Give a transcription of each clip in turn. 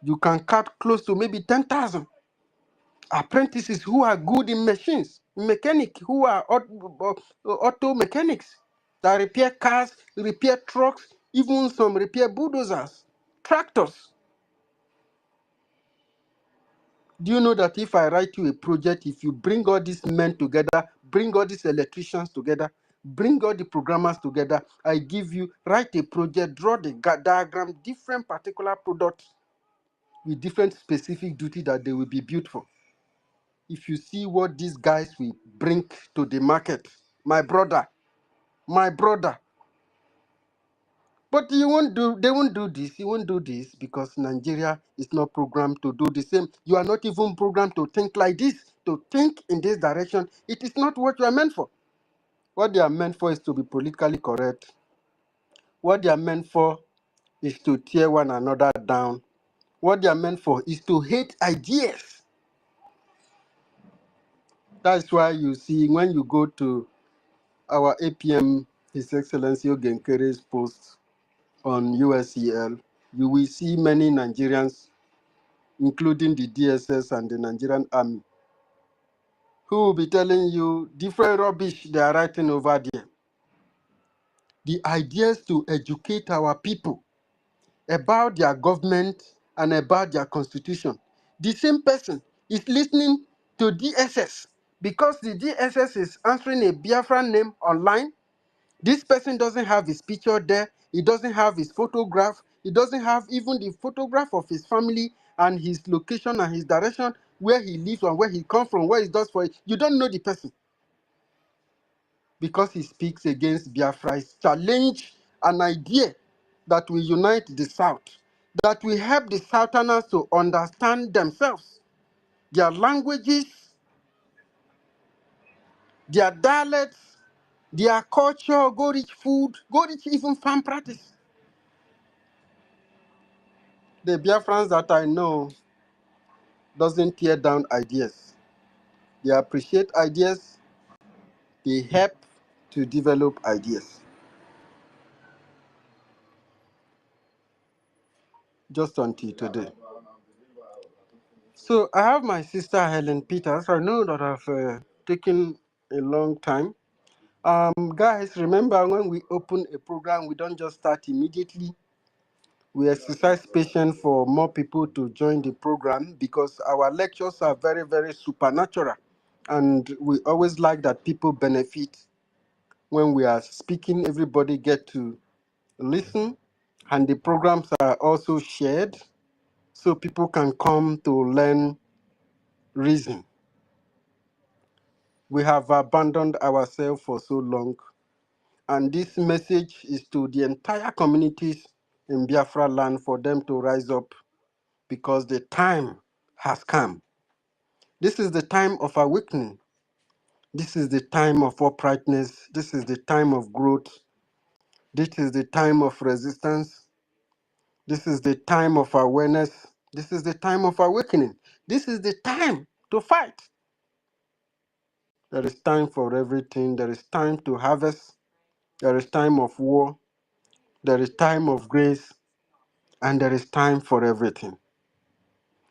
You can cut close to maybe 10,000 apprentices who are good in machines, mechanic who are auto mechanics that repair cars, repair trucks, even some repair bulldozers, tractors. Do you know that if I write you a project, if you bring all these men together, bring all these electricians together, bring all the programmers together, I give you, write a project, draw the diagram, different particular products with different specific duty that they will be built for. If you see what these guys will bring to the market, my brother, my brother. But they won't do this. You won't do this because Nigeria is not programmed to do the same. You are not even programmed to think like this, to think in this direction. It is not what you are meant for. What they are meant for is to be politically correct. What they are meant for is to tear one another down. What they are meant for is to hate ideas. That's why you see when you go to our APM, His Excellency Ogenkere's post on USCL, you will see many Nigerians, including the DSS and the Nigerian Army, who will be telling you different rubbish they are writing over there. The ideas to educate our people about their government and about their constitution. The same person is listening to DSS because the DSS is answering a Biafran name online. This person doesn't have his picture there. He doesn't have his photograph. He doesn't have even the photograph of his family and his location and his direction, where he lives and where he comes from, what he does for it. You don't know the person because he speaks against Biafra. He challenge an idea that will unite the South, that will help the Southerners to understand themselves, their languages, their dialects, their culture, go rich food, go rich even farm practice. The Biafrans that I know doesn't tear down ideas. They appreciate ideas. They help to develop ideas. Just until today. So I have my sister Helen Peters. I know that I've taken a long time. Guys, remember when we open a program, we don't just start immediately. We exercise patience for more people to join the program because our lectures are very, very supernatural. And we always like that people benefit. When we are speaking, everybody get to listen, and the programs are also shared so people can come to learn reason. We have abandoned ourselves for so long, and this message is to the entire communities in Biafra land for them to rise up because the time has come. This is the time of awakening. This is the time of uprightness. This is the time of growth. This is the time of resistance. This is the time of awareness. This is the time of awakening. This is the time to fight. There is time for everything. There is time to harvest. There is time of war. There is time of grace. And there is time for everything.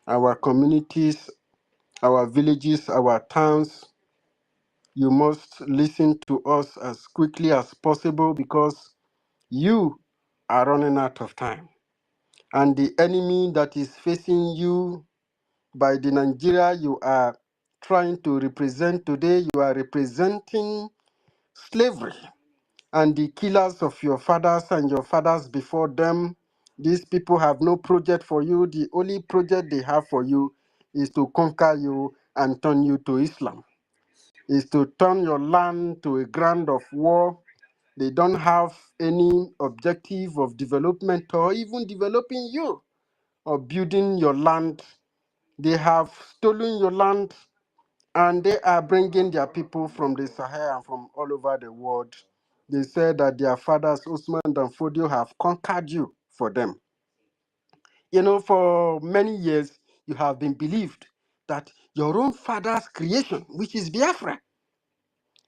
Our communities, our villages, our towns, you must listen to us as quickly as possible because you are running out of time. And the enemy that is facing you by the Nigeria you are trying to represent today, you are representing slavery and the killers of your fathers and your fathers before them. These people have no project for you. The only project they have for you is to conquer you and turn you to Islam, is to turn your land to a ground of war. They don't have any objective of development or even developing you or building your land. They have stolen your land and they are bringing their people from the Sahel and from all over the world. They said that their fathers, Usman and Fodio, have conquered you for them. You know, for many years, you have been believed that your own father's creation, which is Biafra,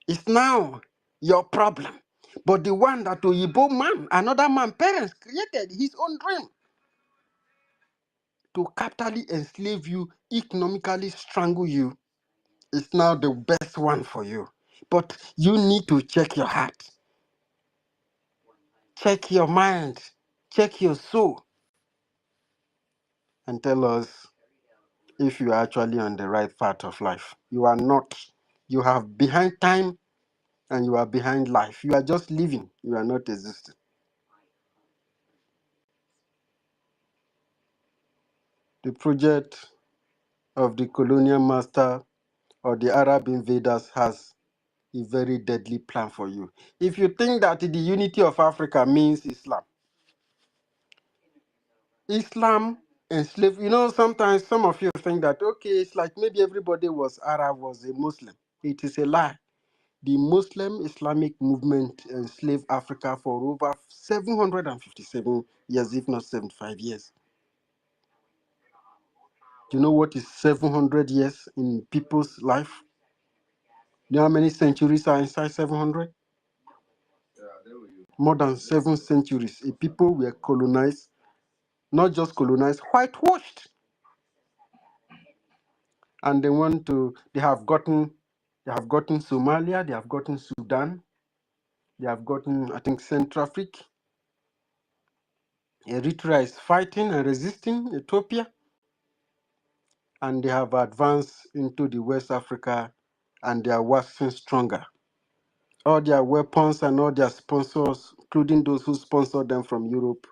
is now your problem. But the one that Oyibo man, another man, parents created his own dream. to capitally enslave you, economically strangle you, is now the best one for you. But you need to check your heart, check your mind, check your soul, and tell us if you are actually on the right path of life. You are not. You are behind time and you are behind life. You are just living. You are not existing. The project of the colonial master or the Arab invaders has a very deadly plan for you. If you think that the unity of Africa means Islam enslaved, sometimes some of you think that, okay, it's like maybe everybody was Arab, was a Muslim. It is a lie. The Muslim Islamic movement enslaved Africa for over 757 years, if not 75 years. Do you know what is 700 years in people's life? You know how many centuries are inside 700? More than 7 centuries. A people were colonized, not just colonized, whitewashed. And they have gotten Somalia, they have gotten Sudan, they have gotten, I think, Central Africa. Eritrea is fighting and resisting Ethiopia, and they have advanced into the West Africa, and they are waxing stronger. All their weapons and all their sponsors, including those who sponsor them from Europe,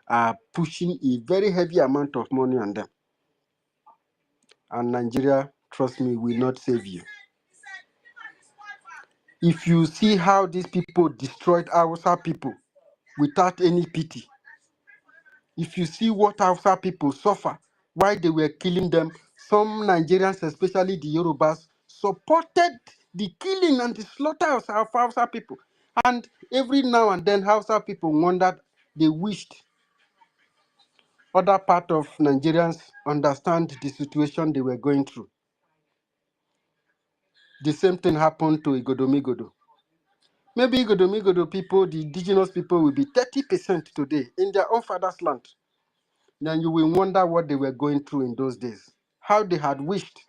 are pushing a very heavy amount of money on them. And Nigeria, trust me, will not save you. If you see how these people destroyed Hausa people without any pity, if you see what Hausa people suffer, why they were killing them, some Nigerians, especially the Yorubas, supported the killing and the slaughter of Hausa people. And every now and then, Hausa people wondered, they wished other part of Nigerians understand the situation they were going through. The same thing happened to Igodomigodo. Maybe Igodomigodo people, the indigenous people, will be 30% today in their own father's land. Then you will wonder what they were going through in those days. How they had wished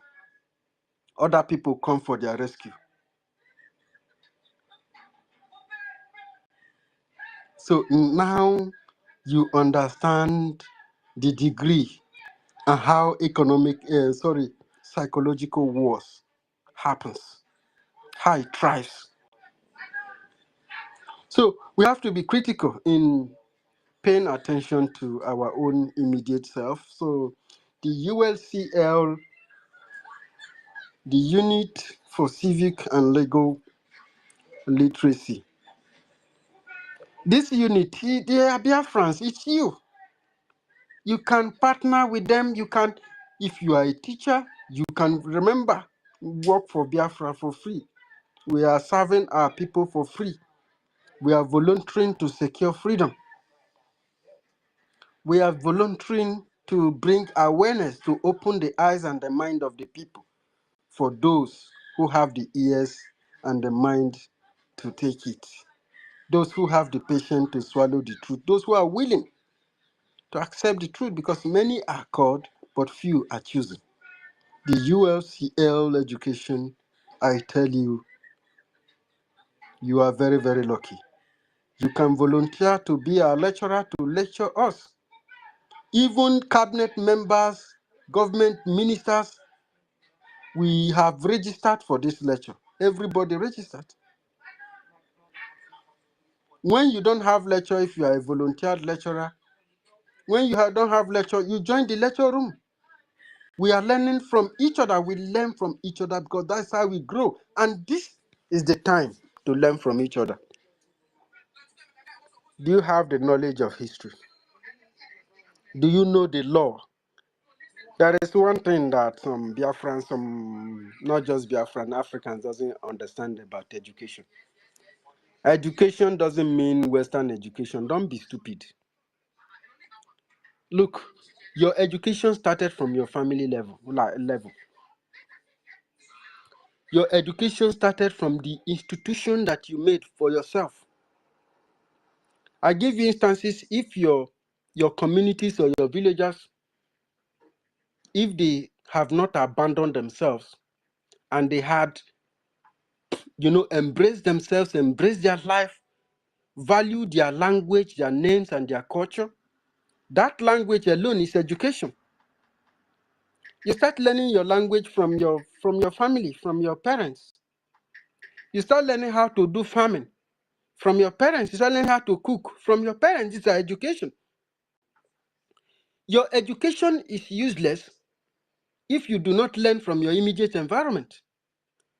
other people come for their rescue. So now you understand the degree and how psychological wars happens, how it thrives. So we have to be critical in paying attention to our own immediate self. So the ULCL, the Unit for Civic and Legal Literacy. This unit, they are Biafrans, it's you. You can partner with them. You can, if you are a teacher, you can remember, work for Biafra for free. We are serving our people for free. We are volunteering to secure freedom. We are volunteering to bring awareness, to open the eyes and the mind of the people for those who have the ears and the mind to take it. Those who have the patience to swallow the truth. Those who are willing to accept the truth, because many are called, but few are chosen. The ULCL education, I tell you, you are very, very lucky. You can volunteer to be a lecturer to lecture us. Even cabinet members, government ministers, we have registered for this lecture. Everybody registered. When you don't have lecture, if you are a volunteered lecturer, when you don't have lecture, you join the lecture room. We are learning from each other. We learn from each other because that's how we grow. And this is the time to learn from each other. Do you have the knowledge of history? Do you know the law? There is one thing that some Biafrans, not just Biafran, Africans doesn't understand about education. Education doesn't mean Western education. Don't be stupid. Look, your education started from your family level. Your education started from the institution that you made for yourself. I give you instances. If your communities or your villagers if they have not abandoned themselves and they had, embraced themselves, embraced their life, value their language, their names, and their culture, that language alone is education. You start learning your language from your family, from your parents. You start learning how to do farming from your parents. You start learning how to cook from your parents. It's education. Your education is useless if you do not learn from your immediate environment.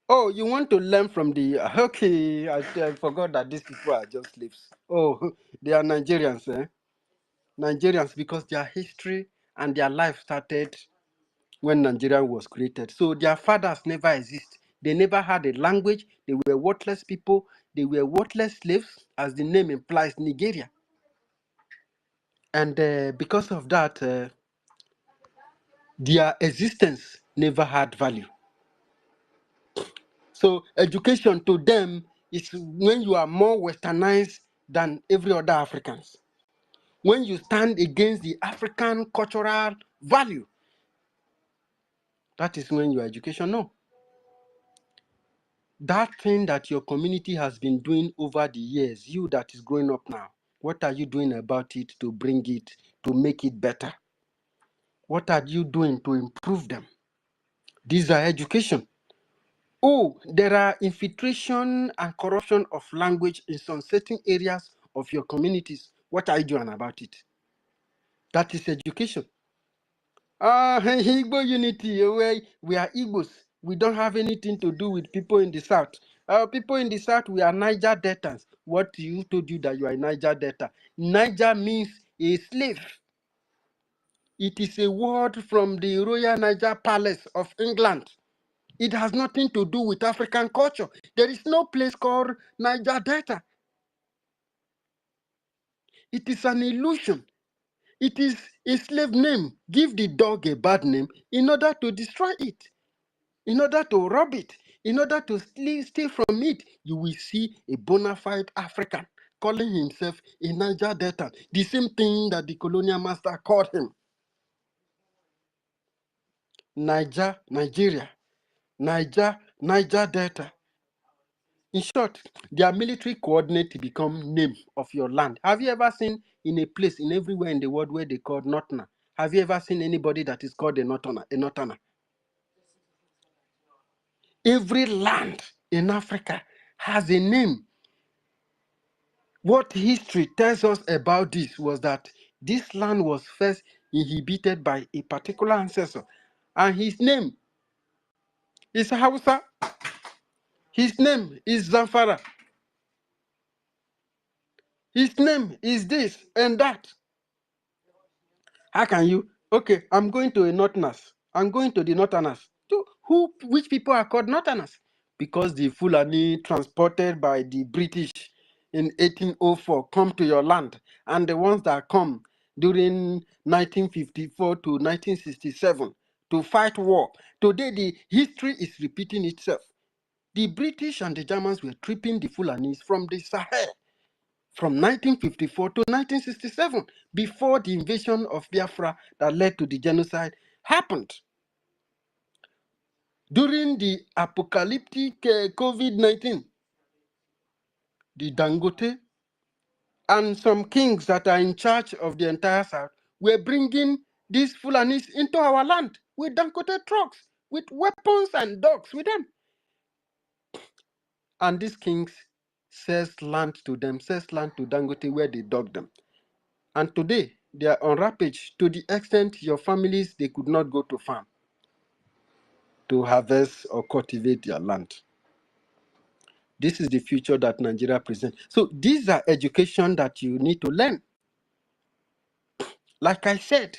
Oh, you want to learn from the... Okay, I forgot that these people are just slaves. Oh, they are Nigerians, eh? Nigerians, because their history and their life started when Nigeria was created. So their fathers never exist. They never had a language. They were worthless people. They were worthless slaves, as the name implies, Nigeria. And because of that, their existence never had value. So education to them is when you are more westernized than every other Africans. When you stand against the African cultural value, that is when your education. No. That thing that your community has been doing over the years, you that is growing up now, what are you doing about it to bring it, to make it better? What are you doing to improve them? These are education. Oh, there are infiltration and corruption of language in some certain areas of your communities. What are you doing about it? That is education. Igbo unity, we are Igbos. We don't have anything to do with people in the south. People in the south, we are Niger Deltans. What you told you that you are a Niger Delta? Niger means a slave. It is a word from the Royal Niger Palace of England. It has nothing to do with African culture. There is no place called Niger Delta. It is an illusion. It is a slave name. Give the dog a bad name in order to destroy it, in order to rob it, in order to steal from it. You will see a bona fide African calling himself a Niger Delta. The same thing that the colonial master called him. Nigeria. Niger Delta. In short, their military coordinate become name of your land. Have you ever seen in a place, in everywhere in the world where they call Northerner? Have you ever seen anybody that is called a Northerner? A Northerner? Every land in Africa has a name. What history tells us about this was that this land was first inhabited by a particular ancestor, and his name is Hausa. His name is Zamfara. His name is this and that. How can you? Okay, I'm going to a Northerners. I'm going to the Northerners. Which people are called Northerners? Because the Fulani transported by the British in 1804 come to your land, and the ones that come during 1954 to 1967 to fight war. Today, the history is repeating itself. The British and the Germans were tripping the Fulanis from the Sahel from 1954 to 1967, before the invasion of Biafra that led to the genocide happened. During the apocalyptic COVID-19, the Dangote and some kings that are in charge of the entire South were bringing these Fulanis into our land with Dangote trucks, with weapons and dogs with them. And these kings sells land to Dangote where they dug them. And today, they are on rampage to the extent your families, they could not go to farm to harvest or cultivate their land. This is the future that Nigeria presents. So these are education that you need to learn. Like I said,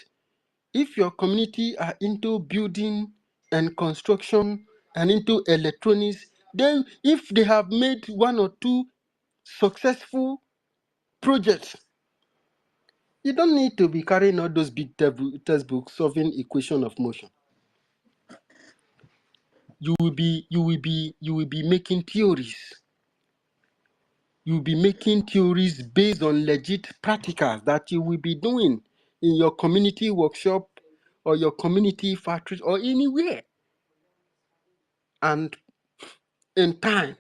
if your community are into building and construction and into electronics, then if they have made one or two successful projects, you don't need to be carrying all those big textbooks solving equation of motion. You will be making theories. You will be making theories based on legit practicals that you will be doing in your community workshop or your community factories or anywhere. And in time,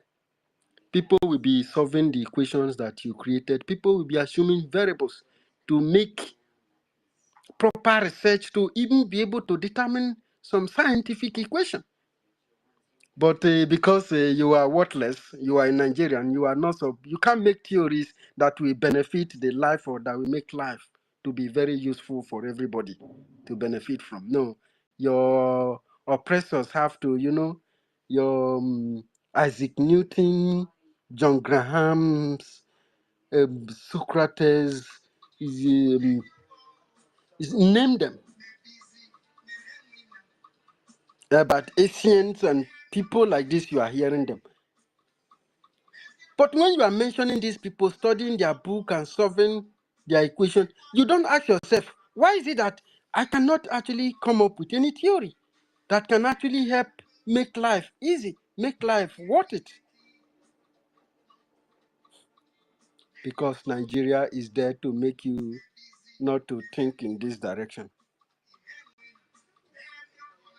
people will be solving the equations that you created. People will be assuming variables to make proper research to even be able to determine some scientific equation. But because you are worthless, you are a Nigerian, you are not so, you can't make theories that will benefit the life or that will make life to be very useful for everybody to benefit from. No, your oppressors have to, your Isaac Newton, John Graham's, Socrates, um, name them. But Asians and people like this, you are hearing them. But when you are mentioning these people, studying their book and solving their equation, you don't ask yourself, why is it that I cannot actually come up with any theory that can actually help make life easy, make life worth it? Because Nigeria is there to make you not to think in this direction.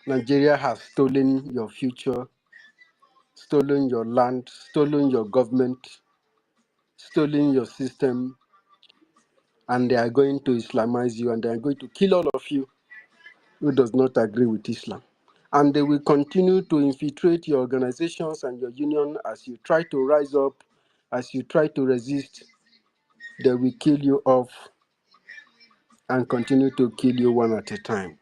Nigeria has stolen your future, stolen your land, stolen your government, stolen your system, and they are going to Islamize you, and they are going to kill all of you who does not agree with Islam. And they will continue to infiltrate your organizations and your union as you try to rise up, as you try to resist. They will kill you off and continue to kill you one at a time.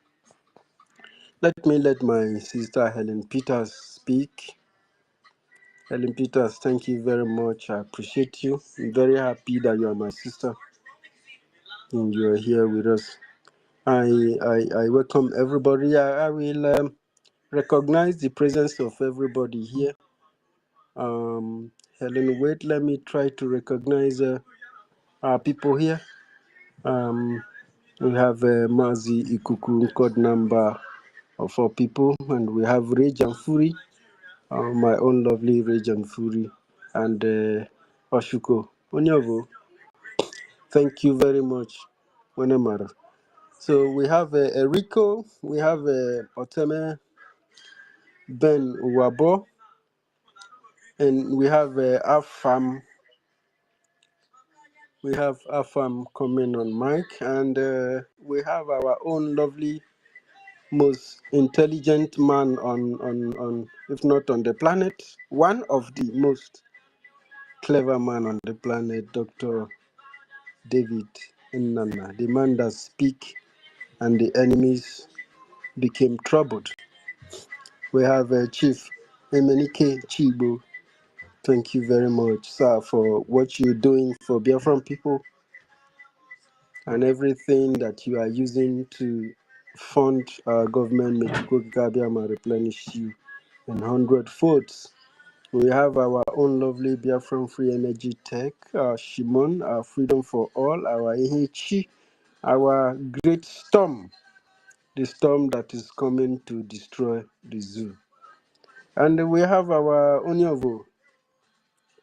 Let my sister Helen Peters speak. Helen Peters, thank you very much. I appreciate you. I'm very happy that you are my sister and you are here with us. I welcome everybody. I will recognize the presence of everybody here. Helen, wait, let me try to recognize our people here. We have Mazi Ikuku, code number of 4 people, and we have Rage and Fury, my own lovely Rage and Fury, and Oshuko Onyovo. Thank you very much, Wenemara. So we have Eriko, we have Oteme Ben Wabo, and we have Afam. We have Afam coming on mic, and we have our own lovely, most intelligent man on, if not on the planet, one of the most clever man on the planet, Dr. David Nnana, the man that speak and the enemies became troubled. We have Chief Emenike Chibo. Thank you very much, sir, for what you're doing for Biafran people and everything that you are using to fund our government. May Gabiama replenish you in 100-folds. We have our own lovely Biafran Free Energy Tech, our Shimon, our Freedom for All, our Ihichi, our great storm, the storm that is coming to destroy the zoo. And we have our Onyovo,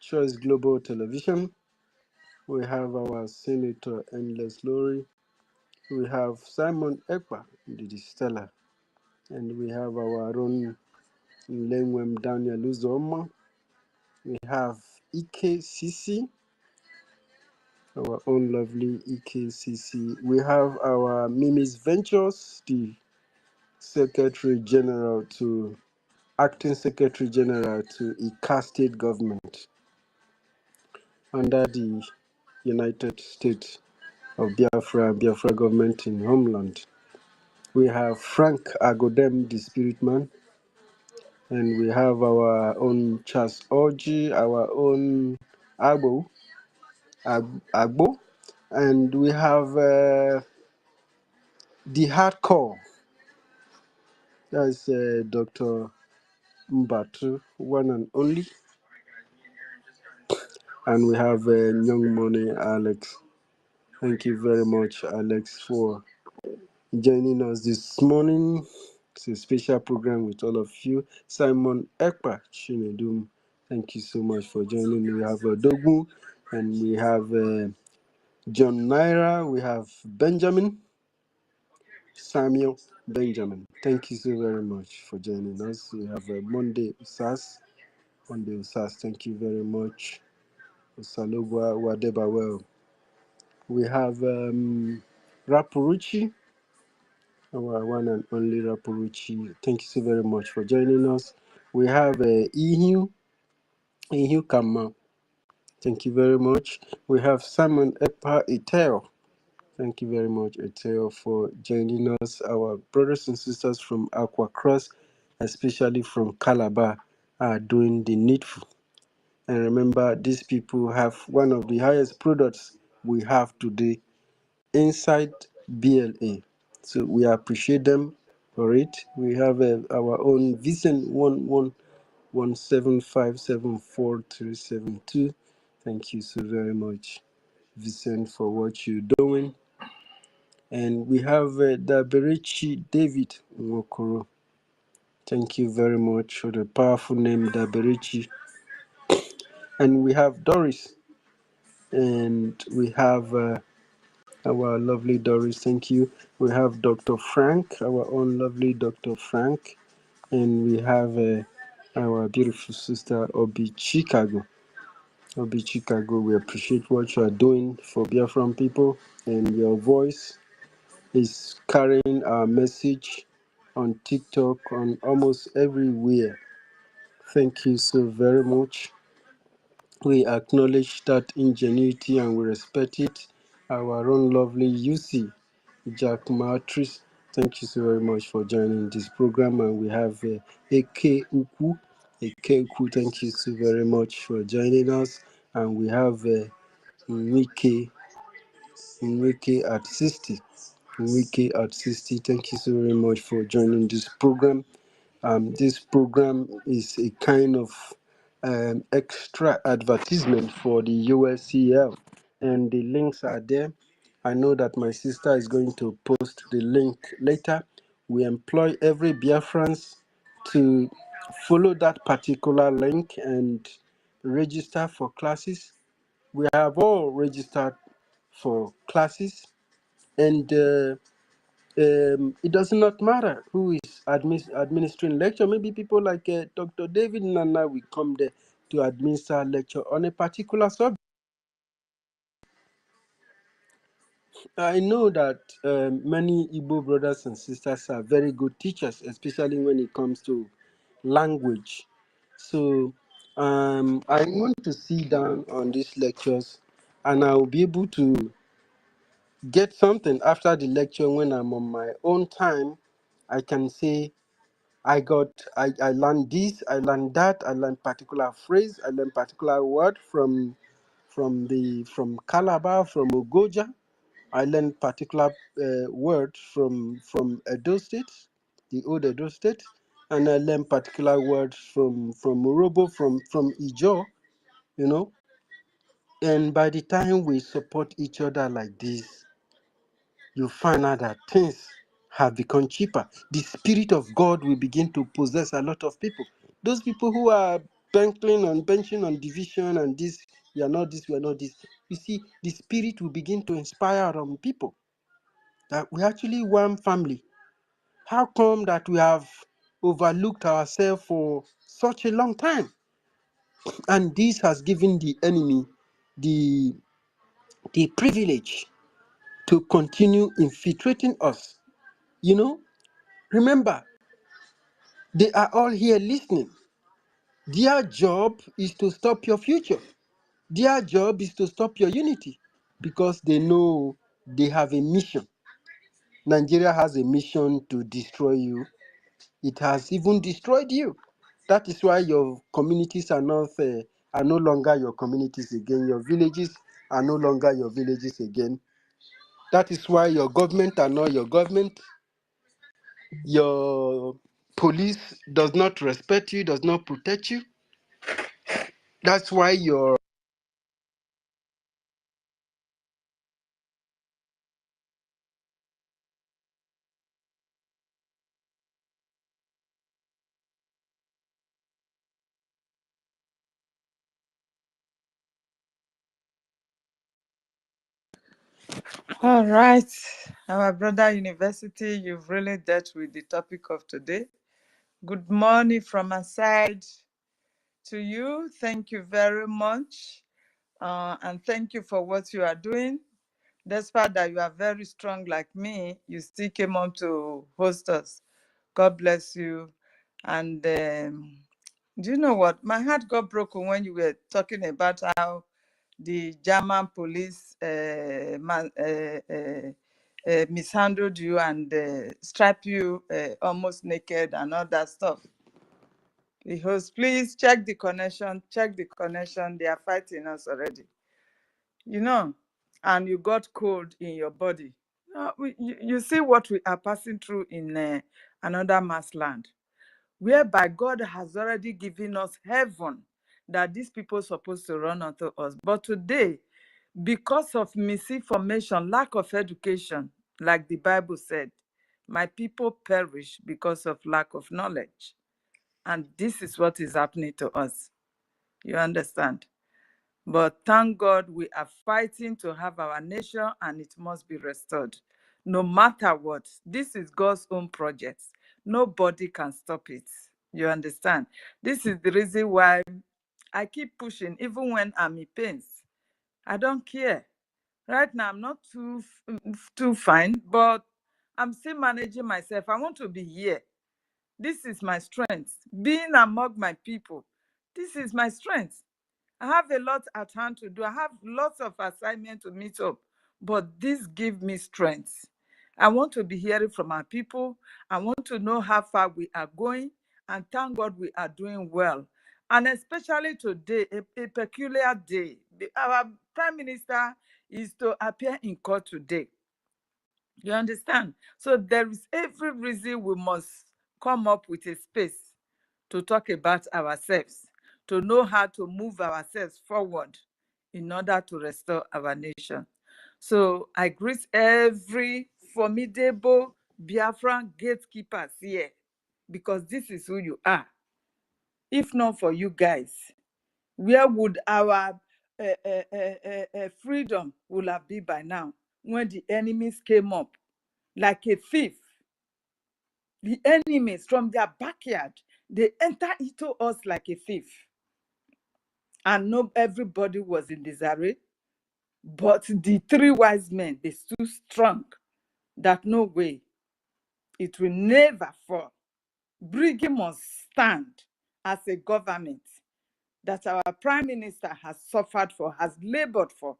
Choice Global Television. We have our Senator Endless Lorry. We have Simon Ekpa, the distiller. And we have our own Lengwem Daniel Uzoma. We have EKCC, our own lovely EKCC. We have our Mimis Ventures, the Secretary General to Acting Secretary General to IKA State Government under the United States of Biafra government in homeland. We have Frank Agodem, the spirit man, and we have our own Charles Orji, our own Agbo, and we have the hardcore. That's Dr. Mbatu, one and only, and we have Young Money Alex. Thank you very much, Alex, for joining us this morning. It's a special program with all of you. Simon Ekpa Chinedum, thank you so much for joining. We have Dogu, and we have John Naira, we have Benjamin, Samuel, Benjamin. Thank you so very much for joining us. We have Monday Usas. Monday Usas, thank you very much. Usalubwa Wadeba well. We have Rapuruchi, our one and only Rapuruchi. Thank you so very much for joining us. We have Ihu Kama. Thank you very much. We have Simon Epa Eteo. Thank you very much, Eteo, for joining us. Our brothers and sisters from Aqua Cross, especially from Calabar, are doing the needful. And remember, these people have one of the highest products we have today inside BLA. So we appreciate them for it. We have our own Vision 111757432. Thank you so very much, Vincent, for what you're doing. And we have Daberichi David Nwokoro. Thank you very much for the powerful name, Daberichi. And we have Doris. And we have our lovely Doris. Thank you. We have Dr. Frank, our own lovely Dr. Frank. And we have our beautiful sister, Obi Chicago. Obi Chicago, we appreciate what you are doing for Biafran people. And your voice is carrying our message on TikTok, on almost everywhere. Thank you so very much. We acknowledge that ingenuity and we respect it. Our own lovely UC, Jack Matrice, thank you so very much for joining this program. And we have AK Uku. AK Uku, thank you so very much for joining us. And we have Nwike at 60. Nwike at 60, thank you so very much for joining this program. This program is a kind of extra advertisement for the USCL, and the links are there. I know that my sister is going to post the link later. We employ every Biafrans to follow that particular link and register for classes. We have all registered for classes, and it does not matter who is administering lecture. Maybe people like Dr. David Nana will come there to administer lecture on a particular subject. I know that many Igbo brothers and sisters are very good teachers, especially when it comes to language. So I want to sit down on these lectures, and I will be able to get something after the lecture. When I'm on my own time, I can say, I learned this, I learned that, I learned particular phrase, I learned particular word from Calabar, from Ogoja. I learned particular word from Edo State, the old Edo State, and I learned particular words from Morobo, from Ijo, you know. And by the time we support each other like this, you find out that things have become cheaper. The Spirit of God will begin to possess a lot of people. Those people who are benching on division and this, we are not this, we are not this. You see, the Spirit will begin to inspire on people that we actually one family. How come that we have overlooked ourselves for such a long time? And this has given the enemy the privilege to continue infiltrating us. You know, remember, they are all here listening. Their job is to stop your future. Their job is to stop your unity because they know they have a mission. Nigeria has a mission to destroy you. It has even destroyed you. That is why your communities are no longer your communities again. Your villages are no longer your villages again. That is why your government are not your government. Your police does not respect you, does not protect you. That's why your All right, our brother University, you've really dealt with the topic of today. Good morning from my side to you. Thank you very much. And thank you for what you are doing. Despite that you are very strong like me, you still came on to host us. God bless you. And do you know what? My heart got broken when you were talking about how the German police mishandled you and strip you almost naked and all that stuff. The host, please check the connection, check the connection. They are fighting us already. You know, and you got cold in your body. You see what we are passing through in another mass land, whereby God has already given us heaven that these people are supposed to run unto us. But today, because of misinformation, lack of education, like the Bible said, my people perish because of lack of knowledge. And this is what is happening to us. You understand? But thank God we are fighting to have our nation and it must be restored. No matter what, this is God's own project. Nobody can stop it. You understand? This is the reason why I keep pushing, even when I'm in pains. I don't care. Right now, I'm not too fine, but I'm still managing myself. I want to be here. This is my strength. Being among my people, this is my strength. I have a lot at hand to do. I have lots of assignments to meet up, but this gives me strength. I want to be hearing from our people. I want to know how far we are going, and thank God we are doing well. And especially today, a peculiar day. Our Prime Minister is to appear in court today. You understand? So there is every reason we must come up with a space to talk about ourselves, to know how to move ourselves forward in order to restore our nation. So I greet every formidable Biafran gatekeepers here, because this is who you are. If not for you guys, where would our freedom would have been by now, when the enemies came up like a thief? The enemies from their backyard, they enter into us like a thief. And not everybody was in disarray, but the three wise men, they stood strong that no way, it will never fall. BRGIE must stand as a government that our Prime Minister has suffered for, has labored for.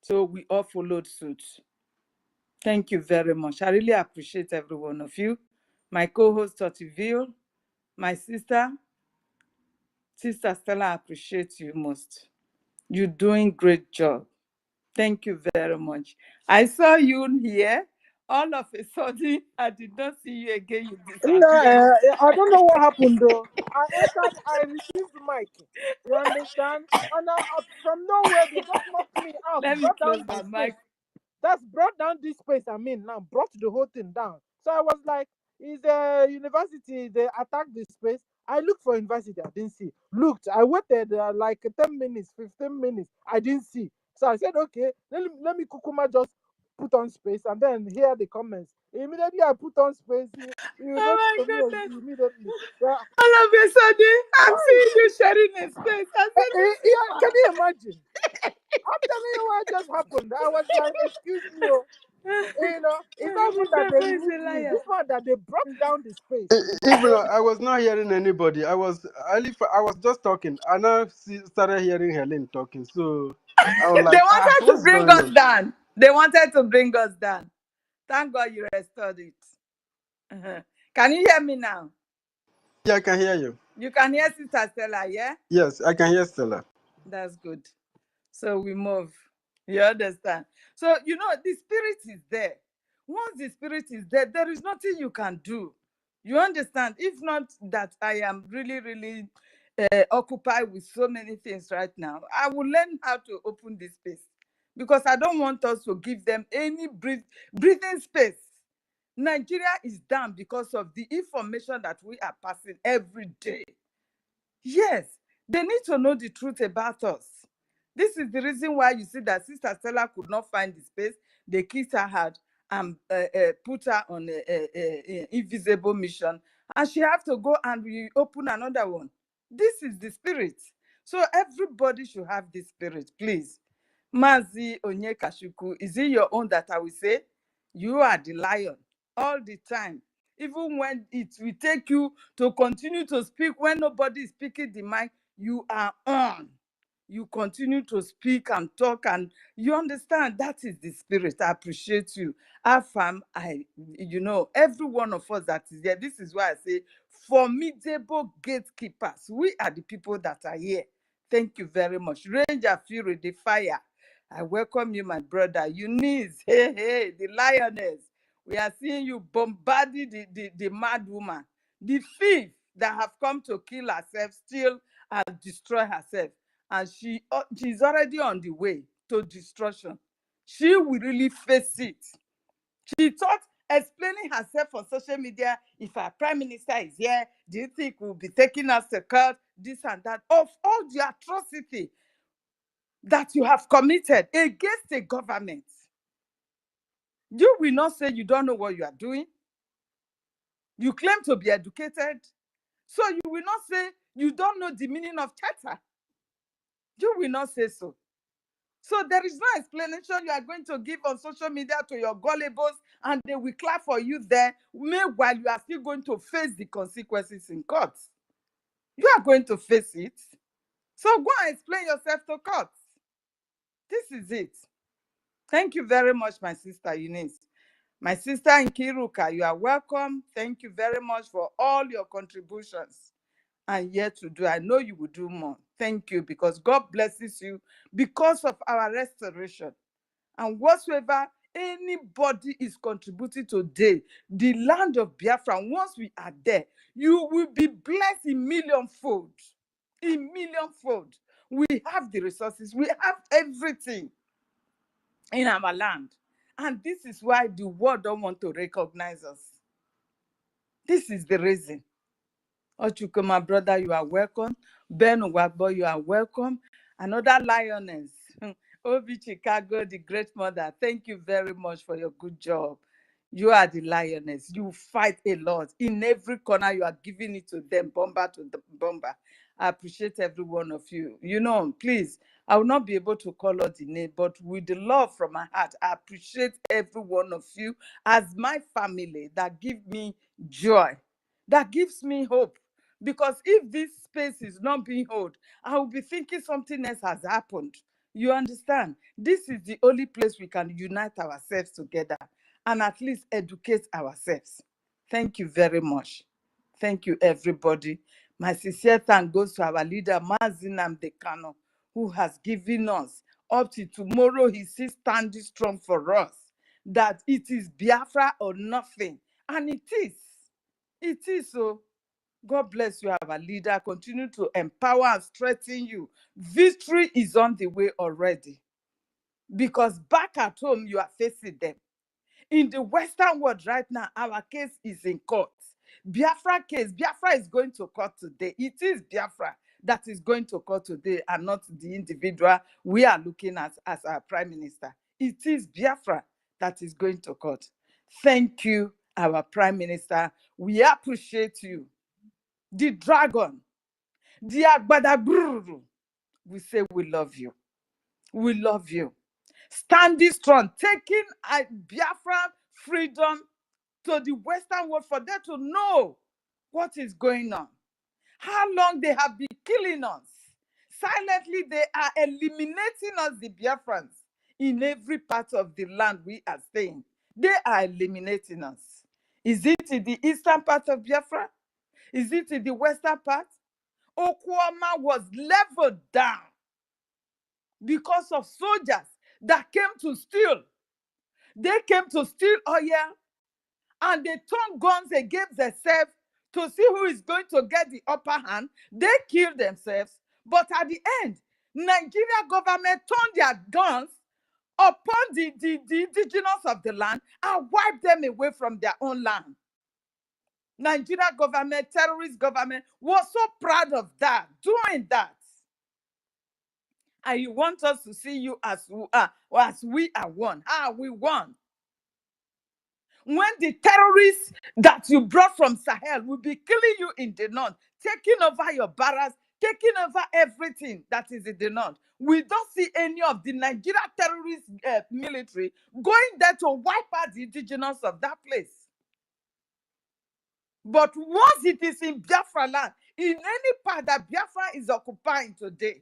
So we all followed suit. Thank you very much. I really appreciate every one of you. My co-host, Totiville, my sister Stella, I appreciate you most. You're doing great job. Thank you very much. I saw you here. All of a sudden, I did not see you again. You disappeared. I don't know what happened though. I entered, I received the mic. You understand? And from nowhere, they just knocked me out, Let me brought close down my this space. mic. That's brought down this space. I mean, now brought the whole thing down. So I was like, is the university, they attacked the space? I looked for university, I didn't see. Looked, I waited like 10 minutes, 15 minutes, I didn't see. So I said, okay, let me kukuma just put on space and then hear the comments. Immediately I put on space, you Oh wrote my to me goodness. immediately. Yeah. All of a sudden, I'm Why? seeing you sharing a space. I said, this is Yeah, can you imagine? I'm telling you what just happened. I was like, excuse me, oh. It's not even this that they Papa is removed a me. liar. This one that they brought down the space. Even I was not hearing anybody. I was just talking. I now started hearing Helen talking. So I was They like, wanted to what's bring going us on? down. They wanted to bring us down. Thank God you restored it. Can you hear me now? Yeah, I can hear you. You can hear Sister Stella, yeah? Yes, I can hear Stella. That's good. So we move. You understand? So, the spirit is there. Once the spirit is there, there is nothing you can do. You understand? If not that I am really, really occupied with so many things right now, I will learn how to open this space, because I don't want us to give them any breathing space. Nigeria is down because of the information that we are passing every day. Yes, they need to know the truth about us. This is the reason why you see that Sister Stella could not find the space. They kicked her out and put her on a invisible mission. And she have to go and reopen another one. This is the spirit. So everybody should have this spirit, please. Mazi Onyekashuku, is it your own that I will say? You are the lion all the time. Even when it will take you to continue to speak when nobody is speaking the mic, you are on. You continue to speak and talk, and you understand that is the spirit. I appreciate you. Afam, every one of us that is here, this is why I say formidable gatekeepers. We are the people that are here. Thank you very much. Ranger Fury, the fire. I welcome you, my brother. Eunice, hey, the lioness. We are seeing you bombarding the mad woman, the thief that have come to kill herself, steal, and destroy herself. And she's already on the way to destruction. She will really face it. She thought explaining herself on social media, if our prime minister is here, do you think we'll be taking us to court, this and that, of all the atrocity that you have committed against the government? You will not say you don't know what you are doing. You claim to be educated. So you will not say you don't know the meaning of charter. You will not say so. So there is no explanation you are going to give on social media to your gullibles, and they will clap for you there. Meanwhile, you are still going to face the consequences in court. You are going to face it. So go and explain yourself to court. This is it. Thank you very much, my sister Eunice. My sister Nkiruka, you are welcome. Thank you very much for all your contributions. And yet to do, I know you will do more. Thank you, because God blesses you because of our restoration. And whatsoever anybody is contributing today, the land of Biafra, once we are there, you will be blessed in millionfold. In millionfold. We have the resources, we have everything in our land. And this is why the world don't want to recognize us. This is the reason. Ochuko, my brother, you are welcome. Ben Wagbo, you are welcome. Another lioness. Obi Chicago, the great mother. Thank you very much for your good job. You are the lioness. You fight a lot. In every corner, you are giving it to them, bomber to the bomber. I appreciate every one of you. You know, please, I will not be able to call out the name, but with the love from my heart, I appreciate every one of you as my family that give me joy, that gives me hope. Because if this space is not being held, I will be thinking something else has happened. You understand? This is the only place we can unite ourselves together and at least educate ourselves. Thank you very much. Thank you, everybody. My sincere thanks goes to our leader, Mazinam Dekano, who has given us up to tomorrow. He still standing strong for us, that it is Biafra or nothing. And it is. It is so. God bless you, our leader. Continue to empower and strengthen you. Victory is on the way already. Because back at home, you are facing them. In the Western world right now, our case is in court. Biafra case, Biafra is going to court today. It is Biafra that is going to court today and not the individual we are looking at as our prime minister. It is Biafra that is going to court. Thank you, our prime minister. We appreciate you. The dragon, the Agbadagburu, we say we love you. We love you. Standing strong, taking Biafra freedom to the Western world for them to know what is going on. How long they have been killing us. Silently, they are eliminating us, the Biafrans, in every part of the land we are staying. They are eliminating us. Is it in the eastern part of Biafra? Is it in the western part? Okwama was leveled down because of soldiers that came to steal. They came to steal oil and they turned guns against themselves to see who is going to get the upper hand. They killed themselves. But at the end, Nigeria government turned their guns upon the indigenous of the land and wiped them away from their own land. Nigeria government, terrorist government, was so proud of that, doing that. And you want us to see you as we are, or as we are one. How are we one? When the terrorists that you brought from Sahel will be killing you in the north, taking over your barracks, taking over everything that is in the north. We don't see any of the Nigeria terrorist military going there to wipe out the indigenous of that place. But once it is in Biafra land, in any part that Biafra is occupying today,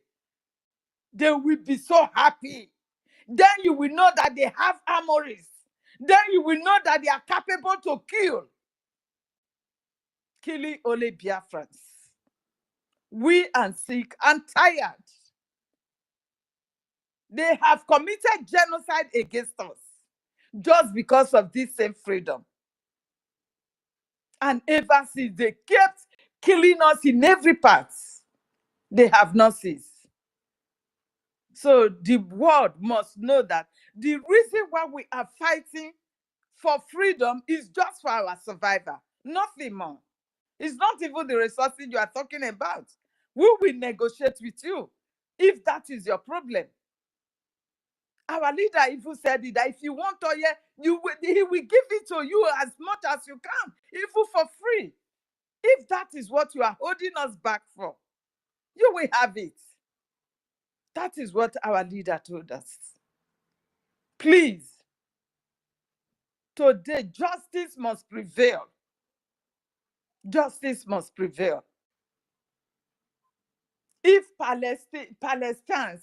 they will be so happy. Then you will know that they have armories. Then you will know that they are capable to kill. Killing only Biafrans. We are sick and tired. They have committed genocide against us just because of this same freedom. And ever since, they kept killing us in every part. They have not ceased. So the world must know that the reason why we are fighting for freedom is just for our survival, nothing more. It's not even the resources you are talking about. We will negotiate with you if that is your problem. Our leader even said it, that if you want oil, he will give it to you as much as you can, even for free. If that is what you are holding us back for, you will have it. That is what our leader told us. Please, today, justice must prevail. Justice must prevail. If Palestinians,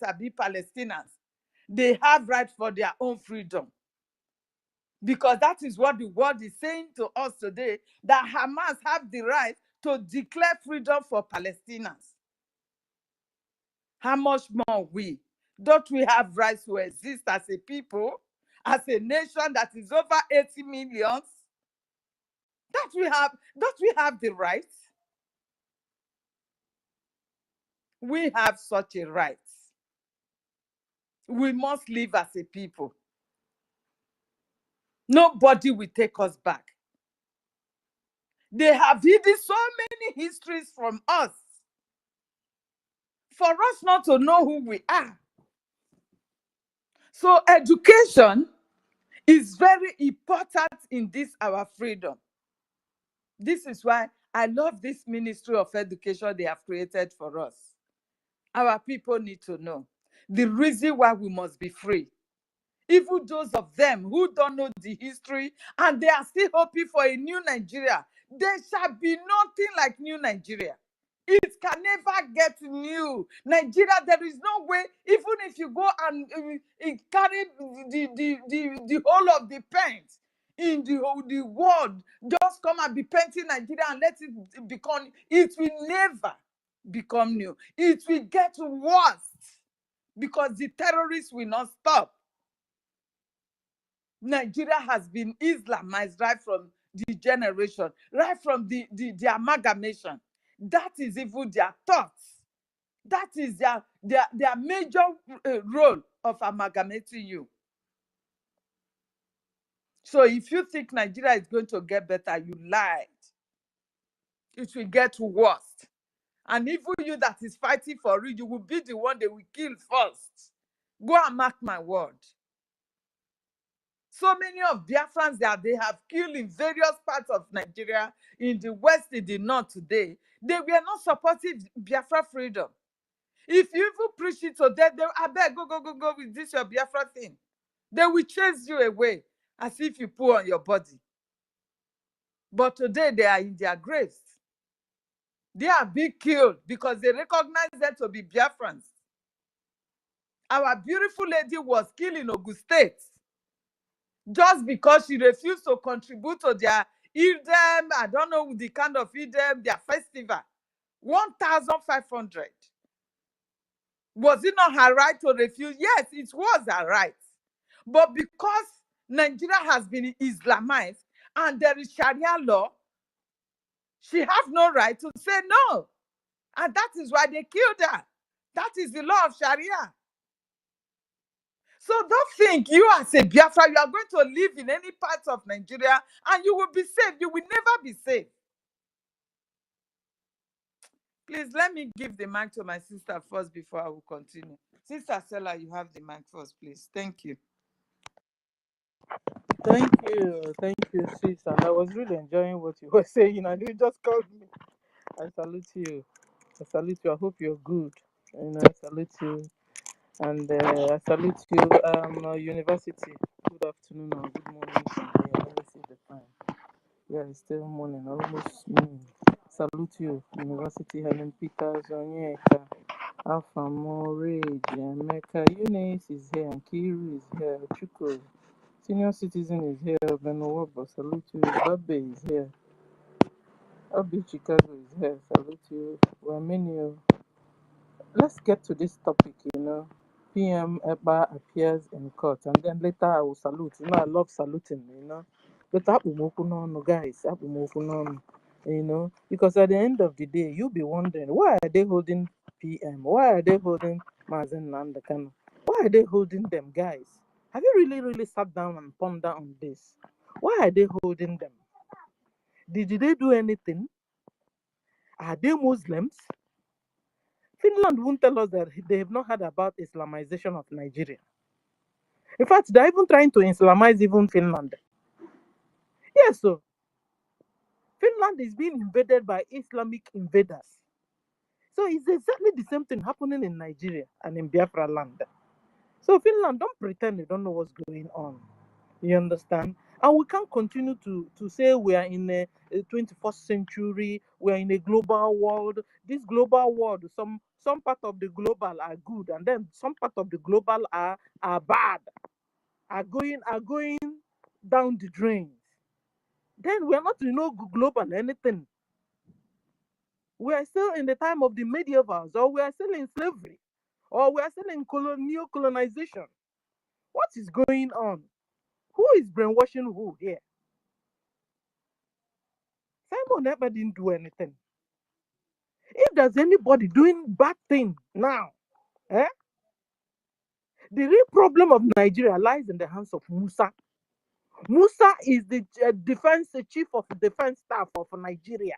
they have right for their own freedom. Because that is what the world is saying to us today, that Hamas have the right to declare freedom for Palestinians. How much more we? Don't we have rights to exist as a people, as a nation that is over 80 million? Don't we have the right? We have such a right. We must live as a people. Nobody will take us back. They have hidden so many histories from us for us not to know who we are. So education is very important in this our freedom. This is why I love this Ministry of Education they have created for us. Our people need to know the reason why we must be free. Even those of them who don't know the history and they are still hoping for a new Nigeria, there shall be nothing like new Nigeria. It can never get new. Nigeria, there is no way, even if you go and carry the whole of the paint in the world, just come and be painting Nigeria and let it become, it will never become new. It will get worse because the terrorists will not stop. Nigeria has been Islamized right from the generation, right from the amalgamation. That is even their thoughts. That is their major role of amalgamating you. So if you think Nigeria is going to get better, you lied. It will get worse. And even you that is fighting for it, you will be the one they will kill first. Go and mark my word. So many of Biafrans that they have killed in various parts of Nigeria, in the west, in the north today, they were not supporting Biafra freedom. If you even preach it to them, I beg, go with this your Biafra thing. They will chase you away as if you pull on your body. But today they are in their graves. They are being killed because they recognize them to be Biafrans. Our beautiful lady was killed in Ogun State just because she refused to contribute to their Idem, I don't know the kind of Idem, their festival. 1,500. Was it not her right to refuse? Yes, it was her right. But because Nigeria has been Islamized and there is Sharia law, she has no right to say no. And that is why they killed her. That is the law of Sharia. So don't think you as a Biafra, you are going to live in any part of Nigeria and you will be safe. You will never be safe. Please let me give the mic to my sister first before I will continue. Sister Stella, you have the mic first, please. Thank you. Thank you, sis. And I was really enjoying what you were saying, and you just called me. I salute you. I salute you. I hope you're good. I salute you. And I salute you, University. Good afternoon or good morning from here. Let me see the time. Yeah, it's still morning, almost noon. Salute you, University. Helen Peters, Onyeka, Alpha More, Emeka, Eunice is here, and Kiru is here, Chuko, Senior Citizen is here, Benowobo, salute you, Babe is here, Obi Chicago is here, salute you, Wamenio. Let's get to this topic. PM Eba appears in court, and then later I will salute. I love saluting. But guys, because at the end of the day, you'll be wondering, why are they holding PM? Why are they holding Mazen Nandekano? Why are they holding them, guys? Have you really, really sat down and pondered on this? Why are they holding them? Did they do anything? Are they Muslims? Finland won't tell us that they have not heard about Islamization of Nigeria. In fact, they're even trying to Islamize even Finland. Yes, so Finland is being invaded by Islamic invaders. So it's exactly the same thing happening in Nigeria and in Biafra land. So Finland, don't pretend you don't know what's going on. You understand? And we can't continue to say we are in a 21st century, we are in a global world. This global world, some part of the global are good, and then some part of the global are bad, are going down the drains. Then we are not global anything. We are still in the time of the medievals, or we are still in slavery, or we are still in neo-colonization. What is going on? Who is brainwashing who here? Simon never didn't do anything. If there's anybody doing bad thing now, the real problem of Nigeria lies in the hands of Musa. Musa is the chief of defense staff of Nigeria.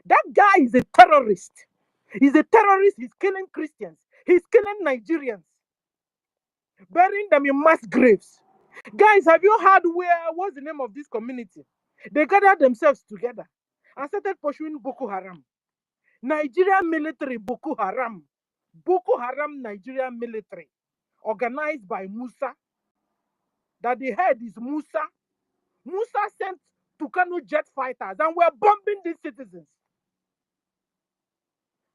That guy is a terrorist. He's a terrorist. He's killing Christians. He's killing Nigerians, burying them in mass graves. Guys, have you heard what's the name of this community? They gathered themselves together and started pursuing Boko Haram. Nigerian military, Boko Haram. Boko Haram Nigerian military, organized by Musa. That the head is Musa. Musa sent Tucano jet fighters, and we're bombing these citizens.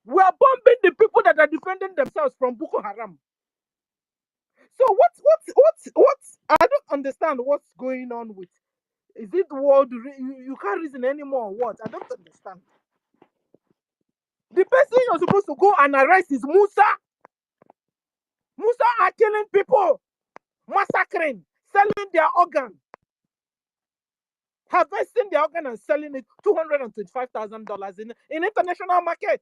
We're bombing the people that are defending themselves from Boko Haram. So what? I don't understand what's going on with. Is it world? You can't reason anymore. What? I don't understand. The person you're supposed to go and arrest is Musa. Musa are killing people, massacring, selling their organ, harvesting their organ and selling it $225,000 in international market.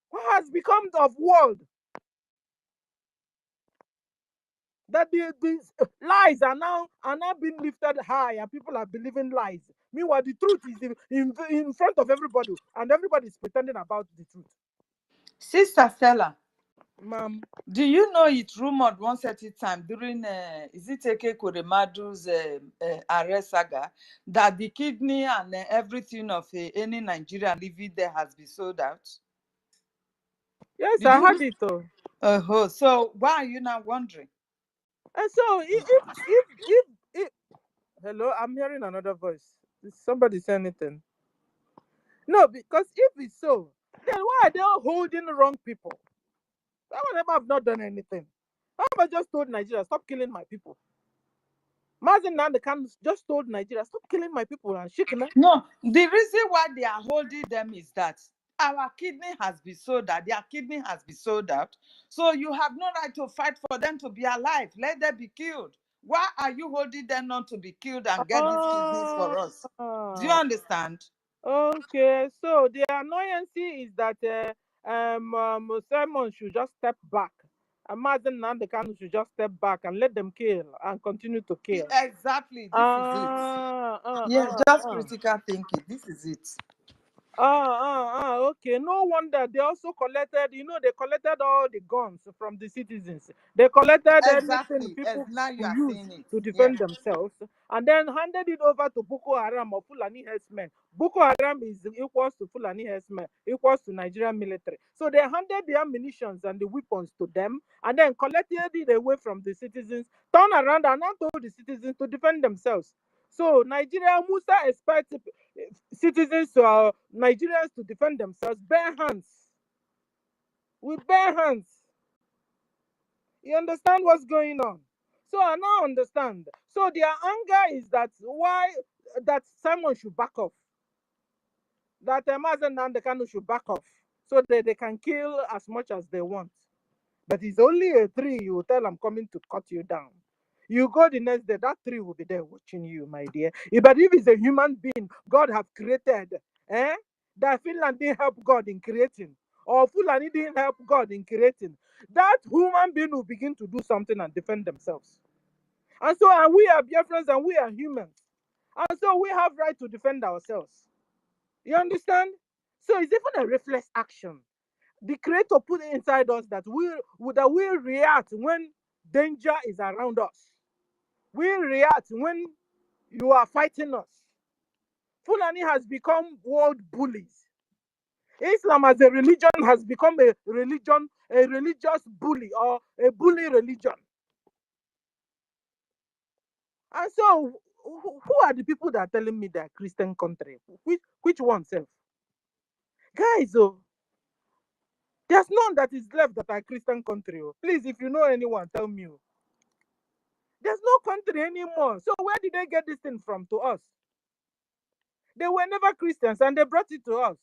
What has become of world? That these lies are now being lifted high, and people are believing lies. Meanwhile, the truth is in front of everybody, and everybody is pretending about the truth. Sister Stella, Ma'am, do you know it rumored one certain time during is it Eke Koremadu's arrest saga that the kidney and everything of any Nigerian living there has been sold out? yes, Did I you? had it. So why are you now wondering? And so if hello, I'm hearing another voice. Is somebody say anything? No, because if it's so, then why are they all holding the wrong people? That one have not done anything. How about just told Nigeria, stop killing my people? Mazen Nandekan just told Nigeria, stop killing my people and shaking them. No, the reason why they are holding them is that our kidney has been sold out. Their kidney has been sold out. So you have no right to fight for them to be alive. Let them be killed. Why are you holding them not to be killed and get these kidneys for us? Do you understand? Okay, so the annoyance is that Simon should just step back. Mazen Nandekan should just step back and let them kill and continue to kill. Exactly. This is it. Yeah, just critical thinking. This is it. Okay. No wonder they also collected, they collected all the guns from the citizens. They collected anything Exactly. As people now you could are use seeing it. to Yes. defend themselves and then handed it over to Boko Haram or Fulani herdsmen. Boko Haram is equals to Fulani herdsmen, equals to Nigerian military. So they handed the ammunitions and the weapons to them and then collected it away from the citizens, turned around and now told the citizens to defend themselves. So Nigeria Musa expects citizens Nigerians to defend themselves bare hands, with bare hands. You understand what's going on? So I now understand. So their anger is that why that Simon should back off, that Mazen and the Kanu should back off, so that they can kill as much as they want. But it's only a tree you tell I'm coming to cut you down. You go the next day, that tree will be there watching you, my dear. But if it's a human being God have created, that Finland didn't help God in creating, or Fulani didn't help God in creating, that human being will begin to do something and defend themselves. And so, and we are Biafrans and we are humans. And so we have right to defend ourselves. You understand? So it's even a reflex action. The creator put it inside us that we react when danger is around us. We react when you are fighting us. Fulani has become world bullies. Islam as a religion has become a religious bully or a bully religion. And so, who are the people that are telling me they're Christian country? Which one, self? Guys, there's none that is left that are Christian country. Please, if you know anyone, tell me. There's no country anymore. So where did they get this thing from to us? They were never Christians and they brought it to us.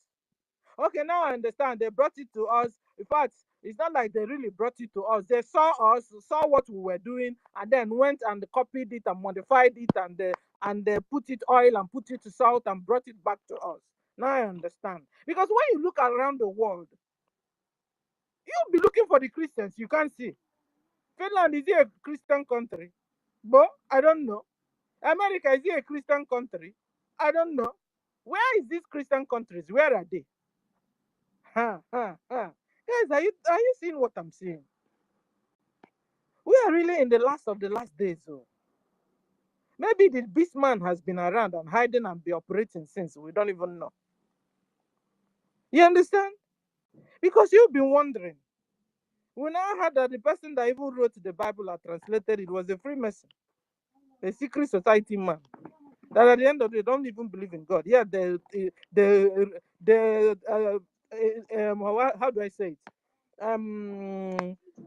Okay, now I understand. They brought it to us. In fact, it's not like they really brought it to us. They saw us, saw what we were doing, and then went and copied it and modified it and they put it oil and put it to salt and brought it back to us. Now I understand. Because when you look around the world, you'll be looking for the Christians. You can't see. Finland, is it a Christian country? But I don't know. America, is it a Christian country? I don't know. Where is these Christian countries? Where are they? Guys, are you seeing what I'm seeing? We are really in the last of the last days. So maybe the beast man has been around and hiding and be operating since we don't even know. You understand? Because you've been wondering. We now heard that the person that even wrote the Bible or translated it was a Freemason, a secret society man. That at the end of the day don't even believe in God. Yeah, how do I say it?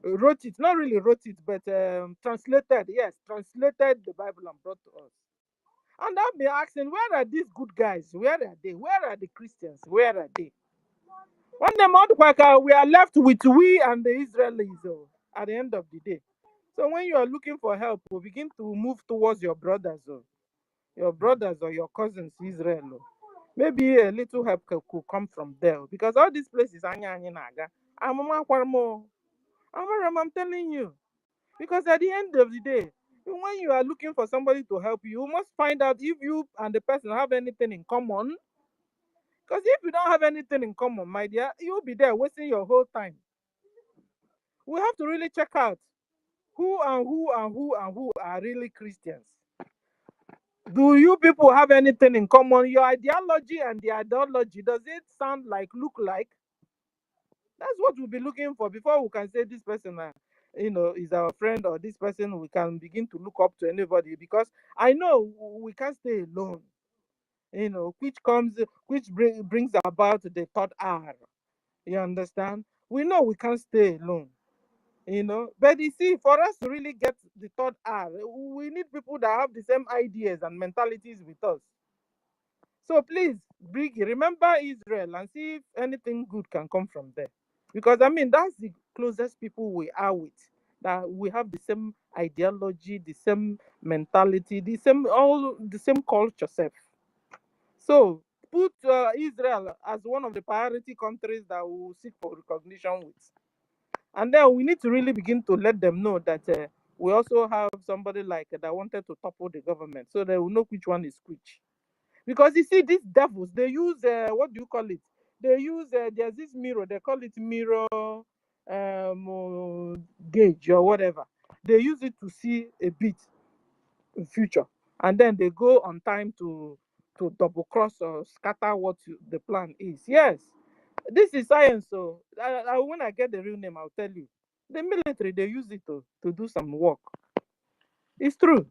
Wrote it, not really wrote it, but translated, yes, translated the Bible and brought to us. And I'll be asking, where are these good guys? Where are they? Where are the Christians? Where are they? When the mouth we are left with we and the Israelis at the end of the day. So when you are looking for help, we begin to move towards your brothers or your cousins, Israel. Maybe a little help could come from there because all these places, I'm telling you. Because at the end of the day, when you are looking for somebody to help you, you must find out if you and the person have anything in common. Because if you don't have anything in common, my dear, you'll be there wasting your whole time. We have to really check out who are really Christians. Do you people have anything in common? Your ideology and the ideology, does it sound like, look like? That's what we'll be looking for before we can say this person, is our friend, or this person we can begin to look up to anybody. Because I know we can't stay alone. Which brings about the third R. You understand? We know we can't stay alone. But you see, for us to really get the third R, we need people that have the same ideas and mentalities with us. So please, BRGIE, remember Israel and see if anything good can come from there. Because I mean, that's the closest people we are with. That we have the same ideology, the same mentality, all the same culture self. So put Israel as one of the priority countries that we will seek for recognition with. And then we need to really begin to let them know that we also have somebody like that wanted to topple the government, so they will know which one is which. Because you see, these devils, they use, what do you call it? They use, there's this mirror, they call it mirror gauge or whatever. They use it to see a bit in future. And then they go on time to double cross or scatter what the plan is. Yes, this is science. So when I get the real name, I'll tell you. The military, they use it to do some work. It's true,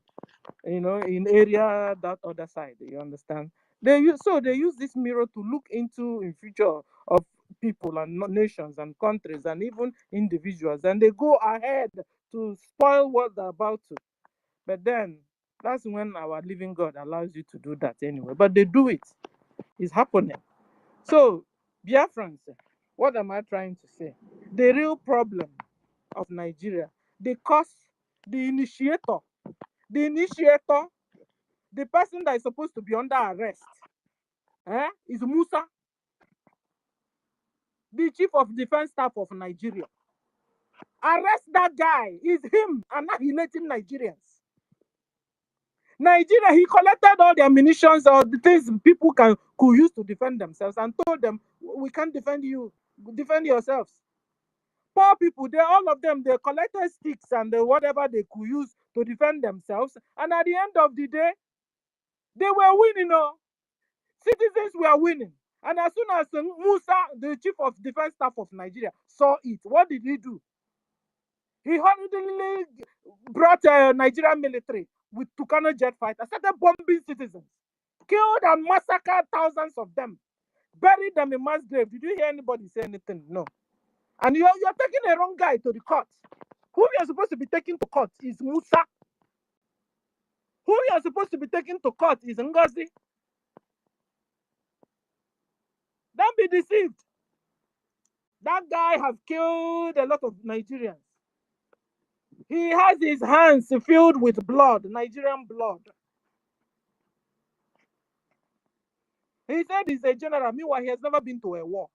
in area that other side. You understand? They use this mirror to look into in future of people and nations and countries and even individuals, and they go ahead to spoil what they're about to. But then that's when our living God allows you to do that anyway. But they do it. It's happening. So, Biafrans, what am I trying to say? The real problem of Nigeria, the cause, the initiator, the person that is supposed to be under arrest, is Musa, the chief of defense staff of Nigeria. Arrest that guy. It's him annihilating Nigerians. Nigeria, he collected all the ammunitions or the things people could use to defend themselves and told them, we can't defend you. Defend yourselves. Poor people, all of them, they collected sticks and whatever they could use to defend themselves. And at the end of the day, they were winning. Citizens were winning. And as soon as Musa, the chief of defense staff of Nigeria, saw it, what did he do? He hurriedly brought Nigerian military with Tucano jet fighters, started bombing citizens, killed and massacred thousands of them, buried them in mass grave. Did you hear anybody say anything? No. And you're taking a wrong guy to the court. Who you're supposed to be taking to court is Musa. Who you're supposed to be taking to court is NGOZI. Don't be deceived. That guy has killed a lot of Nigerians. He has his hands filled with blood, Nigerian blood. He said he's a general. Meanwhile, he has never been to a war.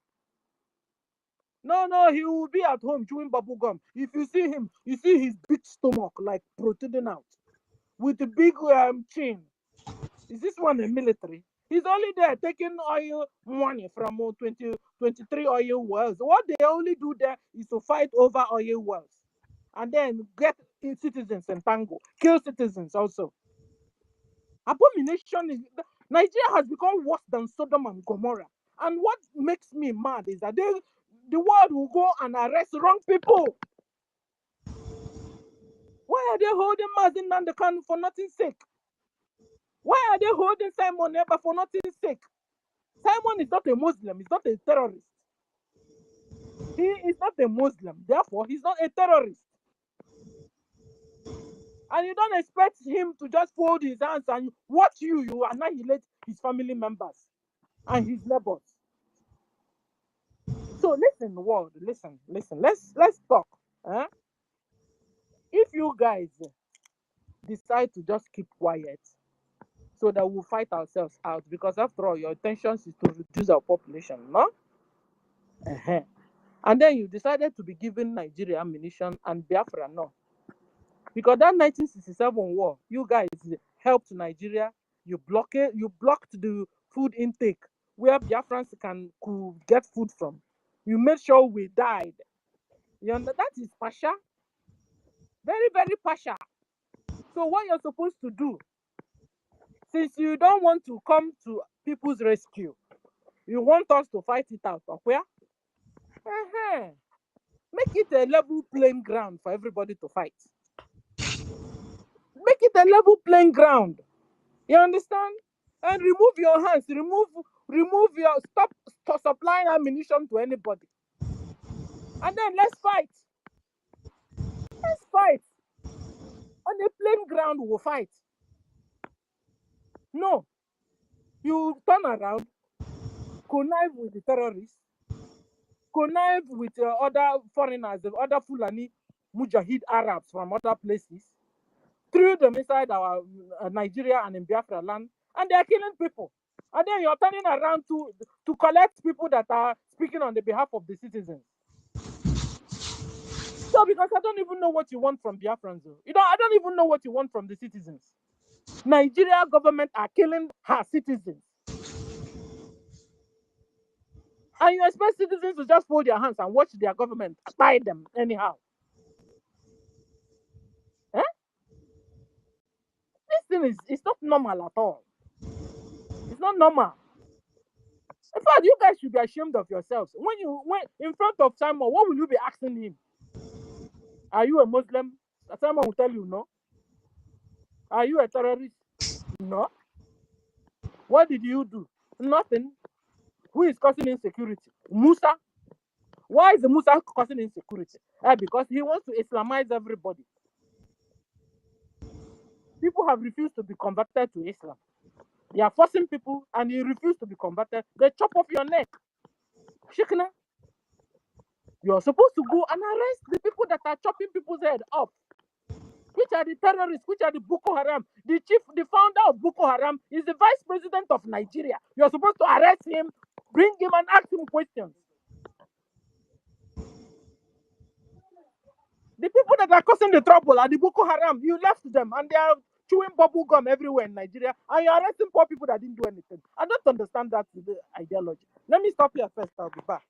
No, he will be at home chewing bubble gum. If you see him, you see his big stomach like protruding out with the big chin. Is this one a military? He's only there taking oil money from 23 oil wells. What they only do there is to fight over oil wells and then get citizens entangled, kill citizens also. Abomination is Nigeria has become worse than Sodom and Gomorrah. And what makes me mad is that the world will go and arrest wrong people. Why are they holding Mazin Nandekan for nothing's sake? Why are they holding Simon Eba for nothing's sake? Simon is not a Muslim, he's not a terrorist. He is not a Muslim, therefore he's not a terrorist. And you don't expect him to just fold his hands and watch you annihilate his family members and his neighbors. So listen, world, listen. Let's talk. If you guys decide to just keep quiet so that we'll fight ourselves out, because after all, your intention is to reduce our population, no? And then you decided to be giving Nigeria ammunition and Biafra, no? Because that 1967 war, you guys helped Nigeria. You blocked the food intake where Biafrans could get food from. You made sure we died. You know, that is Pasha. Very, very Pasha. So what you're supposed to do, since you don't want to come to people's rescue, you want us to fight it out. Where? Make it a level playing ground for everybody to fight. Make it a level playing ground. You understand? And remove your hands. Remove your stop supplying ammunition to anybody. And then let's fight. Let's fight. On a playing ground, we'll fight. No. You turn around, connive with the terrorists, connive with other foreigners, other Fulani Mujahid Arabs from other places, threw them inside our Nigeria and in Biafra land, and they are killing people. And then you're turning around to collect people that are speaking on the behalf of the citizens. So because I don't even know what you want from Biafrans. I don't even know what you want from the citizens. Nigeria government are killing her citizens. And you expect citizens to just fold their hands and watch their government buy them anyhow. Eh? This thing it's not normal at all. It's not normal. In fact, you guys should be ashamed of yourselves. When in front of Simon, what will you be asking him? Are you a Muslim? Simon will tell you no. Are you a terrorist? No. What did you do? Nothing. Who is causing insecurity? Musa. Why is the Musa causing insecurity? Because he wants to Islamize everybody. People have refused to be converted to Islam. They are forcing people and you refuse to be converted. They chop off your neck. Shikna. You're supposed to go and arrest the people that are chopping people's head off. Which are the terrorists? Which are the Boko Haram? The founder of Boko Haram is the vice president of Nigeria. You're supposed to arrest him, bring him and ask him questions. The people that are causing the trouble are the Boko Haram. You left them and they are chewing bubble gum everywhere in Nigeria and you're arresting poor people that didn't do anything. I don't understand that ideology. Let me stop here first. I'll be back.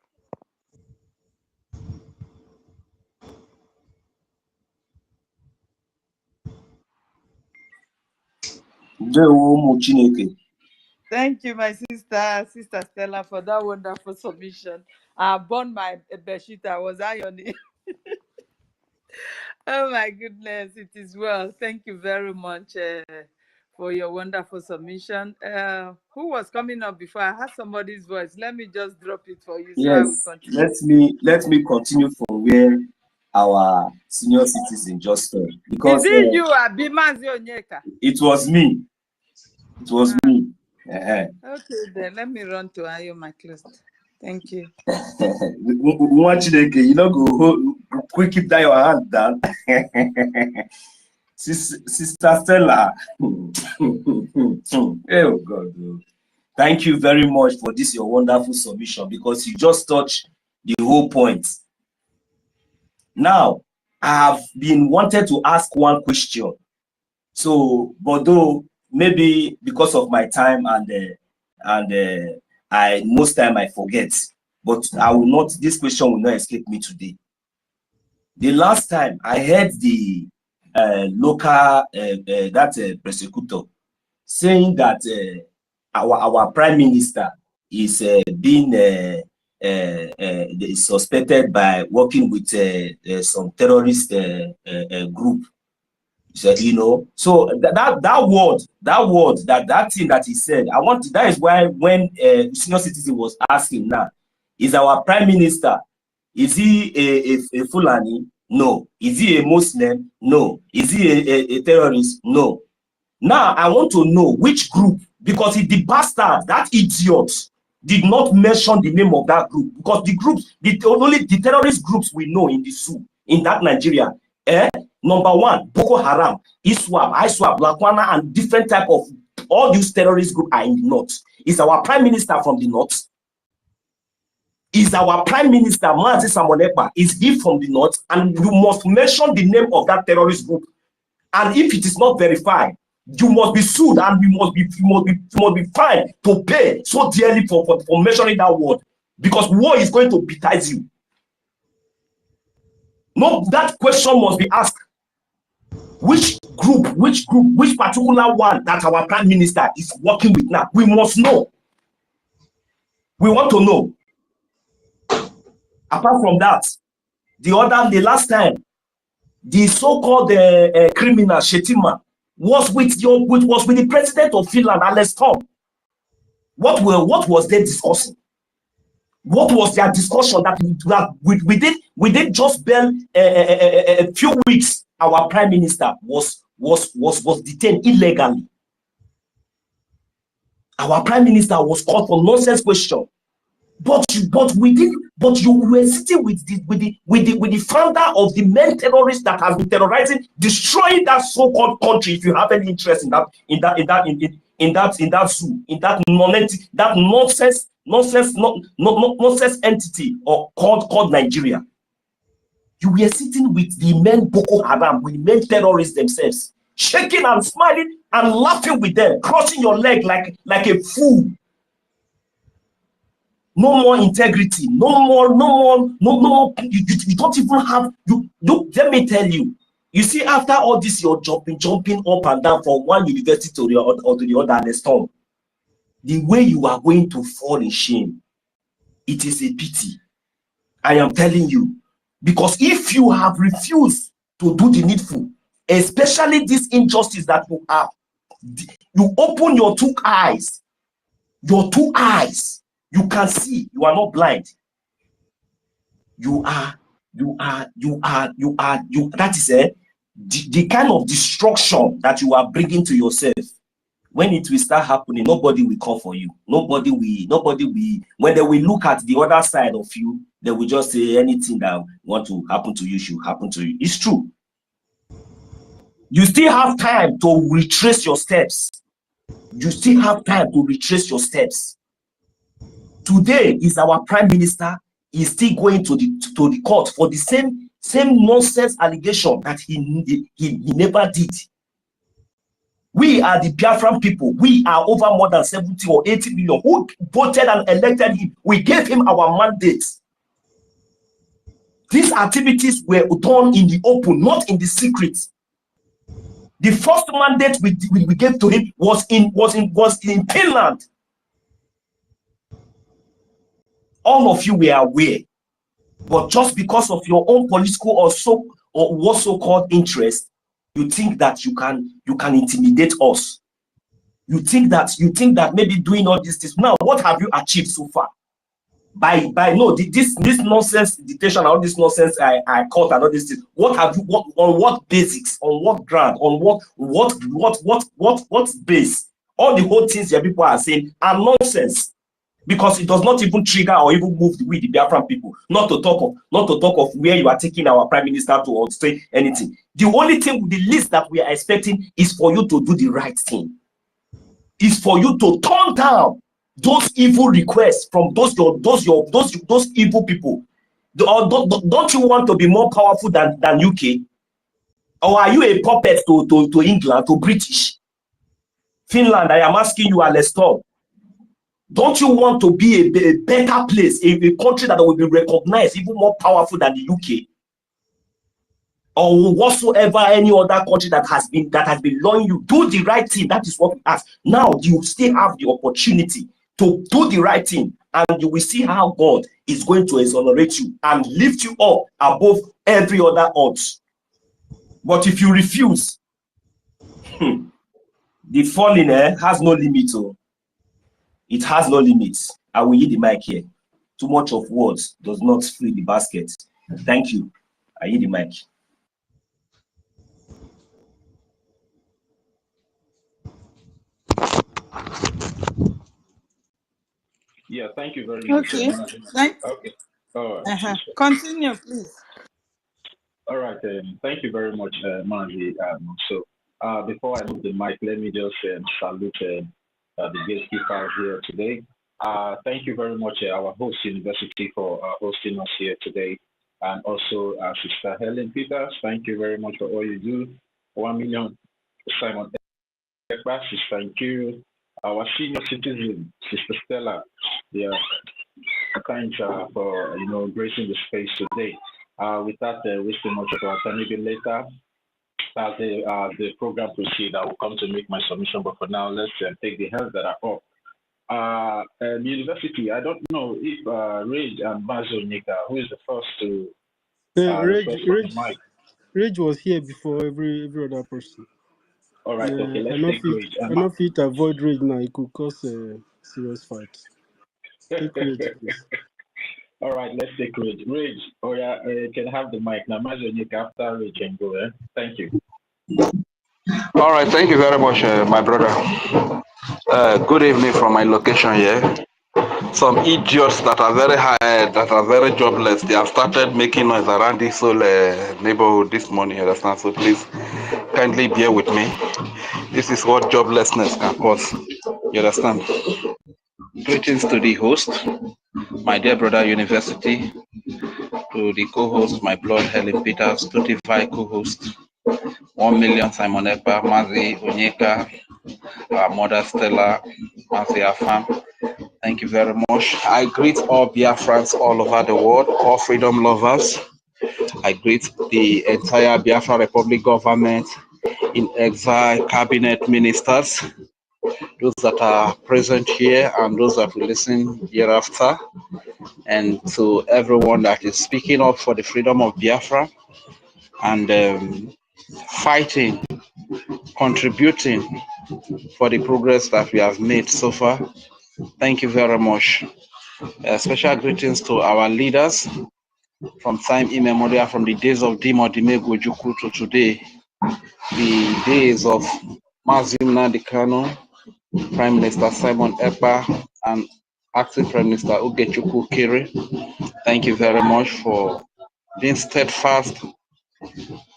Thank you, my Sister Stella, for that wonderful submission. I burned my bedsheet. I was ironing. Oh my goodness, it is well. Thank you very much for your wonderful submission. Who was coming up before? I heard somebody's voice. Let me just drop it for you. So I will continue. Let me continue from where our senior citizen just fell. Because is it you, Abimazi Onyeka? It was me. It was me. Okay, then let me run to Ayo my closed. Thank you. You know, go quick, keep that your hand down. Sister Stella. Oh God. Thank you very much for this, your wonderful submission, because you just touched the whole point. Now, I have been wanted to ask one question. So, but though maybe because of my time and most time I forget, but I will not. This question will not escape me today. The last time I heard the local prosecutor saying that our prime minister is being suspected by working with some terrorist group. So, you know, so that thing that he said, that is why when senior citizen was asking now, is our prime minister, is he a Fulani? No. Is he a Muslim? No. Is he a terrorist? No. Now I want to know which group, because the bastard, that idiot, did not mention the name of that group, because the groups, only the terrorist groups we know in the zoo, in that Nigeria, number one, Boko Haram, ISWAP, Lakwana, and different type of, all these terrorist groups are in the north. Is our prime minister from the north? Is our prime minister, Mazi Samonekpa, is he from the north? And you must mention the name of that terrorist group. And if it is not verified, you must be sued and you must be fined to pay so dearly for mentioning that word, because war is going to betize you. No, that question must be asked. Which particular one that our prime minister is working with now? We must know. We want to know. Apart from that, the last time, the so-called criminal Shetima was with the president of Finland, Alex Tom. What was they discussing? What was their discussion that we did just bail a few weeks? Our prime minister was detained illegally. Our prime minister was caught for nonsense question. But you were sitting with the founder of the main terrorist that has been terrorizing, destroying that so-called country. If you have any interest in that zoo, in that nonsense entity or called Nigeria, you were sitting with the men Boko Haram, with the men terrorists themselves, shaking and smiling and laughing with them, crossing your leg like a fool. no more integrity, no more. You don't even have, let me tell you, you see, after all this, you're jumping up and down from one university to the other, or to the other, and storm. The way you are going to fall in shame, it is a pity. I am telling you, because if you have refused to do the needful, especially this injustice that you have, you open your two eyes, you can see, you are not blind. That is the kind of destruction that you are bringing to yourself. When it will start happening, nobody will call for you. Nobody will, when they will look at the other side of you, they will just say anything that want to happen to you should happen to you. It's true. You still have time to retrace your steps. You still have time to retrace your steps. Today is our prime minister is still going to the court for the same nonsense allegation that he never did. We are the Biafran people. We are over more than 70 or 80 million who voted and elected him. We gave him our mandate. These activities were done in the open, not in the secret. The first mandate we gave to him was in Finland. All of you were aware, but just because of your own political or what so-called interest, you think that you can intimidate us. You think that maybe doing all this. Now, what have you achieved so far? By no, this nonsense detention, all this nonsense I caught and all this thing. What have you, on what basics, on what ground, on what base? All the whole things that people are saying are nonsense, because it does not even trigger or even move the Biafran people. Not to talk of where you are taking our prime minister to, or say anything. The only thing, the least that we are expecting is for you to do the right thing. Is for you to turn down those evil requests from those evil people. Don't you want to be more powerful than UK? Or are you a puppet to England, to British? Finland, I am asking you, Alestor. Don't you want to be a better place, a country that will be recognized, even more powerful than the UK? Or whatsoever any other country that has been allowing you do the right thing? That is what we ask. Now you still have the opportunity to do the right thing, and you will see how God is going to exonerate you and lift you up above every other odds. But if you refuse, the falling has no limit. It has no limits. I will yield the mic here. Too much of words does not fill the basket. Thank you. I yield the mic. Yeah, thank you very much. Okay. Thanks. Okay. All right. Continue, please. All right. Thank you very much, Manzi. Before I move the mic, let me just salute the gatekeepers here today. Thank you very much, our host university, for hosting us here today, and also Sister Helen Peters. Thank you very much for all you do. 1 million, Simon Ekbas, thank you. Our senior citizen, Sister Stella, yeah, thanks for gracing the space today. Without wasting much of our time, maybe later as the program proceeds, I will come to make my submission. But for now, let's take the hands that are up. University, I don't know if Rage and Bazo Nika, who is the first to Rage was here before every other person. All right, okay, let's take Rage. I don't fit avoid Rage now. It could cause a serious fight. Take Rage, please. All right, let's take Rage. Rage, can have the mic now. Bazo Nika after Rage and go. Thank you. All right, thank you very much, my brother. Good evening from my location here. Some idiots that are very high, that are very jobless, they have started making noise around this whole neighborhood this morning, you understand? So please, kindly bear with me. This is what joblessness can cause, you understand? Greetings to the host, my dear brother University, to the co-host, my blood Helen Peters, to the co-host, 1 million Simon Ekpa, Mazi Onyeka, our mother Stella, Mazi Afam, Thank you very much. I greet all Biafrans all over the world, all freedom lovers. I greet the entire Biafra Republic government, in exile, cabinet ministers, those that are present here and those that will listen hereafter, and to everyone that is speaking up for the freedom of Biafra and fighting, contributing for the progress that we have made so far. Thank you very much. Special greetings to our leaders from time immemorial, from the days of Dimo Dimego Juku to today, the days of Mazim Nadikano, Prime Minister Simon Ekpa, and Acting Prime Minister Ogechukwu Kere. Thank you very much for being steadfast,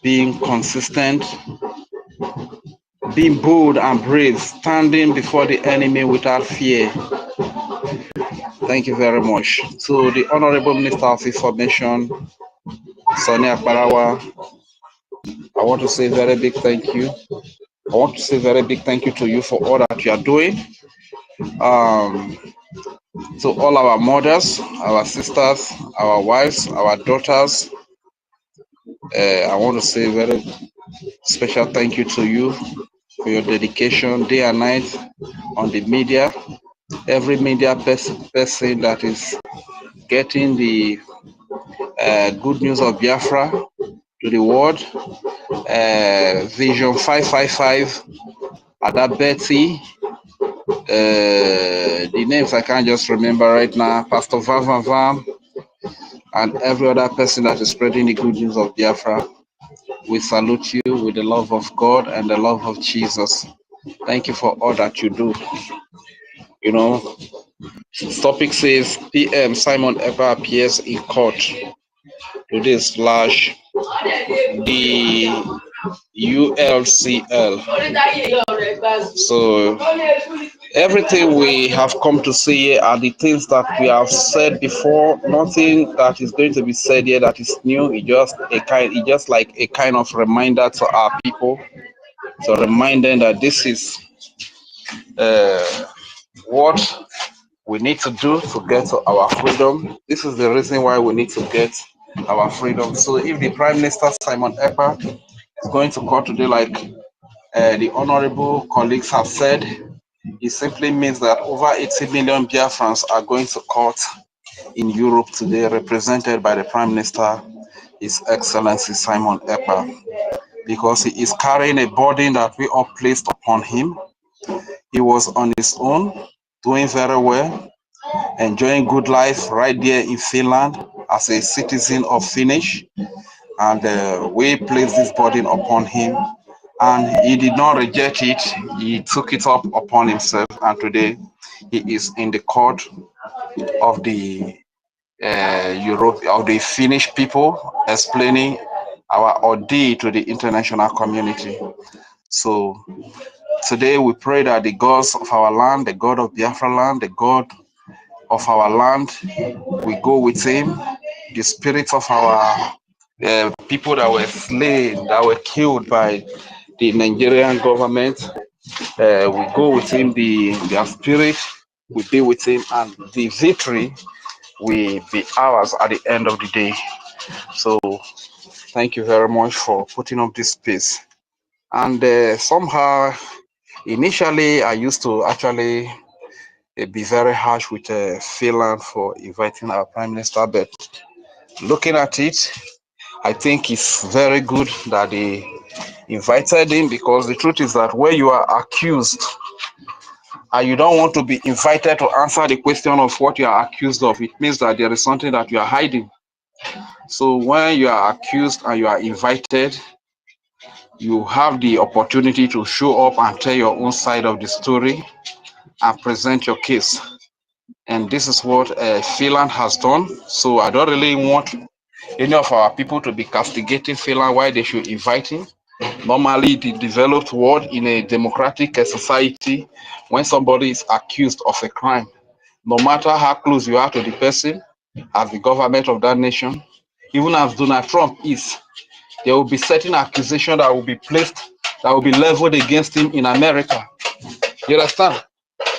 being consistent, being bold and brave, standing before the enemy without fear. Thank you very much. To the Honorable Minister of Information, Sonny Akbarawa, I want to say a very big thank you. I want to say a very big thank you to you for all that you are doing. To all our mothers, our sisters, our wives, our daughters, I want to say a very special thank you to you for your dedication day and night on the media. Every media person that is getting the good news of Biafra to the world. Vision 555, Ada Betty, the names I can't just remember right now, Pastor Vam, and every other person that is spreading the good news of Biafra. We salute you with the love of God and the love of Jesus. Thank you for all that you do. You know, the topic says PM Simon Ekpa appears in court. Today is flash the ULCL. So everything we have come to say here are the things that we have said before. Nothing that is going to be said here that is new. It's just like a kind of reminder to our people, to remind them that this is what we need to do to get to our freedom. This is the reason why we need to get our freedom. So if the Prime Minister Simon Ekpa is going to court today, like the honorable colleagues have said, it simply means that over 80 million Biafrans are going to court in Europe today, represented by the Prime Minister, His Excellency Simon Ekpa, because he is carrying a burden that we all placed upon him. He was on his own, doing very well, enjoying good life right there in Finland as a citizen of Finnish, and we placed this burden upon him, and he did not reject it. He took it up upon himself, and today he is in the court of the Europe, of the Finnish people, explaining our ordeal to the international community. So today we pray that the gods of our land, the God of Biafra land, the God of our land, we go with him. The spirits of our people that were slain, that were killed by the Nigerian government, we go with him. Their spirit will be with him, and the victory will be ours at the end of the day. So thank you very much for putting up this space. And somehow, initially, I used to actually be very harsh with Finland for inviting our Prime Minister, but looking at it, I think it's very good that they invited him, because the truth is that when you are accused and you don't want to be invited to answer the question of what you are accused of, it means that there is something that you are hiding. So when you are accused and you are invited, you have the opportunity to show up and tell your own side of the story and present your case. And this is what Finland has done. So I don't really want any of our people to be castigating Finland why they should invite him. Normally, the developed world, in a democratic society, when somebody is accused of a crime, no matter how close you are to the person, as the government of that nation, even as Donald Trump is, there will be certain accusations that will be placed, that will be leveled against him in America. You understand?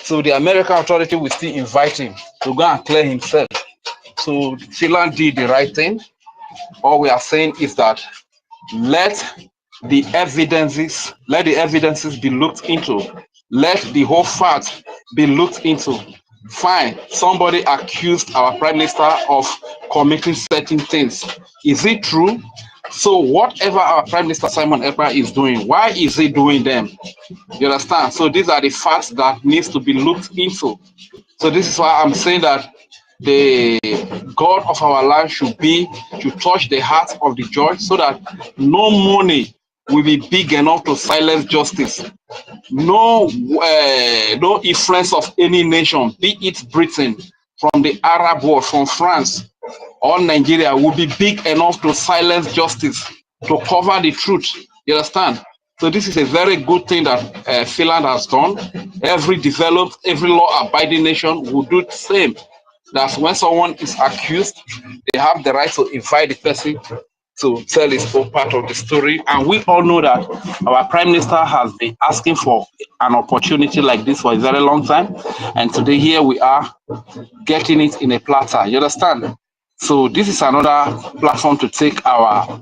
So the American authority will still invite him to go and clear himself. So Finland did the right thing. All we are saying is that let the evidences be looked into. Let the whole fact be looked into. Fine, somebody accused our prime minister of committing certain things. Is it true? So whatever our prime minister Simon Ekpa is doing, why is he doing them? You understand? So these are the facts that needs to be looked into. So this is why I'm saying that the God of our land should touch the heart of the judge so that no money will be big enough to silence justice. No influence of any nation, be it Britain, from the Arab world, from France or Nigeria, will be big enough to silence justice, to cover the truth. You understand? So this is a very good thing that Finland has done. Every developed, every law-abiding nation will do the same. That's when someone is accused, they have the right to invite the person to tell his own part of the story. And we all know that our prime minister has been asking for an opportunity like this for a very long time. And today here we are getting it in a platter. You understand? So this is another platform to take the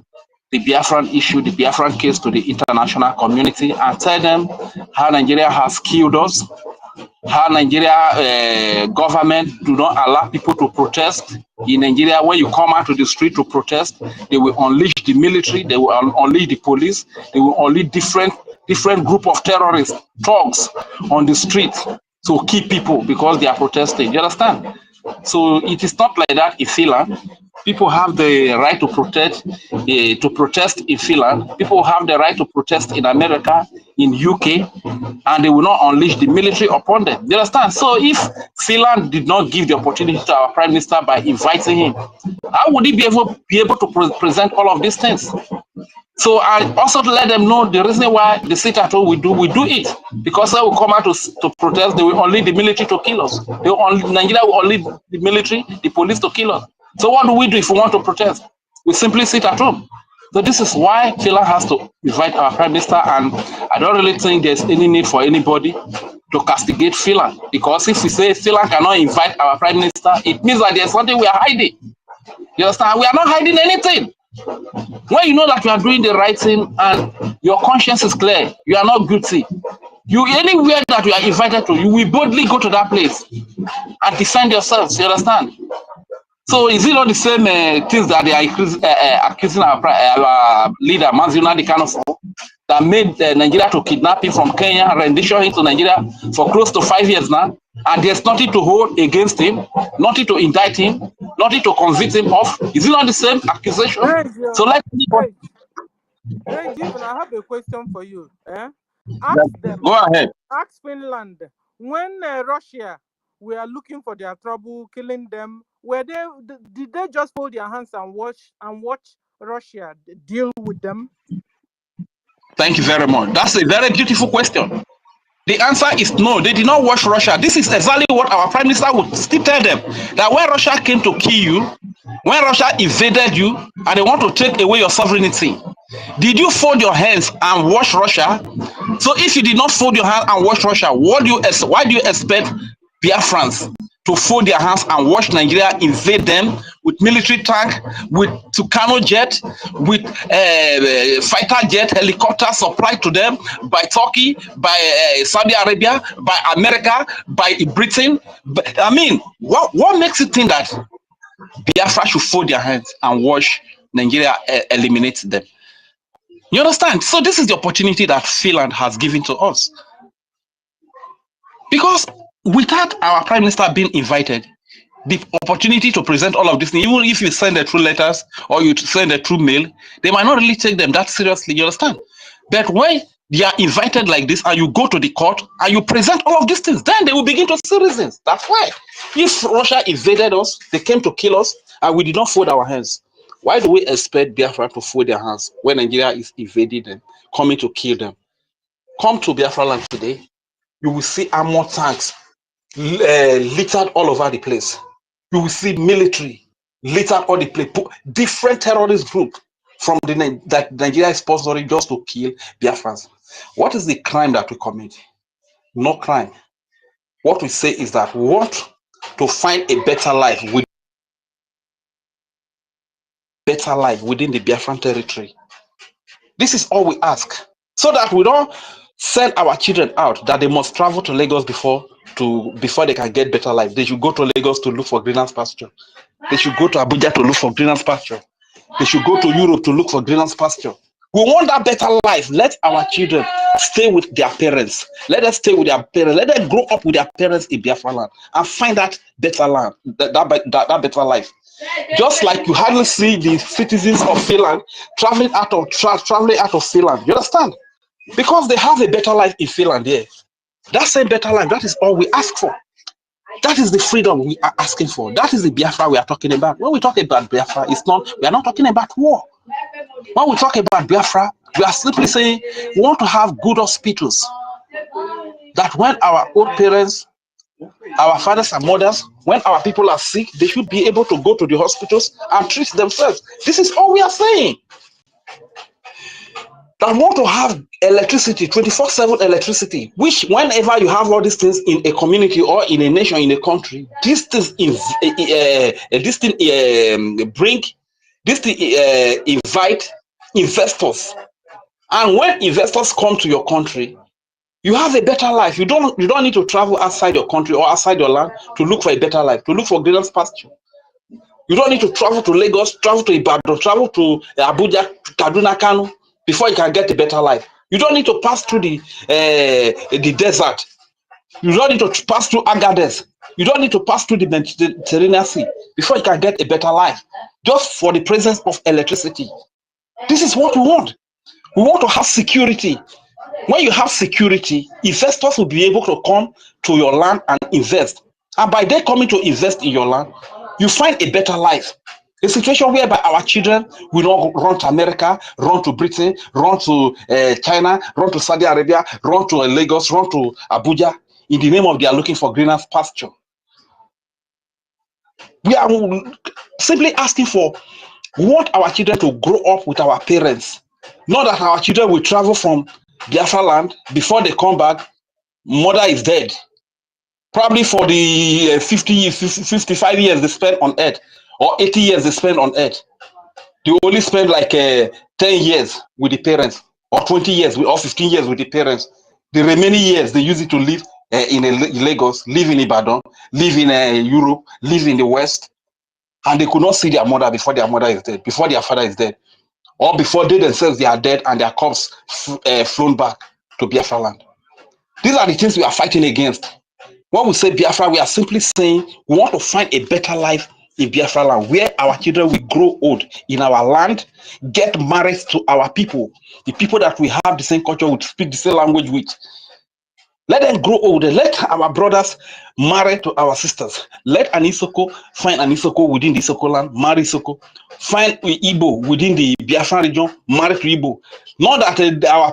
Biafran issue, the Biafran case to the international community and tell them how Nigeria has killed us, how Nigeria government do not allow people to protest. In Nigeria, when you come out to the street to protest, they will unleash the military, they will unleash the police, they will unleash different group of terrorists, thugs on the street to keep people because they are protesting. You understand? So it is not like that in Finland. People have the right to protest in Finland. People have the right to protest in America, in UK, and they will not unleash the military upon them. You understand? So if Finland did not give the opportunity to our prime minister by inviting him, how would he be able to present all of these things? So I also let them know the reason why the sit at home we do it because they will come out to protest. They will only the military to kill us. Nigeria will only the military, the police to kill us. So what do we do if we want to protest? We simply sit at home. So this is why Finland has to invite our prime minister, and I don't really think there's any need for anybody to castigate Finland, because if we say Finland cannot invite our prime minister, it means that there's something we are hiding. You understand? We are not hiding anything. When you know that you are doing the right thing and your conscience is clear, you are not guilty. Anywhere that you are invited to, you will boldly go to that place and defend yourselves. You understand? So is it not the same things that they are accusing our leader, Manzuna Dikano, that made Nigeria to kidnap him from Kenya, rendition him to Nigeria for close to 5 years now, and there's nothing to hold against him, nothing to indict him, nothing to convict him of? Is it not the same accusation? So let's Hey, Given, I have a question for you. Ask them. Go ahead. Ask Finland. When Russia were looking for their trouble, killing them, did they just fold their hands and watch Russia deal with them? Thank you very much. That's a very beautiful question. The answer is no, they did not watch Russia. This is exactly what our prime minister would still tell them, that when Russia came to kill you, when Russia invaded you and they want to take away your sovereignty, did you fold your hands and watch Russia? So if you did not fold your hands and watch Russia, why do you expect BIAFRANS to fold their hands and watch Nigeria invade them with military tank, with Tucano jet, with fighter jet, helicopters supplied to them by Turkey, by Saudi Arabia, by America, by Britain? I mean, what makes you think that Biafra should fold their hands and watch Nigeria eliminate them? You understand? So this is the opportunity that Finland has given to us. Because without our prime minister being invited, the opportunity to present all of this, even if you send the true letters or you send a true mail, they might not really take them that seriously. You understand? But when they are invited like this and you go to the court and you present all of these things, then they will begin to see reasons. That's why. If Russia invaded us, they came to kill us, and we did not fold our hands, why do we expect Biafra to fold their hands when Nigeria is invading them, coming to kill them? Come to Biafra land today, you will see armored tanks littered all over the place. You will see military littered all the place, different terrorist groups from that Nigeria is sponsoring just to kill Biafrans. What is the crime that we commit? No crime. What we say is that we want to find a better life within the Biafran territory. This is all we ask, so that we don't send our children out that they must travel to Lagos before they can get better life. They should go to Lagos to look for greener pasture. They should go to Abuja to look for greener pasture. They should go to Europe to look for greener pasture. We want that better life. Let our children stay with their parents. Let us stay with their parents. Let them grow up with their parents in Biafra land and find that better land, that better life. Just like you hardly see the citizens of Finland traveling out of Finland. You understand? Because they have a better life in Finland. Yeah, that same better life. That is all we ask for. That is the freedom we are asking for. That is the Biafra we are talking about. When we talk about Biafra, we are not talking about war. When we talk about Biafra, we are simply saying we want to have good hospitals. That when our old parents, our fathers and mothers, when our people are sick, they should be able to go to the hospitals and treat themselves. This is all we are saying. That want to have electricity, 24/7 electricity, which whenever you have all these things in a community or in a nation, in a country, this thing invite investors. And when investors come to your country, you have a better life. You don't need to travel outside your country or outside your land to look for a better life, to look for greener pasture. You don't need to travel to Lagos, travel to Ibadan, travel to Abuja, Kaduna, Kano, before you can get a better life. You don't need to pass through the desert. You don't need to pass through Agadez. You don't need to pass through the Mediterranean Sea before you can get a better life. Just for the presence of electricity. This is what we want. We want to have security. When you have security, investors will be able to come to your land and invest. And by they coming to invest in your land, you find a better life. A situation whereby our children will not run to America, run to Britain, run to China, run to Saudi Arabia, run to Lagos, run to Abuja, in the name of they are looking for greener pasture. We are simply asking for, we want our children to grow up with our parents. Not that our children will travel from Biafra land, before they come back, mother is dead. Probably for the 50 years, 55 years they spend on earth, or 80 years they spend on earth. They only spend like 10 years with the parents, or 20 years or 15 years with the parents. The remaining years they use it to live in Lagos, live in Ibadan, live in Europe, live in the West, and they could not see their mother before their mother is dead, before their father is dead, or before they themselves they are dead and their corpse flown back to Biafra land. These are the things we are fighting against. When we say Biafra, we are simply saying we want to find a better life in Biafra land, where our children will grow old in our land, get married to our people, the people that we have the same culture, we speak the same language with. Let them grow old. Let our brothers marry to our sisters. Let an Isoko find an Isoko within the Isoko land, marry Isoko. Find Igbo within the Biafran region, marry to Igbo. Not that our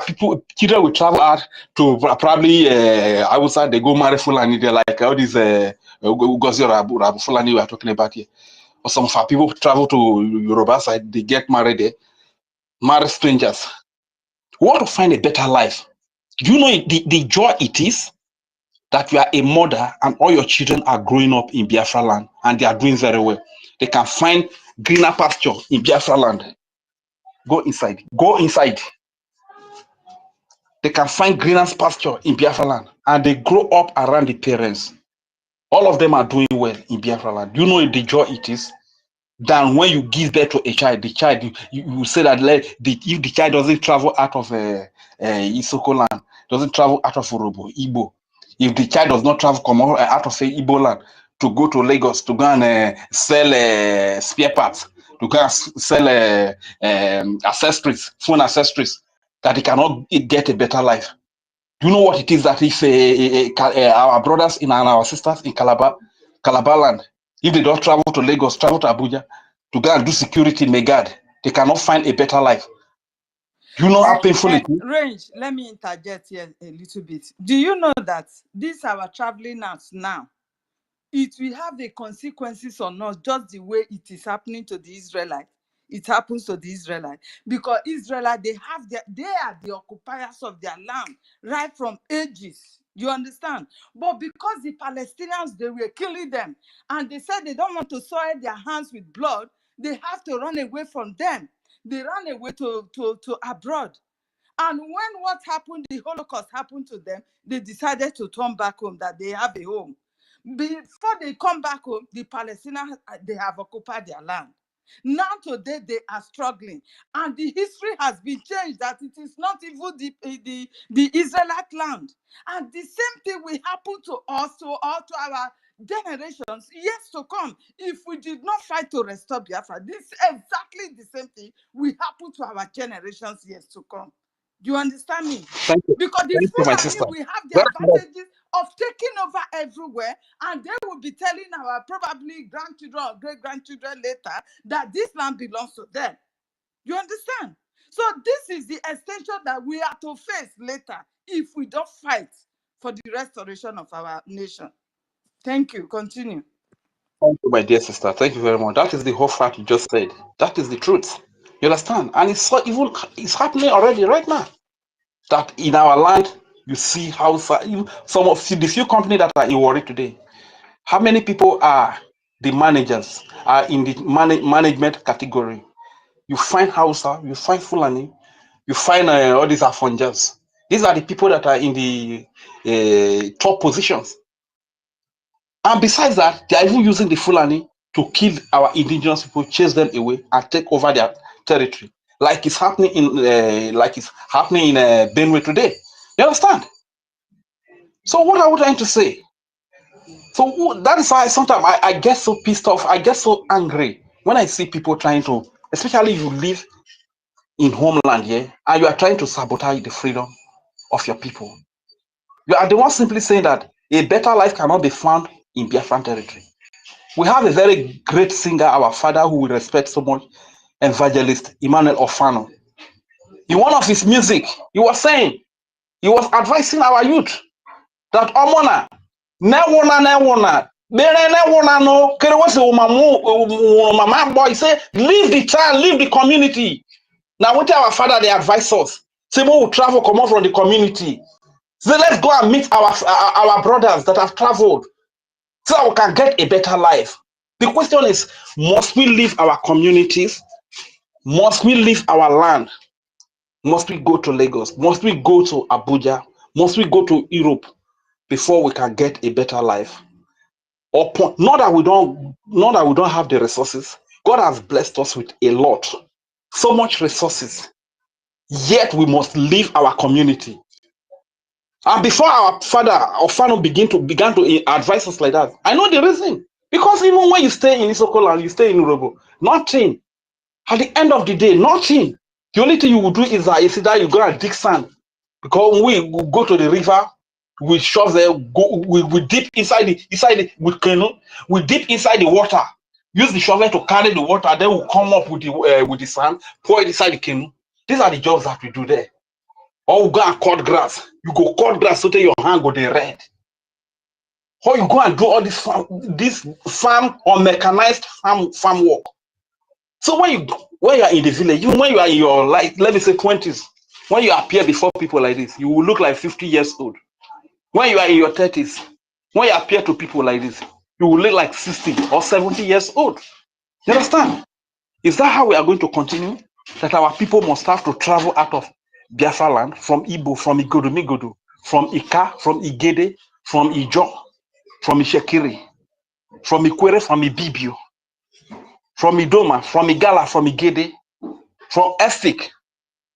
children will travel out to probably outside, they go marry Fulani. They're like all these Ugozi or Abu Fulani we are talking about here. Or some of our people travel to Yoruba side, they get married there, marry strangers. We want to find a better life. Do you know the joy it is that you are a mother and all your children are growing up in Biafra land and they are doing very well? They can find greener pasture in Biafra land. Go inside. Go inside. They can find greener pasture in Biafra land and they grow up around the parents. All of them are doing well in Biafra land. Do you know the joy it is? Than when you give birth to a child, the child, you say that if the child doesn't travel out of Isoko land, doesn't travel out of Orobo, Igbo, if the child does not travel come out of Igbo land to go to Lagos to go and sell spare parts, to go and sell accessories, phone accessories, that he cannot get a better life. Do you know what it is that if our brothers and our sisters in Calabar land, if they don't travel to Lagos, travel to Abuja to go and do security in Megad, they cannot find a better life. Do you know how painful it is? Range, let me interject here a little bit. Do you know that this our traveling now, it will have the consequences on us just the way it is happening to the Israelites? it happens to the Israelites, because Israelites, they are the occupiers of their land right from ages. You understand? But because the Palestinians, they were killing them, and they said they don't want to soil their hands with blood, they have to run away from them. They ran away to abroad. And when what happened, the Holocaust happened to them, they decided to turn back home, that they have a home. Before they come back home, the Palestinians, they have occupied their land. Now today they are struggling, and the history has been changed, that it is not even the Israelite land. And the same thing will happen to us, to our generations years to come, if we did not fight to restore Biafra. This exactly the same thing will happen to our generations years to come. Do you understand me? Thank you. Because the Thank you, my Fulani sister. will have the advantages of taking over everywhere, and they will be telling our probably grandchildren or great-grandchildren later that this land belongs to them. You understand? So this is the extension that we are to face later if we don't fight for the restoration of our nation. Thank you. Continue. Thank you, my dear sister. Thank you very much. That is the whole fact you just said. That is the truth. You understand? And it's happening already right now. That in our land, you see how some of the few companies that are in worry today. How many people are the managers, are in the management category? You find Hausa, you find Fulani, you find all these Afonjas. These are the people that are in the top positions. And besides that, they are even using the Fulani to kill our indigenous people, chase them away, and take over their territory, like it's happening in Benue today. You understand? So what are we trying to say? So that is why sometimes I get so pissed off, I get so angry when I see people trying to, especially if you live in homeland here, and you are trying to sabotage the freedom of your people. You are the one simply saying that a better life cannot be found in Biafran territory. We have a very great singer, our father, who we respect so much, evangelist Emmanuel Ofano. In one of his music, he was advising our youth that Omona, Nawona, no, mama boy, say, leave the child, leave the community. Now, what our father, they advise us. Say, we will travel, come out from the community. So let's go and meet our brothers that have traveled so that we can get a better life. The question is, must we leave our communities? Must we leave our land? Must we go to Lagos? Must we go to Abuja? Must we go to Europe before we can get a better life? Or not that we don't have the resources. God has blessed us with a lot, so much resources. Yet we must leave our community. And before our father or father began to advise us like that, I know the reason. Because even when you stay in Isoko and you stay in Urobo, nothing. At the end of the day, nothing. The only thing you will do is that you go and dig sand. Because when we go to the river, we shove there, we dip inside with canoe, we dip inside the water, use the shovel to carry the water, then we come up with the sand, pour it inside the canoe. These are the jobs that we do there. Or we go and cut grass. You go cut grass so that your hand go the red. Or you go and do all this farm or mechanized farm work. So when you are in the village, when you are in your let me say 20s, when you appear before people like this, you will look like 50 years old. When you are in your 30s, when you appear to people like this, you will look like 60 or 70 years old. You understand? Is that how we are going to continue? That our people must have to travel out of Biafra land, from Igbo, from Migodo, from Ika, from Igede, from Ijo, from Ishekiri, from Ikwere, from Ibibio, from Idoma, from Igala, from Igede, from EFIK,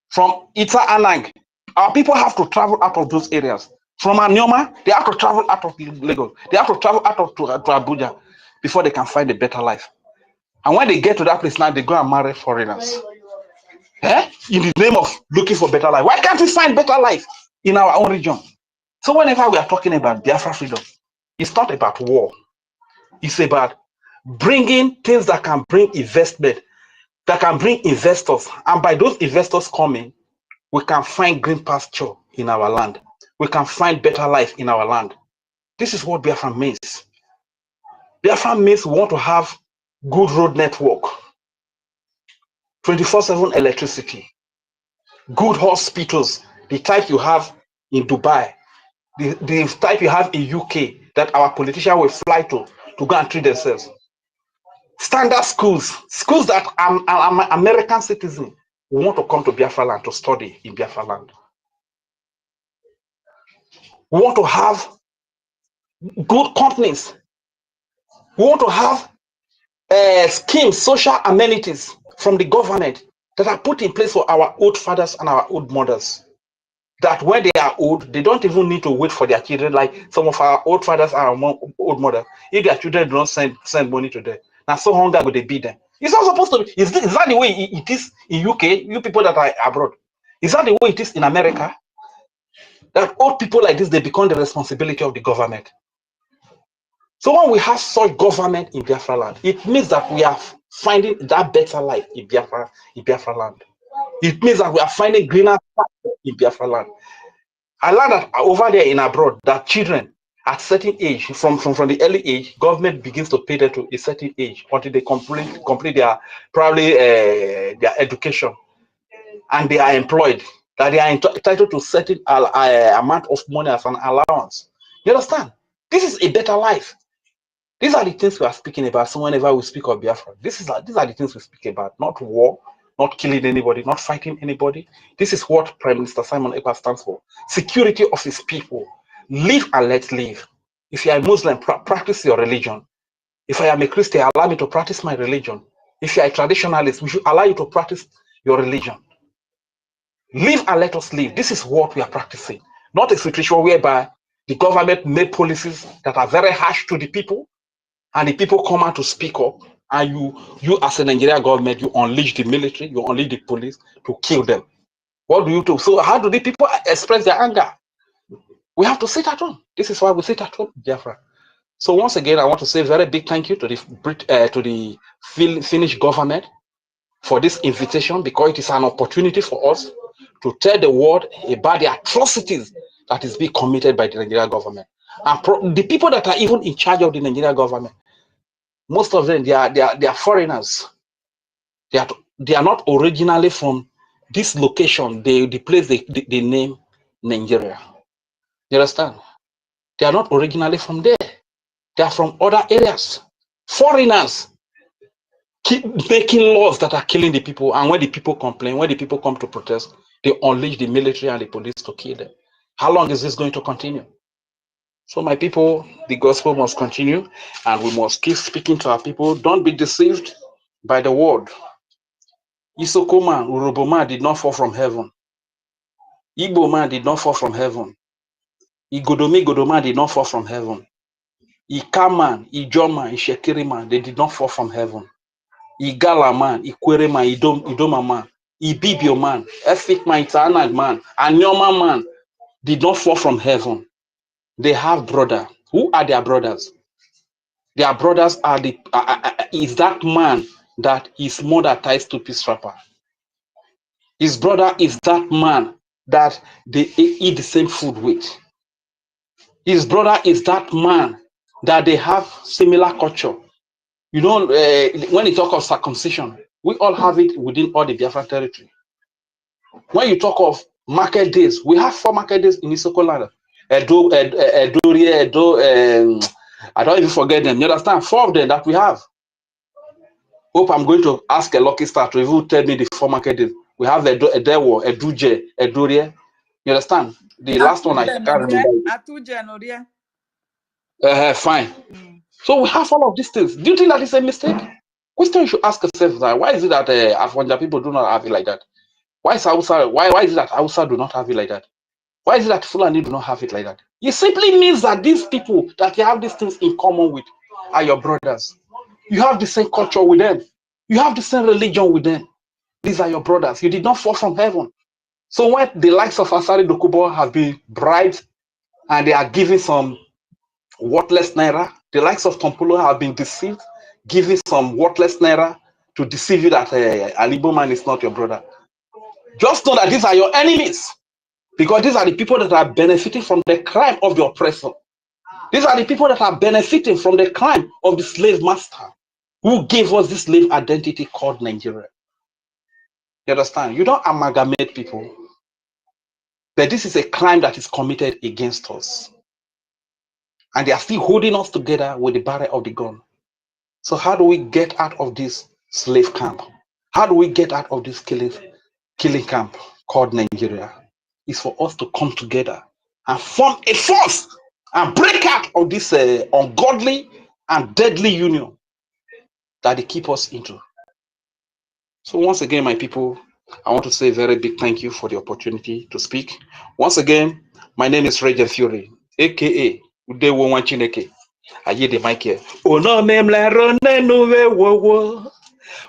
from Ita Anang. Our people have to travel out of those areas. From Anyoma, they have to travel out of Lagos. They have to travel out of to Abuja before they can find a better life. And when they get to that place now, they go and marry foreigners. In the name of looking for better life. Why can't we find better life in our own region? So whenever we are talking about Biafra freedom, it's not about war. It's about bringing things that can bring investment, that can bring investors. And by those investors coming, we can find green pasture in our land. We can find better life in our land. This is what Biafra means. Biafra means we want to have good road network. 24/7 electricity, good hospitals, the type you have in Dubai, the type you have in UK that our politicians will fly to go and treat themselves. Standard schools, schools that American citizens want to come to Biafra land to study in Biafra land. We want to have good companies. We want to have schemes, social amenities from the government that are put in place for our old fathers and our old mothers. That when they are old, they don't even need to wait for their children, like some of our old fathers and our old mothers. If their children don't send money to them, now so hunger will they beat them. It's not supposed to be. Is that the way it is in UK? You people that are abroad, is that the way it is in America? That old people like this, they become the responsibility of the government. So when we have such government in Biafra land, it means that we are finding that better life in Biafra land. It means that we are finding greener pasture in Biafra land. I learned that over there in abroad, that children at certain age, from the early age, government begins to pay them to a certain age until they complete their probably their education, and they are employed. That they are entitled to certain amount of money as an allowance. You understand? This is a better life. These are the things we are speaking about. So whenever we speak of Biafra, these are the things we speak about. Not war, not killing anybody, not fighting anybody. This is what Prime Minister Simon Ekpa stands for. Security of his people. Live and let live. If you are a Muslim, practice your religion. If I am a Christian, allow me to practice my religion. If you are a traditionalist, we should allow you to practice your religion. Live and let us live. This is what we are practicing. Not a situation whereby the government made policies that are very harsh to the people, and the people come out to speak up, and you as a Nigerian government, you unleash the military, you unleash the police to kill them. What do you do? So how do the people express their anger? We have to sit at home. This is why we sit at home, Biafra. So once again, I want to say a very big thank you to the Finnish government for this invitation, because it is an opportunity for us to tell the world about the atrocities that is being committed by the Nigerian government. And the people that are even in charge of the Nigerian government, most of them, they are foreigners. They are not originally from this location, the place they name Nigeria. You understand? They are not originally from there. They are from other areas. Foreigners keep making laws that are killing the people, and when the people complain, when the people come to protest, they unleash the military and the police to kill them. How long is this going to continue? So my people, the gospel must continue, and we must keep speaking to our people. Don't be deceived by the word. Isoko man, Urobo man did not fall from heaven. Igbo man did not fall from heaven. Igodomi man did not fall from heaven. Ika man, Ijo man, Ishekiri man, they did not fall from heaven. Igala man, Ikwere man, Idoma man, Ibibio man, EFIK man, ANNANG man, Anyoma man did not fall from heaven. They have brother. Who are their brothers? Their brothers are is that man that his mother ties to peace wrapper. His brother is that man that they eat the same food with. His brother is that man that they have similar culture. You know, when you talk of circumcision, we all have it within all the Biafran territory. When you talk of market days, we have 4 market days in Isoko land. I don't even forget them. You understand? 4 of them that we have. Hope I'm going to ask a lucky star to even tell me the 4 market days. We have Edewo, Eduje, Edorie. You understand? The last one I can't remember. Fine. So we have all of these things. Do you think that is a mistake? Question you should ask yourself that why is it that Afghan people do not have it like that? Why is Hausa, why is it that Hausa do not have it like that? Why is it that Fulani do not have it like that? It simply means that these people that you have these things in common with are your brothers. You have the same culture with them. You have the same religion with them. These are your brothers. You did not fall from heaven. So when the likes of Asari Dokubo have been bribed and they are giving some worthless naira, the likes of Tompulo have been deceived, giving some worthless naira to deceive you that Alibo man is not your brother. Just know that these are your enemies, because these are the people that are benefiting from the crime of the oppressor. These are the people that are benefiting from the crime of the slave master who gave us this slave identity called Nigeria. You understand? You don't amalgamate people. But this is a crime that is committed against us. And they are still holding us together with the barrel of the gun. So how do we get out of this slave camp? How do we get out of this killing camp called Nigeria? It's for us to come together and form a force and break out of this ungodly and deadly union that they keep us into. So once again, my people, I want to say a very big thank you for the opportunity to speak. Once again, my name is Regent Fury, aka Udewo Wanchineke. I hear the mic here. Ono memla rone nuwe wowo.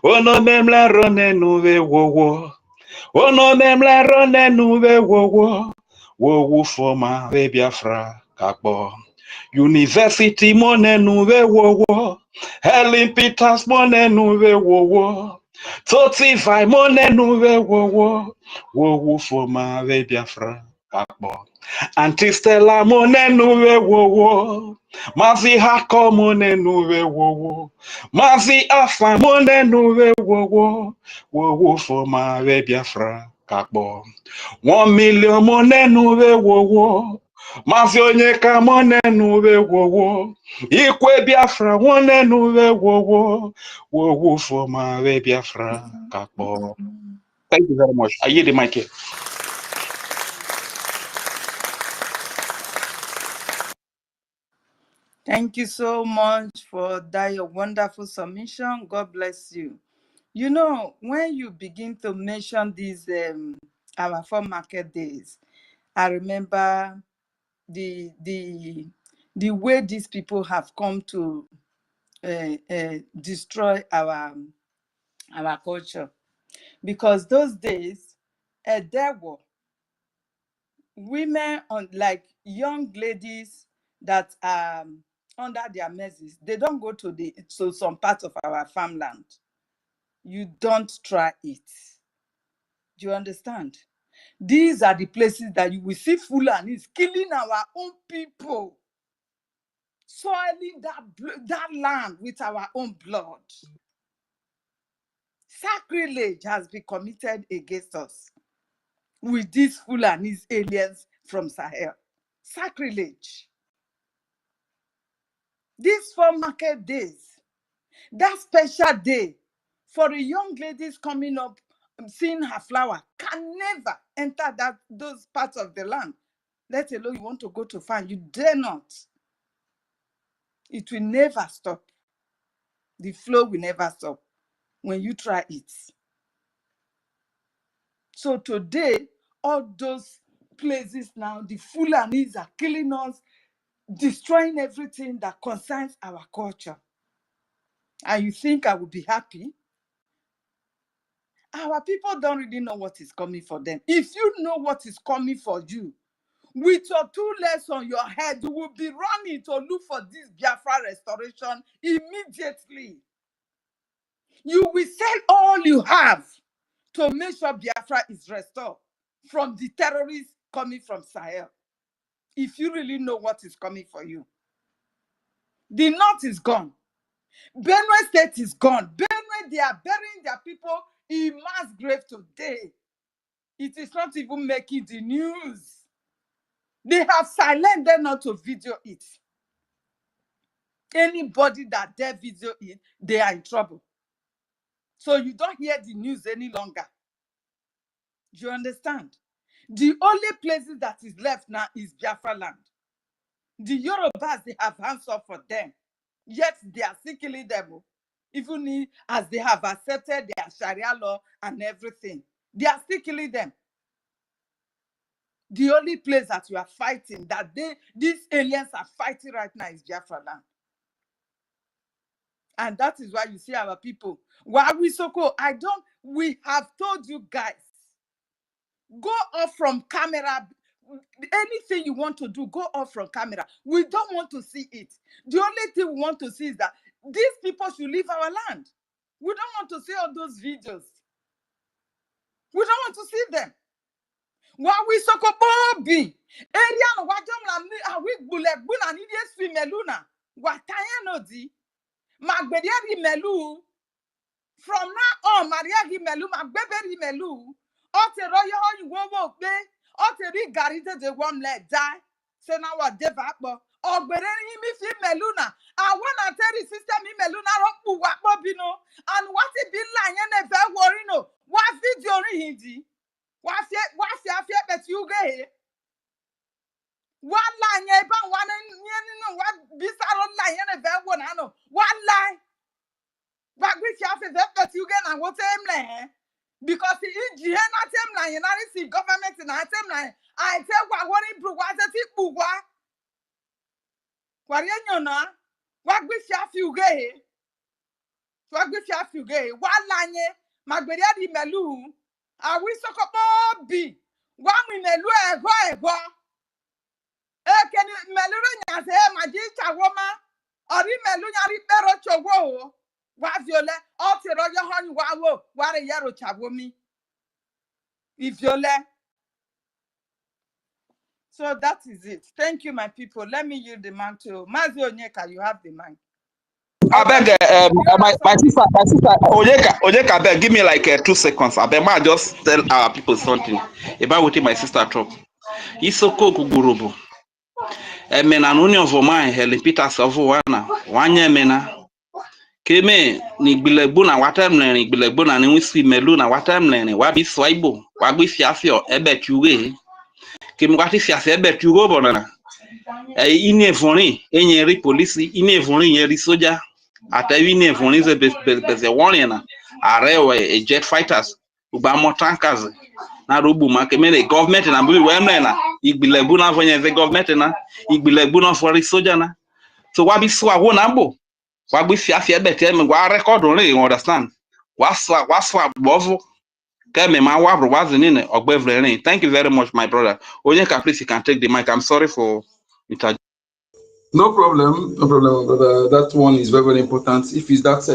Ono memla rone nuwe wowo. Ono memla rone nuwe wowo. Wowo foma we Biafra kakbo. University mone nuwe wowo. Helen Peters mone nuwe wowo. Totify mone nuwe wowo. Wowo foma we Biafra kakbo. Auntie Stella mone nuwe wowo. Mazi hako mone nuwe wowo. Mazi afa mone nuwe wowo. Wowo foma we Biafra kakbo. 1 million mone nuwe wowo. Mazi onyeka mone nuwe wowo. Ikwe Biafra mone nuwe wowo. Wowo foma we Biafra kakbo. Thank you very much. I yield the mic here. Thank you so much for that your wonderful submission. God bless you. You know, when you begin to mention these our 4 market days, I remember the way these people have come to destroy our culture. Because those days, there were women on like young ladies that are under their messes. They don't go to some parts of our farmland. You don't try it. Do you understand? These are the places that you will see Fulanis killing our own people, soiling that land with our own blood. Sacrilege has been committed against us with these Fulanis aliens from Sahel. Sacrilege. These 4 market days, that special day for the young ladies coming up, seeing her flower, can never enter those parts of the land. Let alone you want to go to farm, you dare not. It will never stop. The flow will never stop when you try it. So today, all those places now, the Fulanis are killing us, destroying everything that concerns our culture. And you think I will be happy? Our people don't really know what is coming for them. If you know what is coming for you, with your 2 legs on your head, you will be running to look for this Biafra restoration immediately. You will sell all you have to make sure Biafra is restored from the terrorists coming from Sahel. If you really know what is coming for you. The north is gone. Benue State is gone. Benue, they are burying their people in mass grave today. It is not even making the news. They have silenced them not to video it. Anybody that dare video it, they are in trouble. So you don't hear the news any longer. Do you understand? The only places that is left now is Biafra land. The Yorubas, they have hands up for them. Yet they are still killing them. Even as they have accepted their Sharia law and everything. They are still killing them. The only place that you are fighting, that these aliens are fighting right now, is Biafra land. And that is why you see our people. We have told you guys, go off from camera. Anything you want to do, go off from camera. We don't want to see it. The only thing we want to see is that these people should leave our land. We don't want to see all those videos. We don't want to see them. Why we so Bobby? Ariana, why don't we bullet buna need swim meluna? What Tayanodi? Magbediari melu From now on, Maria Gimelu, my baby Melu, or the royal you won't pay, or the garita the one let die. So now what devapo, or Bereni me Meluna. I want to tell the sister me Meluna Roku Wapobino, and what it be lying and a worry. What video hindi? What's your bet you gay? One line, one bizarre line and a very one. I know. One line. But we have a bet you get and what time because the Jihad timeline and I see government in our timeline. I tell what improve what I think what you know what we have you gay. What we have you gay. One line, my baby Melu. I wish so could be one in a lue. Can you Melunya say, my dear woman? Or you Melunya repero chowo? What you let all the royal honey wow, what a yarrow chawomi? If you let. So that is it. Thank you, my people. Let me yield the man to Mazio Nyeka. You have the mic. I beg, my sister, Onyeka, beg, give me like 2 seconds. I beg, man, just tell our people something about what my sister talk. Isoko Gugurubu. Emena n'union voma Helen Peters of Wana, Wanya Mena. Keme, Nigbilegbu na watemlen, Nigbilegbu na Niwiswi Melu na watemlen, Wabi Swaibo, Wabi Fiafio, Ebet Yuge. Keme wati Fiafio, Ebet Yugo Bonana. Ine Voni, Enyeri Police, Ine Voni, Yeri Soja. Ata ine Voni, Beze Warrior, Arewe, Jet Fighters, Ubamo Tankers. Na rubu makemene government na bibi wemle na igbilegbu na vonye the government na igbilegbu na for soja na so wa bi so awo na bo wa gbe fiafia bete me wa record on you understand wa so bovu ke me ma wa bro wa zini ne ogbevre. Thank you very much, my brother. Onyeka, please, you can take the mic. I'm sorry for it. No problem, brother. That one is very, very important. If it's that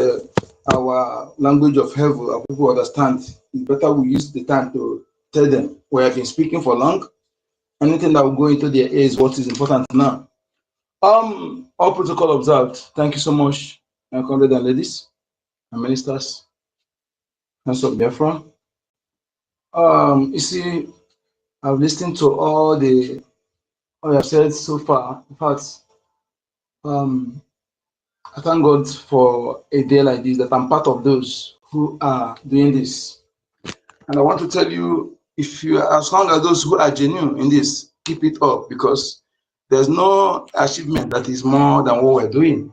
our language of heaven, our people understand, it's better we use the time to tell them we have been speaking for long. Anything that will go into their ears, what is important now. All protocol observed. Thank you so much, comrades and ladies and ministers. Hands of Biafra. You see, I've listened to all you have said so far. In fact, I thank God for a day like this, that I'm part of those who are doing this. And I want to tell you, if you are, as long as those who are genuine in this, keep it up, because there's no achievement that is more than what we're doing.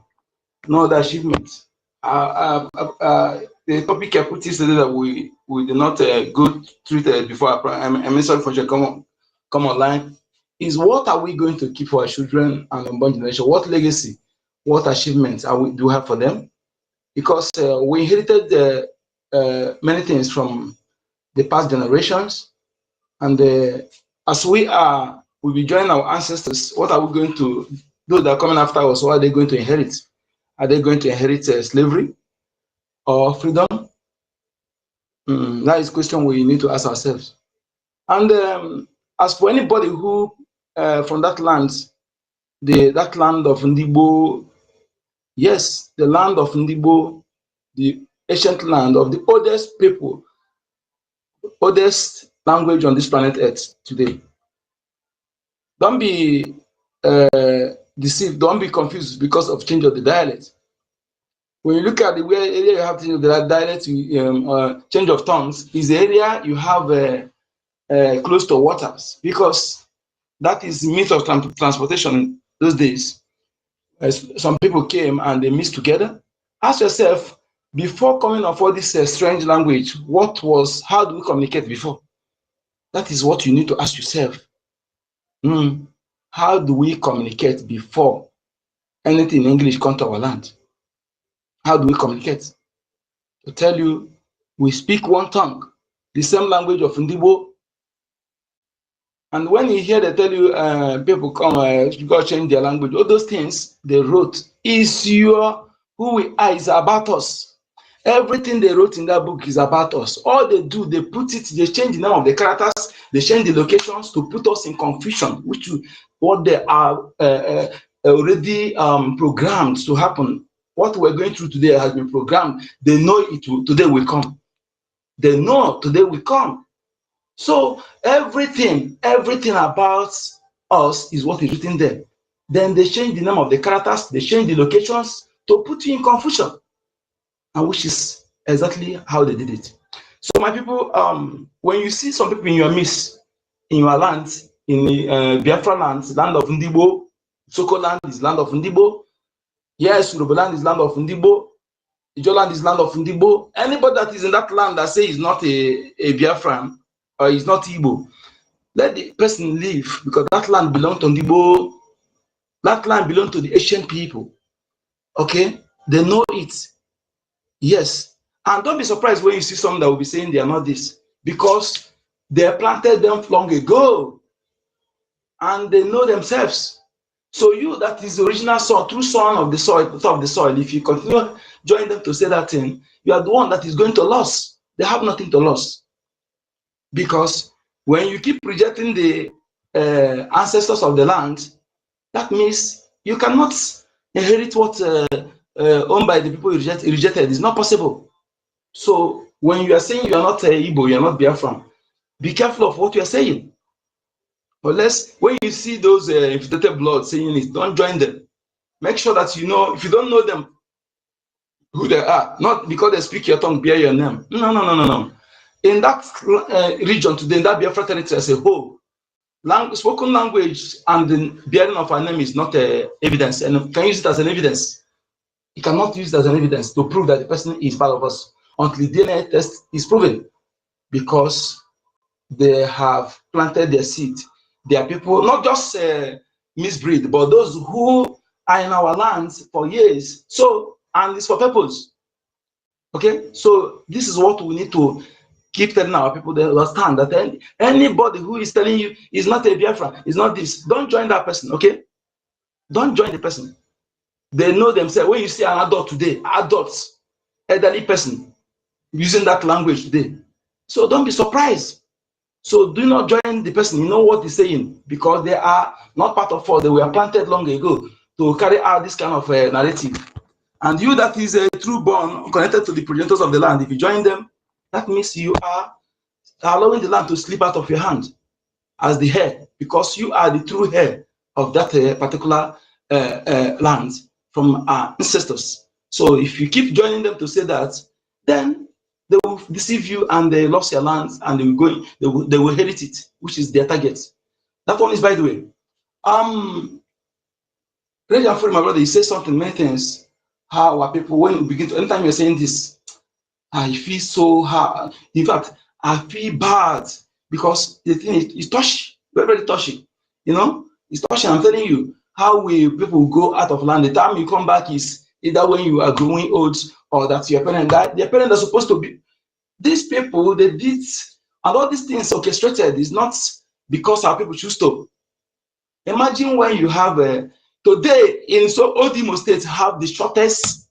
No other achievement. The topic I put yesterday that we did not go through it before. I'm sorry for you come online. Is what are we going to keep for our children and unborn generation? What legacy, what achievements do we have for them? Because we inherited many things from the past generations, and as we'll be joining our ancestors. What are we going to? Those that are coming after us, what are they going to inherit? Are they going to inherit slavery or freedom? That is a question we need to ask ourselves. And as for anybody who from that land, that land of Ndibo, yes, the land of Ndibo, the ancient land of the oldest people, oldest language on this planet Earth today. Don't be deceived, don't be confused because of change of the dialect. When you look at the area you have to the dialect, change of tongues is the area you have close to waters, because that is the means of transportation those days. As some people came and they mixed together. Ask yourself, before coming up for this strange language, how do we communicate before? That is what you need to ask yourself. How do we communicate before anything in English comes to our land? How do we communicate? To tell you, we speak one tongue, the same language of Ndibo. And when you hear they tell you people come, you got to change their language, all those things they wrote who we are is about us. Everything they wrote in that book is about us. All they do, they change the name of the characters, they change the locations to put us in confusion, what they are already programmed to happen what we're going through today has been programmed. They know today will come. They know today will come. So everything about us is what is written there. Then they change the name of the characters, they change the locations to put you in confusion, and which is exactly how they did it. So my people, when you see some people in your midst, in your land, in Biafra land, land of Ndibo, Soko land is land of Ndibo, yes, Yoruba land is land of Ndibo, Ijo land is land of Ndibo. Anybody that is in that land that say is not a Biafran or is not Igbo, let the person leave, because that land belongs to Ndibo. That land belongs to the Asian people. Okay, they know it. Yes, and don't be surprised when you see some that will be saying they are not this, because they planted them long ago, and they know themselves. So you, that is the original son, true son of the soil, of the soil, if you continue join them to say that thing, you are the one that is going to lose. They have nothing to lose. Because when you keep rejecting the ancestors of the land, that means you cannot inherit what owned by the people you rejected. It's not possible. So when you are saying you are not Igbo, you are not Biafran, be careful of what you are saying. Unless when you see those infiltrated blood saying it, don't join them. Make sure that you know, if you don't know them, who they are, not because they speak your tongue, bear your name. No. In that region today, in that Biafra territory as a whole, spoken language and the bearing of our name is not evidence, and you can use it as an evidence. You cannot use it as an evidence to prove that the person is part of us until the DNA test is proven, because they have planted their seed. They are people, not just misbreed, but those who are in our lands for years. So, and it's for purpose. Okay, so this is what we need to keep telling our people. They understand that anybody who is telling you is not a Biafra, is not this, don't join that person. Okay, don't join the person. They know themselves. When you see an adult today, adults, elderly person using that language today, so don't be surprised. So do not join the person. You know what he's saying, because they are not part of us. They were planted long ago to carry out this kind of narrative. And you that is a true born, connected to the progenitors of the land, if you join them, that means you are allowing the land to slip out of your hand as the heir, because you are the true heir of that particular land from our ancestors. So if you keep joining them to say that, then they will deceive you and they lost your lands, and they will inherit it, which is their target. That one is, by the way. Reggie for my brother, he says something, many things. How are people, when you begin to, anytime you're saying this, I feel so hard. In fact, I feel bad, because the thing is touchy, very, very touchy. You know, it's touchy. I'm telling you, how will people go out of land? The time you come back is either when you are growing old, or that your parents died. Their parents are supposed to be. These people, they did, and all these things orchestrated is not because our people choose to. Imagine when you have today in Odimo State have the shortest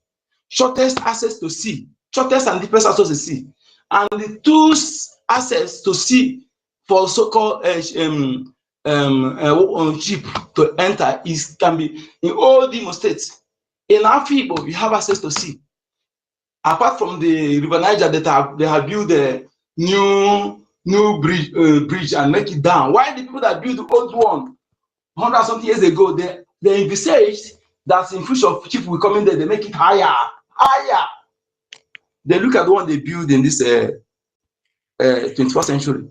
access to sea, shortest and deepest access to sea, and the two access to sea for so-called ship to enter can be in Odimo State. In Afibo, you have access to sea. Apart from the River Niger that they have built a new bridge and make it down. Why the people that built the old one 100 something years ago, they envisaged that in future ship will come in there, they make it higher. They look at the one they build in this 21st century.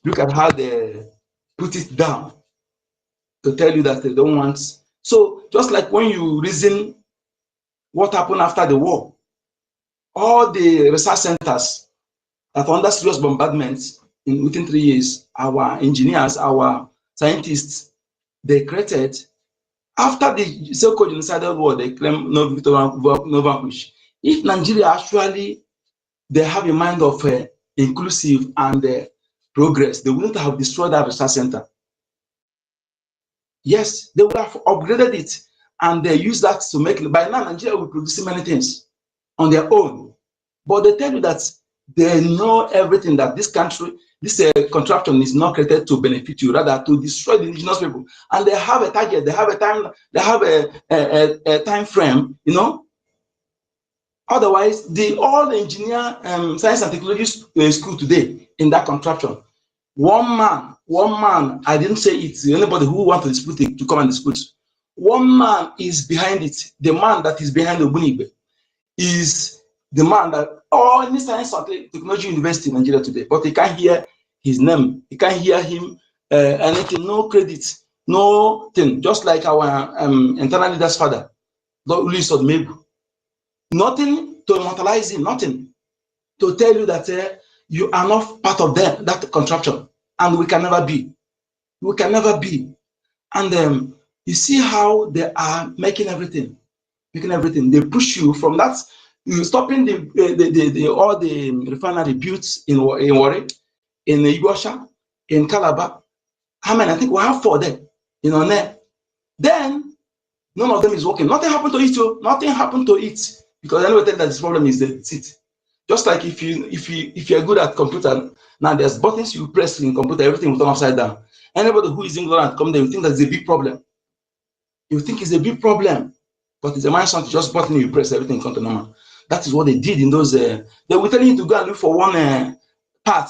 Look at how they put it down to tell you that they don't want. So just like when you reason what happened after the war, all the research centers that under serious bombardments within 3 years, our engineers, our scientists, they created, after the so-called genocidal war, they claim no victory, no vanquish. If Nigeria actually, they have a mind of inclusive and progress, they wouldn't have destroyed that research center. Yes, they would have upgraded it, and they use that to make, by now Nigeria will produce many things on their own. But they tell you that they know everything, that this country, this contraption is not created to benefit you, rather to destroy the indigenous people. And they have a target, they have a time, they have a time frame, you know. Otherwise, all the engineer, science and technology school today in that contraption, one man, I didn't say it, anybody who wants to dispute it to come and dispute. One man is behind it. The man that is behind the Bunigbe is the man that all in science and technology university in Nigeria today, but you can't hear his name, you can't hear him anything, no credit, no thing, just like our internal leader's father, Louis Odmebu. Nothing to immortalize him, nothing to tell you that you are not part of that contraption, and we can never be. We can never be. And you see how they are making everything. They push you from that. You stopping all the refinery built in Warri, in Igosha, in Calabar. How many? I think we have 4 there. Then none of them is working. Nothing happened to it. Nothing happened to it. Because anybody that this problem is the seat. Just like if you're good at computer, now there's buttons you press in computer, everything will turn upside down. Anybody who is ignorant come there, you think that's a big problem. You think it's a big problem, but it's a minor something. Just button you press, everything comes to normal. That is what they did in those. They were telling you to go and look for one part,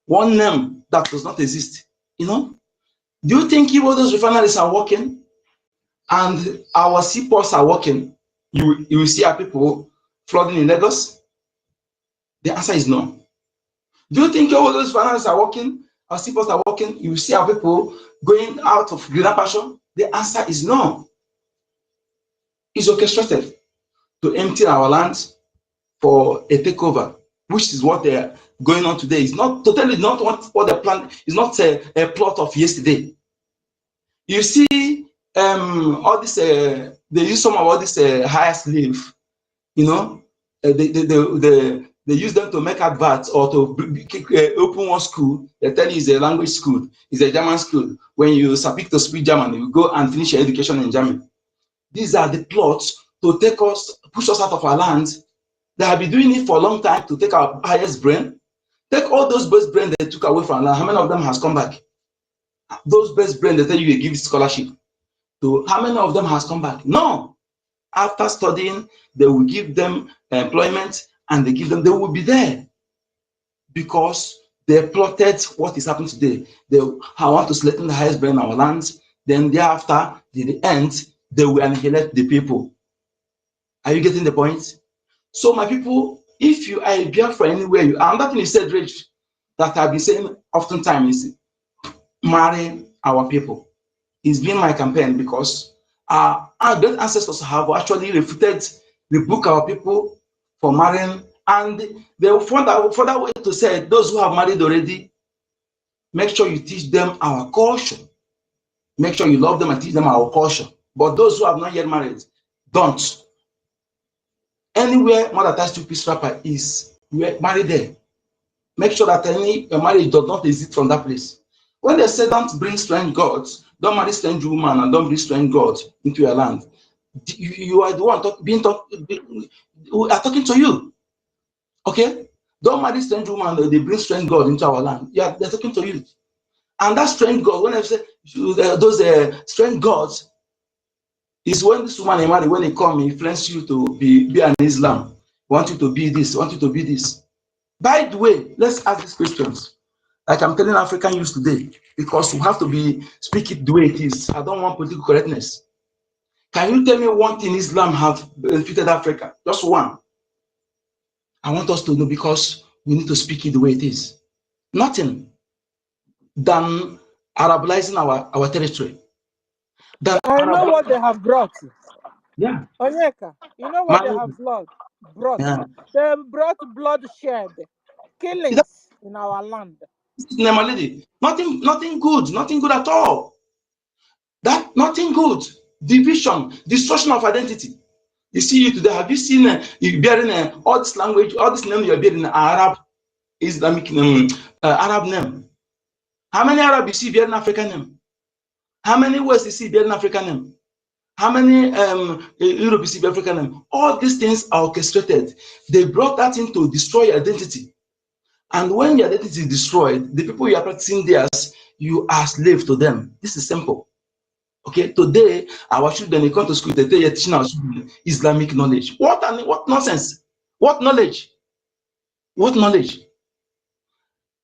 one name that does not exist. Do you think if all those refineries are working and our seaports are working, you will see our people flooding in Lagos? The answer is no. Do you think all those refineries are working, our seaports are working, you will see our people going out of greener pasture? The answer is no. It's orchestrated to empty our lands for a takeover, which is what they're going on today. It's not totally not what they planned. It's not a plot of yesterday. You see, all this. They use some of all this higher slave. They use them to make adverts or to open one school. They tell you it's a language school, it's a German school. When you speak to speak German, you go and finish your education in German. These are the plots to push us out of our land. They have been doing it for a long time to take our highest brain. Take all those best brains they took away from our land. How many of them has come back? Those best brains they tell you they give scholarship to, how many of them has come back? No. After studying, they will give them employment and they will be there because they plotted what is happening today. They want to select the highest brain in our lands. Then thereafter, in the end, they will annihilate the people. Are you getting the point? So my people, if you are a Biafra anywhere you are, another thing you said, Rich, that I've been saying oftentimes is marry our people. It's been my campaign because our great ancestors have actually rebuked our people for marrying, and they found a further way to say those who have married already, make sure you teach them our culture. Make sure you love them and teach them our culture. But those who have not yet married, don't. Anywhere mother attached to peace wrapper is, marry there. Make sure that any marriage does not exist from that place. When they say don't bring strange gods, don't marry strange woman, and don't bring strange gods into your land, you are the one who are talking to you. Okay? Don't marry strange woman, they bring strange god into our land. Yeah, they're talking to you. And that strange god, when I say those strange gods, is when this woman they marry, when they come, he influence you to be an Islam. Want you to be this, want you to be this. By the way, let's ask these questions. Like I'm telling African youth today, because we have to speak it the way it is. I don't want political correctness. Can you tell me one thing Islam have benefited Africa? Just one. I want us to know, because we need to speak it the way it is. Nothing than Arabizing our territory. I know what they have brought. Yeah. Onyeka, you know what they have brought? Yeah. They brought bloodshed, killings in our land. Nothing good at all. Nothing good. Division, destruction of identity. You see you today. Have you seen you bearing all this language, all this name you're bearing Arab, Islamic name, Arab name? How many Arab you see bearing African name? How many West you see bearing African name? How many Europe you see bearing African name? All these things are orchestrated. They brought that in to destroy your identity. And when your identity is destroyed, the people you are practicing theirs, you are slave to them. This is simple. Okay, today our children, they come to school, they are teaching our children Islamic knowledge. What nonsense! What knowledge? What knowledge?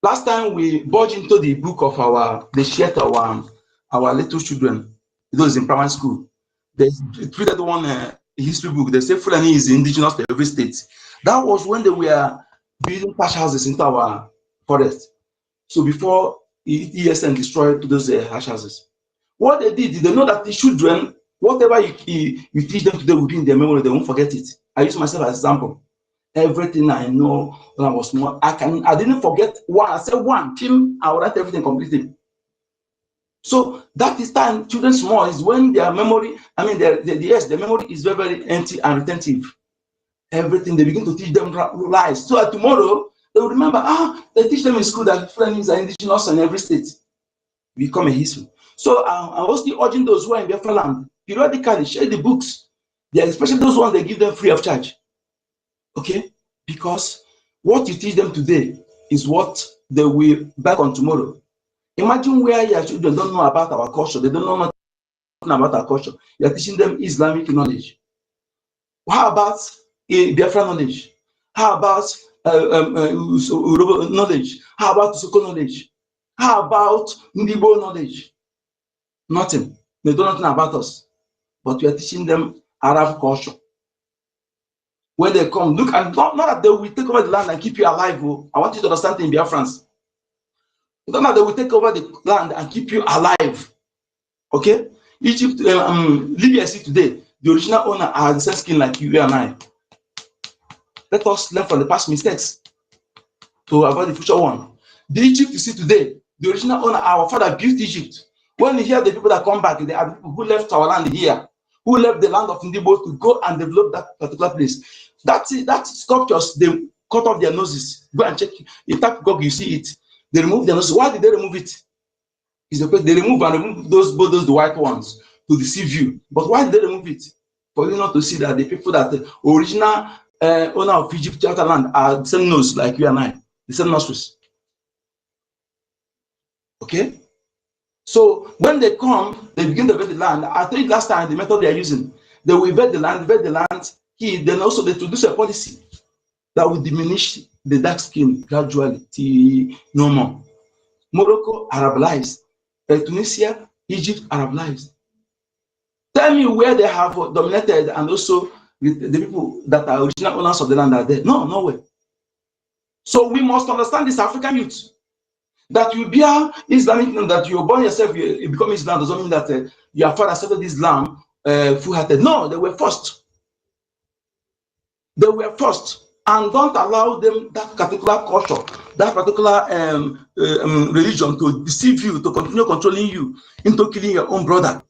Last time we bought into the book of they shared our little children, those in primary school. They treated one history book. They say Fulani is indigenous to every state. That was when they were building thatch houses into our forest. So before ESN destroyed those thatch houses, what they did, they know that the children, whatever you teach them today will be in their memory. They won't forget it. I use myself as an example. Everything I know when I was small, I didn't forget one. I said one, Tim, I will write everything completely. So that is time children small is when their memory, I mean, their memory is very, very empty and retentive. Everything they begin to teach them lies. So that tomorrow they will remember, they teach them in school that Fulanis are indigenous in every state. Become a history. So I'm also urging those who are in Biafra land, periodically share the books. Especially those ones they give them free of charge. Okay? Because what you teach them today is what they will back on tomorrow. Imagine where your children don't know about our culture. They don't know nothing about our culture. You're teaching them Islamic knowledge. How about Biafra knowledge? How about knowledge? How about Soko knowledge? How about Ndibo knowledge? Nothing. They don't know nothing about us. But we are teaching them Arab culture. When they come, look, and not that they will take over the land and keep you alive. Oh. I want you to understand in BIAFRANS. Not that they will take over the land and keep you alive. Okay? Egypt, Libya, see today, the original owner are the same skin like you and I. Let us learn from the past mistakes to avoid the future one. The Egypt you see today, the original owner, our father built Egypt. When you hear the people that come back, they are the people who left our land here, who left the land of Ndibo to go and develop that particular place. That sculptures, they cut off their noses. Go and check. You tap Google, you see it. They remove their noses. Why did they remove it? It's because they remove those the white ones to deceive you. But why did they remove it? For you not to see that the people that the original owner of Egypt land are the same nose like you and I, the same nostrils. Okay? So when they come, they begin to vet the land. I told you last time the method they are using. They will vet the land, then also they introduce a policy that will diminish the dark skin gradually till no more. Morocco, Arabized. Tunisia, Egypt, Arabized. Tell me where they have dominated and also the people that are original owners of the land are there. No, nowhere. So we must understand this African youth. That you be Islamic, that you born yourself, you become Islam, doesn't mean that your father accepted Islam full-hearted. No, they were forced. They were forced. And don't allow them that particular culture, that particular religion to deceive you, to continue controlling you into killing your own brother,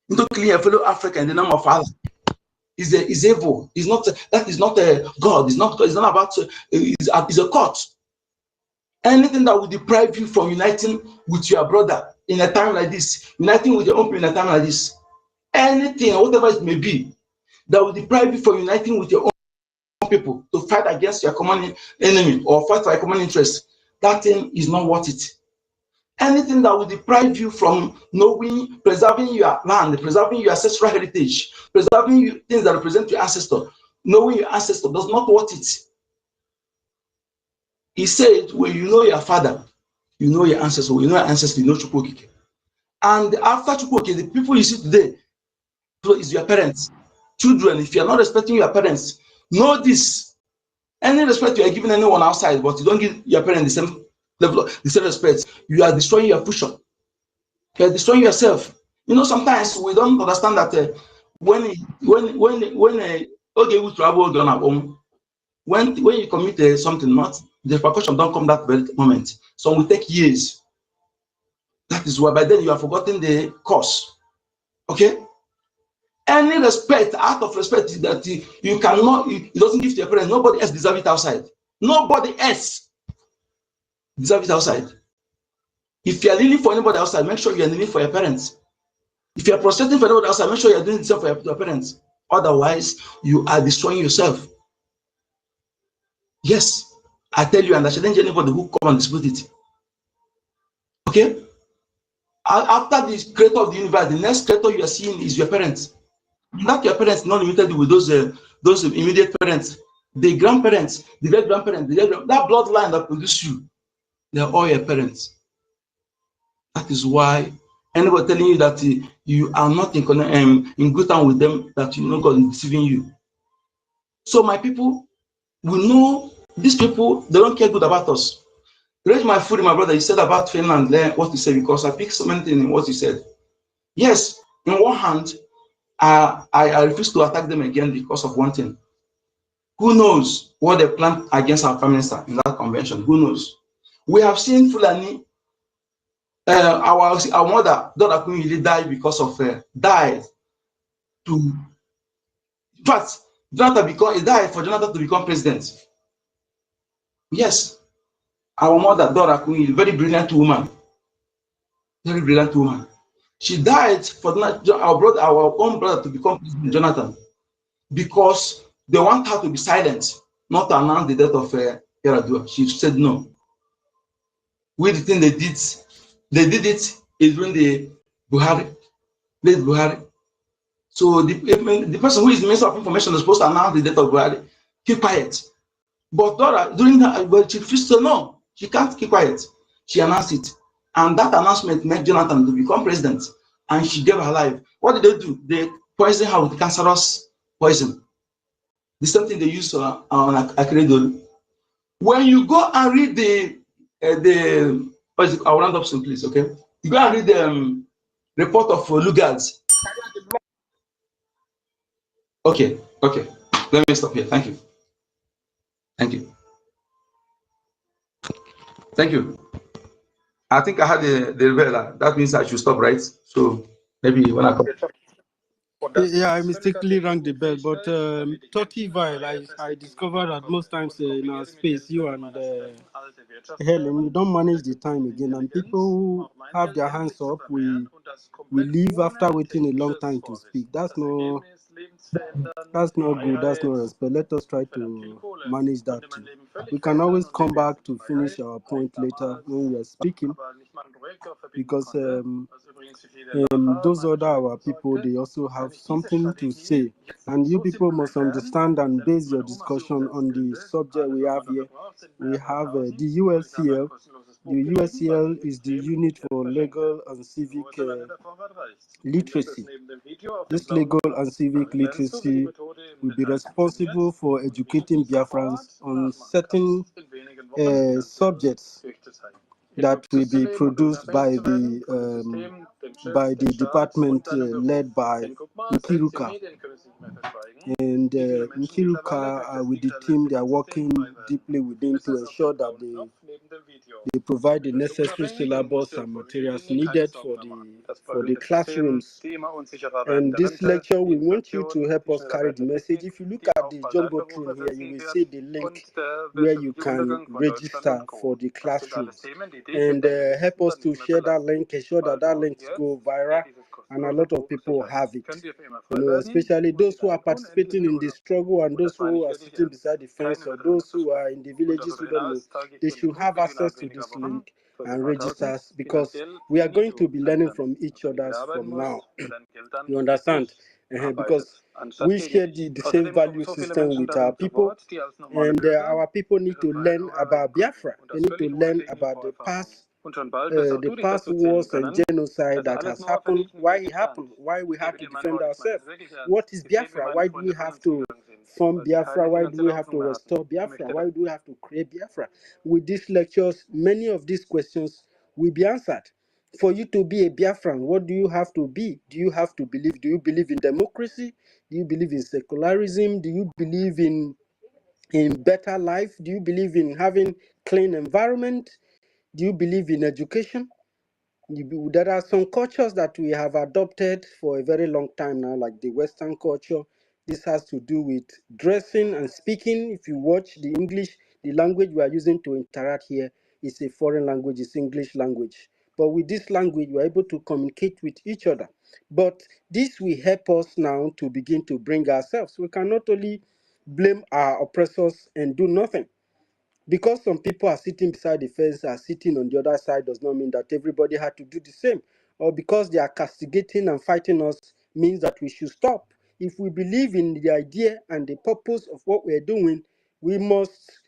into killing your fellow African in the name of Allah. Is evil. Is not that is not a God. It's not about. It's a court. Anything that will deprive you from uniting with your brother in a time like this, uniting with your own people in a time like this, anything, whatever it may be, that will deprive you from uniting with your own people to fight against your common enemy or fight for a common interest, that thing is not worth it. Anything that will deprive you from knowing, preserving your land, preserving your ancestral heritage, preserving things that represent your ancestor, knowing your ancestor does not worth it. He said, when you know your father, you know your ancestor. When you know your ancestor, you know Chukwokike. And after Chukwokike, the people you see today is your parents. Children, if you are not respecting your parents, know this. Any respect you are giving anyone outside, but you don't give your parents the same level, the same respect, you are destroying your future. You are destroying yourself. You know, sometimes we don't understand that when you commit something, not the repercussion don't come that very moment. Some will take years. That is why by then you have forgotten the cause. Okay? Any respect, out of respect that you cannot, it doesn't give to your parents. Nobody else deserves it outside. Nobody else deserves it outside. If you are kneeling for anybody outside, make sure you are kneeling for your parents. If you are prostrating for anybody outside, make sure you are doing the same for your parents. Otherwise, you are destroying yourself. Yes, I tell you, and I challenge anybody who come and dispute it. Okay? After the creator of the universe, the next creator you are seeing is your parents. Not your parents, not limited with those immediate parents, the grandparents, the great grandparents, that bloodline that produced you, they are all your parents. That is why anybody telling you that you are not in good time with them, that you know God is deceiving you. So my people, we know these people, they don't care good about us. Read my food, my brother, he said about Finland, what he said, because I picked so many things in what he said. Yes, in one hand, I refuse to attack them again because of one thing. Who knows what they planned against our prime minister in that convention? Who knows? We have seen Fulani, our mother, Dora Queen, died because of died to. In fact, he died for Jonathan to become president. Yes, our mother, Dora Queen, very brilliant woman. Very brilliant woman. She died for our own brother to become president, Jonathan, because they want her to be silent, not to announce the death of Yaradua. She said no. With the thing they did it during the Buhari, late Buhari. So the person who is the Minister of Information is supposed to announce the death of Buhari, keep quiet. But Dora, during that, but she refused to know. She can't keep quiet. She announced it. And that announcement made Jonathan to become president. And she gave her life. What did they do? They poisoned her with cancerous poison. The same thing they used on Akredolu. When you go and read I'll round up soon, please, okay? You go and read the report of Lugard's. Okay. Let me stop here. Thank you. I think I had the rebel. That means I should stop, right? So maybe when I come. Yeah, I mistakenly rang the bell, but Toti Vile, I discovered that most times in our space, you and Helen, you don't manage the time again, and people who have their hands up, we leave after waiting a long time to speak. That's not good. That's not respect. Let us try to manage that too. We can always come back to finish our point later when we are speaking, because those other our people, they also have something to say, and you people must understand and base your discussion on the subject we have here. We have the USCL. The USCL is the Unit for Legal and Civic Literacy. This legal and civic literacy will be responsible for educating Biafrans on certain subjects that will be produced by the department led by Nkiruka. And Nkiruka, with the team, they are working deeply within to ensure that they provide the necessary syllabus and materials needed for the classrooms. And this lecture, we want you to help us carry the message. If you look at the Jumbotron here, you will see the link where you can register for the classrooms. And help us to share that link, ensure that that link go viral, and a lot of people have it. Especially those who are participating in the struggle and those who are sitting beside the fence, or those who are in the villages who don't know, they should have access to this link and register, because we are going to be learning from each other from now. You understand? Because we share the same value system with our people, and our people need to learn about Biafra. They need to learn about the past wars and genocide that has happened, why it happened, why we have to defend ourselves. What is Biafra? Why do we have to form Biafra? Why do we have to restore Biafra? Why do we have to create Biafra? With these lectures, many of these questions will be answered. For you to be a Biafran, what do you have to be? Do you have to believe? Do you believe in democracy? Do you believe in secularism? Do you believe in better life? Do you believe in having clean environment? Do you believe in education? There are some cultures that we have adopted for a very long time now, like the Western culture. This has to do with dressing and speaking. If you watch the English, the language we are using to interact here is a foreign language, it's English language. But with this language, we are able to communicate with each other. But this will help us now to begin to bring ourselves. We can not only blame our oppressors and do nothing. Because some people are sitting beside the fence, are sitting on the other side, does not mean that everybody had to do the same. Or because they are castigating and fighting us means that we should stop. If we believe in the idea and the purpose of what we're doing, We must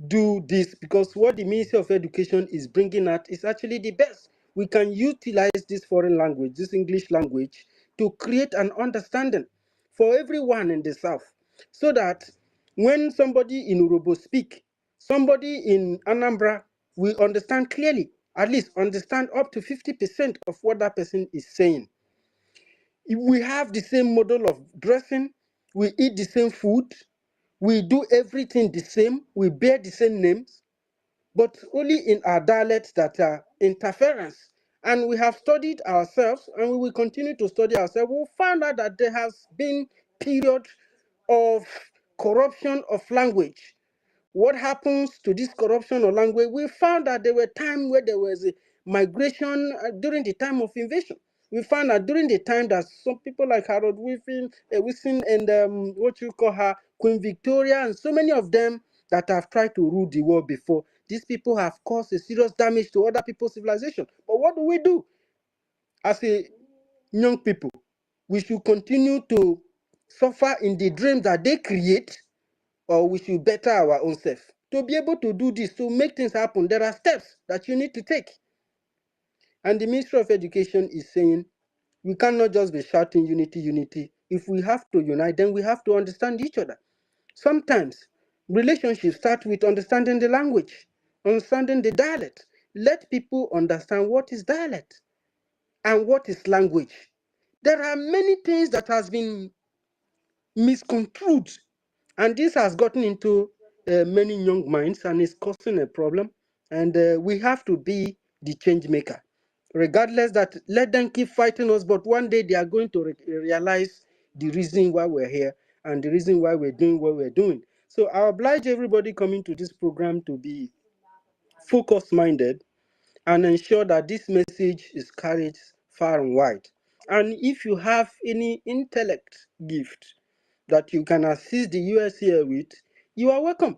do this because what the Ministry of Education is bringing out is actually the best. We can utilize this foreign language, this English language, to create an understanding for everyone in the South, so that when somebody in Urobo speak, somebody in Anambra will understand clearly, at least understand up to 50% of what that person is saying. If we have the same model of dressing, we eat the same food, we do everything the same, we bear the same names, but only in our dialects that are interference. And we have studied ourselves, and we will continue to study ourselves. We'll find out that there has been period of corruption of language. What happens to this corruption of language? We found that there were times where there was a migration during the time of invasion. We found that during the time that some people like Harold Wilson and what you call her, Queen Victoria, and so many of them that have tried to rule the world before, these people have caused a serious damage to other people's civilization. But what do we do as a young people? We should continue to suffer in the dreams that they create, or we should better our own self. To be able to do this, to make things happen, there are steps that you need to take. And the Ministry of Education is saying, we cannot just be shouting unity, unity. If we have to unite, then we have to understand each other. Sometimes relationships start with understanding the language, understanding the dialect. Let people understand what is dialect and what is language. There are many things that has been misconstrued, and this has gotten into many young minds and is causing a problem. And we have to be the change maker. Regardless, that let them keep fighting us, but one day they are going to realize the reason why we're here and the reason why we're doing what we're doing. So I oblige everybody coming to this program to be focus minded and ensure that this message is carried far and wide. And if you have any intellect gift that you can assist the US here with, you are welcome.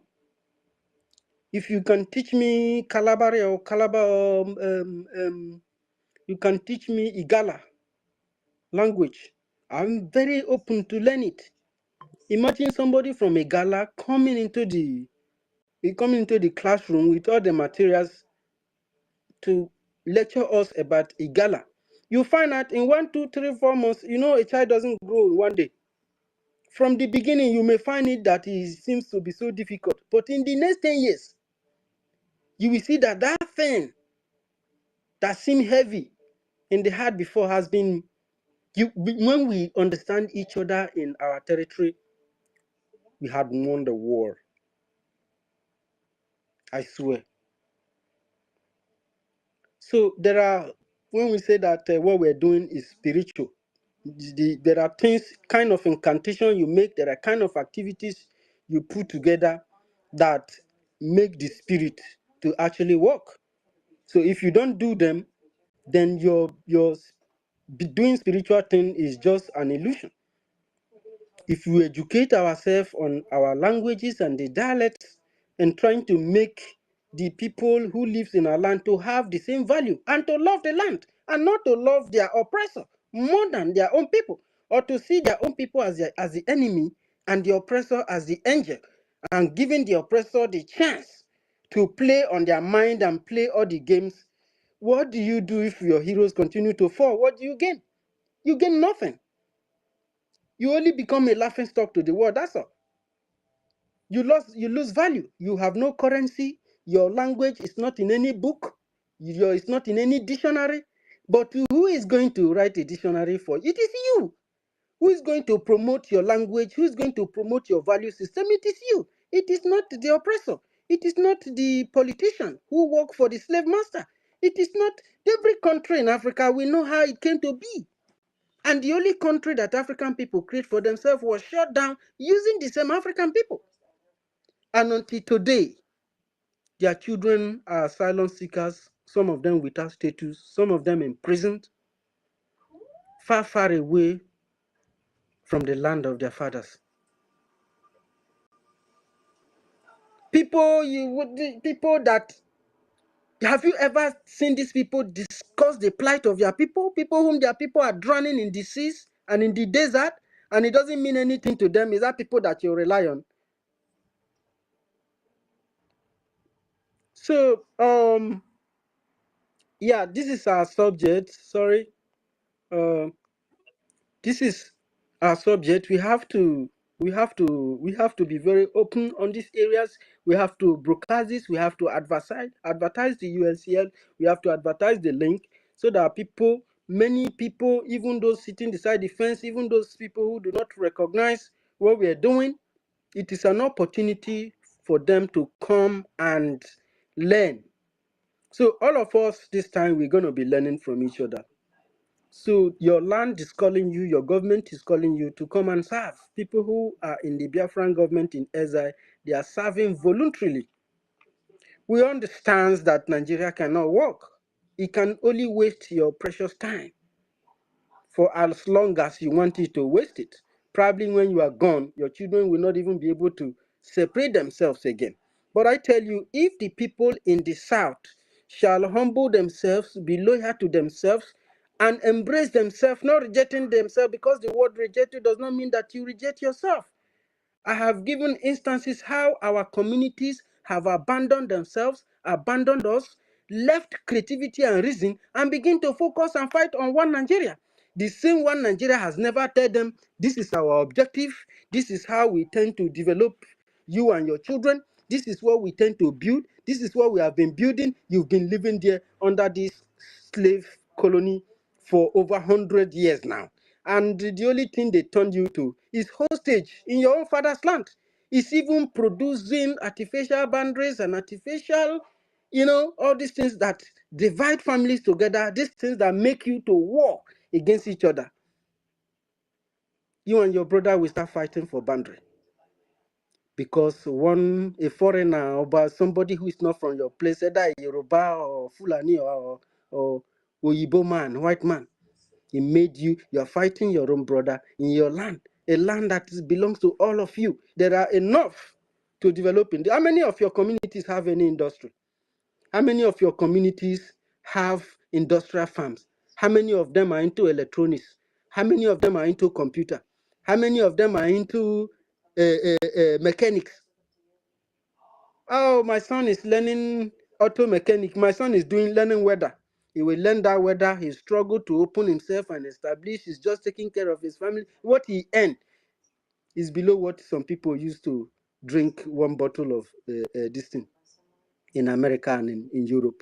If you can teach me Kalabari or Calabar, you can teach me Igala language, I'm very open to learn it. Imagine somebody from Igala coming into the classroom with all the materials to lecture us about Igala. You find out in 1, 2, 3, 4 months, a child doesn't grow in one day. From the beginning, you may find it that it seems to be so difficult. But in the next 10 years, you will see that that thing that seemed heavy in the heart before has been, when we understand each other in our territory, we had won the war. I swear. So when we say that what we're doing is spiritual, there are things, kind of incantation you make, there are kind of activities you put together that make the spirit to actually work. So if you don't do them, then your doing spiritual thing is just an illusion. If we educate ourselves on our languages and the dialects and trying to make the people who live in our land to have the same value and to love the land and not to love their oppressor more than their own people, or to see their own people as the enemy and the oppressor as the angel, and giving the oppressor the chance to play on their mind and play all the games. What do you do if your heroes continue to fall? What do you gain? You gain nothing. You only become a laughing stock to the world, that's all. You lose value. You have no currency. Your language is not in any book. It's not in any dictionary. But who is going to write a dictionary for you? It is you. Who is going to promote your language? Who is going to promote your value system? It is you. It is not the oppressor. It is not the politician who work for the slave master. It is not. Every country in Africa, we know how it came to be. And the only country that African people create for themselves was shut down using the same African people. And until today, their children are asylum seekers, some of them without status, some of them imprisoned, far, far away from the land of their fathers. People that, have you ever seen these people discuss the plight of their people? People whom their people are drowning in the seas and in the desert, and it doesn't mean anything to them. Is that people that you rely on? So yeah, this is our subject. Sorry. Um this is our subject. We have to be very open on these areas. We have to broadcast this. We have to advertise the ULCL. We have to advertise the link so that people, many people, even those sitting beside the fence, even those people who do not recognize what we are doing, it is an opportunity for them to come and learn. So all of us this time, we're going to be learning from each other. So your land is calling you, your government is calling you to come and serve. People who are in the Biafran government in exile, they are serving voluntarily. We understand that Nigeria cannot work. It can only waste your precious time for as long as you want it to waste it. Probably when you are gone, your children will not even be able to separate themselves again. But I tell you, if the people in the South shall humble themselves, be loyal to themselves, and embrace themselves, not rejecting themselves, because the word reject you does not mean that you reject yourself. I have given instances how our communities have abandoned themselves, abandoned us, left creativity and reason, and begin to focus and fight on one Nigeria. The same one Nigeria has never told them, this is our objective, this is how we tend to develop you and your children, this is what we tend to build, this is what we have been building. You've been living there under this slave colony for over 100 years now. And the only thing they turned you to is hostage in your own father's land. It's even producing artificial boundaries and artificial, all these things that divide families together, these things that make you to war against each other. You and your brother will start fighting for boundary. Because a foreigner or somebody who is not from your place, either a Yoruba or Fulani or Oyibo man, white man, he made you. You are fighting your own brother in your land, a land that belongs to all of you. There are enough to develop in. How many of your communities have any industry? How many of your communities have industrial farms? How many of them are into electronics? How many of them are into computer? How many of them are into mechanics? Oh, my son is learning auto mechanic. My son is learning weather. He will learn that weather. He struggled to open himself and establish. He's just taking care of his family. What he earned is below what some people used to drink one bottle of this thing in America and in Europe.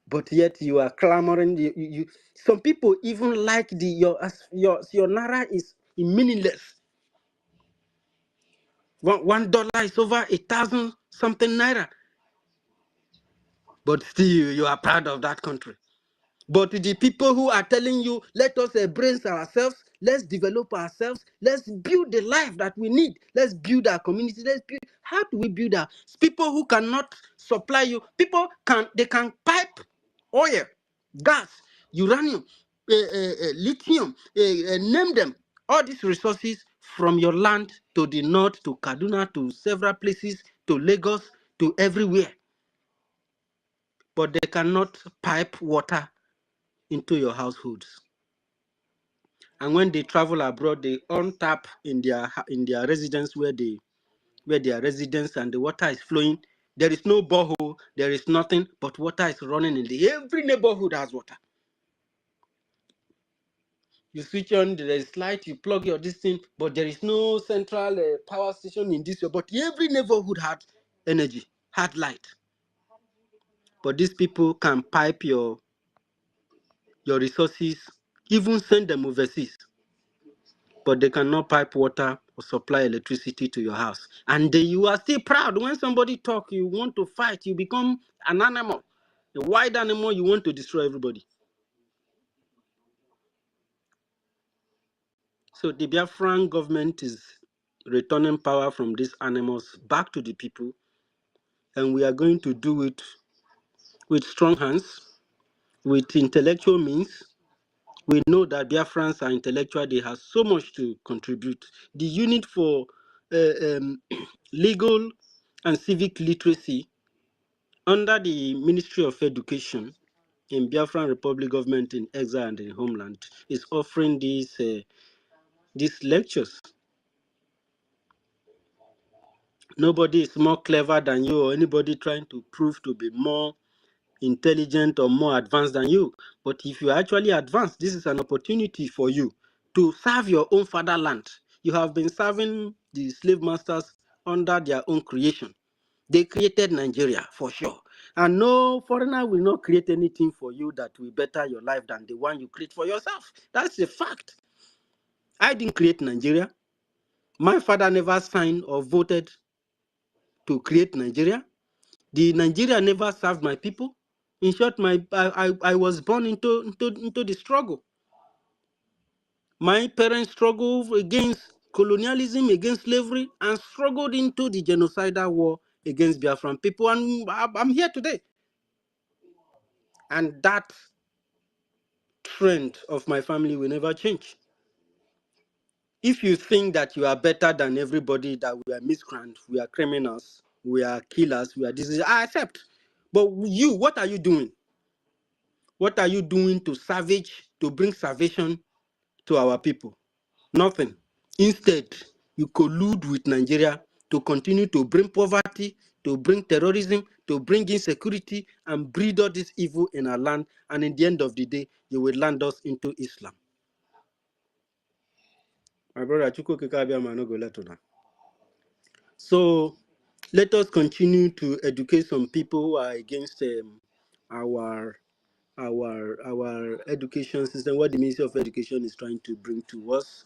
But yet you are clamoring. Some people even like your naira is meaningless. $1 is over 1,000 something naira. But still, you are proud of that country. But the people who are telling you, let us embrace ourselves, let's develop ourselves, let's build the life that we need, let's build our community, how do we build our people who cannot supply you? They can pipe oil, gas, uranium, lithium, name them, all these resources from your land to the north, to Kaduna, to several places, to Lagos, to everywhere. But they cannot pipe water into your households. And when they travel abroad, they untap in their residence where they are residents, and the water is flowing. There is no borehole, there is nothing, but water is running every neighborhood has water. You switch on, there is light, you plug your this thing, but there is no central power station in this. But every neighborhood had energy, had light. But these people can pipe your resources, even send them overseas. But they cannot pipe water or supply electricity to your house. And you are still proud. When somebody talk, you want to fight, you become an animal. A wild animal, you want to destroy everybody. So the Biafran government is returning power from these animals back to the people. And we are going to do it with strong hands, with intellectual means. We know that Biafrans are intellectual. They have so much to contribute. The unit for legal and civic literacy under the Ministry of Education in Biafran Republic government in exile and in homeland is offering these lectures. Nobody is more clever than you or anybody trying to prove to be more intelligent or more advanced than you. But if you are actually advanced, this is an opportunity for you to serve your own fatherland. You have been serving the slave masters under their own creation. They created Nigeria for sure. And no foreigner will not create anything for you that will better your life than the one you create for yourself. That's a fact. I didn't create Nigeria. My father never signed or voted to create Nigeria. The Nigeria never served my people. In short, I was born into the struggle. My parents struggled against colonialism, against slavery, and struggled into the genocidal war against Biafran people. And I'm here today. And that trend of my family will never change. If you think that you are better than everybody, that we are miscreants, we are criminals, we are killers, we are this, I accept. But you, what are you doing? What are you doing to bring salvation to our people? Nothing. Instead, you collude with Nigeria to continue to bring poverty, to bring terrorism, to bring insecurity, and breed all this evil in our land. And in the end of the day, you will land us into Islam. My brother, so let us continue to educate some people who are against our education system, what the Ministry of Education is trying to bring to us.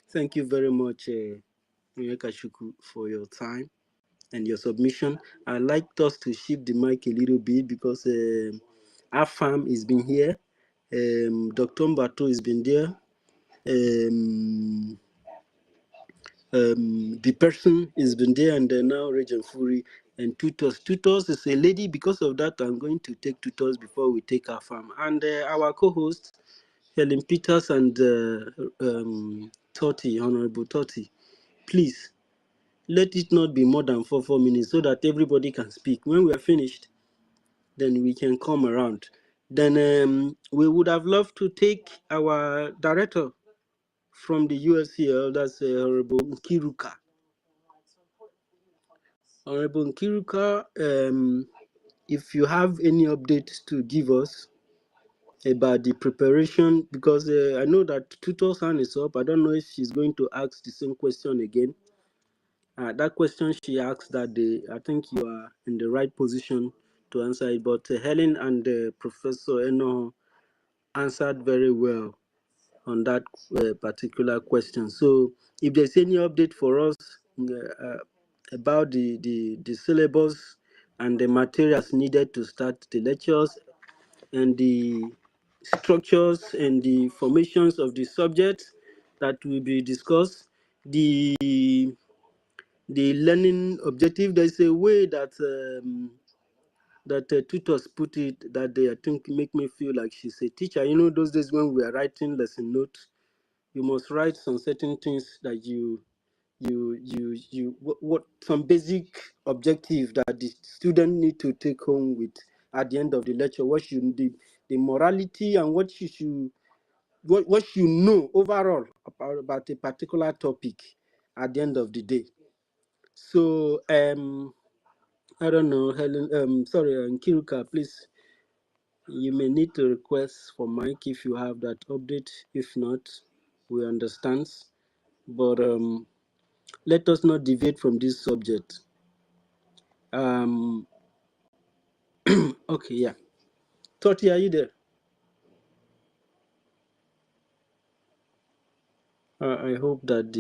Thank you very much, Onyekachukwu, for your time and your submission. I'd like us to shift the mic a little bit because AFAM has been here, Dr. Mbato has been there, the person has been there, and now Regent Fury and Tutors. Tutors is a lady. Because of that, I'm going to take Tutors before we take AFAM. And our co-host, Helen Peters and Totti, Honorable Totti, please let it not be more than 4 minutes so that everybody can speak. When we are finished, then we can come around. Then we would have loved to take our director from the USCL, that's Honorable Nkiruka. Honorable Nkiruka, if you have any updates to give us about the preparation, because I know that Tutor's hand is up. I don't know if she's going to ask the same question again. That question she asked that day, I think you are in the right position to answer it. But Helen and Professor Eno answered very well on that particular question. So if there's any update for us about the syllabus and the materials needed to start the lectures and the structures and the formations of the subjects that will be discussed, the learning objective, there's a way that tutors put it that they, I think, make me feel like she's a teacher. You know, those days when we are writing lesson notes, you must write some certain things that what some basic objective that the student need to take home with at the end of the lecture. What should the morality and what you should what you know overall about a particular topic at the end of the day. So I don't know, Helen. Sorry, Nkiruka, please. You may need to request for Mike if you have that update. If not, we understand. But let us not deviate from this subject. Okay, yeah. Toti, are you there? I hope that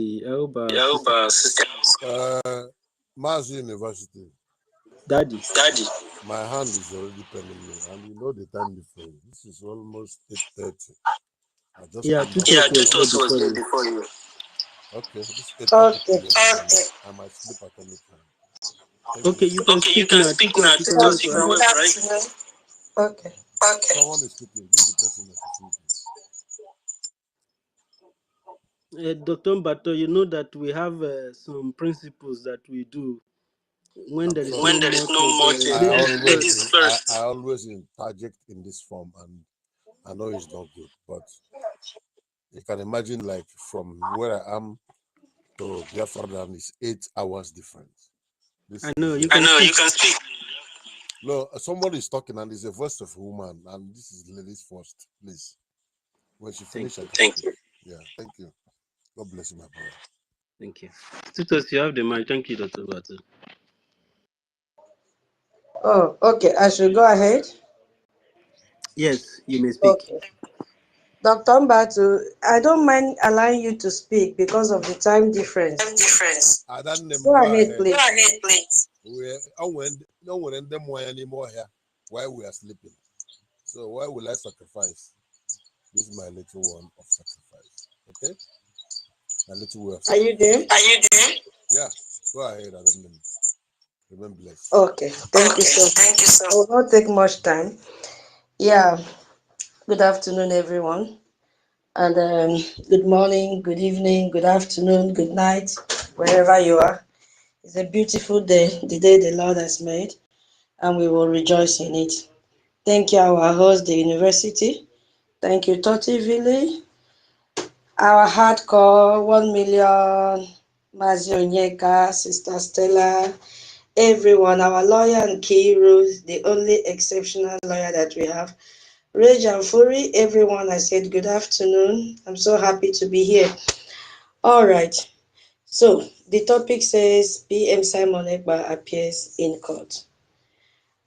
Mass University. Daddy. My hand is already paining me, and you know the time difference. This is almost 8:30. I just Tutos was there before you. Okay, this 8:30 p.m. I might sleep at any time. Okay, you can speak now. Tutos, you can wait, right? Okay. Someone is speaking. Give the person an opportunity. Dr. Mbato, you know that we have some principles that we do when there is no much ladies first. I always interject in this form, and I know it's not good, but you can imagine, like, from where I am So Biafra land is 8 hours difference. This I know is you can You can speak. no, somebody is talking and it's a voice of a woman, and this is ladies first, please. When she Thank finishes, you. I can speak. Yeah, thank you. God bless you, my brother. Thank you. Titus, you have the mic. Thank you, Dr. Batu. Oh, okay. I should go ahead. Yes, you may speak. Okay. Dr. Mbatu, I don't mind allowing you to speak because of the time difference. I don't know. Go ahead, please. Go ahead, please. No one in them anymore here while we are sleeping. So why will I sacrifice? This is my little one of sacrifice. Okay? My little way of Are you sacrifice. there? Are you there? Yeah, go ahead, Adam. Remember blessed. Okay. Thank you so much. Thank you so I will not take much time. Yeah. Good afternoon, everyone. And good morning, good evening, good afternoon, good night, wherever you are. It's a beautiful day, the day the Lord has made, and we will rejoice in it. Thank you, our host, the university. Thank you, Toti Vili, our hardcore 1 million, Mazi Onyeka, Sister Stella, everyone, our lawyer and key Ruth, the only exceptional lawyer that we have. Rage and Fury, everyone, I said good afternoon. I'm so happy to be here. All right. So the topic says PM Simon Ekpa appears in court.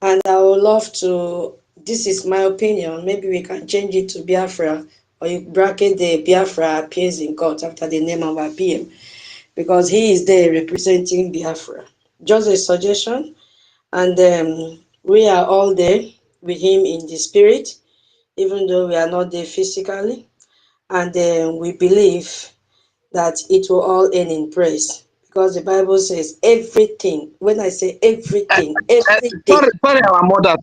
And I would love to, this is my opinion, maybe we can change it to Biafra, or you bracket the Biafra appears in court after the name of our PM, because he is there representing Biafra. Just a suggestion. And we are all there with him in the spirit, even though we are not there physically. And we believe that it will all end in praise. Because the Bible says everything, when I say everything, every day. Sorry, our mother.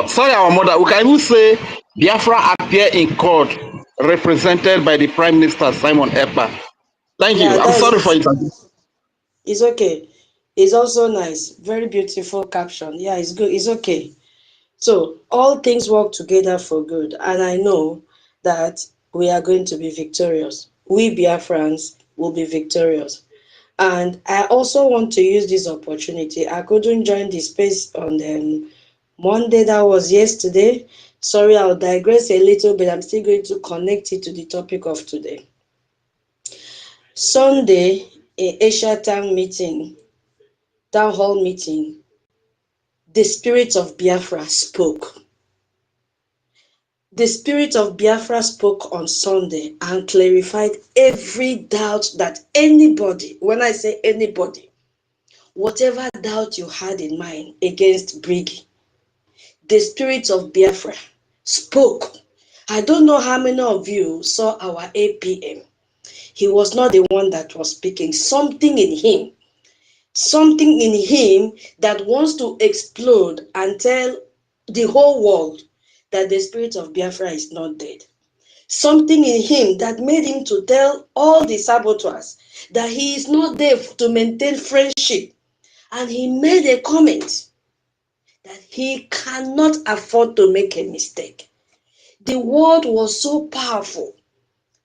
Sorry, our mother. We can even say Biafra appear in court, represented by the Prime Minister Simon Ekpa. Thank you. Yeah, I'm that sorry for is, interrupting. it's okay. It's also nice. Very beautiful caption. Yeah, it's good. It's okay. So all things work together for good. And I know that we are going to be victorious. We Biafrans will be victorious. And I also want to use this opportunity. I couldn't join the space on Monday, that was yesterday. Sorry, I'll digress a little bit. I'm still going to connect it to the topic of today. Sunday, in Asia town hall meeting, the spirit of Biafra spoke. The spirit of Biafra spoke on Sunday and clarified every doubt that anybody, when I say anybody, whatever doubt you had in mind against BRGIE, the spirit of Biafra spoke. I don't know how many of you saw our APM. He was not the one that was speaking. Something in him that wants to explode and tell the whole world that the spirit of Biafra is not dead. Something in him that made him to tell all the saboteurs that he is not there to maintain friendship. And he made a comment that he cannot afford to make a mistake. The word was so powerful.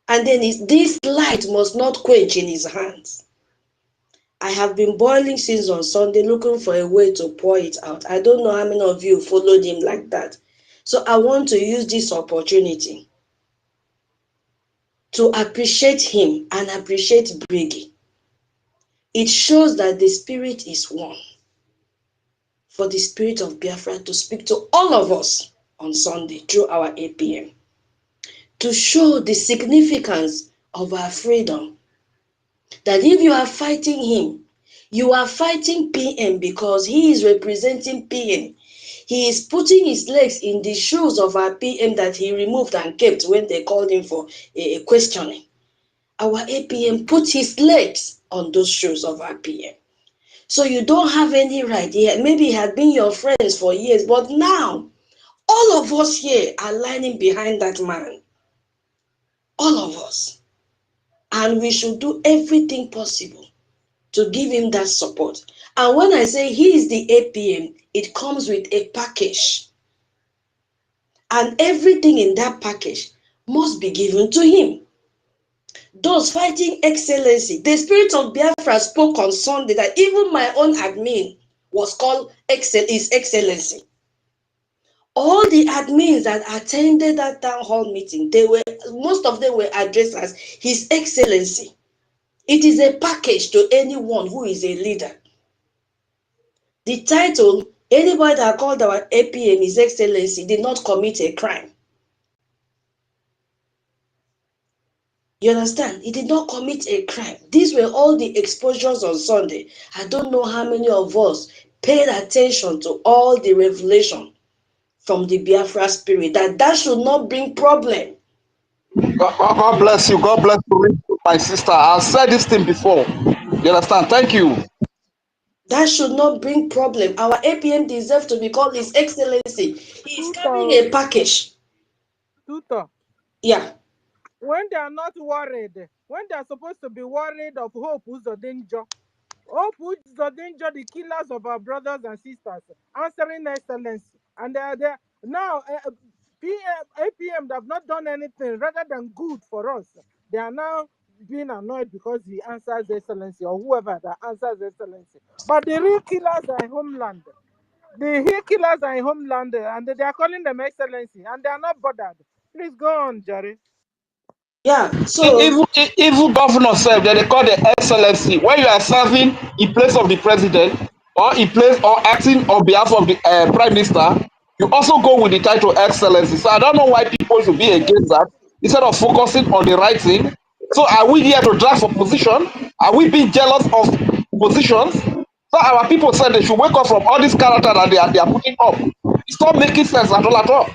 And then this light must not quench in his hands. I have been boiling since on Sunday, looking for a way to pour it out. I don't know how many of you followed him like that. So I want to use this opportunity to appreciate him and appreciate BRGIE. It shows that the spirit is one. For the spirit of Biafra to speak to all of us on Sunday through our APM, to show the significance of our freedom. That if you are fighting him, you are fighting PM because he is representing PM. He is putting his legs in the shoes of our PM that he removed and kept when they called him for a questioning. Our APM put his legs on those shoes of our PM. So you don't have any right here. Maybe he had been your friends for years, but now all of us here are lining behind that man. All of us. And we should do everything possible to give him that support. And when I say he is the APM, it comes with a package. And everything in that package must be given to him. those fighting excellency. The spirit of Biafra spoke on Sunday that even my own admin was called His Excellency. All the admins that attended that town hall meeting, most of them were addressed as His Excellency. It is a package to anyone who is a leader. The title, anybody that called our APM His Excellency did not commit a crime. You understand? He did not commit a crime. These were all the exposures on Sunday. I don't know how many of us paid attention to all the revelation from the Biafra spirit. That should not bring problem. God bless you. God bless you, my sister. I've said this thing before. You understand? Thank you. That should not bring problem. Our APM deserves to be called His Excellency. He is carrying a package. Tutor. Yeah. When they are not worried, when they are supposed to be worried of Hope Uzodinjo, Hope Uzodinjo, the killers of our brothers and sisters, answering Excellency, and they are there now. APM have not done anything rather than good for us. They are now being annoyed because he answers Excellency or whoever that answers Excellency. But the real killers are in homeland. The real killers are in homeland, and they are calling them Excellency, and they are not bothered. Please go on, Jerry. Yeah, so Even governor said that they call the excellency when you are serving in place of the president or in place or acting on behalf of the prime minister, you also go with the title excellency. So I don't know why people should be against that instead of focusing on the right thing. So are we here to drag for position? Are we being jealous of positions? So our people said they should wake up from all this character that they are putting up. It's not making sense at all at all.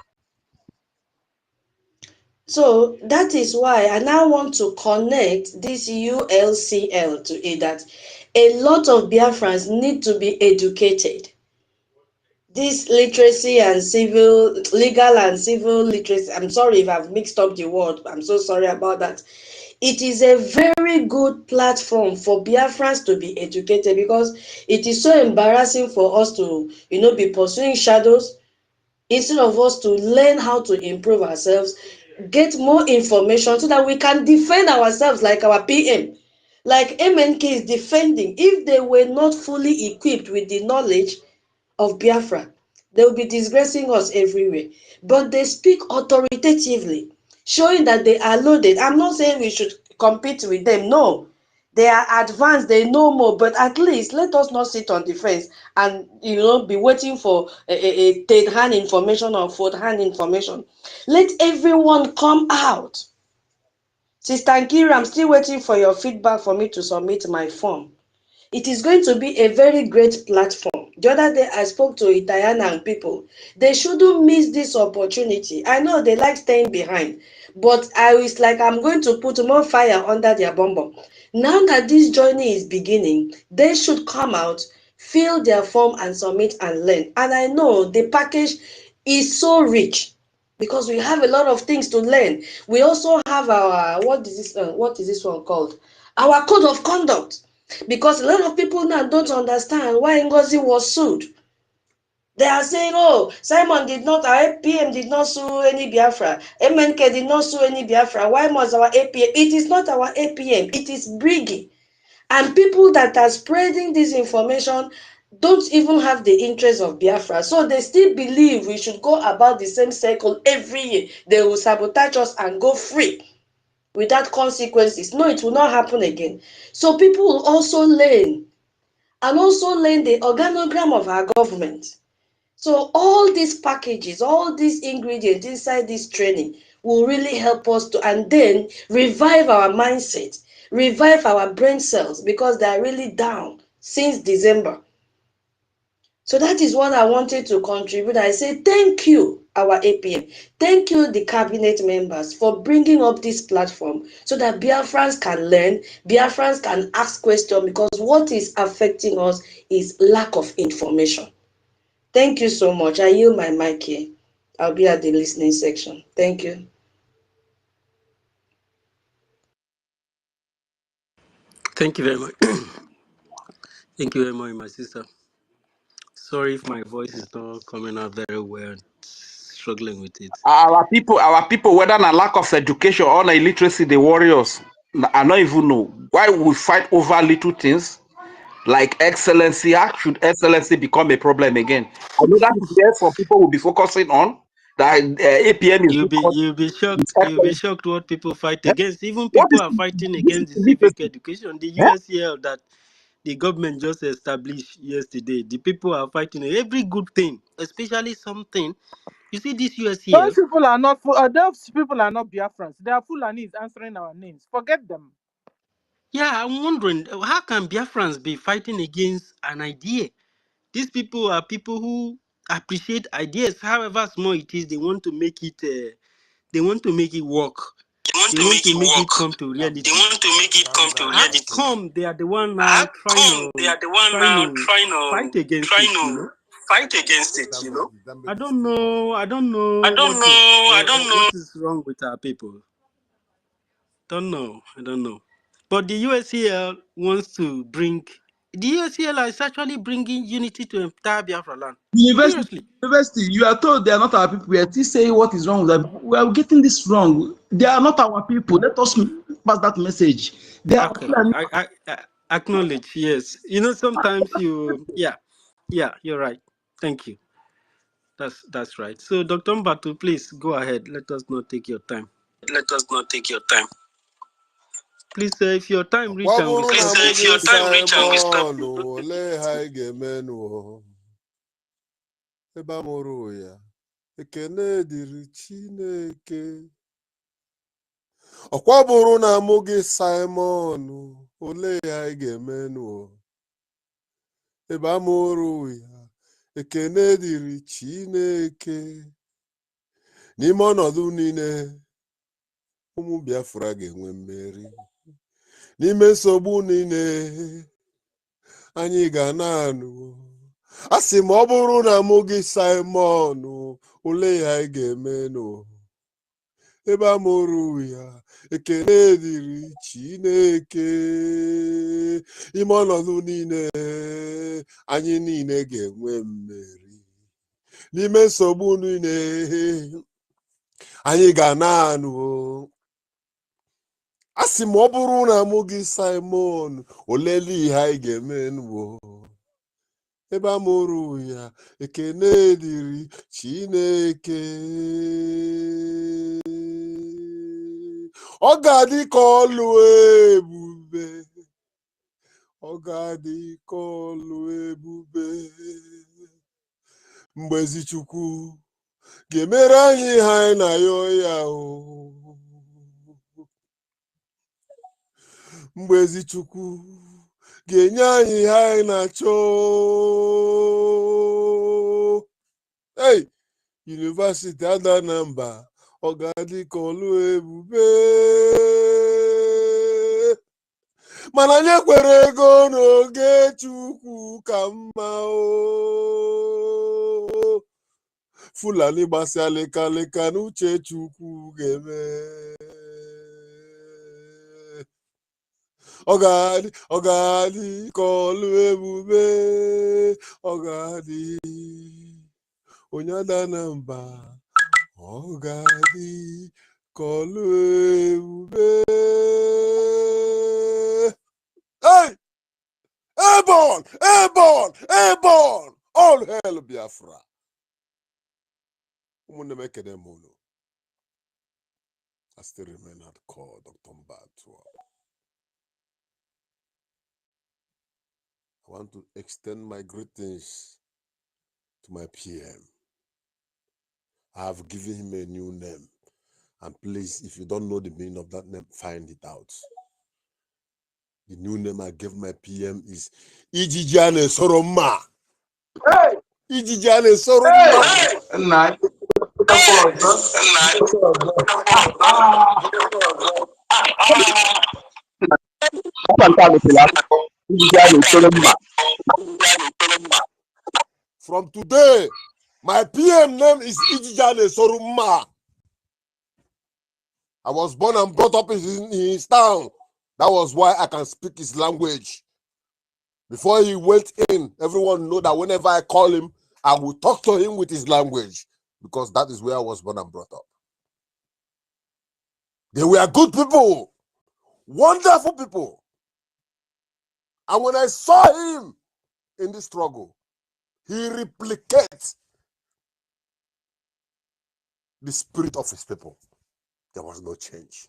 So that is why I now want to connect this ULCL to it, that a lot of Biafrans need to be educated. This literacy and legal and civil literacy, I'm sorry if I've mixed up the word, I'm so sorry about that. It is a very good platform for Biafrans to be educated, because it is so embarrassing for us to, be pursuing shadows instead of us to learn how to improve ourselves, get more information so that we can defend ourselves like our PM. Like MNK is defending. If they were not fully equipped with the knowledge of Biafra, they will be disgracing us everywhere. But they speak authoritatively, showing that they are loaded. I'm not saying we should compete with them. No. They are advanced, they know more, but at least let us not sit on the fence and be waiting for a third-hand information or fourth-hand information. Let everyone come out. Sister Nkiri, I'm still waiting for your feedback for me to submit my form. It is going to be a very great platform. The other day I spoke to Itayana people. They shouldn't miss this opportunity. I know they like staying behind, but I was like, I'm going to put more fire under their bum. Now that this journey is beginning, they should come out, fill their form and submit and learn. And I know the package is so rich because we have a lot of things to learn. We also have our, what is this one called? Our code of conduct. Because a lot of people now don't understand why NGOZI was sued. They are saying, oh, Simon did not, our APM did not sue any Biafra. MNK did not sue any Biafra. Why must our APM? It is not our APM. It is BRGIE. And people that are spreading this information don't even have the interest of Biafra. So they still believe we should go about the same cycle every year. They will sabotage us and go free without consequences. No, it will not happen again. So people will also learn, and also learn the organogram of our government. So all these packages, all these ingredients inside this training will really help us to, and then revive our mindset, revive our brain cells, because they are really down since December. So that is what I wanted to contribute. I say thank you, our APM. Thank you, the cabinet members, for bringing up this platform so that Biafrans can learn, Biafrans can ask questions, because what is affecting us is lack of information. Thank you so much. I yield my mic here. I'll be at the listening section. Thank you. Thank you very much. Thank you very much, my sister. Sorry if my voice is not coming out very well. Struggling with it. Our people, whether na lack of education or na illiteracy, the warriors. I don't even know why we fight over little things like excellency. How should excellency become a problem again? I know that is where some people will be focusing on that APM is You'll be shocked. You'll be excellence. shocked what people fight Eh? against. Even What people is are fighting this against the civic illiteracy? education. The Eh? USCL that the government just established yesterday. The people are fighting every good thing, especially something. You see this Those USCL. people are not those people are not Biafrans. They are Fulanis answering our names. Forget them. Yeah, I'm wondering how can Biafrans be fighting against an idea? These people are people who appreciate ideas, however small it is. They want to make it. They want to make it work. They want They to want make to it make it work. come to They reality. want to make it come to How reality. come they are the one How now come they are the one now fight against it? trying to fight against it? You know. I don't know. I don't I know don't know. I don't know. what is wrong with our people. Don't know. I don't know. But the USCL wants to bring. The USCL is actually bringing unity to entire Biafra land. Seriously. University, you are told they are not our people. We are still saying what is wrong with them. We are getting this wrong. They are not our people. Let us pass that message. They are Okay. I acknowledge. Yes. You know, sometimes you. Yeah. You're right. Thank you. That's right. So, Dr. Mbatu, please go ahead. Let us not take your time. Let us not take your time. Please, if your time reach and we Kwaburu stop. na Please, if your mugi time reach and we stop. Simon, ole hai gemenu. Eba muru ya. Ekene diri Chineke. Ọkwaburu na mugi Simon, ole hai gemenu. Eba muru ya. Ekene diri Chineke. N'ime ọnọdụ niile, ụmụ Biafra ga-enwe mmeri. N'ime nsogbu niile, anyị ga na-anụ. A sị m ọ bụrụ na mụ gị Simon, ole ya anyị ga-emenụ. Ebe a mụrụ ya, ekele dịrị Chineke. Ime ọnọdụ niile, anyị niile ga-enwe mmeri. N'ime nsogbu niile, anyị ga na-anụ. A sị m ọ bụrụ na mụ gị Simon, olele ihe anyị ga-emenụ. Ebe a mụrụ ya, ekene dịrị Chineke. Ọ ga-adị ka ọlụ ebube. Ọ ga-adị ka ọlụ ebube. Mgbe ezi Chukwu ga-emere anyị ihe anyị na-ayọ ya o. Mgbe ezi Chukwu ga-enye anyị ihe anyị na-achọ. Hey, University ada na mba, ọ ga-adị ka ọlụ ebube. Mana anyị kwere ego n'oge Chukwu ka mma o. Fulani gbasịa lekaleka n'uche Chukwu ga-eme. Ọ ga-adị ka ọlụ ebube. Ọ ga-adị onye ada na mba. Ọ ga-adị ka ọlụ ebube. Hey! Airborne! Airborne! Airborne! All hail Biafra. Ụmụnne m ekene m unu. I still remain at call Dr. Mbatu. I want to extend my greetings to my PM. I have given him a new name. And please, if you don't know the meaning of that name, find it out. The new name I gave my PM is Ijijane Soroma. Hey! Ijijane Soroma. Hey! Nice. From today, my PM name is Ijijane Soroma. I was born and brought up in his town. That was why I can speak his language. Before he went in, everyone know that whenever I call him, I will talk to him with his language, because that is where I was born and brought up. They were good people Wonderful people. And when I saw him in this struggle, he replicates the spirit of his people. There was no change.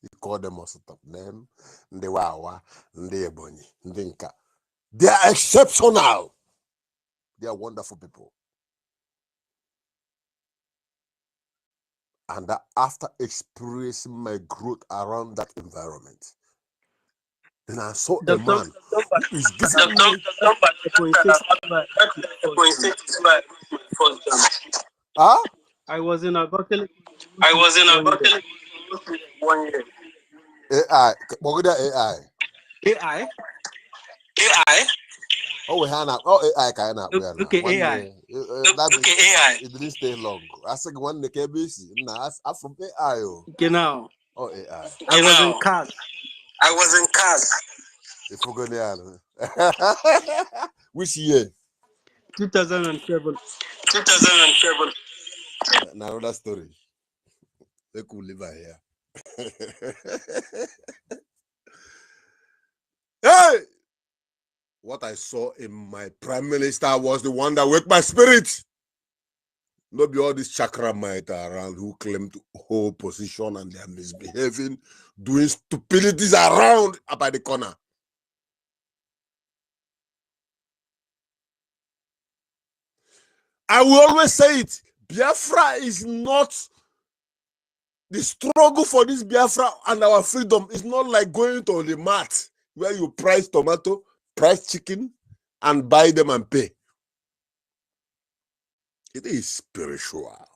He called them also top them. They were They are exceptional. They are wonderful people. And that after experiencing my growth around that environment, then I saw a man who is giving me. Huh? I was in a bottle. I was in a bottle 1 year. AI. What AI? AI. AI. Oh, we have oh AI kind of Okay, AI. Okay, AI. It didn't stay long. I said one the KBC. Nah, I'm from AI. Genau. Oh AI. I was in cars. I was in cars. If we're going which year? 2007. 2007. Now that story. They could live here. Hey! What I saw in my prime minister was the one that waked my spirit. Not be all this chakra might around who claim to hold position and they are misbehaving, doing stupidities around up at the corner. I will always say it. Biafra is not the struggle for this Biafra and our freedom is not like going to the mat where you price tomato, price chicken, and buy them and pay. It is spiritual.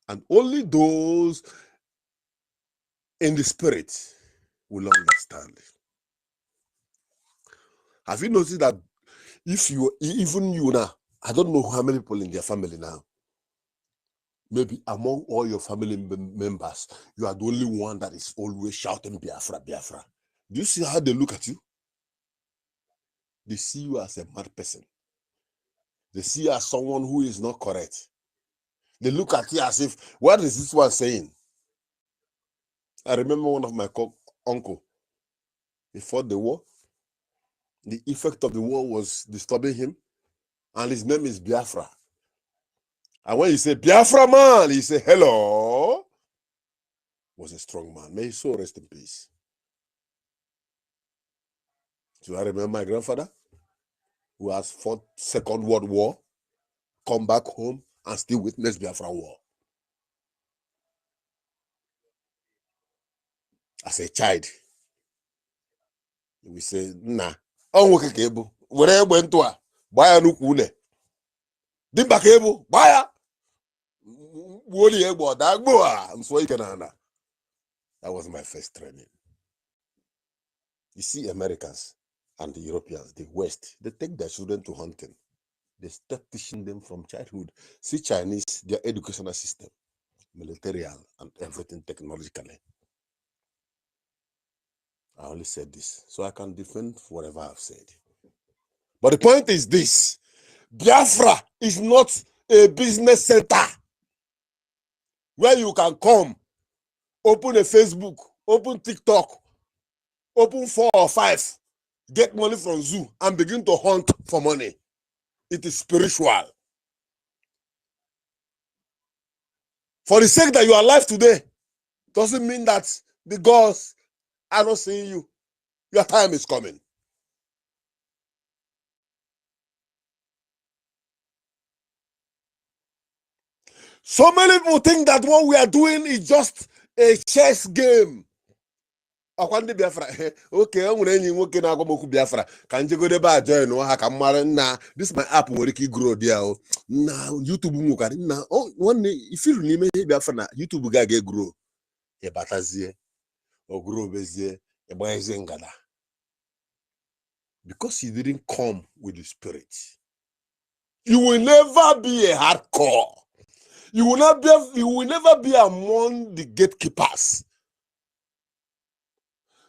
And only those in the spirit will understand. Have you noticed that if you, even you now, I don't know how many people in their family now, maybe among all your family members, you are the only one that is always shouting Biafra, Biafra. Do you see how they look at you? They see you as a mad person. They see you as someone who is not correct. They look at you as if, what is this one saying? I remember one of my uncle, he fought the war. The effect of the war was disturbing him, and his name is Biafra. And when you say Biafra man, he say hello. Was a strong man. May his soul rest in peace. Do I remember my grandfather, who has fought Second World War, come back home and still witness Biafra war? As a child, we say, nah, oh, okay, where went to buy a new kule. Dimba cable, buy a woolly ebo, that boa, and so you can. That was my first training. You see, Americans and the Europeans, the West, they take their children to hunting. They start teaching them from childhood. See Chinese, their educational system, military and everything technologically. I only said this so I can defend whatever I've said. But the point is this: Biafra is not a business center where you can come, open a Facebook, open TikTok, open 4 or 5, get money from zoo, and begin to hunt for money. It is spiritual. For the sake that you are alive today, doesn't mean that the gods are not seeing you. Your time is coming. So many people think that what we are doing is just a chess game. Akwande Biafra, okay, I'm going to work in Agomoku Biafra. Can you go to the join or Hakamara? This is my app where you grow there. Now, YouTube, now, oh, one day, if you remember Biafra, YouTube get grow. A batazie or grow bezie, a boyzengada. Because you didn't come with the spirit. You will never be a hardcore. You will never be among the gatekeepers.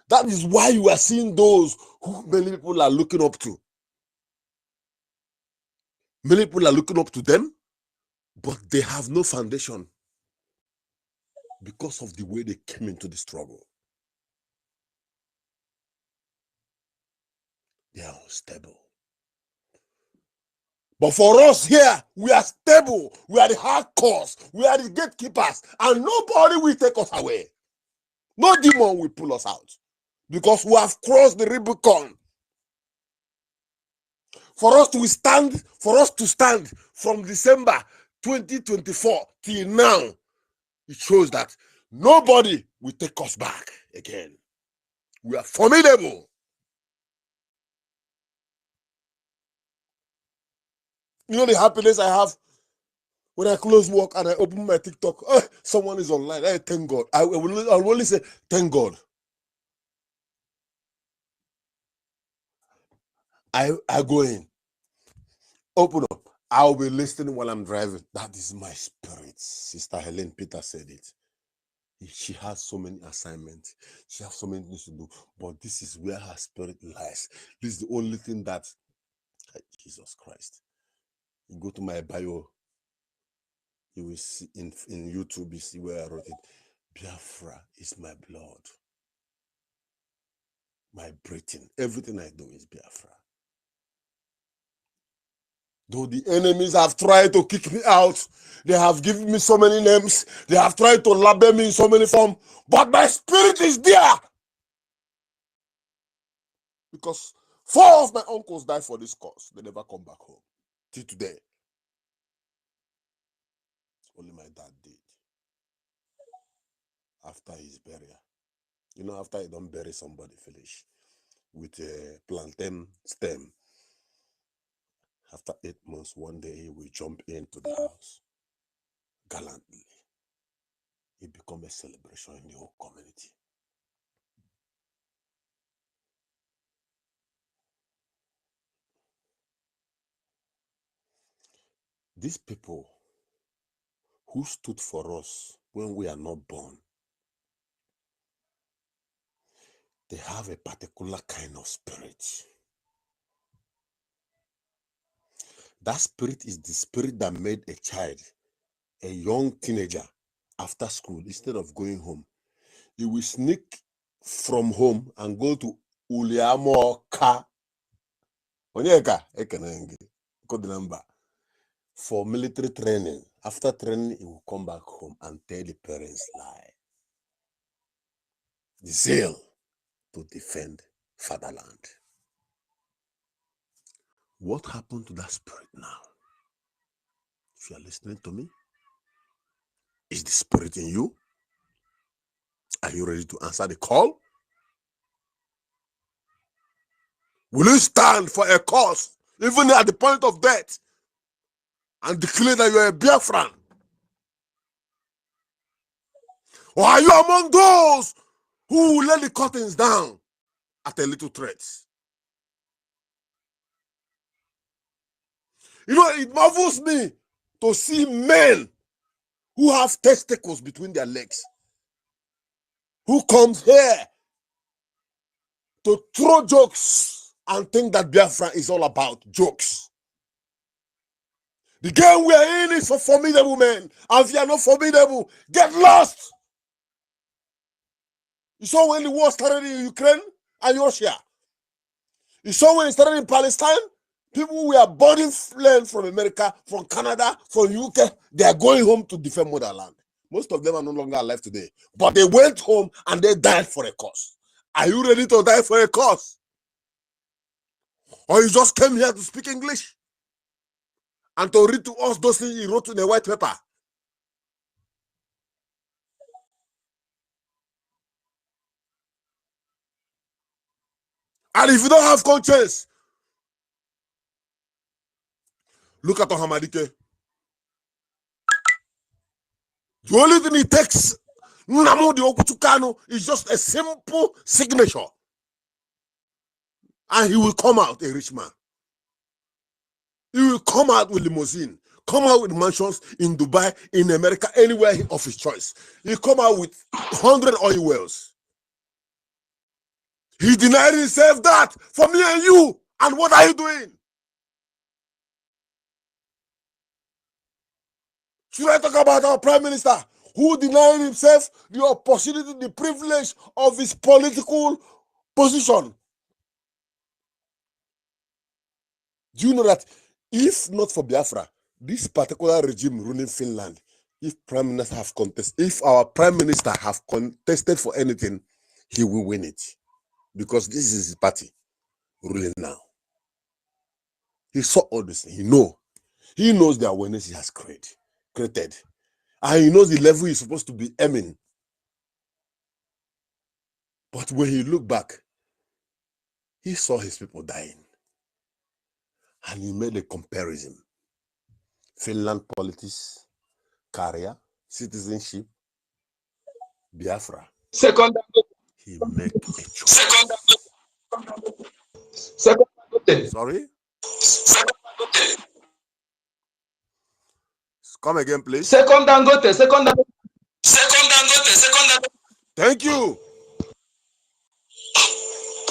That is why you are seeing those who many people are looking up to. Many people are looking up to them, but they have no foundation. because of the way they came into the struggle. They are unstable. But for us here, we are stable. We are the hardcores. We are the gatekeepers. And nobody will take us away. No demon will pull us out. Because we have crossed the Rubicon. For us to stand from December 2024 till now, it shows that nobody will take us back again. We are formidable. You know the happiness I have when I close work and I open my TikTok. Oh, someone is online. I thank God. I will only say thank God. I go in, open up. I'll be listening while I'm driving. That is my spirit. Sister Helen Peter said it. She has so many assignments. She has so many things to do. But this is where her spirit lies. This is the only thing that, Jesus Christ. You go to my bio, you will see in YouTube, you see where I wrote it. Biafra is my blood. My breathing. Everything I do is Biafra. Though the enemies have tried to kick me out, they have given me so many names, they have tried to label me in so many forms, but my spirit is there. Because 4 of my uncles died for this cause. They never come back home. Till today. Only my dad did. After his burial. You know, after you don't bury somebody, finish with a plantain stem. After 8 months, one day he will jump into the house gallantly. It becomes a celebration in the whole community. These people who stood for us when we are not born, they have a particular kind of spirit. That spirit is the spirit that made a child, a young teenager, after school, instead of going home, he will sneak from home and go to Uliamoka. For military training. After training, he will come back home and tell the parents lie. The zeal to defend fatherland. What happened to that spirit now? If you are listening to me, is the spirit in you? Are you ready to answer the call? Will you stand for a cause, even at the point of death, and declare that you are a Biafran? Or are you among those who will let the curtains down at a little threat? You know, it marvels me to see men who have testicles between their legs, who comes here to throw jokes and think that Biafra is all about jokes. The game we are in is for formidable men. And if you are not formidable, get lost. You saw when the war started in Ukraine and Russia. You saw when it started in Palestine. People were boarding land from America, from Canada, from UK. They are going home to defend motherland. Most of them are no longer alive today. But they went home and they died for a cause. Are you ready to die for a cause? Or you just came here to speak English and to read to us those things he wrote in a white paper? And if you don't have conscience, look at Ohamadike. The only thing it takes Nnamdi Okutukano is just a simple signature. And he will come out a rich man. He will come out with limousine, come out with mansions in Dubai, in America, anywhere of his choice. He come out with 100 oil wells. He denied himself that for me and you. And what are you doing? Should I talk about our prime minister who denied himself the opportunity, the privilege of his political position. Do you know that if not for Biafra, this particular regime ruling Finland, if our prime minister have contested for anything, he will win it, because this is his party ruling now. He saw all this. He knows the awareness he has created, and he knows the level he's supposed to be aiming. But when he looked back, he saw his people dying, and he made a comparison. Finland politics, career, citizenship, Biafra. Second, He make a choice. second, Sorry? Come again, please. second Dangote. Thank you.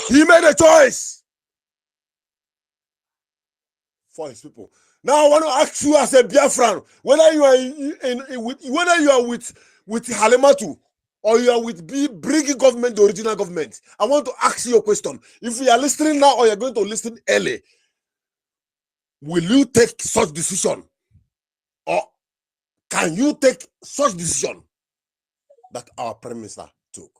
He made a choice for his people. Now I want to ask you as a Biafran, whether you are whether you are with Halematu or you are with BRGIE government, the original government. I want to ask you a question. If you are listening now or you're going to listen early, will you take such decision? Or can you take such decision that our prime minister took?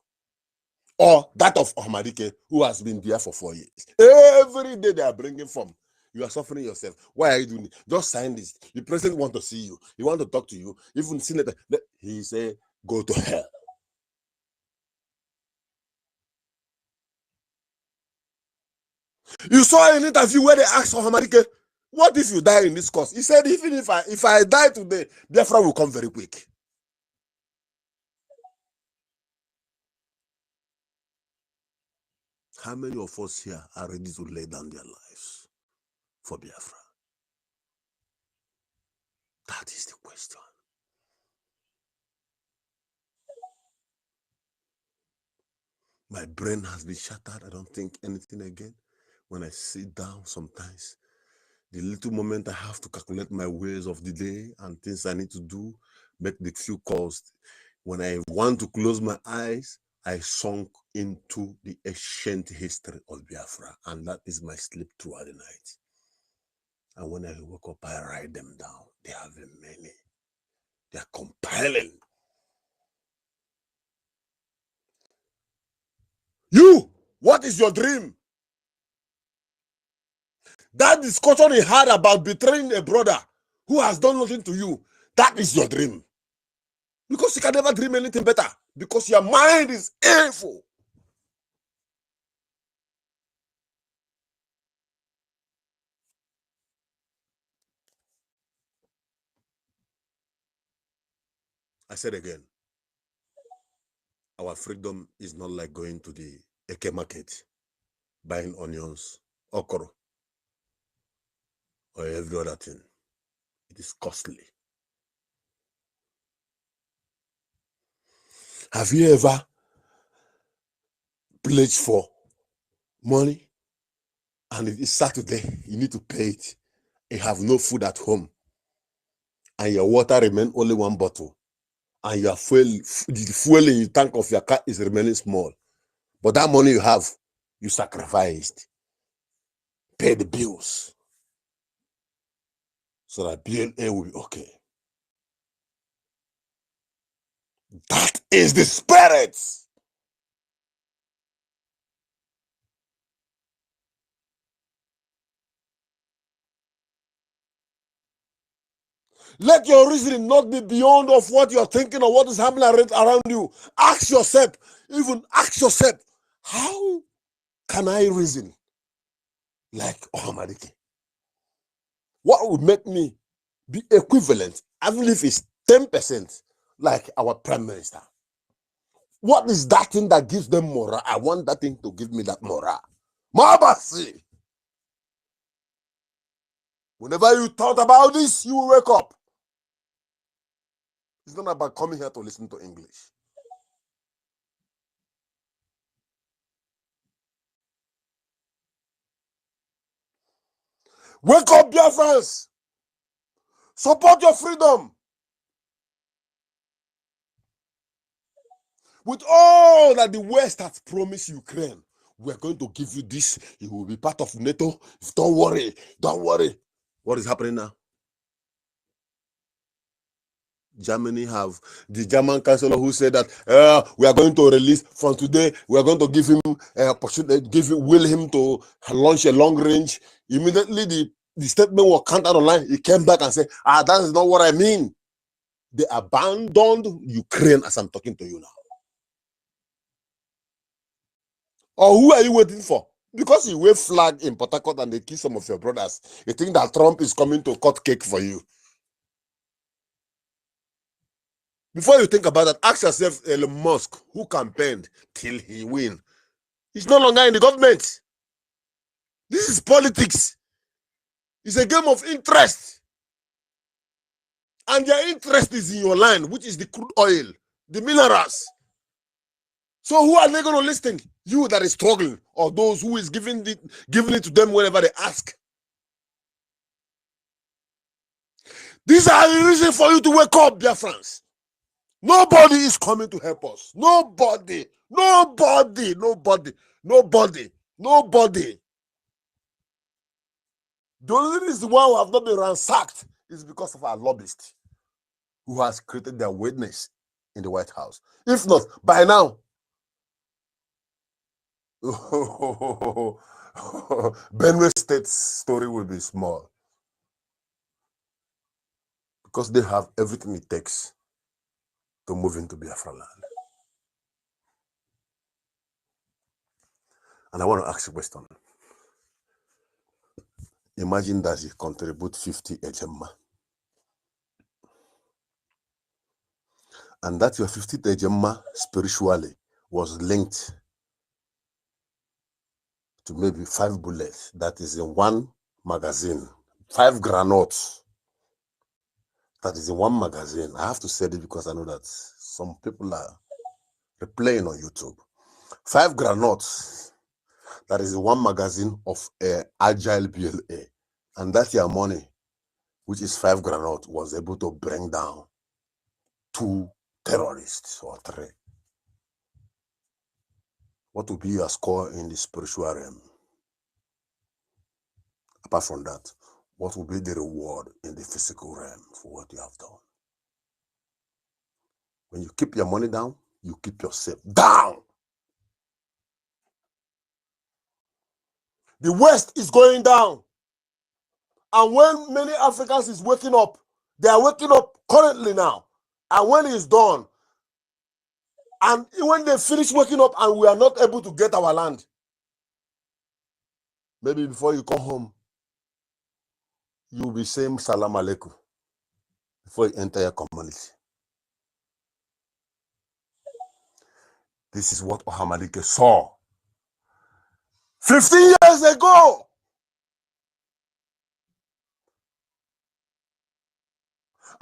Or that of Ahmadike, who has been there for 4 years? Every day they are bringing form. You are suffering yourself. Why are you doing it? Just sign this. The president wants to see you. He wants to talk to you. Even senator, he say, go to hell. You saw an interview where they asked Ahmadike, what if you die in this course? He said, even if I die today, Biafra will come very quick. How many of us here are ready to lay down their lives for Biafra? That is the question. My brain has been shattered. I don't think anything again. When I sit down sometimes, the little moment I have to calculate my ways of the day and things I need to do, make the few calls. When I want to close my eyes, I sunk into the ancient history of Biafra, and that is my sleep throughout the night. And when I wake up, I write them down. They are very many. They are compelling. You, what is your dream? That discussion he had about betraying a brother who has done nothing to you, that is your dream. Because you can never dream anything better. Because your mind is evil. I said again, our freedom is not like going to the Eke market, buying onions, okra, or every other thing. It is costly. Have you ever pledged for money and it is Saturday, you need to pay it? You have no food at home and your water remains only 1 bottle and your the fuel in the tank of your car is remaining small. But that money you have, you sacrificed. Pay the bills so that BLA will be okay. That is the spirit. Let your reasoning not be beyond of what you're thinking or what is happening around you. Ask yourself, how can I reason like Ohamadike? What would make me be equivalent, even if it's 10%, like our prime minister? What is that thing that gives them morale? I want that thing to give me that morale. Mabasi. Whenever you thought about this, you will wake up. It's not about coming here to listen to English. Wake up, Biafrans. Support your freedom. With all that the West has promised Ukraine, we're going to give you this. You will be part of NATO. Don't worry. Don't worry. What is happening now? Germany have the German chancellor who said that we are going to release from today. We are going to give him opportunity, will him to launch a long range. Immediately, the statement was counted online. He came back and said, that is not what I mean. They abandoned Ukraine as I'm talking to you now. Or who are you waiting for? Because you wave flag in Port Harcourt and they kill some of your brothers, you think that Trump is coming to cut cake for you. Before you think about that, ask yourself Elon Musk, who campaigned till he win. He's no longer in the government. This is politics. It's a game of interest. And their interest is in your land, which is the crude oil, the minerals. So who are they going to listen? You that is struggling, or those who is giving it to them whenever they ask. These are the reason for you to wake up, Biafrans. Nobody is coming to help us. Nobody. Nobody. Nobody. Nobody. Nobody. The only reason why we have not been ransacked is because of our lobbyists who has created their witness in the White House. If not, by now, Benue State's story will be small because they have everything it takes to move into Biafra land. And I want to ask you a question. Imagine that you contribute 50 ejemma. And that your 50 ejemma spiritually was linked to maybe 5 bullets that is in one magazine, 5 granates that is in one magazine. I have to say this because I know that some people are replaying on YouTube. 5 granates that is in one magazine of Agile BLA. And that your money, which is 5 granates, was able to bring down 2 terrorists or 3. What will be your score in the spiritual realm? Apart from that, what will be the reward in the physical realm for what you have done? When you keep your money down, you keep yourself down. The West is going down. And when many Africans is waking up, they are waking up currently now. And when it's done, and when they finish waking up and we are not able to get our land, maybe before you come home, you will be saying salam alaikum before you enter your community. This is what Ohamadike saw 15 years ago.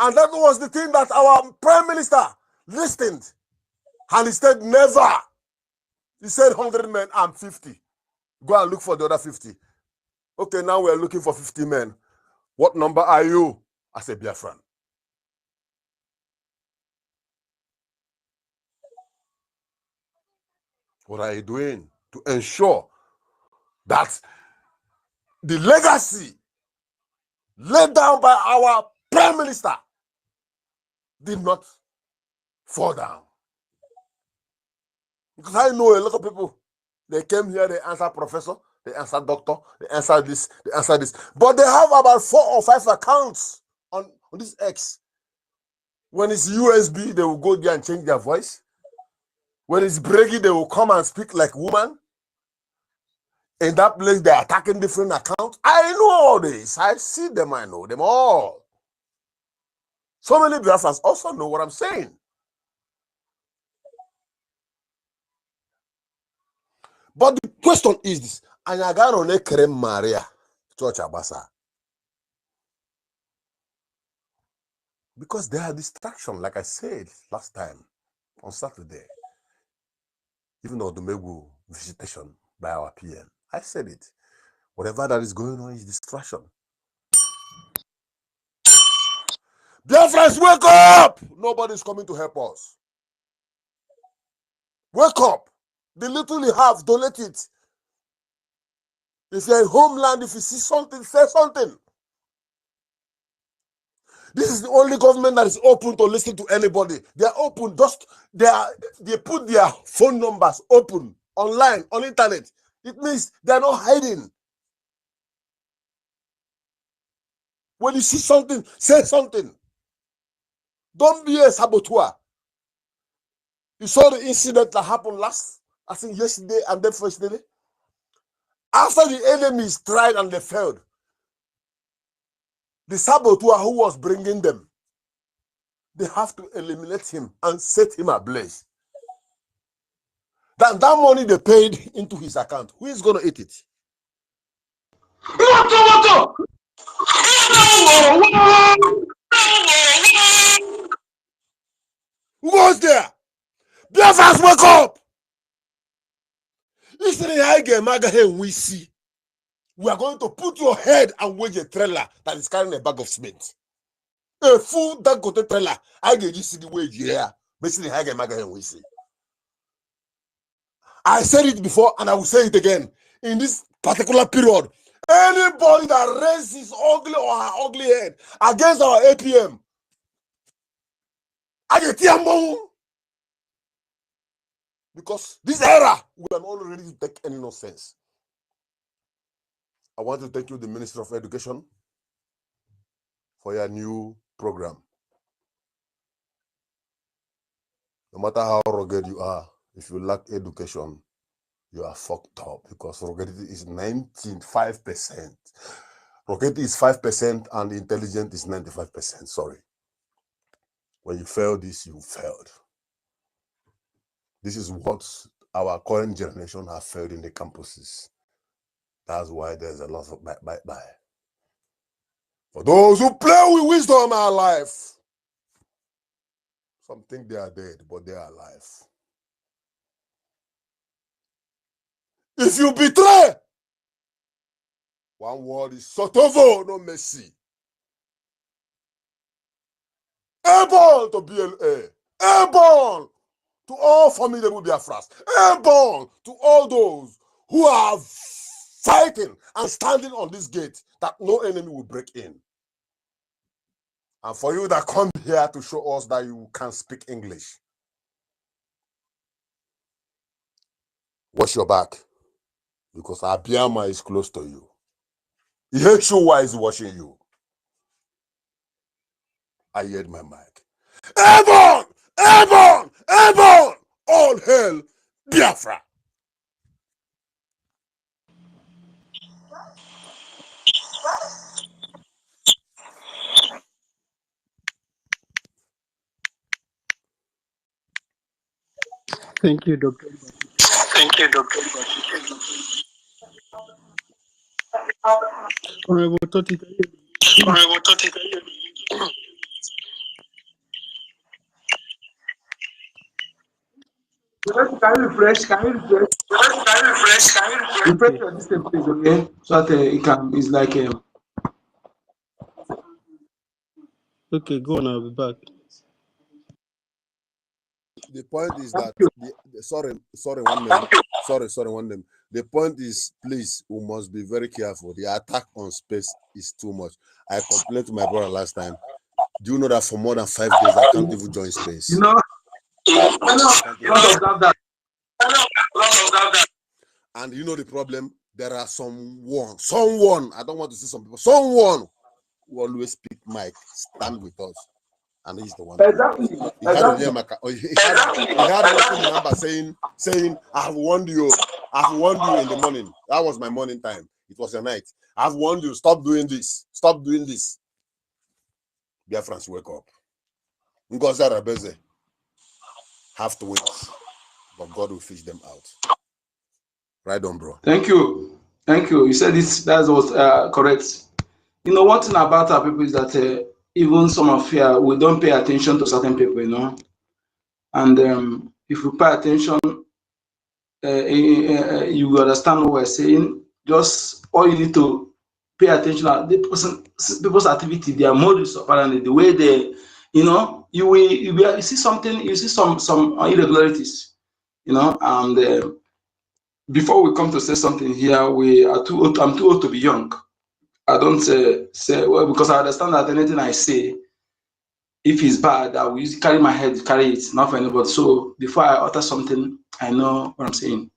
And that was the thing that our prime minister listened. And he said, never. He said 100 men and 50. Go and look for the other 50. Okay, now we're looking for 50 men. What number are you? I said, Biafran. What are you doing to ensure that the legacy laid down by our prime minister did not fall down? Because I know a lot of people, they came here, they answer professor, they answer doctor, they answer this, they answer this. But they have about 4 or 5 accounts on this X. When it's USB, they will go there and change their voice. When it's BRGIE, they will come and speak like woman. In that place, they're attacking different accounts. I know all this. I see them, I know them all. So many Biafrans also know what I'm saying. But the question is this. Anyagano Kerem Maria Church Abasa. Because they are distraction, like I said last time on Saturday. Even though the Megu visitation by our PM. I said it. Whatever that is going on is distraction. Dear friends, wake up! Nobody's coming to help us. Wake up. The little you have, donate it. If you're in homeland, if you see something, say something. This is the only government that is open to listen to anybody. They are open. They put their phone numbers open online on internet. It means they are not hiding. When you see something, say something. Don't be a saboteur. You saw the incident that happened I think yesterday and then first day. After the enemies tried and they failed, the saboteur who was bringing them, they have to eliminate him and set him ablaze. That money they paid into his account, who is going to eat it? Who was there? Biafrans, wake up! We are going to put your head and wedge a trailer that is carrying a bag of cement. A full Dangote trailer. I get you see the wage here. I said it before and I will say it again. In this particular period, anybody that raises his ugly or her ugly head against our APM, I get you. Because this era, we are not ready to take any nonsense. I want to thank you, the Minister of Education, for your new program. No matter how rugged you are, if you lack education, you are fucked up because ruggedity is 95%. Ruggedity is 5% and intelligence is 95%. Sorry. When you fail this, you failed. This is what our current generation have failed in the campuses. That's why there's a lot of bye. For those who play with wisdom in our life, some think they are dead, but they are alive. If you betray, one word is Sotovo, no mercy. Airborne to BLA, airborne to all formidable Biafras, airborne to all those who are fighting and standing on this gate that no enemy will break in. And for you that come here to show us that you can speak English, watch your back, because Abiyama is close to you. Yeshua is watching you. I heard my mic. Airborne! Airborne! Airborne! All hail Biafra! Thank you, Dr. Thank you, Dr. Honorable Toti. Honorable Toti. Can you refresh? Can you refresh? Refresh your system, please, okay? So that it can, it's like Okay, go on, I'll be back. The point is that sorry, one name. Sorry, one name. The point is, please, we must be very careful. The attack on space is too much. I complained to my brother last time. Do you know that for more than 5 days I can't even join space? you know, and you know the problem? There are someone, I don't want to say some people, someone who always speak mic, stand with us. And he's the one. Exactly. He had a number saying, I've warned you in the morning. That was my morning time. It was a night. I've warned you, stop doing this. Stop doing this. Biafrans, wake up. NGOZI Rabeze have to wait, but God will fish them out. Right on, bro. Thank you. You said this, that was correct. You know, one thing about our people is that even some of here, we don't pay attention to certain people, you know. And if you pay attention, you understand what we're saying. Just all you need to pay attention to the people's activity, their modus operandi, the way they, you know, you see something, you see some irregularities. you know. And before we come to say something here, I'm too old to be young. I don't say well because I understand that anything I say, if it's bad, I will carry my head, carry it, not for anybody. So before I utter something, I know what I'm saying.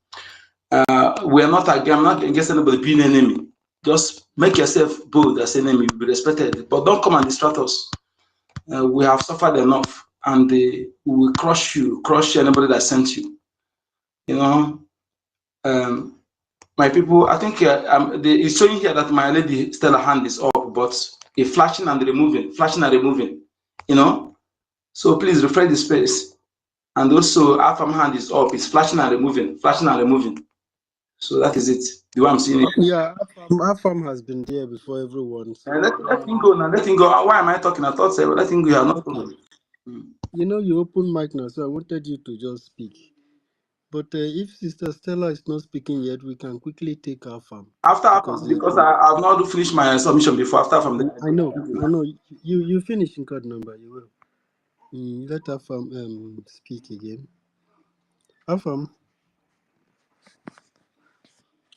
We are not against, I'm not against anybody being an enemy. Just make yourself bold as an enemy, be respected, but don't come and distract us. We have suffered enough, and we will crush anybody that sent you. You know, um, my people. I think it's showing here that my lady Stella hand is up, but it's flashing and removing, flashing and removing. You know, so please refresh the space. And also, Alpha hand is up, it's flashing and removing, flashing and removing. So that is it. The way I'm seeing it. Yeah, Afam has been there before everyone. So Let him go now. Let him go. Why am I talking? I thought, let him go. You are not okay. You know, you open mic now, so I wanted you to just speak. But if Sister Stella is not speaking yet, we can quickly take Afam. Because I've not finished my submission before. After from the I know. You finish in code number. You will. Let Afam speak again. Afam,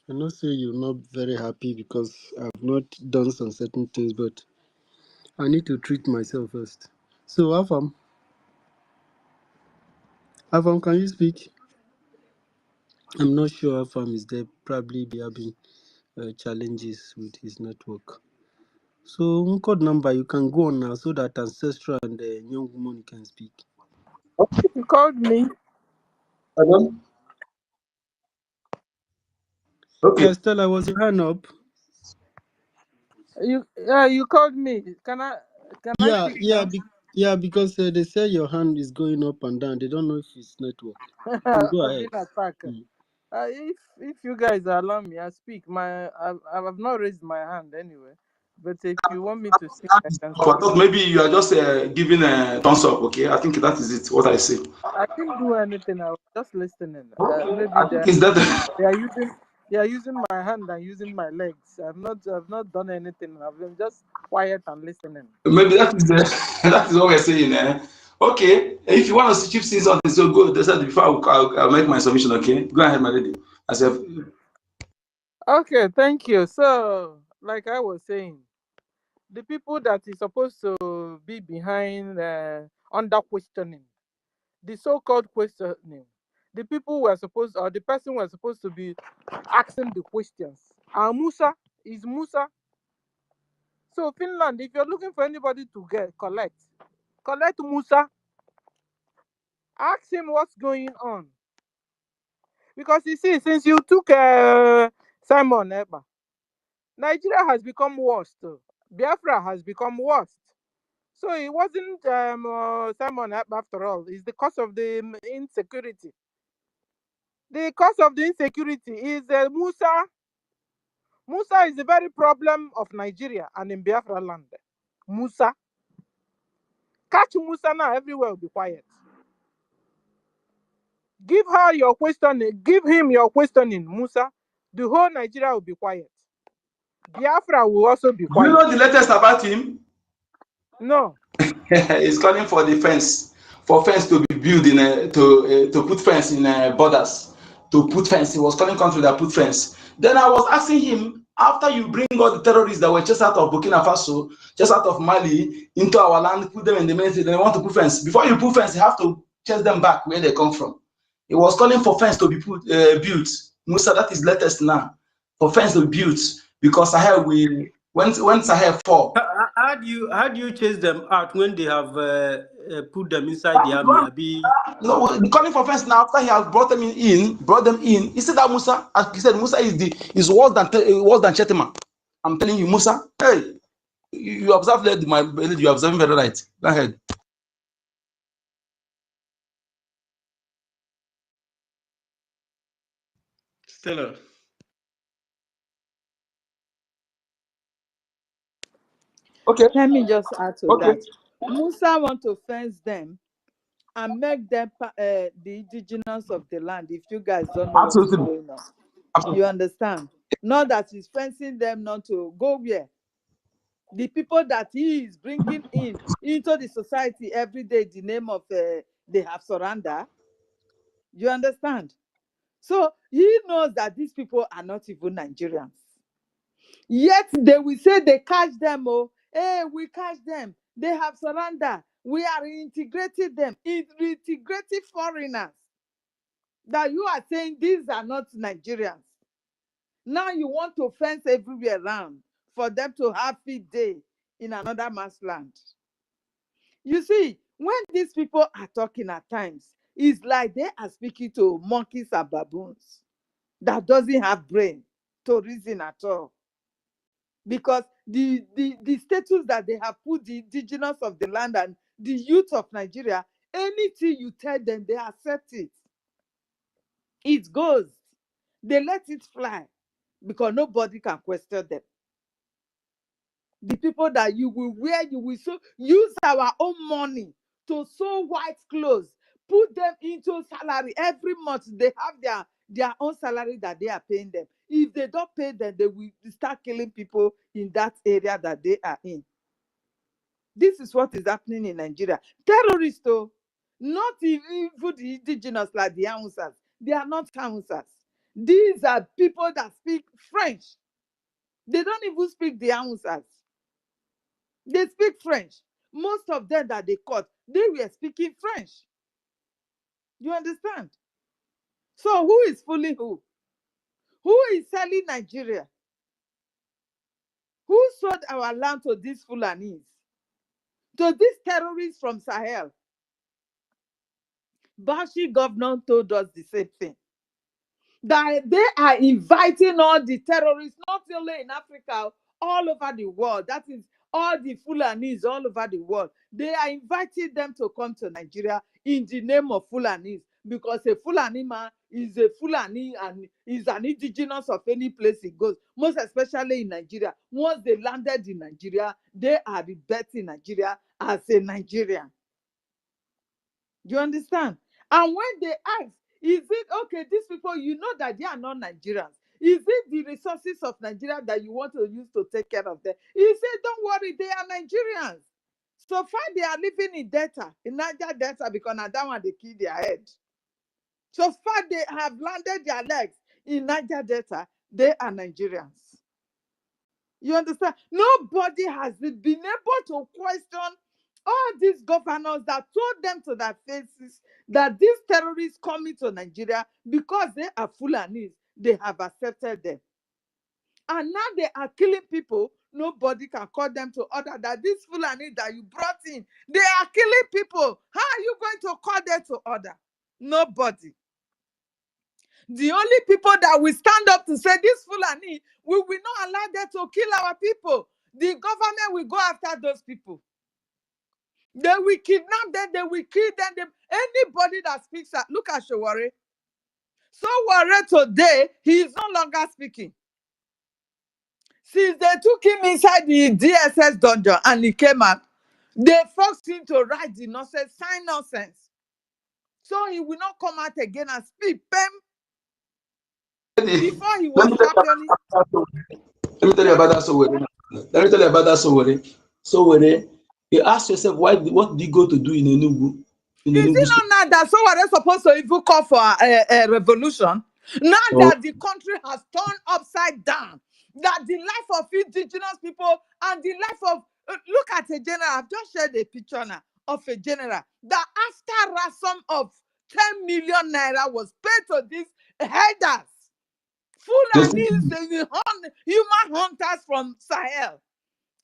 I know say you're not very happy because I've not done some certain things, but I need to treat myself first. So Afam, can you speak? I'm not sure Afam is there. Probably be having challenges with his network. So code number, you can go on now so that Ancestral and the young woman can speak. You called me. Pardon? Okay. Yeah, Stella, was your hand up? You called me. Can I speak Yeah, because they say your hand is going up and down. They don't know if it's network. now? Go I've ahead. been attacked. If you guys allow me, I speak. I've not raised my hand anyway. But if you want me to speak, I can I speak. thought maybe you are just giving a thumbs up. Okay, I think that is it. What I say. I didn't do anything. I was just listening. Okay. Maybe I think it's that. they are using my hand and using my legs. I've not done anything. I've been just quiet and listening. Maybe that is that is what we're saying. Okay, if you want to keep saying something, so good. That's before I'll make my submission. Okay, go ahead, my lady. I said, Okay, thank you. So, like I was saying, the people that is supposed to be behind under questioning, the so-called questioning, the people were supposed, or the person was supposed to be asking the questions. And Musa is Musa. So Finland, if you're looking for anybody to collect Musa. Ask him what's going on. Because you see, since you took Simon Eba, Nigeria has become worse. Biafra has become worse. So it wasn't Simon Eba after all. It's the cause of the insecurity. The cause of the insecurity is Musa. Musa is the very problem of Nigeria and in Biafra land. Musa. Catch Musa now, everywhere will be quiet. Give her your questioning, give him your questioning, Musa. The whole Nigeria will be quiet. Biafra will also be do you quiet. know the latest about him? No. He's calling for the fence, for fence to be built in to put fence in borders, to put fence. He was calling country that put fence. Then I was asking him, after you bring all the terrorists that were chased out of Burkina Faso, chased out of Mali into our land, put them in the military, they want to put fence. Before you put fence, you have to chase them back where they come from. He was calling for fence to be built. Musa, that is latest now. For fence to be built because Sahel when Sahel fall. How do you chase them out when they have put them inside the army? No, the calling for offense now after he has brought them in. He said that Musa, as he said, Musa is worse than Chetima. I'm telling you, Musa. Hey, you observe my lady, you observing very right. Go ahead. Stella. Okay. Let me just add to Okay. that. Musa want to fence them and make them the indigenous of the land. If you guys don't know what is Absolutely. going on, you understand? Not that he's fencing them not to go where. The people that he is bringing into the society every day, the name of they have surrender. You understand? So he knows that these people are not even Nigerians. Yet they will say they catch them. Oh, hey, we catch them. They have surrendered. We are integrating them. Integrating foreigners. That you are saying these are not Nigerians. Now you want to fence everywhere around for them to have feed day in another man's land. You see, when these people are talking at times, it's like they are speaking to monkeys and baboons that doesn't have brain to reason at all. Because the status that they have put the indigenous of the land and the youth of Nigeria, anything you tell them, they accept it. It goes. They let it fly because nobody can question them. The people that you will wear, you will use our own money to sew white clothes, put them into salary every month. They have their own salary that they are paying them. If they don't pay them, they will start killing people in that area that they are in. This is what is happening in Nigeria. Terrorists, though, not even the indigenous like the Hausas. They are not Hausas. These are people that speak French. They don't even speak the Hausas. They speak French. Most of them that they caught, they were speaking French. You understand? So who is fooling who? Who is selling Nigeria? Who sold our land to these Fulanis? To these terrorists from Sahel? Bashi governor told us the same thing. That they are inviting all the terrorists, not only in Africa, all over the world. That is all the Fulanis all over the world. They are inviting them to come to Nigeria in the name of Fulanis, because a Fulani man is a Fulani and is an indigenous of any place he goes, most especially in Nigeria. Once they landed in Nigeria, they are rebirthing Nigeria as a Nigerian. You understand? And when they ask, is it okay, these people, you know that they are not Nigerians. Is it the resources of Nigeria that you want to use to take care of them? He said, don't worry, they are Nigerians. So far, they are living in Delta, in Niger Delta, because now that one they kill their head. So far, they have landed their legs in Niger Delta. They are Nigerians. You understand? Nobody has been able to question all these governors that told them to their faces that these terrorists coming to Nigeria because they are Fulanis, they have accepted them. And now they are killing people. Nobody can call them to order that these Fulani that you brought in, they are killing people. How are you going to call them to order? Nobody. The only people that will stand up to say this Fulani, we will not allow them to kill our people. The government will go after those people. They will kidnap them, they will kill them. Anybody that speaks, look at Showore. Showore today, he is no longer speaking. Since they took him inside the DSS dungeon and he came out, they forced him to write the nonsense, sign nonsense. So he will not come out again and speak. Before he was championing. Let me tell you about that Sowore. Let me tell you about that Sowore. Sowore, you ask yourself, what did you go to do in Enugu? In Is Enugu it State? not now that someone is supposed to even call for a revolution? Now So, that the country has turned upside down, that the life of indigenous people and the life of look at a general. I've just shared a picture now of a general that after ransom of 10 million naira was paid to these headers, Fulanis, human hunters from Sahel.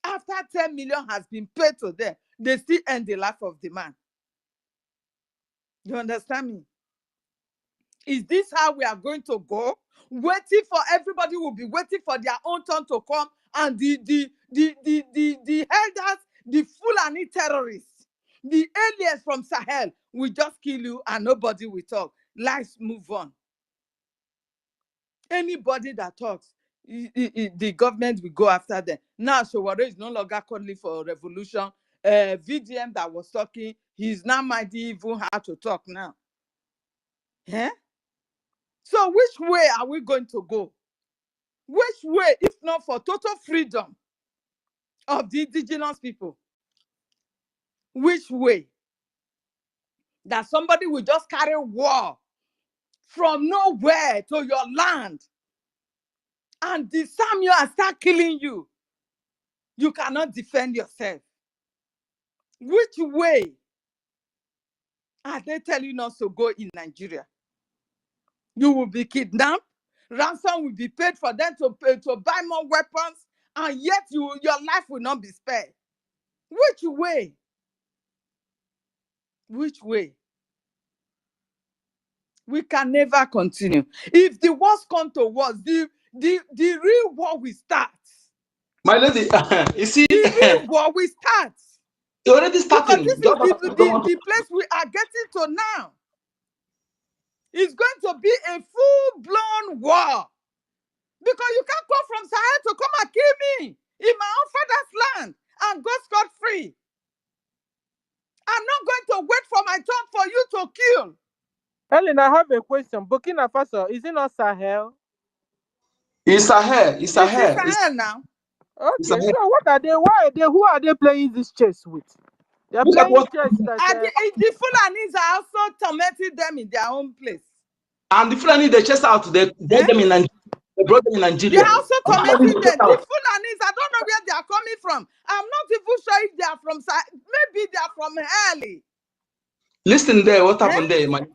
After 10 million has been paid to them, they still end the life of the man. You understand me? Is this how we are going to go? Waiting for everybody will be waiting for their own turn to come, and the elders, the Fulani terrorists, the aliens from Sahel will just kill you and nobody will talk. Lives move on. Anybody that talks, the government will go after them. Now Showore is no longer calling for a revolution. VDM that was talking, he's now mighty even how to talk now. Yeah? So which way are we going to go? Which way, if not for total freedom of the indigenous people? Which way? That somebody will just carry war from nowhere to your land and disarm you and start killing you, you cannot defend yourself. Which way are they telling us to go in Nigeria? You will be kidnapped, ransom will be paid for them to buy more weapons, and yet your life will not be spared. Which way? Which way? We can never continue. If the wars come to wars, the real war will start. My lady, you see, The real war will start. it's already Because starting. this is the place we are getting to now. It's going to be a full-blown war. Because you can't come from Sahel to come and kill me in my own father's land and go scot-free. I'm not going to wait for my turn for you to kill. Helen, I have a question. Burkina Faso, is it not Sahel? It's Sahel. It's It's Sahel. in Sahel now. Okay, Sahel. so what are they? Why are they? Who are they playing this chess with? They are Look at playing what, chess that. The Fulanis are also tormenting them in their own place. and the Fulani they chase out. They brought them in Nigeria. They brought them in They Nigeria. are also And Fulani tormenting they them. chase The out. Fulanis, I don't know where they are coming from. I'm not even sure if they are from Sahel. Maybe they are from Heli. Listen there, what happened there, man?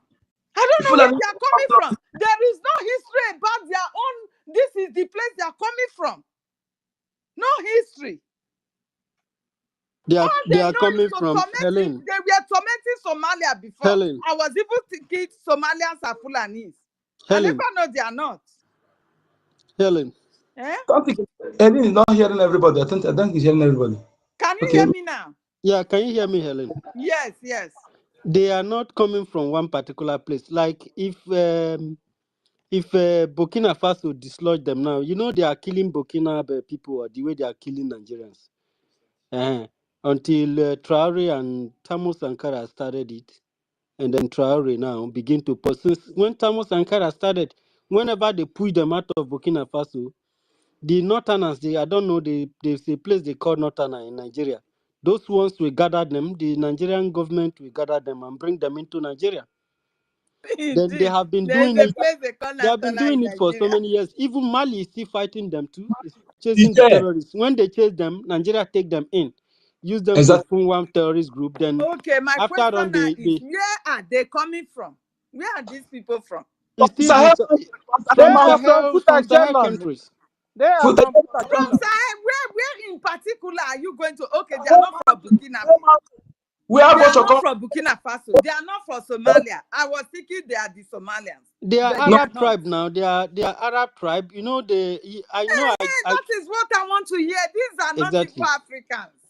I don't The know where Fulani, they are coming from. There is no history about their own. This is the place they are coming from. No history. They All are they know coming is to from torment. Helen. They were tormenting Somalia before. Helen. I was even thinking Somalians are Fulanis. Helen. I never know they are not. Helen. Eh? Helen is not hearing everybody. I think he's hearing everybody. Can you Okay. hear me now? Yeah, can you hear me, Helen? Yes, yes. They are not coming from one particular place. Like if Burkina Faso dislodge them now, you know they are killing Burkina people or the way they are killing Nigerians. Until Traore and Tamo Sankara started it, and then Traore now begin to pursue. When Tamo Sankara started, whenever they push them out of Burkina Faso, the Northerners, I don't know, there's a place they call Northerner in Nigeria. Those ones will gather them, the Nigerian government will gather them and bring them into Nigeria. Then they Indeed. have been There is doing a it. place they call They have been Natala in doing it for so Nigeria. many years. Even Mali is still fighting them too. It's chasing the terrorists. When they chase them, Nigeria take them in, use them to form one terrorist group. Then Okay, my after question on, now is where are they coming from? Where are these people from? it's still They are from from Sahel Futajeman. countries. They are from From Futajeman. Sahel, where in particular are you going to? Okay, they are not from Burkina Faso. They are not from Burkina Faso. They are not from Somalia. I was thinking they are the Somalians. They are But Arab tribe now. They are Arab tribe. You know that is what I want to hear. These are not exactly. even Africans.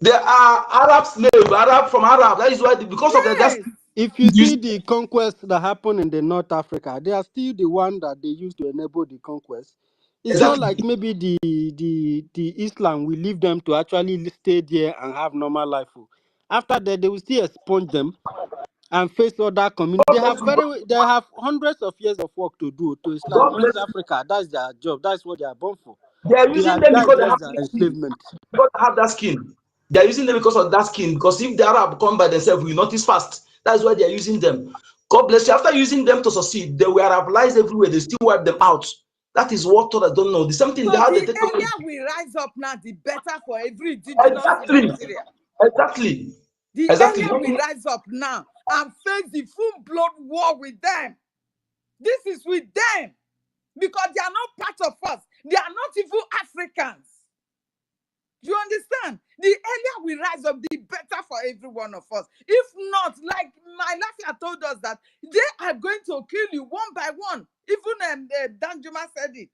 They are Arab slaves, Arab from Arab. That is why, because of that. If you see the conquest that happened in the North Africa, they are still the one that they used to enable the conquest. It's not like maybe the Islam will leave them to actually stay there and have normal life. After that, they will still expunge them and face other communities. They have hundreds of years of work to do to Islam. West Africa, that's their job. That's what they are born for. They are using them because they have their enslavement. Because they have that skin. They are using them because of that skin. Because if the Arab come by themselves, we notice fast. That's why they are using them. God bless you. After using them to succeed, they were Arabized everywhere. They still wipe them out. That is what I don't know. The same thing. So they have the earlier we rise up now, the better for every indigenous in Nigeria. Exactly. The earlier we rise up now and face the full-blown war with them. This is with them. Because they are not part of us. They are not even Africans. Do you understand? The earlier we rise up, the better for every one of us. If not, like my Lafia told us that they are going to kill you one by one. Even Danjuma said it.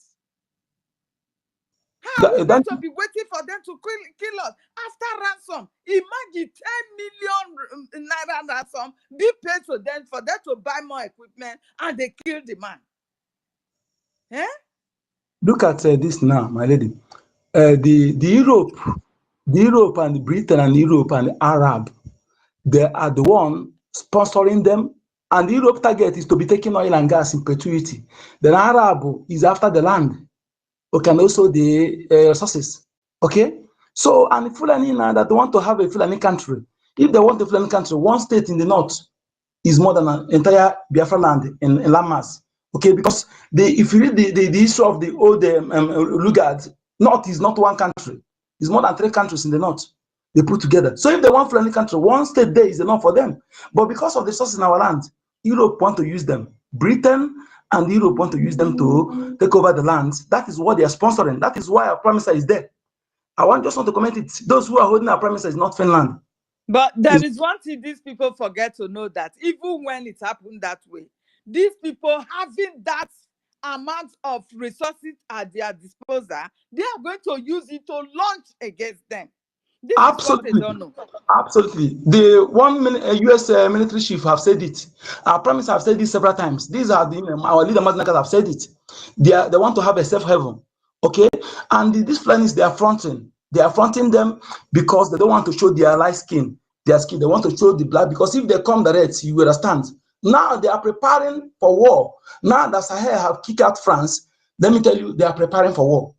How are we going to be waiting for them to kill us after ransom? Imagine 10 million naira ransom be paid to them for them to buy more equipment and they kill the man. Eh? Look at this now, my lady. The Europe and Britain and Europe and Arab, they are the one sponsoring them. And the Europe target is to be taking oil and gas in perpetuity. Then Arab is after the land, okay, and also the resources. Okay, so and Fulani now that want to have a Fulani country. If they want a Fulani country, one state in the north is more than an entire Biafra land in landmass. Okay, because if you read the history of the old Lugard, North is not one country. It's more than 3 countries in the North. They put together. So if they want Fulani country, one state there is enough for them. But because of the sources in our land, Europe want to use them. Britain and Europe want to use them to take over the lands. That is what they are sponsoring. That is why our prime minister is there. I just want to comment it. Those who are holding our prime minister is not Finland. But there is one thing these people forget to know, that even when it happened that way, these people having that amount of resources at their disposal, they are going to use it to launch against them. This Absolutely. is what they don't know. Absolutely. The US military chief have said it. Our prime minister have said this several times. These are our leader Madnakas have said it. They want to have a safe haven. Okay? And these Fulanis, they are fronting. They are fronting them because they don't want to show their light skin, their skin. They want to show the black, because if they come direct, you understand. Now they are preparing for war. Now that Sahel have kicked out France, let me tell you, they are preparing for war.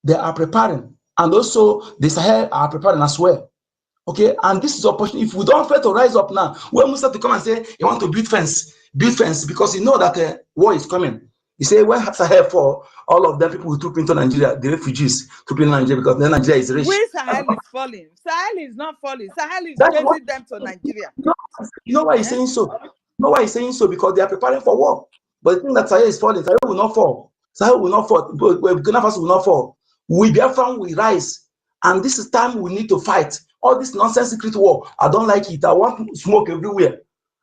They are preparing. And also the Sahel are preparing as well. Okay, and this is opportunity. If we don't fail to rise up now, when we start to come and say you want to build fence, because you know that war is coming. You say when Sahel for all of them, people who troop into Nigeria, the refugees troop into Nigeria because then Nigeria is rich. Where Sahel is falling? Sahel is not falling. Sahel is chasing them to Nigeria. You know why he's saying so? You know why he's saying so? Because they are preparing for war. But the thing that Sahel is falling, Sahel will not fall. Sahel will not fall. Burkina Faso will not fall. We Biafran will rise, and this is time we need to fight. All this nonsense secret war, I don't like it. I want smoke everywhere.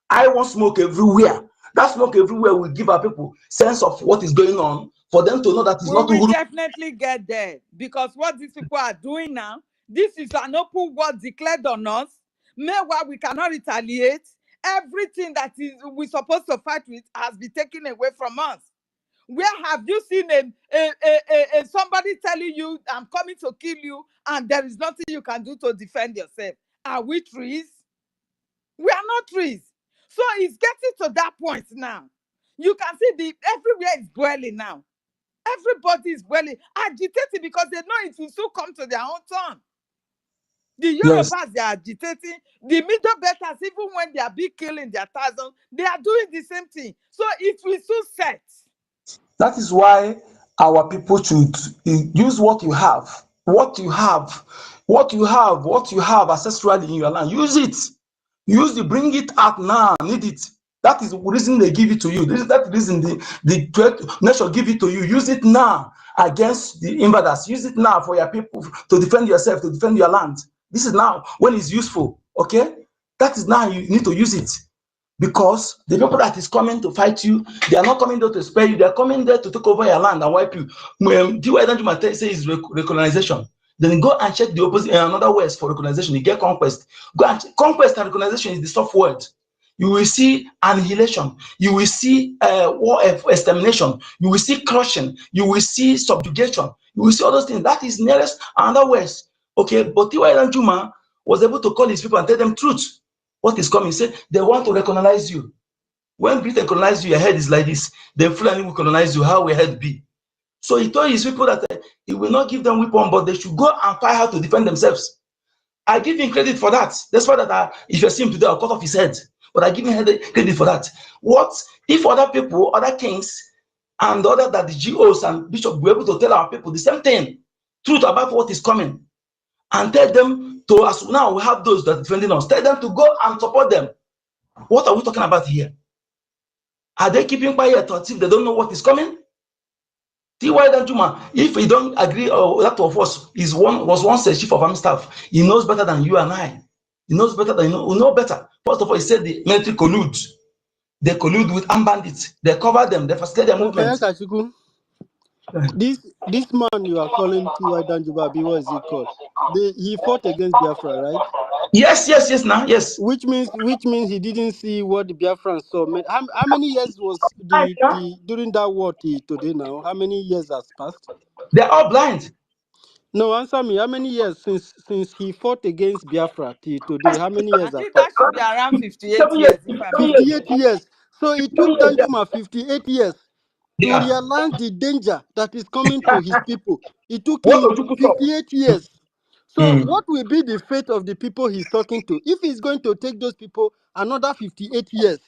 I want smoke everywhere. That smoke everywhere will give our people sense of what is going on, for them to know that it's not. We will definitely get there, because what these people are doing now, this is an open war declared on us. Meanwhile, we cannot retaliate. Everything that is we're supposed to fight with has been taken away from us. Where have you seen somebody telling you, I'm coming to kill you, and there is nothing you can do to defend yourself? Are we trees? We are not trees. So it's getting to that point now. You can see everywhere is boiling now. Everybody is boiling, agitating, because they know it will soon come to their own turn. The Yorubas, they are agitating. The Middle Belters, even when they are being killed in their thousands, they are doing the same thing. So it will soon set. That is why our people should use what you have ancestrally in your land. Use it. Bring it out now. Need it. That is the reason they give it to you. That reason the nation give it to you. Use it now against the invaders. Use it now for your people to defend yourself, to defend your land. This is now when it's useful. Okay, that is now you need to use it. Because the people that is coming to fight you, they are not coming there to spare you. They are coming there to take over your land and wipe you. Do say is recolonization. Then go and check the opposite another words for recolonization. You get conquest. Go and conquest and recolonization is the soft word. You will see annihilation. You will see war extermination. You will see crushing. You will see subjugation. You will see all those things. That is nearest another words. Okay, but Tiwa Juma was able to call his people and tell them truth. What is coming? Say they want to recolonize you. When Britain colonize you, your head is like this. Then Fulani will colonize you. How will your head be? So he told his people that he will not give them weapon, but they should go and find how to defend themselves. I give him credit for that. That's why that if you see him today, I'll cut off his head. But I give him credit for that. What if other people, other kings, and other that the GOs and bishops were able to tell our people the same thing, truth about what is coming, and tell them to, as now we have those that are defending us, tell them to go and support them. What are we talking about here? Are they keeping quiet until they don't know what is coming? T.Y. Juma, if we don't agree, that of us was once a chief of army staff, he knows better than you and I. He knows better than we know better. First of all, he said the military collude. They collude with armed bandits. They cover them. They facilitate their movement. This man you are calling T.Y. Danjubabi, what is he called? He fought against Biafra, right? Yes. Yes. Which means he didn't see what the Biafrans saw. How many years was during that war till today now? How many years has passed? They're all blind. No, answer me. How many years since he fought against Biafra till today? How many years I have think passed? that should be around 58 years. 58 years. So it took Danjuma 58 years to realize the danger that is coming to his people. It took him 58 years. So what will be the fate of the people he's talking to if he's going to take those people another 58 years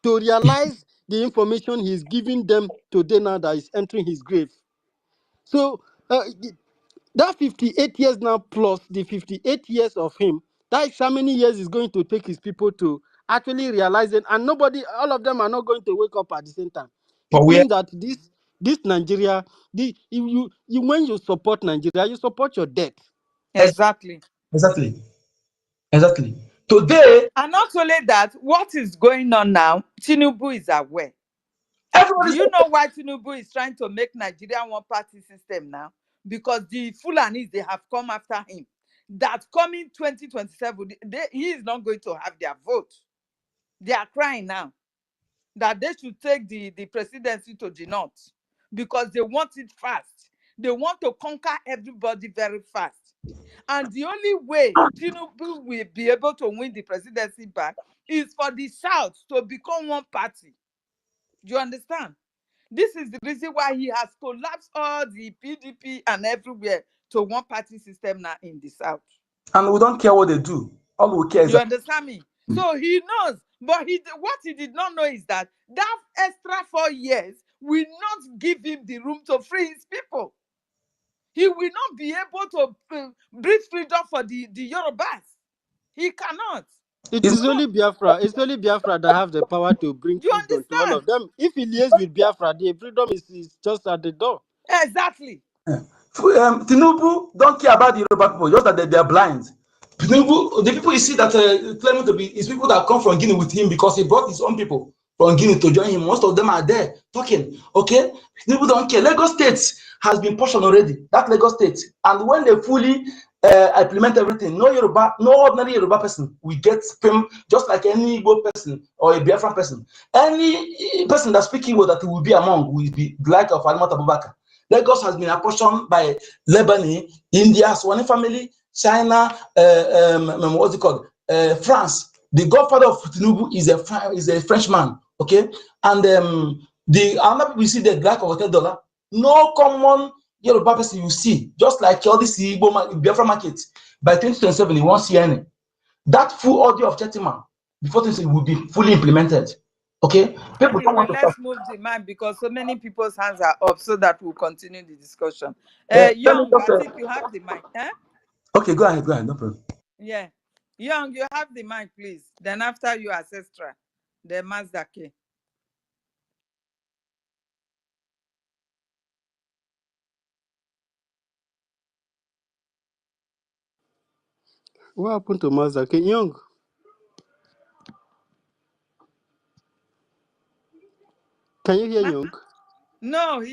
to realize the information he's giving them today now that is entering his grave? So that 58 years now plus the 58 years of him, that is how many years is going to take his people to actually realize it, and nobody, all of them are not going to wake up at the same time. It means that this Nigeria, you when you support Nigeria, you support your debt. Exactly. Exactly. Today, And not only that, what is going on now, Tinubu is aware. Do you know why Tinubu is trying to make Nigeria one party system now? Because the Fulanis, they have come after him. That coming 2027, he is not going to have their vote. They are crying now that they should take the presidency to the north because they want it fast. They want to conquer everybody very fast. And the only way Tinubu will be able to win the presidency back is for the South to become one party. Do you understand? This is the reason why he has collapsed all the PDP and everywhere to one party system now in the South. and we don't care what they do. All we care is You understand me? So he knows, but what he did not know is that extra 4 years will not give him the room to free his people. He will not be able to breathe freedom for the Yorubas. He cannot. It is only Biafra. It's only Biafra that have the power to bring Do you freedom to all understand? of them. If he liaise with Biafra, the freedom is just at the door. Exactly. Tinubu don't care about the Yoruba people, just that they are blind. Tinubu, the people you see that claiming to be is people that come from Guinea with him because he brought his own people from Guinea to join him. Most of them are there talking. Okay, Tinubu don't care. Lagos State has been portioned already. That Lagos State, and when they fully implement everything, no ordinary Yoruba person will get fame just like any Igbo person or a Biafran person. Any person that speaks Igbo that will be among will be like of Alimot Abubakar. Lagos has been apportioned by Lebanon, India, Swanee family, China, what's it called? France. The godfather of Tinubu is a Frenchman, okay? And the other people you see the black of $10, no common Yoruba person you see, just like all this Biafra market. By 2027, you won't see any. That full audio of Chettima before this will be fully implemented. Okay, people don't Anyway, want to let's stop. move the mic because so many people's hands are up so that we'll continue the discussion. Let me Young, just, I think you have the mic. okay, go ahead, no problem. Yeah. Young, you have the mic, please. Then after you, Ancestra, the Mazda K. What happened to Mazda? Young? Can you hear Young? No,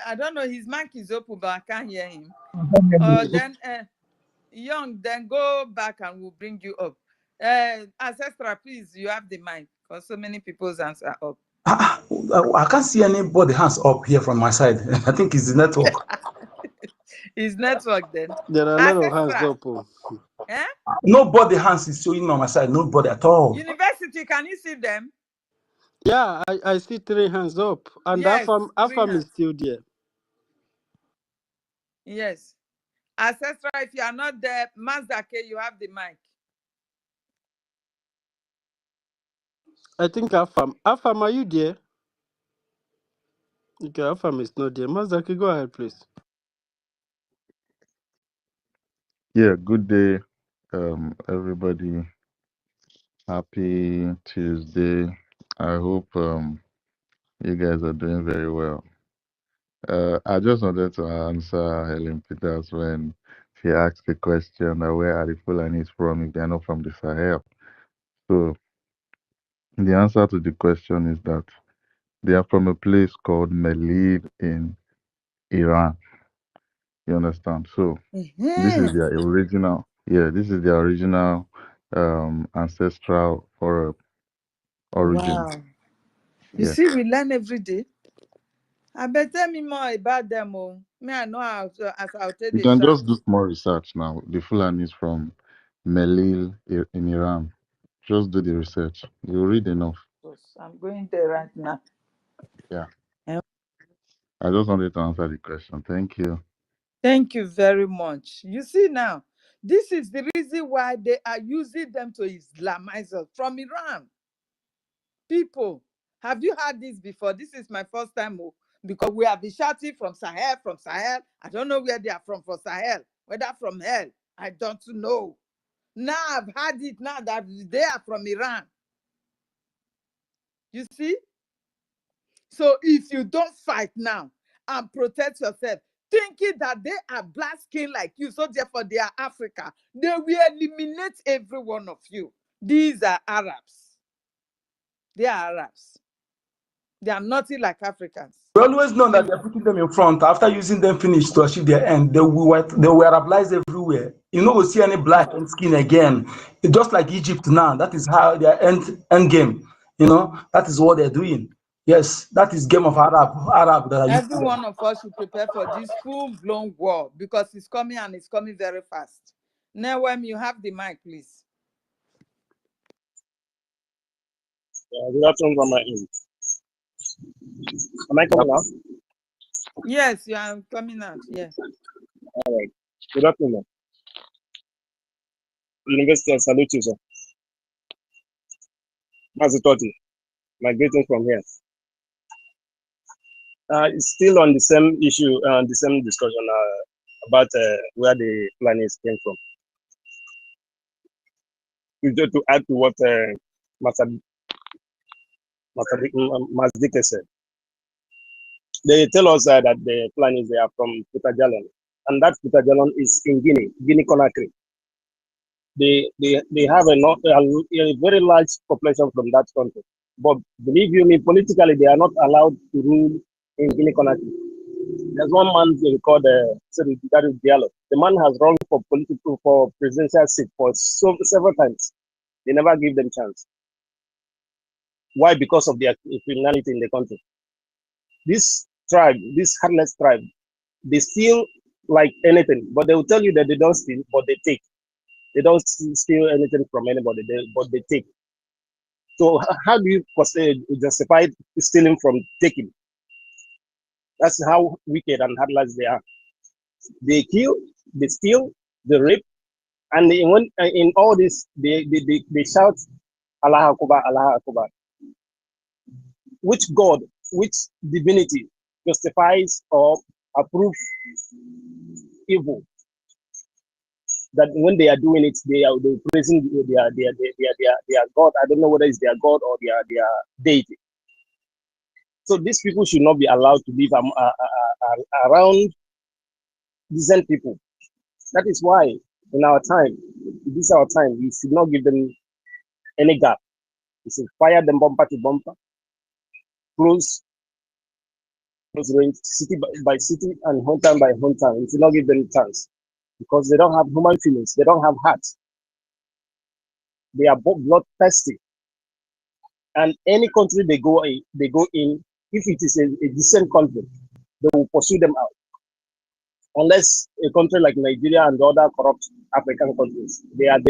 I don't know. His mic is open, but I can't hear him. Then Young, then go back and we'll bring you up. Ancestra, please, you have the mic because so many people's hands are up. I can't see anybody hands up here from my side. I think it's the network. His network then. There are a lot of hands up. Nobody hands is showing on my side. Nobody at all. University, can you see them? Yeah, I see 3 hands up. And yes, Afam is still there. Yes. Ancestra, if you are not there, Mazda K, you have the mic. I think Afam, are you there? Okay, Afam is not there. Mazda K, go ahead, please. Yeah, good day, everybody. Happy Tuesday. I hope you guys are doing very well. I just wanted to answer Helen Peters when she asked the question where are the Fulanis from if they are not from the Sahel. So the answer to the question is that they are from a place called Melid in Iran. You understand? So this is their original, this is their original ancestral or origin. Wow. You see, we learn every day. I bet tell me more about them. Me, I know how I'll take You can just do small research now. The Fulanis from Melil in Iran. Just do the research. You'll read enough. I'm going there right now. Yeah. I just wanted to answer the question. Thank you. Thank you very much. You see now, This is the reason why they are using them to Islamize us from Iran. People, have you heard this before? This is my first time, because we have been shouting from Sahel, from Sahel. I don't know where they are from for Sahel, whether from hell, I don't know. Now I've heard it now that they are from Iran. You see? So if you don't fight now and protect yourself, thinking that they are black skin like you, so therefore they are Africa, they will eliminate every one of you. These are Arabs. They are Arabs. They are nothing like Africans. We always know that they're putting them in front. After using them finish to achieve their end, they were Arabized everywhere. You know, we see any black skin again. It's just like Egypt now. That is how their end game. You know, that is what they're doing. Yes, that is game of Arab that are using Every them. one of us should prepare for this full-blown war because it's coming and it's coming very fast. Now, when you have the mic, please. Good afternoon from my end. Am I coming out? Yes, you are coming out. Yes. All right. Good afternoon. University, I salute you, sir. Mazitoti, my greetings from here. It's still on the same issue, the same discussion about where the Fulanis came from. Just to add to what Mazdike said. They tell us that the Fulanis, they are from Putajalan, and that Putajalan is in Guinea Conakry. They have a very large population from that country. But believe you me, politically, they are not allowed to rule in Guinea Conakry. There's one man they called Gary Diallo. The man has run for presidential seat for several times. They never give them chance. Why? Because of their criminality in the country. This tribe, this heartless tribe, they steal like anything, but they will tell you that they don't steal, but they take. They don't steal anything from anybody, but they take. So how do you justify stealing from taking? That's how wicked and heartless they are. They kill, they steal, they rape, and in all this, they shout, Allah Akbar, Allah Akbar. Which God, which divinity justifies or approves evil? That when they are doing it, they are praising their God. I don't know whether it's their God or their deity. So these people should not be allowed to live around decent people. That is why in our time, this is our time, we should not give them any gap. We should fire them bumper to bumper, close range, city by city and hometown by hometown. We should not give them a chance because they don't have human feelings. They don't have hearts. They are bloodthirsty. And any country they go in, if it is a decent country, they will pursue them out. Unless a country like Nigeria and the other corrupt African countries, when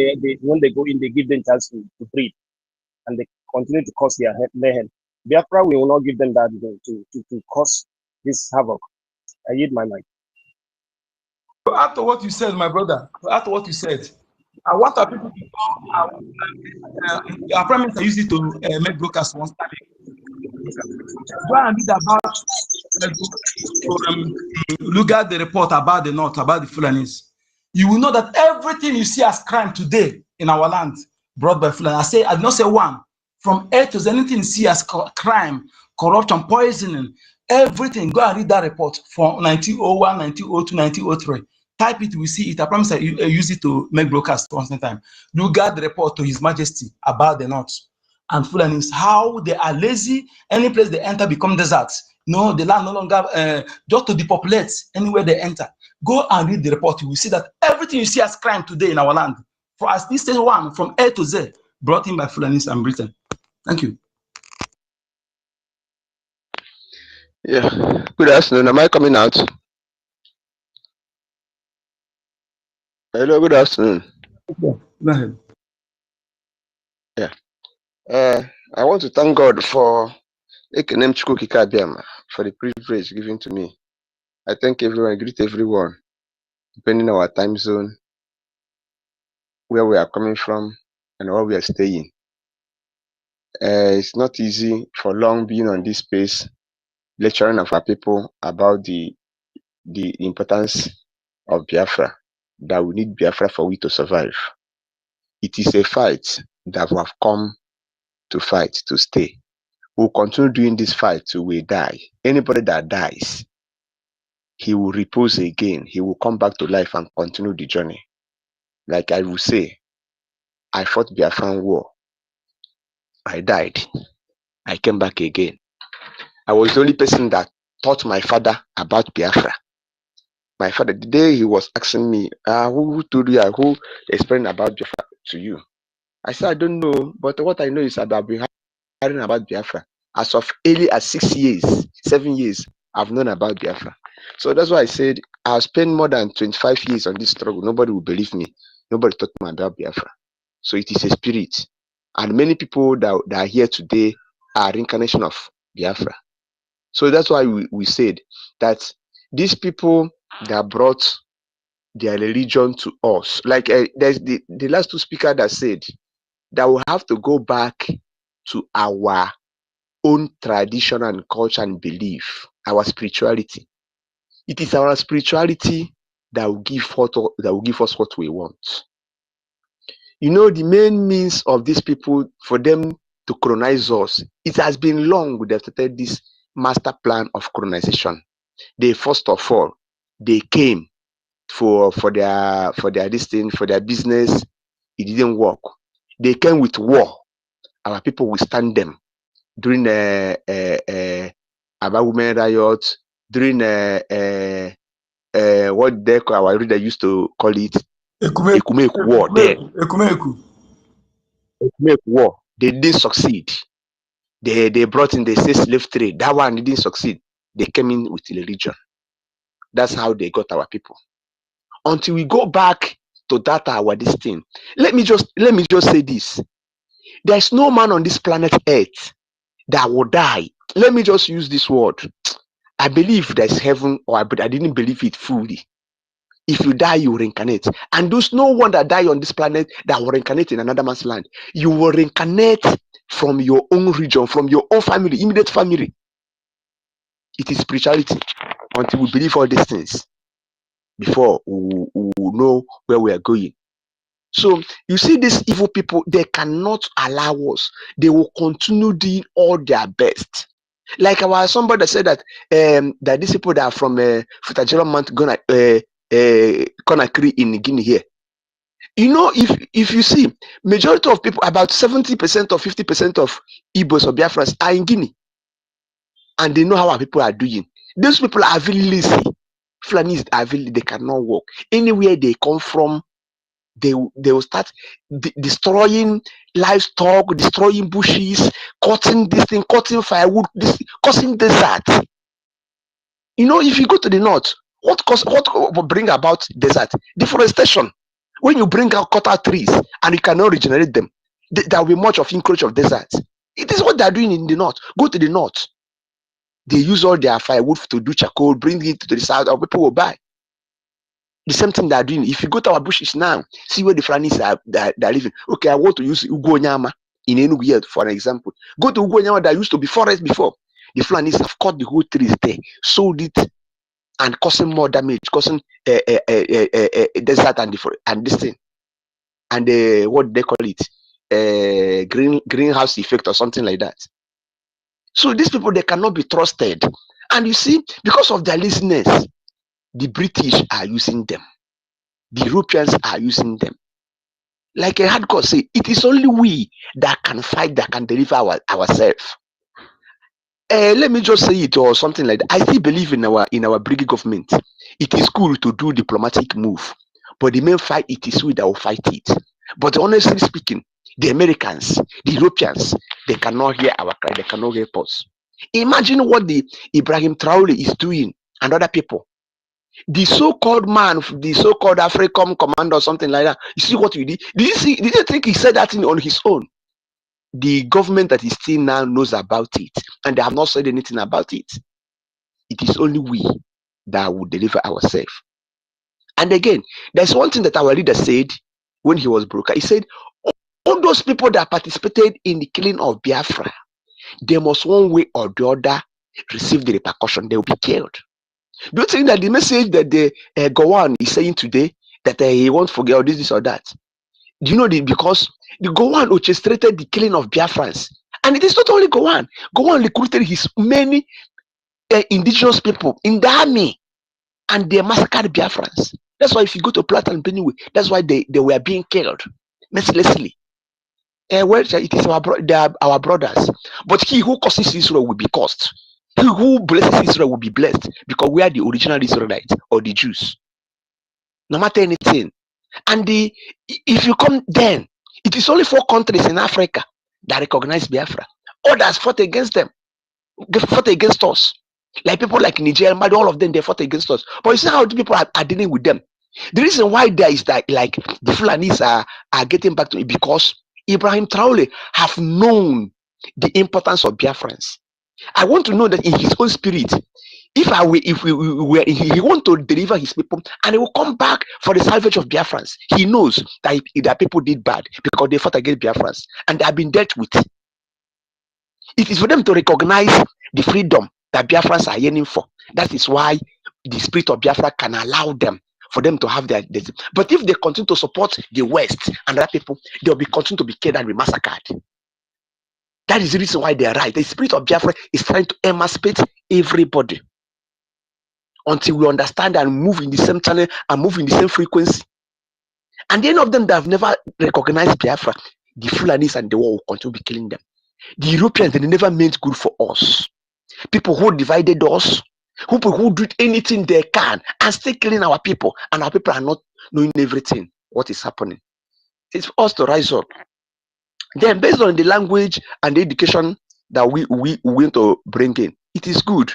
they go in, they give them chance to breathe, and they continue to cause their mayhem. Biafra, we will not give them that to cause this havoc. I yield my mic. After what you said, my brother, after what you said, I want our people to know. I promise I use it to make broadcast once time. Go and read about look at the report about the North, about the Fulanis. You will know that everything you see as crime today in our land brought by Fulani. I did not say one. From A to Z, anything you see as crime, corruption, poisoning, everything. Go and read that report from 1901, 1902, 1903. Type it, we see it. I promise I use it to make broadcast once in time. Look at the report to His Majesty about the North and Fulanis, how they are lazy. Any place they enter become deserts. No, the land no longer just to depopulate anywhere they enter. Go and read the report. You will see that everything you see as crime today in our land, for as this is one from A to Z, brought in by Fulanis and Britain. Thank you. Yeah. Good afternoon. Am I coming out? Hello. Good afternoon. Okay. Go ahead. Yeah. I want to thank God for EFIK-IBIBIO for the privilege given to me. I thank everyone. I greet everyone, depending on our time zone. where we are coming from and where we are staying. It's not easy for long being on this space, lecturing of our people about the importance of Biafra, that we need Biafra for we to survive. It is a fight that we have come to fight, to stay. We'll continue doing this fight till we die. Anybody that dies, he will repose again. He will come back to life and continue the journey. Like I will say, I fought Biafran war. I died. I came back again. I was the only person that taught my father about Biafra. My father, the day he was asking me, who told you, who explained about Biafra to you? I said, I don't know, but what I know is that I've been hearing about Biafra. As of early as 6 years, 7 years, I've known about Biafra. So that's why I said, I'll spend more than 25 years on this struggle. Nobody will believe me. Nobody taught me about Biafra. So it is a spirit. And many people that are here today are reincarnation of Biafra. So that's why we said that these people that brought their religion to us, like there's the last two speakers that said that we have to go back to our own tradition and culture and belief, our spirituality. It is our spirituality that will give us what we want. You know, the main means of these people for them to colonize us, it has been long they've started this master plan of colonization. They first of all, they came for their this thing, for their business. It didn't work. They came with war. Our people withstand them during about women riot, during what they call, our reader used to call it Ekumeku war. Ekumeku war. They didn't succeed. They brought in the slave trade. That one didn't succeed. They came in with religion. That's how they got our people. Until we go back to that this thing. Let me just say this. There's no man on this planet Earth that will die. Let me just use this word. I believe there's heaven, or I didn't believe it fully. If you die, you reincarnate. And there's no one that die on this planet that will reincarnate in another man's land. You will reincarnate from your own region, from your own family, immediate family. It is spirituality. Until we believe all these things, before we know where we are going. So you see, these evil people, they cannot allow us. They will continue doing all their best. Like somebody that said that that these people that are from Futajelo Mount Conakry in Guinea here. You know, if you see, majority of people, about 70% or 50% of Igbos or Biafrans are in Guinea, and they know how our people are doing. Those people are very lazy. Fulanis are very, they cannot work. Anywhere they come from, they will start destroying livestock, destroying bushes, cutting this thing, cutting firewood, causing desert. You know, if you go to the north, what will bring about desert? Deforestation. When you bring out cut out trees and you cannot regenerate them, there will be much of encroach of desert. It is what they are doing in the north. Go to the north. They use all their firewood to do charcoal, bring it to the south, and people will buy. The same thing they are doing. If you go to our bushes now, see where the Fulanis are living. Okay, I want to use Ugonyama in Enugu here, for an example. Go to Ugonyama that used to be forest before. The Fulanis have cut the whole trees there, sold it, and causing more damage, causing desert and this thing, and what they call it, greenhouse effect or something like that. So these people, they cannot be trusted. And you see, because of their laziness, the British are using them. The Europeans are using them. Like I had God say, it is only we that can fight, that can deliver ourselves. Let me just say it or something like that. I still believe in our BRGIE government. It is cool to do diplomatic move, but the main fight, it is we that will fight it. But honestly speaking, the Americans, the Europeans, they cannot hear our cry, they cannot hear us. Imagine what the Ibrahim Traore is doing and other people. The so-called man, the so-called AFRICOM commander or something like that. You see what you did? Did you think he said that thing on his own? The government that is still now knows about it, and they have not said anything about it. It is only we that will deliver ourselves. And again, there's one thing that our leader said when he was broker. He said, all those people that participated in the killing of Biafra, they must one way or the other receive the repercussion. They will be killed. Do you think that the message that the Gowon is saying today, that he won't forget or this or that? Do you know because the Gowon orchestrated the killing of Biafrans, and it is not only Gowon. Gowon recruited his many indigenous people in the army, and they massacred Biafrans. That's why if you go to Plateau and Benue, that's why they were being killed mercilessly. Well, it is they are our brothers, but he who curses Israel will be cursed. He who blesses Israel will be blessed, because we are the original Israelites or the Jews. No matter anything. And if you come then, it is only 4 countries in Africa that recognize Biafra. Others fought against them. They fought against us. Like people like Nigeria, all of them, they fought against us. But you see how the people are dealing with them. The reason why there is that, like, the Fulanis are getting back to it, because Ibrahim Traore have known the importance of Biafrans. I want to know that in his own spirit, he want to deliver his people, and he will come back for the salvage of Biafrans. He knows that people did bad because they fought against Biafrans, and they have been dealt with. It is for them to recognize the freedom that Biafrans are yearning for. That is why the spirit of Biafra can allow them, for them to have their. But if they continue to support the West and other people, they will continue to be killed and be massacred. That is the reason why they are right. The spirit of Biafra is trying to emancipate everybody until we understand and move in the same channel and move in the same frequency. And the end of them that have never recognized Biafra, the Fulanis and the war will continue to be killing them. The Europeans, they never meant good for us. People who divided us, people who did anything they can and still killing our people, and our people are not knowing everything, what is happening. It's for us to rise up. Then, based on the language and the education that we want to bring in, it is good,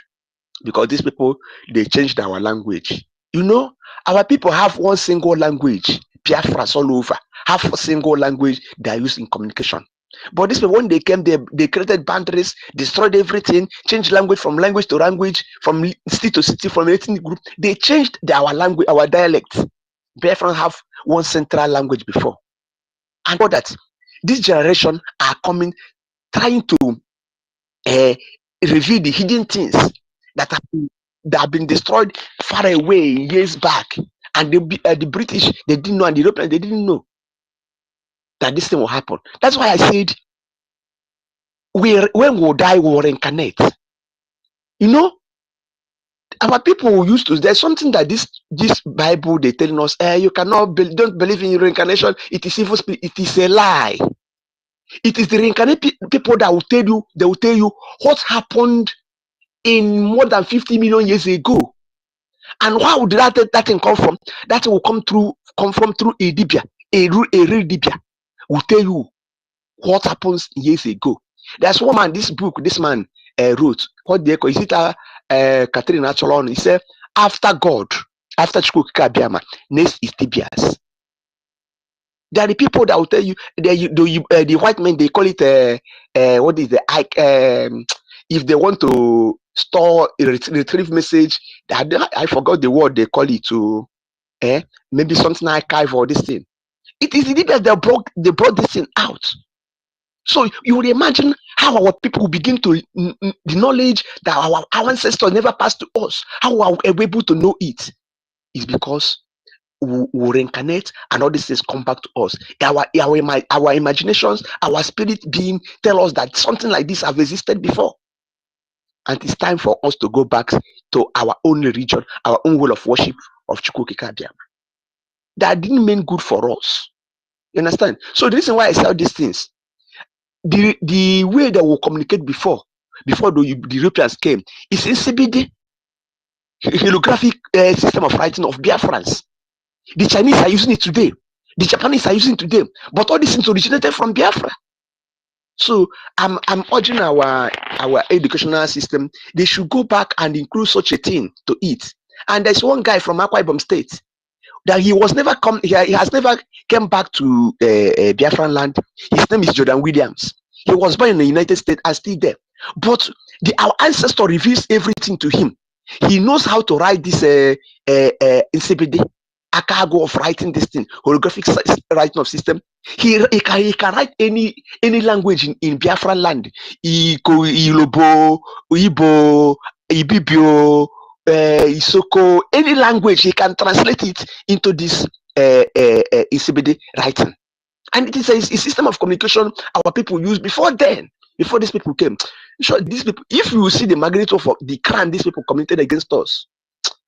because these people, they changed our language. You know, our people have one single language. Biafras all over have a single language they are used in communication. But these people, when they came, they created boundaries, destroyed everything, changed language from language to language, from city to city, from ethnic group. They changed our language, our dialect. Biafrans have one central language before. And for that, this generation are coming, trying to reveal the hidden things that have been destroyed far away years back. And the British, they didn't know, and the Europeans, they didn't know that this thing will happen. That's why I said, when we die, we will reincarnate. You know, our people used to, there's something that this Bible, they telling us, you cannot don't believe in reincarnation. It is evil spirit. It is a lie. It is the reincarnated people that will tell you, they will tell you what happened in more than 50 million years ago. And how did that thing come from? That will come from through a Dibia, a real Dibia will tell you what happens years ago. There's one man, this book, this man wrote, what they call, is it Catherine Acholon? He said, after God, after Chukwuka, next is Dibias. There are the people that will tell you, the white men, they call it, what is the, if they want to store, retrieve message, I forgot the word they call it, to, maybe something archive or this thing. It is the Dibias that they brought this thing out. So you would imagine how our people begin to, the knowledge that our ancestors never passed to us, how are we able to know it? Is because we reincarnate and all these things come back to us. Our imaginations, our spirit being tell us that something like this have existed before. And it's time for us to go back to our own religion, our own way of worship of Chukwuka. That didn't mean good for us. You understand? So the reason why I say all these things, the way that we communicate before the Europeans came, is in CBD, holographic system of writing of Biafrans. The Chinese are using it today. The Japanese are using it today. But all these things originated from Biafra. So I'm urging our educational system, they should go back and include such a thing to it. And there's one guy from IKOM state that he has never came back to Biafran land. His name is Jordan Williams. He was born in the United States and still there. But our ancestor reveals everything to him. He knows how to write this in CBD. a cargo of writing this thing, holographic writing of system. He can write any language in Biafran land. Ilobo, Igbo, Ibibio, Isoko, any language, he can translate it into this ECBD writing. And it is a system of communication our people used before then, before these people came. Sure, these people, if you see the magnitude of the crime these people committed against us,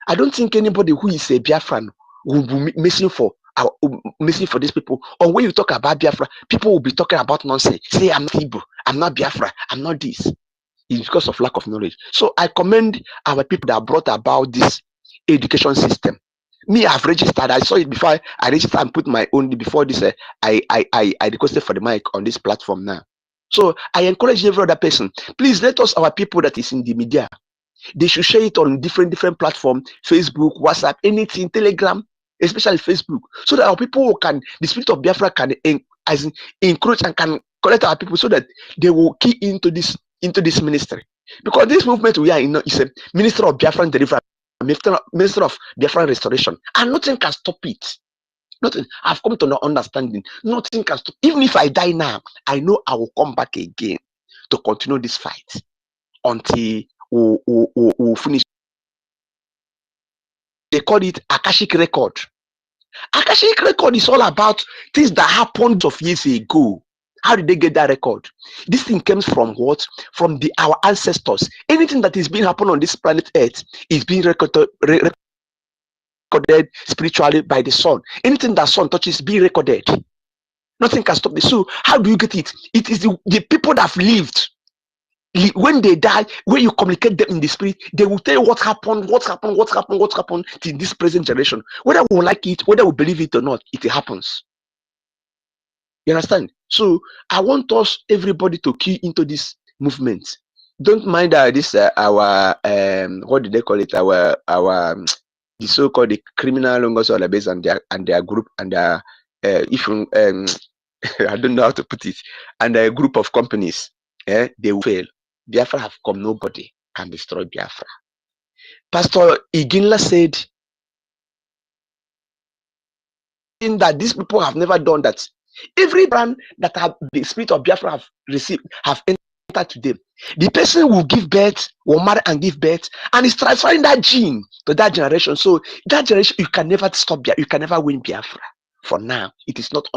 I don't think anybody who is a Biafran will be missing for these people. Or when you talk about Biafra, people will be talking about nonsense. Say, I'm not Igbo, I'm not Biafra, I'm not this. It's because of lack of knowledge. So I commend our people that brought about this education system. Me, I've registered. I saw it before I registered and put my own before this. I requested for the mic on this platform now. So I encourage every other person. Please let us, our people that is in the media, they should share it on different platforms, Facebook, WhatsApp, anything, Telegram, especially Facebook, so that our people can, the spirit of Biafra can encourage and can collect our people so that they will key into this ministry. Because this movement we are in is a ministry of Biafran deliverance, ministry of Biafran restoration, and nothing can stop it. Nothing. I've come to no understanding. Nothing can stop. Even if I die now, I know I will come back again to continue this fight until we'll finish. They call it Akashic record. Akashic record is all about things that happened of years ago. How did they get that record? This thing comes from what? From our ancestors. Anything that is being happening on this planet Earth is being recorded spiritually by the sun. Anything that sun touches is being recorded. Nothing can stop this. So how do you get it? It is the people that have lived. When they die, when you communicate them in the spirit, they will tell you what happened to this present generation. Whether we like it, whether we believe it or not, it happens. You understand? So I want us, everybody, to key into this movement. Don't mind this our what do they call it? Our the so-called the criminal NGOZI base and their group and their if I don't know how to put it, and a group of companies, they will fail. Biafra have come, nobody can destroy Biafra. Pastor Iginla said in that these people have never done that. Every brand that have the spirit of Biafra have received, have entered to them. The person will give birth, will marry and give birth, and is transferring that gene to that generation. So that generation, you can never stop Biafra, you can never win Biafra. For now, it is not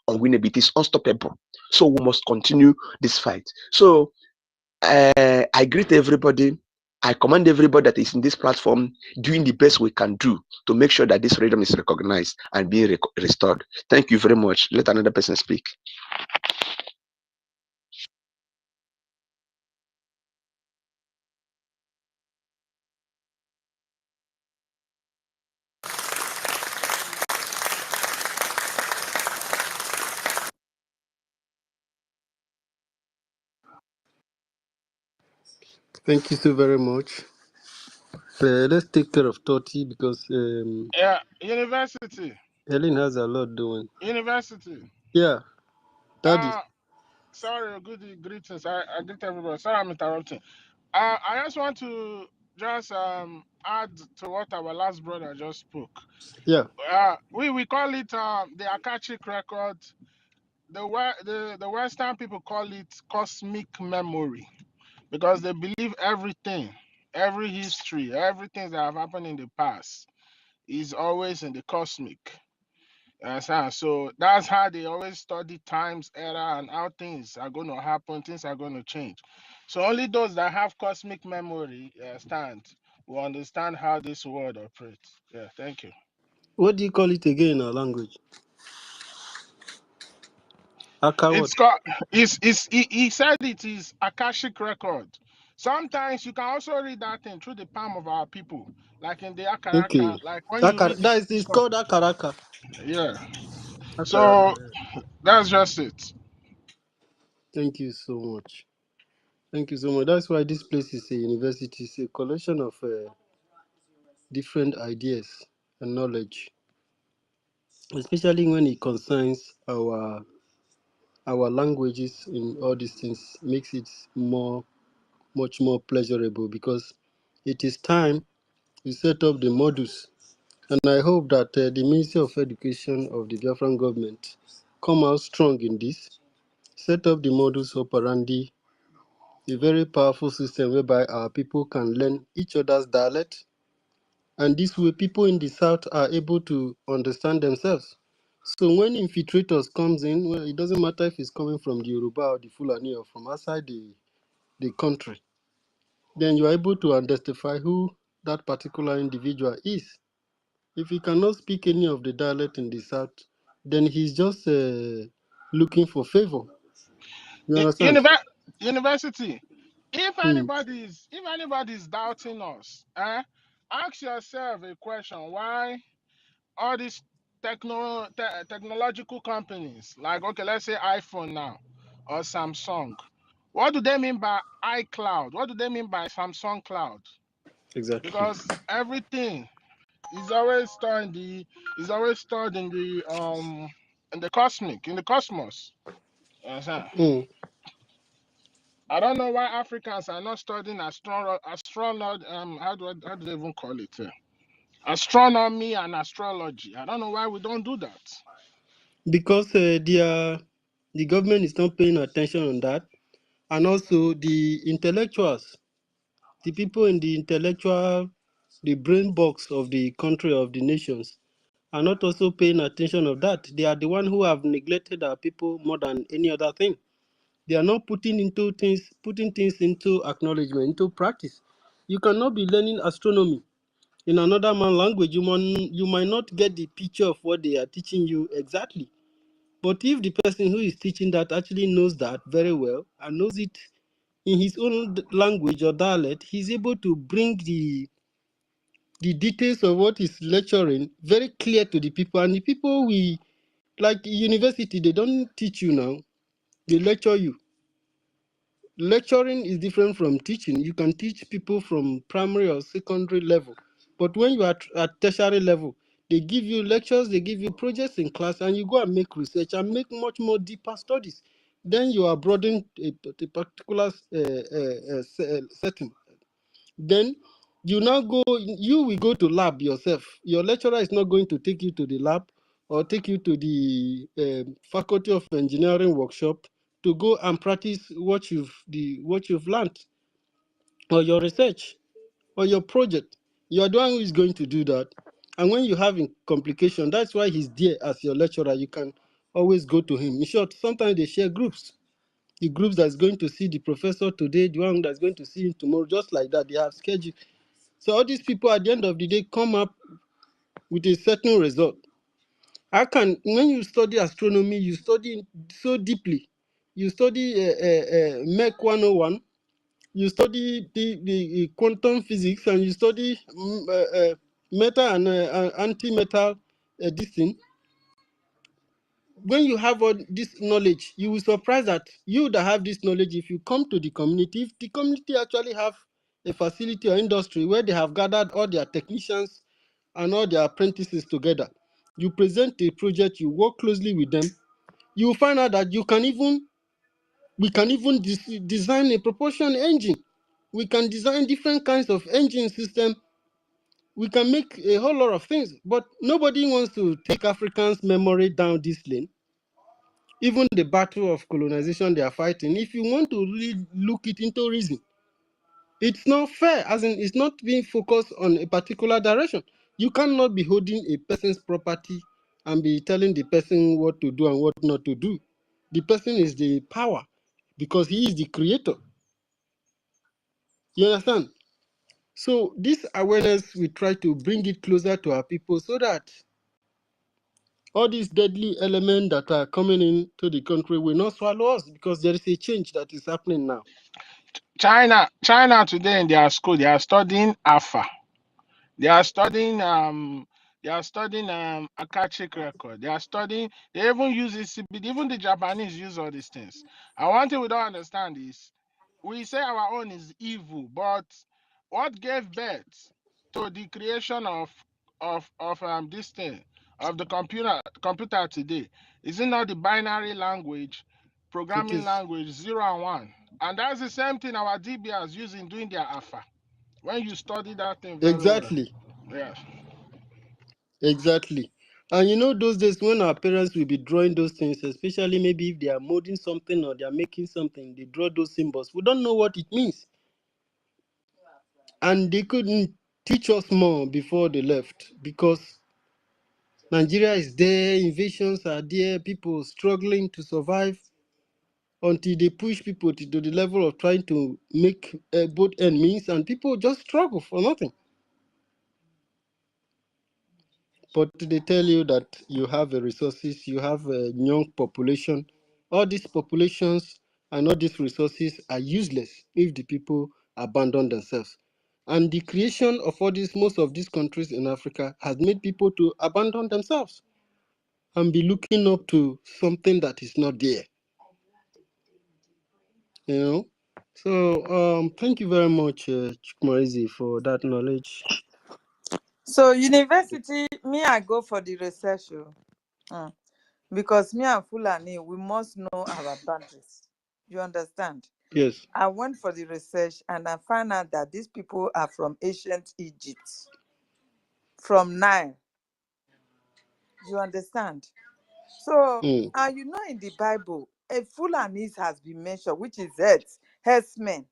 unwinnable, it is unstoppable. So we must continue this fight. So I greet everybody. I commend everybody that is in this platform doing the best we can do to make sure that this freedom is recognized and being restored. Thank you very much. Let another person speak. Thank you so very much. Let's take care of Toti because Yeah, university. Helen has a lot doing. University. Yeah, Daddy. Sorry, good greetings. I greet everybody. Sorry, I'm interrupting. I just want to just add to what our last brother just spoke. Yeah. We call it the Akashic record. The Western people call it cosmic memory because they believe everything, every history, everything that have happened in the past is always in the cosmic. So that's how they always study times, era, and how things are going to happen, things are going to change. So only those that have cosmic memory will understand how this world operates. Yeah, thank you. What do you call it again in our language? Aka what? It's called. He said it is Akashic record. Sometimes you can also read that thing through the palm of our people, like in the Okay. Akaraka, like when you read That is it's stuff. called Akaraka. Yeah. So Akaraka. that's just it. Thank you so much. Thank you so much. That's why this place is a university. It's a collection of different ideas and knowledge, especially when it concerns our languages in all these things. Makes it much more pleasurable because it is time to set up the modus And I hope that the Ministry of Education of the Biafran government come out strong in this, set up the modus operandi, a very powerful system whereby our people can learn each other's dialect, and this way people in the south are able to understand themselves. So when infiltrators comes in, well, it doesn't matter if it's coming from the Yoruba or the Fulani or from outside the country, then you are able to identify who that particular individual is. If he cannot speak any of the dialect in the south, then he's just looking for favor. You understand? University. If Hmm. anybody's doubting us, ask yourself a question: why all these technological companies, like, okay, let's say iPhone now or Samsung, what do they mean by iCloud? What do they mean by Samsung Cloud? Exactly. Because everything is always stored in the cosmos. You understand? Hmm. I don't know why Africans are not studying astrology. How do they even call it? Astronomy and astrology. I don't know why we don't do that. Because the government is not paying attention on that, and also the intellectuals, the people in the intellectual, the brain box of the country, of the nations, are not also paying attention of that. They are the one who have neglected our people more than any other thing. They are not putting things into acknowledgement, into practice. You cannot be learning astronomy in another man language. You might not get the picture of what they are teaching you exactly. But if the person who is teaching that actually knows that very well and knows it in his own language or dialect, he's able to bring the details of what he's lecturing very clear to the people. And the people like university, they don't teach you now, they lecture you. Lecturing is different from teaching. You can teach people from primary or secondary level. But when you are at tertiary level, they give you lectures, they give you projects in class, and you go and make research and make much more deeper studies. Then you are broadening a particular setting. Then you will go to lab yourself. Your lecturer is not going to take you to the lab or take you to the faculty of engineering workshop to go and practice what you've learned or your research or your project. You are the one who is going to do that. And when you have complication, that's why he's there as your lecturer. You can always go to him. In short, sometimes they share groups. The groups that's going to see the professor today, the one that's going to see him tomorrow, just like that. They have schedule. So all these people at the end of the day come up with a certain result. When you study astronomy, you study so deeply. You study MEC 101, you study the quantum physics, and you study metal and anti-metal this thing. When you have all this knowledge, you will surprise that you that have this knowledge, if you come to the community, if the community actually have a facility or industry where they have gathered all their technicians and all their apprentices together, you present a project, you work closely with them, you will find out that we can even design a propulsion engine. We can design different kinds of engine system. We can make a whole lot of things, but nobody wants to take Africans' memory down this lane. Even the battle of colonization they are fighting, if you want to really look it into reason, it's not fair, as in it's not being focused on a particular direction. You cannot be holding a person's property and be telling the person what to do and what not to do. The person is the power because he is the creator. You understand? So this awareness, we try to bring it closer to our people so that all these deadly elements that are coming into the country will not swallow us, because there is a change that is happening now. China today in their school, they are studying Alpha. They are studying Akashic record. They even use ECB, even the Japanese use all these things. And one thing we don't understand is we say our own is evil, but what gave birth to the creation of this thing, of the computer today? Is it not the binary language, It programming is language 0 and 1? And that's the same thing our DBRs use in doing their alpha. When you study that thing very well. exactly. Yeah. Exactly. And you know, those days when our parents will be drawing those things, especially maybe if they are molding something or they are making something, they draw those symbols. We don't know what it means. And they couldn't teach us more before they left because Nigeria is there, invasions are there, people struggling to survive until they push people to the level of trying to make both end means, and people just struggle for nothing. But they tell you that you have the resources, you have a young population. All these populations and all these resources are useless if the people abandon themselves. And the creation of all these, most of these countries in Africa has made people to abandon themselves and be looking up to something that is not there. You know? So thank you very much, Chukmaizi, for that knowledge. So university, me, I go for the research. Because me and Fulani, we must know our boundaries. You understand? Yes. I went for the research and I found out that these people are from ancient Egypt, from Nile. You understand? So, Mm. you know, in the Bible, a Fulanis has been mentioned, which is heads, herdsmen.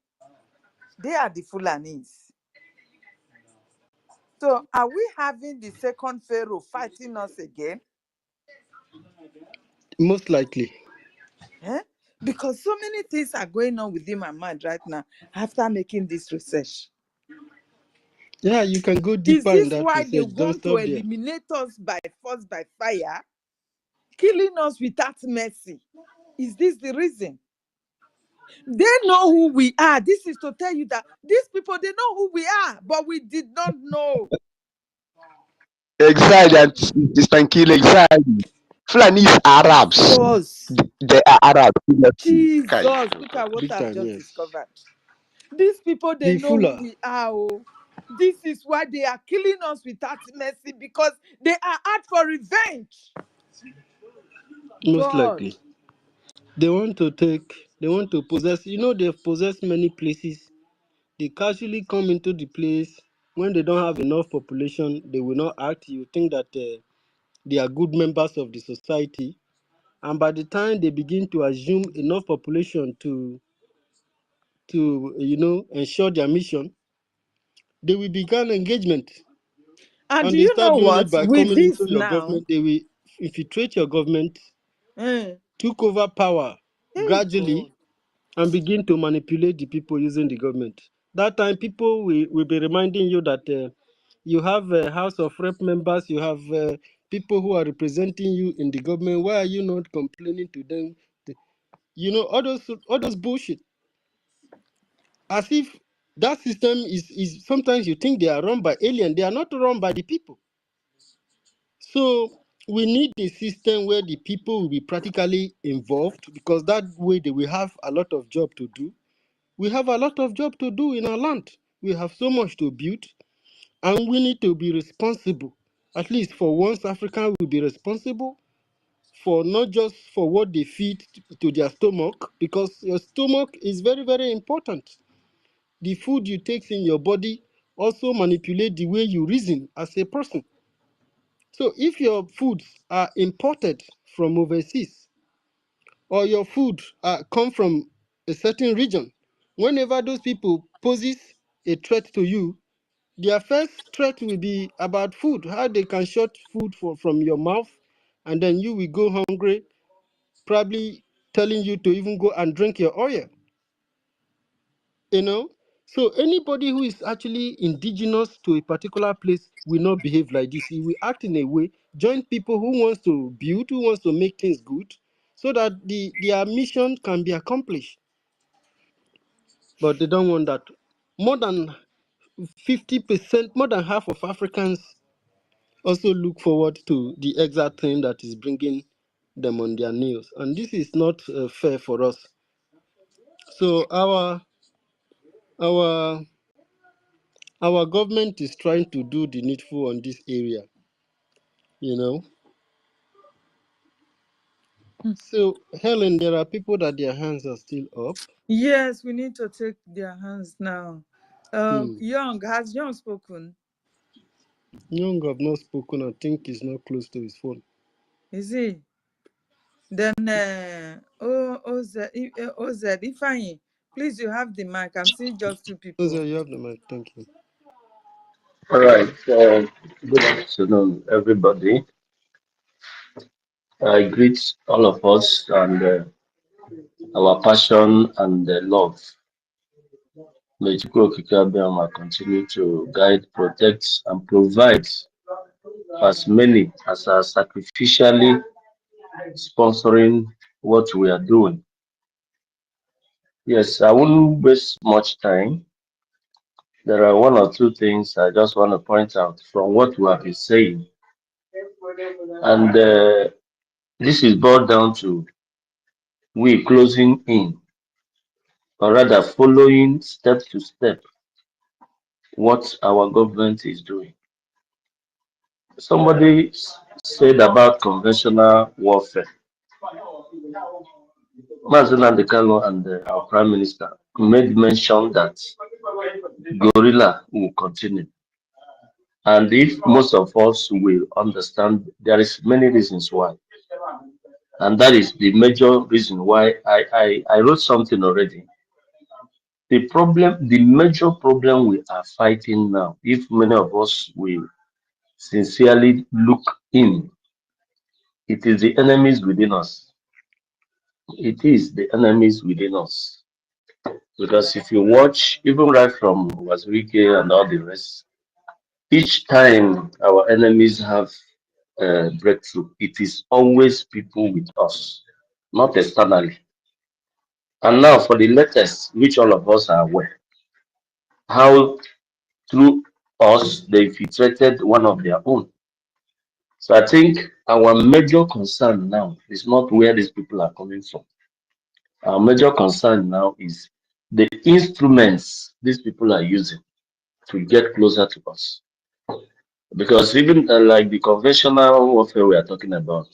They are the Fulanis. So, are we having the second Pharaoh fighting us again? Most likely. Eh? Because so many things are going on within my mind right now after making this research. Yeah, you can go Is deeper in this that why they research. Don't want to stop there. eliminate us by force, by fire, killing us without mercy? Is this the reason? They know who we are. This is to tell you that these people, they know who we are, but we did not know. Exactly, and Mr. Nkile, exactly. Fulani is Arabs. Jesus. They are Arabs. Jesus. Look at what Big I've time, just yes. discovered. These people, they The know who Fuller, we are. Oh. This is why they are killing us without mercy, because they are out for revenge. most God. likely. They want to possess, you know, they've possessed many places. They casually come into the place. When they don't have enough population, they will not act. You think that they are good members of the society. And by the time they begin to assume enough population to ensure their mission, they will begin engagement. And And do they you start know doing what? it by With coming this into your now, government. They will infiltrate your government, hey took over power God. gradually, and begin to manipulate the people using the government. That time, people will be reminding you that you have a House of Rep members, you have people who are representing you in the government. Why are you not complaining to them? You know, all those bullshit. As if that system is sometimes you think they are run by alien. They are not run by the people. So we need a system where the people will be practically involved, because that way they will have a lot of job to do. We have a lot of job to do in our land. We have so much to build, and we need to be responsible. At least for once, Africa will be responsible for not just for what they feed to their stomach, because your stomach is very, very important. The food you take in your body also manipulate the way you reason as a person. So if your foods are imported from overseas, or your food come from a certain region, whenever those people poses a threat to you, their first threat will be about food, how they can short food from your mouth, and then you will go hungry, probably telling you to even go and drink your oil. You know, so anybody who is actually indigenous to a particular place will not behave like this. He will act in a way, join people who wants to build, who wants to make things good, so that their mission can be accomplished. But they don't want that. More than 50%, more than half of Africans also look forward to the exact thing that is bringing them on their news, and this is not fair for us. So our our government is trying to do the needful on this area, you know. So Helen, there are people that their hands are still up. Yes, we need to take their hands now. Hmm. Young, has Young spoken? Young have not spoken. I think he's not close to his phone. Is he? Then, Oz, Ifeanyi, please, you have the mic. I'm seeing just two Jose, people. you have the mic. Thank you. All right. Good afternoon, everybody. I greet all of us and our passion and love. May Chukwu Okike Abiyama continue to guide, protect, and provide for as many as are sacrificially sponsoring what we are doing. Yes, I won't waste much time. There are one or two things I just want to point out from what we have been saying. And this is brought down to we closing in, or rather following step to step what our government is doing. Somebody said about conventional warfare. Mazen Andekano and our Prime Minister made mention that guerrilla will continue. And if most of us will understand, there is many reasons why. And that is the major reason why I wrote something already. The major problem we are fighting now, if many of us will sincerely look in, it is the enemies within us. It is the enemies within us. Because if you watch, even right from Wazirike and all the rest, each time our enemies have breakthrough, it is always people with us, not externally. And now for the latest, which all of us are aware, how through us they infiltrated one of their own. So I think our major concern now is not where these people are coming from. Our major concern now is the instruments these people are using to get closer to us. Because even like the conventional warfare we are talking about,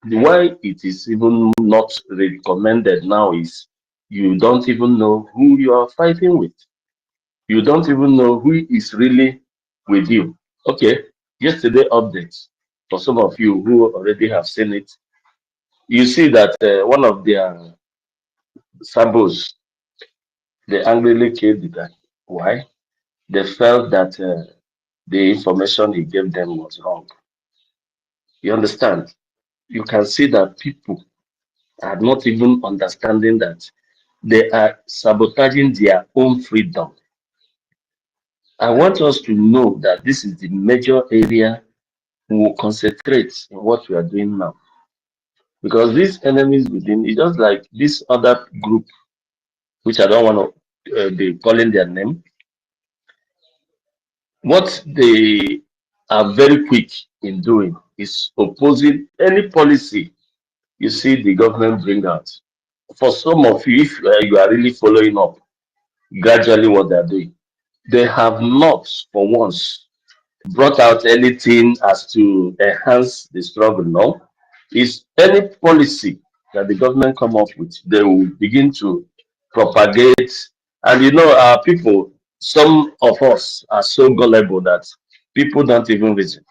the why it is even not recommended now is you don't even know who you are fighting with. You don't even know who is really with you. Okay, yesterday updates for some of you who already have seen it. You see that one of their sabos, they angrily killed the guy. Why? They felt that the information he gave them was wrong. You understand? You can see that people are not even understanding that they are sabotaging their own freedom. I want us to know that this is the major area we will concentrate in what we are doing now. Because these enemies within, it's just like this other group, which I don't want to be calling their name. What they are very quick in doing is opposing any policy you see the government bring out. For some of you, if you are really following up gradually what they're doing, they have not for once brought out anything as to enhance the struggle. No, it's any policy that the government come up with, they will begin to propagate. And you know, our people, some of us are so gullible that people don't even reason.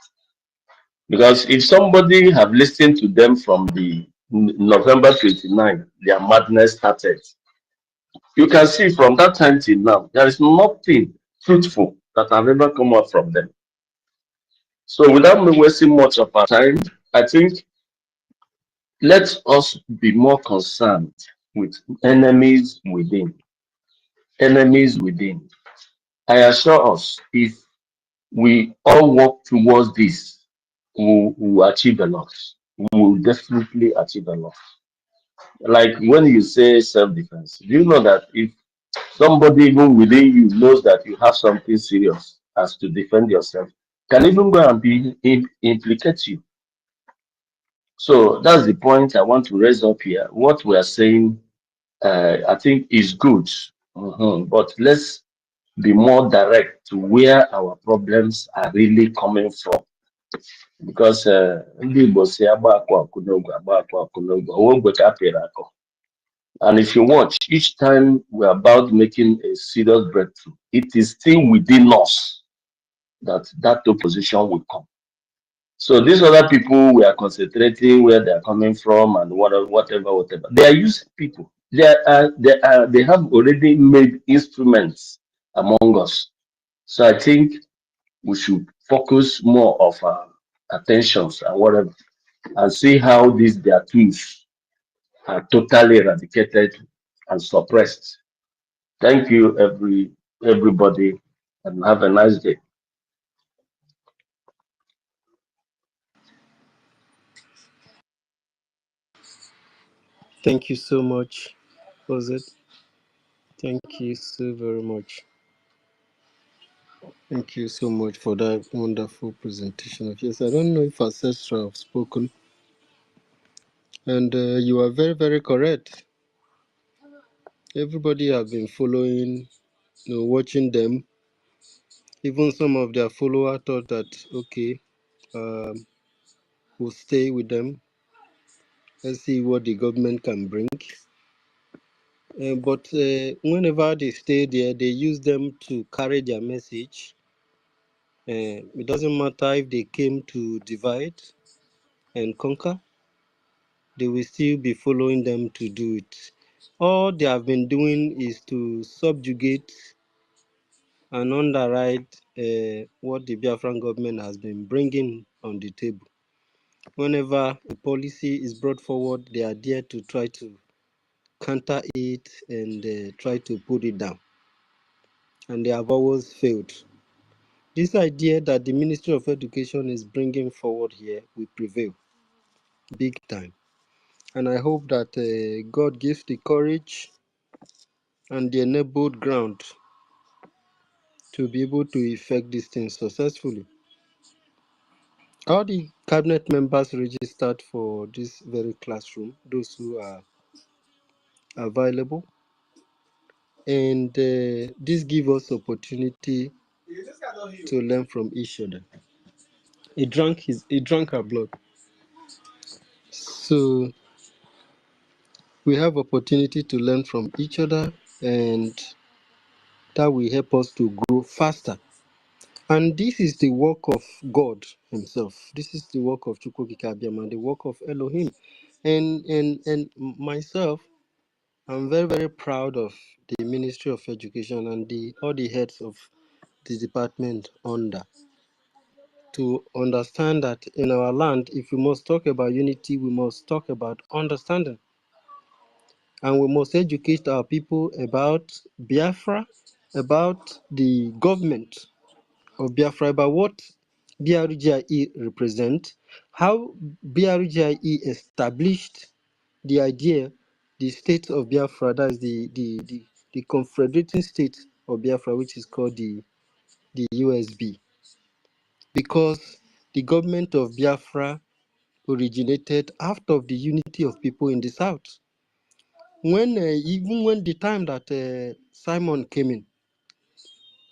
Because if somebody have listened to them from the November 29, their madness started. You can see from that time till now, there is nothing fruitful that have ever come out from them. So without me wasting much of our time, I think let us be more concerned with enemies within. Enemies within. I assure us, if we all work towards this, we will achieve a lot. We will definitely achieve a lot. Like when you say self-defense, do you know that if somebody even within you knows that you have something serious as to defend yourself, can even go and implicate you? So that's the point I want to raise up here. What we are saying, I think, is good, but let's be more direct to where our problems are really coming from. Because ndị Igbo si agba akwa ọkụ n'ogwe, agba akwa ọkụ n'ogwe, owo ogwe ka a pịrị akọ. And if you watch, each time we're about making a serious breakthrough, it is still within us. that opposition will come. So these other people we are concentrating where they are coming from and whatever. They are using people. They have already made instruments among us. So I think we should focus more of our attentions and whatever, and see how these their tools are totally eradicated and suppressed. Thank you, everybody, and have a nice day. Thank you so much, Ozet. Thank you so very much. Thank you so much for that wonderful presentation of yours. I don't know if Ancestral have spoken, and you are very, very correct. Everybody have been following, watching them. Even some of their followers thought that, okay, we'll stay with them. Let's see what the government can bring. But whenever they stay there, they use them to carry their message. It doesn't matter if they came to divide and conquer, they will still be following them to do it. All they have been doing is to subjugate and underwrite what the Biafran government has been bringing on the table. Whenever a policy is brought forward, they are there to try to counter it and try to put it down. And they have always failed. This idea that the Ministry of Education is bringing forward here will prevail big time. And I hope that God gives the courage and the enabled ground to be able to effect these things successfully. All the cabinet members registered for this very classroom, those who are available, and this gives us opportunity to learn from each other. He drank our blood, so we have opportunity to learn from each other, and that will help us to grow faster. And this is the work of God Himself. This is the work of Chukwukikabiama, the work of Elohim. And myself, I'm very, very proud of the Ministry of Education and all the heads of the department under, to understand that in our land, if we must talk about unity, we must talk about understanding. And we must educate our people about Biafra, about the government of Biafra, about what BRGIE represent, how BRGIE established the idea, the state of Biafra, that is the confederating state of Biafra, which is called the USB, because the government of Biafra originated out of the unity of people in the south. When even when the time that Simon came in,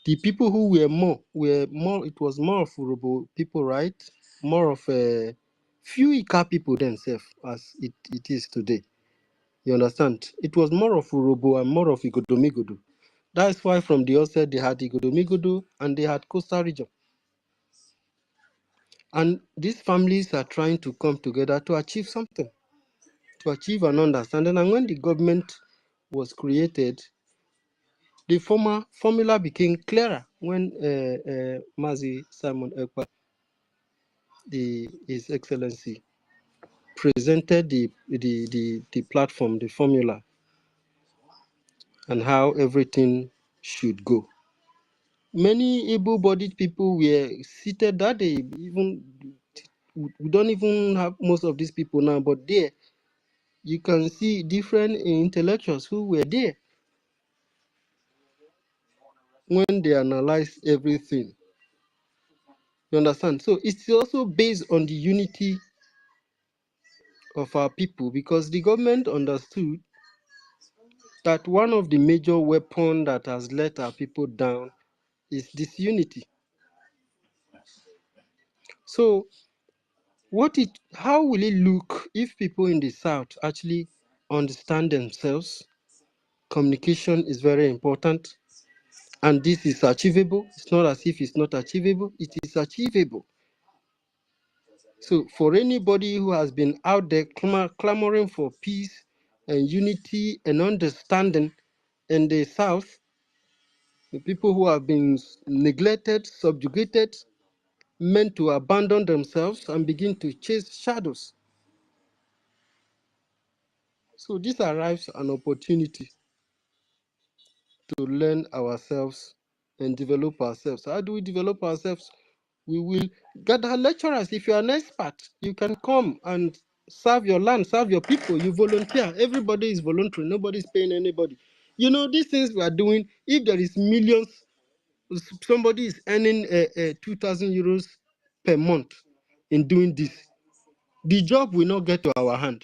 the people who were more, it was more of Urobo people, right? More of a few Ika people themselves, as it is today. You understand? It was more of Urobo and more of Igodomigodo. That's why from the outset they had Igodomigodo and they had Coastal region. And these families are trying to come together to achieve something, to achieve an understanding. And when the government was created, the formula became clearer when Mazi Simon Ekpa, His Excellency, presented the platform, the formula, and how everything should go. Many able-bodied people were seated that day. Even we don't even have most of these people now, but there you can see different intellectuals who were there when they analyzed everything. You understand? So it's also based on the unity of our people, because the government understood that one of the major weapons that has let our people down is disunity. So how will it look if people in the South actually understand themselves? Communication is very important. And this is achievable. It's not as if it's not achievable. It is achievable. So for anybody who has been out there clamoring for peace and unity and understanding in the South, the people who have been neglected, subjugated, meant to abandon themselves and begin to chase shadows. So this arrives an opportunity to learn ourselves and develop ourselves. How do we develop ourselves? We will gather lecturers. If you are an expert, you can come and serve your land, serve your people. You volunteer. Everybody is voluntary. Nobody is paying anybody. You know, these things we are doing, if there is millions, somebody is earning 2,000 euros per month in doing this, the job will not get to our hand.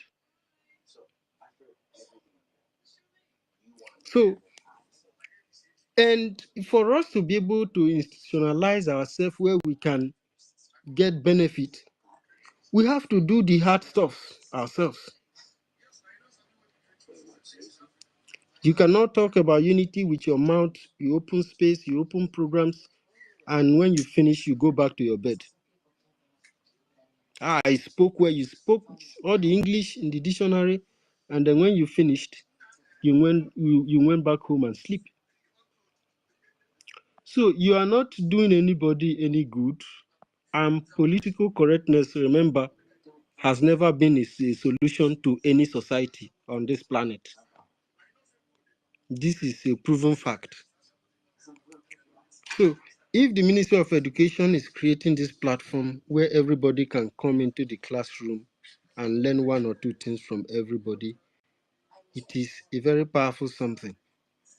So, and for us to be able to institutionalize ourselves where we can get benefit, we have to do the hard stuff ourselves. You cannot talk about unity with your mouth. You open space, you open programs, and when you finish, you go back to your bed. I spoke where you spoke all the English in the dictionary, and then when you finished, you went back home and sleep. So you are not doing anybody any good. And political correctness, remember, has never been a solution to any society on this planet. This is a proven fact. So if the Ministry of Education is creating this platform where everybody can come into the classroom and learn one or two things from everybody, it is a very powerful something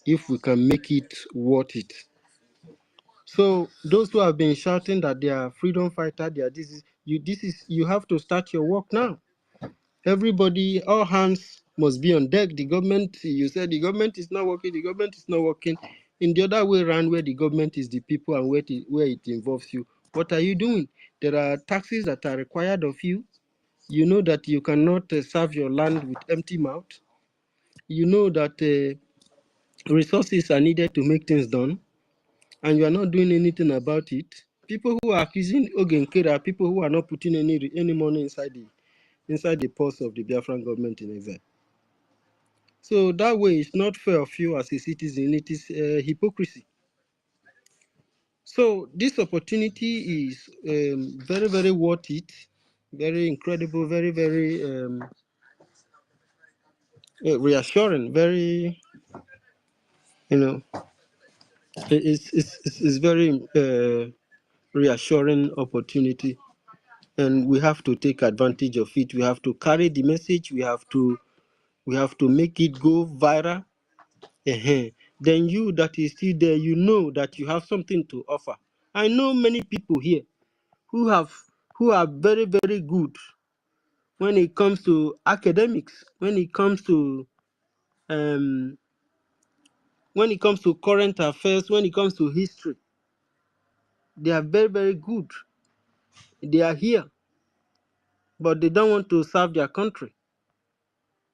if we can make it worth it. So those who have been shouting that they are freedom fighters, they are you have to start your work now. Everybody, all hands must be on deck. The government, you said the government is not working, the government is not working. In the other way around, where the government is the people and where it involves you, what are you doing? There are taxes that are required of you. You know that you cannot serve your land with empty mouth. You know that resources are needed to make things done, and you are not doing anything about it. People who are accusing Ogenkere are people who are not putting any money inside the purse of the Biafran government in exile. So that way, it's not fair of you as a citizen. It is hypocrisy. So this opportunity is very, very worth it, very incredible, very, very reassuring, very, it's very reassuring opportunity, and we have to take advantage of it. We have to carry the message. We have to make it go viral. Then you that is still there, you know that you have something to offer. I know many people here who are very, very good when it comes to academics, when it comes to current affairs, when it comes to history. They are very, very good. They are here, but they don't want to serve their country.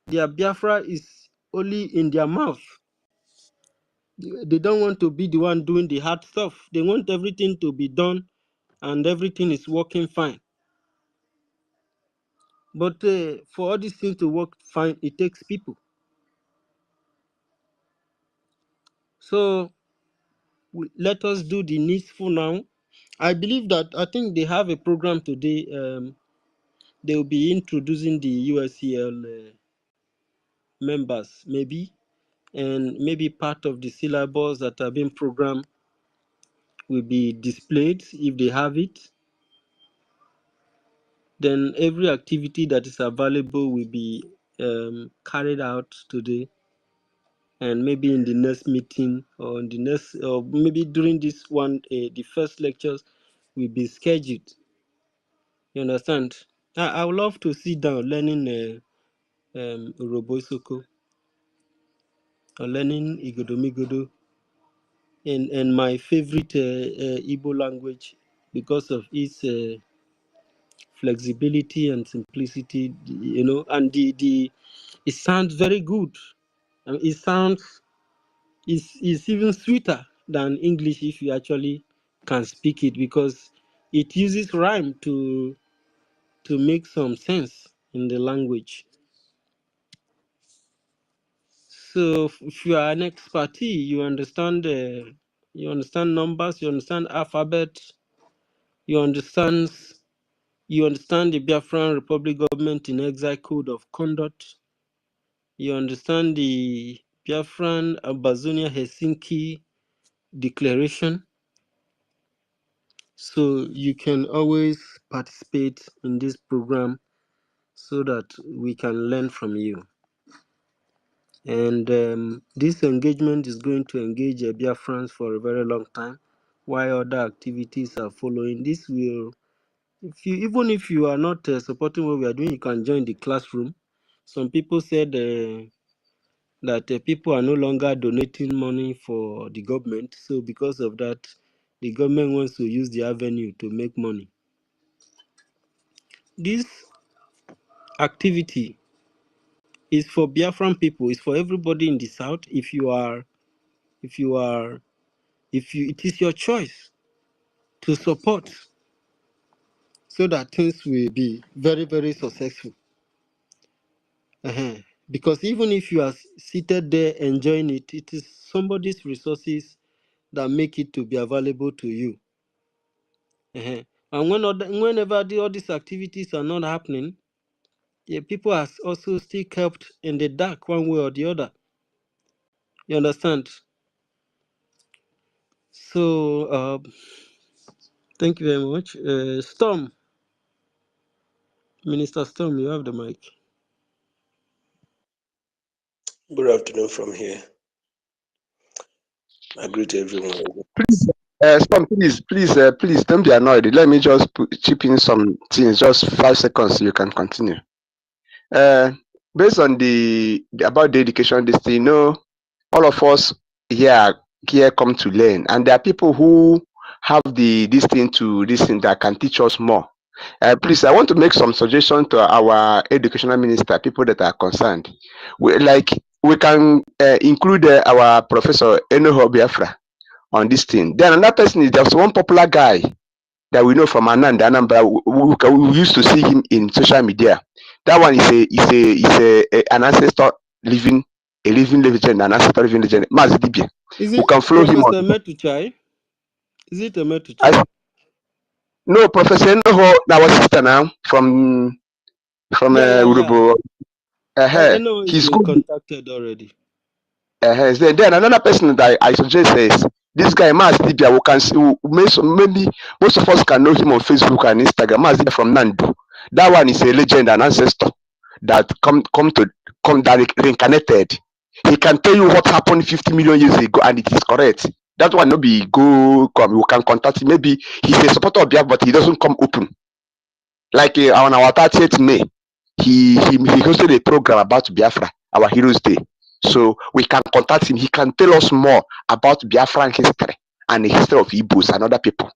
Their Biafra is only in their mouth. They don't want to be the one doing the hard stuff. They want everything to be done and everything is working fine. But for all these things to work fine, it takes people. So let us do the needful now. I believe that I think they have a program today. They will be introducing the USCL members, maybe, and maybe part of the syllabus that are being programmed will be displayed if they have it. Then every activity that is available will be carried out today, and maybe in the next meeting or in the next, or maybe during this one, the first lectures will be scheduled. You understand? I would love to sit down learning Urobosoko or learning Igodomigodo and my favorite Igbo language because of its flexibility and simplicity, and it sounds very good. It sounds, it's even sweeter than English if you actually can speak it, because it uses rhyme to make some sense in the language. So if you are an expertise, you understand numbers, you understand alphabet, you understand the Biafran Republic Government in Exile Code of Conduct, you understand the Biafran Amazonia Helsinki Declaration. So you can always participate in this program so that we can learn from you. And this engagement is going to engage Biafrans for a very long time, while other activities are following. This will, even if you are not supporting what we are doing, you can join the classroom. Some people said that people are no longer donating money for the government, so because of that, the government wants to use the avenue to make money. This activity is for Biafran people. It's for everybody in the South. It is your choice to support, so that things will be very, very successful. Because even if you are seated there enjoying it, it is somebody's resources that make it to be available to you. And whenever all these activities are not happening, people are also still kept in the dark one way or the other. You understand? So thank you very much. Storm, Minister Storm, you have the mic. Good afternoon from here. I greet everyone. Please, Storm, please don't be annoyed. Let me just chip in some things, just 5 seconds, so you can continue. Based on about the education, this thing, all of us here come to learn, and there are people who have this thing that can teach us more. Please, I want to make some suggestions to our educational minister, people that are concerned. We can include our Professor Enoho Biafra on this thing. Then another person there's one popular guy that we know from ANNANG, Anambra. We used to see him in social media. That one is an ancestor living legend, an ancestor living legend. Mazidibia. Is We it can follow him Professor on. Metuchai? Is it a Metuchai? No, Professor Noho, our sister now from Yeah. Urubu. I know he's He's been good. contacted already. Then another person that I suggest is this guy Mazidibia. We can see, maybe most of us can know him on Facebook and Instagram. Mazidibia from Nandu. That one is a legend, an ancestor that come that reincarnated. He can tell you what happened 50 million years ago, and it is correct. That one no be come. You can contact him. Maybe he's a supporter of Biafra, but he doesn't come open. Like on our 30th May, he hosted a program about Biafra, our Heroes Day. So we can contact him. He can tell us more about Biafran history and the history of Igbos and other people.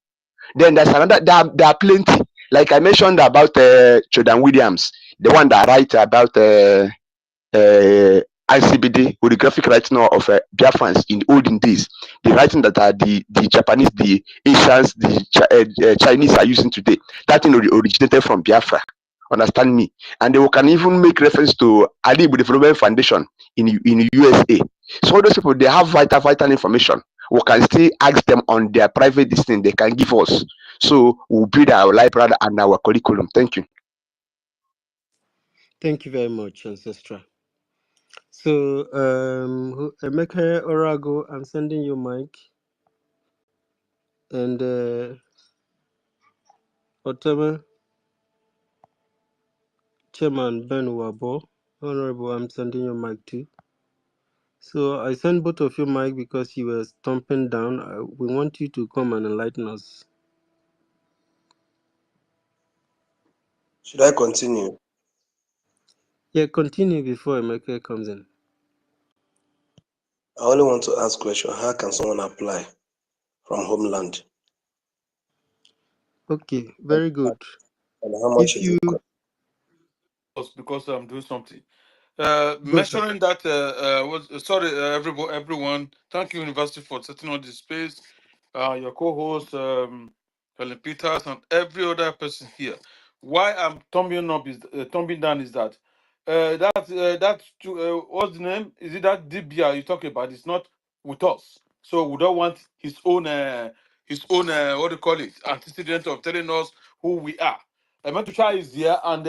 Then there's another. There are plenty. Like I mentioned about Jordan Williams, the one that write about ICBD, holographic writing of Biafrans in olden days. The writing that are the Japanese, the Asians, the Chinese are using today. That thing originated from Biafra. Understand me? And they can even make reference to Alibu Development Foundation in USA. So all those people, they have vital information. We can still ask them on their private destiny. They can give us. So we'll build our library and our curriculum. Thank you. Thank you very much, Ancestra. So, Emeka Orago, I'm sending you mic. And Otama, Chairman Ben Wabo, Honorable, I'm sending you mic too. So I sent both of you mic because you were stomping down. We want you to come and enlighten us. Should I continue? Yeah, continue before Emeka comes in. I only want to ask question. How can someone apply from homeland? Okay, very good. And how much If is you it cost? Because I'm doing something. Goja. Measuring that, sorry, everyone. Thank you, University, for setting on this space. Your co-host, Helen Peters, and every other person here. Why I'm thumbing down is that what's the name? Is it that DBR you talk about? It's not with us, so we don't want his own what do you call it, antecedent of telling us who we are. Metusha is here, and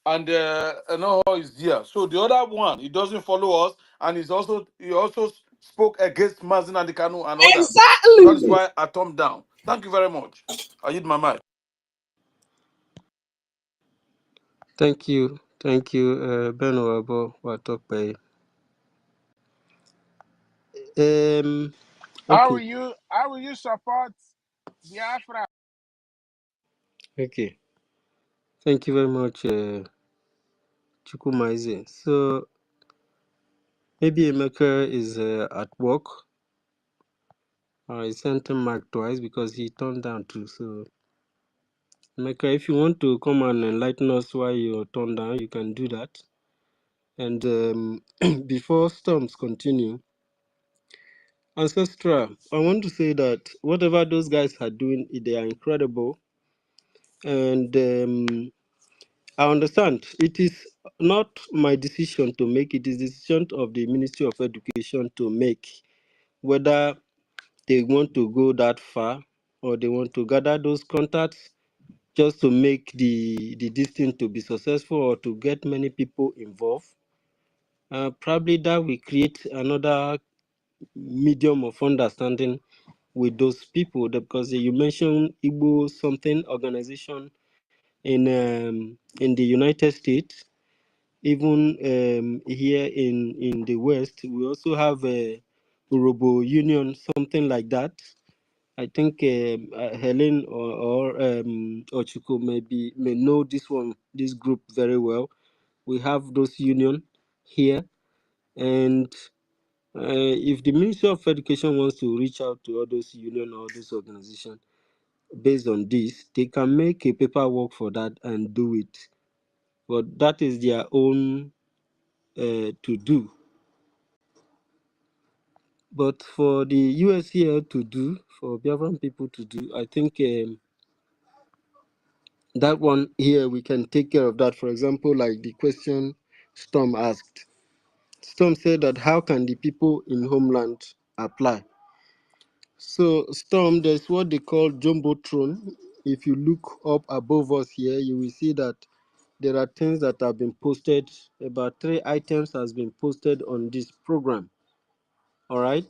Noho is there. So the other one, he doesn't follow us, and he also spoke against Mazin and Kanu and others. That is Exactly. why I thumbed down. Thank you very much. I hit my mic. Thank you, Ben Wabo, Watokpe. How Okay, will you support Biafra? okay. Thank you very much, Chukwumaize. So maybe Emeka is at work. I sent him mark twice because he turned down too. So Emeka, if you want to come and enlighten us why you turned down, you can do that. And before storms continue, Ancestral, I want to say that whatever those guys are doing, they are incredible. And I understand it is not my decision to make, it is the decision of the Ministry of Education to make whether they want to go that far or they want to gather those contacts just to make the this thing to be successful or to get many people involved. Probably that will create another medium of understanding with those people because you mentioned Igbo something organization in the United States, even here in the West, we also have a Urobo Union, something like that. I think Helen or Ochuko may know this group very well. We have those union here, and if the Ministry of Education wants to reach out to all those union or those organizations based on this, they can make a paperwork for that and do it. But that is their own to do. But for the USCL to do, for Biafran people to do, I think that one here we can take care of that. For example, like the question Storm asked. Storm said that how can the people in homeland apply? So Storm, there's what they call jumbotron. If you look up above us here, you will see that there are things that have been posted. About 3 items has been posted on this program. All right.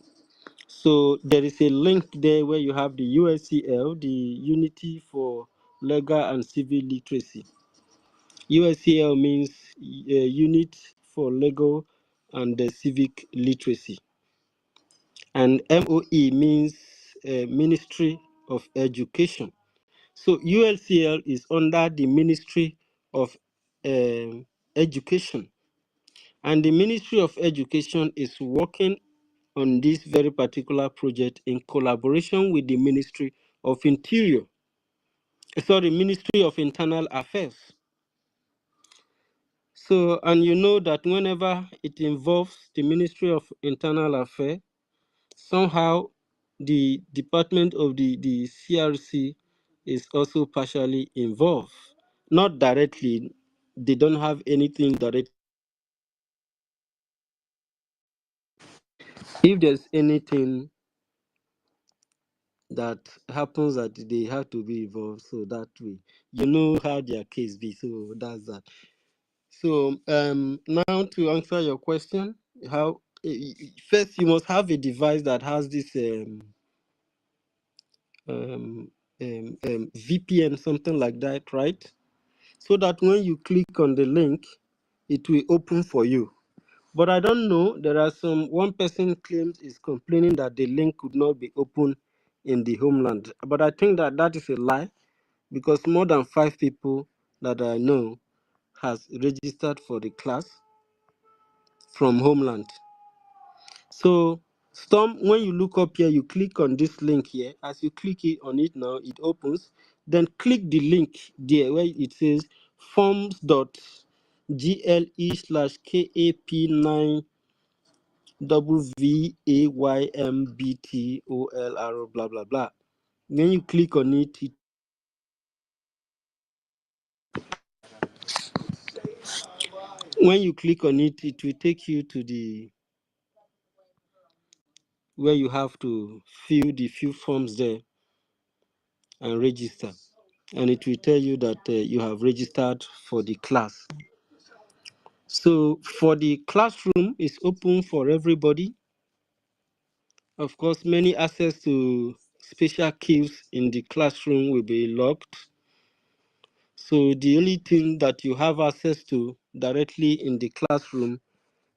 So there is a link there where you have the USCL, the Unity for Legal and Civil Literacy. USCL means Unit for Legal and Civic Literacy. And MOE means Ministry of Education. So ULCL is under the Ministry of Education. And the Ministry of Education is working on this very particular project in collaboration with the Ministry of Ministry of Internal Affairs. So, and you know that whenever it involves the Ministry of Internal Affairs, somehow the Department of the CRC is also partially involved. Not directly, they don't have anything direct. If there's anything that happens that they have to be involved, so that way you know how their case be. So that's that. So now to answer your question, how first you must have a device that has this VPN, something like that, right? So that when you click on the link, it will open for you. But I don't know. There are one person claims is complaining that the link could not be opened in the homeland. But I think that is a lie because more than 5 people that I know has registered for the class from homeland. So Storm, when you look up here, you click on this link here. As you click it on it now, it opens. Then click the link there where it says forms.nis GLE/KAP9 VVAYMBTOLR blah blah blah. Then you click on it. When you click on it, it will take you to the where you have to fill the few forms there and register, and it will tell you that you have registered for the class. So for the classroom, it's open for everybody. Of course, many access to special queues in the classroom will be locked. So the only thing that you have access to directly in the classroom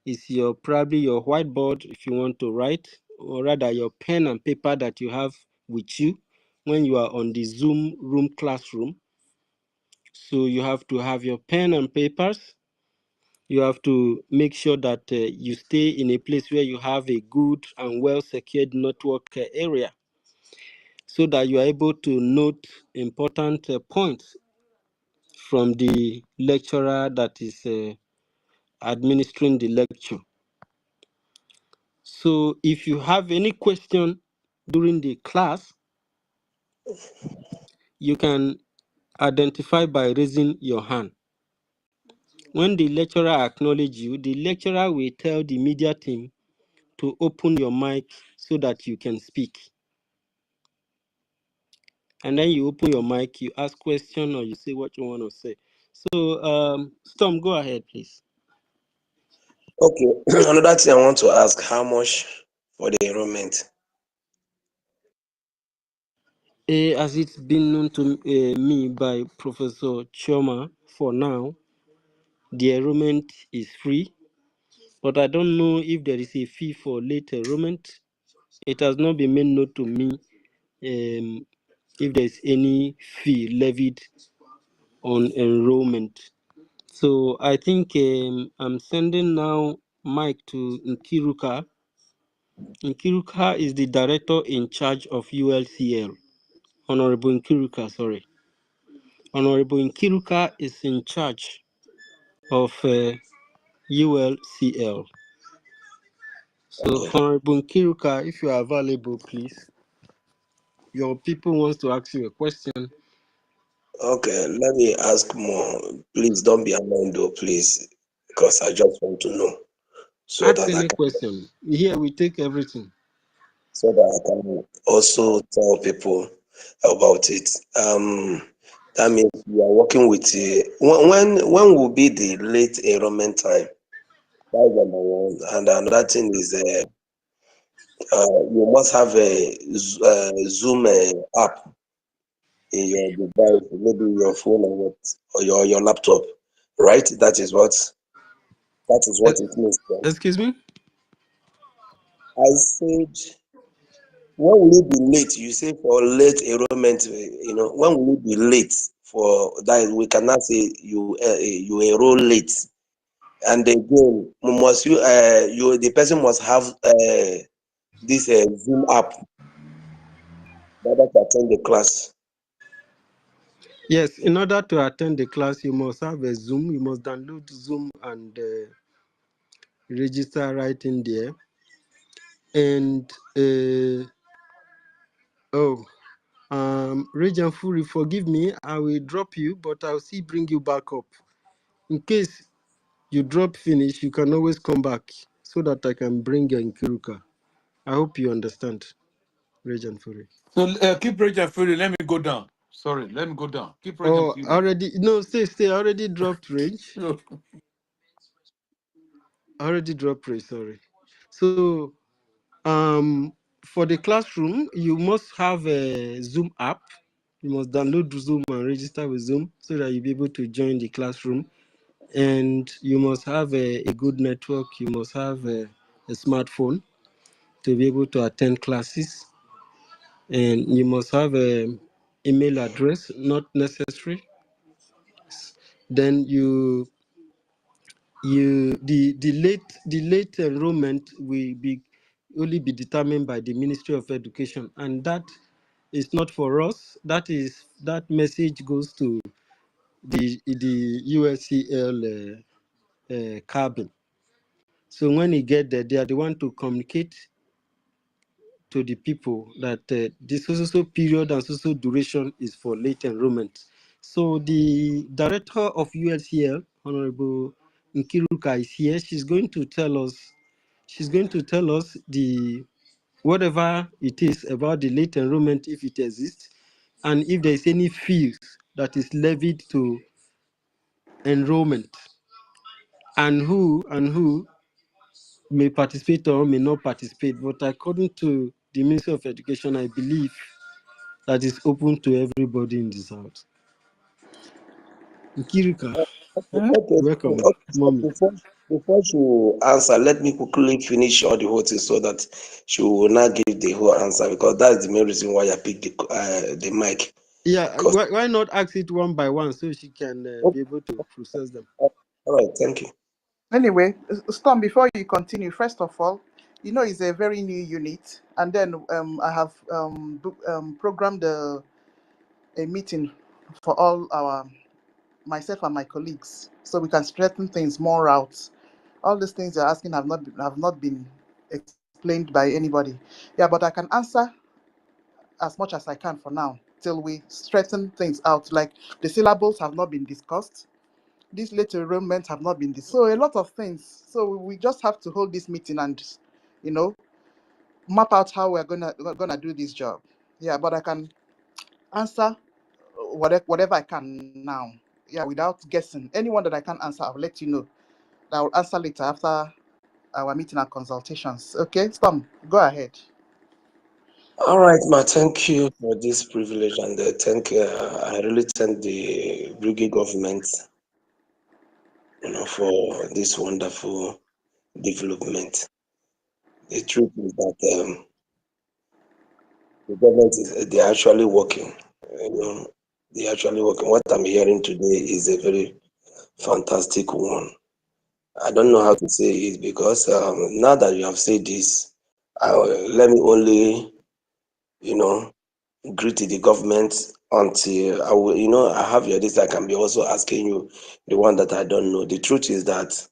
is probably your whiteboard if you want to write, or rather your pen and paper that you have with you when you are on the Zoom room classroom. So you have to have your pen and papers. You have to make sure that you stay in a place where you have a good and well secured network area, so that you are able to note important points from the lecturer that is administering the lecture. So if you have any question during the class, you can identify by raising your hand. When the lecturer acknowledges you, the lecturer will tell the media team to open your mic so that you can speak. And then you open your mic, you ask question, or you say what you want to say. So, Storm, go ahead, please. Okay, another thing I want to ask, how much for the enrollment? As it's been known to me by Professor Choma, for now, the enrollment is free, but I don't know if there is a fee for late enrollment. It has not been made known to me if there is any fee levied on enrollment. So I think I'm sending now Mike to Nkiruka. Nkiruka is the director in charge of ULCL. Honorable Nkiruka, sorry. Honorable Nkiruka is in charge of ULCL. So, Okay. Honorable Nkiruka, if you are available, please. Your people wants to ask you a question. Okay, let me ask more. Please don't be annoyed though, please, because I just want to know so Ask that any question. Here we take everything. I can also tell people about it. That means we are working with when will be the late enrollment time? That's number one. And another thing is you must have a Zoom app in your device, maybe your phone or your laptop, right? That is what it means. Right? Excuse me? I said, when will it be late? You say for late enrollment, when will it be late for that? We cannot say you enroll late, and again, the person must have this Zoom app that attend the class. Yes, in order to attend the class, you must have a Zoom. You must download Zoom and register right in there. And Regent Fury, forgive me, I will drop you, but I'll still bring you back up. In case you drop finish, you can always come back so that I can bring you in Kiruka. I hope you understand, Regent Fury. So keep Raging Fury. Let me go down. Sorry, let me go down. Keep Raging Oh, Fury. already, no, stay, I already dropped range. Sorry. So, for the classroom, you must have a Zoom app. You must download Zoom and register with Zoom so that you'll be able to join the classroom. And you must have a good network. You must have a smartphone to be able to attend classes. And you must have an email address, not necessary. Then the late enrollment will be only be determined by the Ministry of Education, and that is not for us. That message goes to the USCL cabin. So when he get there, they are the one to communicate to the people that this so period and so duration is for late enrollment. So the director of USCL, Honorable Nkiruka, is here. She's going to tell us the whatever it is about the late enrollment, if it exists, and if there is any fees that is levied to enrollment, and who may participate or may not participate. But according to the Ministry of Education, I believe that is open to everybody in this house. Nkirika, Okay, welcome, okay. So mommy. before she answer, let me quickly finish all the whole thing so that she will not give the whole answer, because that's the main reason why I picked the mic. Yeah, Because why not ask it one by one so she can be able to process them? all right, thank you. Anyway, Storm, before you continue, first of all, you know it's a very new unit, and then I have programmed a meeting for all myself and my colleagues, so we can strengthen things more out. All these things you're asking have not been explained by anybody. Yeah, but I can answer as much as I can for now till we straighten things out. Like the syllables have not been discussed. These late enrollments have not been discussed. So a lot of things. So we just have to hold this meeting and, you know, map out how we're gonna do this job. Yeah, but I can answer whatever I can now. Yeah, without guessing. Anyone that I can answer, I'll let you know. I will answer later after our meeting and consultations. Okay, Storm, go ahead. All right, ma. Thank you for this privilege, and I really thank the BRGIE government, for this wonderful development. The truth is that the government they're actually working. They're actually working. What I'm hearing today is a very fantastic one. I don't know how to say it, because now that you have said this, let me only, greet the government until I will, I have your list. I can be also asking you the one that I don't know. The truth is that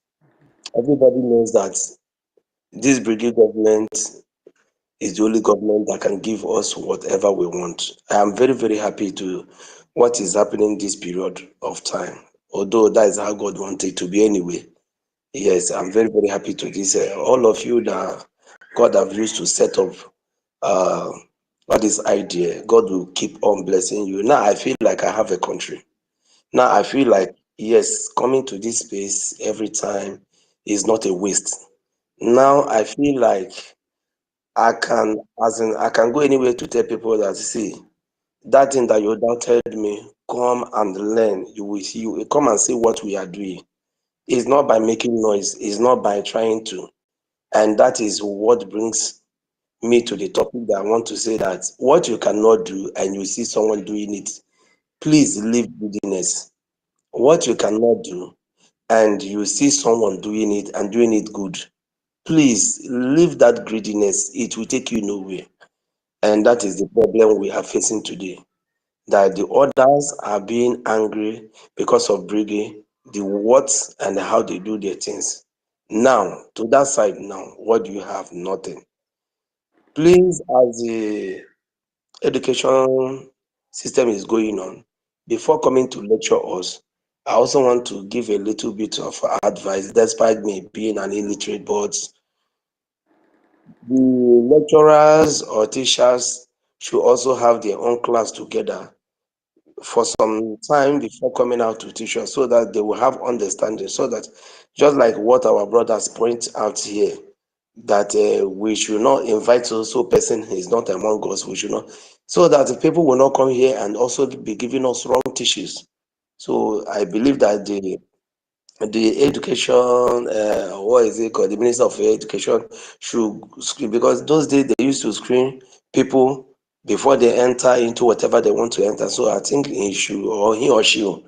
everybody knows that this BRGIE government is the only government that can give us whatever we want. I am very, very happy to what is happening this period of time, although that is how God wanted it to be anyway. Yes, I'm very, very happy to this. All of you that God have used to set up uh, all this idea, God will keep on blessing you. Now I feel like I have a country. Now I feel like, yes, coming to this space every time is not a waste. Now I feel like I can go anywhere to tell people that, see, that thing that you doubted me, come and learn. You will see, you come and see what we are doing. It's not by making noise, it's not by trying to. And that is what brings me to the topic that I want to say, that what you cannot do and you see someone doing it, please leave goodness. What you cannot do and you see someone doing it and doing it good, please leave that greediness. It will take you nowhere. And that is the problem we are facing today, that the others are being angry because of BRGIE, the what and how they do their things. Now, to that side now, what do you have? Nothing. Please, as the education system is going on, before coming to lecture us, I also want to give a little bit of advice, despite me being an illiterate, but the lecturers or teachers should also have their own class together for some time before coming out to teach us, so that they will have understanding, so that just like what our brothers point out here, that we should not invite also person who is not among us, we should not, so that the people will not come here and also be giving us wrong teachings. So I believe that the education, what is it called, the Minister of Education should screen, because those days they used to screen people before they enter into whatever they want to enter. So I think he should, or he or she will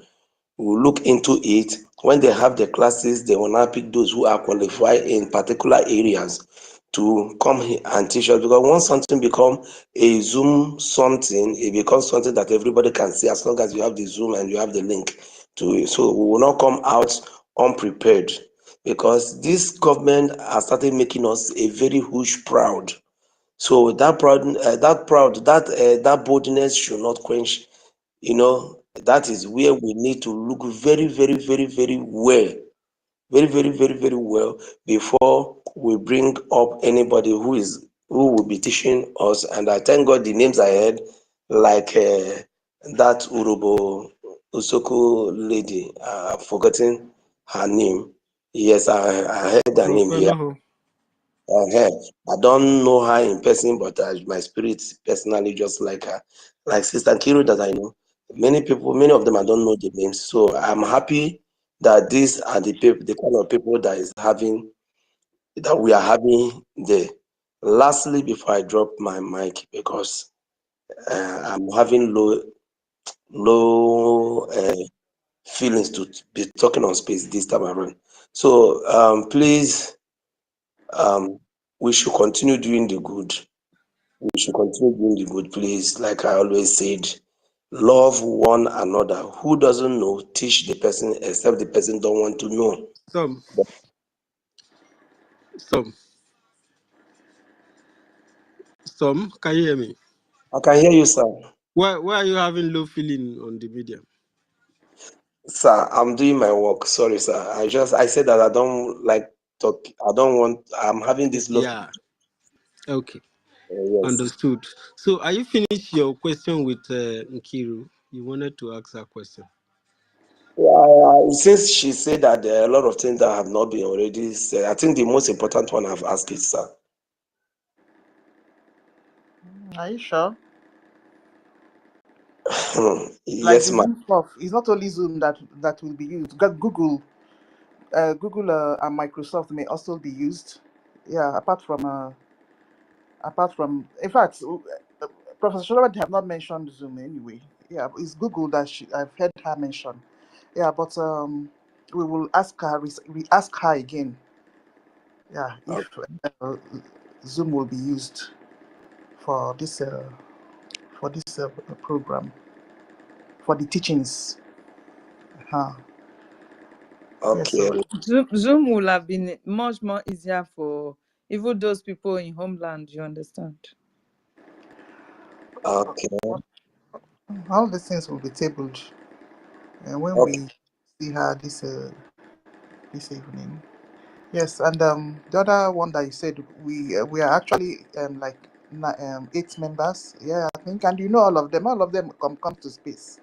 look into it. When they have the classes, they will now pick those who are qualified in particular areas to come here and teach us. Because once something become a Zoom something, it becomes something that everybody can see, as long as you have the Zoom and you have the link to it. So we will not come out unprepared. because this government has started making us a very huge proud. So that boldness should not quench. That is where we need to look very, very, very, very well, very, very, very, very well before we bring up anybody who will be teaching us. And I thank God the names I heard, like that Urobo Usoko lady. I've forgotten her name. Yes, I heard her name. Yeah, Professor. her. I don't know her in person, but my spirit personally just like her. Like Sister Kiro that I know. Many of them I don't know the names. So I'm happy that these are the people, the kind of people that we are having there. Lastly, before I drop my mic, because I'm having low feelings to be talking on space this time around. So please, we should continue doing the good. We should continue doing the good, please. Like I always said, love one another. Who doesn't know, teach the person, except the person don't want to know. Some. But Some. Can you hear me? I can hear you, sir. Why are you having low feeling on the media? Sir, I'm doing my work. Sorry, sir. I said that I don't like talk. I'm having this low. Yeah. Okay. Yes. Understood. So are you finished your question with Nkiru? You wanted to ask that question. Since she said that there are a lot of things that have not been already said, I think the most important one I've asked it, sir. Are you sure? Like Yes, the ma'am. Zoom stuff, it's not only Zoom that will be used. Google, and Microsoft may also be used. Yeah, apart from, in fact, Professor Sholawat have not mentioned Zoom anyway. Yeah, it's Google that I've heard her mention. Yeah, but we will ask her. We ask her again. Yeah, if uh, Zoom will be used for this program, for the teachings. Huh. Yeah, Okay. so Zoom will have been much more easier for even those people in homeland, you understand? Okay. all these things will be tabled when Okay. we see her this evening. Yes, and the other one that you said, we are actually 8 members. Yeah, I think, and you know all of them. All of them come to space.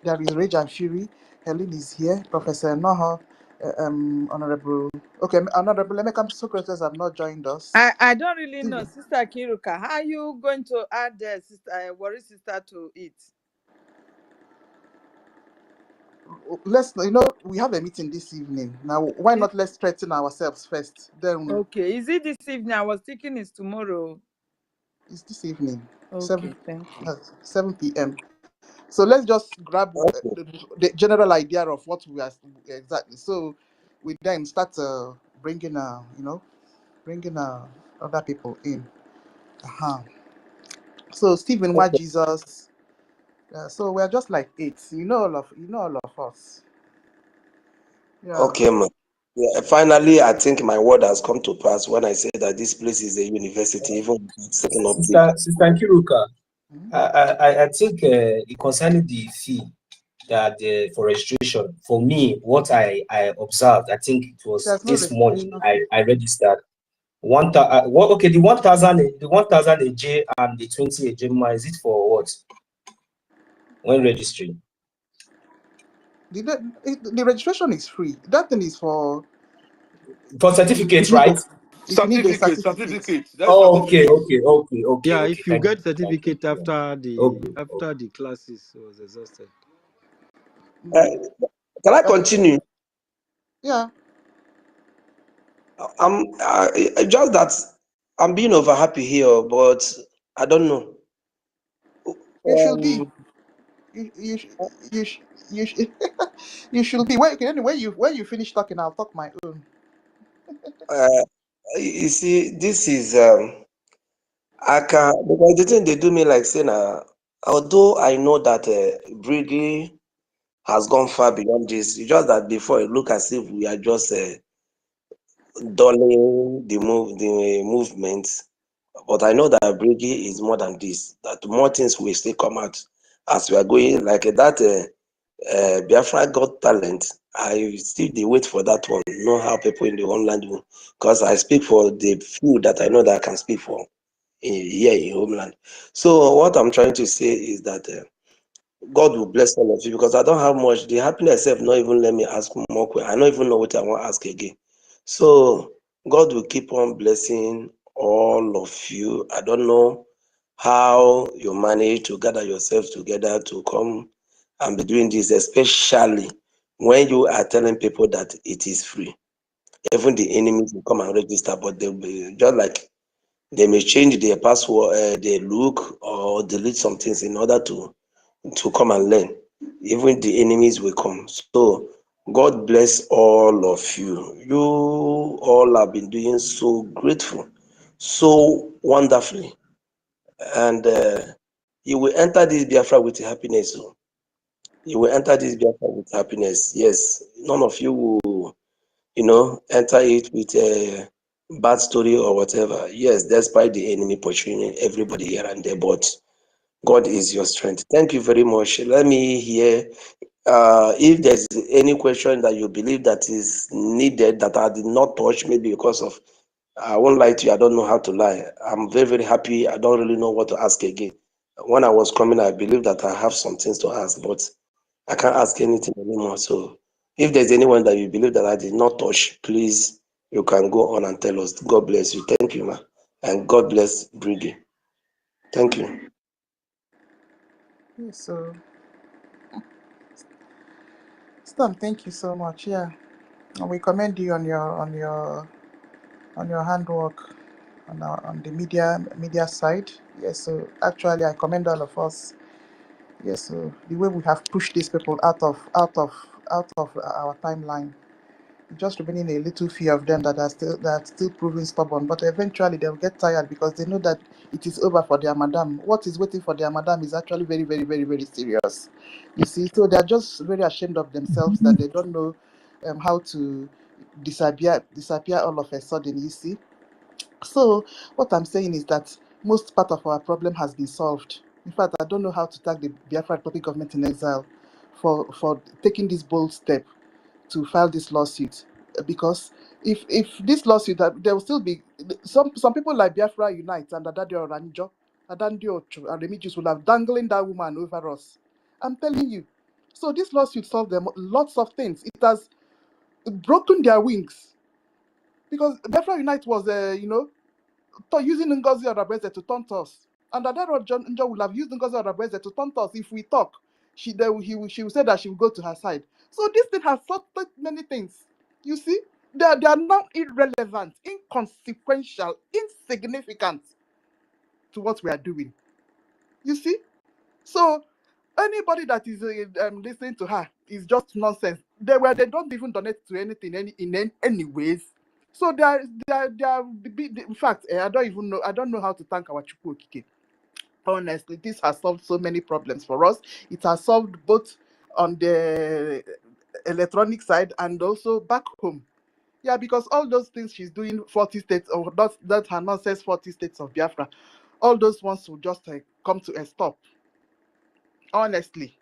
There is Rage and Fury. Helen is here. Professor Noho, Honorable. Okay, Honorable Emeka Socrates have not joined us. I don't really know, Stephen, Sister Kiruka. How are you going to add sister worry sister to it? we have a meeting this evening. Now, why not let's straighten ourselves first? Then Okay, is it this evening? I was thinking it's tomorrow. it's this evening, Okay, thank you. 7 p.m. So let's just grab the general idea of what we are exactly. So we then start bringing other people in. Uh-huh. So Stephen, why Jesus? So we're just like 8. All of us. Yeah. Okay, ma'am. Yeah, finally, I think my word has come to pass when I say that this place is a university, even setting up the. Sister Kiruka, Mhm. I think concerning the fee that for registration, for me, what I observed, I think it was There's no this morning registration fee. I registered. Okay, the 1,000 AJ and the 20 AJ, is it for what? When registering? The registration is free. That thing is for certificates, right? if you need a Certificate, certificate. certificate. That's Oh, okay, certificate. Yeah, okay. if you Thank get you. Thank you. certificate Yeah. after Okay. the classes was exhausted. Uh, can I Uh, continue? yeah, I'm just that I'm being over happy here, but I don't know. you should be. Um, You you sh- you sh- you, sh- you should be. When you finish talking, I'll talk my own. uh, you see, this is I can, because the thing they do me like saying, although I know that BRGIE has gone far beyond this, it's just that before it look as if we are just dulling the movement. But I know that BRGIE is more than this, that more things will still come out as we are going, like that Biafra Got Talent. I still dey wait for that one, know how people in the homeland will, because I speak for the few that I know that I can speak for here in homeland. So what I'm trying to say is that God will bless all of you, because I don't have much. The happiness self not even let me ask more questions. I don't even know what I want to ask again. So God will keep on blessing all of you. I don't know how you manage to gather yourselves together to come and be doing this, especially when you are telling people that it is free. Even the enemies will come and register, but they'll be just like they may change their password, their look, or delete some things in order to come and learn. Even the enemies will come. So God bless all of you. You all have been doing so grateful, so wonderfully, and you will enter this Biafra with happiness. So you will enter this Biafra with happiness. Yes, none of you will, enter it with a bad story or whatever. Yes, despite the enemy pursuing everybody here and there, but God is your strength. Thank you very much. Let me hear if there's any question that you believe that is needed that I did not touch, maybe because of, I won't lie to you, I don't know how to lie. I'm very, very happy. I don't really know what to ask again. When I was coming, I believe that I have some things to ask, but I can't ask anything anymore. So if there's anyone that you believe that I did not touch, please, you can go on and tell us. God bless you. Thank you, ma. And God bless BRGIE. Thank you. Yes, so Storm, thank you so much. Yeah, and we commend you on your handwork on the media side. Yes, so actually I commend all of us. Yes, so the way we have pushed these people out of our timeline, just remaining a little few of them that are still proving stubborn, but eventually they'll get tired because they know that it is over for their madam. What is waiting for their madam is actually very, very, very, very serious. You see, so they're just very ashamed of themselves that they don't know how to disappear all of a sudden. You see, so what I'm saying is that most part of our problem has been solved. In fact, I don't know how to thank the Biafra Republic government in exile for taking this bold step to file this lawsuit, because if this lawsuit, there will still be some people like Biafra Unite and Adadi Oranjo, Adandi Ocho, and Remigius will have dangling that woman over us. I'm telling you. So this lawsuit solved them lots of things. It has broken their wings, because Biafra Unite was, using NGOZI or Rabeze to taunt us. And Adaro Njo will have used Ngozi or Rabeze to taunt us if we talk. She will say that she will go to her side. So this thing has solved many things. You see, they are not irrelevant, inconsequential, insignificant to what we are doing. You see, so anybody that is listening to her is just nonsense. They don't even donate to anything in any ways. So in fact, I don't know how to thank our Chukwu Okike. Honestly, this has solved so many problems for us. It has solved both on the electronic side and also back home. Yeah, because all those things she's doing, 40 states, or that her nonsense 40 states of Biafra, all those ones will just come to a stop. Honestly,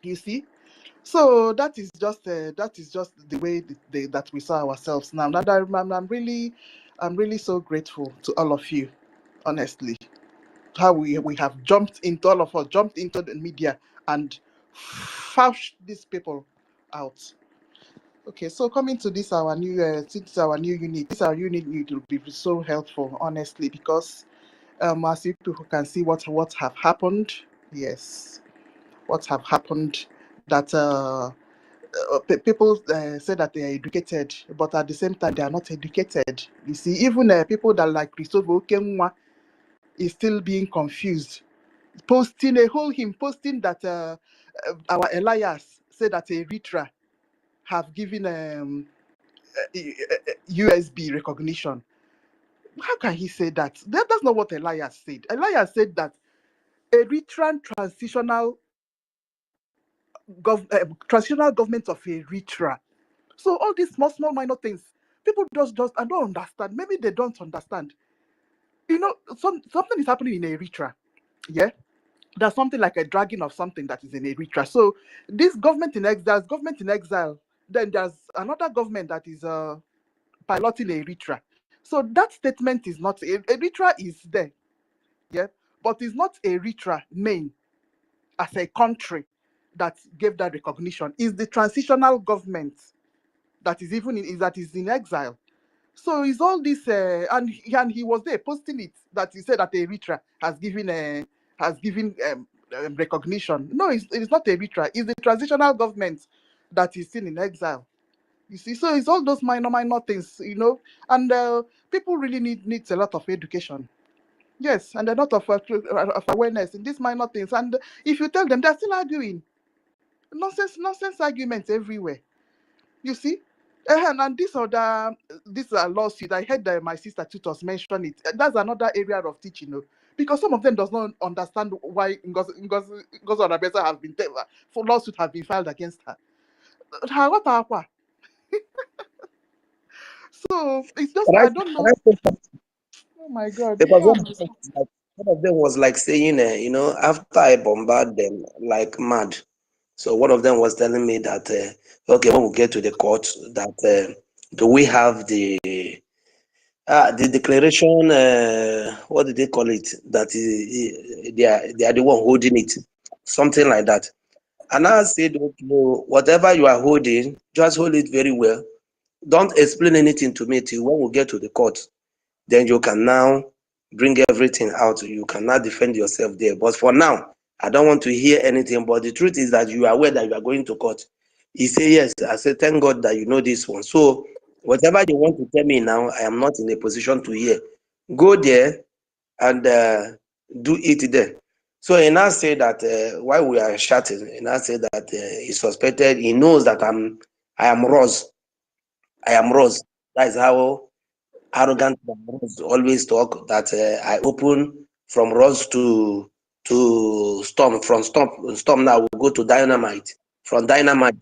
you see. So that is just the way that we saw ourselves now. That I'm really so grateful to all of you. Honestly, how we have jumped into, all of us jumped into the media and fashed these people out. Okay, so coming to this our new unit, this our unit will be so helpful, honestly, because as you people can see what have happened. Yes, what have happened, that people say that they are educated, but at the same time they are not educated. You see, even people that like Christopher Okenwa is still being confused, posting a whole hymn, posting that our Elias said that Eritrea have given USB recognition. How can he say that? That's not what Elias said. Elias said that Eritrean transitional government of Eritrea. So all these small minor things, people just I don't understand. Maybe they don't understand. Something is happening in Eritrea. Yeah, there's something like a dragging of something that is in Eritrea. So this government in exile. Then there's another government that is piloting Eritrea. So that statement is not Eritrea is there, yeah, but it's not Eritrea main as a country that gave that recognition. Is the transitional government that is in exile. So it's all this, and he was there posting it that he said that Eritrea has given recognition. No, it's not Eritrea. It's the transitional government that is still in exile. You see, so it's all those minor things, and people really needs a lot of education. Yes, and a lot of awareness in these minor things. And if you tell them, they're still arguing nonsense arguments everywhere. You see, and this lawsuit, I heard that my sister Tutos mention it. That's another area of teaching, because some of them does not understand why Ngozi Odabesa has been for lawsuit have been filed against her. So it's just I don't Can know. I say something? Oh my God! Because Go on. one of them was like saying, after I bombard them like mad. So one of them was telling me that, okay, when we get to the court, that do we have the declaration? What did they call it? That they are the one holding it, something like that. And I said, okay, whatever you are holding, just hold it very well. Don't explain anything to me till when we get to the court. Then you can now bring everything out. You can now defend yourself there. But for now, I don't want to hear anything. But the truth is that you are aware that you are going to court. He said, yes. I said, thank God that you know this one. So whatever you want to tell me now, I am not in a position to hear. Go there and do it there. So he now said that while we are chatting, he now said that he suspected, he knows that I am Rose. I am Rose. That is how arrogant Rose always talk, that I open from Rose to Storm, from Storm now we go to Dynamite, from Dynamite.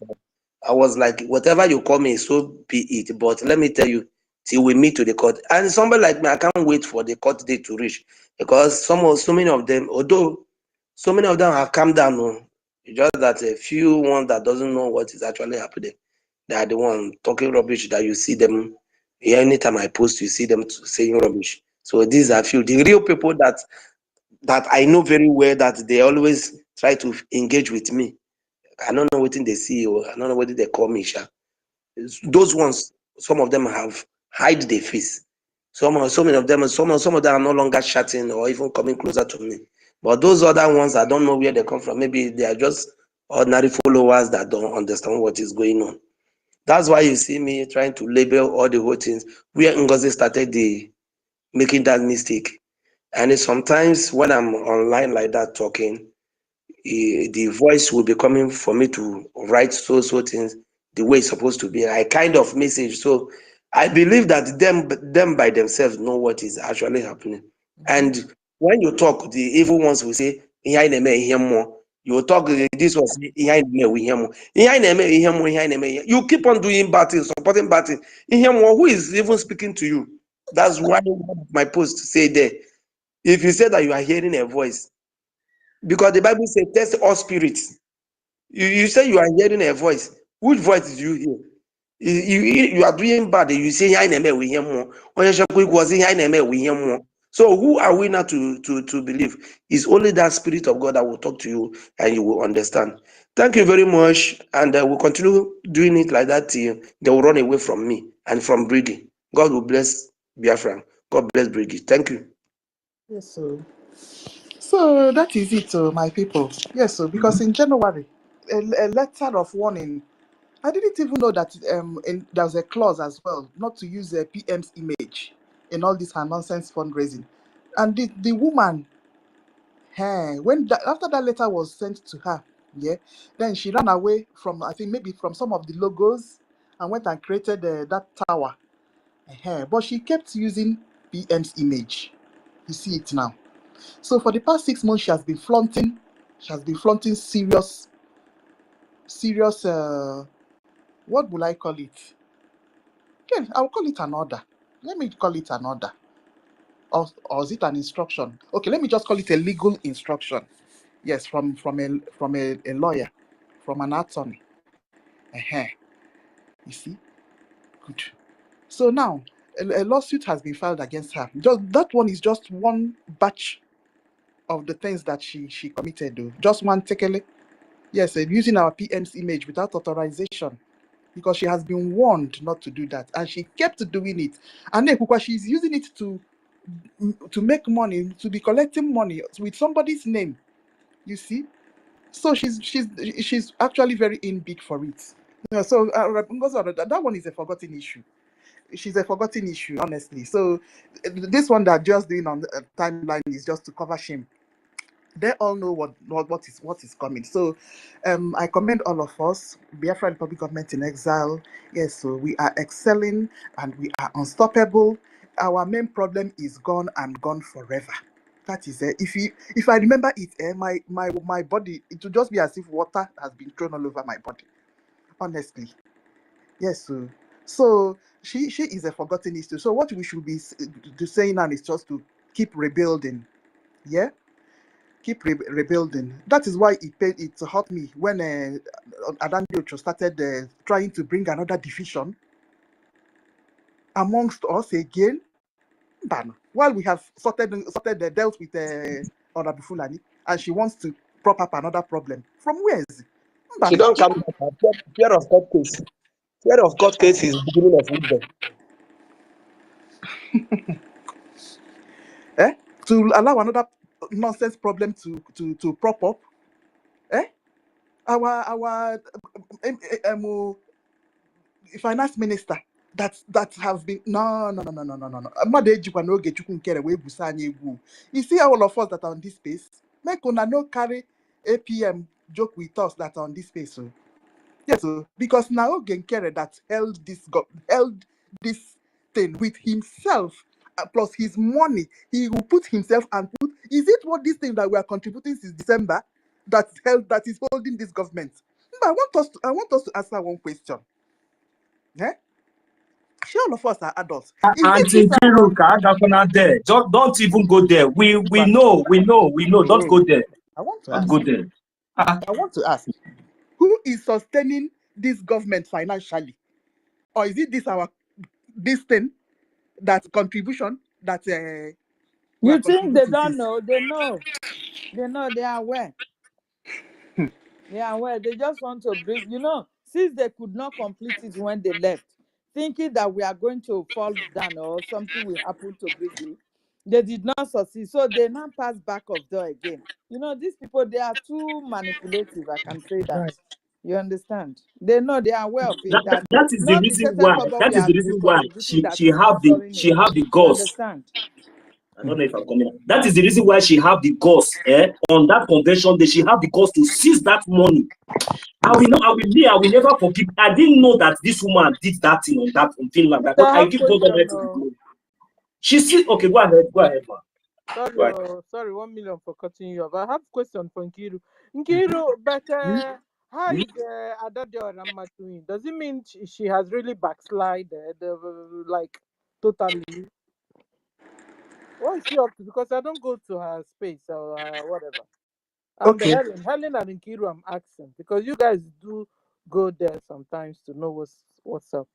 I was like, whatever you call me, so be it. But let me tell you, till we meet to the court. And somebody like me, I can't wait for the court date to reach, because so many of them, although so many of them have calmed down, it's just that a few ones that doesn't know what is actually happening, they are the one talking rubbish that you see them. Anytime I post, you see them saying rubbish. So these are few. The real people that I know very well, that they always try to engage with me. I don't know what they see, or I don't know what they call me. Sha. Those ones, some of them have hide their face. So many of them, some of them are no longer chatting or even coming closer to me. But those other ones, I don't know where they come from. Maybe they are just ordinary followers that don't understand what is going on. That's why you see me trying to label all the whole things where Ngozi started making that mistake. And sometimes when I'm online like that talking, the voice will be coming for me to write so things the way it's supposed to be. I kind of message. So I believe that them by themselves know what is actually happening. And when you talk, the evil ones will say, "Ihe anyị na-eme ihe mmụọ." You will talk, this was ihe anyị na-eme ihe mmụọ. Ihe anyị na-eme ihe mmụọ, ihe anyị na-eme ihe. You keep on doing bad things, supporting bad things. Ihe mmụọ, who is even speaking to you? That's why my post say there. If you say that you are hearing a voice, because the Bible says, test all spirits. You say you are hearing a voice. Which voice do you hear? You are doing bad. You say, we hear more. So who are we now to believe? It's only that Spirit of God that will talk to you and you will understand. Thank you very much. And we'll continue doing it like that till they will run away from me and from BRGIE. God will bless Biafra. God bless BRGIE. Thank you. Yes, so that is it, my people. Yes, so because in January, a letter of warning. I didn't even know that there was a clause as well not to use a PM's image in all this her nonsense fundraising. And the woman, after that letter was sent to her, yeah, then she ran away from, I think maybe from some of the logos, and went and created that tower. But she kept using PM's image. You see it now. So for the past 6 months, she has been flaunting. She has been flaunting serious. What will I call it? Yeah, I'll call it an order. Let me call it an order. Or is it an instruction? Okay, let me just call it a legal instruction. Yes, from a lawyer, from an attorney. You see? Good. So now a lawsuit has been filed against her. Just that one is just one batch of the things that she committed, though. Just one tekele. Yes, using our PM's image without authorization, because she has been warned not to do that, and she kept doing it. And then because she's using it to make money, to be collecting money with somebody's name, you see. So she's actually very in big for it. So that one is a forgotten issue. She's a forgotten issue, honestly. So this one that just doing on the timeline is just to cover shame. They all know what is coming. So I commend all of us, Biafra Republic Government in Exile. Yes, so we are excelling and we are unstoppable. Our main problem is gone and gone forever. That is it. If I remember it, my body, it will just be as if water has been thrown all over my body. Honestly. Yes, so she is a forgotten history. So what we should be saying now is just to keep rebuilding. Yeah, keep rebuilding. That is why it hurt me when Adandio started trying to bring another division amongst us again. Ban. While we have dealt with Honorable Fulani, and she wants to prop up another problem. From where is it? She don't come back. Fear of court case. Fear of court case is the beginning of wisdom. To allow another nonsense problem to prop up. Our finance minister that have been no. Mmadụ ejikwa n'oge Chukwu nkere wee busa anyị egwu. You see all of us that are on this space, make una no carry APM joke with us that are on this space. So yes, so because now Oge Nkere that held this thing with himself plus his money, he will put himself and put. Is it what this thing that we are contributing since December that is holding this government? But I want us to answer one question. Sure, all of us are adults. Is it Auntie this our Nkiru, there. Don't even go there. We know. Don't go there. I want to Don't ask. go there. I want to ask, who is sustaining this government financially? Or is it this thing, that contribution that we are You think they contributing don't since? know? They know. They know. They are aware. They are aware. They just want to bring, since they could not complete it when they left, thinking that we are going to fall down or something will happen to BRGIE. They did not succeed. So they now pass back of door again. These people, they are too manipulative. I can say that. Right. You understand? They know, they are aware of it. That That is the not the reason why. kobo That we is are the reason why contributing that she is have the sponsoring it. You guts. understand? I don't know if I'm coming. That is the reason why she have the guts. On that convention day, she have the guts to seize that money. I will never forgive. I didn't know that this woman did that thing on Finland. So But I I have give God question. Almighty the glory. She see. Okay, go ahead, man. Sorry, 1 million for cutting you off. I have a question for Nkiru. Nkiru, but how is Adadio Rama doing? Does it mean she has really backslided, like totally? What is she up to? Because I don't go to her space or whatever. And Okay. Helen and Nkiru, I'm asking because you guys do go there sometimes to know what's up.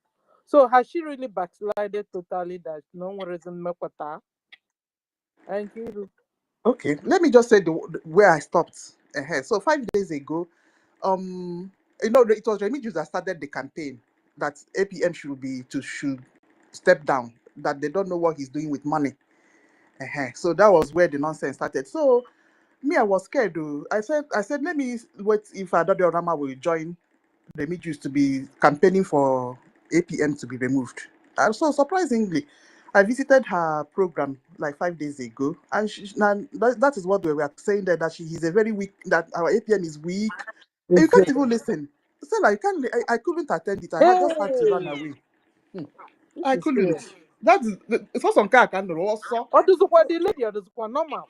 So has she really backslided totally that no one reason Mekwata? Nkiru. Okay. Let me just say where I stopped. So 5 days ago, it was Remigius that started the campaign that APM should step down. That they don't know what he's doing with money. So that was where the nonsense started. So me, I was scared. Though. I said, let me wait if Adadio Rama will join Remigius to be campaigning for APM to be removed. And so surprisingly, I visited her program like 5 days ago, and that is what we were saying there, that she is a very weak, that our APM is weak. And you can't even listen. So like, I couldn't attend it. I had just had to run Hey, away. this I is serious. couldn't. That is it's not some car I can also. Or does what the lady or does what normal?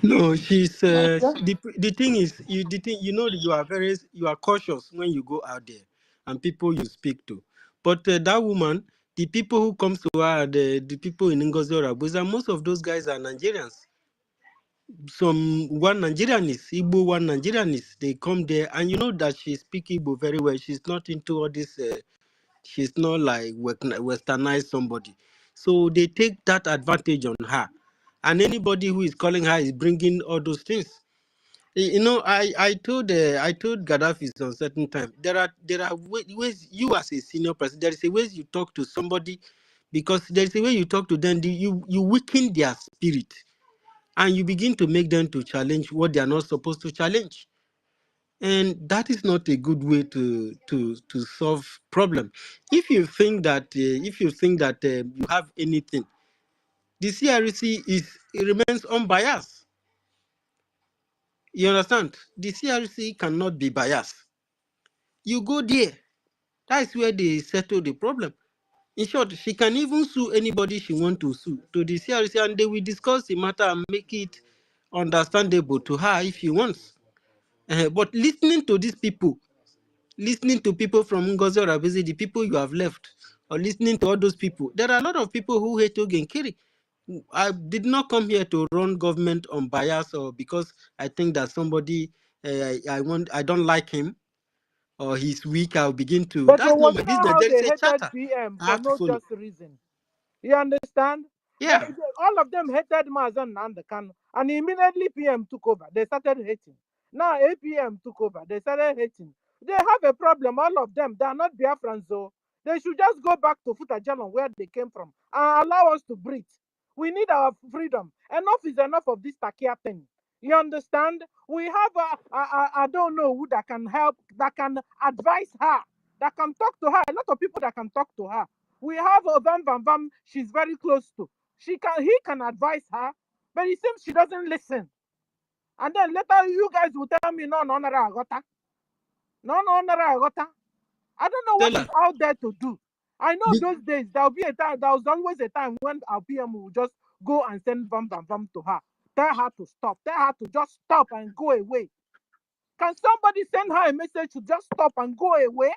No, she's Yeah. the thing is you are cautious when you go out there and people you speak to. But that woman, the people who comes to her, the people in NGOZI or Abuja, most of those guys are Nigerians. One Nigerian is Igbo, one Nigerian is. They come there, and you know that she speaks Igbo very well. She's not into all this. She's not like westernized somebody. So they take that advantage on her, and anybody who is calling her is bringing all those things. You know, I told Gaddafi on certain time there are ways you as a senior president, there is a ways you talk to somebody, because there is a way you talk to them, you weaken their spirit, and you begin to make them to challenge what they are not supposed to challenge, and that is not a good way to solve problem. If you think that you have anything, the CRC it remains unbiased. You understand? The CRC cannot be biased. You go there, that's where they settle the problem. In short, she can even sue anybody she want to sue to the CRC, and they will discuss the matter and make it understandable to her if she wants. But listening to people from Ngozi or Abezi, the people you have left, or listening to all those people, there are a lot of people who hate Ogenkiri. I did not come here to run government on bias or because I think that somebody I don't like him or he's weak. I'll begin to. But That's not was my it not business. how There is they a hated charter PM I for have to no follow. just reason? You understand? Yeah. All of them hated Mazan and the Kanu. And immediately PM took over. They started hating. Now APM took over. They started hating. They have a problem, all of them. They are not Biafrans, though. They should just go back to Futajalon, where they came from, and allow us to breathe. We need our freedom. Enough is enough of this Takia thing. You understand? We have, I don't know who that can help, that can advise her, that can talk to her. A lot of people that can talk to her. We have Van Van Van, she's very close to. He can advise her, but it seems she doesn't listen. And then later you guys will tell me, no, no, no, Agota. No, no, no, Agota. I don't know what is out there to do. I know those days there will be a time, there was always a time when our PM will just go and send Vam Vam Vam to her. Tell her to stop. Tell her to just stop and go away. Can somebody send her a message to just stop and go away?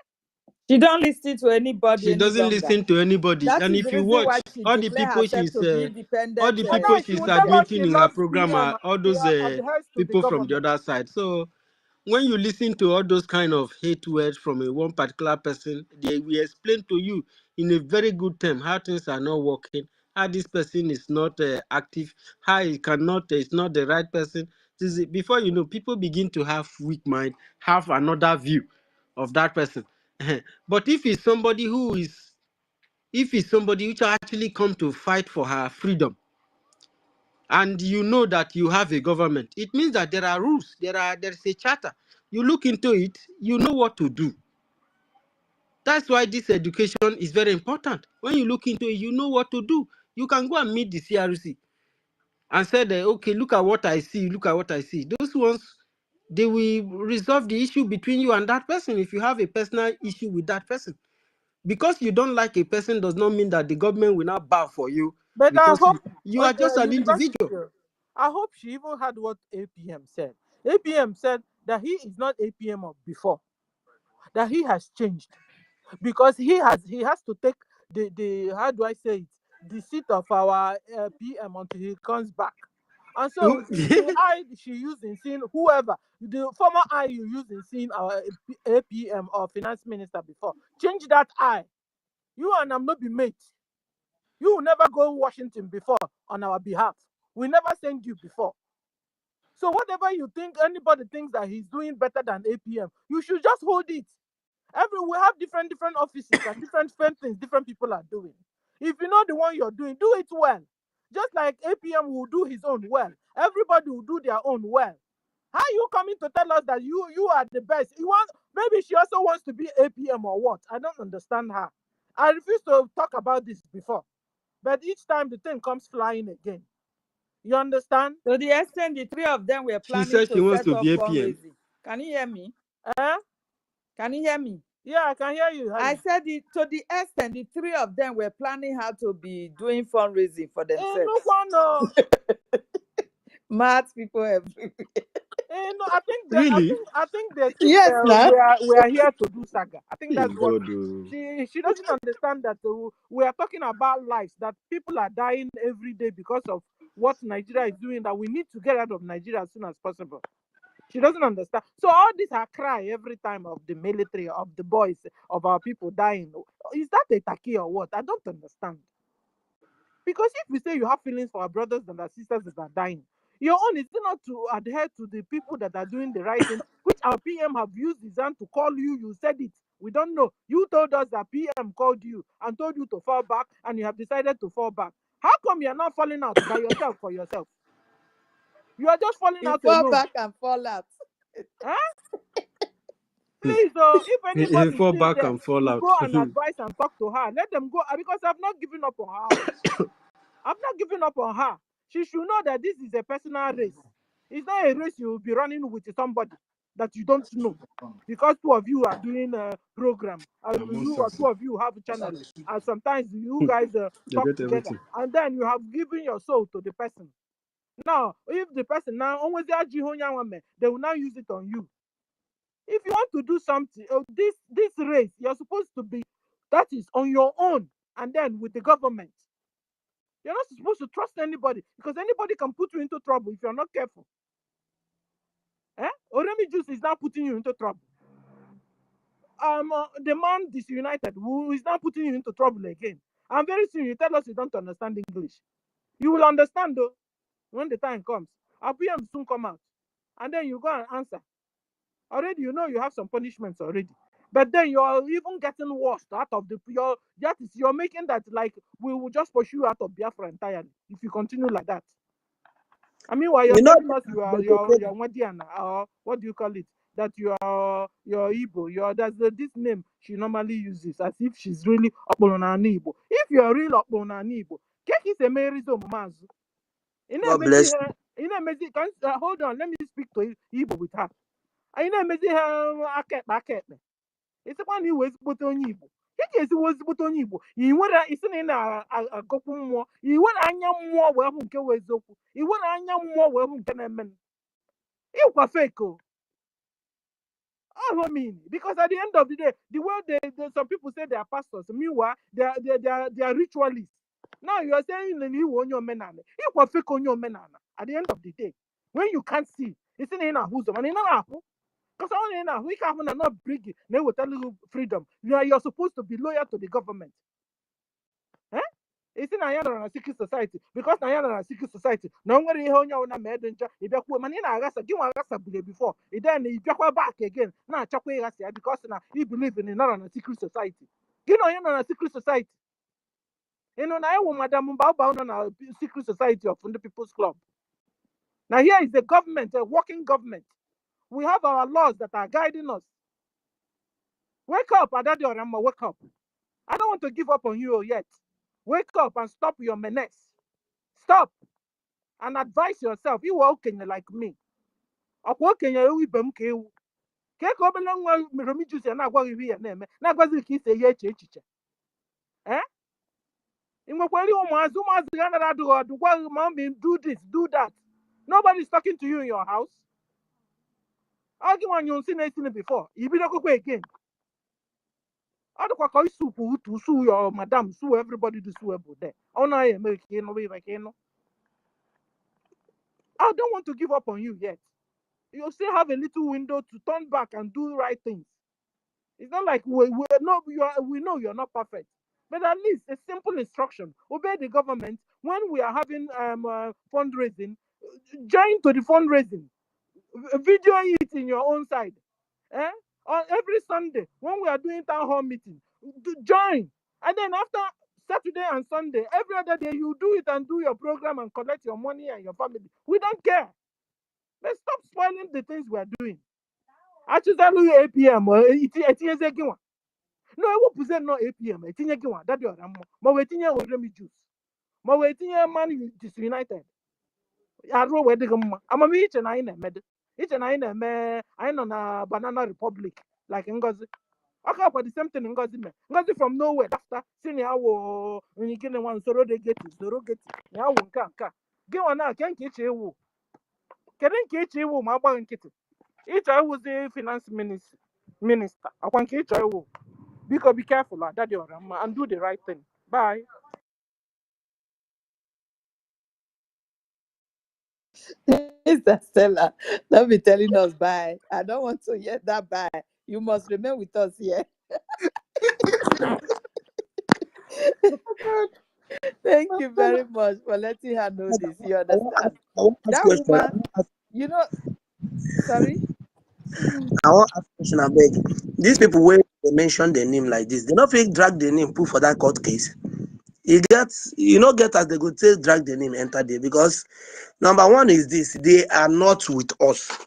She don't listen to anybody She any doesn't longer. listen to anybody. That And is if the you reason why watch she all the declare people herself to be independent. I know she she's will tell us she admitting in her loves program PM are and all those adheres to the people from the government. other side. So when you listen to all those kind of hate words from one particular person, they will explain to you in a very good term how things are not working, how this person is not active, how he cannot, is not the right person. Before you know, people begin to have weak mind, have another view of that person. But if it's somebody which actually come to fight for her freedom, and you know that you have a government, it means that there are rules, there's a charter. You look into it, you know what to do. That's why this education is very important. When you look into it, you know what to do. You can go and meet the CRC and say that, okay, look at what I see, look at what I see. Those ones, they will resolve the issue between you and that person if you have a personal issue with that person. Because you don't like a person does not mean that the government will not bow for you, But I because hope you are just an university. individual. I hope she even heard what APM said. APM said that he is not APM of before, that he has changed because he has to take the how do I say it, the seat of our PM until he comes back. And so the eye she used in seeing whoever, the former eye you used in seeing our APM or finance minister before, change that eye. You and I'm not be mates. You will never go Washington before on our behalf. We never send you before. So whatever you think, anybody thinks that he's doing better than APM, you should just hold it. We have different offices and different things different people are doing. If you know the one you're doing, do it well. Just like APM will do his own well. Everybody will do their own well. How are you coming to tell us that you are the best? Maybe she also wants to be APM or what? I don't understand her. I refuse to talk about this before. But each time the thing comes flying again. You understand? To the extent the three of them were She planning said she to wants set to up be a PM. fundraising. Can you hear me? Eh? Can you hear me? Yeah, I can hear you. I said to the extent the three of them were planning how to be doing fundraising for themselves. No. Mad people everywhere. No, I think Really? they think Yes, now. we are here to do saga. I think Hey, that's what God. Oh. she doesn't understand that we are talking about lives, that people are dying every day because of what Nigeria is doing, that we need to get out of Nigeria as soon as possible. She doesn't understand. So all this her cry every time of the military, of the boys, of our people dying. Is that a taki or what? I don't understand. Because if we say you have feelings for our brothers and our sisters that are dying, your own is still not to adhere to the people that are doing the right thing, which our PM have used his hand to call you. You said it. We don't know. You told us that PM called you and told you to fall back, and you have decided to fall back. How come you are not falling out by yourself for yourself? You are just falling You out fall alone. back and fall out. Huh? Please, if He anybody fall still back there, and fall to out. go and advise and talk to her. Let them go, because I've not given up on her. I've not given up on her. She should know that this is a personal race. It's not a race you will be running with somebody that you don't know. Because two of you are doing a program, two of you have a channel, and sometimes you guys They talk get together, everything. and then you have given your soul to the person. Now, if the person now always they will now use it on you. If you want to do something, this race, you're supposed to be, that is on your own, and then with the government. You're not supposed to trust anybody, because anybody can put you into trouble if you're not careful. Oremi Juice is now putting you into trouble. The man disunited who is now putting you into trouble again. And very soon you tell us you don't understand English. You will understand though when the time comes. Our PM will soon come out, and then you go and answer. Already you know you have some punishments already. But then you're even getting worse out of you're making that like we will just pursue you out of Biafra entirely if you continue like that. I mean, while you're You know, telling us you are but you're Wadiana, or what do you call it? That you're Igbo. This name she normally uses as if she's really Okponana Igbo. If you're real Okponana Igbo, Keki se merizo mazu. God bless you. Hold on, let me speak to Igbo with her. I know mezi ha akekpe. Isikwa na iwe ezigbote onye Igbo. Ị ga-esiwe ezigbote onye Igbo. I nwere isi na ị na-agọkwu mmụọ. I nwere anya mmụọ wee hụ nke wee eziokwu. I nwere anya mmụọ wee hụ nke na-eme. Ịkwa fake o. I mean, because at the end of the day, the way some people say they are pastors, meanwhile they are ritualists. Now you are saying that you own your menana. Ịkwa fake on your menana. At the end of the day, when you can't see, it's in a who's and in a because only now we can't not bring it. They will tell you freedom. You're supposed to be loyal to the government. It's in a secret society. Because I am a secret society. No one here on a made in man in Agasa, give Agasa before. Then you back again. Now Chakwe because now he believe in a secret society. You know, you're a secret society. You know, now Madam Bao on a secret society of the People's Club. Now here is the government, a working government. We have our laws that are guiding us. Wake up, Adadi Orama, wake up. I don't want to give up on you yet. Wake up and stop your menace. Stop and advise yourself. You are okay like me. Okay, you will be Keko belong Romi Juice and I go here name. Now go to kiss a yechicha. In my query, Mazuma do mommy do this, do that. Nobody's talking to you in your house. I'll give one you seen anything before. You be not go again. I don't call you to sue your madam, sue everybody to sue about there. Oh, no, I don't want to give up on you yet. You still have a little window to turn back and do right things. It's not like we know you're not perfect, but at least a simple instruction: obey the government. When we are having fundraising, join to the fundraising. Video it in your own side. On every Sunday when we are doing town hall meeting, join. And then after Saturday and Sunday, every other day you do it and do your program and collect your money and your family. We don't care. Let's stop spoiling the things we are doing. Actually, APM. No, I won't present no APM. That you are more waiting here with Remy Juice. More waiting here, man, disunited. I wrote where the I'm a each and I in a med. Each and I in a me. I know na Banana Republic like NGOZI. Okay, but the same thing NGOZI me. NGOZI from nowhere after seeing how when you get one soro they get it, soro get it. Now one can. Get one now, can't get you. kedu nke ịchọ iwu ma agbaghị nkịtị ịchọ iwuzi finance minister akwa nke ịchọ iwu biko be careful that dị ọra mma and do the right thing. Bye. Mr. Stella, don't be telling us bye. I don't want to hear that bye. You must remain with us here. Thank you very much for letting her know this. You understand? That woman, you know, sorry? I want to ask question, I beg. These people where they mention their name like this, they not fake drag their name put for that court case. You know get as they go take drag the name enter there because number one is this, they are not with us.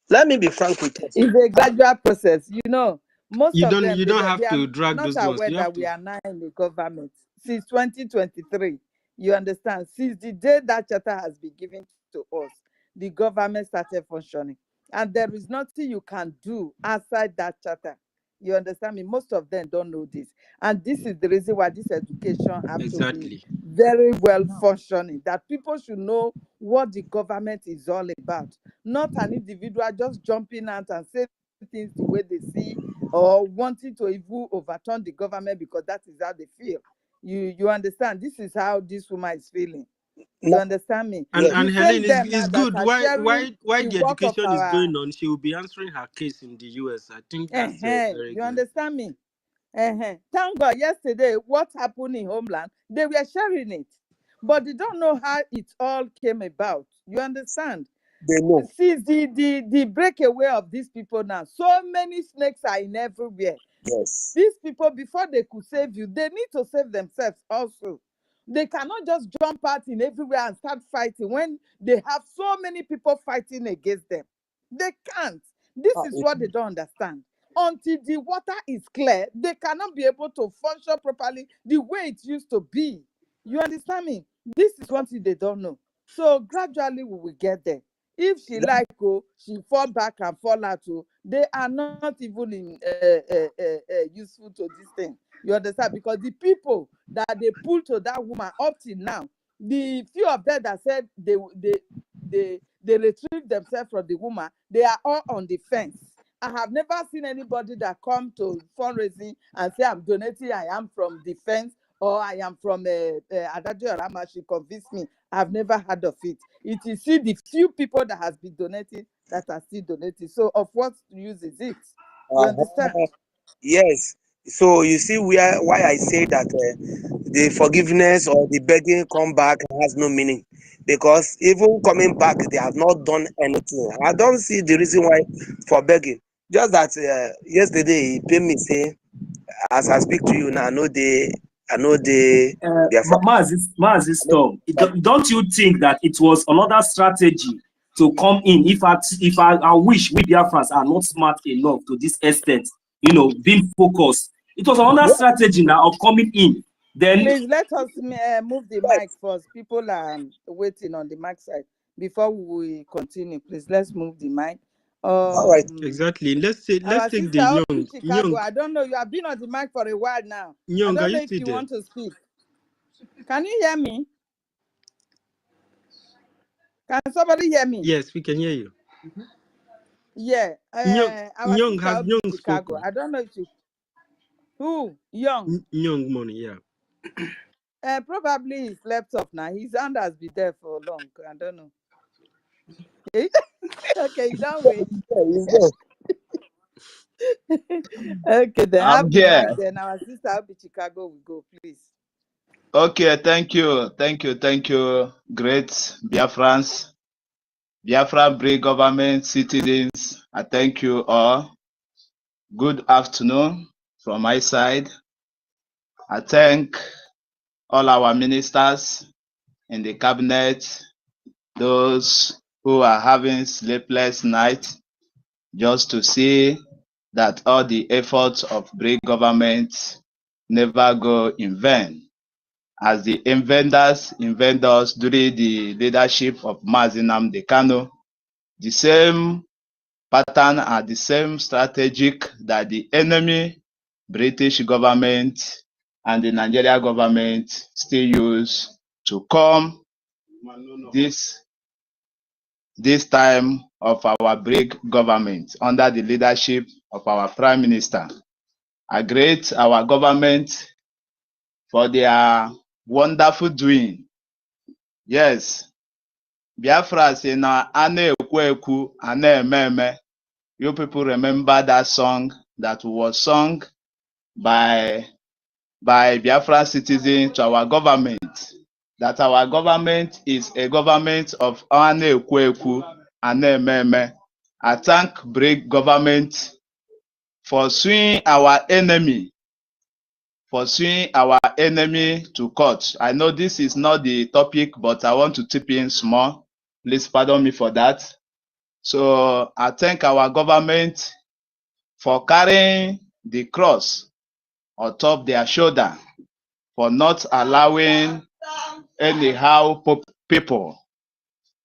Let me be frank with us. It's a gradual process. You know, most You of don't them, you don't have they are to drag not those ones. aware You have that we to. are now in the government since 2023. You understand? Since the day that charter has been given to us, the government started functioning. And there is nothing you can do outside that charter. You understand me? Most of them don't know this. And this is the reason why this education have to be Exactly. very well functioning, that people should know what the government is all about. Not an individual just jumping out and say things the way they see or wanting to even overturn the government because that is how they feel. You understand? This is how this woman is feeling. You Now, understand me? And The Helen, same them now is that good. are sharing Why the the work of education is our going on, she will be answering her case in the US. I think that's very you good. understand me? Thank God yesterday, what happened in Homeland, they were sharing it. But they don't know how it all came about. You understand? they know. Since the breakaway of these people now, so many snakes are in everywhere. Yes. These people, before they could save you, they need to save themselves also. They cannot just jump out in everywhere and start fighting when they have so many people fighting against them. They can't. This is what they don't understand. Until the water is clear, they cannot be able to function properly the way it used to be. You understand me? This is one thing they don't know. So gradually we will get there. If she like she fall back and fall out they are not even in useful to this thing. You understand? Because the people that they pull to that woman up till now, the few of them that said they retrieve themselves from the woman, they are all on the fence. I have never seen anybody that come to fundraising and say I'm donating, I am from defense or I am from Adadio Rama, she convinced me. I've never heard of it. It is still the few people that has been donating that are still donating. So of what use is it? You understand? Yes. So you see why I say that the forgiveness or the begging come back has no meaning because even coming back they have not done anything. I don't see the reason why for begging. Just that yesterday he paid me say as I speak to you now, I know they Biafra. Mazi, stop. Don't you think that it was another strategy to come in? If I wish we Biafrans are not smart enough to this extent, being focused. It was another strategy now of coming in. Then please let us move the mic first. People are waiting on the mic side before we continue. Please let's move the mic. All right. Exactly. Let's take Sister the Obi Chicago. I don't know. You have been on the mic for a while now. I Young, are don't know you if still you there? want to speak. Can you hear me? Can somebody hear me? Yes, we can hear you. Yeah. Our Young, sister has Obi Young Chicago. spoken? I don't know if you who young. Young money, yeah. Probably he's slept off now. His hand has been there for long. I don't know. Okay, you don't wait. Okay, then I'm have the here. mic. Then our sister Obi Chicago will go, please. Okay, thank you. Great Biafrans, Biafra Brave government, citizens. I thank you all. Good afternoon from my side. I thank all our ministers in the cabinet, those who are having sleepless nights just to see that all the efforts of Brave government never go in vain. As the inventors during the leadership of Mazi Nnamdi Kanu, the same pattern and the same strategic that the enemy British government and the Nigeria government still use to come this this time of our BRIC government under the leadership of our Prime Minister. I greet our government for their wonderful doing. Yes, Biafra say na ana ekwu ekwu ana eme eme. You people remember that song that was sung by Biafran citizens to our government, that our government is a government of ana ekwu ekwu ana eme eme. I thank BRIC government for suing our enemy to court. I know this is not the topic, but I want to tip in small. Please pardon me for that. So I thank our government for carrying the cross on top their shoulder, for not allowing anyhow people,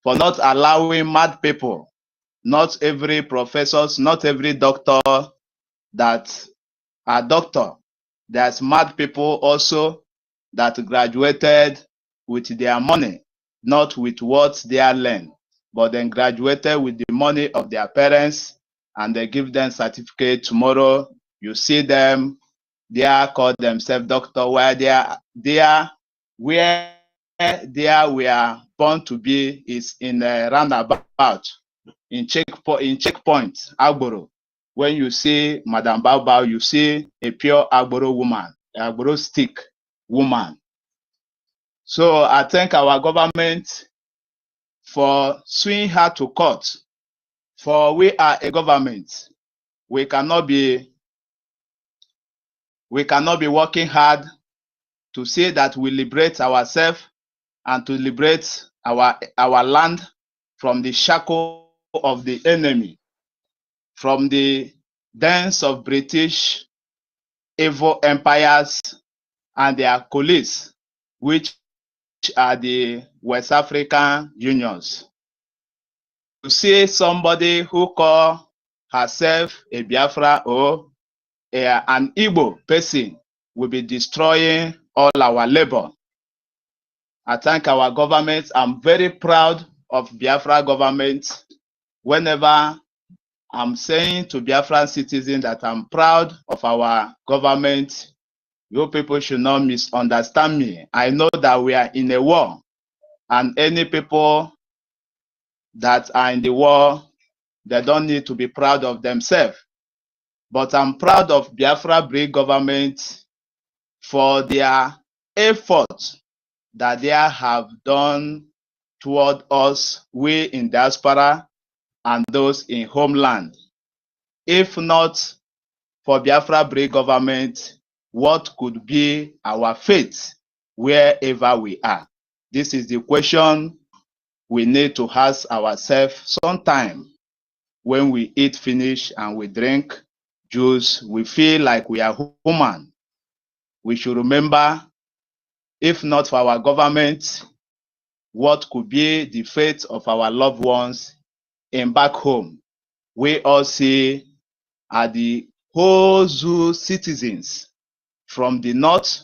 for not allowing mad people. Not every professors, not every doctor that are doctor. There's mad people also that graduated with their money, not with what they are learned, but then graduated with the money of their parents, and they give them certificate. Tomorrow you see them, they are called themselves doctor, where they are where they are born to be is in a roundabout, in checkpoint, Agboro. When you see Madam Bao, you see a pure Agboro woman, Agboro stick woman. So I thank our government for suing her to court. For we are a government. We cannot be working hard to say that we liberate ourselves and to liberate our land from the shackle of the enemy, from the dens of British evil empires and their colleagues, which are the West African unions. To see somebody who call herself a Biafra or an Igbo person will be destroying all our labor. I thank our government. I'm very proud of Biafra government. Whenever I'm saying to Biafran citizens that I'm proud of our government, you people should not misunderstand me. I know that we are in a war, and any people that are in the war, they don't need to be proud of themselves. But I'm proud of Biafra BRIC government for their effort that they have done toward us, we in diaspora and those in homeland. If not for Biafra BRIC government, what could be our fate wherever we are? This is the question we need to ask ourselves sometime. When we eat finish and we drink juice, we feel like we are human. We should remember, if not for our government, what could be the fate of our loved ones in back home. We all see are the whole zoo citizens from the north,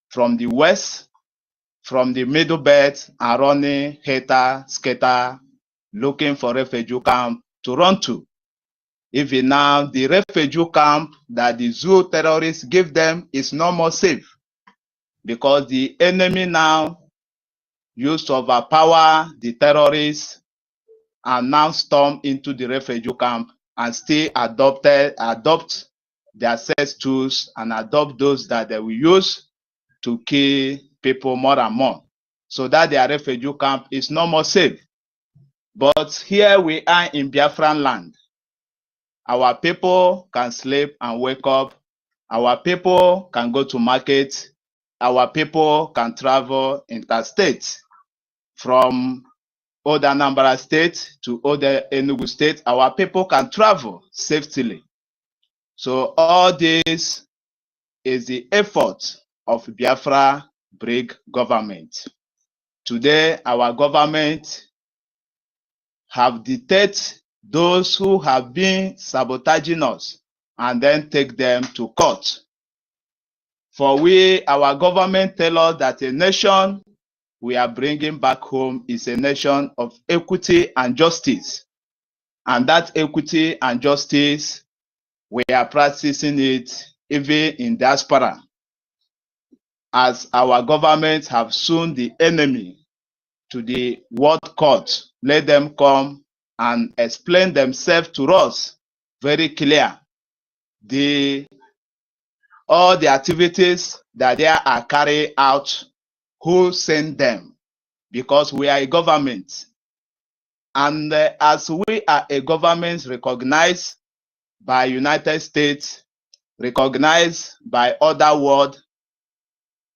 from the west, from the middle belt, are running hater, skater, looking for refugee camp to run to. Even now, the refugee camp that the zoo terrorists give them is no more safe, because the enemy now used to overpower the terrorists and now storm into the refugee camp and still adopt their sex tools and adopt those that they will use to kill people more and more, so that their refugee camp is no more safe. But here we are in Biafran land. Our people can sleep and wake up. Our people can go to market. Our people can travel interstate from Old Anambra State to Old Enugu State. Our people can travel safely. So all this is the effort of Biafra BRIC government. Today, our government have detected those who have been sabotaging us and then take them to court. For our government tell us that a nation we are bringing back home is a nation of equity and justice. And that equity and justice, we are practicing it even in diaspora, as our governments have soon the enemy to the world court. Let them come and explain themselves to us very clear. All the activities that they are carrying out, who sent them? Because we are a government. And as we are a government recognized by United States, recognized by other world,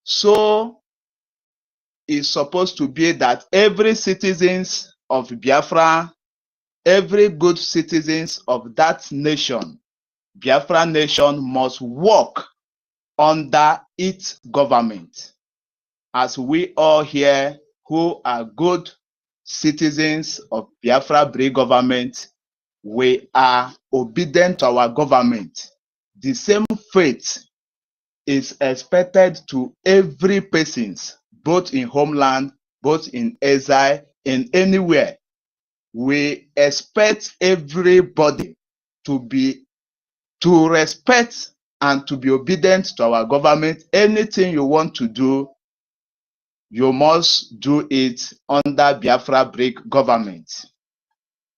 so it's supposed to be that every citizens of Biafra, every good citizens of that nation, Biafra nation, must work under its government. As we all here who are good citizens of Biafra BRGIE government, we are obedient to our government. The same fate is expected to every person, both in homeland, both in exile, in anywhere. We expect everybody to respect and to be obedient to our government. Anything you want to do, you must do it under Biafra BRGIE government.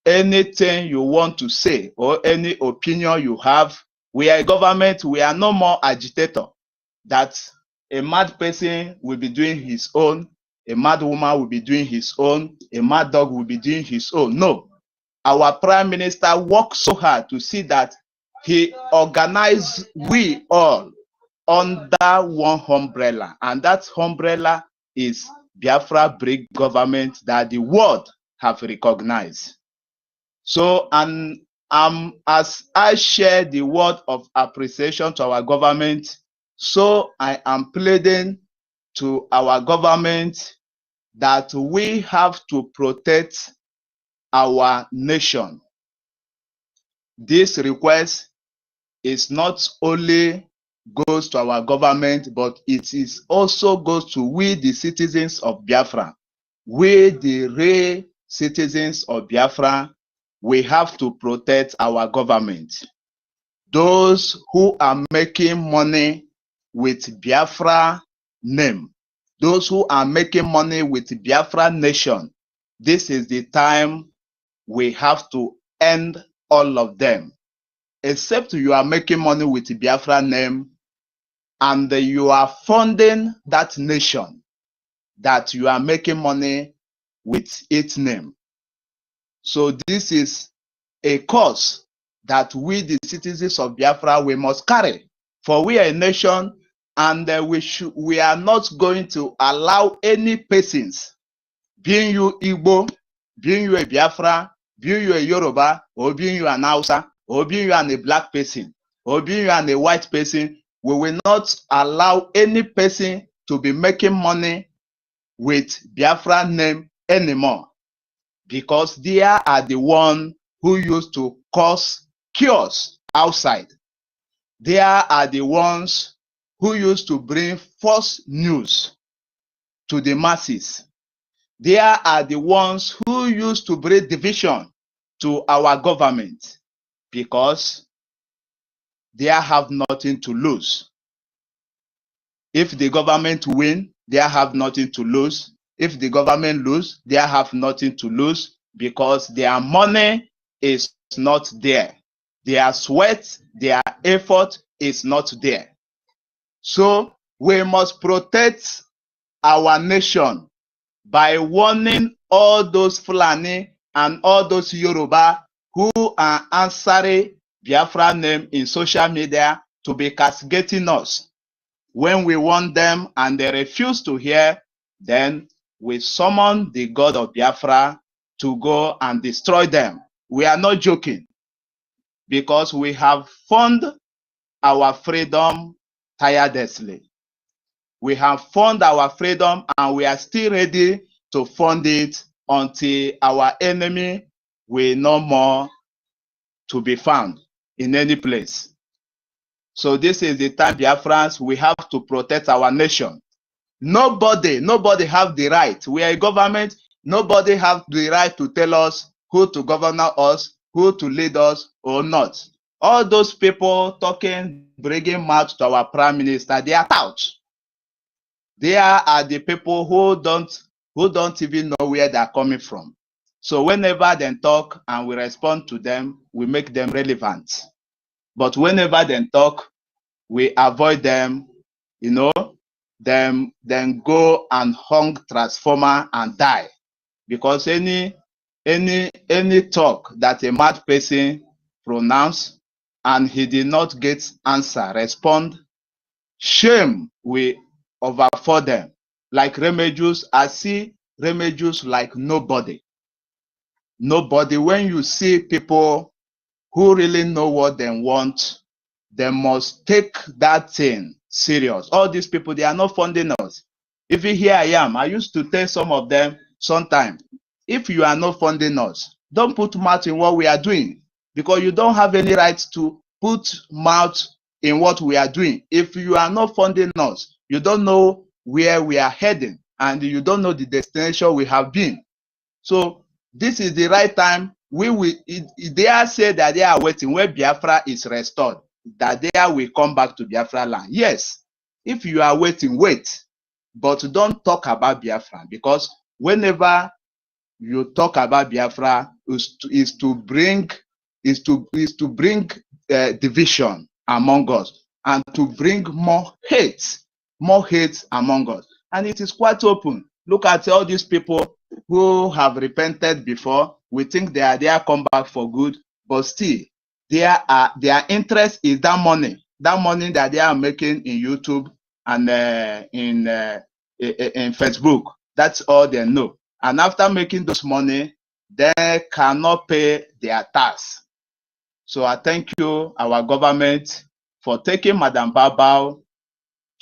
Anything you want to say or any opinion you have, we are a government, we are no more agitator. That a mad person will be doing his own, a mad woman will be doing his own, a mad dog will be doing his own. No. Our Prime Minister worked so hard to see that he organized we all under one umbrella, and that umbrella is Biafra BRGIE government that the world have recognized. So, and as I share the word of appreciation to our government, so I am pleading to our government that we have to protect our nation. This request is not only goes to our government, but it is also goes to we, the citizens of Biafra. We, the real citizens of Biafra, we have to protect our government. Those who are making money with Biafra name, those who are making money with Biafra nation, this is the time we have to end all of them. Except you are making money with the Biafra name and you are funding that nation that you are making money with its name. So this is a cost that we, the citizens of Biafra, we must carry. For we are a nation, and we are not going to allow any persons, being you Igbo, being you a Biafra, being you a Yoruba, or being you an Hausa, or being you a black person, or being you a white person, we will not allow any person to be making money with Biafra name anymore, because they are the one who used to cause chaos outside. They are the ones who used to bring false news to the masses. They are the ones who used to bring division to our government, because they have nothing to lose. If the government win, they have nothing to lose. If the government lose, they have nothing to lose, because their money is not there. Their sweat, their effort is not there. So we must protect our nation by warning all those Fulani and all those Yoruba who are answering Biafra name in social media to be castigating us. When we warn them and they refuse to hear, then we summon the God of Biafra to go and destroy them. We are not joking, because we have fought our freedom tirelessly. We have found our freedom and we are still ready to fund it until our enemy will no more to be found in any place. So this is the time, Biafrans, we have to protect our nation. Nobody have the right. We are a government. Nobody have the right to tell us who to govern us, who to lead us or not. All those people talking, bringing mouth to our prime minister, they are touts. They are the people who don't even know where they are coming from. So whenever they talk and we respond to them, we make them relevant. But whenever they talk, we avoid them, you know, then go and hung transformer and die. Because any talk that a mad person pronounce and he did not get answer, respond, shame we overfall them. Like Remedios, I see Remedios like nobody. Nobody. When you see people who really know what they want, they must take that thing serious. All these people, they are not funding us. Even here I am, I used to tell some of them sometimes, if you are not funding us, don't put mouth in what we are doing, because you don't have any right to put mouth in what we are doing. If you are not funding us, you don't know where we are heading, and you don't know the destination we have been. So this is the right time. They are say that they are waiting where Biafra is restored, that they will come back to Biafra land. Yes, if you are waiting, wait, but don't talk about Biafra, because whenever you talk about Biafra, is to bring division among us, and to bring more hate among us. And it is quite open. Look at all these people who have repented before. We think they are there, come back for good, but still, their interest is that money that they are making in YouTube and in Facebook. That's all they know. And after making those money, they cannot pay their tax. So I thank you, our government, for taking Madam Babao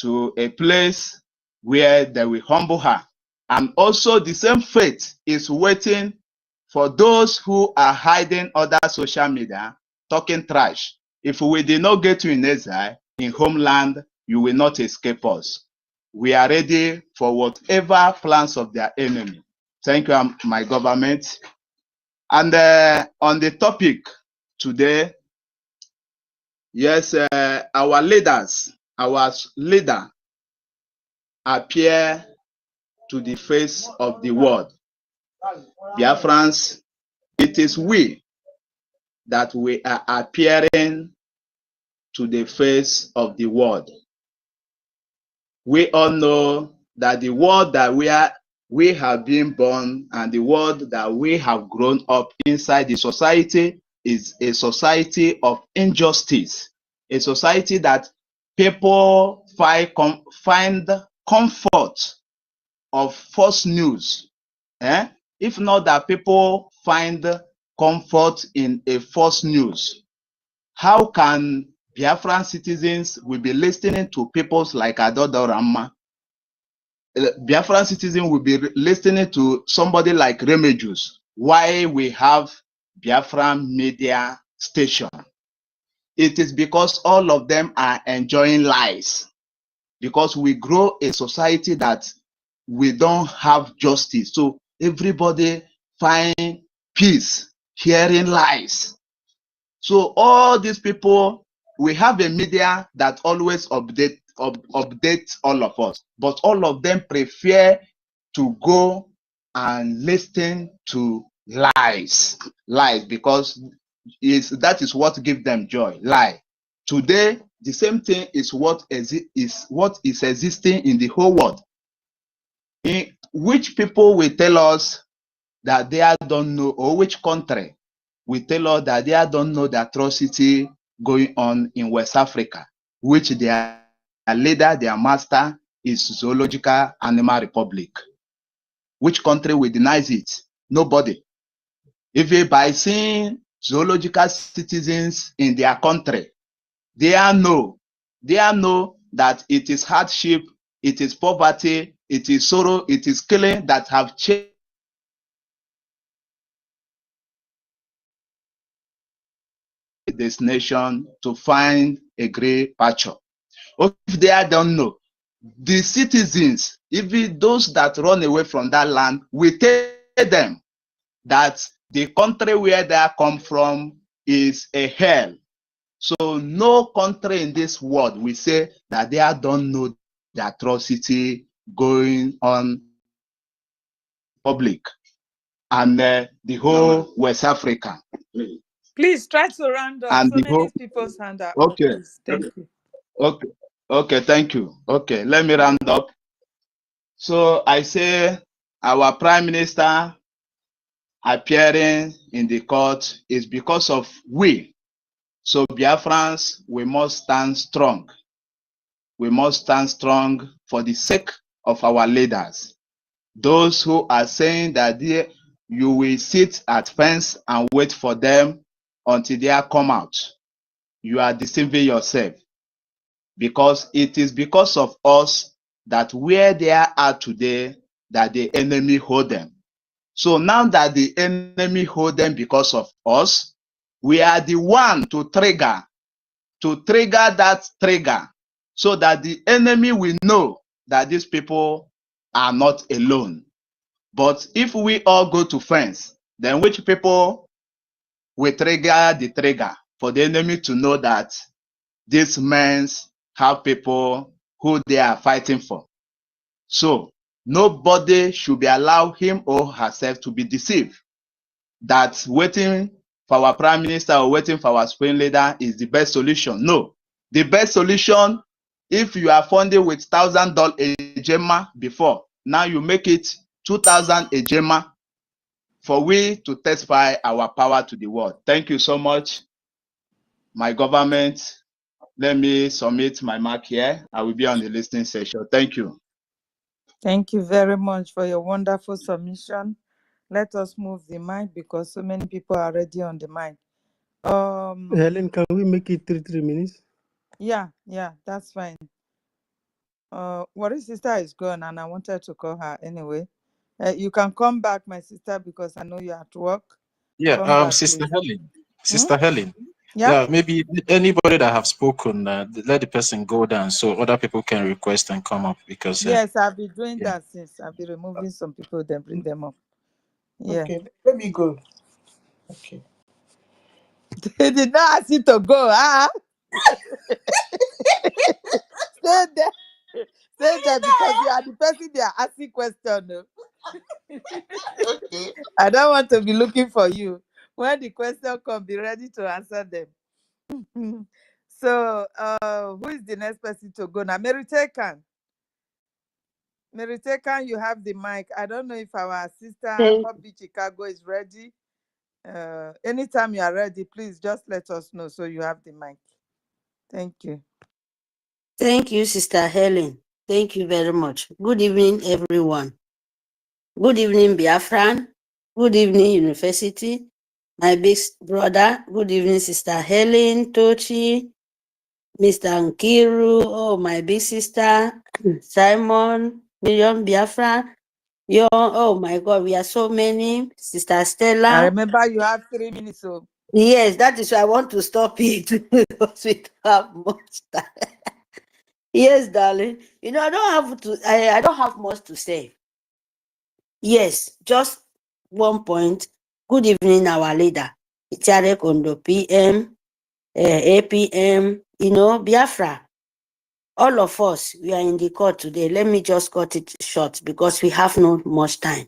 to a place where they will humble her. And also the same fate is waiting for those who are hiding other social media, talking trash. If we did not get you in exile, in homeland, you will not escape us. We are ready for whatever plans of their enemy. Thank you, my government. And on the topic today, yes, our leader appear to the face of the world. Biafrans, it is we that we are appearing to the face of the world. We all know that the world that we have been born and the world that we have grown up inside, the society is a society of injustice, a society that people find comfort of false news. If not that people find comfort in a false news, how can Biafran citizens will be listening to peoples like Adodo Rama? Biafran citizens will be listening to somebody like Remedios. Why we have Biafran media station? It is because all of them are enjoying lies. Because we grow a society that we don't have justice. So everybody find peace, hearing lies. So all these people, we have a media that always updates all of us, but all of them prefer to go and listen to lies, because that is what gives them joy. Lie. Today, the same thing is what is existing in the whole world. In which people will tell us that they don't know, or which country will tell us that they don't know the atrocity going on in West Africa, which their leader, their master, is Zoological Animal Republic. Which country will deny it? Nobody. Even by seeing zoological citizens in their country, they know that it is hardship, it is poverty, it is sorrow, it is killing that have changed this nation to find a great pasture. If they don't know, the citizens, even those that run away from that land, we tell them that the country where they come from is a hell. So no country in this world will say that they don't know the atrocity going on public and the whole West Africa. Please try to round up. And So the many whole, people's hand are up, okay, please. Thank you. okay, okay, thank you. Okay, let me round up. So I say our Prime Minister appearing in the court is because of we. So Biafrans, we must stand strong. We must stand strong for the sake of our leaders. Those who are saying that you will sit at fence and wait for them until they come out. You are deceiving yourself, because it is because of us that where they are today that the enemy hold them. So now that the enemy hold them because of us, we are the one to trigger that trigger, so that the enemy will know that these people are not alone. But if we all go to fence, then which people will trigger the trigger for the enemy to know that these men have people who they are fighting for? So nobody should be allowed him or herself to be deceived that waiting for our prime minister or waiting for our supreme leader is the best solution. No, the best solution, if you are funding with $1,000 a gemma before, now you make it 2,000 a gemma for we to testify our power to the world. Thank you so much, my government. Let me submit my mark here. I will be on the listening session. Thank you. Thank you very much for your wonderful submission. Let us move the mic because so many people are already on the mic. Helen, can we make it 3 minutes? Yeah, that's fine. What sister is gone and I wanted to call her anyway. You can come back, my sister, because I know you're at work. Yeah, Come back, Sister please. Helen. Sister Helen. Yeah. Maybe anybody that have spoken, let the person go down so other people can request and come up, because Yes, I've been doing yeah. that since. I've been removing some people, then bring them up. Yeah. Okay, let me go. Okay. They did not ask you to go, Stay there. Stay there because you are the person they are asking questions. No? Okay. I don't want to be looking for you. When the question comes, be ready to answer them. So, who is the next person to go now? Meritekan. Meritekan, you have the mic. I don't know if our sister Hobby Chicago is ready. Anytime you are ready, please just let us know so you have the mic. Thank you. Thank you, Sister Helen. Thank you very much. Good evening, everyone. Good evening, Biafran. Good evening, University. My big brother. Good evening, Sister Helen, Tochi, Mr. Nkiru. Oh, my big sister, Simon, Miriam Biafra. Oh my God, we are so many. Sister Stella. I remember you have 3 minutes. So. Yes, that is why I want to stop it because we don't have much time. Yes, darling. I don't have much to say. Yes, just one point. Good evening, our leader. Itare Kondo PM, APM, Biafra. All of us, we are in the court today. Let me just cut it short because we have not much time.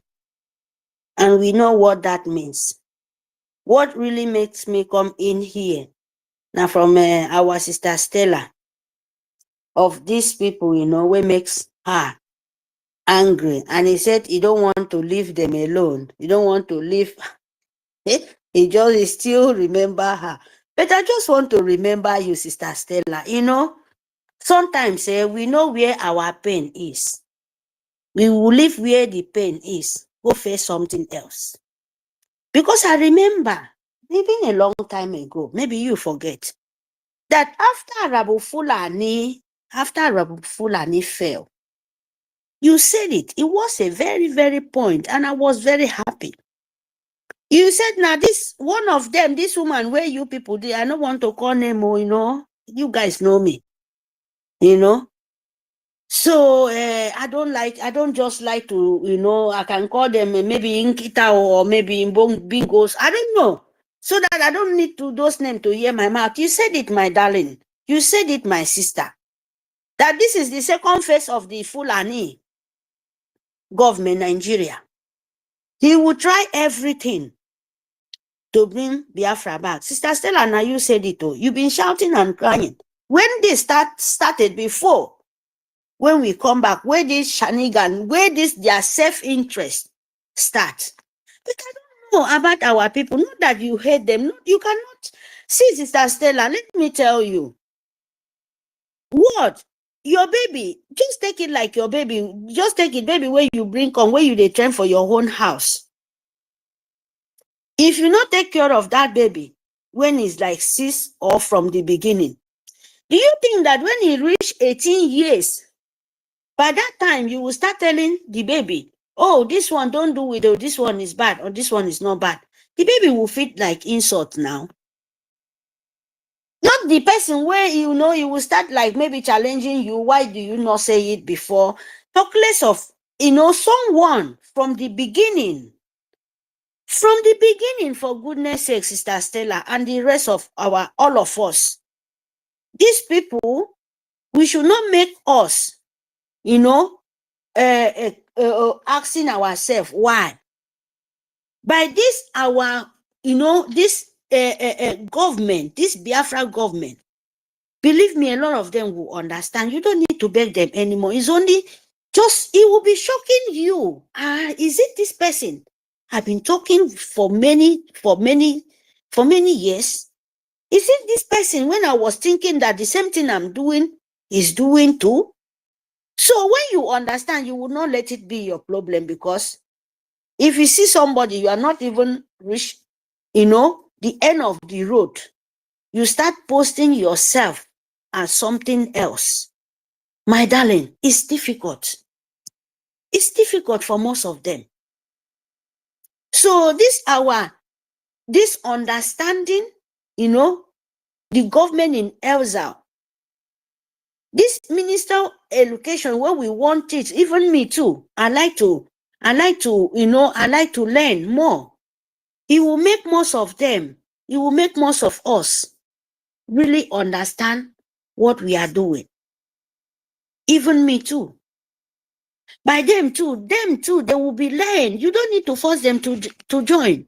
And we know what that means. What really makes me come in here now from our sister Stella, of these people, what makes her angry. And he said he don't want to leave them alone. He don't want to leave. He still remember her. But I just want to remember you, Sister Stella. Sometimes we know where our pain is. We will leave where the pain is. Go face something else. Because I remember, even a long time ago, maybe you forget, that after Rabu Fulani fell, you said it. It was a very, very point, and I was very happy. You said, now this one of them, this woman where you people did, I don't want to call name, you guys know me, So I don't just like to, I can call them maybe Inkita or maybe Bingos. I don't know. So that I don't need to those names to hear my mouth. You said it, my darling. You said it, my sister. That this is the second phase of the Fulani government, Nigeria. He will try everything to bring Biafra back. Sister Stella, now you said it too. You've been shouting and crying. When they started before, when we come back, where this shanigan, where this their self-interest start. But I don't know about our people. Not that you hate them. No, you cannot. See, Sister Stella, let me tell you. What? Your baby, just take it like your baby. Just take it, baby, where you bring on, where you they train for your own house. If you not take care of that baby when he's like 6 or from the beginning, do you think that when he reach 18 years, by that time you will start telling the baby, oh, this one don't do it, or this one is bad, or this one is not bad? The baby will feel like insult now. Not the person where he will start like maybe challenging you. Why do you not say it before? Talk less of someone from the beginning. From the beginning, for goodness sake, Sister Stella, and the rest of all of us. These people, we should not make us, asking ourselves why. By this, this government, this Biafra government, believe me, a lot of them will understand. You don't need to beg them anymore. It's only it will be shocking you. Is it this person? I've been talking for many years. Is it this person when I was thinking that the same thing I'm doing is doing too? So when you understand, you will not let it be your problem, because if you see somebody, you are not even reach, the end of the road, you start posting yourself as something else. My darling, it's difficult. It's difficult for most of them. So this understanding, the government in Elza, this minister of education, where we want it, even me too, I like to learn more. It will make most of them, it will make most of us really understand what we are doing. Even me too. By them too, they will be learned. You don't need to force them to join.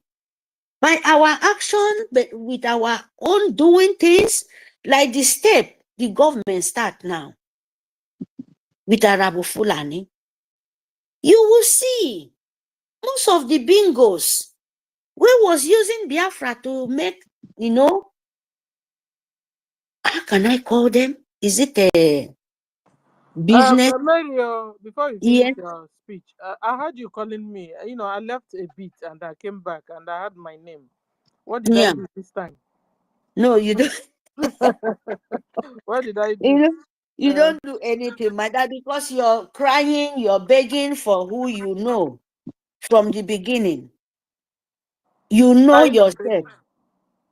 By our action, but with our own doing things, like the step the government start now with Arabu Fulani, you will see most of the bingos where was using Biafra to make, how can I call them? Is it a business? Mario, before you finish Yes. your speech, I heard you calling me. I left a bit and I came back and I had my name. What did I Yeah. do this time? No, you don't. What did I You do? know, you Uh, don't do anything, my dad, because you're crying, you're begging for who you know from the beginning. You know Crying and yourself. begging.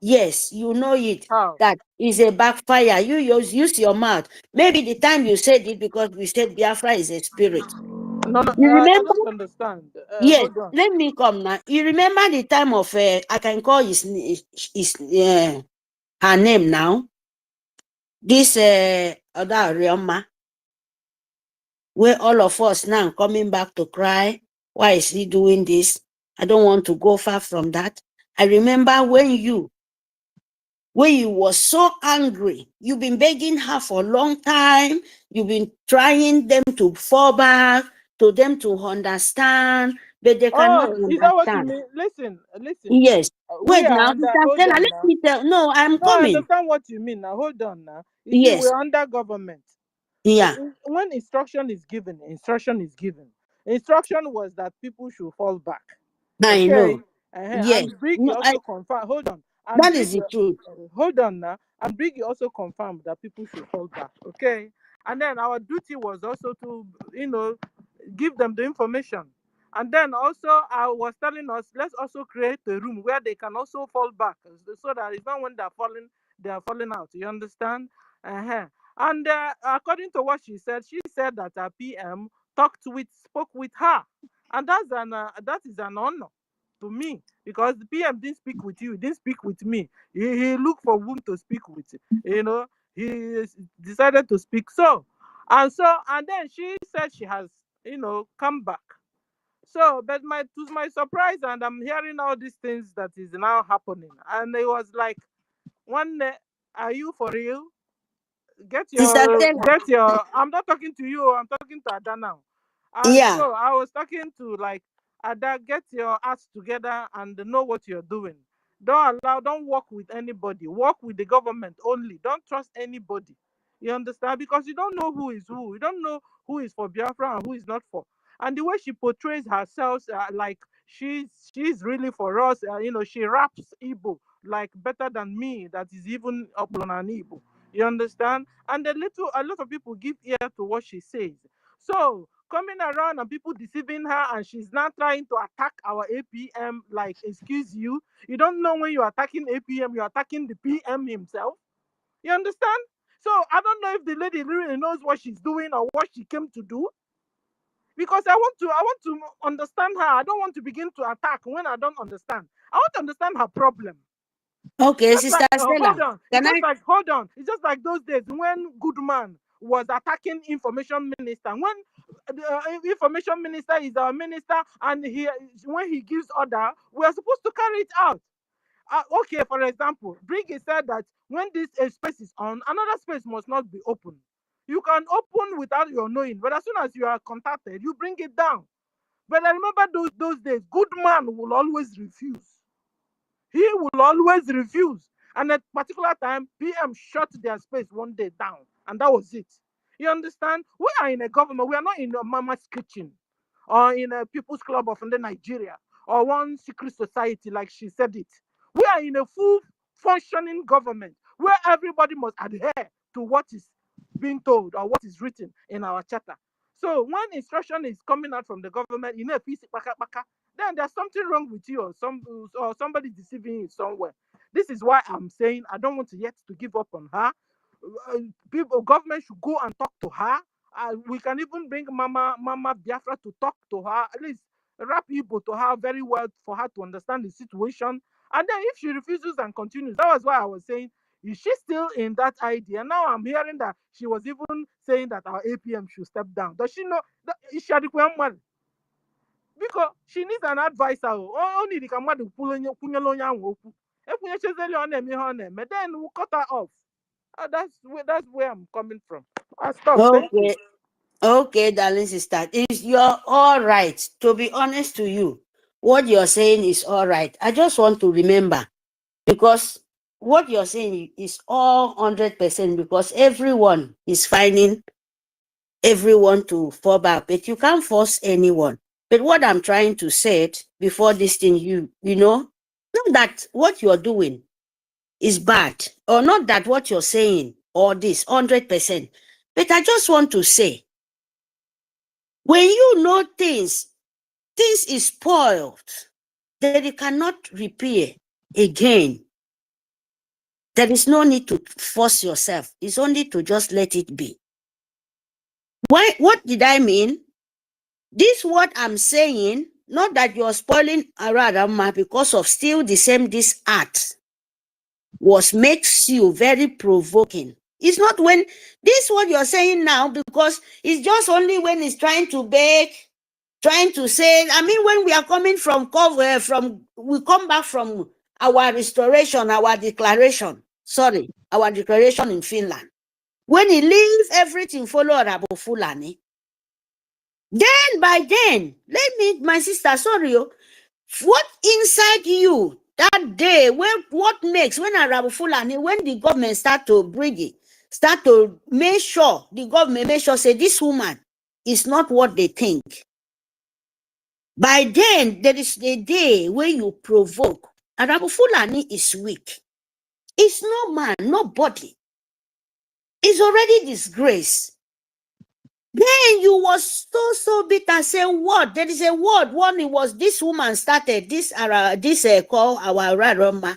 Yes, you know it. How? That is a backfire. You use your mouth. Maybe the time you said it because we said Biafra is a spirit. No, no, You I remember? don't understand. Yes. Hold on. Let me come now. You remember the time of I can call his her name now. This other Rioma, where all of us now coming back to cry. Why is he doing this? I don't want to go far from that. I remember when you was so angry. You've been begging her for a long time. You've been trying them to fall back, to them to understand, but they cannot Oh, is that what you understand. mean? Listen. Yes. We Wait are now, under. Sister Hold Stella, on let now. me tell. No, I'm No, I coming. understand what you mean now. Hold on now. You see, Yes. we're under government. Yeah. When instruction is given, instruction is given. Instruction was that people should fall back. I Okay, know. Yes. and Briggy No, also confirmed. Hold on, and that is Briggy, the truth. hold on now, and Briggy also confirmed that people should fall back. Okay, and then our duty was also to, give them the information. And then also, I was telling us, let's also create a room where they can also fall back, so that it's not when they are falling out. You understand? Uh-huh. And according to what she said that her PM spoke with her, and that is an honor to me, because the PM didn't speak with you, didn't speak with me. He looked for whom to speak with. You know, he decided to speak. And then she said she has, come back. So, but to my surprise, and I'm hearing all these things that is now happening, and it was like, one day, are you for real? Sister Stella. I'm not talking to you, I'm talking to Ada now. And Yeah. so I was talking to, like, Ada, get your ass together and know what you're doing. Don't work with anybody, work with the government only. Don't trust anybody. You understand? Because you don't know who is who. You don't know who is for Biafra and who is not for. And the way she portrays herself, like she's really for us. She raps Igbo like better than me, that is even up on an Igbo. You understand? And a lot of people give ear to what she says. So coming around and people deceiving her, and she's now trying to attack our APM. Like, excuse you, you don't know when you're attacking APM, you're attacking the PM himself. You understand? So I don't know if the lady really knows what she's doing or what she came to do. Because I want to understand her. I don't want to begin to attack when I don't understand. I want to understand her problem. Okay, Just Sister like, Stella. hold on. Hold on. It's just like those days when Goodman was attacking information minister. When the information minister is our minister, and when he gives order, we are supposed to carry it out. Okay, for example, BRGIE said that when this space is on, another space must not be open. You can open without your knowing, but as soon as you are contacted, you bring it down. But I remember those days, Goodman will always refuse. He will always refuse. And at a particular time, PM shut their space one day down, and that was it. You understand? We are in a government. We are not in a mama's kitchen or in a people's club of Nigeria or one secret society, like she said it. We are in a full functioning government where everybody must adhere to what is being told or what is written in our charter. So when instruction is coming out from the government, then there's something wrong with you, or somebody deceiving you somewhere. This is why I'm saying I don't want yet to give up on her. Government should go and talk to her. We can even bring Mama Biafra to talk to her, at least rap Igbo to her very well for her to understand the situation. And then if she refuses and continues, that was why I was saying, is she still in that idea? Now I'm hearing that she was even saying that our APM should step down. Does she know that is she adequate? Because she needs an advisor. Only the mmadụ kwunyela onye ahụ okwu. Ekwunyechezeli ọ na-eme ihe ọ na-eme, then we'll cut her off. That's where I'm coming from. I stop. Thank you. Okay, darling sister. You're all right. To be honest to you, what you're saying is all right. I just want to remember, because what you're saying is all 100%, because everyone is finding everyone to fall back, but you can't force anyone. But what I'm trying to say before this thing, not that what you're doing is bad, or not that what you're saying or this 100%. But I just want to say, when you know things is spoiled, that you cannot repair again, there is no need to force yourself. It's only to just let it be. Why? What did I mean? This what I'm saying, not that you're spoiling Aradama because of still the same this art makes you very provoking. It's not when this what you're saying now, because it's just only when it's trying to beg, trying to say, I mean, when we are coming from we come back from our restoration, our declaration in Finland. When he leaves everything, follow Rabo Fulani. Then by then, my sister, what inside you that day, what makes when Arabu Fulani, when the government start to bring it, start to make sure, the government make sure, say this woman is not what they think. By then, there is the day where you provoke. Arabu Fulani is weak. It's no man, nobody. It's already disgrace. Then you was so bitter, say what? There is a word. One, it was this woman started this call our Raroma.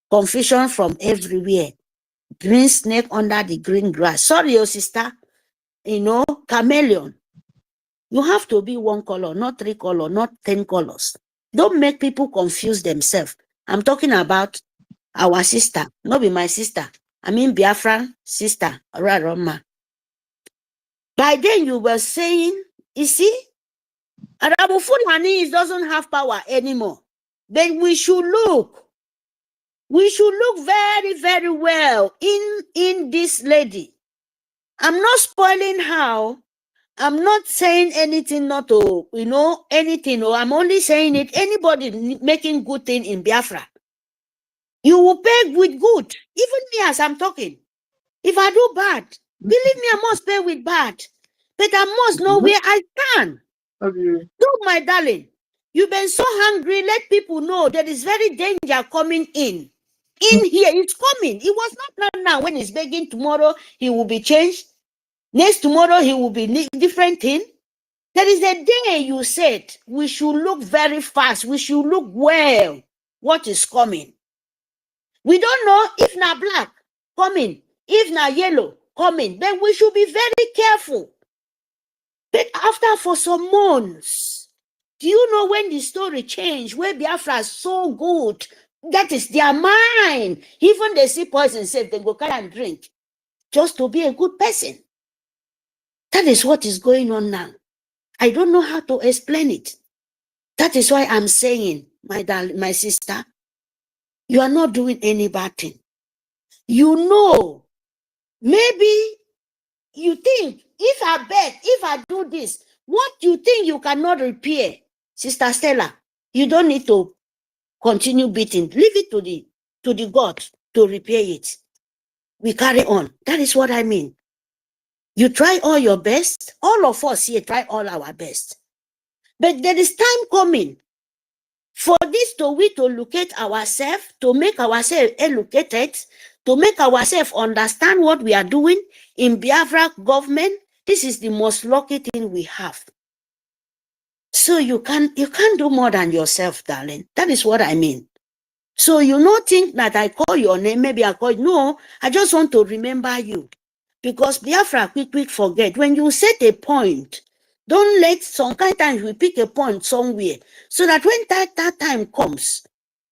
Confusion from everywhere. green snake under the green grass. Sorry, your sister, chameleon. You have to be one color, not 3 colors, not 10 colors. Don't make people confuse themselves. I'm talking about our sister, not be my sister. I mean Biafran sister, Raroma. By then you were saying, you see, Arabu Fulani doesn't have power anymore. Then we should look very, very well in this lady. I'm not spoiling how. I'm not saying anything not to, anything. Or I'm only saying it. Anybody making good thing in Biafra, you will pay with good. Even me as I'm talking. If I do bad, believe me, I must pay with bad. But I must know where I stand. Look, my darling, you've been so hungry. Let people know there is very danger coming in. In here, it's coming. It was not now. When he's begging tomorrow, he will be changed. Next tomorrow, he will be different thing. There is a day you said we should look very fast. We should look well what is coming. We don't know if na black coming, if na yellow coming. Then we should be very careful. But after for some months, do you know when the story changed? Where Biafra is so good, that is their mind. Even they see poison, say they go carry and drink just to be a good person. That is what is going on now. I don't know how to explain it. That is why I'm saying, my sister, you are not doing any bad thing. You know, maybe you think, if I bet, if I do this, what you think you cannot repair, Sister Stella, you don't need to continue beating. Leave it to the God to repair it. We carry on. That is what I mean. You try all your best. All of us here try all our best. But there is time coming for this we to locate ourselves, to make ourselves educated, to make ourselves understand what we are doing in Biafra government. This is the most lucky thing we have. So you can't do more than yourself, darling. That is what I mean. So you don't think that I call your name, maybe I call you. No, I just want to remember you. Because Biafra quick forget. When you set a point, don't let some kind of times we pick a point somewhere so that when that time comes,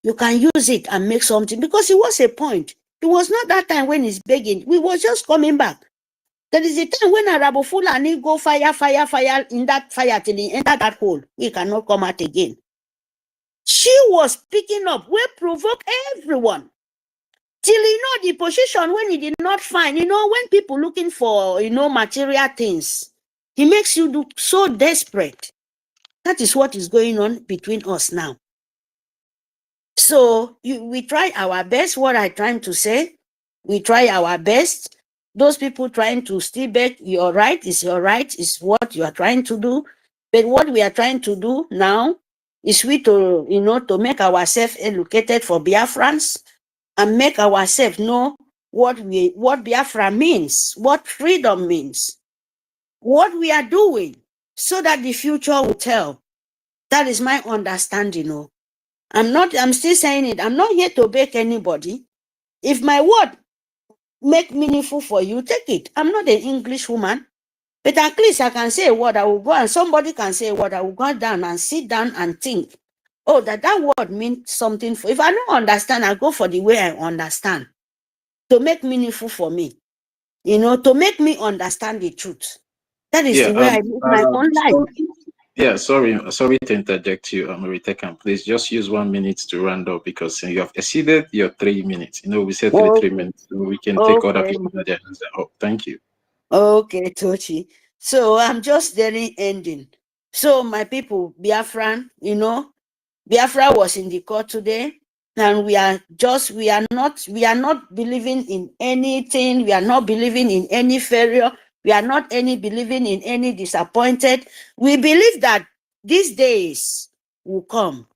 you can use it and make something. Because it was a point. It was not that time when it's begging. We was just coming back. There is a time when Arabu Fulani go fire in that fire till he enter that hole. We cannot come out again. She was picking up. We provoke everyone. Till the position when he did not find, when people looking for, material things, he makes you look so desperate. That is what is going on between us now. So we try our best. What I'm trying to say, we try our best. Those people trying to still beg, your right is what you are trying to do. But what we are trying to do now is to make ourselves educated for Biafrans and make ourselves know what Biafra means, what freedom means, what we are doing, so that the future will tell. That is my understanding. I'm still saying it. I'm not here to beg anybody. If my word make meaningful for you, take it. I'm not an English woman, but at least I can say a word. I will go, and somebody can say a word. I will go down and sit down and think. Oh, that word means something. If I don't understand, I go for the way I understand. To make meaningful for me, to make me understand the truth. That is the way I live my own life. Yeah, sorry to interject you, Marita. Please just use 1 minute to round up because you have exceeded your 3 minutes. We said 3 minutes, so we can take other people that their hands are up. Thank you. Okay, Tochi. So I'm just very ending. So my people, Biafran, Biafra was in the court today, and we are not believing in anything. We are not believing in any failure. We are not believing in any disappointed. We believe that these days will come.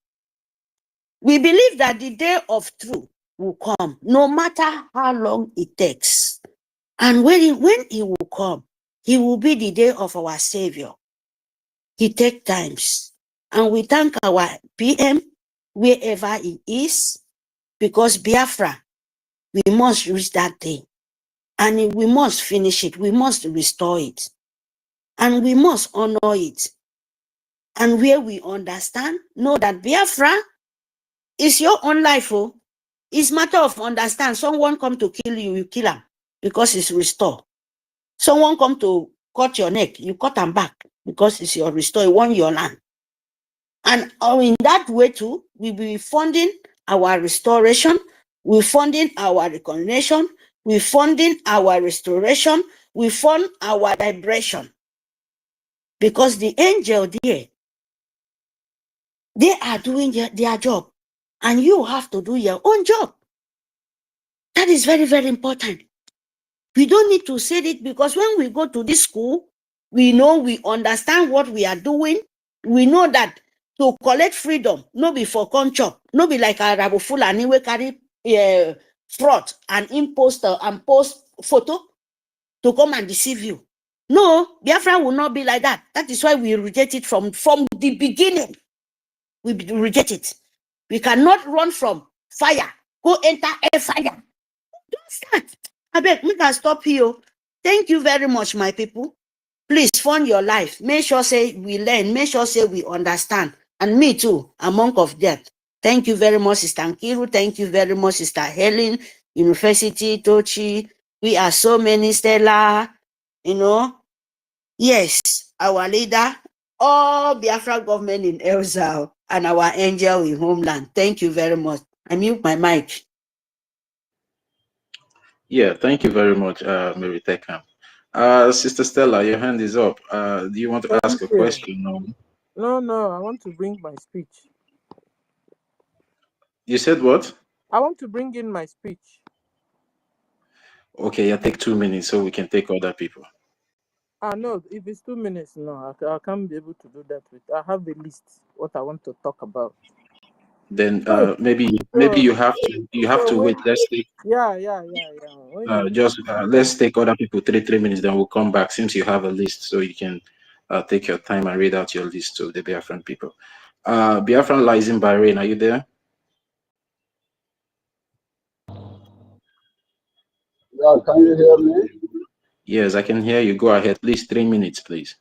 We believe that the day of truth will come, no matter how long it takes. And when he will come, he will be the day of our Savior. He takes times. And we thank our PM, wherever he is, because Biafra, we must reach that day. And we must finish it. We must restore it. And we must honor it. And where we understand, know that Biafra is your own life. Oh. It's matter of understand. Someone come to kill you, you kill him because it's restore. Someone come to cut your neck, you cut him back because it's your restore. You want your land. And in that way too, we will be funding our restoration, we're funding our reconciliation, we're funding our restoration, we fund our liberation. Because the angel there, they are doing their job. And you have to do your own job. That is very, very important. We don't need to say it because when we go to this school, we know, we understand what we are doing. We know that to collect freedom, no be for conchop, no be like a Rabu Fulani we carry fraud and imposter and post photo to come and deceive you. No, Biafra will not be like that. That is why we reject it from the beginning. We reject it. We cannot run from fire, go enter a fire. Don't start. I beg, we can stop here. Thank you very much, my people. Please fund your life. Make sure say we learn. Make sure say we understand. And me too, a monk of death. Thank you very much, Sister Nkiru. Thank you very much, Sister Helen, University, Tochi. We are so many, Stella. You know, yes, our leader, all Biafra government in exile, and our angel in homeland. Thank you very much. I mute my mic. Yeah, thank you very much, Mary Tekam. Sister Stella, your hand is up. Do you want to ask Thank a you. question? No, I want to bring my speech. You said what? I want to bring in my speech. Okay, yeah, take 2 minutes so we can take other people. No, if it's 2 minutes, no, I can't be able to do that with. I have a list what I want to talk about. Then So, maybe so, you have to when, wait. Let's take yeah. When you let's take other people 3 minutes. Then we'll come back since you have a list, so you can take your time and read out your list to the Biafran people. Biafran lies in Bahrain. Are you there? Yeah, can you hear me? Yes, I can hear you. Go ahead, please. 3 minutes, please.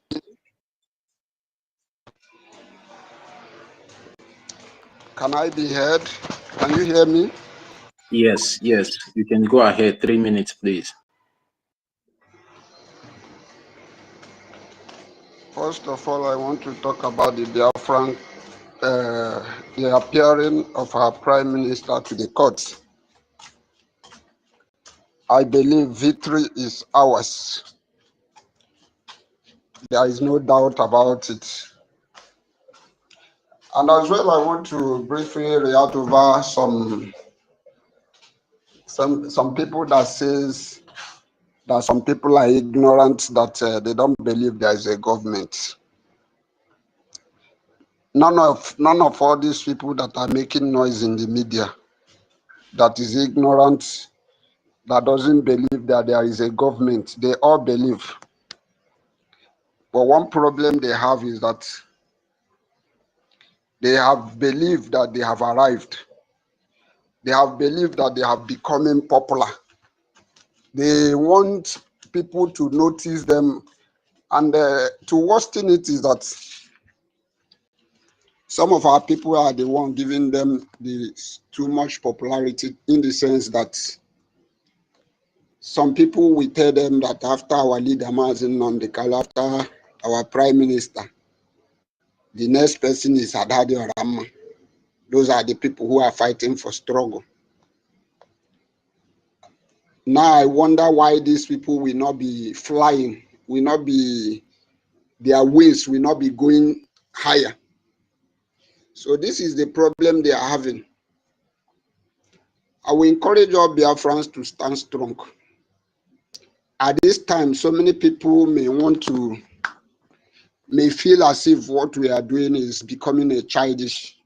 Can I be heard? Can you hear me? Yes, you can go ahead. 3 minutes, please. First of all, I want to talk about the Biafran, the appearing of our Prime Minister to the courts. I believe victory is ours. There is no doubt about it. And as well, I want to briefly react over some people that says that some people are ignorant, that they don't believe there is a government. None of all these people that are making noise in the media that is ignorant, that doesn't believe that there is a government, they all believe. But one problem they have is that they have believed that they have arrived. They have believed that they have becoming popular. They want people to notice them. And to worsen it is that some of our people are the one giving them the too much popularity, in the sense that some people will tell them that after our leader Mazin Namdekal, after our prime minister, the next person is Adadi or Ramma. Those are the people who are fighting for struggle. Now I wonder why these people will not be flying, will not be, their wings will not be going higher. So this is the problem they are having. I will encourage all Biafrans to stand strong. At this time, so many people may feel as if what we are doing is becoming a childish.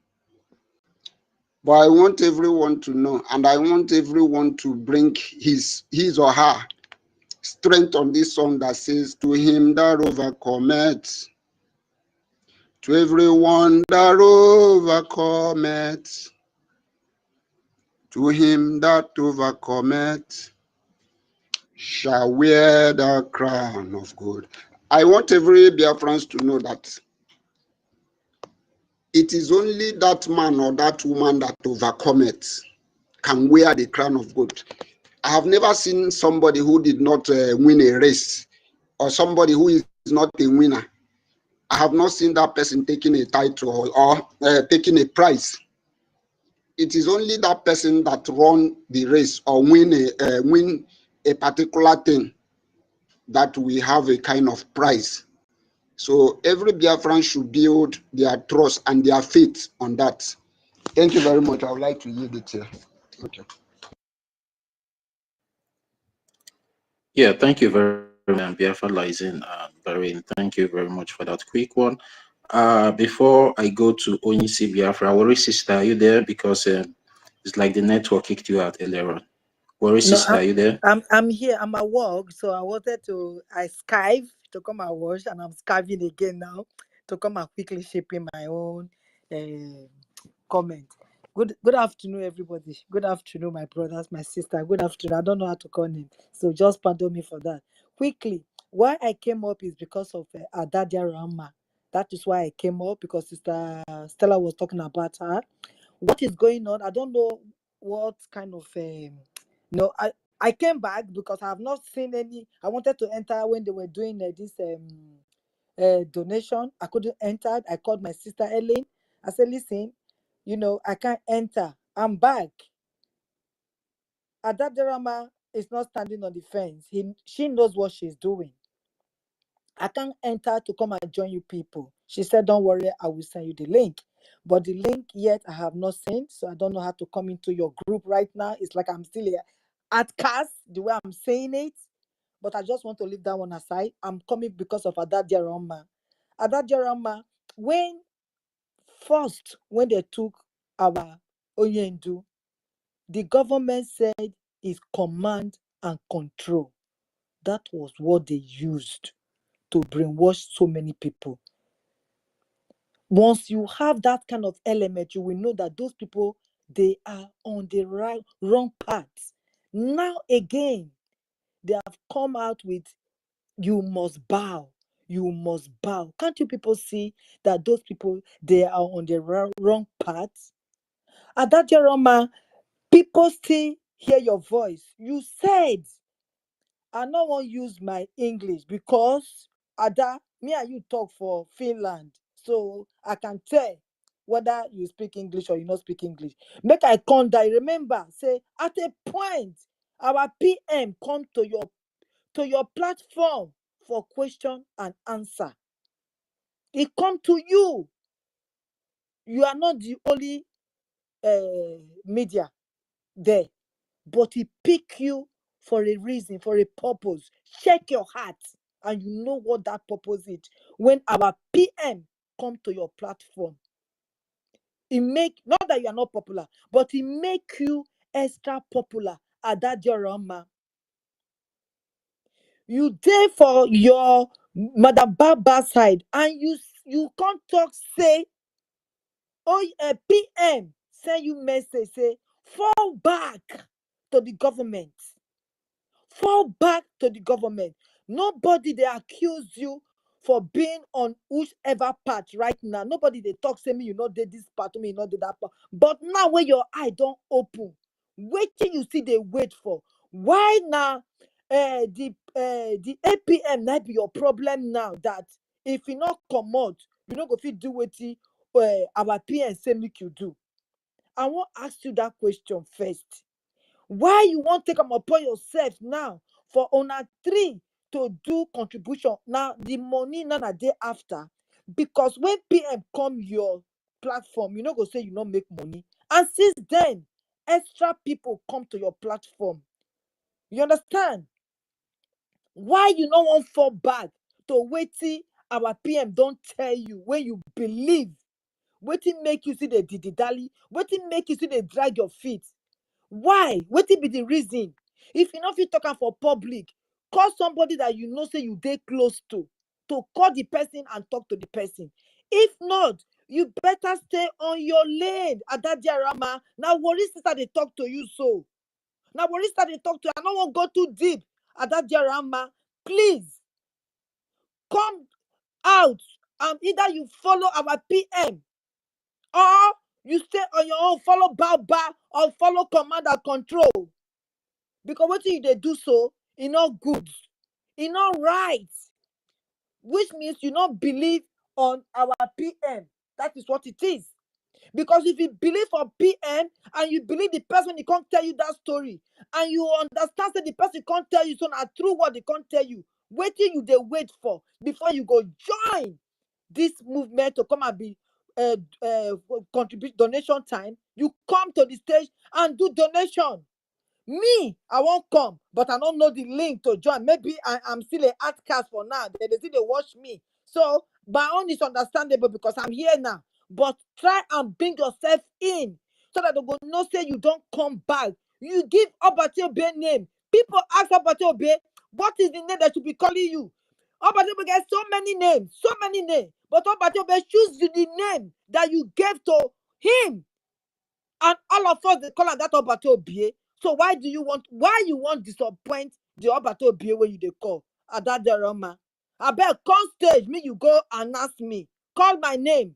But I want everyone to know, and I want everyone to bring his or her strength on this song that says, to him that overcometh, to everyone that overcometh, to him that overcometh, shall wear the crown of gold. I want every Biafrans to know that it is only that man or that woman that overcome it can wear the crown of gold. I have never seen somebody who did not win a race or somebody who is not a winner. I have not seen that person taking a title or taking a prize. It is only that person that run the race or win a particular thing that we have a kind of prize. So every Biafran should build their trust and their faith on that. Thank you very much. I would like to yield it here. Okay. Yeah, thank you very much, Biafra Lizen, Bahrain. Thank you very much for that quick one. Before I go to Onyisi Biafra, Worry sister, are you there? Because it's like the network kicked you out earlier on. Worry No, sister, are you there? I'm here. I'm at work, so I Skype to come and watch, and I'm skiving again now to come and quickly shaping my own comment. Good afternoon, everybody. Good afternoon, my brothers, my sister. Good afternoon. I don't know how to call him, so just pardon me for that. Quickly, why I came up is because of Adadia Rama. That is why I came up, because Sister Stella was talking about her. What is going on? I don't know what kind of no. I came back because I have not seen any. I wanted to enter when they were doing this donation. I couldn't enter. I called my sister Ellen. I said, listen, I can't enter. I'm back. Adaderama is not standing on the fence. She knows what she's doing. I can't enter to come and join you people. She said, don't worry, I will send you the link. But the link yet I have not sent, so I don't know how to come into your group right now. It's like I'm still here at cast, the way I'm saying it. But I just want to leave that one aside. I'm coming because of Adadia Rama. Adadia Rama, when they took our Oyendu, the government said is command and control. That was what they used to brainwash so many people. Once you have that kind of element, you will know that those people, they are on the wrong path. Now again, they have come out with, you must bow. You must bow. Can't you people see that those people, they are on the wrong path? At that Jeroma, people still hear your voice. You said, I no wan use my English because Ada, me and you talk for Finland, so I can tell whether you speak English or you not speak English. Make I come die. Remember, say at a point, our PM come to your platform for question and answer. He come to you. You are not the only media there, but he pick you for a reason, for a purpose. Check your heart, and you know what that purpose is. When our PM come to your platform, it make, not that you are not popular, but it make you extra popular at that Jorama. You there for your Madam Baba side, and you can't talk, say, oh, PM send you message, say, fall back to the government. Fall back to the government. Nobody they accuse you for being on whichever part right now. Nobody they talk, say me, you know, did this part, me, you know, did that part. But now when your eye don't open, waiting you see they wait for. Why now? The APM might be your problem now, that if you not come out, you not go fit do what our PM say make you do. I want to ask you that question first. Why you want to take them upon yourself now for owner 3 to do contribution? Now the money none a day after, because when PM come your platform, you know go say you not make money, and since then extra people come to your platform. You understand? Why you not want fall back to waiting our PM don't tell you when you believe? Waiting make you see the diddy waiting make you see the drag your feet. Why? Wetin be the reason? If you no fit talk am for public, call somebody that you know say you dey close to call the person and talk to the person. If not, you better stay on your lane. Adadiarama, na worry sister dey talk to you so. Na worry sister dey talk to you. I no wan go too deep. Adadirama, please come out and either you follow our PM or you stay on your own, follow Baba or follow command and control. Because what you they do so, it's not good, it's not right, which means you don't believe on our PM. That is what it is. Because if you believe on PM and you believe the person, he can't tell you that story, and you understand that the person can't tell you, so now through what they can't tell you, waiting you they wait for before you go join this movement to come and be contribute donation time. You come to the stage and do donation. Me, I won't come, but I don't know the link to join. Maybe I'm still an outcast for now. They still they watch me. So my own is understandable because I'm here now. But try and bring yourself in so that they go no say you don't come back. You give Obati Obe name. People ask Obati Obe, what is the name that should be calling you? Obati Obe gets so many names, so many names. But Obati Obe choose the name that you gave to him. And all of us they call her that Obati Obe. So why you want disappoint the Obati Obe when you they call Adaderoma? I bet come stage me you go and ask me. Call my name.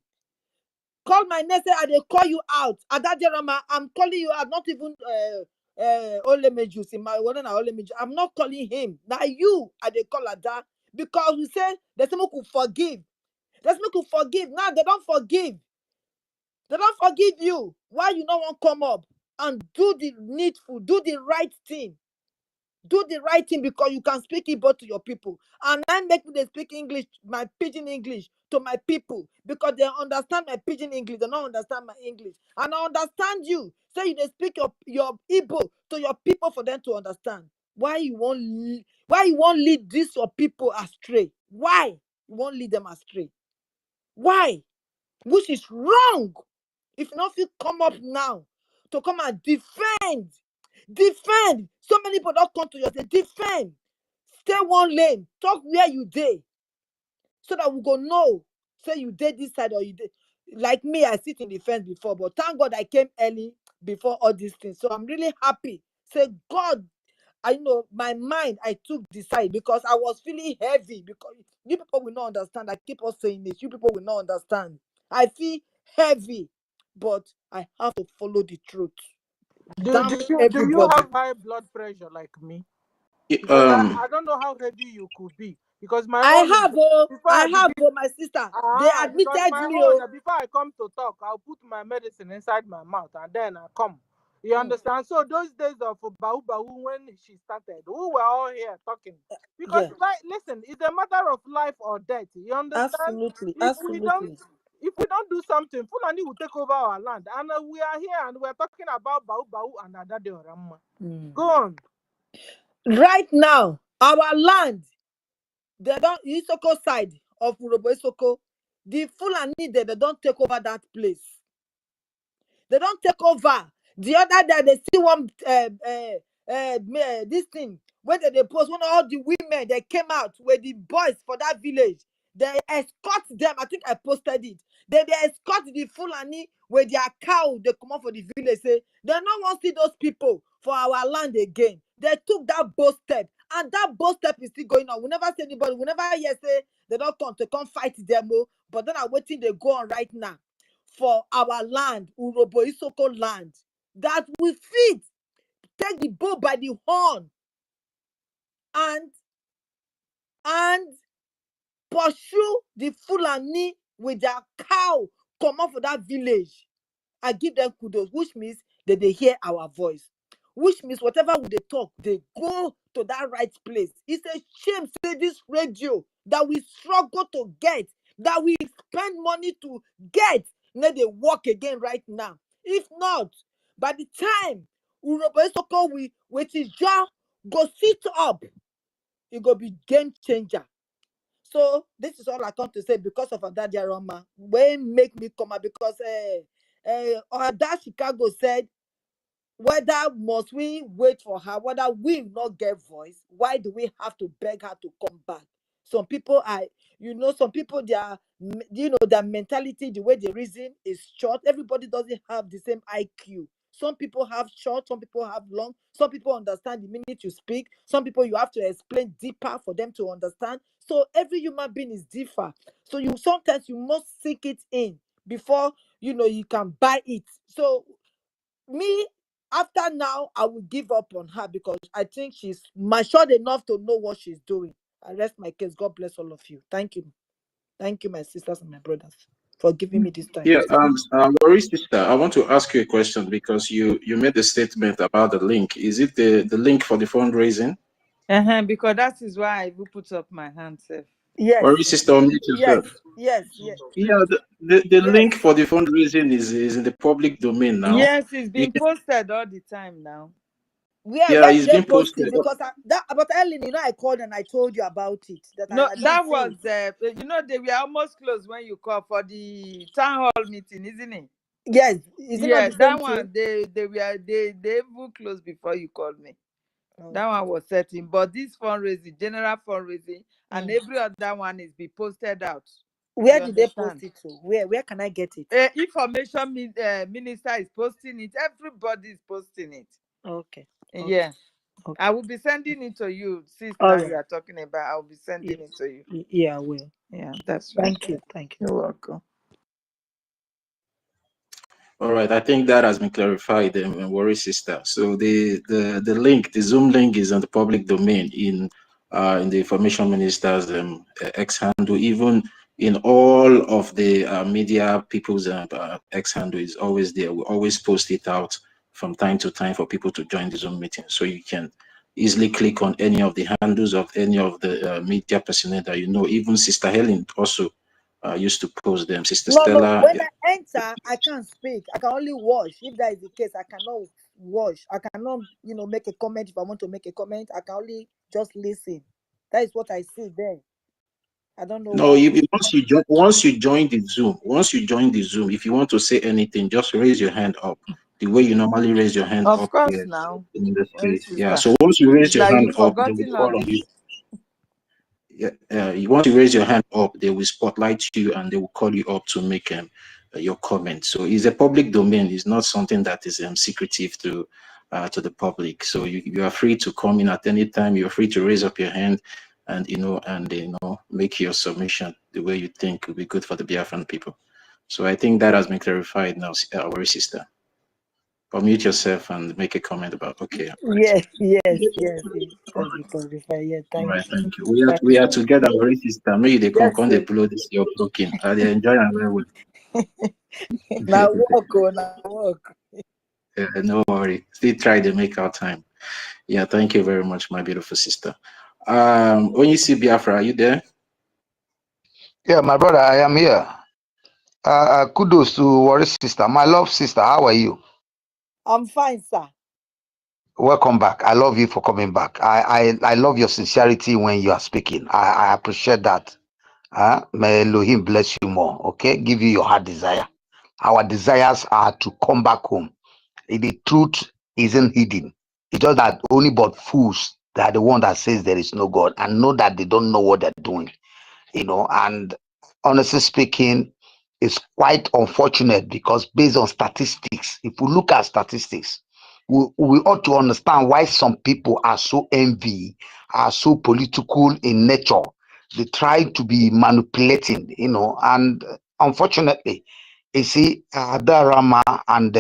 Call my name, say I they call you out. Adaderoma, I'm calling you out, not even Olemeju. See my one Olemeju. I'm not calling him. Now you I they call Ada because we say there's someone who forgive. There's someone who forgive. Now they don't forgive. They don't forgive you. Why you not want come up and do the needful, do the right thing. Do the right thing because you can speak Igbo to your people. And I make me they speak English, my pidgin English to my people because they understand my pidgin English. They don't understand my English. And I understand you. So you they speak your Igbo to your people for them to understand. Why you won't lead this your people astray? Why? You won't lead them astray. Why? Which is wrong. If not, you come up now to come and defend. So many people don't come to you. Say defend. Stay one lane. Talk where you did, so that we go know. Say you did this side or you did. Like me, I sit in the fence before, but thank God I came early before all these things. So I'm really happy. Say God, I know my mind. I took the side because I was feeling heavy. Because you people will not understand. I keep on saying this. You people will not understand. I feel heavy, but I have to follow the truth. Do Damn you everybody. have high blood pressure like me? Because I don't know how heavy you could be. Because my I own is have before I begin. my sister. They Because admitted my me. own before I come to talk, I'll put my medicine inside my mouth and then I come. You understand? So those days of Bau when she started, we were all here talking. Because Yeah, listen, it's a matter of life or death. You understand? absolutely, If we don't absolutely. do something, Fulani will take over our land. And we are here and we're talking about Bau and Adade Oramma. Go on. Right now, our land, they don't Isoko side of Urobo Isoko, the Fulani they don't take over that place. They don't take over. The other day they see one this thing where they post one of all the women they came out with the boys for that village. They escort them. I think I posted it. They escort the Fulani with their cow. They come out for the village. Say they don't want to see those people for our land again. They took that bold step, and that bold step is still going on. We never see anybody. We never hear say they don't come to come fight them. But then I'm waiting. They go on right now for our land, Urobo Isoko land, that we fit take the bull by the horn and pursue the Fulani with their cow, come up for that village. I give them kudos, which means that they hear our voice. Which means whatever they talk, they go to that right place. It's a shame, say this radio that we struggle to get, that we spend money to get, now they work again right now. If not, by the time Urobo Isoko with his jaw go sit up, it go be game changer. So this is all I come to say because of Adadia Roma. When make me come out because that Chicago said, whether must we wait for her, whether we not get voice, why do we have to beg her to come back? Some people are, some people their mentality, the way they reason is short. Everybody doesn't have the same IQ. Some people have short, some people have long, some people understand the minute you speak, some people you have to explain deeper for them to understand. So every human being is different. So you sometimes you must seek it in before you can buy it. So me, after now, I will give up on her because I think she's matured enough to know what she's doing. I rest my case. God bless all of you. Thank you. Thank you, my sisters and my brothers, for giving me this time. Yeah, Lori sister, I want to ask you a question because you made a statement about the link. Is it the link for the fundraising? Because that is why I even put up my hand, sir. Yes. Lori sister, unmute Yes. yourself. Yes. Yes. Yeah, the Yes. link for the fundraising is in the public domain now. Yes, it's You being can, posted all the time now. yeah, Where it's did they been post posted. it? Because about Ellen, I called and I told you about it. No, I didn't that see was it. they were almost closed when you called for the town hall meeting, isn't it? Yes. Is it not Yeah, the that same thing? one they even closed before you called me. That Okay. one was setting, but this fundraising, general fundraising, and every other one is be posted out. Where You did they post understand? it to? Where can I get it? Information minister is posting it. Everybody is posting it. Okay. Yeah. Okay. I will be sending it to you. Since All now right. you are talking about, I will be sending it to you. Yeah, I will. Yeah, that's right. Thank you. Thank you. You're welcome. All right, I think that has been clarified, Worry Sister. So the link, the Zoom link, is on the public domain in the Information Minister's X handle. Even in all of the media people's X handle is always there. We always post it out from time to time for people to join the Zoom meeting, so you can easily click on any of the handles of any of the media personnel that you know. Even Sister Helen also used to post them. Sister No. Stella. When I enter, I can't speak. I can only watch. If that is the case, I cannot watch. I cannot, make a comment. If I want to make a comment, I can only just listen. That is what I see there. I don't know No, why. once you join the Zoom, if you want to say anything, just raise your hand up. The way you normally raise your hand Of up course, here now, in the sorry, space. Yeah. sister. So once you raise It's your like hand you've up, they will forgotten all call on you. this. Yeah. Once you raise your hand up, they will spotlight you and they will call you up to make your comment. So it's a public domain. It's not something that is secretive to the public. So you are free to come in at any time. You're free to raise up your hand and make your submission the way you think will be good for the Biafran people. So I think that has been clarified now, our sister. Unmute yourself and make a comment about. Okay, right. Yes. It has been clarified. Yeah, All thank right, you. thank you. Thank We are you. together, our sister. Maybe they Yes, come they sir. blow this your broken. They enjoy and very well. Now walk. No worry. Still try to make our time. Yeah, thank you very much, my beautiful sister. When you see Biafra, are you there? Yeah, my brother, I am here. Kudos to Worry sister. My love sister, how are you? I'm fine, sir. Welcome back. I love you for coming back. I love your sincerity when you are speaking. I appreciate that. May Elohim bless you more. Okay, give you your heart desire. Our desires are to come back home. The truth isn't hidden. It's just that only but fools that are the one that says there is no God and know that they don't know what they're doing. And honestly speaking, it's quite unfortunate because based on statistics, if we look at statistics, we ought to understand why some people are so envy, are so political in nature. They try to be manipulating, and unfortunately, you see, Adarama and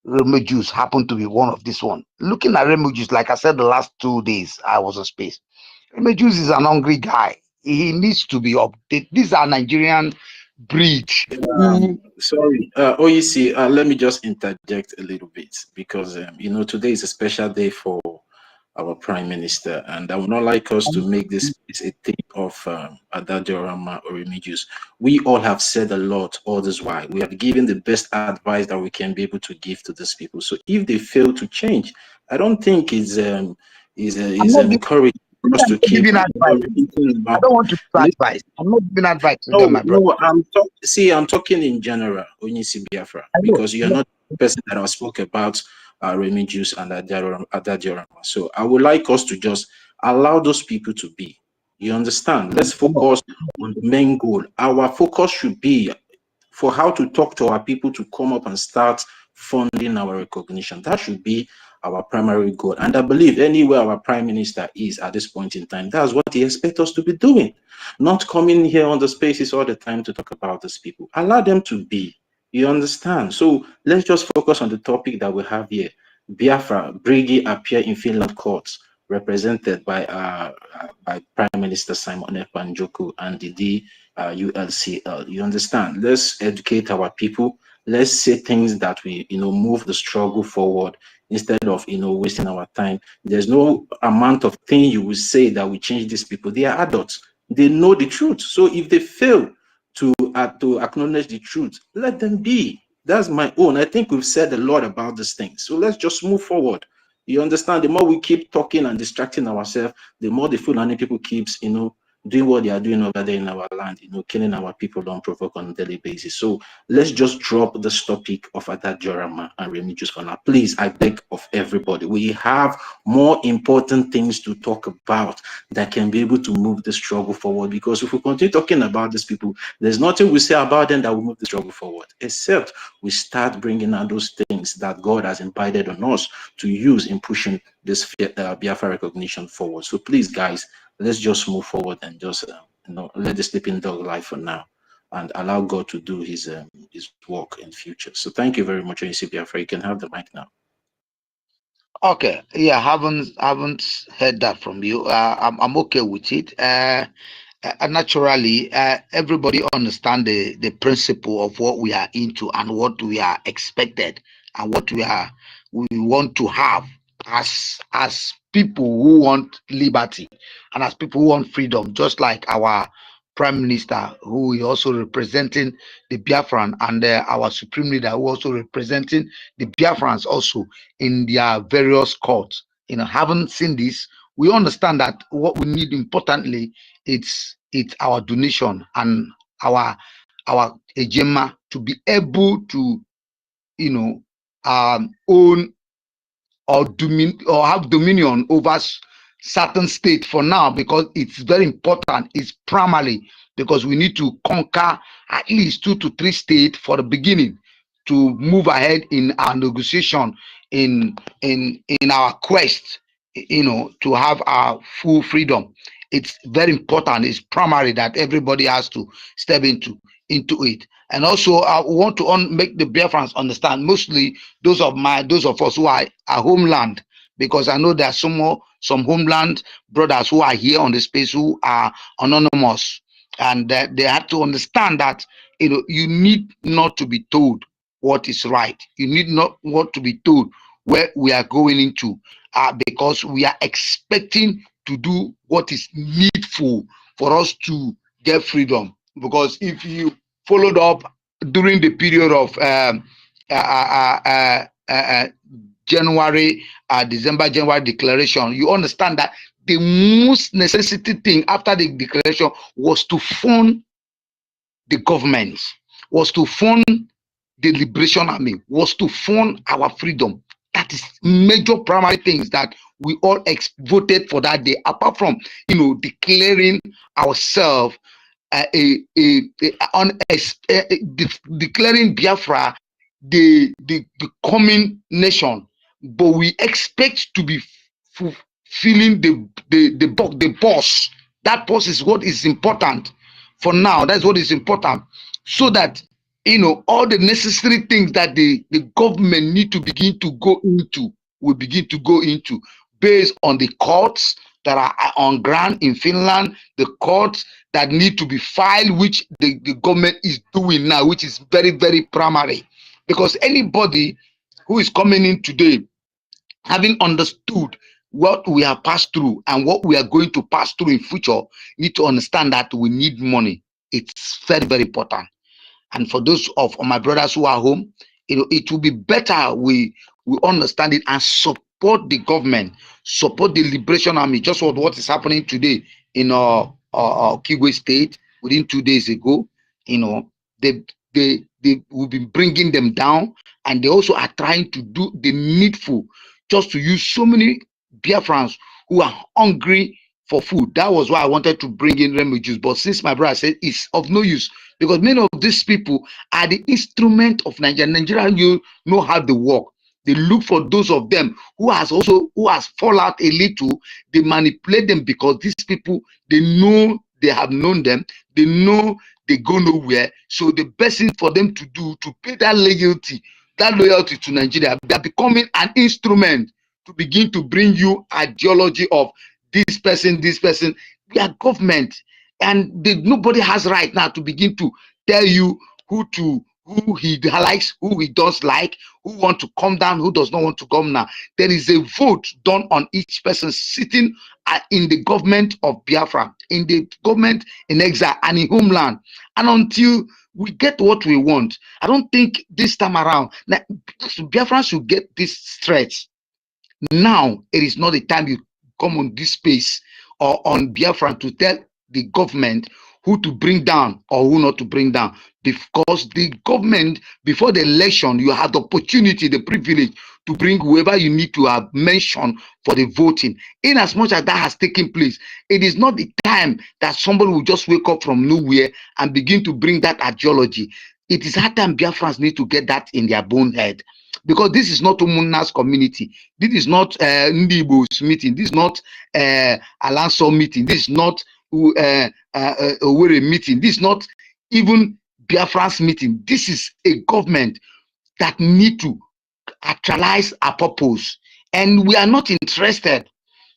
Remo Jews happen to be one of this one. Looking at Remo Jews, like I said, the last 2 days I was on space. Remo Jews is an hungry guy. He needs to be updated. These are Nigerian breed. Sorry, OEC, let me just interject a little bit because, today is a special day for our Prime Minister, and I would not like us to make this a thing of Adajorama or Remigius. We all have said a lot all this while. We have given the best advice that we can be able to give to these people. So if they fail to change, I don't think it's I'm not encouraging for us to keep giving advice. repeating I about. don't want to give advice. I'm not giving advice to them, my brother. No, I'm talking in general, Onyisi Biafra, I know. because you're not the person that I spoke about Remigius and Adadiorama. So I would like us to just allow those people to be. You understand? Let's focus on the main goal. Our focus should be for how to talk to our people to come up and start funding our recognition. That should be our primary goal. And I believe anywhere our prime minister is at this point in time, that's what he expects us to be doing. Not coming here on the spaces all the time to talk about these people. Allow them to be. You understand? So let's just focus on the topic that we have here. Biafra, BRGIE appear in Finland courts, represented by Prime Minister Simon Ekpa-Njoku and the ULCL. You understand? Let's educate our people. Let's say things that we, move the struggle forward instead of, wasting our time. There's no amount of thing you will say that will change these people. They are adults. They know the truth. So if they fail to acknowledge the truth, let them be. That's my own. I think we've said a lot about these things. So let's just move forward. You understand? The more we keep talking and distracting ourselves, the more the Fulani people keeps, doing what they are doing over there in our land, killing our people unprovoked on a daily basis. So let's just drop this topic of Ada Jorama and Remigius for now. Please, I beg of everybody. We have more important things to talk about that can be able to move the struggle forward. Because if we continue talking about these people, there's nothing we say about them that will move the struggle forward, except we start bringing out those things that God has imparted on us to use in pushing this Biafra recognition forward. So please, guys, let's just move forward and just let the sleeping dog lie for now, and allow God to do his work in future. So thank you very much, AC Biafra. You can have the mic now. Okay, yeah, haven't heard that from you. I'm okay with it. Naturally, everybody understand the principle of what we are into and what we are expected and what we want to have as people who want liberty and as people who want freedom, just like our prime minister, who is also representing the Biafran, and our supreme leader, who also representing the Biafrans also in their various courts. Haven't seen this, we understand that what we need importantly, it's our donation and our ejema to be able to own or have dominion over certain state for now, because it's very important. It's primarily because we need to conquer at least 2 to 3 states for the beginning to move ahead in our negotiation in our quest to have our full freedom. It's very important. It's primary that everybody has to step into it. And also I want to make the Biafrans understand, mostly those of us who are homeland, because I know there are some homeland brothers who are here on the space who are anonymous, and they have to understand that you need not to be told what is right. You need not want to be told where we are going into, because we are expecting to do what is needful for us to get freedom. Because if you followed up during the period of December, January declaration, you understand that the most necessity thing after the declaration was to fund the government, was to fund the Liberation Army, was to fund our freedom. That is major primary things that we all voted for that day, apart from declaring ourselves declaring Biafra the coming nation. But we expect to be fulfilling the boss. That boss is what is important for now. That's what is important, so that all the necessary things that the government need to begin to go into will begin to go into, based on the courts that are on ground in Finland, the courts that need to be filed, which the government is doing now, which is very, very primary. Because anybody who is coming in today, having understood what we have passed through and what we are going to pass through in future, need to understand that we need money. It's very, very important. And for those of my brothers who are home, it will be better we understand it and support the government, support the Liberation Army, just what is happening today in Kigwe State. Within 2 days ago, they will be bringing them down, and they also are trying to do the needful, just to use so many Biafrans who are hungry for food. That was why I wanted to bring in refugees. But since my brother said it's of no use because many of these people are the instrument of Nigeria. Nigeria, you know how they work. They look for those of them who has fall out a little. They manipulate them because these people, they know, they have known them, they know they go nowhere. So the best thing for them to do to pay that loyalty to Nigeria, they are becoming an instrument to begin to bring you ideology of this person. We are government, and nobody has right now to begin to tell you who he likes, who he does like, who want to come down, who does not want to come down. There is a vote done on each person sitting in the government of Biafra, in the government in exile and in homeland. And until we get what we want, I don't think this time around, Biafra should get this stretch. Now, it is not the time you come on this space or on Biafra to tell the government who to bring down or who not to bring down, because the government, before the election, you had the opportunity, the privilege to bring whoever you need to have mentioned for the voting. In as much as that has taken place, it is not the time that somebody will just wake up from nowhere and begin to bring that ideology. It is hard time Biafrans need to get that in their bonehead, because this is not Umunna's community. This is not Ndibo's meeting. This is not Alanso meeting. This is not Owerri meeting. This is not even Biafran's meeting. This is a government that need to actualize our purpose. And we are not interested.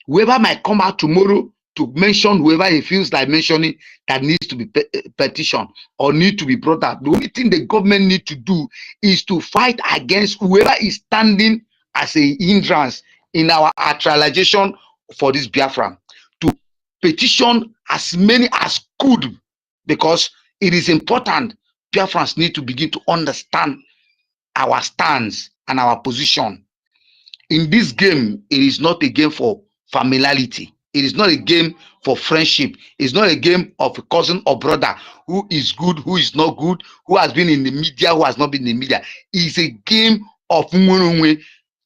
Whoever might come out tomorrow to mention whoever he feels like mentioning that needs to be petitioned or need to be brought up. The only thing the government need to do is to fight against whoever is standing as a hindrance in our actualization for this Biafra, to petition as many as could, because it is important. Biafrans need to begin to understand our stance and our position. In this game, it is not a game for familiarity. It is not a game for friendship. It's not a game of a cousin or brother who is good, who is not good, who has been in the media, who has not been in the media. It's a game of Mwenwe,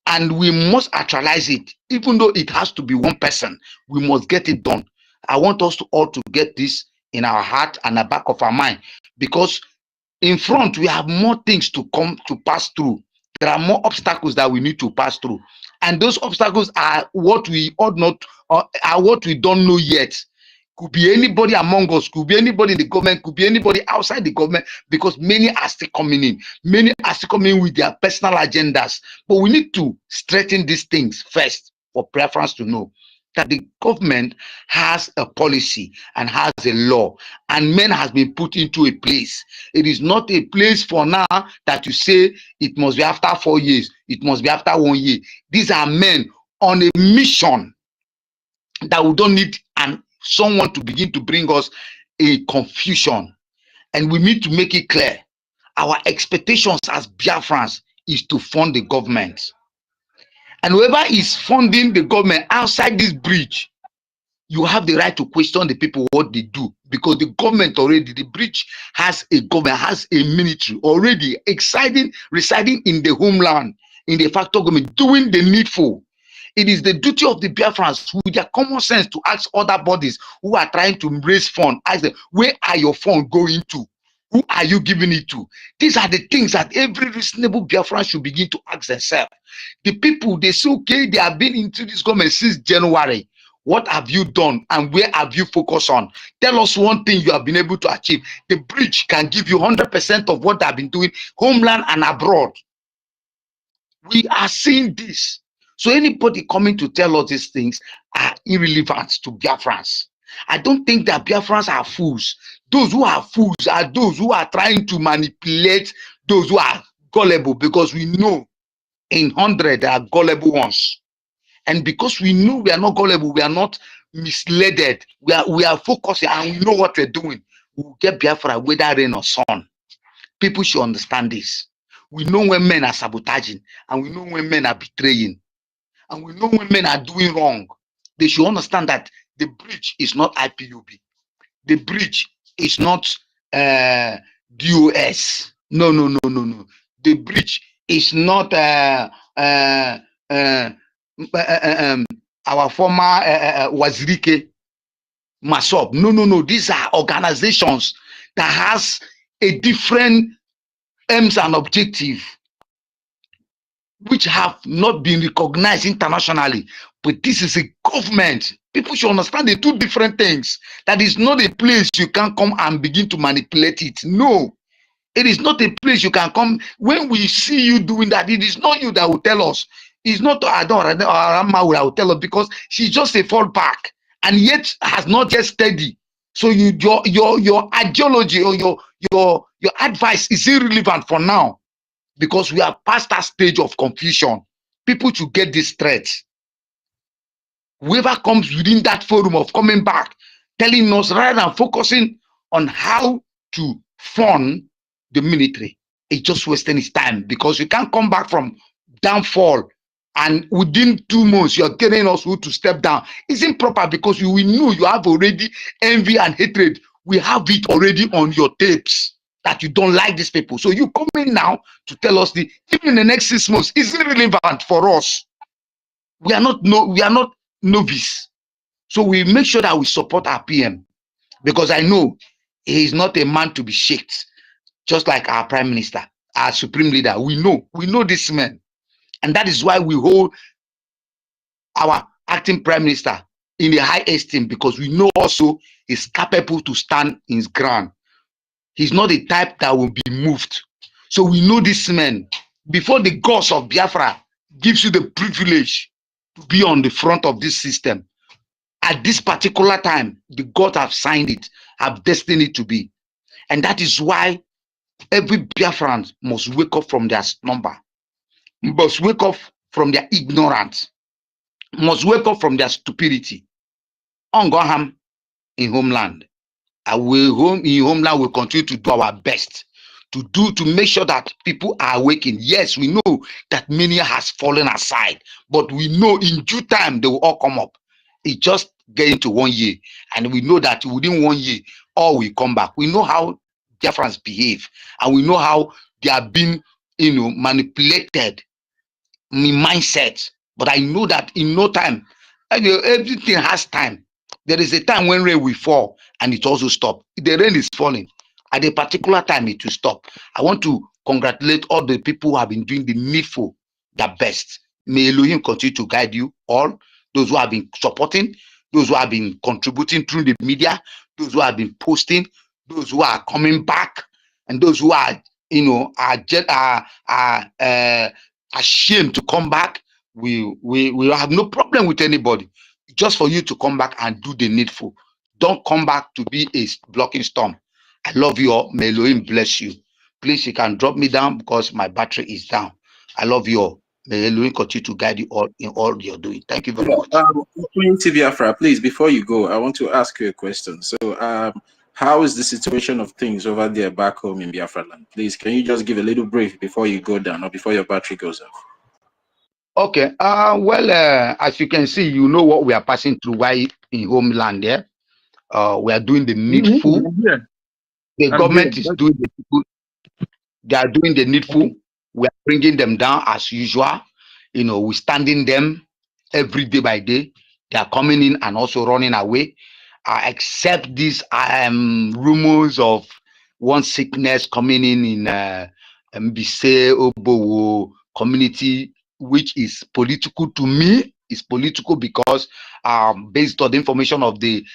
and we must actualize it. Even though it has to be one person, we must get it done. I want us to all to get this in our heart and the back of our mind, because in front we have more things to come to pass through. There are more obstacles that we need to pass through, and those obstacles are what we ought not, or are what we don't know yet. Could be anybody among us, could be anybody in the government, could be anybody outside the government, because many are still coming in. Many are still coming in with their personal agendas. But we need to straighten these things first for preference to know that the government has a policy and has a law, and men has been put into a place. It is not a place for now that you say it must be after 4 years, it must be after 1 year. These are men on a mission that we don't need someone to begin to bring us a confusion. And we need to make it clear. Our expectations as Biafrans is to fund the government. And whoever is funding the government outside this bridge, you have the right to question the people what they do, because the government already, the bridge has a government, has a military already residing in the homeland, in the factor government, doing the needful. It is the duty of the Biafrans with their common sense to ask other bodies who are trying to raise funds, ask them, where are your funds going to? Who are you giving it to? These are the things that every reasonable Biafran should begin to ask themselves. The people, they say, okay, they have been into this government since January. What have you done and where have you focused on? Tell us one thing you have been able to achieve. The bridge can give you 100% of what they have been doing, homeland and abroad. We are seeing this. So anybody coming to tell us these things are irrelevant to Biafrans. I don't think that Biafrans are fools. Those who are fools are those who are trying to manipulate those who are gullible, because we know in 100 there are gullible ones. And because we know we are not gullible, we are not misled, we are focusing and we know what we're doing, we'll get Biafra whether rain or sun. People should understand this. We know when men are sabotaging, and we know when men are betraying, and we know when men are doing wrong. They should understand that the bridge is not IPOB. The bridge is not DOS. No. The bridge is not our former Wazirike Masop. No. These are organizations that has a different aims and objective which have not been recognized internationally. But this is a government. People should understand the two different things. That is not a place you can come and begin to manipulate it. No, it is not a place you can come. When we see you doing that, it is not you that will tell us. It's not Adon or Rama that will tell us, because she's just a fallback and yet has not yet steady. So your ideology or your advice is irrelevant for now, because we are past that stage of confusion. People should get this threat. Whoever comes within that forum of coming back, telling us rather than focusing on how to fund the military, it's just wasting his time, because you can't come back from downfall and within 2 months you're telling us who to step down. It's improper, because we know you have already envy and hatred. We have it already on your tapes that you don't like these people. So you come in now to tell us even in the next 6 months is irrelevant for us. We are not novice. So we make sure that we support our PM, because I know he is not a man to be shaked, just like our prime minister, our supreme leader. We know this man. And that is why we hold our acting prime minister in a high esteem, because we know also he's capable to stand in his ground. He's not the type that will be moved. So we know this man. Before the gods of Biafra gives you the privilege to be on the front of this system, at this particular time, the gods have signed it, have destined it to be. And that is why every Biafran must wake up from their slumber, must wake up from their ignorance, must wake up from their stupidity. Ongoham in homeland. In homeland will continue to do our best to make sure that people are awakened. Yes, we know that many has fallen aside, but we know in due time they will all come up. It just get into 1 year, and we know that within 1 year all will come back. We know how difference behave, and we know how they are being manipulated in mindset. But I know that in no time, everything has time. There is a time when rain will fall and it also stop. The rain is falling. At a particular time, it will stop. I want to congratulate all the people who have been doing the needful, their best. May Elohim continue to guide you all. Those who have been supporting, those who have been contributing through the media, those who have been posting, those who are coming back, and those who are, ashamed to come back. We have no problem with anybody. Just for you to come back and do the needful. Don't come back to be a blocking storm. I love you all. May Elohim bless you. Please, you can drop me down because my battery is down. I love you all. May Elohim continue to guide you all in all you're doing. Thank you very much. Queen Biafra, please, before you go, I want to ask you a question. So, how is the situation of things over there back home in Biafra land? Please, can you just give a little brief before you go down or before your battery goes off? Okay. As you can see, you know what we are passing through while in homeland there. We are doing the needful. The government is doing they are doing the needful. We are bringing them down as usual. We're standing them every day by day. They are coming in and also running away. Except these rumors of one sickness coming in Mbise, Obowo community, which is political to me. It's political because based on the information of the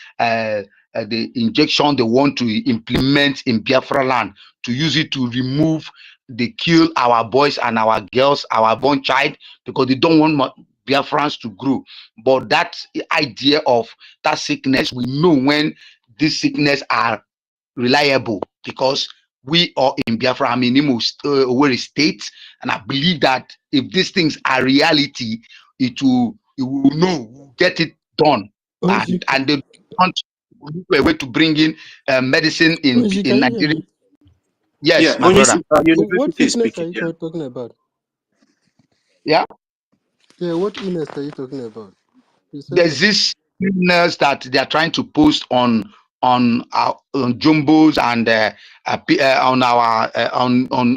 injection they want to implement in Biafra land, to use it to remove, they kill our boys and our girls, our born child, because they don't want Biafrans to grow. But that idea of that sickness, we know when this sickness are reliable, because we are in Biafra, I'm in Imo State, and I believe that if these things are reality, it will get it done. And they want a way to bring in medicine in Oji, can you hear Nigeria. me? Yes, my brother. What sickness are you talking about? Yeah. Yeah, what illness are you talking about? You said There's this illness that they are trying to post on jumbos and on our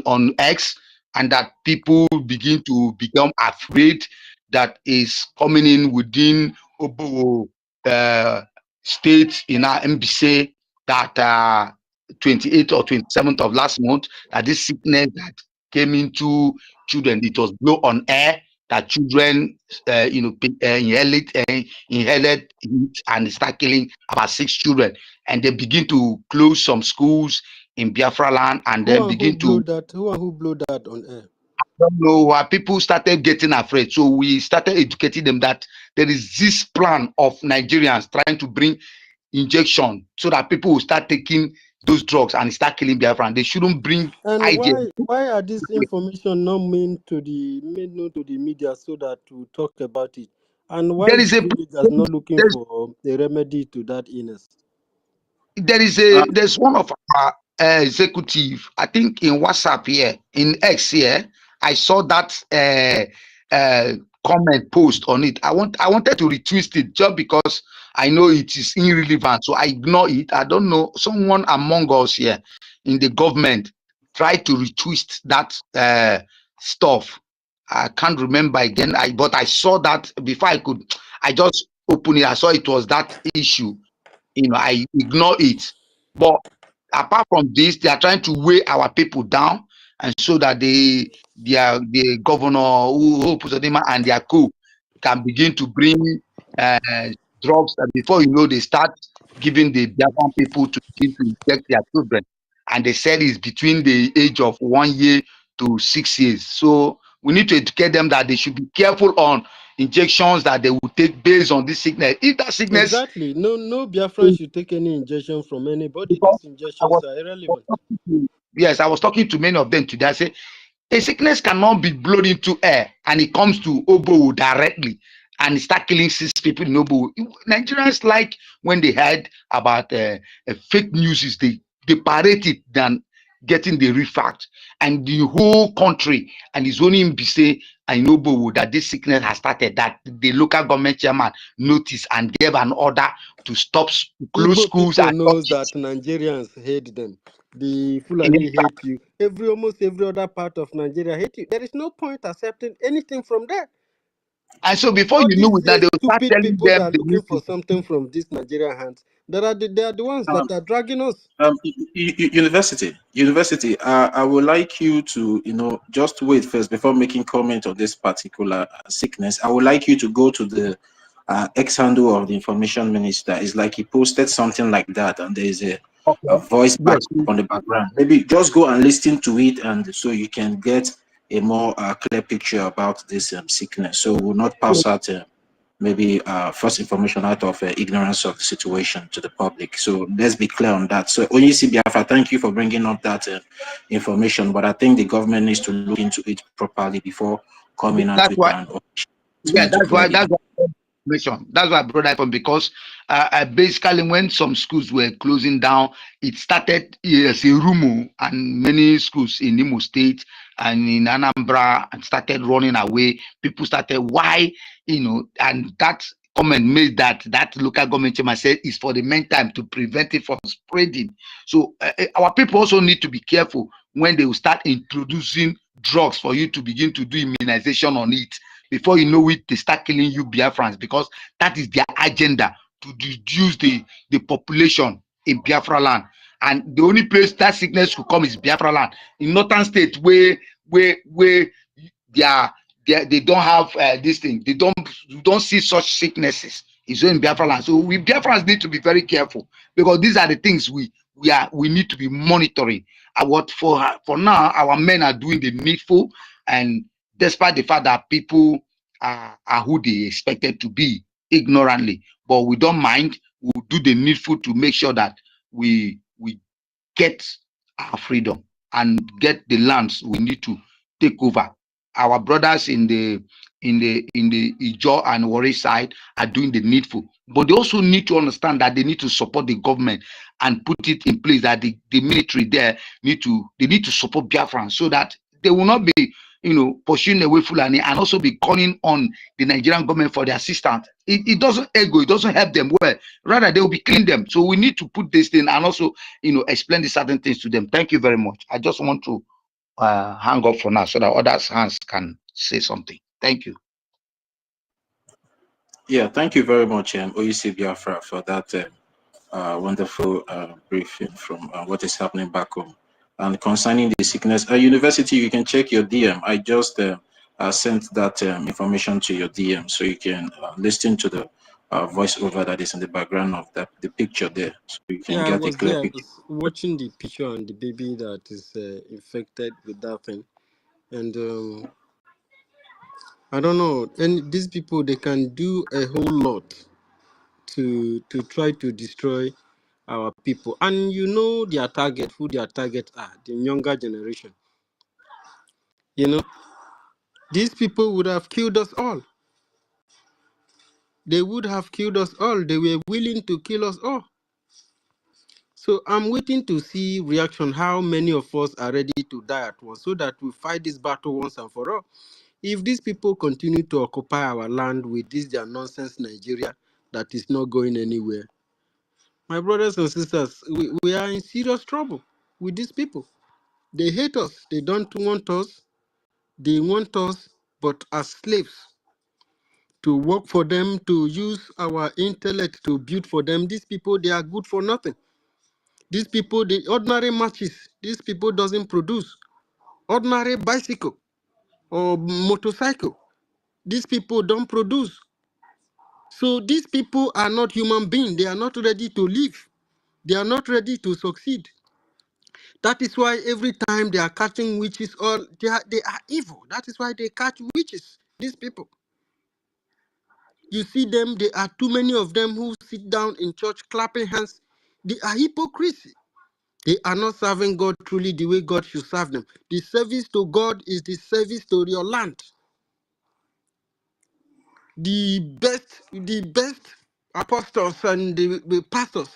on X, and that people begin to become afraid that is coming in within Obo states in our MBC, that 28th or 27th of last month that this sickness that came into children, it was blown on air that children, inhaled it and start killing about 6 children, and they begin to close some schools in Biafra land, and then begin to Who blew that on air? don't know why people started getting afraid. So we started educating them that there is this plan of Nigerians trying to bring injection so that people will start taking those drugs and start killing Biafran. They shouldn't bring And ideas. why are this information not made known to the media so that we talk about it? And why There is is a villagers not looking for a remedy to that illness? there's one of our executive, I think in WhatsApp here, in X here, I saw that comment post on it. I wanted to retweet it just because I know it is irrelevant, so I ignore it. I don't know, someone among us here in the government tried to retweet that stuff. I can't remember again. But I saw that before I just opened it. I saw it was that issue. I ignore it. But apart from this, they are trying to weigh our people down, and so that the governor who Pusodima and their co can begin to bring uh, drugs, and before you know, they start giving the Biafran people to begin to inject their children. And they said it's between the age of 1 year to 6 years. So we need to educate them that they should be careful on injections that they will take based on this sickness. If that sickness, Exactly. No Biafran should take any injection from anybody. because These I injections was, are irrelevant. yes, I was talking to many of them today. I say a sickness cannot be blown into air and it comes to Obo directly and it start killing 6 people in Obo. Nigerians like when they heard about fake news, is they parade it than getting the real fact. And the whole country and it's only in Bise and Obo that this sickness has started, that the local government chairman noticed and gave an order to stop, close Igbo schools people and knows that churches. Nigerians hate them. The Fulani hate you. Almost every other part of Nigeria hate you. There is no point accepting anything from there. And so before All you know these it, now they will start stupid telling people that them are they looking need for something from these Nigerian hands, they are the ones that are dragging us. University. I would like you to, just wait first before making comment on this particular sickness. I would like you to go to the X handle of the information minister. It's like he posted something like that, and there is a voice back yes. on the background. Maybe just go and listen to it, and so you can get a more clear picture about this sickness. So we'll not pass out maybe false information out of ignorance of the situation to the public. So let's be clear on that. So Onyisi Biafra, thank you for bringing up that information, but I think the government needs to look into it properly before coming out That's with why. an Yeah, statement to clear the that's why information. That's why I brought that from, because basically when some schools were closing down, it started as a rumor, and many schools in Imo State and in Anambra and started running away. People started why, and that comment made that local government chairman said is for the meantime to prevent it from spreading. So our people also need to be careful when they will start introducing drugs for you to begin to do immunization on it. Before you know it, they start killing you Biafrans, because that is their agenda, to reduce the population in Biafra land. And the only place that sickness could come is Biafra land. In northern state where they don't have this thing, they don't see such sicknesses. It's in Biafra land. So we Biafrans need to be very careful, because these are the things we need to be monitoring. What for now, our men are doing the needful, and despite the fact that people are who they expected to be ignorantly, but we don't mind. We'll do the needful to make sure that we get our freedom and get the lands we need to take over. Our brothers in the Ijaw and Warri side are doing the needful, but they also need to understand that they need to support the government and put it in place, that the military there need to support Biafran, so that they will not be pursuing away Fulani and also be calling on the Nigerian government for the assistance. It doesn't help them well. Rather, they will be killing them. So we need to put this thing and also explain the certain things to them. Thank you very much. I just want to hang up for now so that others' hands can say something. Thank you. Yeah, thank you very much, Oyisi Biafra, for that wonderful briefing from what is happening back home. And concerning the sickness, university, you can check your DM. I just sent that information to your DM, so you can listen to the voiceover that is in the background of the picture there, so you can Yeah, I get a was clear there. I picture. was watching the picture and the baby that is infected with that thing. And I don't know. And these people, they can do a whole lot to try to destroy our people. And you know their target, who their target are, the younger generation. You know, these people would have killed us all. They would have killed us all. They were willing to kill us all. So I'm waiting to see reaction, how many of us are ready to die at once, so that we fight this battle once and for all. If these people continue to occupy our land with this their nonsense Nigeria that is not going anywhere, my brothers and sisters, we are in serious trouble with these people. They hate us. They don't want us. They want us, but as slaves, to work for them, to use our intellect to build for them. These people, they are good for nothing. These people, the ordinary matches, these people doesn't produce. Ordinary bicycle or motorcycle, these people don't produce. So these people are not human beings. They are not ready to live. They are not ready to succeed. That is why every time they are catching witches, or they are evil. That is why they catch witches, these people. You see them, there are too many of them who sit down in church clapping hands. They are hypocrisy. They are not serving God truly the way God should serve them. The service to God is the service to your land. The best apostles and the pastors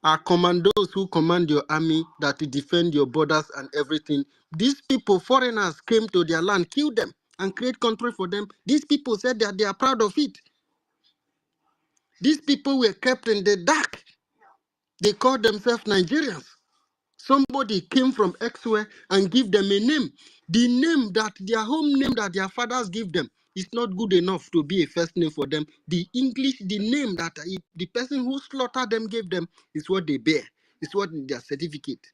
are commandos who command your army, that defend your borders and everything. These people, foreigners, came to their land, killed them, and create country for them. These people said that they are proud of it. These people were kept in the dark. They called themselves Nigerians. Somebody came from elsewhere and give them a name. The name that their home name that their fathers give them is not good enough to be a first name for them. The English, the name that the person who slaughtered them gave them is what they bear. It's what in their certificate.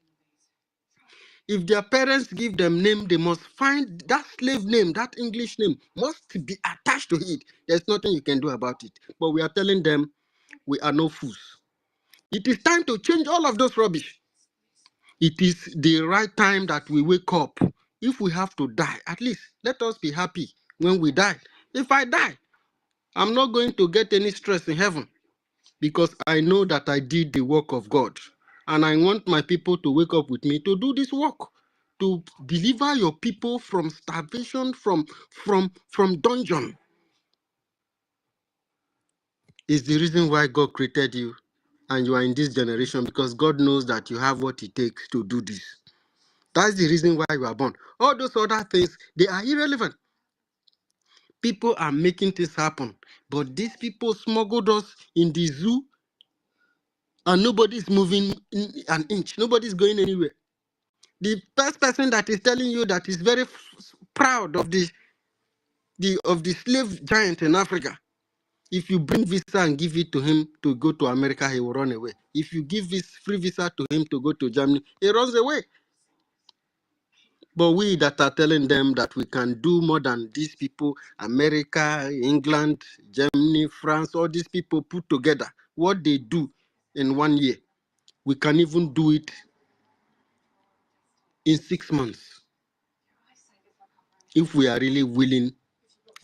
If their parents give them name, they must find that slave name, that English name must be attached to it. There's nothing you can do about it. But we are telling them we are no fools. It is time to change all of those rubbish. It is the right time that we wake up. If we have to die, at least let us be happy when we die. If I die, I'm not going to get any stress in heaven, because I know that I did the work of God. And I want my people to wake up with me to do this work, to deliver your people from starvation, from dungeon. Is the reason why God created you and you are in this generation, because God knows that you have what it takes to do this. That's the reason why you are born. All those other things, they are irrelevant. People are making this happen. But these people smuggled us in the zoo, and nobody's moving an inch. Nobody's going anywhere. The first person that is telling you that is very proud of the slave giant in Africa, if you bring visa and give it to him to go to America, he will run away. If you give this free visa to him to go to Germany, he runs away. But we that are telling them that we can do more than these people, America, England, Germany, France, all these people put together, what they do in 1 year, we can even do it in 6 months if we are really willing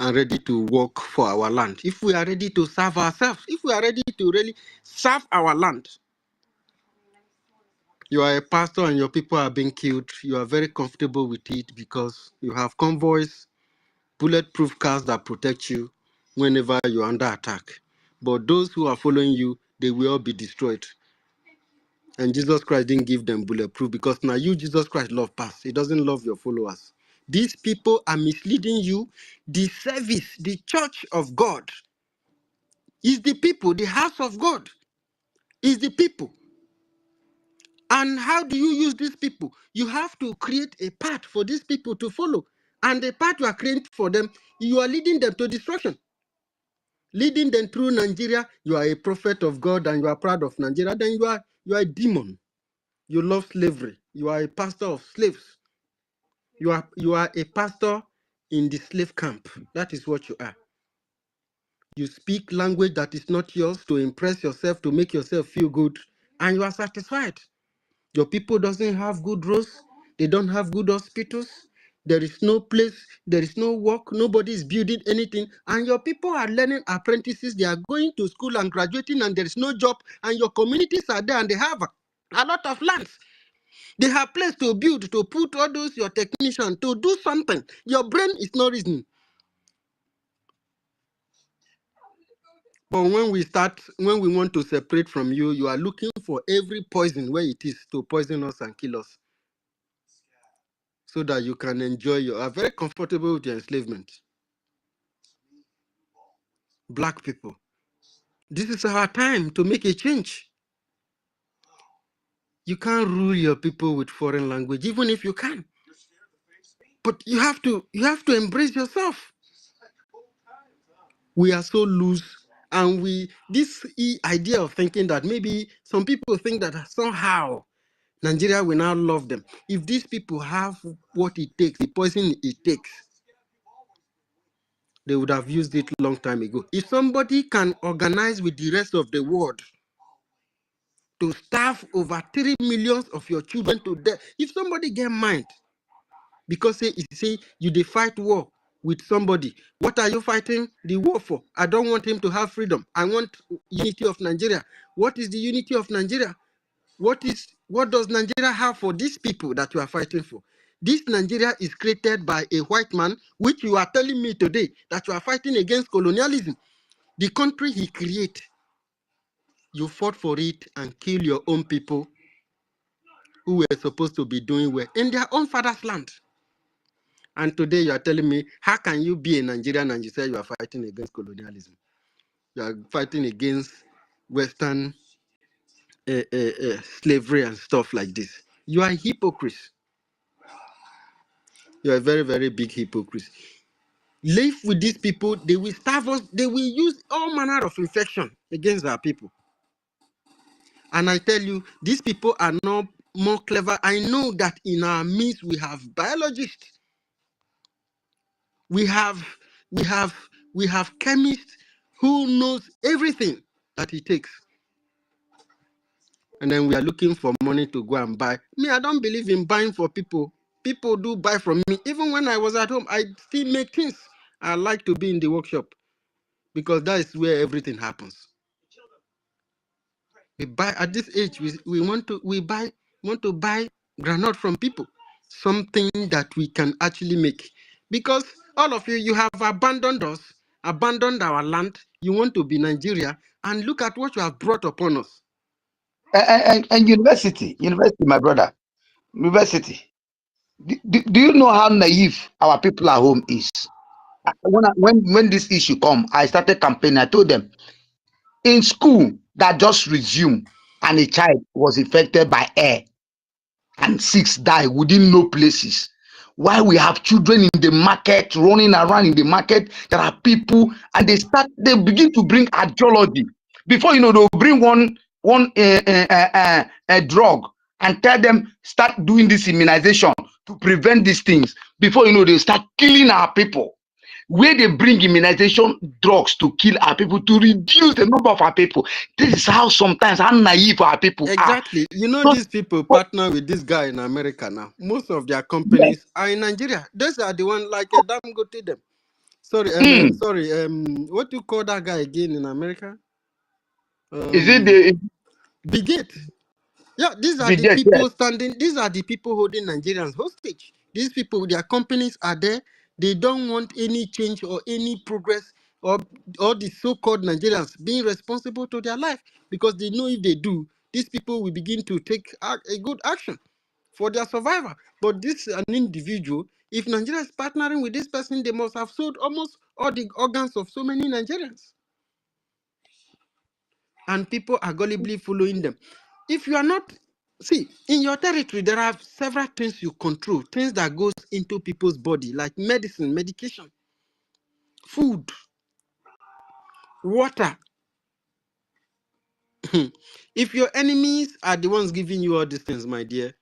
and ready to work for our land. If we are ready to serve ourselves, if we are ready to really serve our land. You are a pastor and your people are being killed. You are very comfortable with it because you have convoys, bulletproof cars that protect you whenever you're under attack. But those who are following you, they will all be destroyed. And Jesus Christ didn't give them bulletproof, because now you, Jesus Christ, love pass. He doesn't love your followers. These people are misleading you. The service, the church of God is the people. The house of God is the people. And how do you use these people? You have to create a path for these people to follow. And the path you are creating for them, you are leading them to destruction. leading them through Nigeria. You are a prophet of God and you are proud of Nigeria. Then you are a demon. You love slavery. You are a pastor of slaves. You are a pastor in the slave camp. That is what you are. You speak language that is not yours to impress yourself, to make yourself feel good, and you are satisfied. Your people doesn't have good roads. They don't have good hospitals. There is no place. There is no work. Nobody is building anything. And your people are learning apprentices. They are going to school and graduating, and there is no job. And your communities are there, and they have a lot of lands. They have place to build, to put all those your technicians to do something. Your brain is not reasoning. But when we want to separate from you, you are looking for every poison where it is to poison us and kill us, so that you can enjoy. You are very comfortable with your enslavement. Black people, this is our time to make a change. You can't rule your people with foreign language, even if you can. But you have to embrace yourself. We are so loose, and this idea of thinking that maybe some people think that somehow Nigeria will now love them. If these people have what it takes, the poison it takes, they would have used it a long time ago. If somebody can organize with the rest of the world to starve over 3 million of your children to death, if somebody get mind, because say you dey fight war with somebody, what are you fighting the war for? I don't want him to have freedom. I want unity of Nigeria. What is the unity of Nigeria? What does Nigeria have for these people that you are fighting for? This Nigeria is created by a white man, which you are telling me today that you are fighting against colonialism. The country he created, you fought for it and killed your own people who were supposed to be doing well in their own father's land. And today you are telling me, how can you be a Nigerian and you say you are fighting against colonialism? You are fighting against Western slavery and stuff like this. You are a hypocrite. You are a very, very big hypocrite. Live with these people, they will starve us, they will use all manner of infection against our people. And I tell you, these people are not more clever. I know that in our midst we have biologists, we have chemists who knows everything that it takes. And then we are looking for money to go and buy. Me, I don't believe in buying for people. People do buy from me. Even when I was at home, I still make things. I like to be in the workshop because that is where everything happens. We buy at this age. We want to buy granite from people, something that we can actually make. Because all of you have abandoned us, abandoned our land. You want to be Nigeria, and look at what you have brought upon us. And university, my brother, university. Do you know how naive our people at home is? When this issue come, I started campaigning. I told them, in school that just resumed and a child was infected by air and 6 die within no places. While we have children in the market, running around in the market, there are people, and they begin to bring ideology. Before you know, they'll bring one drug and tell them start doing this immunization to prevent these things. Before you know, they start killing our people. Where they bring immunization drugs to kill our people, to reduce the number of our people. This is how sometimes how naive our people are. Exactly. You know, these people partner with this guy in America now. Most of their companies are in Nigeria. Those are the ones like a damn go to them. Sorry, what do you call that guy again in America? Is it the Brigade? Yeah, these are the Brigade? people Yes. standing. These are the people holding Nigerians hostage. These people, their companies are there. They don't want any change or any progress or the so-called Nigerians being responsible to their life, because they know if they do, these people will begin to take a good action for their survival. But this is an individual. If Nigeria is partnering with this person, they must have sold almost all the organs of so many Nigerians. And people are gullibly following them. If you are not, see, in your territory, there are several things you control, things that goes into people's body, like medicine, medication, food. water. If your enemies are the ones giving you all these things, my dear,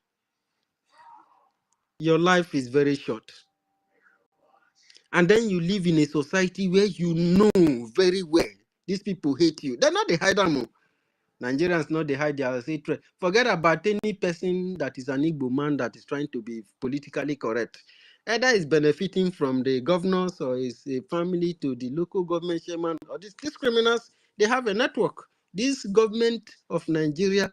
your life is very short. And then you live in a society where you know very well these people hate you. They're not the hide them. Nigerians not the hide their hatred. Forget about any person that is an Igbo man that is trying to be politically correct. Either is benefiting from the governors or is a family to the local government chairman or these criminals, they have a network. This government of Nigeria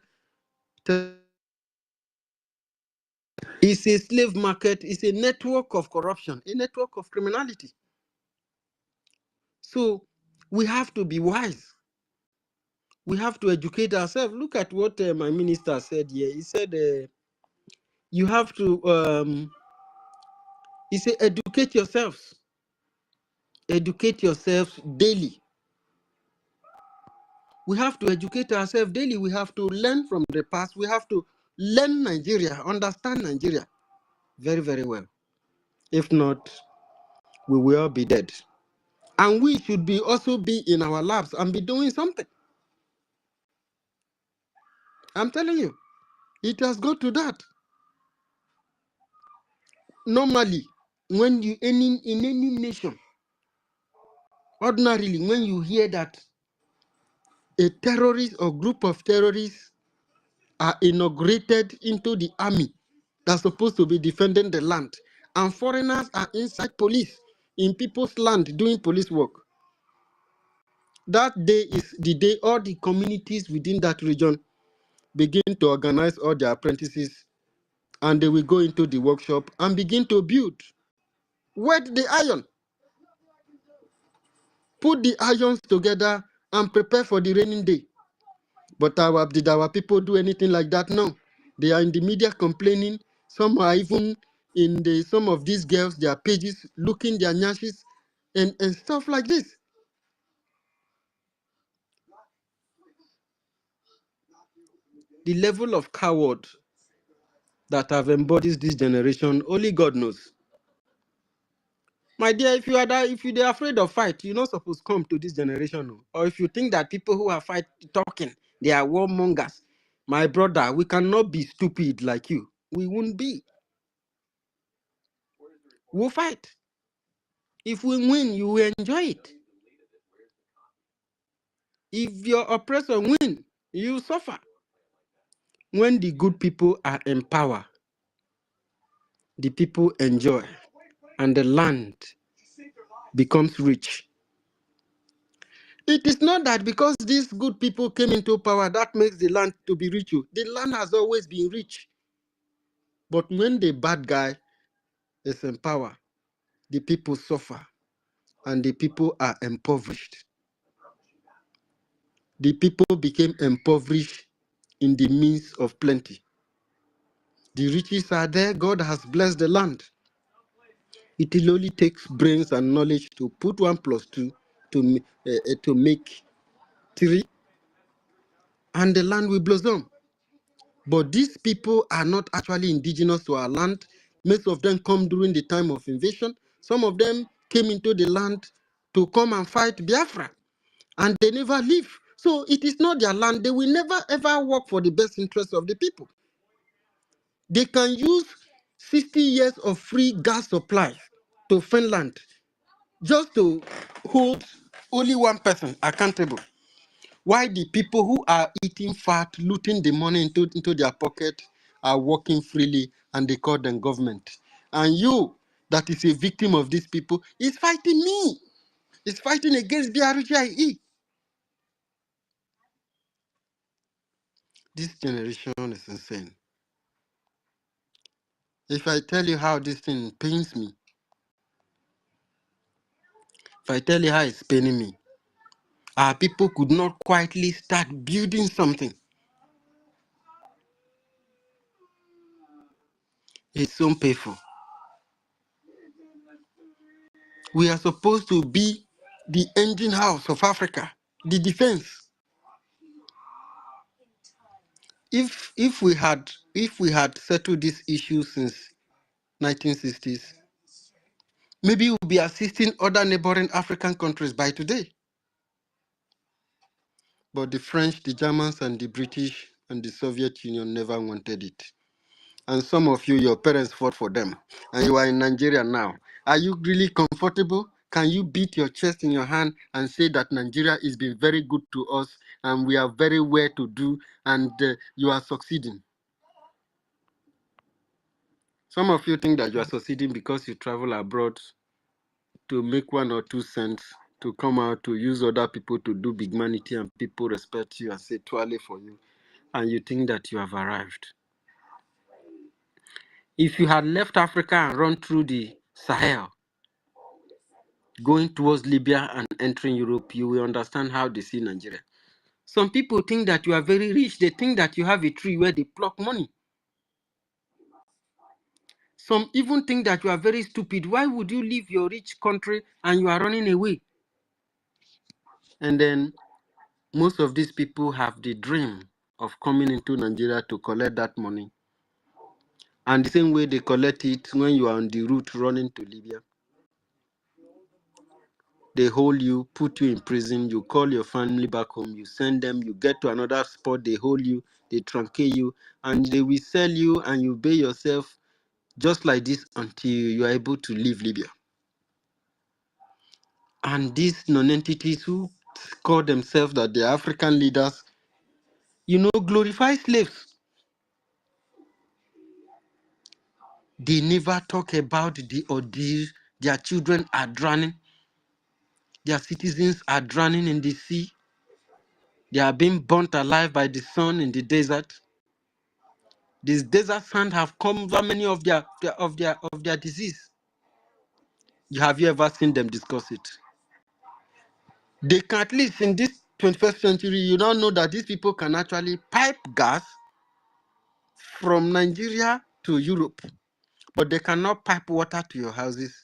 is a slave market, is a network of corruption, a network of criminality. So we have to be wise. We have to educate ourselves. Look at what my minister said here. He said, you have to, he said, educate yourselves. Educate yourselves daily. We have to educate ourselves daily. We have to learn from the past. We have to learn Nigeria, understand Nigeria very, very well. If not, we will all be dead. And we should be also be in our labs and be doing something. I'm telling you, it has got to that. Normally, when you in any nation, ordinarily, when you hear that a terrorist or group of terrorists are inaugurated into the army that's supposed to be defending the land, and foreigners are inside police in people's land doing police work, that day is the day all the communities within that region begin to organize all their apprentices, and they will go into the workshop and begin to build. Wet the iron, put the irons together and prepare for the raining day. But did our people do anything like that? No. They are in the media complaining. Some are even in some of these girls, their pages, looking their nyashes and stuff like this. The level of coward that have embodied this generation, only God knows. My dear, if you're afraid of fight, you're not supposed to come to this generation. No. Or if you think that people who are talking, they are warmongers, my brother, we cannot be stupid like you. We won't be. We'll fight. If we win, you will enjoy it. If your oppressor win, you suffer. When the good people are in power, the people enjoy, and the land becomes rich. It is not that because these good people came into power, that makes the land to be rich. The land has always been rich. But when the bad guy is in power, the people suffer, and the people are impoverished. The people became impoverished in the midst of plenty. The riches are there. God has blessed the land. It only takes brains and knowledge to put 1 + 2 to make 3, and the land will blossom. But these people are not actually indigenous to our land. Most of them come during the time of invasion. Some of them came into the land to come and fight Biafra, and they never leave. So it is not their land. They will never ever work for the best interest of the people. They can use 60 years of free gas supply to Finland just to hold only one person accountable. Why the people who are eating fat, looting the money into their pocket, are working freely and they call them government. And you, that is a victim of these people, is fighting me. Is fighting against BRGIE. This generation is insane. If I tell you how this thing pains me, if I tell you how it's paining me, our people could not quietly start building something. It's so painful. We are supposed to be the engine house of Africa, the defense. If we had settled this issue since 1960s, maybe we'll be assisting other neighboring African countries by today. But the French, the Germans, and the British and the Soviet Union never wanted it. And some of you, your parents fought for them. And you are in Nigeria now. Are you really comfortable? Can you beat your chest in your hand and say that Nigeria has been very good to us and we are very well to do and you are succeeding? Some of you think that you are succeeding because you travel abroad to make 1 or 2 cents, to come out to use other people to do big humanity and people respect you and say twale for you. And you think that you have arrived. If you had left Africa and run through the Sahel, going towards Libya and entering Europe, you will understand how they see Nigeria. Some people think that you are very rich. They think that you have a tree where they pluck money. Some even think that you are very stupid. Why would you leave your rich country and you are running away? And then most of these people have the dream of coming into Nigeria to collect that money. And the same way they collect it when you are on the route running to Libya. They hold you, put you in prison, you call your family back home, you send them, you get to another spot, they hold you, they truncate you, and they will sell you and you pay yourself just like this until you are able to leave Libya. And these non-entities who call themselves that they are African leaders, glorify slaves. They never talk about the ordeal their children are drowning, their citizens are drowning in the sea, they are being burnt alive by the sun in the desert. These desert sand have covered many of their disease. Have you ever seen them discuss it? They can, at least in this 21st century, you don't know that these people can actually pipe gas from Nigeria to Europe, but they cannot pipe water to your houses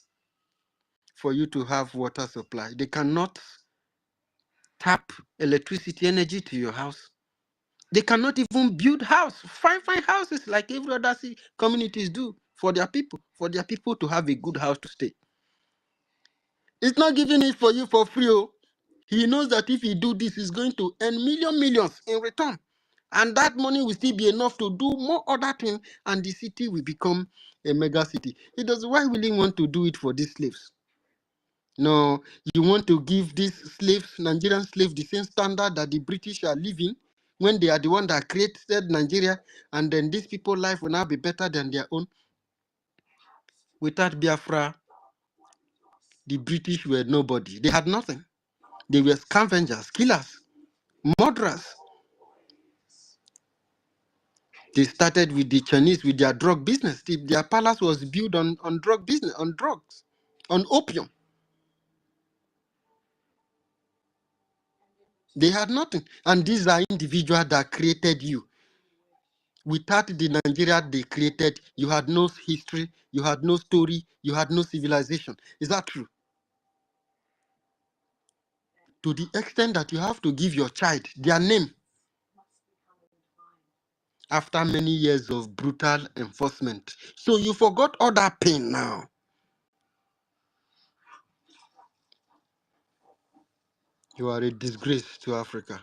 for you to have water supply. They cannot tap electricity energy to your house. They cannot even build fine houses like every other communities do for their people to have a good house to stay. It's not giving it for you for free. Oh. He knows that if he do this, he's going to earn millions in return. And that money will still be enough to do more other things, and the city will become a mega city. He does. Why will he want to do it for these slaves? No, you want to give these slaves, Nigerian slaves, the same standard that the British are living when they are the one that created Nigeria, and then these people's life will now be better than their own. Without Biafra, the British were nobody. They had nothing. They were scavengers, killers, murderers. They started with the Chinese with their drug business. Their palace was built on drug business, on drugs, on opium. They had nothing. And these are individuals that created you. Without the Nigeria they created, you had no history, you had no story, you had no civilization. Is that true? To the extent that you have to give your child their name after many years of brutal enforcement. So you forgot all that pain now. You are a disgrace to Africa.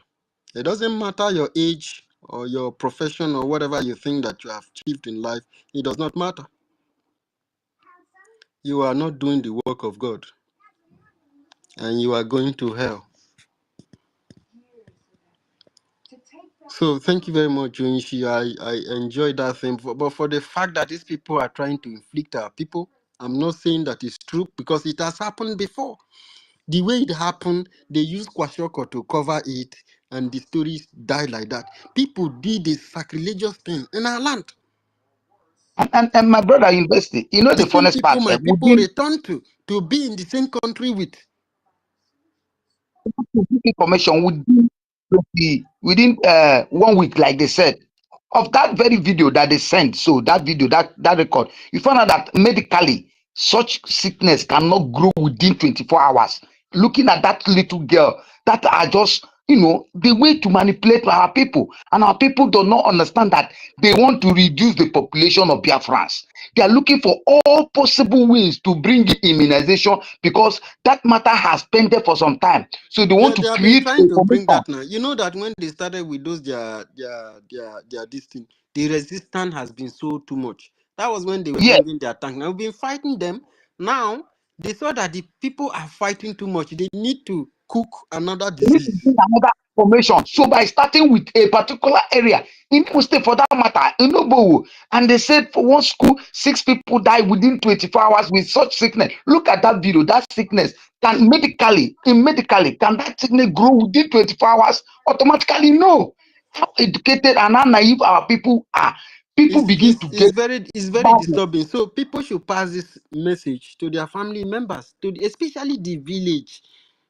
It doesn't matter your age or your profession or whatever you think that you have achieved in life. It does not matter. You are not doing the work of God. And you are going to hell. So thank you very much, Junichi. I enjoyed that thing. But for the fact that these people are trying to inflict our people, I'm not saying that it's true because it has happened before. The way it happened, they used Kwashoko to cover it, and the stories died like that. People did this sacrilegious thing in our land. And my brother invested. You know The the same funniest people part, my people within return to be in the same country with. information within 1 week, like they said, of that very video that they sent. So that video, that record, you found out that medically such sickness cannot grow within 24 hours. Looking at that little girl, that are just the way to manipulate our people. And our people do not understand that they want to reduce the population of Biafrans. They are looking for all possible ways to bring immunization because that matter has pended for some time. So they Yeah, want they to have been create trying a to bring commission. that now. You know that when they started with those their this thing, the resistance has been so too much. That was when they were Yes, bringing their tank. Now we've been fighting them. Now they saw that the people are fighting too much. They need to cook another they need to disease. bring another formation. So by starting with a particular area, in Imo State for that matter, in Obowo, and they said for one school, 6 people died within 24 hours with such sickness. Look at that video. That sickness can medically, can that sickness grow within 24 hours automatically? No. How educated and how naive our people are. People It's, begin it's, to it's get very it's very bad. disturbing. So people should pass this message to their family members, especially the village.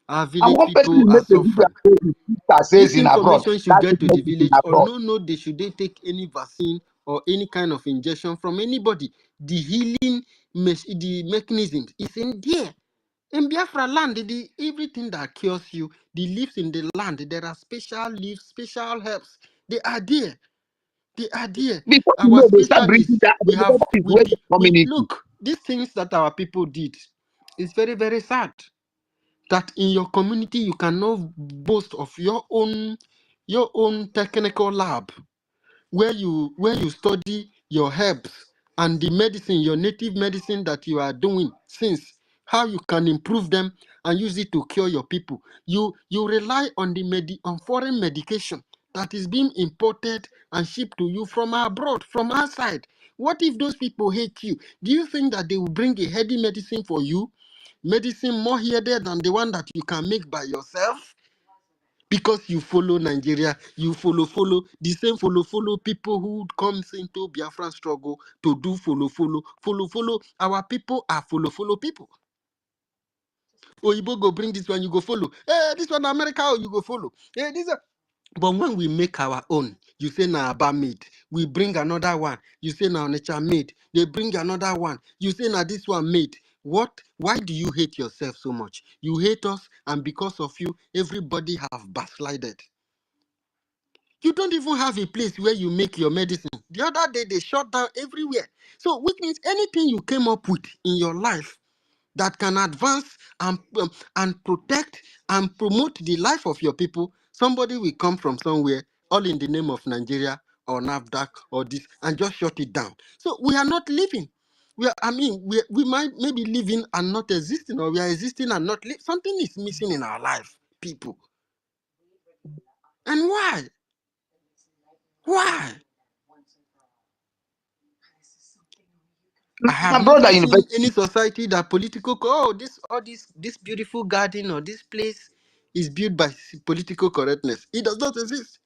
Our And village one person people will are make a video suffering. and say his sister This says in abroad. information should That get to sickness the is in village, or abroad. no, they should they take any vaccine or any kind of injection from anybody. The healing, the mechanisms is in there. In Biafra land, everything that cures you, the leaves in the land, there are special leaves, special herbs. They are there. They are there. Before you Our know, they start bringing specialists, that. That is where they're we coming into. look, these things that our people did is very, very sad. That in your community you cannot boast of your own technical lab where you study your herbs and the medicine, your native medicine that you are doing since, how you can improve them and use it to cure your people. You rely on on foreign medication that is being imported and shipped to you from abroad, from outside. What if those people hate you? Do you think that they will bring a heady medicine for you, medicine more headed than the one that you can make by yourself? Because you follow Nigeria, you follow the same follow people who comes into Biafran struggle to do follow. Our people are follow people. Oyibo go bring this one, you go follow. Hey, this one America, you go follow. Hey, this one. But when we make our own, you say na Aba made. We bring another one. You say na Onitsha made. They bring another one. You say na this one made. What? Why do you hate yourself so much? You hate us, and because of you, everybody have backslided. You don't even have a place where you make your medicine. The other day, they shut down everywhere. So, which means anything you came up with in your life that can advance and protect and promote the life of your people, somebody will come from somewhere, all in the name of Nigeria or NAFDAC or this, and just shut it down. So, we are not living. We might maybe living and not existing, or we are existing and not living. Something is missing in our life, people. And why? Why? I have My brother, never seen university. any society that political this beautiful garden or this place is built by political correctness. It does not exist.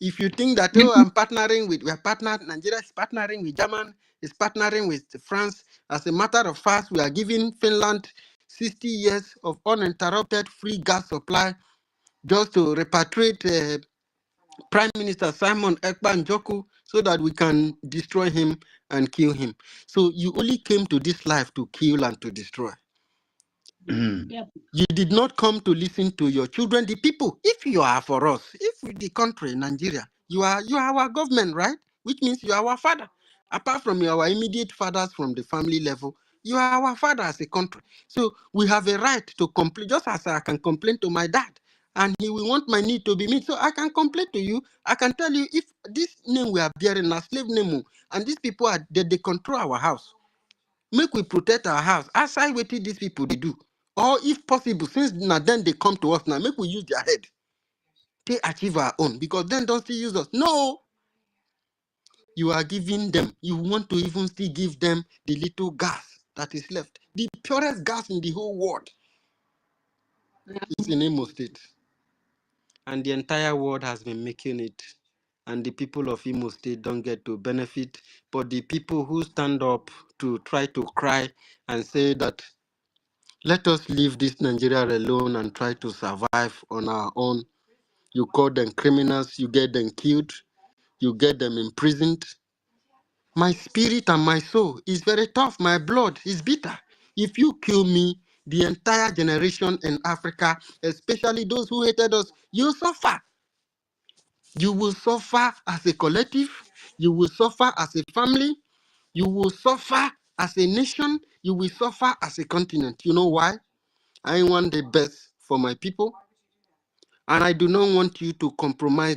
If you think that You I'm partnering with Nigeria is partnering with German, is partnering with France. As a matter of fact, we are giving Finland 60 years of uninterrupted free gas supply just to repatriate Prime Minister Simon Ekpa Njoku so that we can destroy him and kill him. So you only came to this life to kill and to destroy. know. You did not come to listen to your children, the people. If you are for us, if the country, Nigeria, you are our government, right? Which means you are our father. Apart from our immediate fathers from the family level, you are our father as a country. So we have a right to complain, just as I can complain to my dad. And he will want my need to be met. So I can complain to you. I can tell you if this name we are bearing, a slave name, and these people are they control our house. Make we protect our house. Aside what these people they do. Or if possible, since now then they come to us now, make we use their head. They achieve our own. Because then don't still use us. No, you are giving them. You want to even still give them the little gas that is left. The purest gas in the whole world is in Imo State. And the entire world has been making it. And the people of Imo State don't get to benefit. But the people who stand up to try to cry and say that let us leave this Nigeria alone and try to survive on our own. You call them criminals, you get them killed, you get them imprisoned. My spirit and my soul is very tough. My blood is bitter. If you kill me, the entire generation in Africa, especially those who hated us, you suffer. You will suffer as a collective. You will suffer as a family. You will suffer as a nation. You will suffer as a continent. You know why? I want the best for my people. And I do not want you to compromise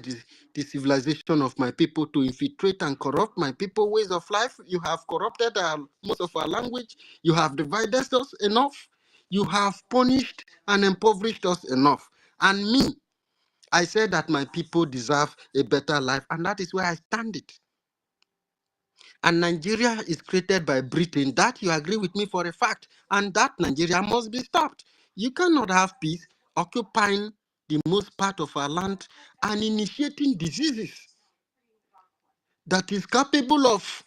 the civilization of my people, to infiltrate and corrupt my people ways of life. You have corrupted most of our language. You have divided us enough. You have punished and impoverished us enough. And me, I said that my people deserve a better life, and that is where I stand it. And Nigeria is created by Britain. That you agree with me for a fact. And that Nigeria must be stopped. You cannot have peace occupying the most part of our land and initiating diseases that is capable of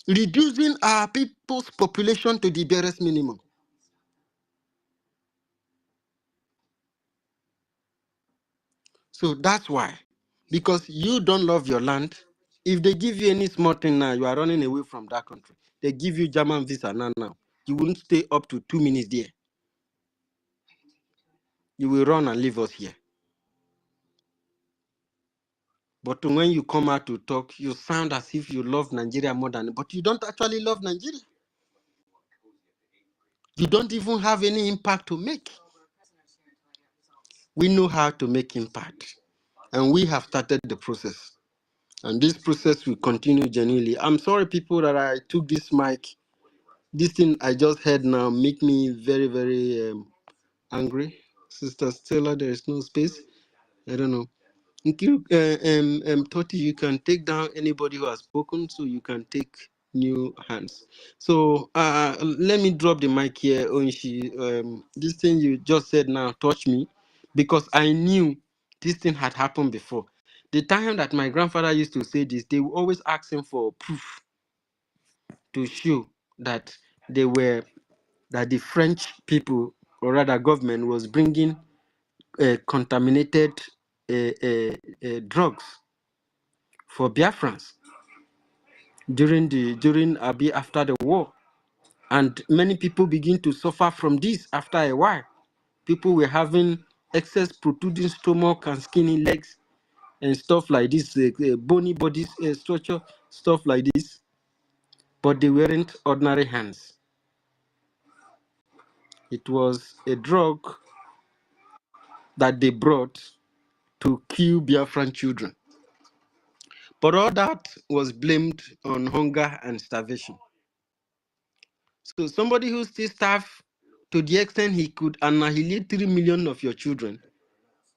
reducing our people's population to the barest minimum. So that's why. Because you don't love your land. If they give you any small thing now, you are running away from that country. They give you German visa now. You won't stay up to 2 minutes there. You will run and leave us here. But when you come out to talk, you sound as if you love Nigeria more than, but you don't actually love Nigeria. You don't even have any impact to make. We know how to make impact, and we have started the process. And this process will continue genuinely. I'm sorry, people, that I took this mic. This thing I just heard now make me very, very angry. Sister Stella, there is no space. I don't know. Toti, you can take down anybody who has spoken, so you can take new hands. So let me drop the mic here, Onshi. This thing you just said now touched me, because I knew this thing had happened before. The time that my grandfather used to say this, they would always ask him for proof to show that that the French people, or rather government, was bringing contaminated drugs for Biafrans after the war. And many people begin to suffer from this after a while. People were having excess protruding stomach and skinny legs and stuff like this, bony body structure, stuff like this. But they weren't ordinary hands. It was a drug that they brought to kill Biafran children. But all that was blamed on hunger and starvation. So somebody who still starved to the extent he could annihilate 3 million of your children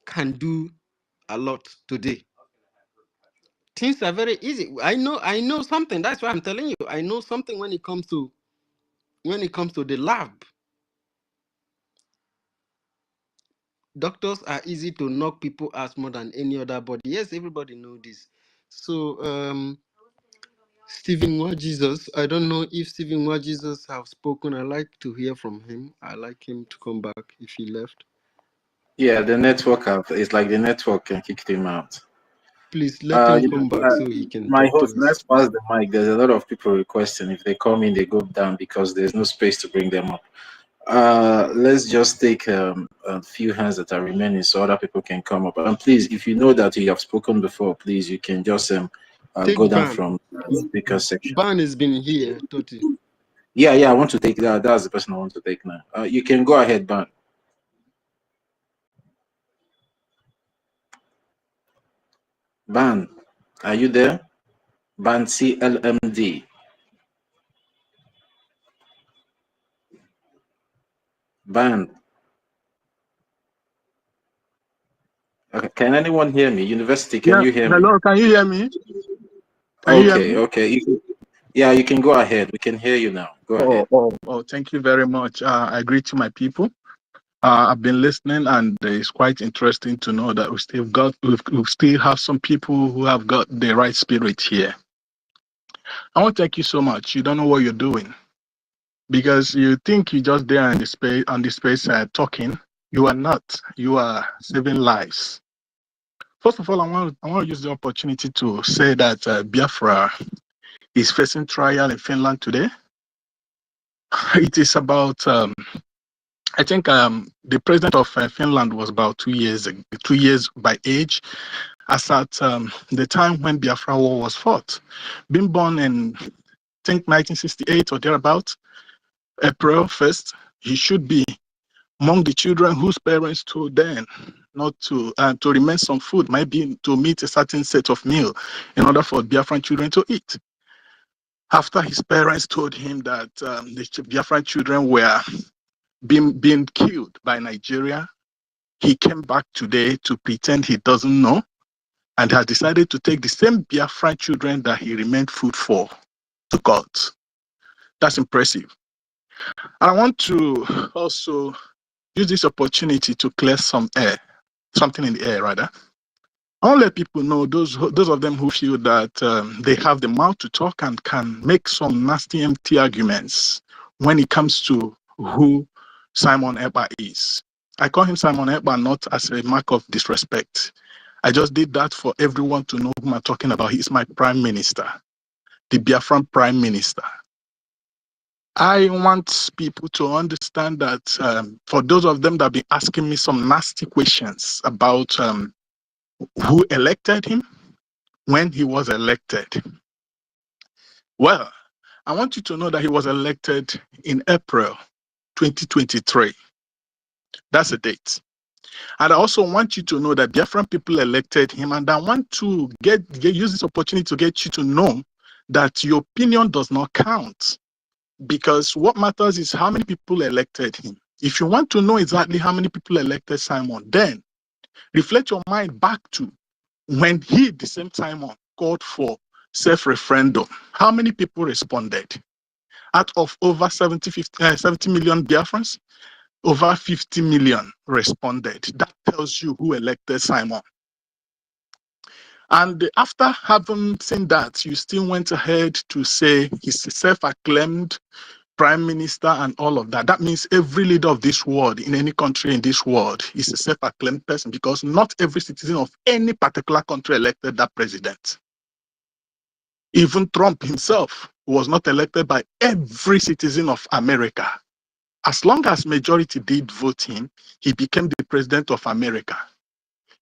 can do a lot today. Things are very easy. I know something. That's why I'm telling you. I know something when it comes to the lab. Doctors are easy to knock people out more than any other body. Yes, everybody knows this. So Stephen Jesus, I don't know if Stephen Jesus have spoken. I like to hear from him. I like him to come back if he left. Yeah, the network it's like the network can kick him out. Please let him come back so he can My talk to host, us. let's pass the mic. There's a lot of people requesting. If they come in, they go down because there's no space to bring them up. Let's just take a few hands that are remaining so other people can come up. And please, if you know that you have spoken before, please, you can just go Take down Ban. from the speaker section. Ban has been here, Toti. Yeah, I want to take that. That's the person I want to take now. You can go ahead, Ban. Ban, are you there? Ban CLMD. Ban. Okay. Can anyone hear me? University, can Yeah, you hear me? hello, can you hear me? Can you hear Okay, me? okay. Yeah, you can go ahead. We can hear you now. Go ahead. Thank you very much. I greet to my people. I've been listening, and it's quite interesting to know that we still have some people who have got the right spirit here. I want to thank you so much. You don't know what you're doing because you think you just there in the space talking. You are not. You are saving lives. First of all, I want to use the opportunity to say that Biafra is facing trial in Finland today. It is about I think the president of Finland was about 2 years by age, as at the time when Biafra War was fought. Being born in, I think, 1968 or thereabout, April 1st, he should be among the children whose parents told them not to remain some food, might be to meet a certain set of meal in order for Biafran children to eat. After his parents told him that the Biafran children were being killed by Nigeria, he came back today to pretend he doesn't know and has decided to take the same Biafran children that he remained food for to God. That's impressive. I want to also use this opportunity to clear something in the air, rather. I want to let people know, those of them who feel that they have the mouth to talk and can make some nasty, empty arguments when it comes to who Simon Ekpa is. I call him Simon Ekpa not as a mark of disrespect. I just did that for everyone to know whom I'm talking about. He is my prime minister, the Biafran prime minister. I want people to understand that for those of them that have been asking me some nasty questions about who elected him, when he was elected. Well, I want you to know that he was elected in April 2023. That's the date. And I also want you to know that Biafran people elected him, and I want to use this opportunity to get you to know that your opinion does not count, because what matters is how many people elected him. If you want to know exactly how many people elected Simon, then reflect your mind back to when he, the same Simon, called for self-referendum. How many people responded? Out of over 70 million Biafrans, over 50 million responded. That tells you who elected Simon. And after having seen that, you still went ahead to say he's a self-acclaimed prime minister and all of that. That means every leader of this world, in any country in this world, is a self-acclaimed person, because not every citizen of any particular country elected that president. Even Trump himself was not elected by every citizen of America. As long as majority did vote him, he became the president of America.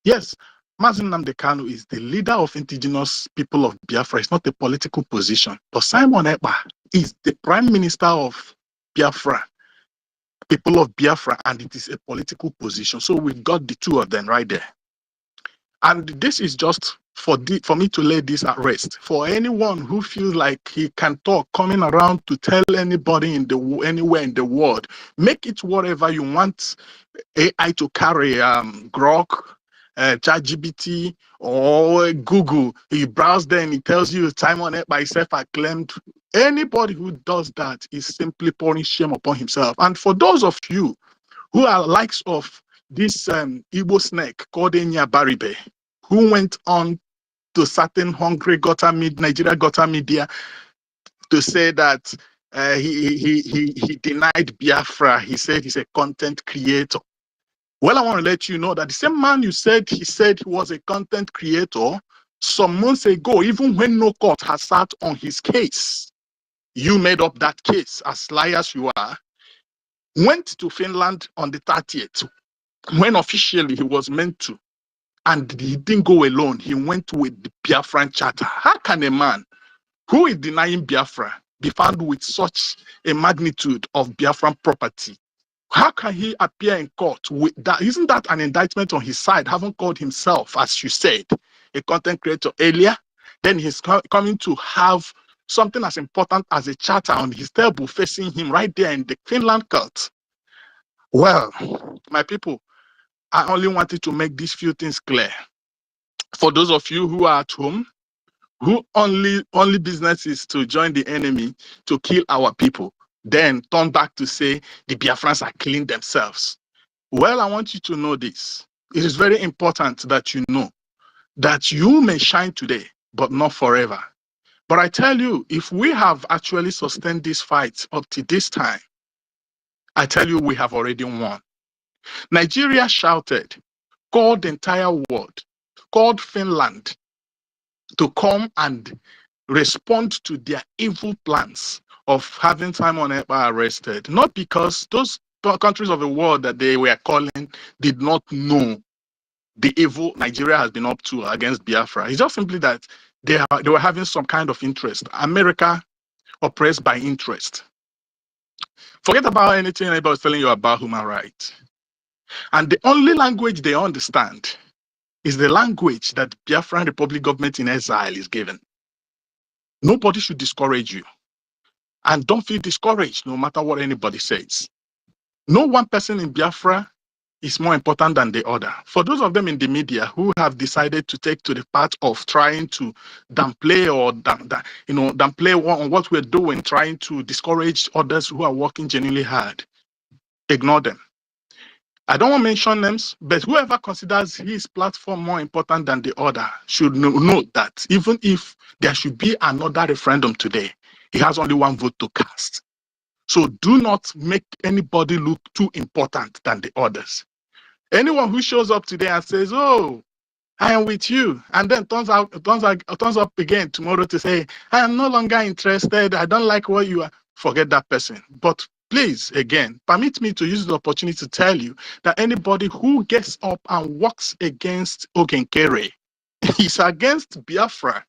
Yes, Mazi Nnamdi Kanu is the leader of indigenous people of Biafra. It's not a political position. But Simon Ekpa is the prime minister of Biafra, people of Biafra, and it is a political position. So we've got the two of them right there. And this is just for me to lay this at rest. For anyone who feels like he can talk, coming around to tell anybody anywhere in the world, make it whatever you want AI to carry, Grok, ChatGPT, or Google. You browse there and it tells you Simon Ekpa is self-acclaimed. Anybody who does that is simply pouring shame upon himself. And for those of you who are likes of this Igbo snake called Enya Baribe, who went on to certain hungry Nigeria Gota media to say that he denied Biafra. He said he's a content creator. Well, I want to let you know that the same man he said he was a content creator some months ago, even when no court has sat on his case, you made up that case, as liars you are, went to Finland on the 30th, when officially he was meant to, and he didn't go alone. He went with the Biafran charter. How can a man who is denying Biafra be found with such a magnitude of Biafran property? How can he appear in court with that? Isn't that an indictment on his side? Haven't called himself, as you said, a content creator earlier? Then he's coming to have something as important as a charter on his table facing him right there in the Finland court. Well, my people, I only wanted to make these few things clear. For those of you who are at home, who only business is to join the enemy to kill our people, then turn back to say the Biafrans are killing themselves. Well, I want you to know this. It is very important that you know that you may shine today, but not forever. But I tell you, if we have actually sustained this fight up to this time, I tell you, we have already won. Nigeria shouted, called the entire world, called Finland to come and respond to their evil plans of having Simon Ekpa arrested. Not because those countries of the world that they were calling did not know the evil Nigeria has been up to against Biafra. It's just simply that they were having some kind of interest. America oppressed by interest. Forget about anything anybody's telling you about human rights. And the only language they understand is the language that Biafran Republic government in exile is given. Nobody should discourage you. And don't feel discouraged no matter what anybody says. No one person in Biafra is more important than the other. For those of them in the media who have decided to take to the path of trying to downplay or downplay on what we're doing, trying to discourage others who are working genuinely hard, ignore them. I don't want to mention names, but whoever considers his platform more important than the other should know that even if there should be another referendum today, he has only one vote to cast. So do not make anybody look too important than the others. Anyone who shows up today and says, "Oh, I am with you," and then turns up again tomorrow to say, "I am no longer interested. I don't like what you are," forget that person. But please, again, permit me to use the opportunity to tell you that anybody who gets up and works against Ogenkere is against Biafra.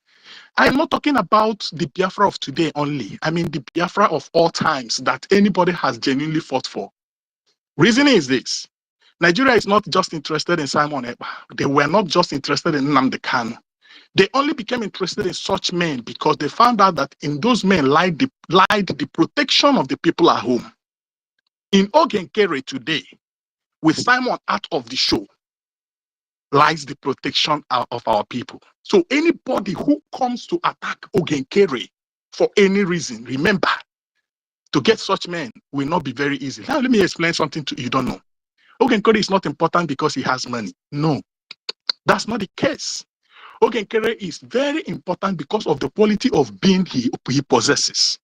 I'm not talking about the Biafra of today only. I mean the Biafra of all times that anybody has genuinely fought for. Reason is this. Nigeria is not just interested in Simon Ekpa. They were not just interested in Nnamdi Kanu. They only became interested in such men because they found out that in those men lied the protection of the people at home. In Ogenkere today, with Simon out of the show, lies the protection of our people. So anybody who comes to attack Ogenkere for any reason, remember, to get such men will not be very easy. Now let me explain something to you don't know. Ogenkere is not important because he has money. No, that's not the case. Ogenkere is very important because of the quality of being he possesses.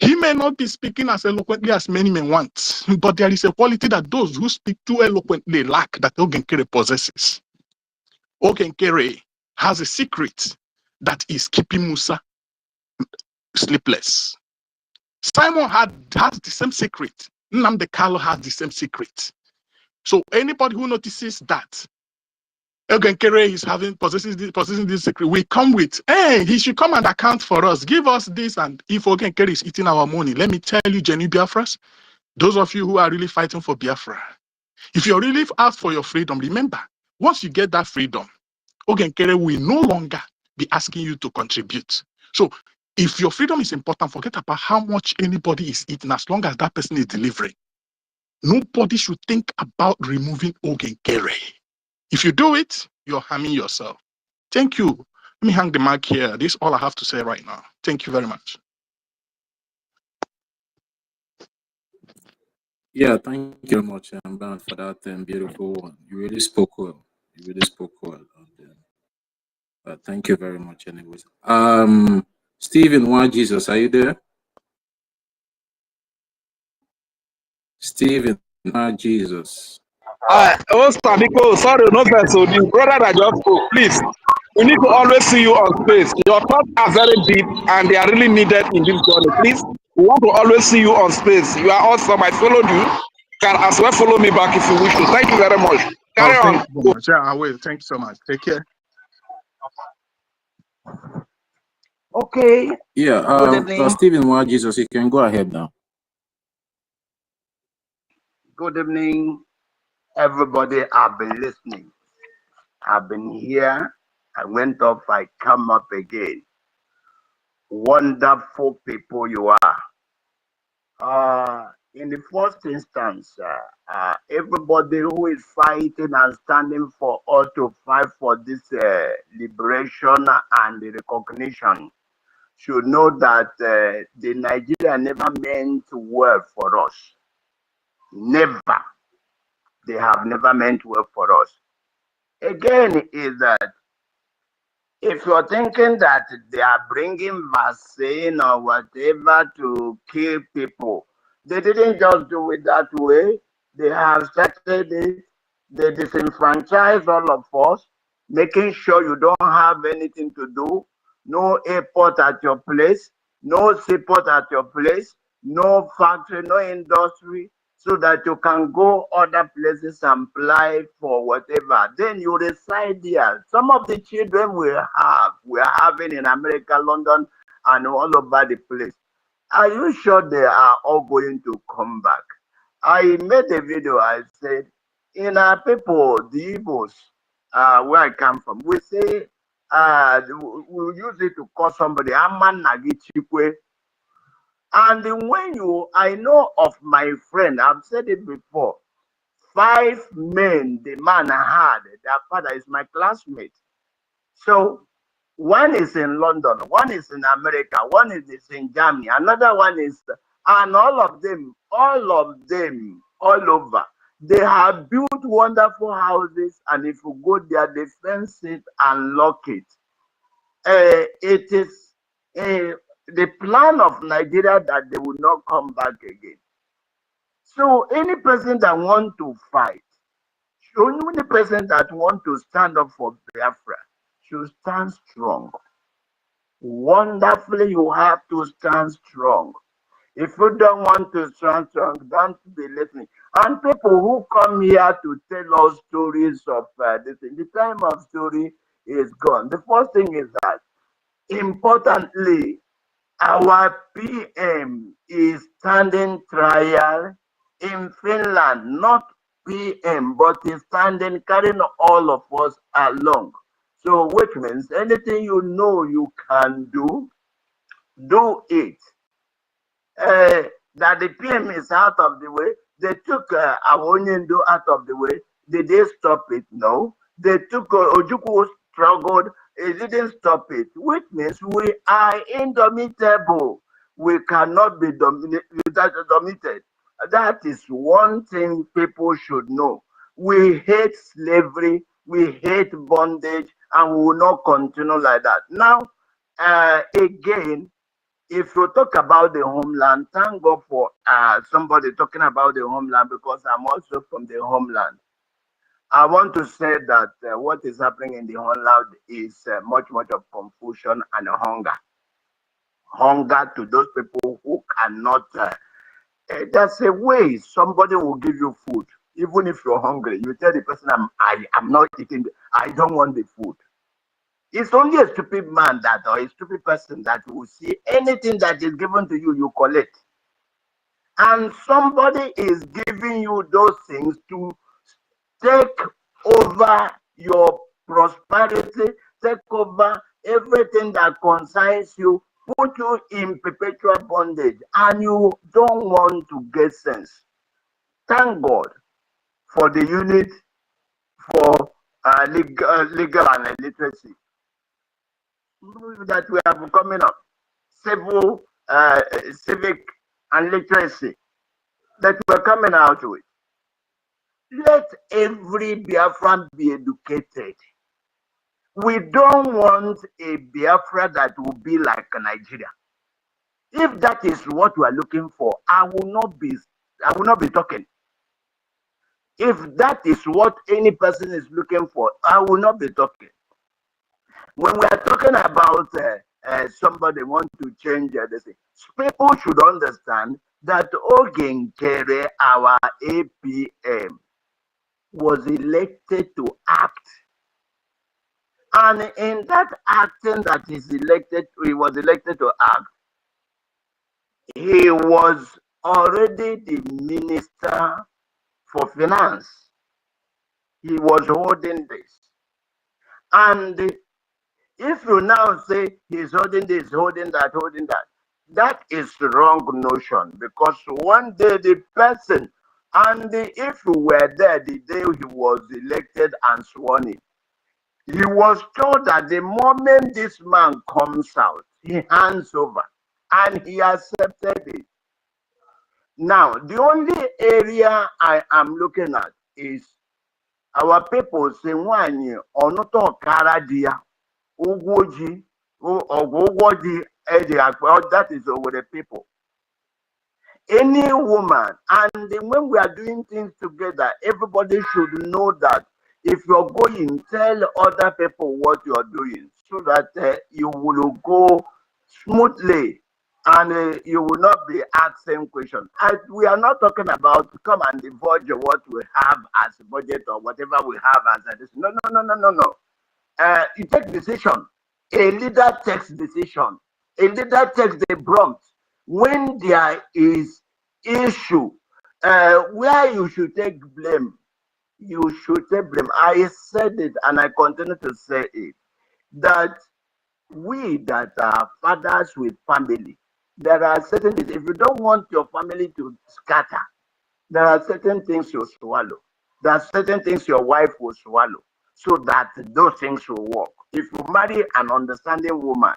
He may not be speaking as eloquently as many men want, but there is a quality that those who speak too eloquently lack that Ogenkere possesses. Ogenkere has a secret that is keeping Musa sleepless. Simon has the same secret. Nnamdi Kanu has the same secret. So anybody who notices that Ogenkere is possessing this secret, we come with, hey, he should come and account for us. Give us this, and if Ogenkere is eating our money, let me tell you, genuine Biafras, those of you who are really fighting for Biafra, if you really ask for your freedom, remember, once you get that freedom, Ogenkere will no longer be asking you to contribute. So if your freedom is important, forget about how much anybody is eating as long as that person is delivering. Nobody should think about removing Ogenkere. If you do it, you're harming yourself. Thank you. Let me hang the mic here. This is all I have to say right now. Thank you very much. Yeah, thank you very much, Ben, for that beautiful one. You really spoke well. You really spoke well. Thank you very much, anyways. Stephen, why Jesus? Are you there? Stephen, why Jesus? Sorry, no vex. So the brother that just spoke, please. We need to always see you on space. Your thoughts are very deep and they are really needed in this journey. Please, we want to always see you on space. You are awesome. I followed you. You can as well follow me back if you wish to. Thank you very much. Oh, Carry thank on. you so much. Yeah, I will. Thank you so much. Take care. Okay. Yeah, Good evening. Stephen, why Jesus? You can go ahead now. Good evening, everybody. I've been listening. I've been here. I went off. I come up again. Wonderful people you are. In the first instance, everybody who is fighting and standing for us to fight for this liberation and the recognition should know that the Nigeria never meant well for us. Never. They have never meant well for us. Again, is that if you're thinking that they are bringing vaccine or whatever to kill people, they didn't just do it that way. They have started it. They disenfranchise all of us, making sure you don't have anything to do. No airport at your place, no seaport at your place, no factory, no industry. so that you can go other places and apply for whatever. Then you reside there. Some of the children we're having in America, London, and all over the place. Are you sure they are all going to come back? I made a video. I said, in our people, the Igbos, where I come from, we say, we use it to call somebody, Aman Nagichikwe. And when I know of my friend, I've said it before, 5 men the man had, their father is my classmate. So one is in London, one is in America, one is in Germany, another one is, and all of them, all over, they have built wonderful houses, and if you go there, they fence it and lock it. It is the plan of Nigeria that they will not come back again. So any person that want to fight, only the person that want to stand up for Biafra should stand strong. Wonderfully, you have to stand strong. If you don't want to stand strong, don't be listening. And people who come here to tell us stories of this, the time of story is gone. The first thing is that, importantly, our PM is standing trial in Finland, not PM, but is standing carrying all of us along. So, which means anything you know you can do it. That the PM is out of the way. They took Awonyendo out of the way. Did they stop it? No. They took Ojukwu struggled. It didn't stop it, which means we are indomitable. We cannot be dominated. That is one thing people should know. We hate slavery, we hate bondage, and we will not continue like that. Now, again, if you talk about the homeland, thank God for somebody talking about the homeland, because I'm also from the homeland. I want to say that what is happening in the homeland is much of confusion and hunger. Hunger to those people who cannot. There's a way somebody will give you food, even if you're hungry. You tell the person, I'm not eating. I don't want the food. It's only a stupid man or a stupid person that will see anything that is given to you, you collect. And somebody is giving you those things to take over your prosperity, take over everything that concerns you, put you in perpetual bondage, and you don't want to get sense. Thank God for the unit for legal and literacy that we have coming up, civil, civic, and literacy that we're coming out with. Let every Biafran be educated. We don't want a Biafra that will be like Nigeria. If that is what we are looking for, I will not be talking. If that is what any person is looking for, I will not be talking. When we are talking about somebody want to change this, people should understand that Ogenkere, our APM, was elected to act. And in that acting that he was elected to act, he was already the Minister for Finance. He was holding this. And if you now say he's holding this, holding that, that is the wrong notion, because one day the person, and if you were there the day he was elected and sworn in, he was told that the moment this man comes out, he hands over, and he accepted it. Now, the only area I am looking at is our people saying, "Wanye onoto karadia, ogoji, ogoji that is over the people." Any woman, and when we are doing things together, everybody should know that if you're going, tell other people what you're doing, so that you will go smoothly. and you will not be asking questions. We are not talking about come and divulge what we have as a budget or whatever we have as a this. No, no, no, no, no, no. You take decision. A leader takes decision. A leader takes the brunt when there is issue where you should take blame. You should take blame. I said it and I continue to say it that we that are fathers with family, there are certain things. If you don't want your family to scatter, there are certain things you swallow. There are certain things your wife will swallow so that those things will work. If you marry an understanding woman,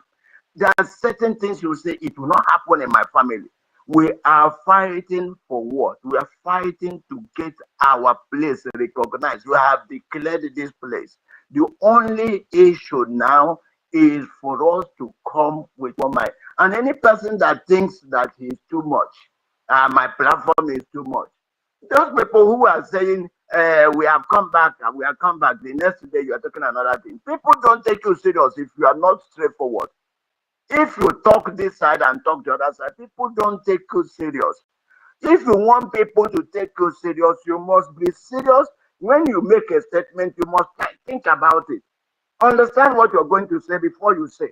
there are certain things you say it will not happen in my family. We are fighting for what? We are fighting to get our place recognized. We have declared this place. The only issue now is for us to come with one mind. And any person that thinks that he's too much, my platform is too much. Those people who are saying, we have come back and we have come back, the next day you are talking another thing. People don't take you serious if you are not straightforward. If you talk this side and talk the other side, people don't take you serious. If you want people to take you serious, you must be serious. When you make a statement, you must think about it. Understand what you're going to say before you say.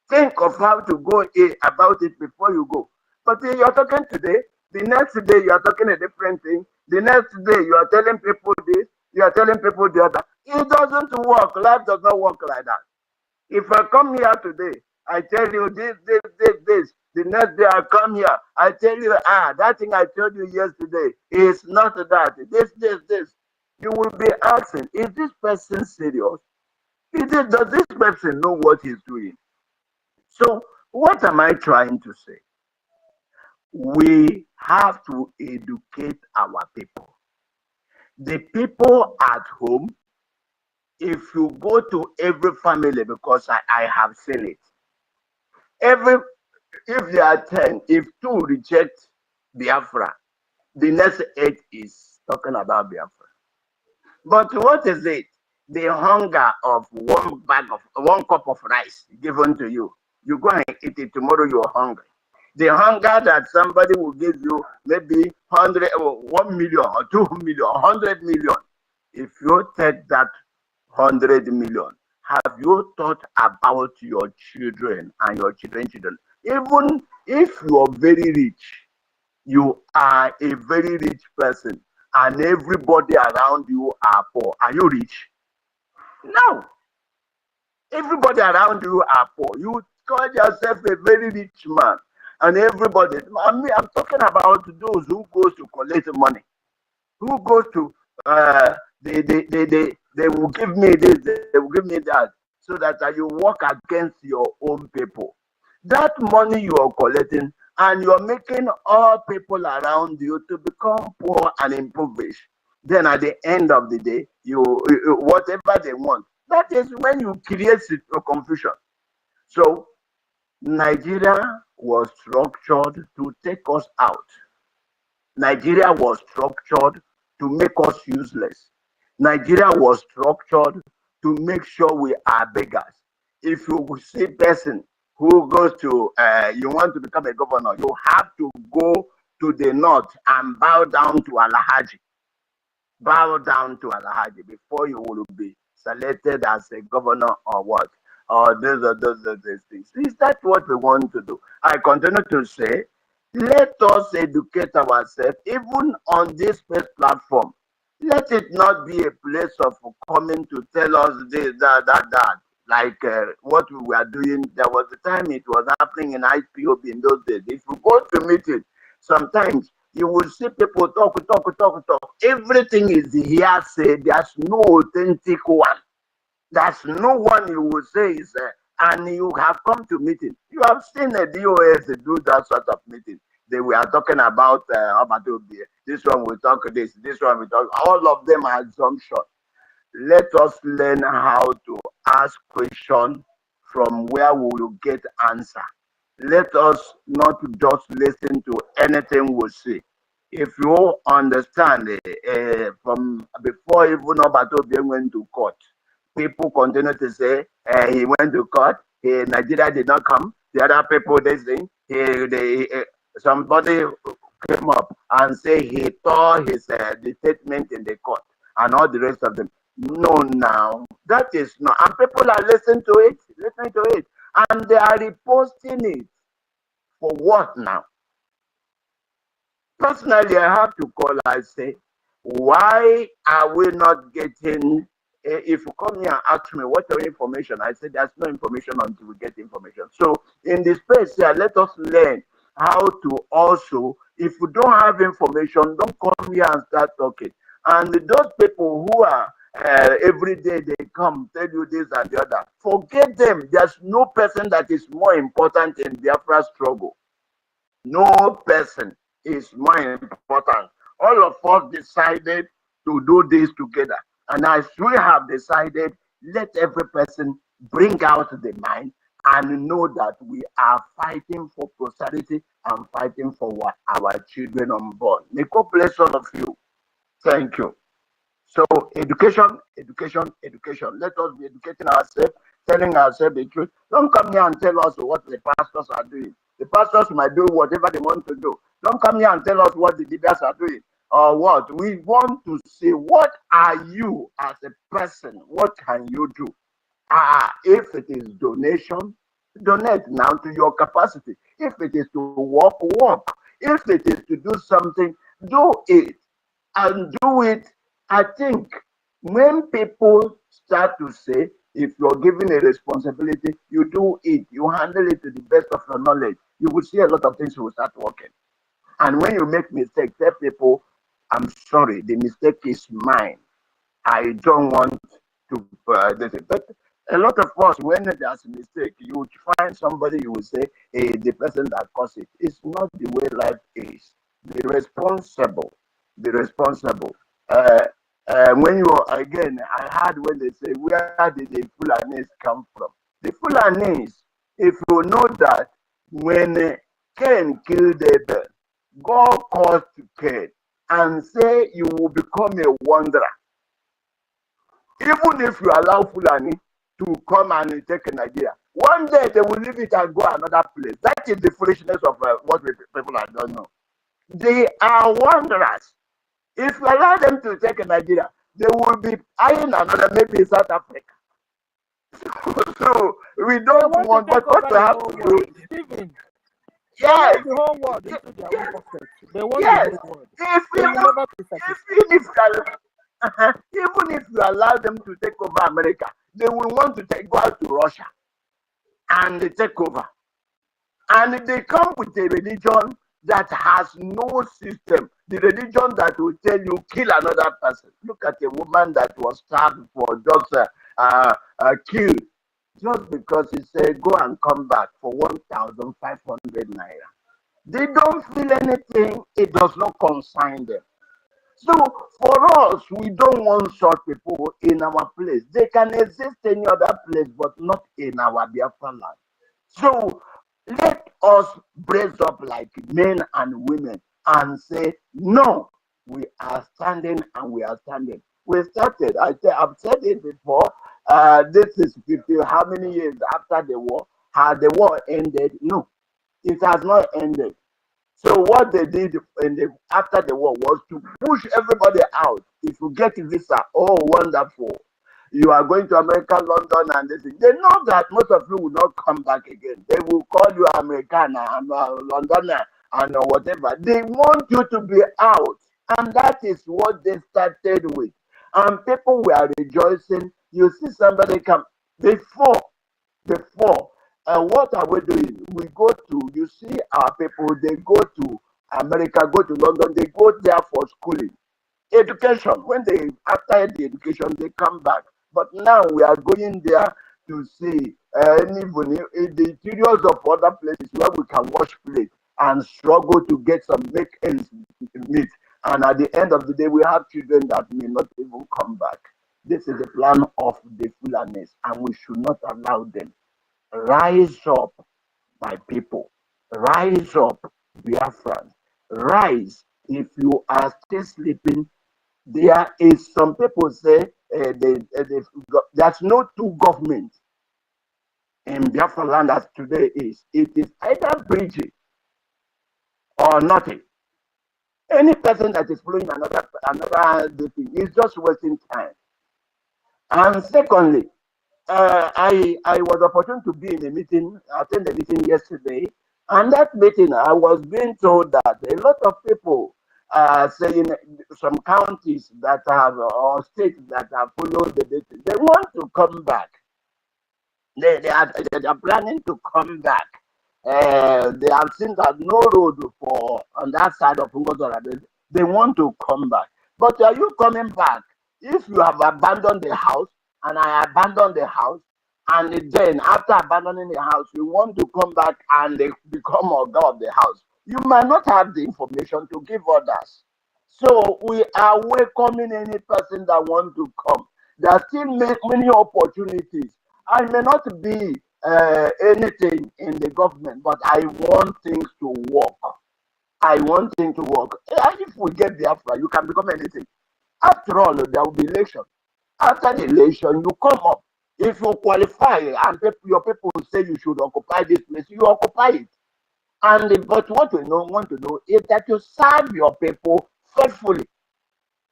Think of how to go about it before you go. But you're talking today, the next day you are talking a different thing. The next day you are telling people this, you are telling people the other. It doesn't work. Life does not work like that. If I come here today, I tell you this. The next day I come here, I tell you, that thing I told you yesterday is not that. This. You will be asking, is this person serious? Does this person know what he's doing? So, what am I trying to say? We have to educate our people. The people at home, if you go to every family, because I have seen it, if there are 10, if 2 reject Biafra, the next 8 is talking about Biafra. But what is it? The hunger of one cup of rice given to you. You go and eat it tomorrow, you're hungry. The hunger that somebody will give you maybe 100 or 1 million or 2 million, 100 million. If you take that 100 million, have you thought about your children and your children? Even if you're very rich, you are a very rich person, and everybody around you are poor. Are you rich? No. Everybody around you are poor. You call yourself a very rich man, and everybody. I'm talking about those who goes to collect money, who goes to they will give me this, they will give me that, so that you work against your own people. That money you are collecting, and you're making all people around you to become poor and impoverished. Then at the end of the day, you whatever they want. That is when you create a confusion. So Nigeria was structured to take us out. Nigeria was structured to make us useless. Nigeria was structured to make sure we are beggars. If you see person who goes to, you want to become a governor, you have to go to the north and bow down to Alhaji. Bow down to Alhaji before you will be selected as a governor or what? Or those things. Is that what we want to do? I continue to say, let us educate ourselves, even on this space platform. Let it not be a place of coming to tell us this, that. Like what we were doing, there was a time it was happening in IPOB in those days. If you go to meeting, sometimes you will see people talk. Everything is hearsay. There's no authentic one. There's no one you will say is, and you have come to meeting. You have seen a DOS do that sort of meeting. They were talking about this one will talk this one will talk. All of them are assumption. Let us learn how to ask questions from where we will get answer. Let us not just listen to anything we see. If you understand from before even Obatobe went to court, people continue to say he went to court, Nigeria did not come, the other people they say Somebody came up and say he tore his the statement in the court and all the rest of them. No, now that is not, and people are listening to it, and they are reposting it. For what now? Personally, I have to call and say, why are we not getting? If you come here and ask me what are information, I say there's no information until we get information. So in this space here, let us learn how to also, if you don't have information, don't come here and start talking. And those people who are every day they come tell you this and the other, forget them. There's no person that is more important in Biafra struggle. No person is more important. All of us decided to do this together. And as we have decided, let every person bring out the mind and know that we are fighting for prosperity and fighting for what our children unborn. May God bless all of you. Thank you. So education, education, education. Let us be educating ourselves, telling ourselves the truth. Don't come here and tell us what the pastors are doing. The pastors might do whatever they want to do. Don't come here and tell us what the leaders are doing or what. We want to see what are you as a person? What can you do? If it is donation, donate now to your capacity. If it is to walk, walk. If it is to do something, do it. And do it. I think when people start to say, if you're given a responsibility, you do it, you handle it to the best of your knowledge, you will see a lot of things will start working. And when you make mistakes, tell people, I'm sorry, the mistake is mine. I don't want to but a lot of us, when there's a mistake, you would find somebody, you will say, hey, the person that caused it. It's not the way life is. Be responsible. Be responsible. When you again, I heard when they say, where did the Fulanis come from? The Fulanis, if you know that when Cain killed Abel, God caused Cain and say you will become a wanderer. Even if you allow Fulani to come and take Nigeria, one day they will leave it and go another place. That is the foolishness of what people are don't know. They are wanderers. If you allow them to take Nigeria, they will be eyeing another, maybe South Africa. So we don't want, but what we have to do. Stephen, Yes. the whole world into their own pocket. They want Yes. the whole world. They will never be satisfied. Even if you allow them to take over America, they will want to go out to Russia and they take over. And they come with a religion that has no system. The religion that will tell you kill another person. Look at a woman that was stabbed for just killed just because he said go and come back for 1,500 naira. They don't feel anything. It does not concern them. So for us, we don't want short people in our place. They can exist any other place, but not in our Biafra land. So let us brace up like men and women and say, no, we are standing and we are standing. We started, I've said it before, this is 50, how many years after the war? Had the war ended? No, it has not ended. So what they did after the war was to push everybody out. If you get a visa, oh, wonderful. You are going to America, London, and this. They know that most of you will not come back again. They will call you Americana, Londoner, and whatever. They want you to be out. And that is what they started with. And people were rejoicing. You see somebody come before what are we doing? We go to, you see our people, they go to America, go to London, they go there for schooling. Education, when they, after the education, they come back. But now we are going there to see, even in the interiors of other places where we can wash plates and struggle to get some make ends meet. And at the end of the day, we have children that may not even come back. This is the plan of the Fulanis, and we should not allow them. Rise up, my people. Rise up, Biafrans. Rise. If you are still sleeping, there is some people say there's no two governments. in Biafra land as today is, it is either BRGIE or nothing. Any person that is following another thing is just wasting time. And secondly, I was opportune to be in a meeting, attend a meeting yesterday, and that meeting I was being told that a lot of people saying some counties that have or states that have followed the meeting, they want to come back. They are planning to come back. They have seen that no road for on that side of NGOZI. They want to come back. But are you coming back if you have abandoned the house and I abandoned the house, and then after abandoning the house, you want to come back and become a god of the house? You might not have the information to give others. So we are welcoming any person that want to come. There are still many opportunities. I may not be anything in the government, but I want things to work. I want things to work. If we get Biafra, you can become anything. After all, there will be election. After the election, you come up. If you qualify and your people say you should occupy this place, you occupy it. And but what we want to know is that you serve your people faithfully.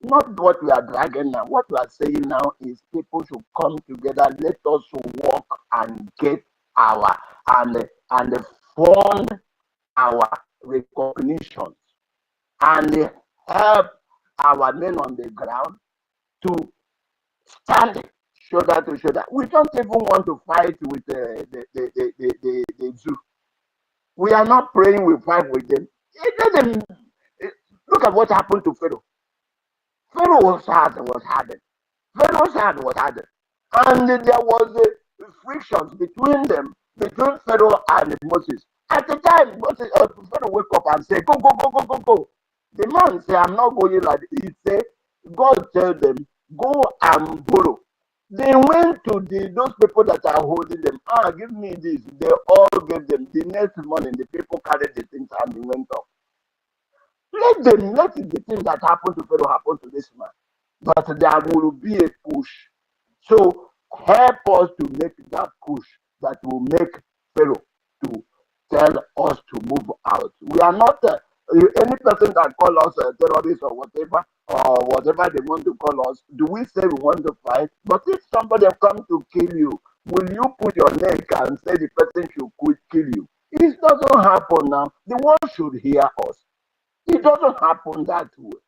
Not what we are dragging now. What we are saying now is people should come together. Let us work and get our and fund our recognitions and help our men on the ground to stand shoulder to shoulder. We don't even want to fight with the zoo. We are not praying we fight with them. It doesn't. Look at what happened to Pharaoh. Pharaoh was hardened. Pharaoh's hand was hardened. And there was frictions between them, between Pharaoh and Moses. At the time, Pharaoh wake up and say, go, go, go, go, go, go. The man say, I'm not going like this. He say, God tell them, go and borrow. They went to those people that are holding them. Give me this. They all gave them. The next morning, the people carried the things and they went off. Let the thing that happened to Pharaoh happen to this man. But there will be a push. So help us to make that push that will make Pharaoh to tell us to move out. We are not any person that call us terrorists or whatever they want to call us. Do we say we want to fight? But if somebody come to kill you, will you put your neck and say the person should kill you? It doesn't happen now. The world should hear us. It doesn't happen that way.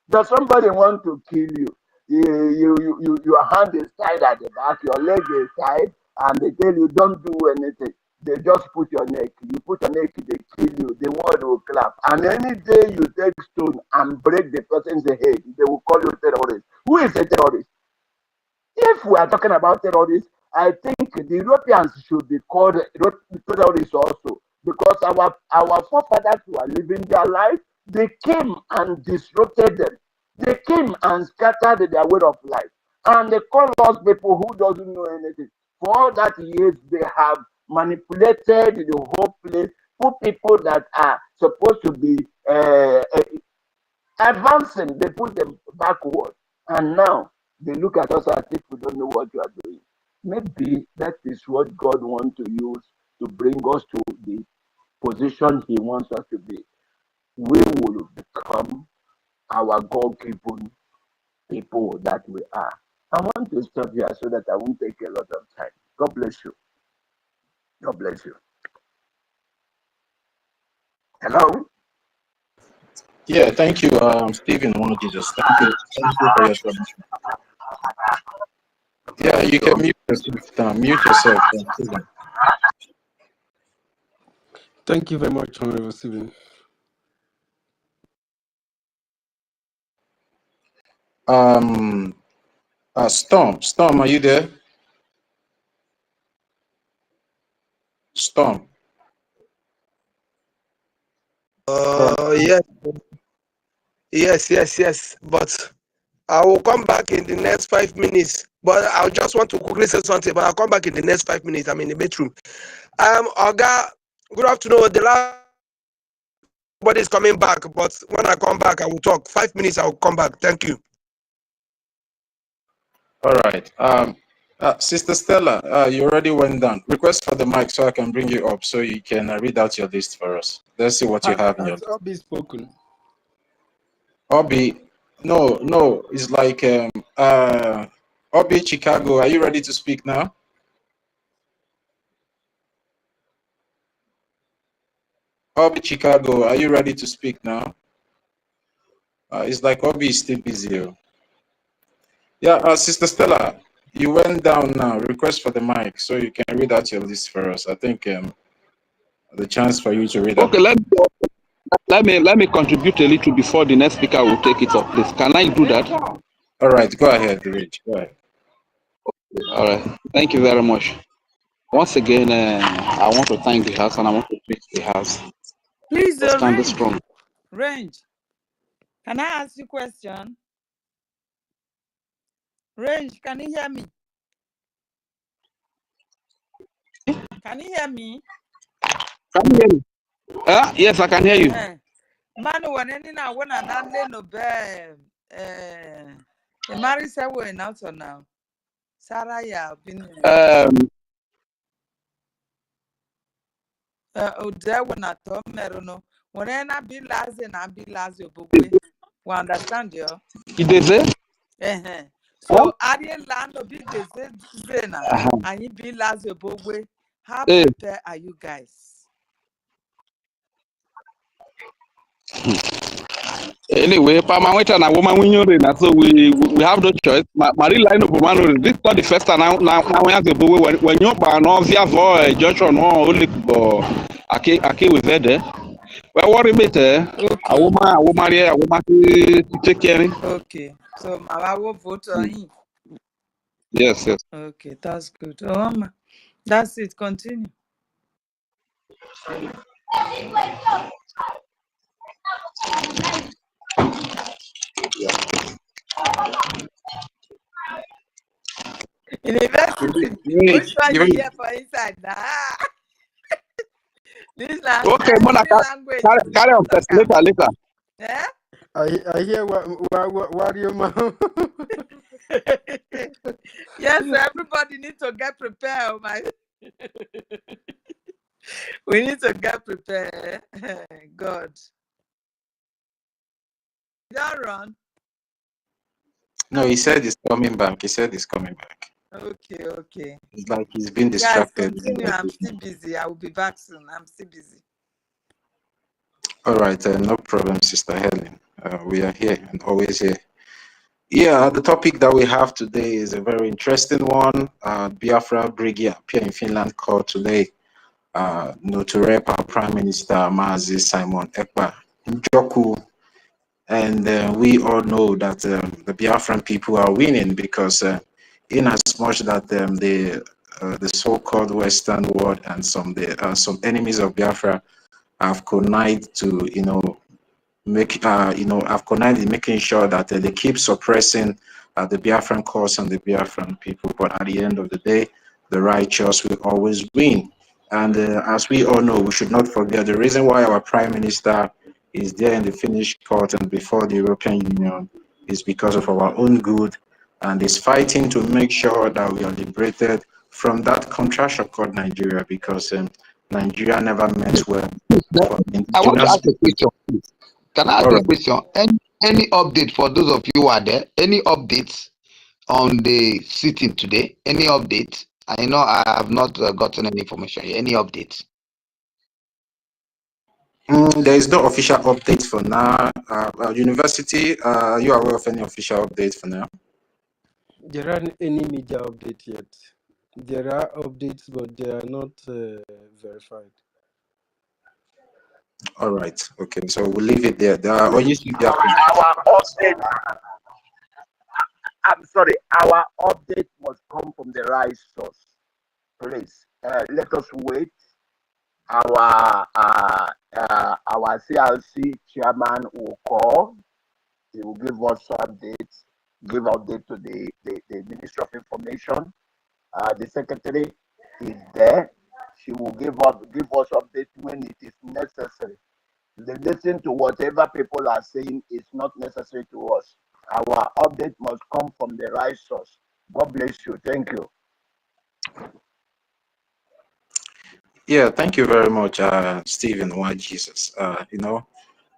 Does somebody want to kill you? Your hand is tied at the back, your leg is tied, and they tell you don't do anything. They just put your neck. You put your neck, they kill you. The world will clap. And any day you take stone and break the person's head, they will call you terrorist. Who is a terrorist? If we are talking about terrorists, I think the Europeans should be called terrorists also, because our forefathers who are living their life, they came and disrupted them. They came and scattered their way of life. And they call us people who doesn't know anything. For all that years, they have manipulated the whole place, put people that are supposed to be advancing, they put them backward. And now they look at us as if we don't know what you are doing. Maybe that is what God wants to use to bring us to the position He wants us to be. We will become our God-given people that we are. I want to stop here so that I won't take a lot of time. God bless you. God bless you. Hello? Yeah, thank you, Stephen. One of Jesus. Thank you for your submission. Yeah, you can mute yourself. Mute yourself. Stephen. Thank you very much, Honorable Stephen. Storm, are you there? Storm. Yes. But I will come back in the next 5 minutes. But I just want to quickly say something. But I'll come back in the next 5 minutes. I'm in the bedroom. Oga, good afternoon. The last body is coming back, but when I come back, I will talk. 5 minutes, I will come back. Thank you. All right. Sister Stella, you already went down. Request for the mic so I can bring you up so you can read out your list for us. Let's see what you have in your Has Obi spoken? Obi. No, it's like Obi Chicago. Are you ready to speak now? Obi Chicago, are you ready to speak now? It's like Obi is still busy. Yeah, Sister Stella, you went down now. Request for the mic so you can read out your list for us. I think the chance for you to read out. Okay, let me contribute a little before the next speaker will take it up, please. Can I do that? All right, go ahead, Rich. Go ahead. All right. Thank you very much. Once again, I want to thank the house and I want to thank the house Please, for standing Range. strong. Range. Can I ask you a question? Range, can you hear me? Can you hear me? Can you hear me? Yes, I can hear you. Manu, when any now, when I no bear, the married say we're now so now. Sarah, yeah, been. There when I told Merono, when I be last and I be last, you we understand you. It is it? So, I didn't land a big zena, and you be last, you how prepared are you guys? Anyway, Pamawita and a woman so we have no choice. Marie line of woman, this is not the first time now we have the boy when you ban off via for Joshua no only for Ake with there. Well, what about a woman to take care. Okay, so I will vote on him. Yes. Okay, that's good. That's it. Continue. University. Which one you hear for inside? This okay, language. Carry on first. Later. Yeah? I hear what your mom. Yes, everybody needs to get prepared. My we need to get prepared. God. Don't run. No, he said he's coming back. He said he's coming back. Okay. It's like he's been distracted. Guys, continue. I'm still busy. I will be back soon. I'm still busy. All right, no problem, Sister Helen. We are here and always here. Yeah, the topic that we have today is a very interesting one. Biafra BRGIE appear in Finland called today to rep our Prime Minister Mazi Simon Ekpa Njoku. And we all know that the Biafran people are winning because in as much that the so-called Western world and some enemies of Biafra have connived to, have connived in making sure that they keep suppressing the Biafran cause and the Biafran people. But at the end of the day, the righteous will always win. And as we all know, we should not forget the reason why our Prime Minister is there in the Finnish court and before the European Union is because of our own good, and is fighting to make sure that we are liberated from that contraction called Nigeria, because Nigeria never meant well. I want to ask a question, please. Can I ask a question? Any update for those of you who are there? Any updates on the sitting today? Any updates? I know I have not gotten any information. Any updates? There is no official update for now. University, are you aware of any official update for now? There aren't any media update yet. There are updates, but they are not verified. All right. Okay. So we'll leave it there. Our update. I'm sorry. Our update must come from the right source. Please, let us wait. Our CLC chairman will call. He will give us updates. Give update to the Ministry of Information. The secretary is there. She will give us update when it is necessary. They listen to whatever people are saying is not necessary to us. Our update must come from the right source. God bless you. Thank you. Yeah, thank you very much, Stephen. Why Jesus?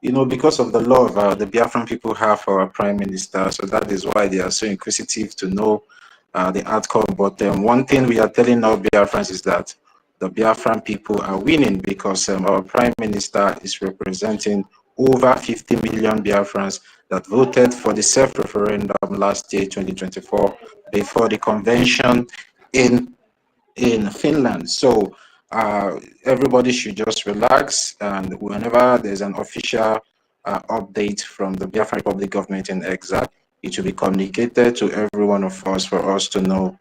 Because of the love the Biafran people have for our prime minister, so that is why they are so inquisitive to know the outcome. But one thing we are telling our Biafrans is that the Biafran people are winning because our prime minister is representing over 50 million Biafrans that voted for the self-referendum last year, 2024, before the convention in Finland. So everybody should just relax, and whenever there's an official update from the Biafra Republic government in exile, it will be communicated to every one of us for us to know.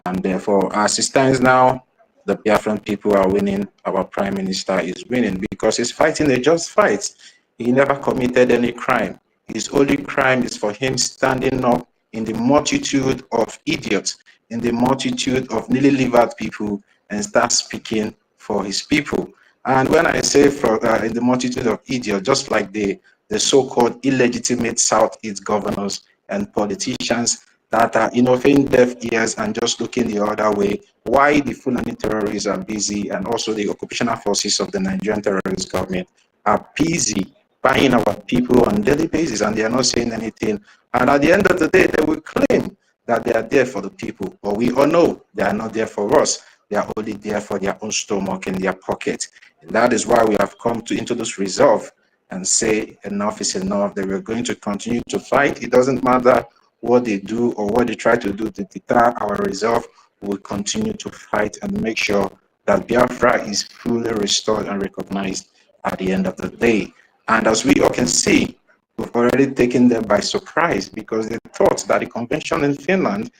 And therefore, as it stands now, the Biafran people are winning. Our prime minister is winning because he's fighting a just fight. He never committed any crime. His only crime is for him standing up in the multitude of idiots, in the multitude of newly livered people, and start speaking for his people. And when I say in the multitude of idiots, just like the so-called illegitimate Southeast governors and politicians that are paying deaf ears and just looking the other way, why the Fulani terrorists are busy, and also the occupational forces of the Nigerian terrorist government are busy buying our people on a daily basis, and they are not saying anything. And at the end of the day, they will claim that they are there for the people, but we all know they are not there for us. They are only there for their own stomach and their pocket. And that is why we have come into this resolve and say enough is enough, that we're going to continue to fight. It doesn't matter what they do or what they try to do to deter our resolve. We'll continue to fight and make sure that Biafra is fully restored and recognized at the end of the day. And as we all can see, we've already taken them by surprise because they thought that the convention in Finland,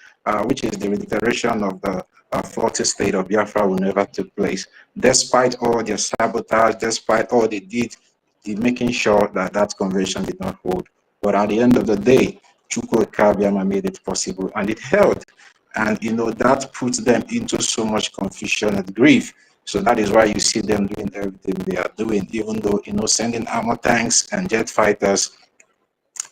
which is the declaration of the fourth state of Biafra, will never take place, despite all their sabotage, despite all they did in making sure that that convention did not hold. But at the end of the day, Chukwu Kabiama made it possible, and it held. And that puts them into so much confusion and grief. So that is why you see them doing everything they are doing, even though sending armor tanks and jet fighters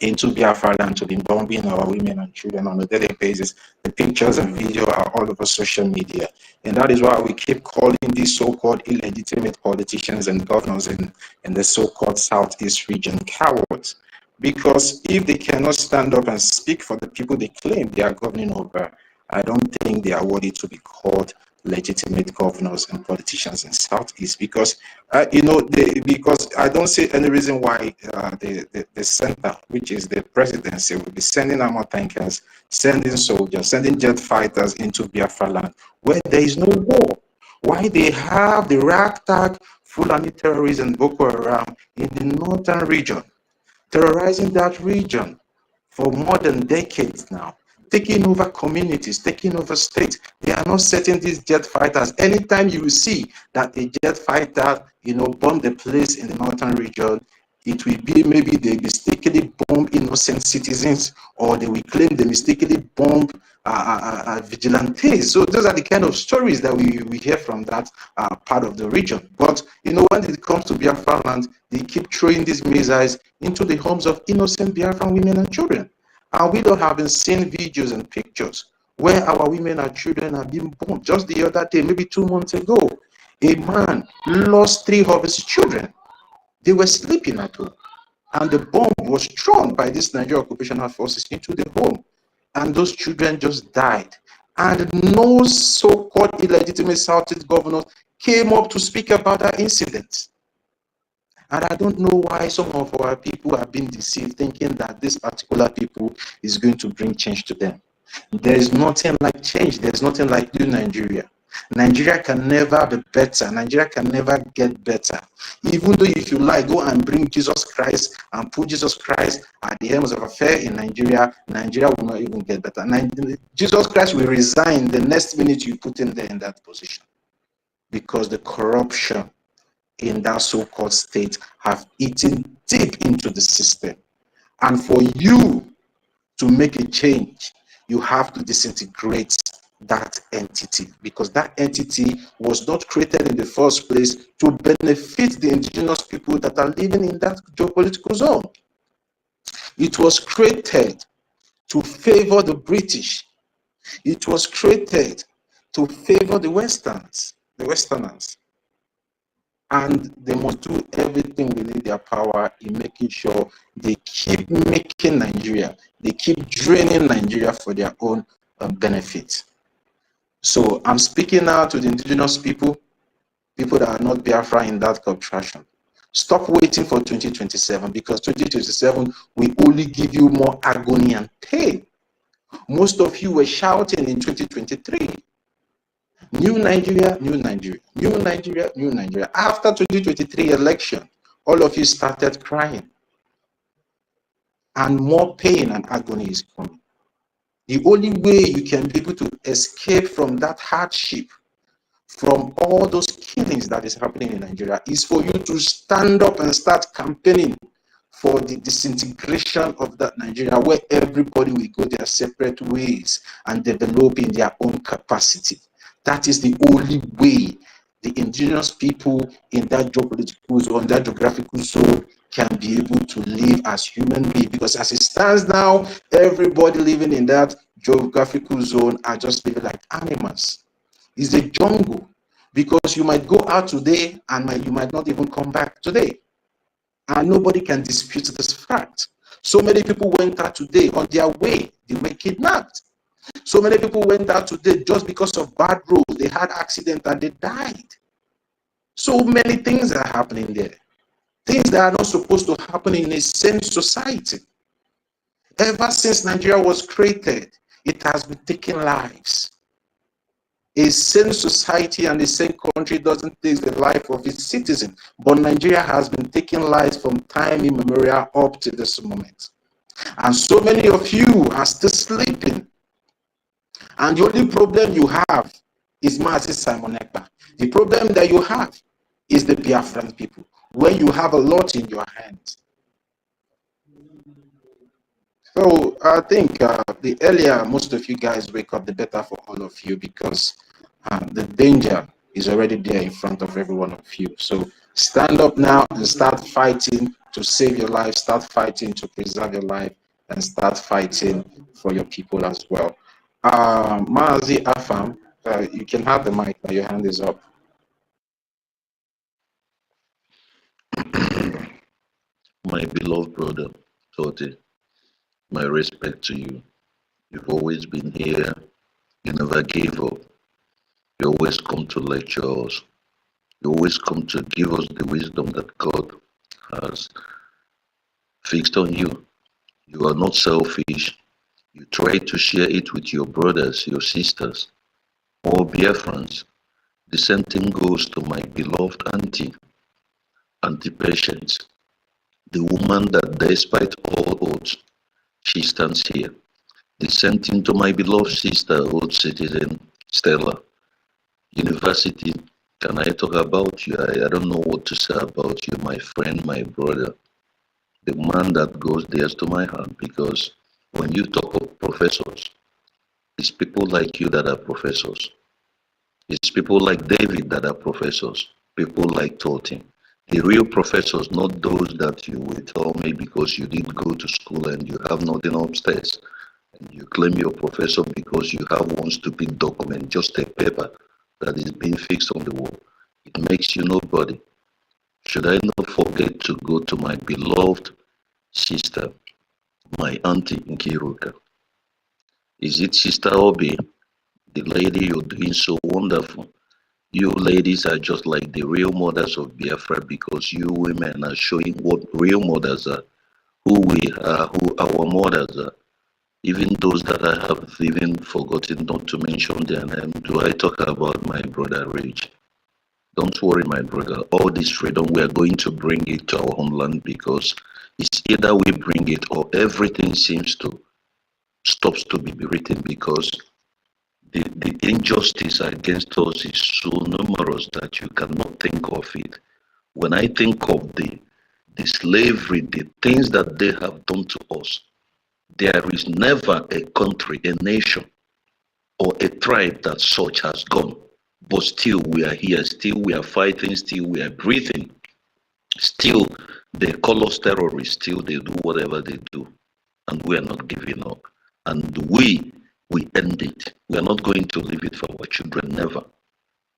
into Biafra land to be bombing our women and children on a daily basis. The pictures and video are all over social media. And that is why we keep calling these so-called illegitimate politicians and governors in the so-called Southeast region cowards. Because if they cannot stand up and speak for the people they claim they are governing over, I don't think they are worthy to be called legitimate governors and politicians in Southeast, because because I don't see any reason why the center, which is the presidency, will be sending armor tankers, sending soldiers, sending jet fighters into Biafra land where there is no war. Why they have the ragtag Fulani terrorists and Boko Haram in the northern region, terrorizing that region for more than decades now, taking over communities, taking over states. They are not setting these jet fighters. Anytime you will see that a jet fighter, bomb the place in the northern region, it will be maybe they mistakenly bomb innocent citizens, or they will claim they mistakenly bomb vigilantes. So those are the kind of stories that we hear from that part of the region. But when it comes to Biafra land, they keep throwing these missiles into the homes of innocent Biafran women and children. And we don't have seen videos and pictures where our women and children are being bombed. Just the other day, maybe 2 months ago, a man lost 3 of his children. They were sleeping at home, and the bomb was thrown by these Nigerian occupational forces into the home, and those children just died. And no so-called illegitimate Southeast governors came up to speak about that incident. And I don't know why some of our people have been deceived, thinking that this particular people is going to bring change to them. There is nothing like change. There's nothing like new Nigeria. Nigeria can never be better. Nigeria can never get better. Even though if you like, go and bring Jesus Christ and put Jesus Christ at the helm of affair in Nigeria, Nigeria will not even get better. Jesus Christ will resign the next minute you put him there in that position, because the corruption in that so-called state have eaten deep into the system. And for you to make a change, you have to disintegrate that entity, because that entity was not created in the first place to benefit the indigenous people that are living in that geopolitical zone. It was created to favor the British. It was created to favor the Westerners. And they must do everything within their power in making sure they keep making Nigeria, they keep draining Nigeria for their own benefit. So I'm speaking now to the indigenous people that are not Biafra in that contraction. Stop waiting for 2027, because 2027 will only give you more agony and pain. Most of you were shouting in 2023, New Nigeria, New Nigeria, New Nigeria, New Nigeria. After 2023 election, all of you started crying. And more pain and agony is coming. The only way you can be able to escape from that hardship, from all those killings that is happening in Nigeria, is for you to stand up and start campaigning for the disintegration of that Nigeria, where everybody will go their separate ways and develop in their own capacity. That is the only way the indigenous people in that geopolitical zone, that geographical zone, can be able to live as human beings. Because as it stands now, everybody living in that geographical zone are just living like animals. It's a jungle, because you might go out today and you might not even come back today. And nobody can dispute this fact. So many people went out today on their way, they were kidnapped. So many people went out today just because of bad roads. They had accidents and they died. So many things are happening there. Things that are not supposed to happen in a sane society. Ever since Nigeria was created, it has been taking lives. A sane society and a sane country doesn't take the life of its citizens, but Nigeria has been taking lives from time immemorial up to this moment. And so many of you are still sleeping. And the only problem you have is Mazi Simon Ekpa. The problem that you have is the Biafran people, where you have a lot in your hands. So I think the earlier most of you guys wake up, the better for all of you, because the danger is already there in front of every one of you. So stand up now and start fighting to save your life, start fighting to preserve your life, and start fighting for your people as well. Mazi Afam, you can have the mic now, your hand is up. My beloved brother, Tote, my respect to you. You've always been here. You never gave up. You always come to lecture us. You always come to give us the wisdom that God has fixed on you. You are not selfish. You try to share it with your brothers, your sisters, all Biafrans. The same thing goes to my beloved auntie, Auntie Patience, the woman that despite all odds, she stands here. The same thing to my beloved sister, old citizen, Stella. University, can I talk about you? I don't know what to say about you, my friend, my brother. The man that goes there to my heart, because when you talk of professors, it's people like you that are professors. It's people like David that are professors. People like Totin. The real professors, not those that you will tell me because you didn't go to school and you have nothing upstairs. And you claim you're a professor because you have one stupid document, just a paper that is being fixed on the wall. It makes you nobody. Should I not forget to go to my beloved sister, my auntie Nkiruka? Is it Sister Obi, the lady you're doing so wonderful? You ladies are just like the real mothers of Biafra, because you women are showing what real mothers are, who we are, who our mothers are. Even those that I have even forgotten not to mention their name. Do I talk about my brother Rich? Don't worry, my brother. All this freedom, we are going to bring it to our homeland, because it's either we bring it or everything seems to stops to be written, because the injustice against us is so numerous that you cannot think of it. When I think of the slavery, the things that they have done to us, there is never a country, a nation, or a tribe that such has gone. But still we are here, still we are fighting, still we are breathing. Still they call us terrorists, still they do whatever they do. And we are not giving up. And we we end it. We are not going to leave it for our children, never.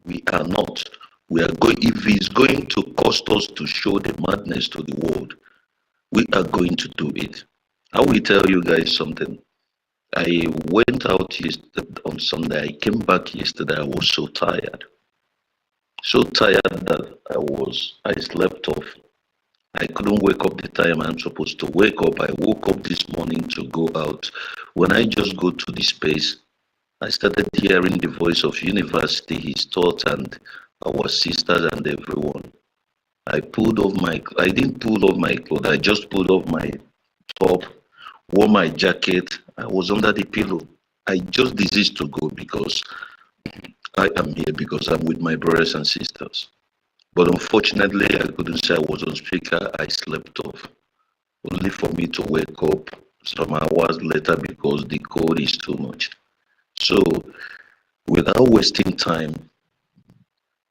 We are not. We are going, if it's going to cost us to show the madness to the world, we are going to do it. I will tell you guys something. I went out on Sunday. I came back yesterday. I was so tired. So tired that I slept off. I couldn't wake up the time I'm supposed to wake up. I woke up this morning to go out. When I just go to the space, I started hearing the voice of university, his thoughts, and our sisters and everyone. I didn't pull off my clothes. I just pulled off my top, wore my jacket. I was under the pillow. I just desist to go because I am here because I'm with my brothers and sisters. But unfortunately, I couldn't say I was on speaker. I slept off, only for me to wake up some hours later because the cold is too much. So, without wasting time,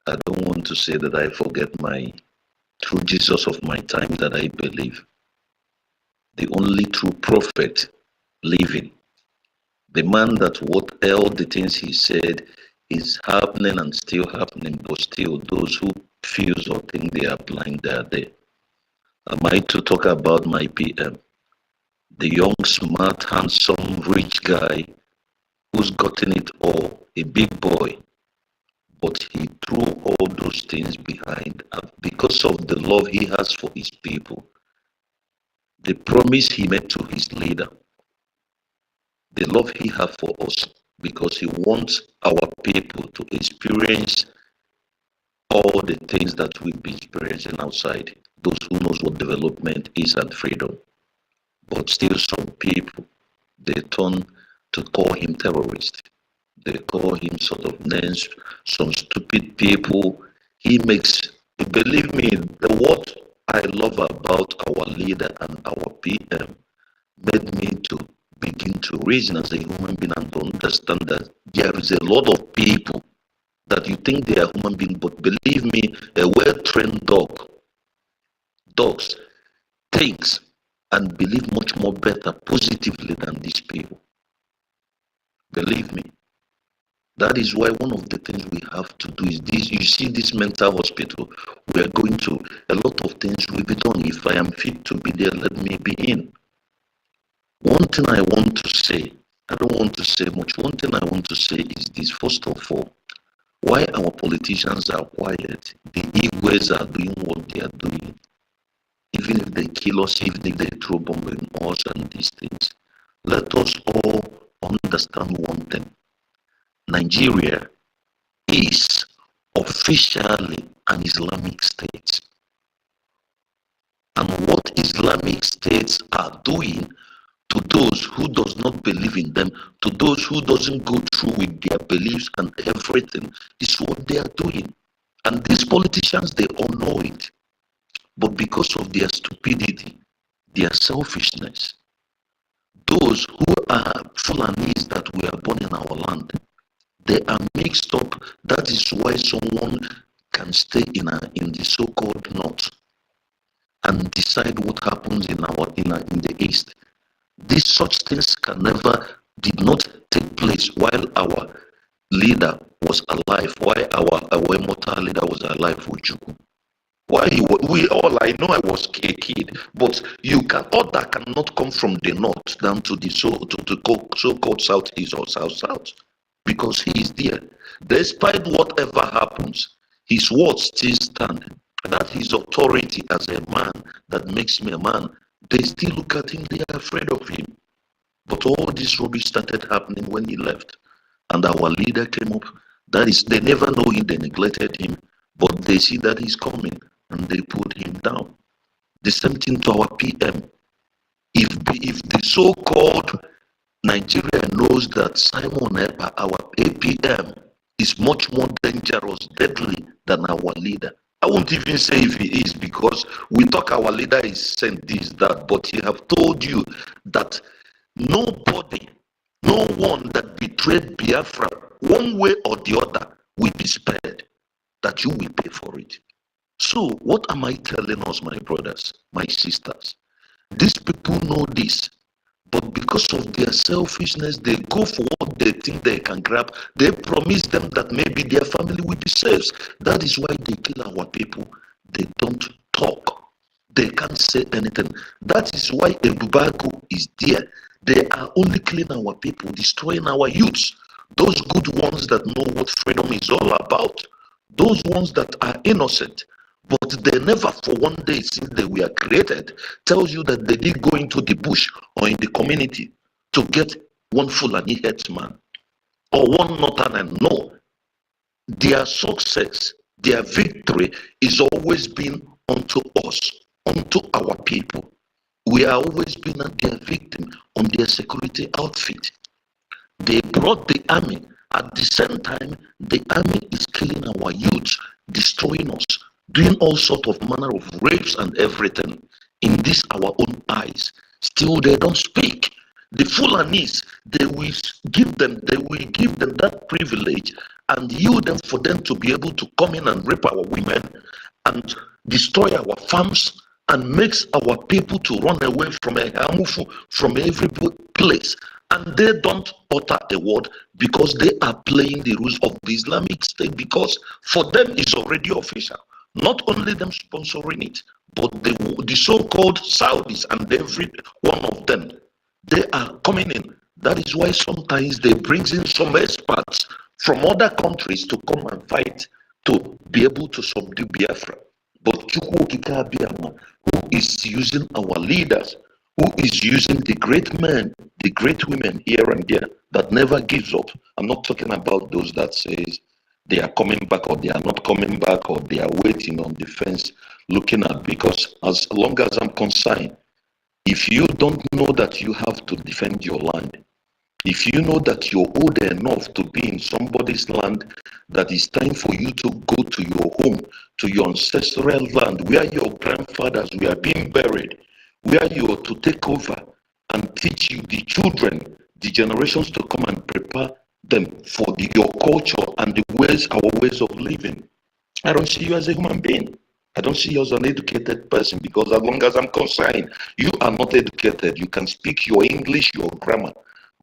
I don't want to say that I forget my true Jesus of my time that I believe. The only true prophet living. The man that what all the things he said is happening and still happening, but still those who feel or think they are blind, they are there. Am I to talk about my PM? The young, smart, handsome, rich guy who's gotten it all, a big boy, but he threw all those things behind because of the love he has for his people, the promise he made to his leader, the love he has for us, because he wants our people to experience all the things that we've been experiencing outside, those who knows what development is and freedom. But still some people, they turn to call him terrorist. They call him sort of names, some stupid people. He makes, believe me, what I love about our leader and our PM made me to begin to reason as a human being and to understand that there is a lot of people that you think they are human beings, but believe me, a well-trained dogs thinks and believe much more better positively than these people. Believe me. That is why one of the things we have to do is this. You see this mental hospital, we are going to, a lot of things will be done. If I am fit to be there, let me be in. One thing I want to say, I don't want to say much. One thing I want to say is this. First of all, why our politicians are quiet, the Igwes are doing what they are doing. Even if they kill us, even if they throw bomb in us and these things, let us all understand one thing. Nigeria is officially an Islamic state. And what Islamic states are doing to those who does not believe in them, to those who doesn't go through with their beliefs and everything, is what they are doing. And these politicians, they all know it. But because of their stupidity, their selfishness, those who are Fulanis that were born in our land, they are mixed up. That is why someone can stay in the so-called north and decide what happens in the east. These such things did not take place while our leader was alive, while our immortal leader was alive, Ujuku. Why I know I was a kid, but all that cannot come from the north down to the so-called southeast or south, because he is there. Despite whatever happens, his words still stand. That his authority as a man that makes me a man, they still look at him, they are afraid of him. But all this rubbish started happening when he left. And our leader came up. That is, they never know him, they neglected him, but they see that he's coming and they put him down. The same thing to our PM. If the so-called Nigeria knows that Simon Epa, our APM, is much more dangerous, deadly than our leader. I won't even say if he is, because we talk our leader is saying this, that, but he have told you that nobody, no one that betrayed Biafra, one way or the other, will be spared, that you will pay for it. So what am I telling us, my brothers, my sisters? These people know this. But because of their selfishness, they go for what they think they can grab. They promise them that maybe their family will be saved. That is why they kill our people. They don't talk. They can't say anything. That is why Ebubago is there. They are only killing our people, destroying our youths. Those good ones that know what freedom is all about. Those ones that are innocent. But they never for one day since they were created tells you that they did go into the bush or in the community to get one Fulani headsman or one northern. No, their success, their victory is always been unto us, unto our people. We are always been their victim on their security outfit. They brought the army. At the same time, the army is killing our youths, destroying us, doing all sort of manner of rapes and everything in this our own eyes. Still, they don't speak. The Fulanis, they will give them that privilege and yield them for them to be able to come in and rape our women and destroy our farms and makes our people to run away from from every place. And they don't utter a word because they are playing the rules of the Islamic State, because for them it's already official. Not only them sponsoring it, but the so-called Saudis and every one of them, they are coming in. That is why sometimes they bring in some experts from other countries to come and fight to be able to subdue Biafra. But Chukwu Okike Abiyama, who is using our leaders, who is using the great men, the great women here and there that never gives up. I'm not talking about those that says they are coming back or they are not coming back or they are waiting on the fence looking at, because as long as I'm concerned, if you don't know that you have to defend your land, if you know that you're old enough to be in somebody's land, that it's time for you to go to your home, to your ancestral land, where your grandfathers were being buried, where you are to take over and teach you the children, the generations to come and prepare them for your culture and the ways, our ways of living. I don't see you as a human being. I don't see you as an educated person, because as long as I'm concerned, you are not educated. You can speak your English, your grammar.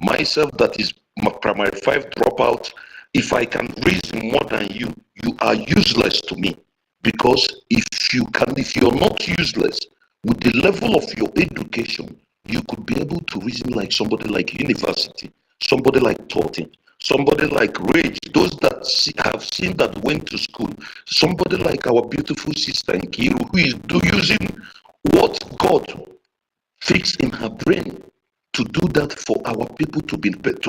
Myself, that is my primary 5 dropout, if I can reason more than you, you are useless to me. Because if you're not useless, with the level of your education, you could be able to reason like somebody like university, somebody like Tortin, somebody like Rage, those that have seen that went to school, somebody like our beautiful sister Nkiru, who is using what God fixed in her brain to do that for our people to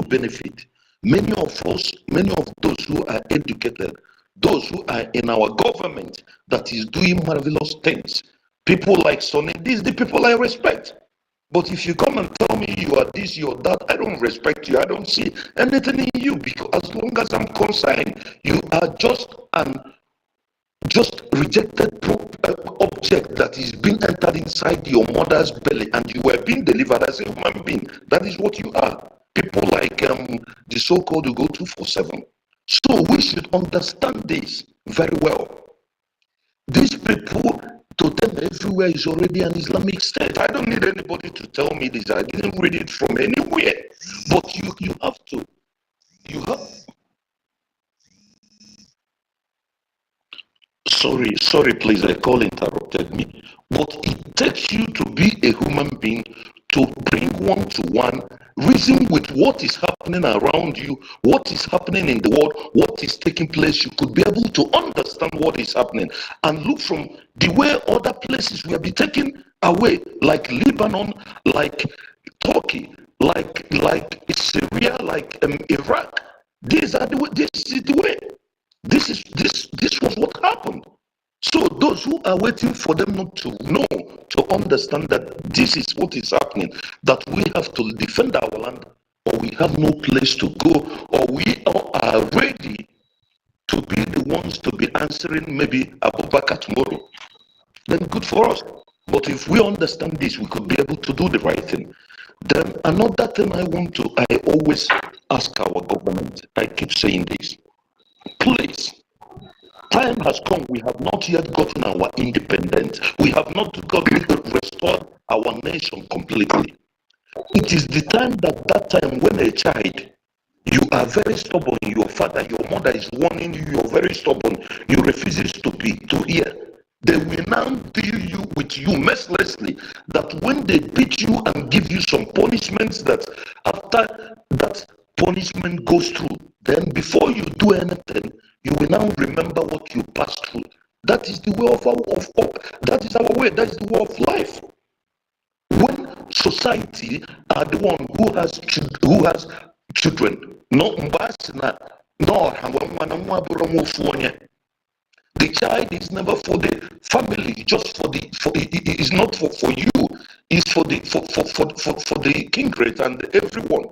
benefit. Many of us, many of those who are educated, those who are in our government that is doing marvelous things, people like Sonny, these are the people I respect. But if you come and tell me you are this, you are that, I don't respect you. I don't see anything in you, because as long as I'm concerned, you are just rejected object that is being entered inside your mother's belly, and you were being delivered as a human being. That is what you are. People like the so-called Ugo 247. So we should understand this very well. These people, to them everywhere is already an Islamic state. I don't need anybody to tell me this. I didn't read it from anywhere. But you have to. Sorry, please, a call interrupted me. But it takes you to be a human being to bring one-to-one, reason with what is happening around you, what is happening in the world, what is taking place. You could be able to understand what is happening and look from the way other places will be taken away, like Lebanon, like Turkey, like Syria, like Iraq. This is the way. This was what happened. So those who are waiting for them not to know, to understand that this is what is happening, that we have to defend our land, or we have no place to go, or we are ready to be the ones to be answering maybe Abubakar tomorrow, then good for us. But if we understand this, we could be able to do the right thing. Then another thing I always ask our government, I keep saying this, please, time has come. We have not yet gotten our independence. We have not restored our nation completely. It is the time that time when a child, you are very stubborn, your father, your mother is warning you, you're very stubborn, you refuses to hear. They will now deal you with you mercilessly, that when they beat you and give you some punishments, that after that punishment goes through, then before you do anything, you will now remember what you passed through. That is the way of that is our way, that is the way of life. When society are the one who has children, no the child is never for the family, just it is not for you, it's for the kindred and everyone.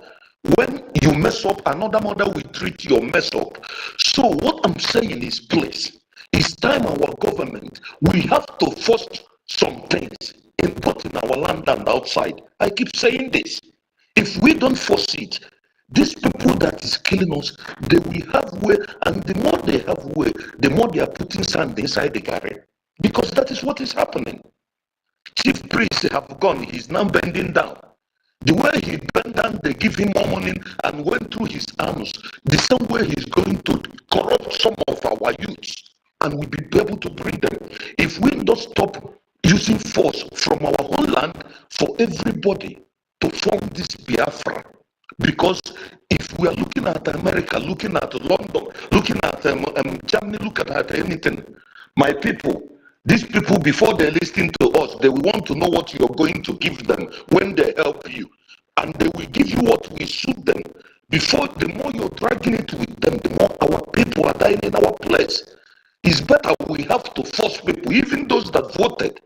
When you mess up, another mother will treat your mess up. So what I'm saying is, please, it's time our government, we have to force some things in both in our land and outside. I keep saying this. If we don't force it, these people that is killing us, they will have way, and the more they have way, the more they are putting sand inside the garden. Because that is what is happening. Chief priest have gone, he's now bending down. The way he bent down, they give him more money and went through his arms. The same way he's going to corrupt some of our youths, and we'll be able to bring them. If we don't stop using force from our own land for everybody to form this Biafra, because if we are looking at America, looking at London, looking at Germany, looking at anything, my people, these people, before they listen to us, they will want to know what you're going to give them when they help you. And they will give you what will suit them. Before, the more you're dragging it with them, the more our people are dying in our place. It's better we have to force people, even those that voted.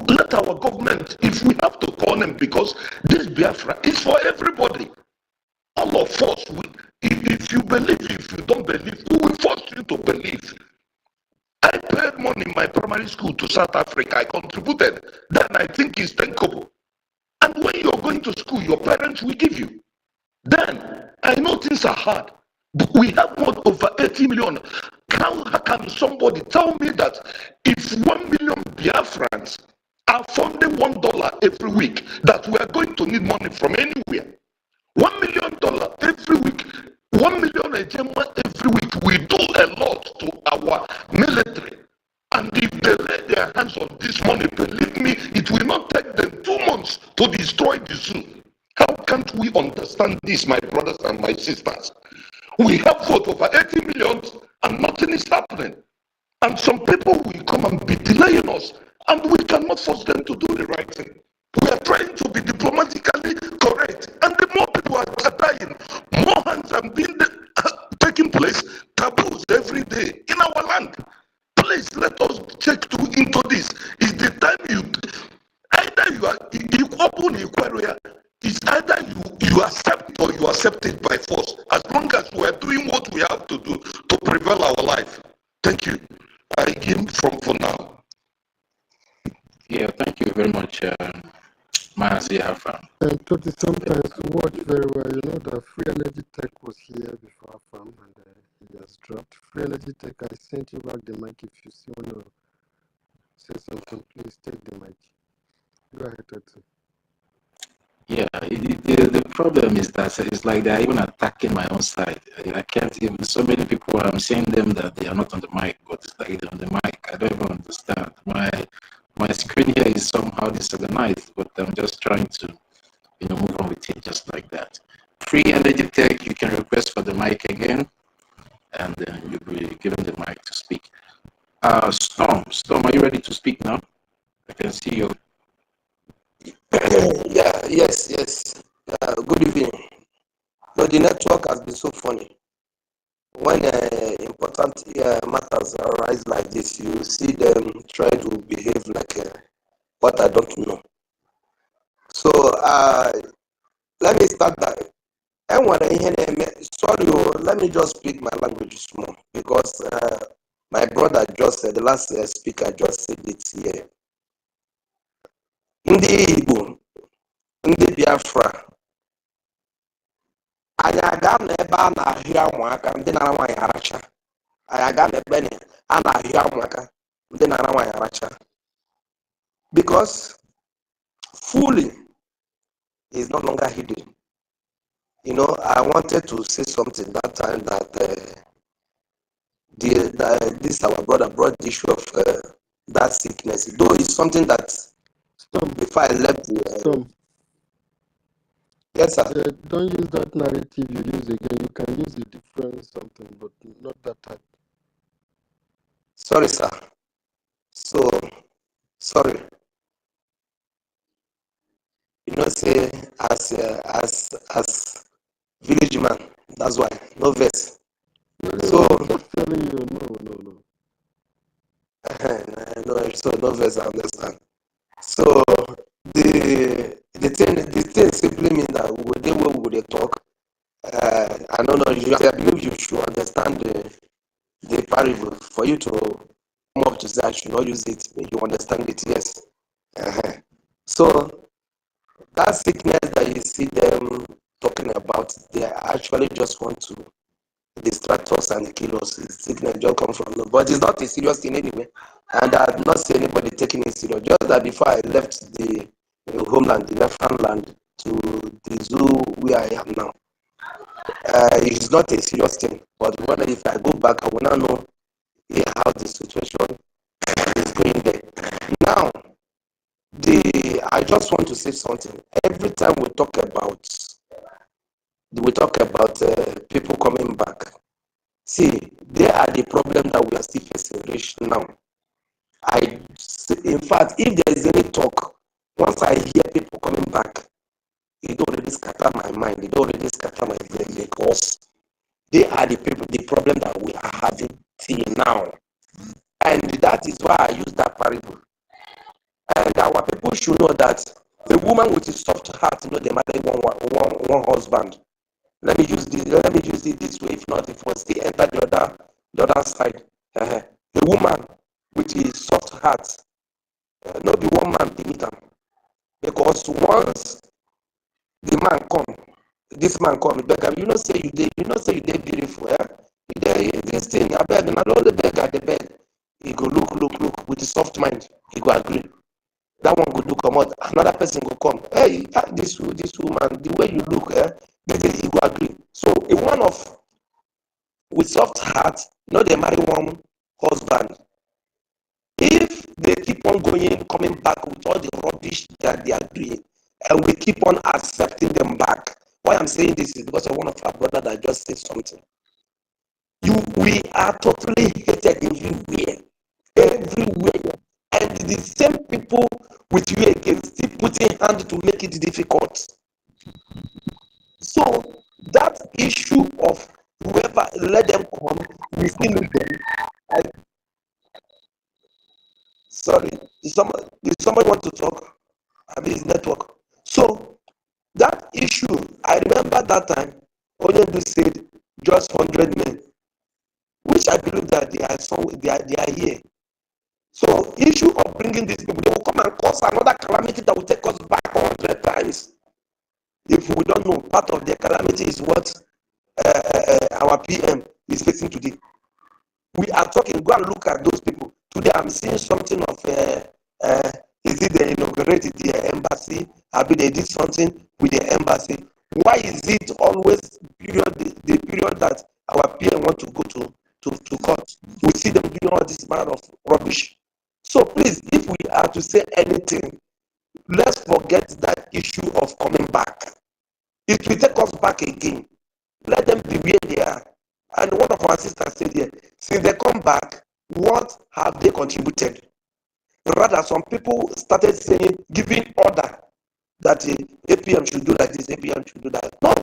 Let our government, if we have to call them, because this Biafra is for everybody. All of us, if you believe, if you don't believe, we will force you to believe. I paid money in my primary school to South Africa. I contributed. Then I think it's thinkable. And when you're going to school, your parents will give you. Then I know things are hard. But we have more over 80 million. How can somebody tell me that if 1 million Biafrans are funding $1 every week, that we are going to need money from anywhere? $1 million every week, 1 million every week, we do a lot to our military. And if they lay their hands on this money, believe me, it will not take them 2 months to destroy the zoo. How can't we understand this, my brothers and my sisters? We have voted over 80 million and nothing is happening. And some people will come and be delaying us, and we cannot force them to do the right thing. We are trying to be diplomatically correct, and the more people are dying, more hands are being taking place, taboos every day in our land. Please let us check into this. It's the time you open inquiry. It's either you accept or you accept it by force. As long as we are doing what we have to do to prevail our life. Thank you. I give for now. Yeah, thank you very much, Mazi Afam. And Toti, sometimes watch very well. You know that Free Energy Tech was here before Afam, and he has dropped. Free Energy Tech, I sent you back the mic. If you still want to say something, please take the mic. Go ahead, Toti. Yeah, the problem is that it's like they're even attacking my own side. I can't even, so many people, I'm seeing them that they are not on the mic, but it's like they're on the mic. I don't even understand. My screen here is somehow disorganized, but I'm just trying to, move on with it just like that. Free Energy Tech, you can request for the mic again, and then you'll be given the mic to speak. Storm, are you ready to speak now? I can see you. Yes. Good evening. No, the network has been so funny. When important matters arise like this, you see them try to behave like what I don't know. So let me start that. Sorry, let me just speak my language small, because my brother just said, the last speaker just said it here. Ndị Igbo, ndị Biafra, anyị aga n'ebe a na-ahịa ụmụaka ndị nara nwaanyị aracha. Anyị aga n'ebe a na-ahịa ụmụaka ndị nara nwaanyị aracha. Because fully, is no longer hidden. You know, I wanted to say something that time that this our brother brought the issue of that sickness. Though it's something that before I left the yes, sir. Don't use that narrative you use again. You can use a different something, but not that type. Sorry, sir. So sorry. You know, say as village man. That's why no verse. So I'm just telling you, no. no, so no verse. I understand. So the thing simply means that we dey where we dey talk. I don't know. I believe you should understand the parable for you to come up to say I should not use it. You understand it, yes. So that sickness that you see them talking about, they actually just want to distract us and kill us. It's sickness just come from them. But it's not a serious thing anyway. And I've not seen anybody taking it serious. Just that before I left the homeland, the Biafran land, to the zoo where I am now, it's not a serious thing. But when if I go back, I will not know how the situation is going there. Now, I just want to say something. Every time we talk about people coming back, see, they are the problem that we are still facing now. In fact, if there is any talk, once I hear people coming back, it already scatter my mind. It already scatter my brain because they are the people, the problem that we are having till now. And that is why I use that parable. And our people should know that a woman with a soft heart, they marry one husband. Let me use it this way. If not, if we still enter the other side. A woman with a soft heart, not be one man limit them. Because once the man come, this man come, beggar, you know say you dey beautiful, this thing, I beg, and I don't beg at the bed. He go look with a soft mind, he go agree. That one go do come out, another person go come. Hey, this woman, the way you look, he go agree. So a one of with soft heart, they marry one husband. If they keep on coming back with all the rubbish that they are doing, and we keep on accepting them back. Why I'm saying this is because of one of our brothers that just said something. We are totally hated everywhere. And the same people with you again still putting hand to make it difficult. So that issue of whoever let them come, we still need them. Sorry, did somebody want to talk? I mean, it's network. So that issue, I remember that time, Onyendu said just 100 men, which I believe that they are here. So issue of bringing these people, they will come and cause another calamity that will take us back 100 times. If we don't know, part of the calamity is what our PM is facing today. We are talking, go and look at those people. Today I'm seeing something of, is it they inaugurated the embassy? I mean, they did something with the embassy. Why is it always the period that our PM want to go to court? We see them doing all this amount of rubbish. So please, if we are to say anything, let's forget that issue of coming back. It will take us back again. Let them be where they are. And one of our sisters said here, since they come back, what have they contributed? Rather, some people started saying, giving order that APM should do like this, APM should do that. No.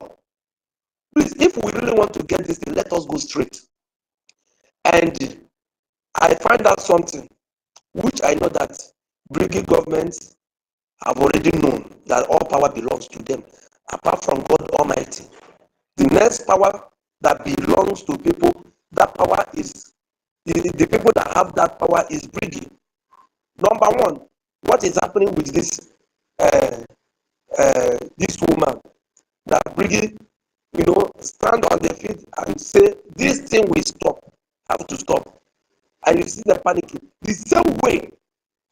Please, if we really want to get this thing, let us go straight. And I find out something, which I know that BRGIE governments have already known that all power belongs to them, apart from God Almighty. The next power that belongs to people, that power is, the people that have that power is BRGIE. Number one, what is happening with this woman, that BRGIE, stand on their feet and say, this thing will stop, have to stop. And you see the panic. The same way,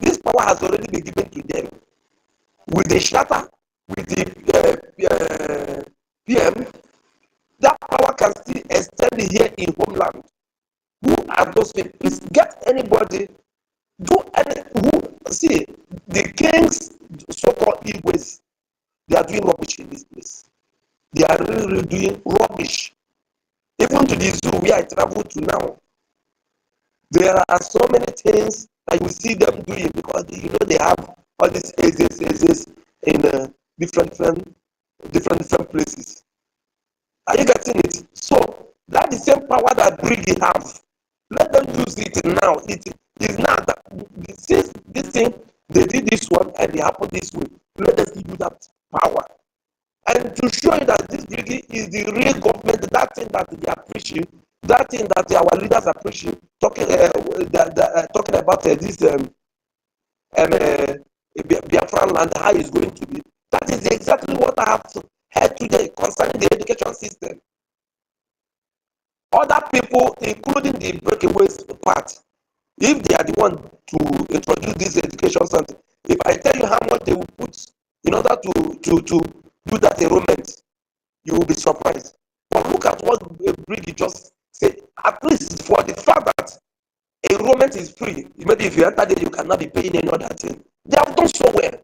this power has already been given to them. Will they shatter? with the PM, that power can still extend here in homeland. Who are those people? Please get anybody, do any, who, see, the kings, so-called Igwes, they are doing rubbish in this place. They are really doing rubbish. Even to the zoo where I travel to now, there are so many things that you see them doing because they have all these ages in different places. Are you getting it? So that is the same power that BRGIE have. Let them use it now. It is now that since this thing they did this one and it happened this way. Let us use that power. And to show you that this BRGIE is the real government, that thing that they are preaching, that thing that our leaders are preaching, talking about this Biafran land, how it's going to be. That is exactly what I have heard today concerning the education system. Other people, including the breakaways part, if they are the one to introduce this education center, if I tell you how much they will put in order to do that enrollment, you will be surprised. But look at what BRGIE just said. At least for the fact that enrollment is free, maybe if you enter there, you cannot be paying any other thing. They have done so well.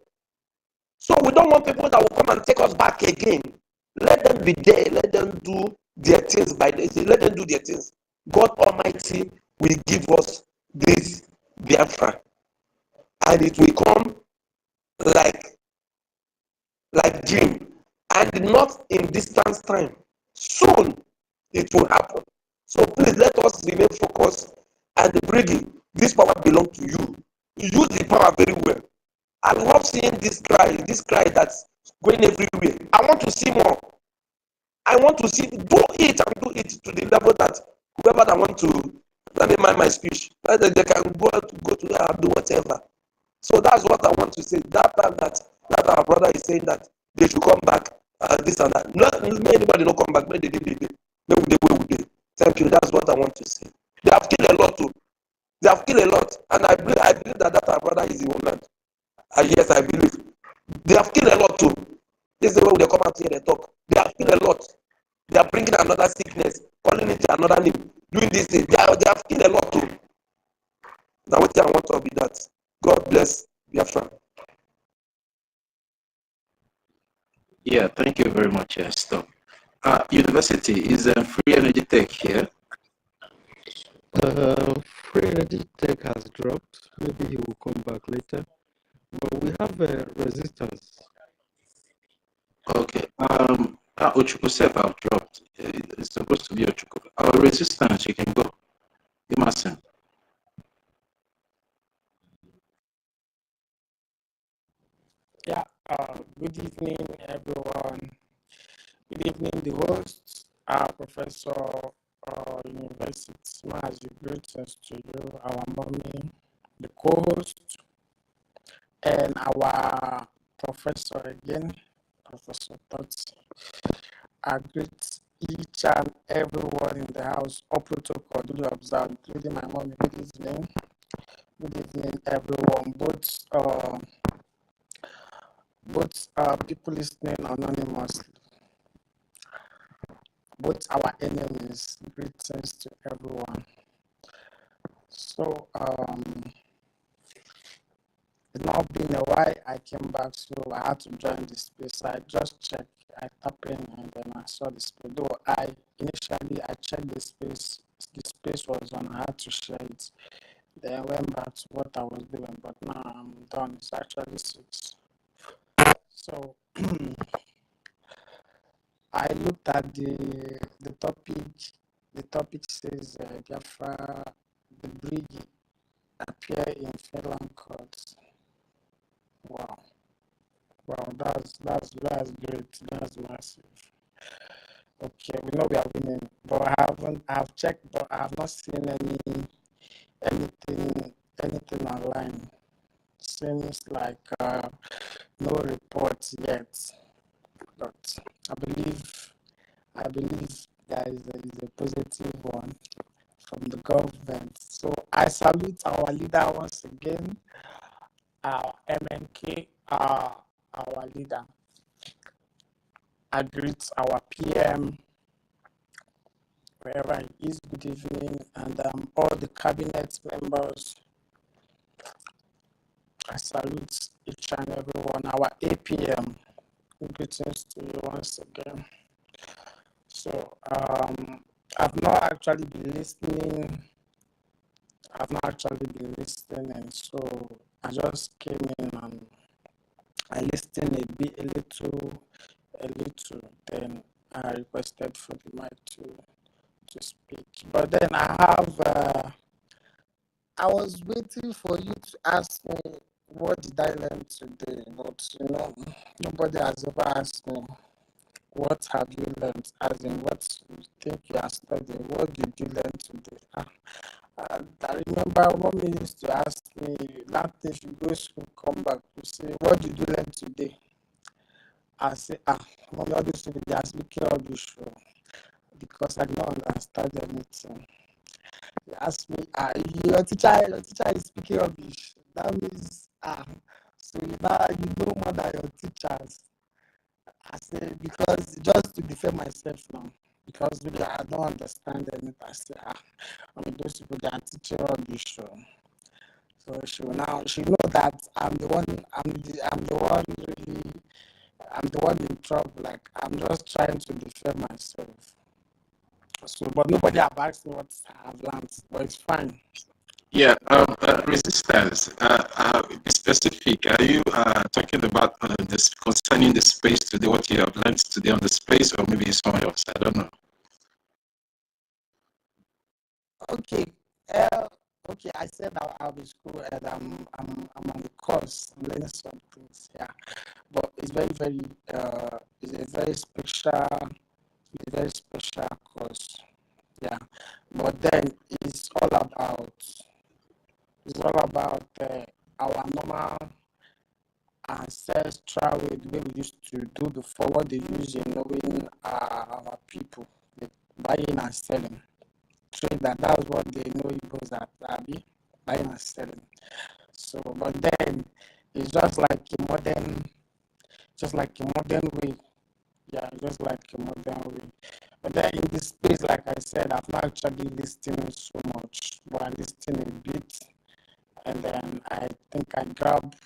So we don't want people that will come and take us back again. Let them be there. Let them do their things by this. Let them do their things. God Almighty will give us this Biafra, and it will come like dream, and not in distance time. Soon it will happen. So please let us remain focused and BRGIE. This power belongs to you. You use the power very well. I love seeing this cry that's going everywhere. I want to see more. I want to see, do it to the level that whoever that want to, let me mind my speech, that they can go to there and do whatever. So that's what I want to say. That time that our brother is saying that they should come back, this and that. Not anybody don't come back, but they did. Thank you. That's what I want to say. They have killed a lot too. They have killed a lot, and I believe that our brother is in homeland. Yes, I believe. They have killed a lot too. This is the way they come out here and talk. They have killed a lot. They are bringing another sickness, calling it another name, doing this thing. They have killed a lot too. Now what I want to be that. God bless Biafra. Yeah, thank you very much, Stop. University, is Free Energy Tech here? Free Energy Tech has dropped. Maybe he will come back later. But we have resistance. Okay. Ochuku Sef have dropped. It's supposed to be Ochuku. Our resistance, you can go. You mustn't. Yeah, good evening, everyone. Good evening, the host, Professor University Mazi. Greetings to you, our mommy, the co-host, and our professor again, Professor Totsi. I greet each and everyone in the house, all protocol duly observed, including my mommy. Good evening. Good evening, everyone. Both people listening anonymously, both our enemies. Greetings to everyone. So it's now been a while. I came back, so I had to join the space. I just checked, I tapped in, and then I saw the space. Though initially I checked the space was on. I had to share it. Then I went back to what I was doing, but now I'm done. It's actually 6. So I looked at the topic. The topic says Biafra, the BRGIE appear in Finland courts. Wow, that's great. That's massive. Okay, we know we are winning, but I've checked, but I have not seen anything online. Seems like no reports yet, but I believe there is a positive one from the government. So I salute our leader once again, our MNK, our leader. I greet our PM, wherever he is, good evening, and all the cabinet members. I salute each and every one. Our APM, greetings to you once again. So, I've not actually been listening. And so I just came in and I listened a bit, a little. Then I requested for the mic to speak. But then I was waiting for you to ask me what did I learn today, but nobody has ever asked me what have you learned, as in what you think you are studying, what did you learn today? I remember mommy used to ask me that if you go to school, come back, to say, what did you learn today? I say, mommy, all these people, they are speaking rubbish because I don't understand anything. They ask me, your teacher is speaking rubbish. That means, so you know more than your teachers. I say, because just to defend myself now, because really I don't understand anything. I say, those people, they are teaching rubbish. So she know that I'm the one in trouble. Like, I'm just trying to defend myself. So, but nobody have asked me what I've learned, but it's fine. Yeah, resistance. Be specific. Are you talking about this concerning the space today? What you have learned today on the space, or maybe somewhere else? I don't know. Okay. Okay. I said I'll be school, and I'm on the course. I'm learning some things. Yeah, but it's it's a very special course. Yeah, but then it's all about our normal ancestral way, the way we used to do before, what they use in knowing our people, the buying and selling. Trade, that's what they know Igbos at, buying and selling. So, but then it's just like a modern way. Yeah, just like a modern way. But then in this space, like I said, I've not actually listened so much, but I listened a bit, and then I think I grab.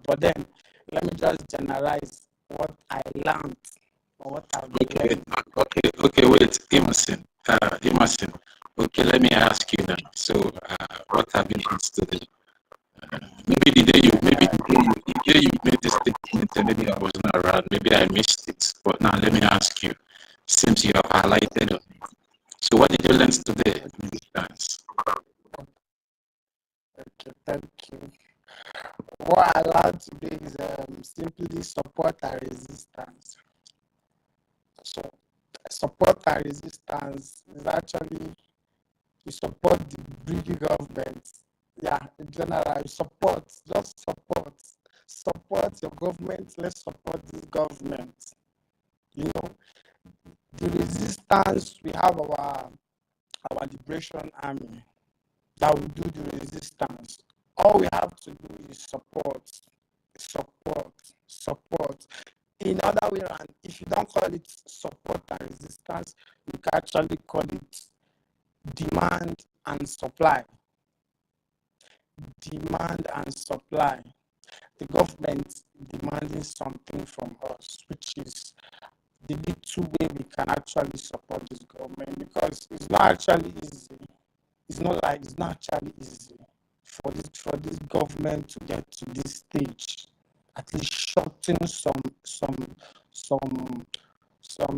But then let me just generalize what I learned or what I've learned. Okay, wait, Emerson. Okay, let me ask you now. So, what have you learned today? Maybe the day you made this statement, maybe I was not around, maybe I missed it. But now let me ask you, since you have highlighted it. So what did you learn today? Okay, thank you. What I learned today is simply support and resistance. So support and resistance is actually you support the BRGIE government. Yeah, in general, just support your government. Let's support this government. The resistance, we have our liberation army that will do the resistance. All we have to do is support. In other way around, if you don't call it support and resistance, you can actually call it demand and supply. Demand and supply. The government demanding something from us, which is the little way we can actually support this government, because it's not actually easy. It's not actually easy for this government to get to this stage. At least shutting some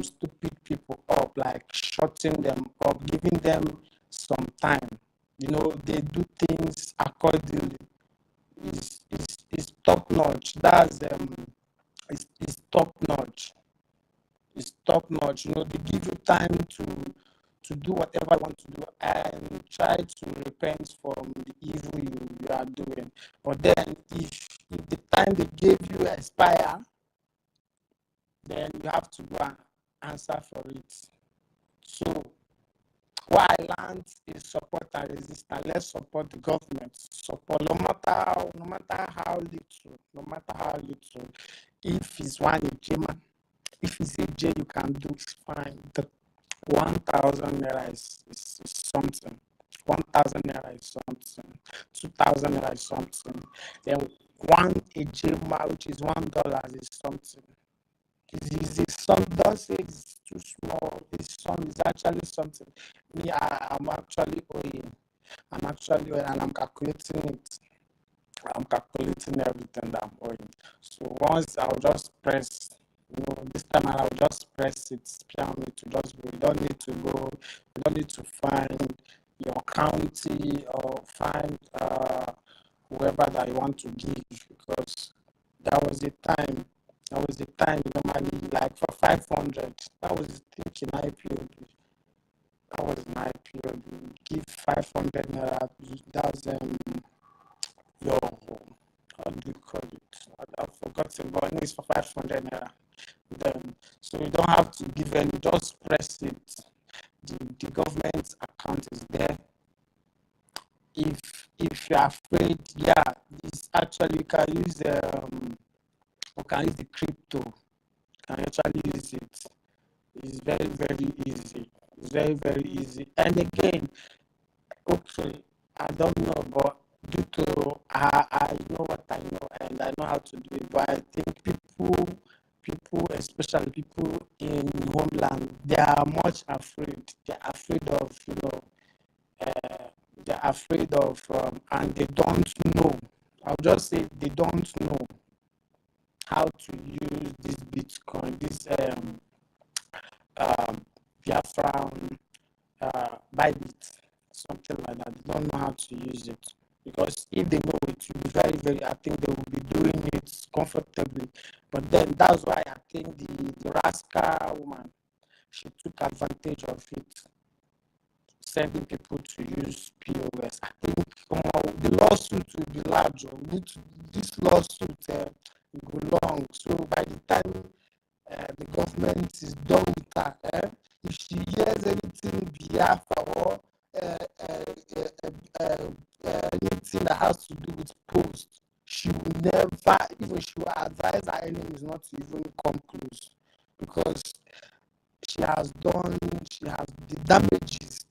stupid people up, like shutting them up, giving them some time. They do things accordingly. Is top notch. That's is top notch. It's top notch. They give you time to do whatever you want to do and try to repent from the evil you are doing. But then if the time they gave you expire, then you have to go and answer for it. So what I learned is support and resistance. Let's support the government. Support no matter how little. If it's one AJ, if it's AJ you can do, it's fine. The 1,000 naira is something. 1,000 naira is something. 2,000 naira is something. Then one AJ, which is $1, is something. Is some don't say it's too small. It's actually something. Me, I'm actually owing. And I'm calculating it. I'm calculating everything that I'm owing. So once I'll just press, this time I'll just press it, spare me to just go. You don't need to go, you don't need to find your county or find whoever that you want to give, because that was the time. Normally, like for 500, that was the thing in IPO. That was my period. You give 500 naira, that's your, how do you call it? I've forgotten, but it's for 500 naira. Then, so you don't have to give any, just press it. The government account is there. If you're afraid, this actually you can use the crypto. You can actually use it. It's very, very easy. It's very, very easy. And again, okay, I don't know, but due to I know what I know and I know how to do it, but I think people, especially people in homeland, they are much afraid. They're afraid of, they're afraid of, and they don't know. I'll just say they don't know how to use this Bitcoin, this Biafran Bybit, something like that. They don't know how to use it, because if they know it will be very, very, I think they will be doing it comfortably. But then that's why I think the rascal woman, she took advantage of it, sending people to use POS. I think the lawsuit will be large. This lawsuit will go long. So by the time the government is done with her, if she hears anything Biafra or anything that has to do with post, she will never, even she will advise her enemies not to even come close, because the damages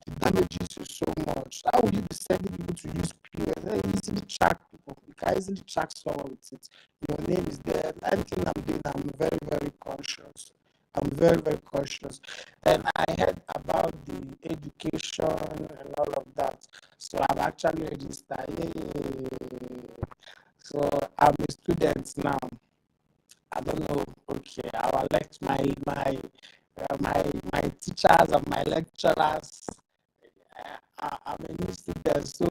is so much. How will you be sending people to use POS? You can easily track people. You can easily track someone with it. Your name is there. Anything I'm doing, I'm very, very cautious. I'm very, very cautious. And I heard about the education and all of that. So I've actually registered. Yay. So I'm a student now. I don't know. Okay, I'll elect my teachers and my lecturers. I'm a new student, so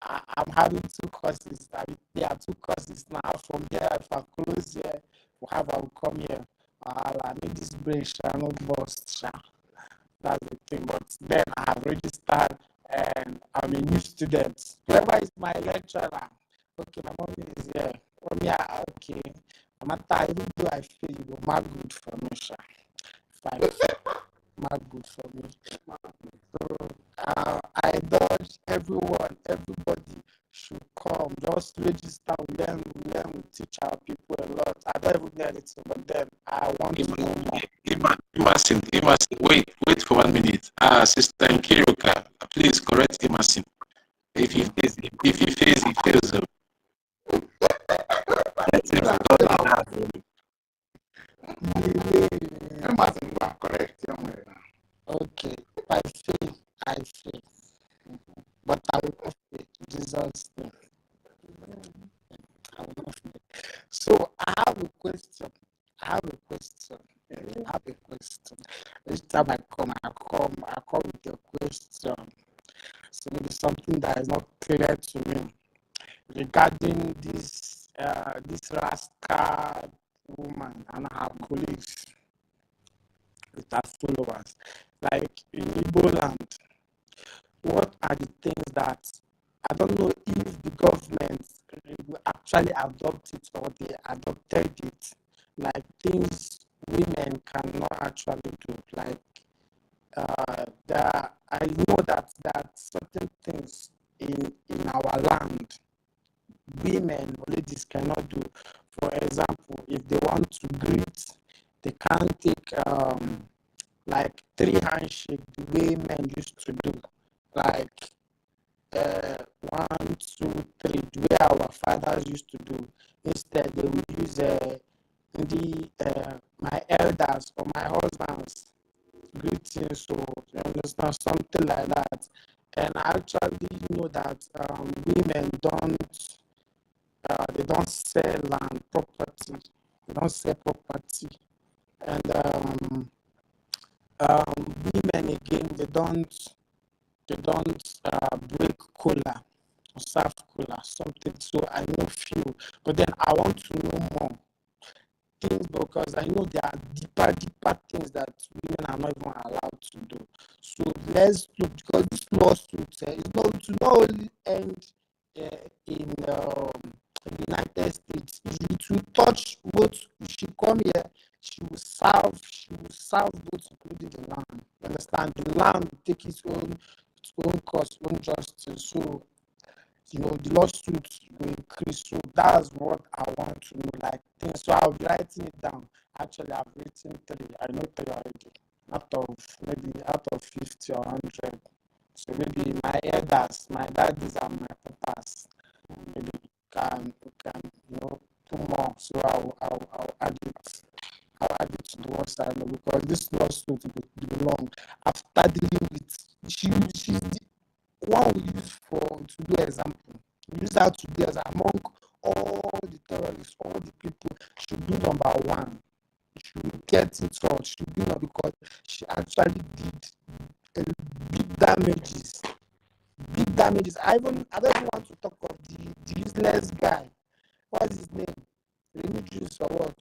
I'm having two courses. There are two courses now. From there, if I close here, I will come here. I need this brain shall not bust. That's the thing. But then I have registered and I'm a new student. Whoever is my lecturer, okay, my mommy is here. Okay. No matter, even though I feel you go mark good for me, sha. Fine. Mark good for me. So I urge everybody should come. Just register. We learn, we teach our people a lot. I don't even know anything, but then I want to know more. Emerson, wait for 1 minute. Sister Nkiruka, please correct Emerson. If he fails, he fails. Okay, by faith, I faith. But I will not faith. Jesus' name. I will not faith. So I have a question. Each time I come with a question. So maybe something that is not clear to me regarding this rascal woman and her colleagues with her followers. Like in Igbo land, what are the things that I don't know if the government will actually adopt it or they adopted it, like things women cannot actually do. Like I know that certain things in our land women or ladies cannot do. For example, if they want to greet, they can't take like 3 handshakes the way men used to do, like 1, 2, 3, the way our fathers used to do. Instead, they will use my elders or my husbands greetings, so you understand, something like that. And I actually know that women they don't sell land property, they don't sell property, and women again they don't break cola or serve cola something. So I know few, but then I want to know more things because I know there are deeper things that women are not even allowed to do. So let's look, because this lawsuit is not only end in the United States. It will touch both. She come here, she will serve both, including the land. You understand? The land will take its own course, own justice. So the lawsuit will increase. So that's what I want to know, like things. So I'll be writing it down. Actually, I've written 3. I know 3 already. Out of 50 or 100. So maybe my elders, my daddies and my papas, maybe can do more. So I'll add it. I'll add it to the ones I know, because this lawsuit will be long. After dealing with she's the one we use to do example. We use her today as among all the terrorists, all the people. She will be number 1. She will get it all. She will be number, because she actually did big damages. Big damages. I don't even want to talk of the useless guy. What's his name? Remigius or what?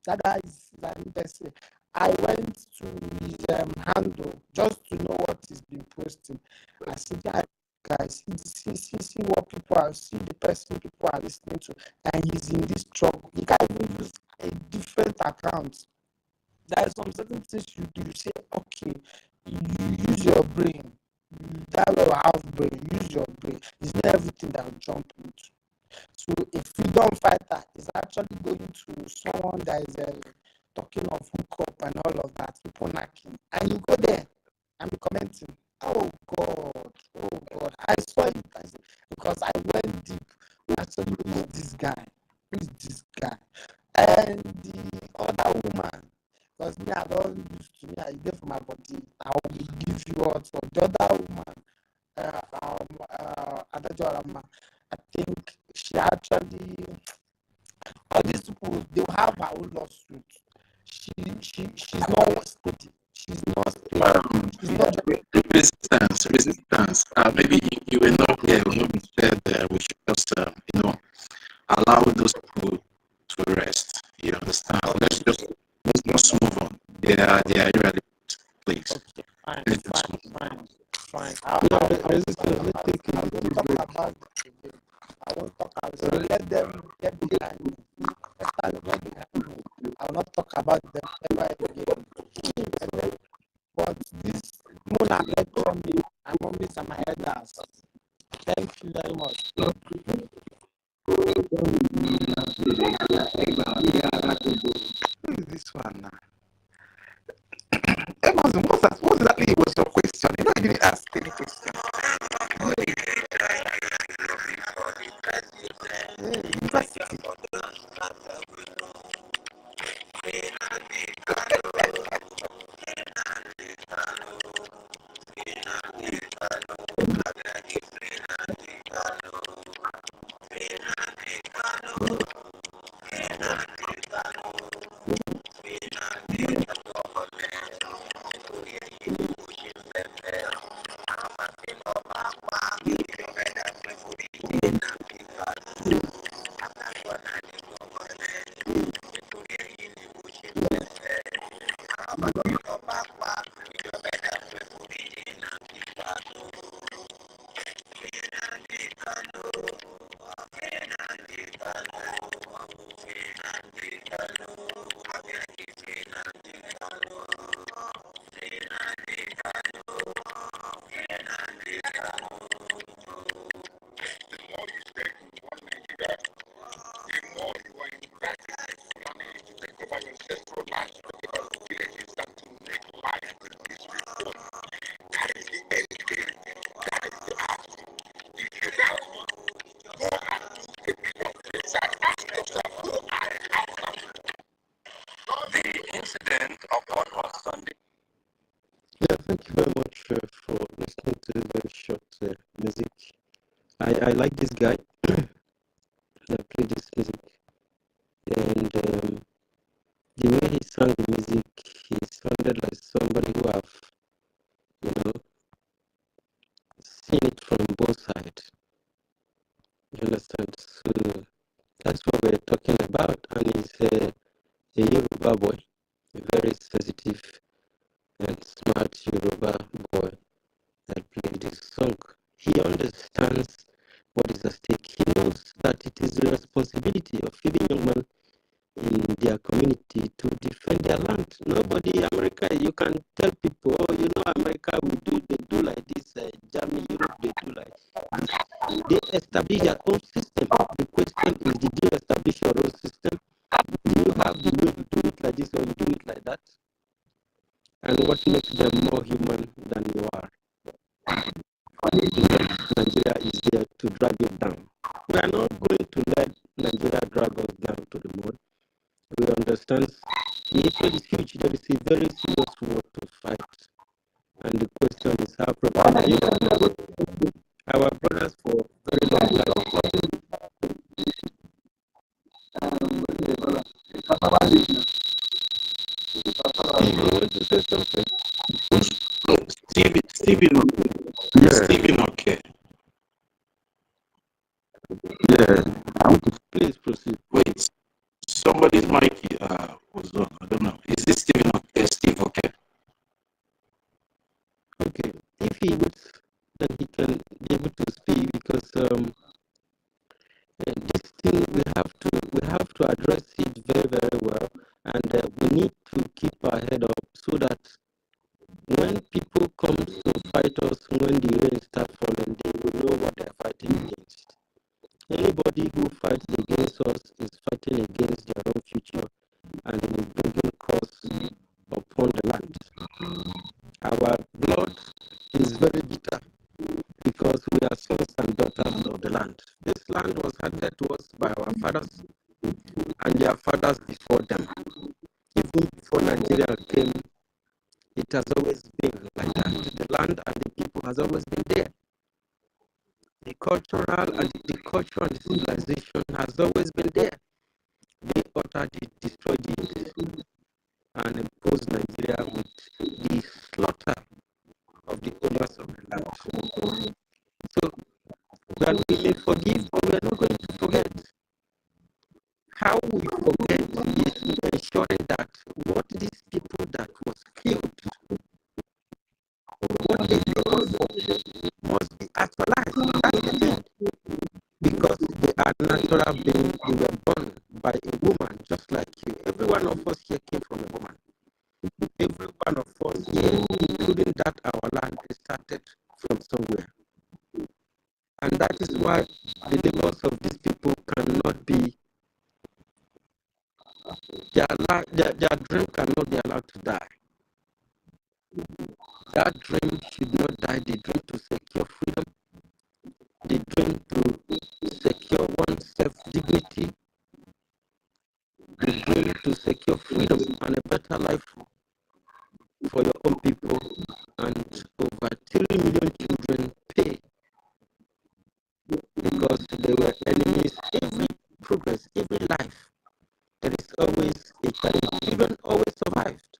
That guy is an person. I went to his handle just to know what he's been posting. I said, guys, see what people are, see the person people are listening to, and he's in this trouble. You can't even use a different account. There are some certain things you do. You say, okay, you use your brain. That will have brain. Use your brain. It's not everything that will jump into. So a freedom fighter is actually going to someone that is talking of hookup and all of that, people knocking, and you go there and be commenting. Oh God, I saw it. Because I went deep. Actually, who is this guy? And the other woman, because me, I don't use to me, I give for my body. I will give you what for the other woman. I think she actually, all these people, they will have her own lawsuit. She's not steady. She's not steady. She's not resistance. Maybe you will not be said. We should just allow those people to rest. You understand? Let's just move on. They are irrelevant. Please. Okay, fine. I won't talk about it again. I won't talk about it. So let them get behind me. Let them get behind me. I will not talk about them ever again. But this Mona lecture me. I'm always at my elders. Thank you very much. Who is this one now? Amazon, what exactly was your question? You didn't ask any question. University. this guy that played this music, and the way he sang the music, he sounded like somebody who have, you know, seen it from both sides. You understand? So that's what we're talking about, and he's a Yoruba boy, a very sensitive and smart Yoruba boy that played this song. He understands what is at stake. He knows that it is the responsibility of every young man in their community to defend their land. Nobody, America, you can tell people, oh, you know, America, they do like this, Germany, Europe, they do like this. They establish their own system. The question is, did you establish your own system? Do you have the will to do it like this or you do it like that? And what makes them more human than you are? Nigeria is there to drag it down. We are not going to let Nigeria drag us down to the mud. We understand the hatred is huge. There is a very serious war to fight. And the question is, how prepared are you? Our brothers for very long time. Steve, you want to say something? Stephen, okay. Yeah. Please proceed. Wait, somebody's mic was on. I don't know. Is this Stephen okay? Steve, okay? Okay. If he would, then he can be able to speak because this thing we have to address it very, very well, and we need to keep our head up so that when people come to fight us, when the rain start falling, they will know what they're fighting against. Anybody who fights against us is fighting against their own future and is bringing curse upon the land. Our blood is very bitter because we are sons and daughters of the land. This land was handed to us by our fathers and their fathers before them. Even before Nigeria came, it has always been like that. The land and the people has always been there. The culture and the civilization has always been there. They uttered it, destroyed it, and imposed Nigeria with the slaughter of the owners of the land. So that we may forgive, but we are not going to forget. How we forget is ensuring that what these people that was killed, what they did must be actualized. That's the thing. Because they are natural beings, they were born by a woman just like you. Every one of us here came from a woman. Every one of us here, including that our land, started from somewhere. And that is why the labors of these people cannot be, their dream cannot be allowed to die. That dream should not die, the dream to secure freedom, the dream to secure one's self-dignity, the dream to secure freedom and a better life for your own people, and over 3 million children pay because they were enemies. Every progress, every life, there is always a challenge. Children always survived,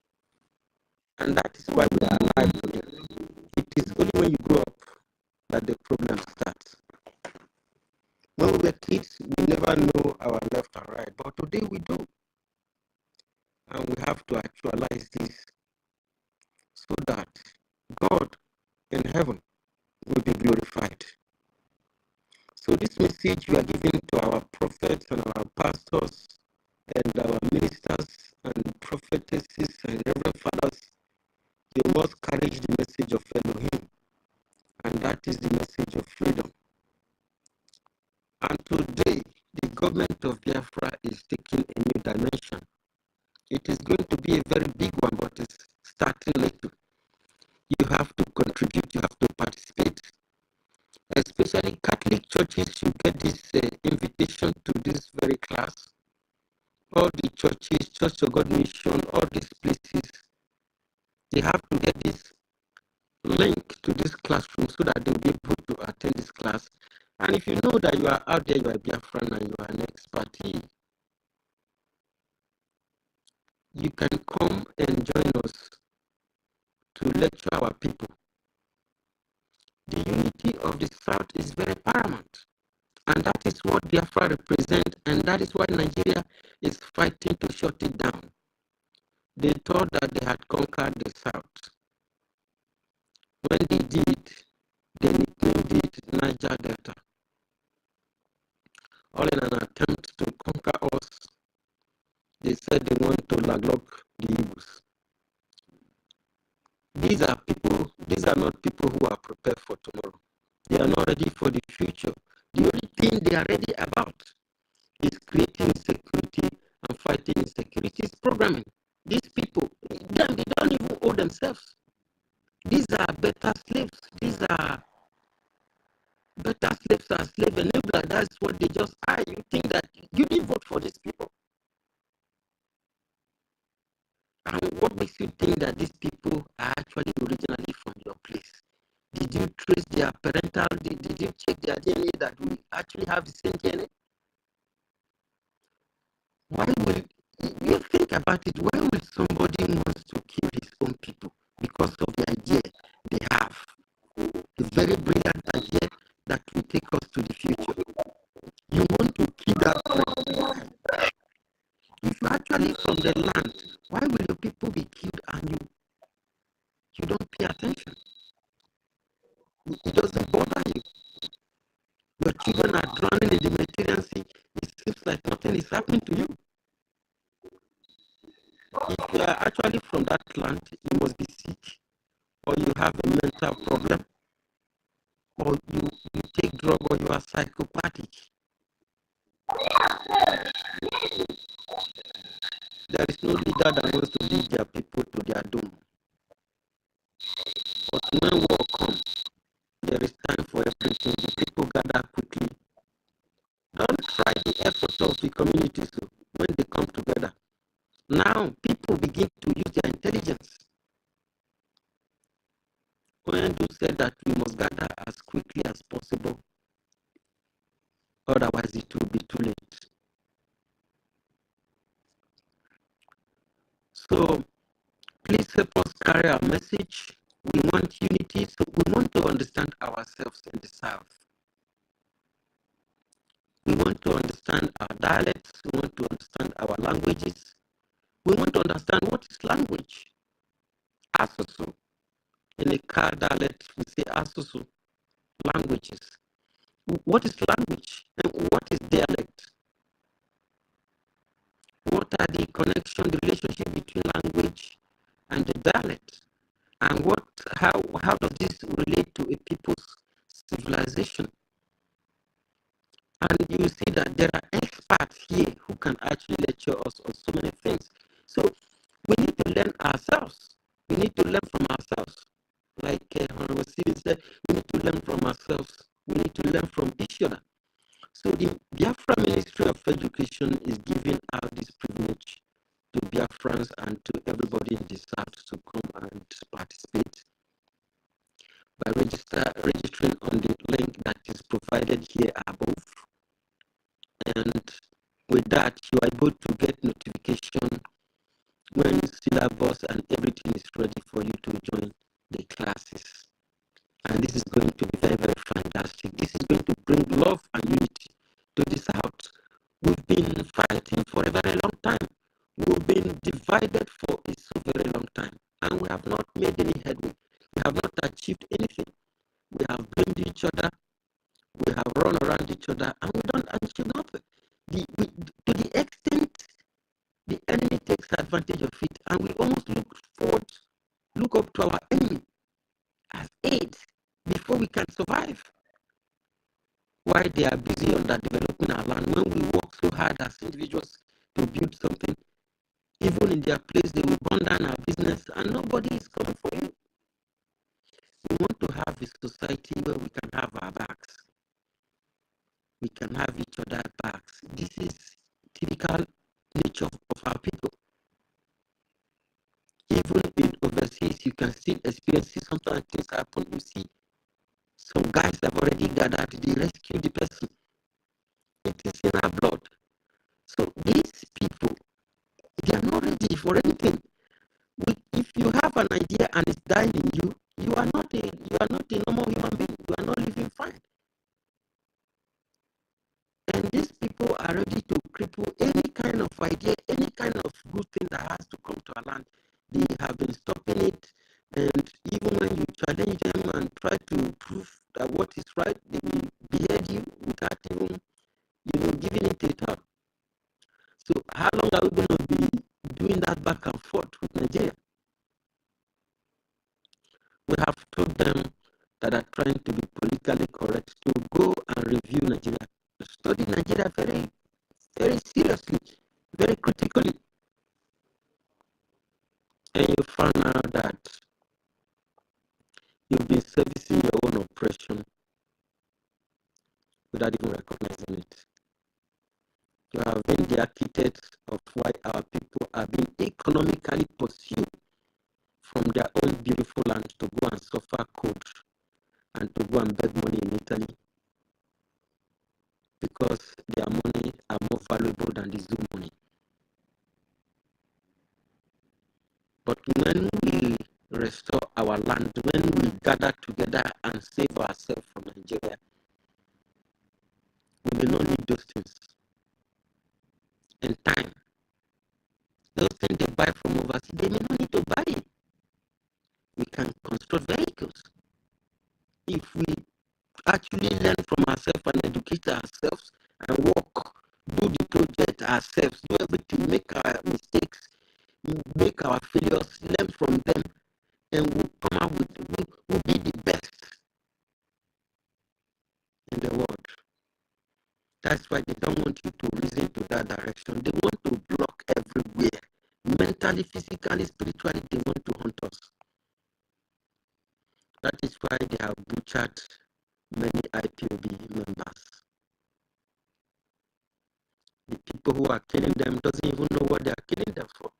and that is why we are alive today. It is only when you grow up that the problem starts. When we were kids, we never know our left and right, but today we do. And we have to actualize this so that God in heaven will be glorified. So this message we are giving to our prophets and our pastors and our ministers and prophetesses and reverend fathers, you must carry the message of Elohim, and that is the message of freedom. And today, the government of Biafra is taking a new dimension. It is going to be a very big one, but it's starting little. You have to contribute, you have to participate. Especially Catholic churches should get this invitation to this very class. All the churches, Church of God Mission, all these places, they have to get this link to this classroom so that they'll be able to attend this class. And And if you know that you are out there, you are Biafran and you are an expert, you can come and join us to lecture our people. The unity of the South is very paramount. And that is what Biafra represents, and that is why Nigeria is fighting to shut it down. They thought that they had conquered the South. When they did, they nicknamed it Niger Delta. All in an attempt to conquer us, they said they want to landlock the Igbos. These are not people who are prepared for tomorrow. They are not ready for the future. The only thing they are ready about is creating insecurity and fighting insecurity. It's programming. These people, they don't even owe themselves. These are better slaves. These are better slaves are slave enabler. That's what they just are. You think that you didn't vote for these people. And what makes you think that these people are actually originally from your place? Did you trace their parental, did you check their DNA that we actually have the same DNA? Why will you think about it? Why will somebody wants to kill his own people because of the idea they have? A very brilliant idea that will take us to the future. You want to kill that friend. If you're actually from the land, why will your people be killed and you don't pay attention? It doesn't bother you. Your children are drowning in the Mediterranean Sea. It seems like nothing is happening to you. If you are actually from that land, you must be sick, or you have a mental problem, or you take drug, or you are psychopathic. There is no leader that wants to lead their people to their doom. But when war comes, there is time for everything. The people gather quickly. Don't try the efforts of the communities when they come together. Now, people begin to use their intelligence. When you said that we must gather as quickly as possible, otherwise it will be too late. So, please help us carry our message. We want unity, so we want to understand ourselves in the South. We want to understand our dialects. We want to understand our languages. We want to understand what is language. Asusu. In a car dialect, we say Asusu. Languages. What is language and what is dialect? What are the connection, the relationship between language and the dialect? And how does this relate to a people's civilization? And you see that there are experts here who can actually lecture us on so many things. So we need to learn ourselves. We need to learn from ourselves. Like Honorable Stephen said, we need to learn from ourselves. We need to learn from each other. So the Biafra Ministry of Education is giving out this privilege to Biafrans and to everybody in the South to come and participate by registering on the link that is provided here above. And with that, you are able to get notification when syllabus and everything is ready for you to join the classes. And this is going to be very, very fantastic. This is going to bring love and unity to the South. We've been fighting for a very long time. We've been divided for a so very long time. And we have not made any headway. We have not achieved anything. We have blamed each other. We have run around each other. And we don't achieve nothing. To the extent the enemy takes advantage of it, and we almost look up to our enemy as aids before we can survive. Why they are busy on that developing our land when we work so hard as individuals to build something, even in their place they will burn down our business and nobody is coming for you. We want to have a society where we can have our backs. We can have each other's backs. This is typical nature of our people. Even in overseas, you can still experience sometimes things happen. You see Some guys have already gathered, they rescue the person. It is in our blood. So these people, they are not ready for anything. If you have an idea and it's dying in you, you are not a normal human being. You are not living fine. And these people are ready to cripple any kind of idea, any kind of good thing that has to come to our land. They have been stopping it, and even when you challenge them and try to prove that what is right, they will behead you without even, giving it a thought. So how long are we going to be doing that back and forth with Nigeria? We have told them that are trying to be politically correct to go and review Nigeria, to study Nigeria very, very seriously, very critically. And you find out that you've been servicing your own oppression without even recognizing it. You have been the architects of why our people are being economically pursued from their own beautiful land to go and suffer cold and to go and beg money in Italy, because their money are more valuable than the zoo money. But when we restore our land, when we gather together and save ourselves from Nigeria, we may not need those things. In time, those things they buy from overseas, they may not need to buy it. We can construct vehicles. If we actually learn from ourselves and educate ourselves and work, do the project ourselves, do everything, make our mistakes, make our failures, learn from them, and we'll come out with, we'll be the best in the world. That's why they don't want you to reason to that direction. They want to block everywhere. Mentally, physically, spiritually, they want to hunt us. That is why they have butchered many IPOB members. The people who are killing them doesn't even know what they are killing them for.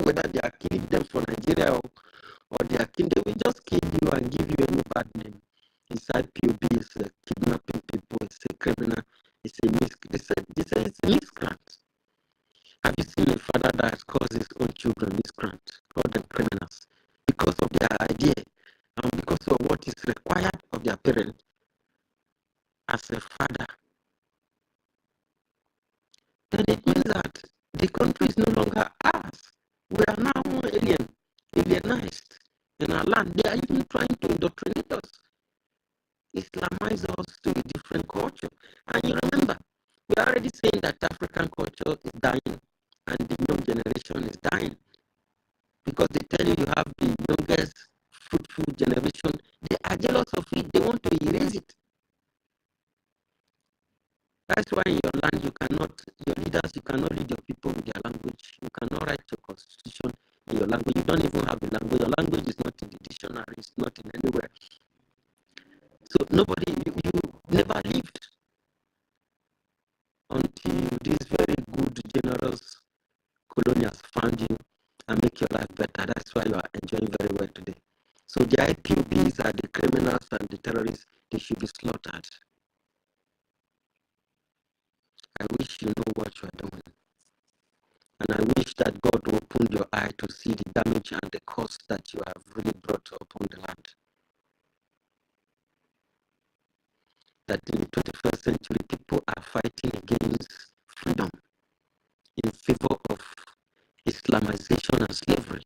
Whether they are killing them for Nigeria or they are killing, they will just kill you and give you any bad name. It's IPOB, it's kidnapping people, it's a criminal, it's a miscreant. Have you seen a father that calls his own children miscreants, call them criminals, because of their idea and because of what is required of their parent as a father? Then it means that the country is no longer ours. We are now alienized in our land. They are even trying to indoctrinate us, Islamize us to a different culture. And you remember, we are already saying that African culture is dying and the young generation is dying, because they tell you have the youngest fruitful generation. They are jealous of it. They want to erase it. That's why in your land, your leaders, you cannot lead your people with their language. You cannot write your constitution in your language. You don't even have a language. Your language is not in the dictionary. It's not in anywhere. So you never lived until these very good, generous colonials found you and make your life better. That's why you are enjoying very well today. So the IPOBs are the criminals and the terrorists. They should be slaughtered. I wish you know what you are doing. And I wish that God will open your eye to see the damage and the cost that you have really brought upon the land. That in the 21st century, people are fighting against freedom in favor of Islamization and slavery.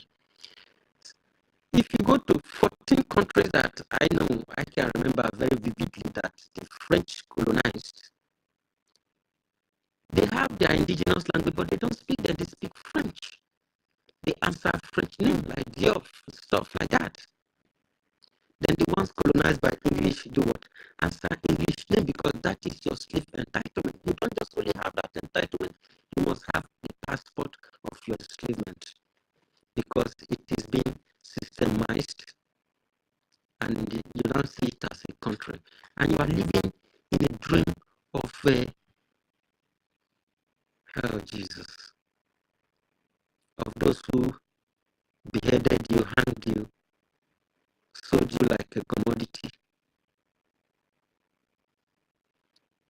If you go to 14 countries that I know, I can remember very vividly that the French colonized, they have their indigenous language, but they don't speak them, they speak French. They answer French name like Diop, stuff like that. Then the ones colonized by English do what? Answer English name, because that is your slave entitlement. You don't just only have that entitlement, you must have the passport of your enslavement, because it is being systemized and you don't see it as a country. And you are living in a dream of oh Jesus, of those who beheaded you, hanged you, sold you like a commodity,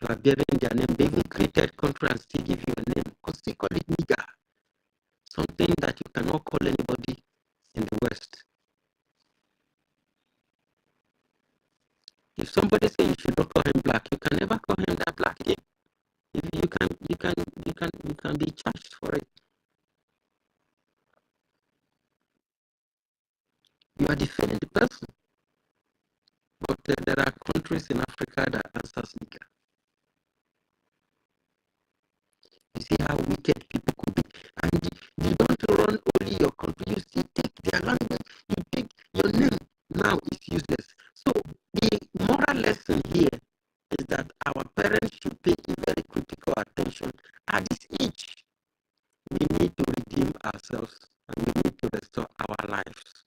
You are bearing their name. They even created country and still give you a name. Because they call it nigger. Something that you cannot call anybody in the West. If somebody say you should not call him black, you can never call him that black again. If you can be charged for it. You are defending the person. But there are countries in Africa that answers nigger. You see how wicked people could be. And you don't run only your country, you still take their language, you take your name. Now it's useless. So the moral lesson here is that our parents should pay very critical attention at this age. We need to redeem ourselves and we need to restore our lives.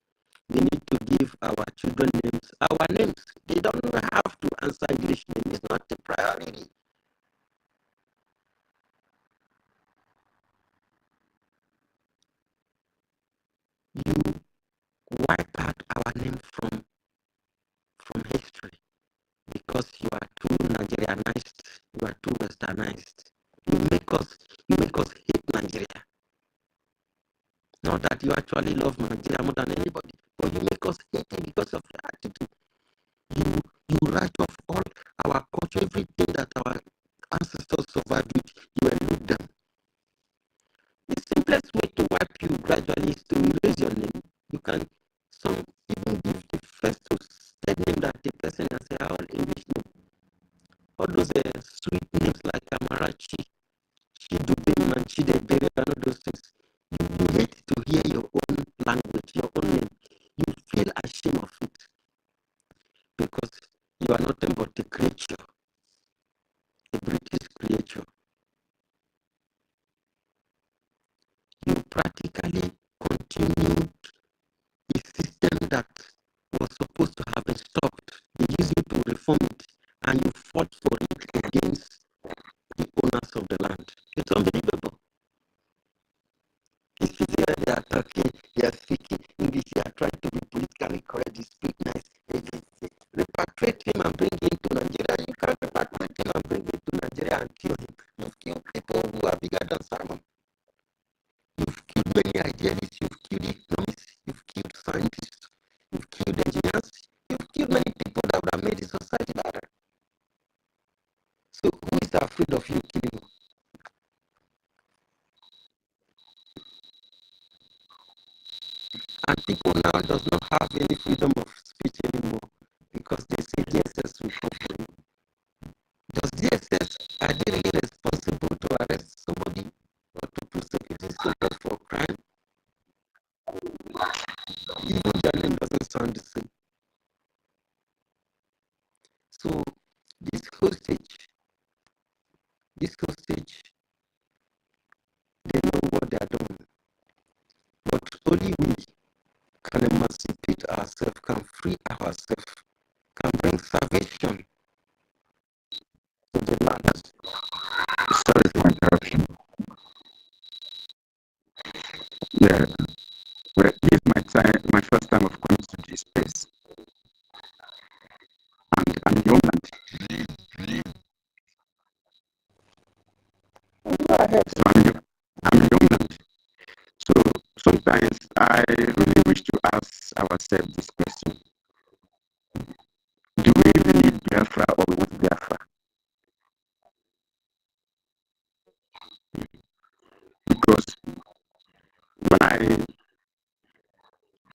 We need to give our children names. Our names, they don't have to answer English name. It's not a priority. You wipe out our name from history because you are too Nigerianized, you are too westernized. You make us hate Nigeria. Not that you actually love Nigeria more than anybody, but you make us hate it because of your attitude. You write off all our culture, everything that our ancestors survived with, you elude them. The simplest way to wipe you gradually is to erase your name. You can even give the first third name that the person has a all English name. All those sweet names like Amarachi, Chidubem, and Chidebere, and all those things. You hate to hear your own language, your own name. You feel ashamed of it because you are nothing but a creature, a British creature. You practically continued a system that was supposed to have been stopped. They used you to reform it, and you fought for it against the owners of the land. It's unbelievable. This is where they are talking, they are speaking English, they are trying to be politically correct, they speak nice. They repatriate him and bring him to Nigeria. You can't repatriate him and bring him to Nigeria and kill him. You've killed people who are bigger than Simon. You've killed many idealists, you've killed economists, you've killed scientists, you've killed engineers, you've killed many people that would have made the society better. So who is afraid of you killing? And people now does not have any freedom of speech anymore because they say DSS will come for you. Does DSS, are they really responsible to arrest somebody or to prosecute somebody for crime? Even their name doesn't sound the same. So this hostage, they know what they are doing. But only we can emancipate ourselves, can free ourselves, can bring salvation to the land. Sorry for interruption. Yeah, well, this is my first time of coming to this place, and I'm young. Go ahead. So I'm young. So sometimes I really wish to ask ourselves this question: do we really need Biafra or we want Biafra? Because when I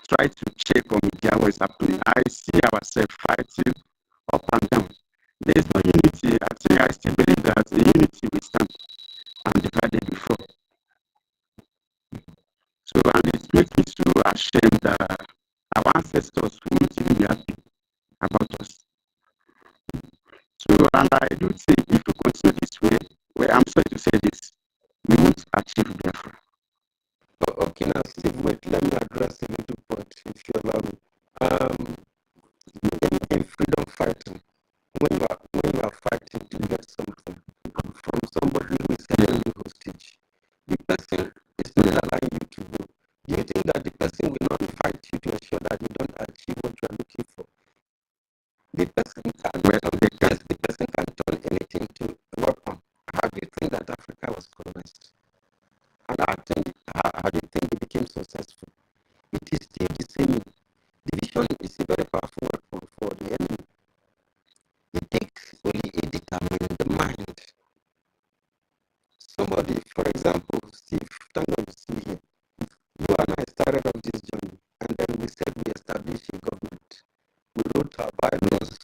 try to check on media what is happening, I see ourselves fighting up and down. There is no unity. I still believe that the unity will stand and divided before. So, and it makes me so ashamed that our ancestors won't even be happy about us. So, and I do think if we continue this way, well, I'm sorry to say this, we won't achieve Biafra. Okay, now, Steve, wait, let me address a little point, if you allow me. In freedom fighting, when you are fighting to get something from somebody who is holding you hostage, the person is not allowing you to go. Do you think that the person will not fight you to ensure that you don't achieve what you are looking for? The person can turn anything to bylaws,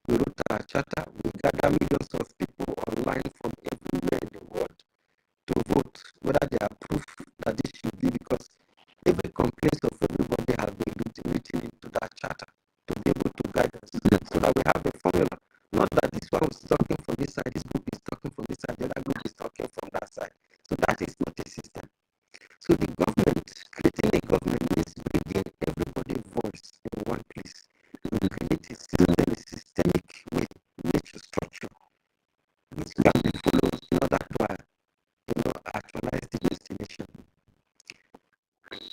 we wrote our charter, we gather millions of people online from everywhere in the world to vote whether they approve that this should be, because every complaint of everybody has been written into that charter to be able to guide us, so that we have a formula. Not that this one is talking from this side, this group is talking from this side, the other group is talking from that side. So that is not a system. So the government, creating a government means bringing everybody's voice in one place. We create a system, a systemic way, nature structure, which can be followed in order to actualize the destination.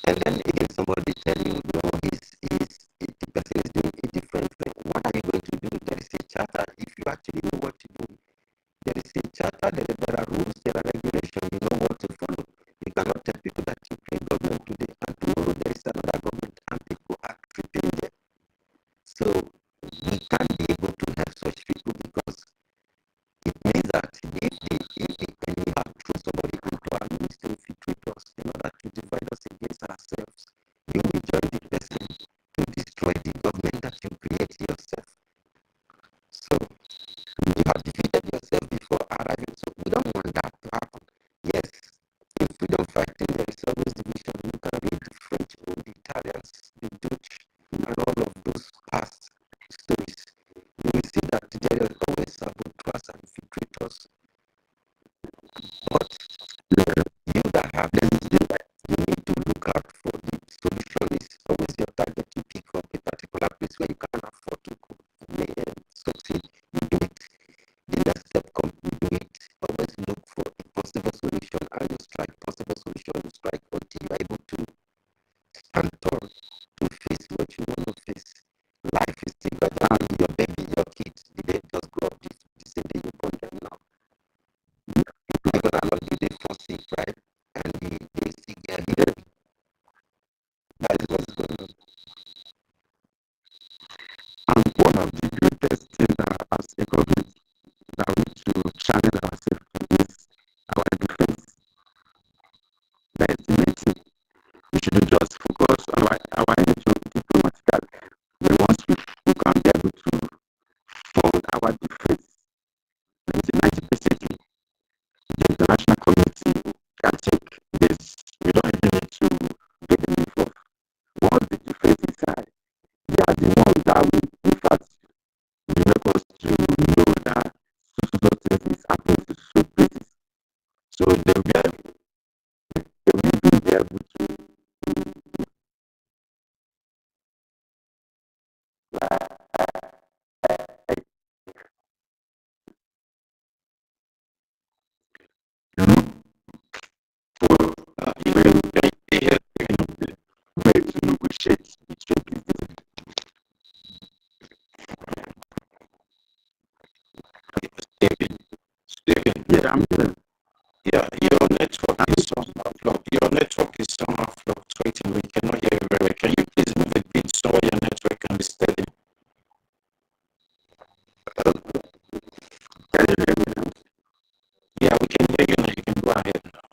And then again, somebody tell you, no, the person is doing a different thing. What are you going to do? There is a charter. If you actually know what to do, there is a charter, there are rules, there are regulations, you know what to follow. You cannot tell people that you create government today and tomorrow there is another government and people are creeping there. So we can't be able to help such people, because it means that if the enemy have thrown somebody into our midst to infiltrate us in order to divide us against ourselves, you will join the person to destroy the government that you create yourself. So you have defeated yourself before arriving. So we don't want that to happen. Yes, in freedom fighting there is always division. You can read the French, the Italians, the Dutch, and all of those past stories. You will see that there is always saboteurs and infiltrators. But you that have this, you need to look out for the solution. Is always your target. You pick up a particular place where you can afford to succeed. You do it. The next step comes, you do it. Always look for a possible solution and you strike possible solution. You strike until you are able to stand tall to face what you want to face. Life is still better than your baby, your kids. Did they just grow up the same day you born them now? You're not gonna allow you they fall sick, right? And they still get healed. That is what's going on. And one of the greatest things that as a government that we need to channel ourselves to is our defense. That is the main thing. We shouldn't just focus on our energy on diplomatical. But once we can be able to fund our defense 90%, the international community can take this. We don't even need to get them involved. Once the defense is high, they are the ones that will, in fact, will help us to know that so things is happening to so places. So they will even be able to way to negotiate between people. Steven, Yeah, I'm here. yeah, your network is somehow fluctuating. We cannot hear you very well. Can you please move a bit so your network can be steady? Can you hear me now? Yeah, we can hear you now. You can go ahead now.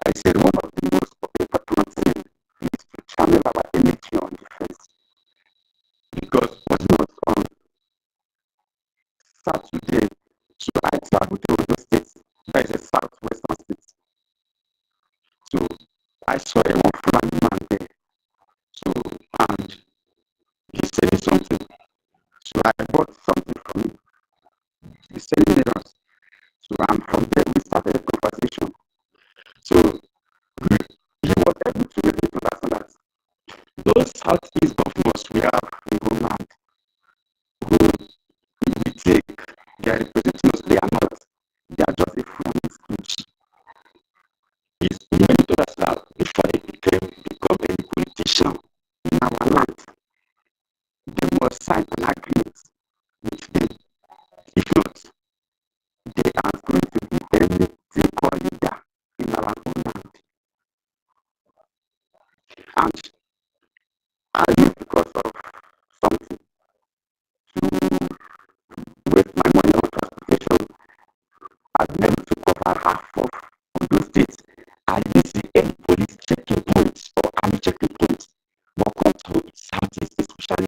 I said one of the most important things is to channel our energy on defense. Because was not on Saturday, so I traveled to Ondo State, that is a southwestern state. So I saw a one flying man there. So and he said something. So I bought something from him. He said us. So I'm from there we started a conversation. So he was able to make it to understand that those southeast governors we have in Homeland who we take their representatives, they are not. They are just a friend speech. He's made to us that before they become a politician in our land, they must sign an agreement with them. If not, they are going to be anything called leader in our own land. And I know because of something to waste my money on transportation, I've been able to cover half of those states. I didn't see any police checking points or army checking points. But come to Southeast, especially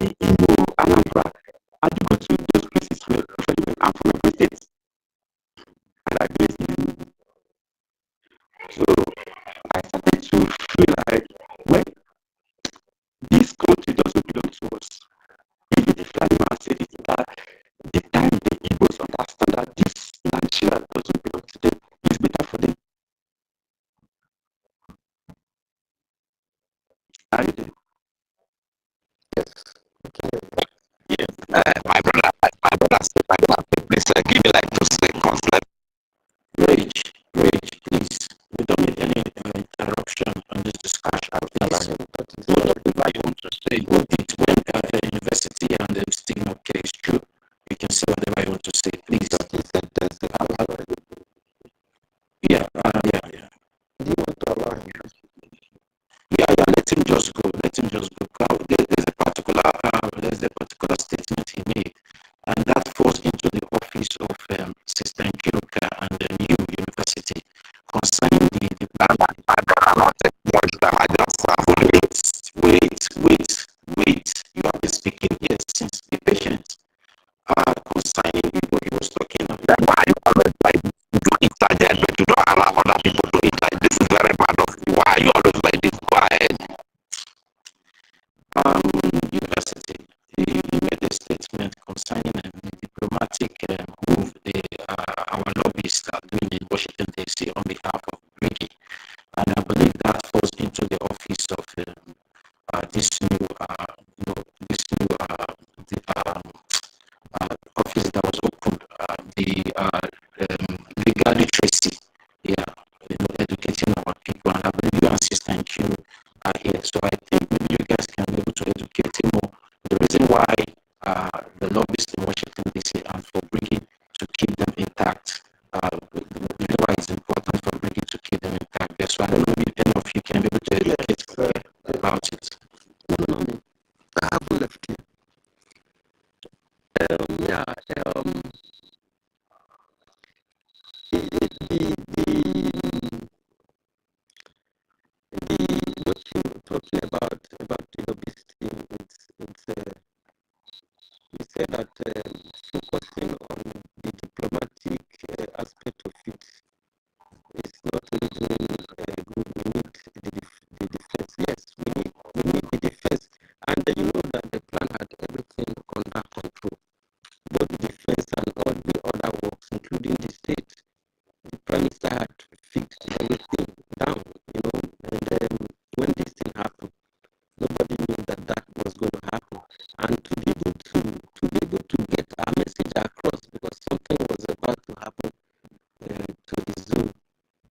why the lobbyists in Washington DC and for BRGIE to keep them intact. We know why it's important for BRGIE to keep them intact there. So I don't know if any of you can be able to educate about it. I have left you. Yeah, what you're talking about the lobbyist thing, you said that focusing on the diplomatic aspect of it is not really good. We need the defense. Yes, we need the defense, and you know that the plan had everything under control, both the defense and all the other works, including the state. The prime minister had fixed everything down, and when this thing happened, nobody knew that was going to happen. And to be able to get our message across, because something was about to happen to the zoo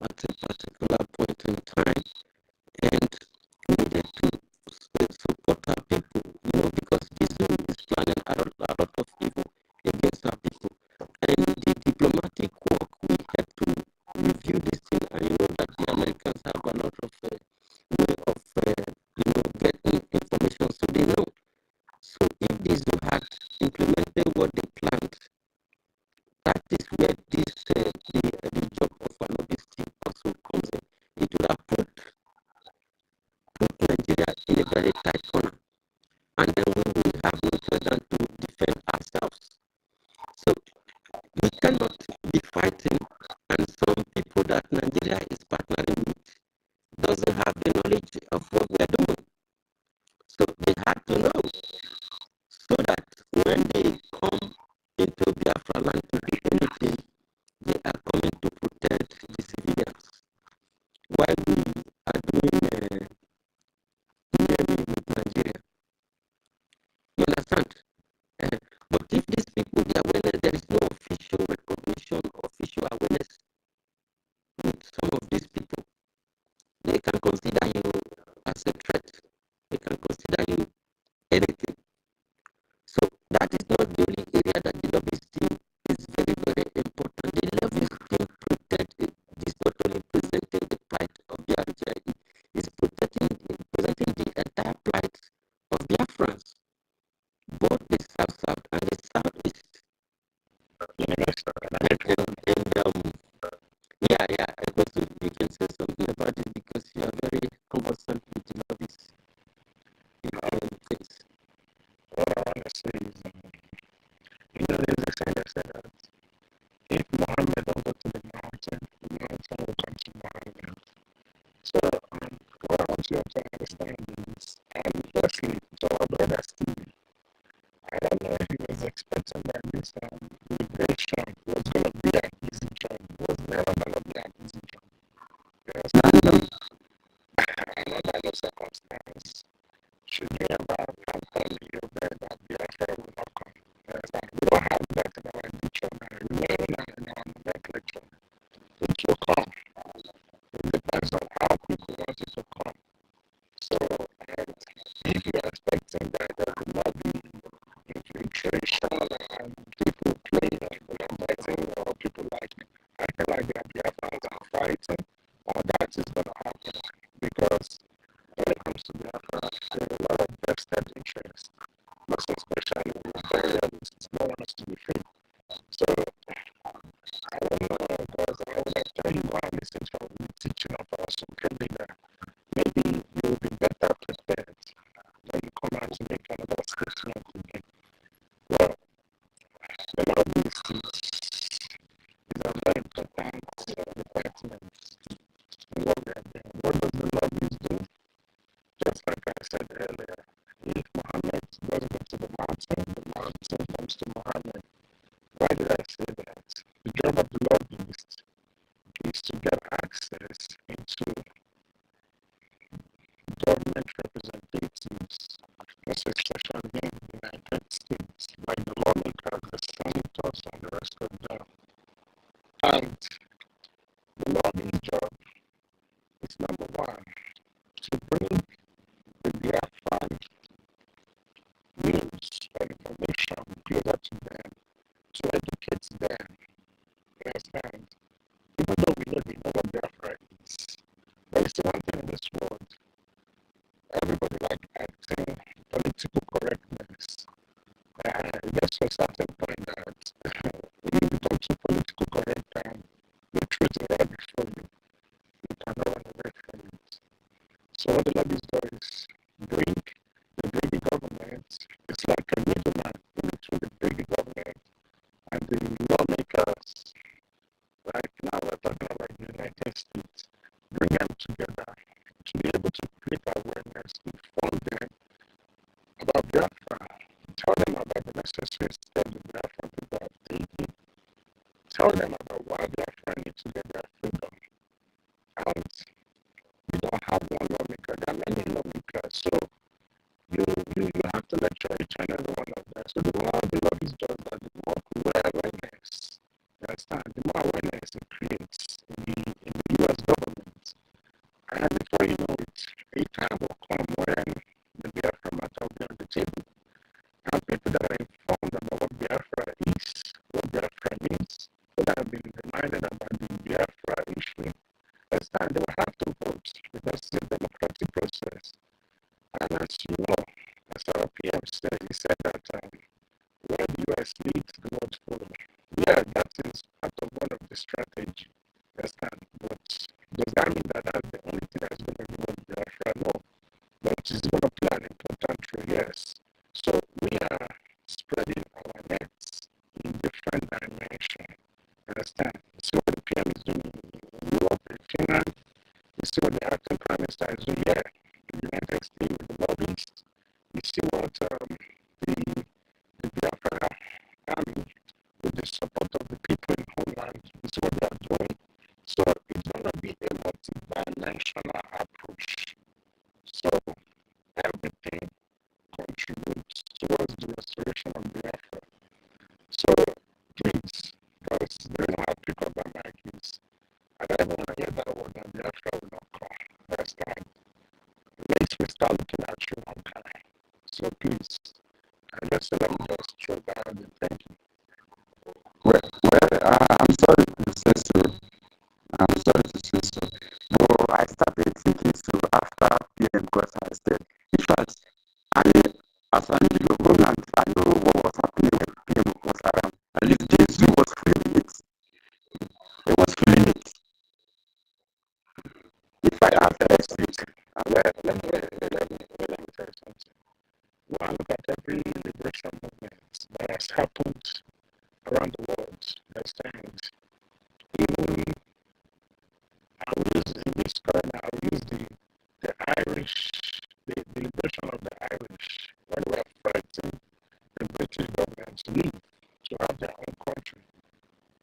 at a particular point in time, and we needed to support our people, because the zoo is planning a lot of evil against our people. And the diplomatic work, we had to review this thing, and you know that the Americans have a lot of way of getting information, so they know. So if the zoo had implemented what they planned, that is where this the job of a lobbyist also comes in. It would have put Nigeria in a very tight corner, and then we will have no choice than to defend ourselves. So we cannot be fighting, and some people that Nigeria is partnering with doesn't have the knowledge of what we are doing. So they have to know, so that when they come into Biafra land to do anything, they are coming to protect the civilians, while we are doing nearly with Nigeria. You understand? But if these people, the awareness, there is no official recognition, official awareness with some of these people, they can consider you as a threat. They can consider you anything. So that is not the only area that the lobbyist team is very, very important. The lobbyist team protect is not only presenting the plight of the BRGIE, is presenting the entire plight of Biafrans, both the South and the Southeast. You can say something about it because you are very conversant with the lobbies. Things. Honestly, there's a saying that said that if Muhammad don't go to the mountain will come to Muhammad. So, what I want you to understand is, firstly, to our brother Steve, I don't know if he was expecting that this liberation was going to be an easy job. It was never going to be an easy job. Because under no circumstance should we ever have on the event that Biafra will not come. We don't have that in our dictionary. We learn in our nomenclature. It will come. It depends on how people want it to come. So, if you're expecting that there will not be infiltration and people playing and fighting, or people acting like they are Biafrans and fighting, all that is going to happen. Because when it comes to Biafra, there are a lot of vested interests, most especially the imperialists don't want us to be free. So, I don't know, because I would have told you go and listen to the teaching of our supreme leader. Maybe you will be better prepared when you come out to make another statement again. Well, the lobbyist is a very important department in what we are doing. What does the lobbyist do? Just like I said earlier, if Muhammad doesn't go to the mountain comes to Muhammad. Why did I say that? The job of the lobbyist is to get access into government representatives, most especially in the United States, like the lawmakers, the senators, and the rest of them. And the lobbyist job is number one, to bring the Biafran news to educate them. You understand? Even though we know they know what Biafra is. But it's the one thing in this world. Everybody like acting political correctness. It gets to a certain point that when you become too political correct and the truth is right before you, you cannot run away from it. So what the lobbies do is bring the Brady government. It's like a middleman in between the Brady government and the lawmakers. Like now we're talking about the United States. Bring them together to be able to create awareness, inform them about Biafra, tell them about the necessary steps the Biafra people have taken, tell them about why Biafra need to get their freedom. And you don't have one lawmaker, there are many lawmakers, so you have to lecture each and every one of them. So the more the lobbies do that, the more awareness, you understand, the more awareness it creates in the US government. And before you know it, a time will come when the Biafra matter will be on the table. And people that are informed about what Biafra is, what Biafra means, who that have been reminded about the Biafra issue, understand they will have to vote because it's a democratic process. And as you know, as our PM said, he said that where the US leads, the world follow. Yeah, that is part of one of the strategy. Understand? But does that mean that that's the only thing that's going to be what Biafra? No. But it's going to play an important role, yes. So we are spreading our nets in different dimensions. Understand? You see what the PM is doing in Europe, in Finland. You see what the acting prime minister is doing here in the United States with the lobbies. You see what the Biafra army, with the support of the people in homeland, you see what they are doing. So it's going to be a multi-dimensional approach. So everything contributes towards the restoration of Biafra. So please, because the reason I pick up my mic is I don't even want to hear that word that Biafra will not come. Understand? At least we start looking at you one time. So please, I just let me just throw that out there. Thank you. I'm sorry to say so. I'm sorry to say so. No, I started thinking so after PM because I said, in fact, as an individual, I know what was happening when PM was around. At least Jesus was feeling it. He was feeling it. If I have to speak, let me tell you something. When I look at every liberation movement that has happened around the world, understand, even I will use in this current, I will use the Irish, the liberation of the Irish, when we are fighting the British government to leave, to have their own country.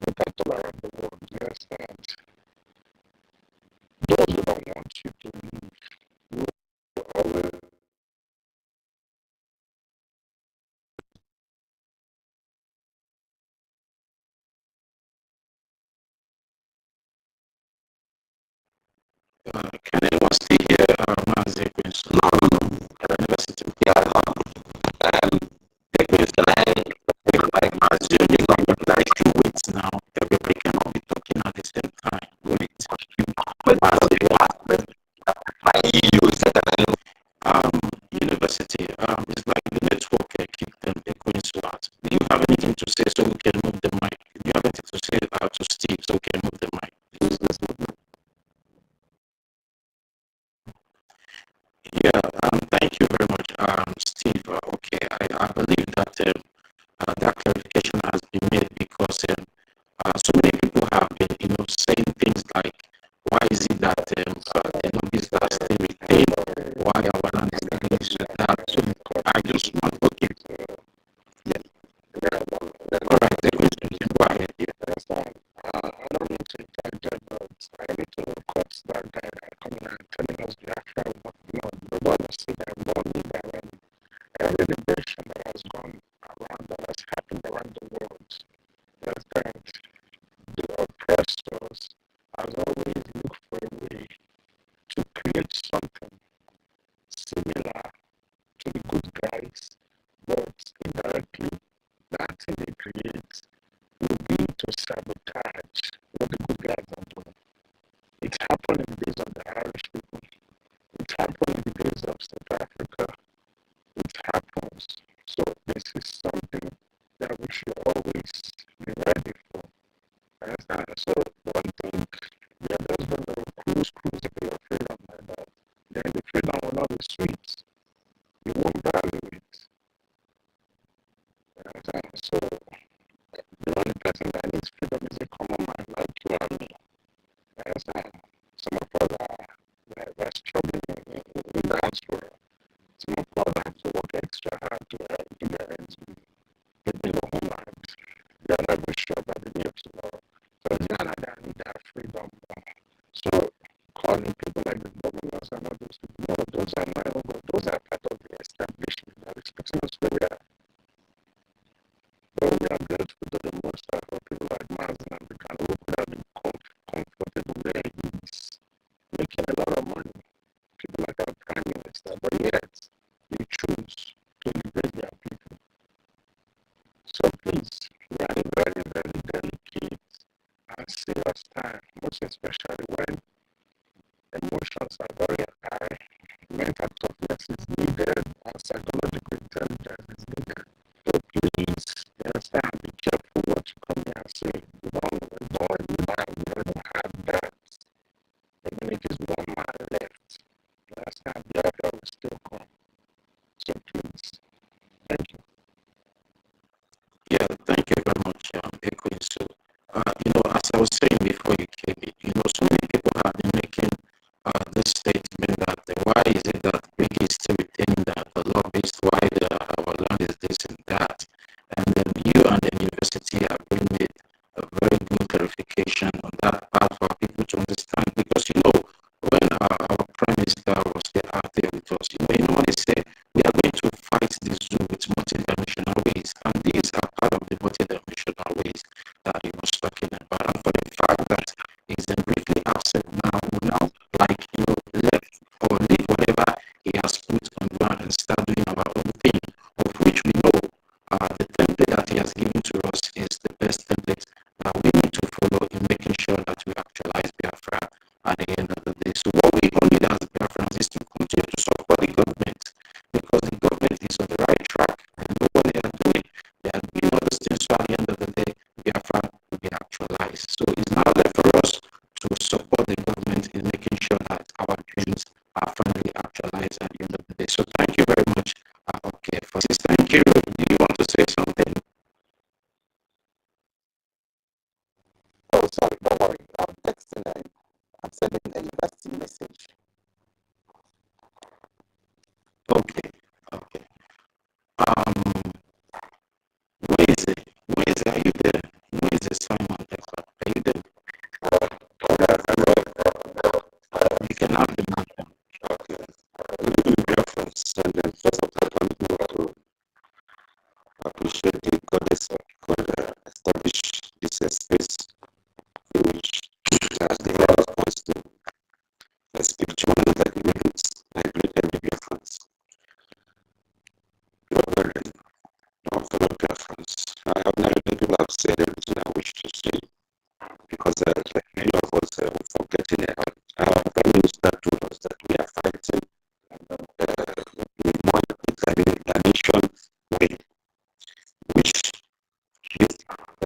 Look at all around the world, you understand? Those who don't want you to leave will always can anyone still hear Mazi Queens? No. University. Yeah, Queens, can I like Mazi? You know, like 2 weeks now, everybody cannot be talking at the same time. Wait, University, it's like the network kicked them, the Queens out. Do you have anything to say so we can move the mic? Do you have anything to say to Steve so we can move the mic? Yeah, thank you very much, Steve. Okay, I believe that that clarification has been made because so many people have been, saying things like, why is it that the lobbies are still retained? Why our land is still that? So I just want to keep, yeah. All right, then you can go ahead. I don't need to interject, but I need to cut that guy that coming and telling us Biafra. No, the one who said that we don't need that when every liberation that has gone around, that has happened around the world, that the oppressors to sabotage what the good guys are doing. It happened in the days of the Irish people. It happened in the days of South Africa. It happens. So this is something that we should always be ready for. Understand? So one thing, we are just going to cruise to your freedom like that. Then the freedom will not be sweet. You won't value it. Understand? So the only person that needs freedom is a common man like you and me. Understand? Some of us are struggling in the house world. Some of us have to work extra hard to do their ends meet. People in the homeland, they are never sure about the near tomorrow. So it's not like I need that freedom. So calling people like the governors and all those people, no, those are my own, those are part of the establishment that is putting us where we are. But we are grateful to the most for people like Mazen and African who could have been comfortable where he is, making a lot of money. People like our prime minister, but yet they choose to liberate their people. So please, we are in a very, very delicate and serious time, most especially when emotions are very high, mental toughness is needed, and psychological intelligence is needed. So please, understand, be careful what you come here and say. You don't have that. Even if it's one man left, you understand, Biafra will still come. So please, thank you. Yeah, thank you very much, Echoing. So, as I was saying before you came in, so many people have been making this statement that why is it that BRGIE is still retaining the lobbyist, why our land is this and that. And then you and the university have been made a very good clarification on that part for people to understand. Because, when our prime minister was there out there with us, what they say, we are going to fight the zoo with multidimensional ways. And these are part of the multidimensional ways that he was talking about. And for the fact that he's briefly absent now, we now left or leave whatever he has put on ground and start doing our own thing, of which we know the template that he has given to us is the best template that we need to follow in making sure that we actualize Biafra at the end of the day. So what we all need as Biafrans is to continue to support the government, because the government is on the right track and know what they are doing. They are doing all those things, so at the end of the day, Biafra will be actualized. So it's now left for us to support the government in making sure that our dreams are finally actualized at the end of the day. So thank you very much. Okay, for Sister Nkiru, do you want to say something? Oh, sorry, don't worry. I'm texting. I'm sending a university message. Okay. Moise, are you there? Moise Simon, are you there? You can have the mic. Okay. Reference, and then first of all, I want to appreciate the goddess God established this space in which has the lot of us to speak to one another in minutes. I greet every Biafrans. Your brethren, our fellow Biafrans. I have not heard people have said everything I wish to say, because like many of us forgetting it. Our Prime Minister told us that we are fighting in one dimension way, which this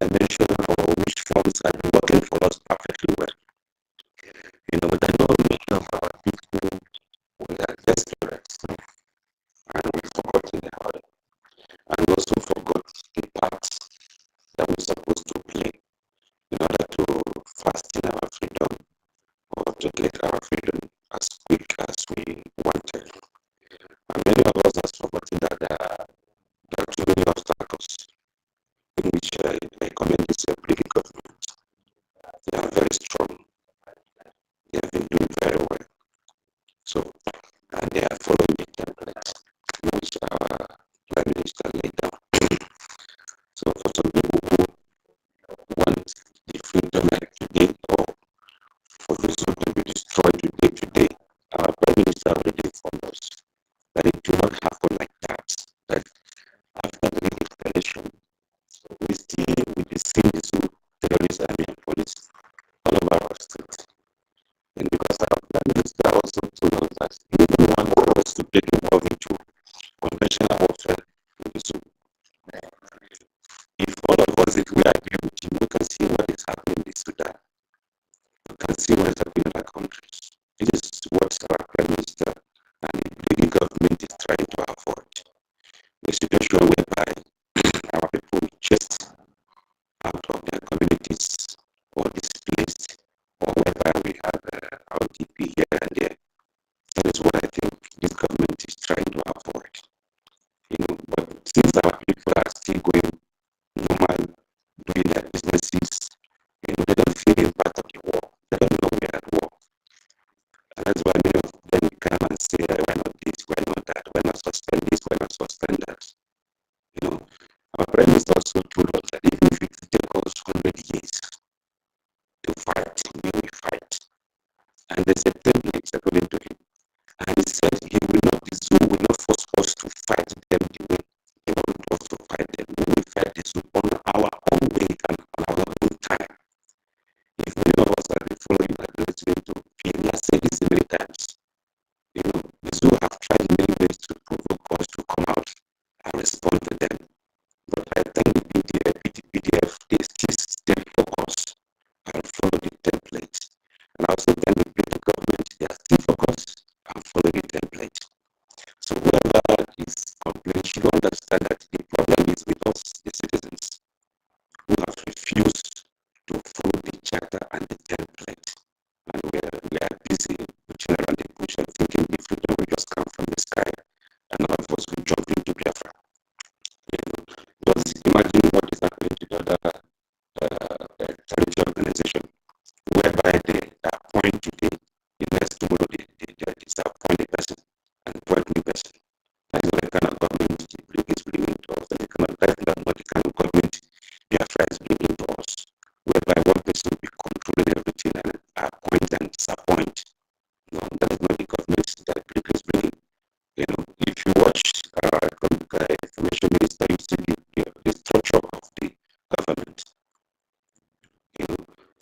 dimension or which forms have been working for us perfectly well. But I know many of our people, we are desperate and we've forgotten about it, and also forgot the part that we're supposed to play in order to fasten our freedom or to get our freedom as quick as we wanted. And many of us have forgotten that there are too many obstacles in which I commend this British government. They are very strong. They have been doing very well. So, and they are following the template which our Prime Minister laid down. So, for some people who want the freedom like today, or for this to be destroyed today, our Prime Minister already informed us that it do not happen like that. That after the declaration, we still will be seeing the zoo that anyone who wants to get involved into conventional warfare will do so. If all of us, if we agree with him, we can see what is happening in Sudan. We can see what is happening in other countries. It is what our Prime Minister and the British government is trying to avoid. A situation whereby our people just out of their communities or displaced, or whereby we have RDP here and there. That is what I think this government is trying to avoid. But since our people are still going normal, doing their businesses, they don't feel the impact of the war. They don't know we are at war. And that's why many of them come and say, why not this, why not that, why not suspend this, why not suspend that. Our Prime Minister also told us that even if it takes us 100 years to fight, we will fight. And there's a template according to him. And he said he will not, the zoo will not force us to fight them the way they want us to fight them. We will fight the zoo on our own way and on our own time. If many of us have been following that listening to him, he has said this many times. The zoo have tried many ways to provoke us to come out and respond to them. But I think the PDF, they still stay focused and follow the template. And also then the British government, they are still focused and follow the template. So whoever is complaining should understand that the problem is with us, the citizens, who have refused to follow the charter and the template. And we are busy pushing around the bush and thinking the freedom will just come from the sky and none of us will jump into Biafra. Just imagine what is happening to the other charity organization, whereby they appoint today, the next tomorrow they disappoint the person and appoint new person. That is what the kind of government is bringing to us. That's not the kind of government Biafra is bringing to us, whereby one person will be controlling everything and appoint and disappoint. No, that is not the government that Britain is bringing. If you watch information minister, you see the structure of the government.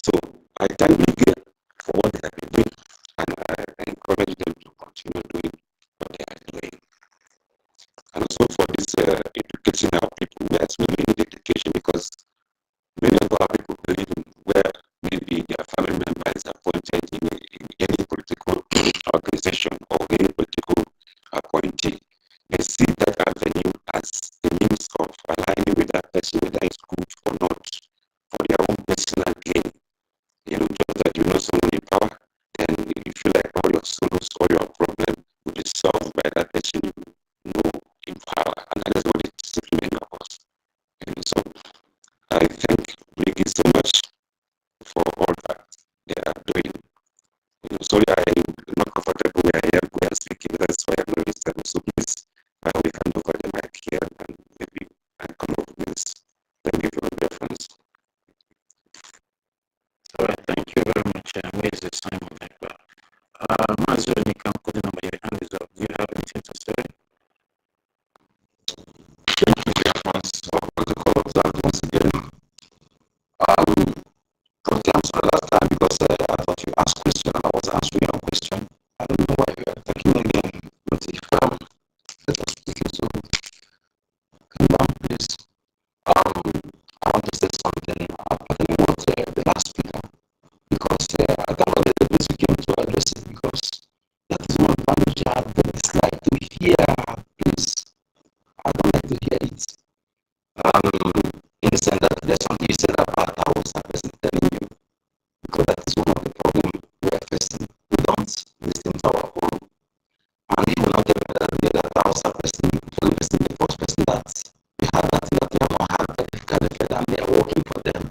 So I thank Britain for what they have been doing, and I encourage them to continue doing what they are doing. And also for this educating our people, yes, we need education because many of our people believe in where maybe their family member is appointed in any political organization or any political appointee. They see that avenue as a means of aligning with that person, whether it's good or not, for their own personal gain. Just that someone in power, then you feel like all your sorrows, all your problem will be solved by that person you know in power. And that is what is simply many of us. So I thank Briggy so much for all that they are doing. Sorry, I'm not comfortable where I am, where I'm speaking, that's why I'm not listening. So please, we can over the mic here and maybe I come up with this. Thank you for your reference. All right, thank you very much, Mrs. Simon Ekba. Mazur, you can put the number, your hand is up. Do you have anything to say? Thank you, BIAFRANS, for protocol observed once again. But I'm sorry last time because I thought you asked question and I was answering your question. I don't know why you are attacking me again. But if let us speak so come down, please. I want to say something about what the last speaker, because I don't know the place we came to address it, because that is one language I dislike to hear. Please, I don't like to hear it. In the sense that there's something you said about how was that person telling you, because that is one of the problems we are facing. We don't listen to our own, and even not the other person, for the first person that we had that thing that they have not had, that they've got it, and they are working for them.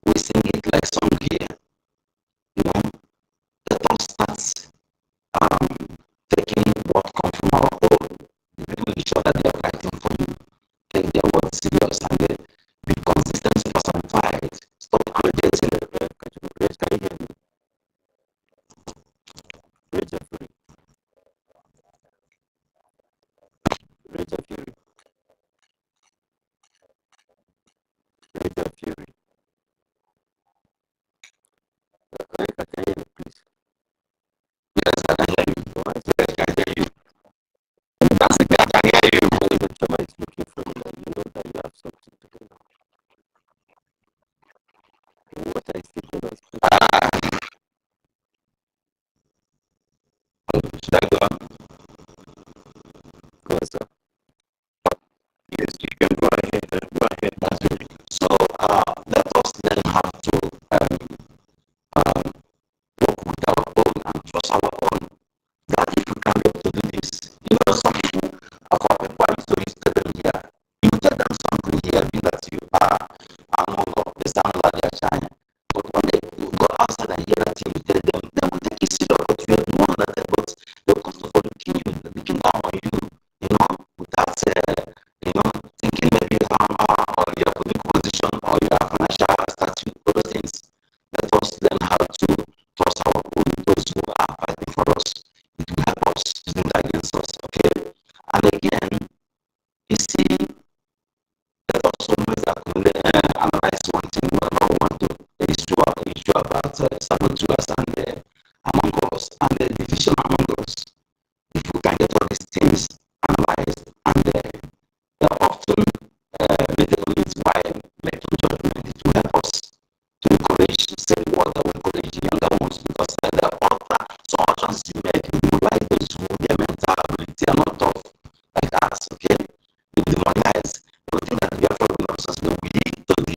We sing it like song here. Let us start taking what comes from our own. People ensure that they are fighting for you. Take their work serious and be consistent for some fight. Stop creating Yes, I can hear you. sound like they're shy. But when they go outside and hear that thing you tell them, they will take it serious, but you have known that they'll come to looking you, looking down on you know, without thinking maybe or your political position or your financial status, those things. Let us learn how to trust our own, those who are fighting for us. It will help us using that against us, okay? And again, you see, let us always analyze one thing whenever we want to issue about saboteurs and among us and the division among us. If we can get all these things analyzed and often meditate why make no judgment, it will help us to encourage, say the word that will encourage the younger ones, because after some actions you make, you demoralize those who their mental ability are not tough like us, okay? You demoralize. You think that we are from the weak to the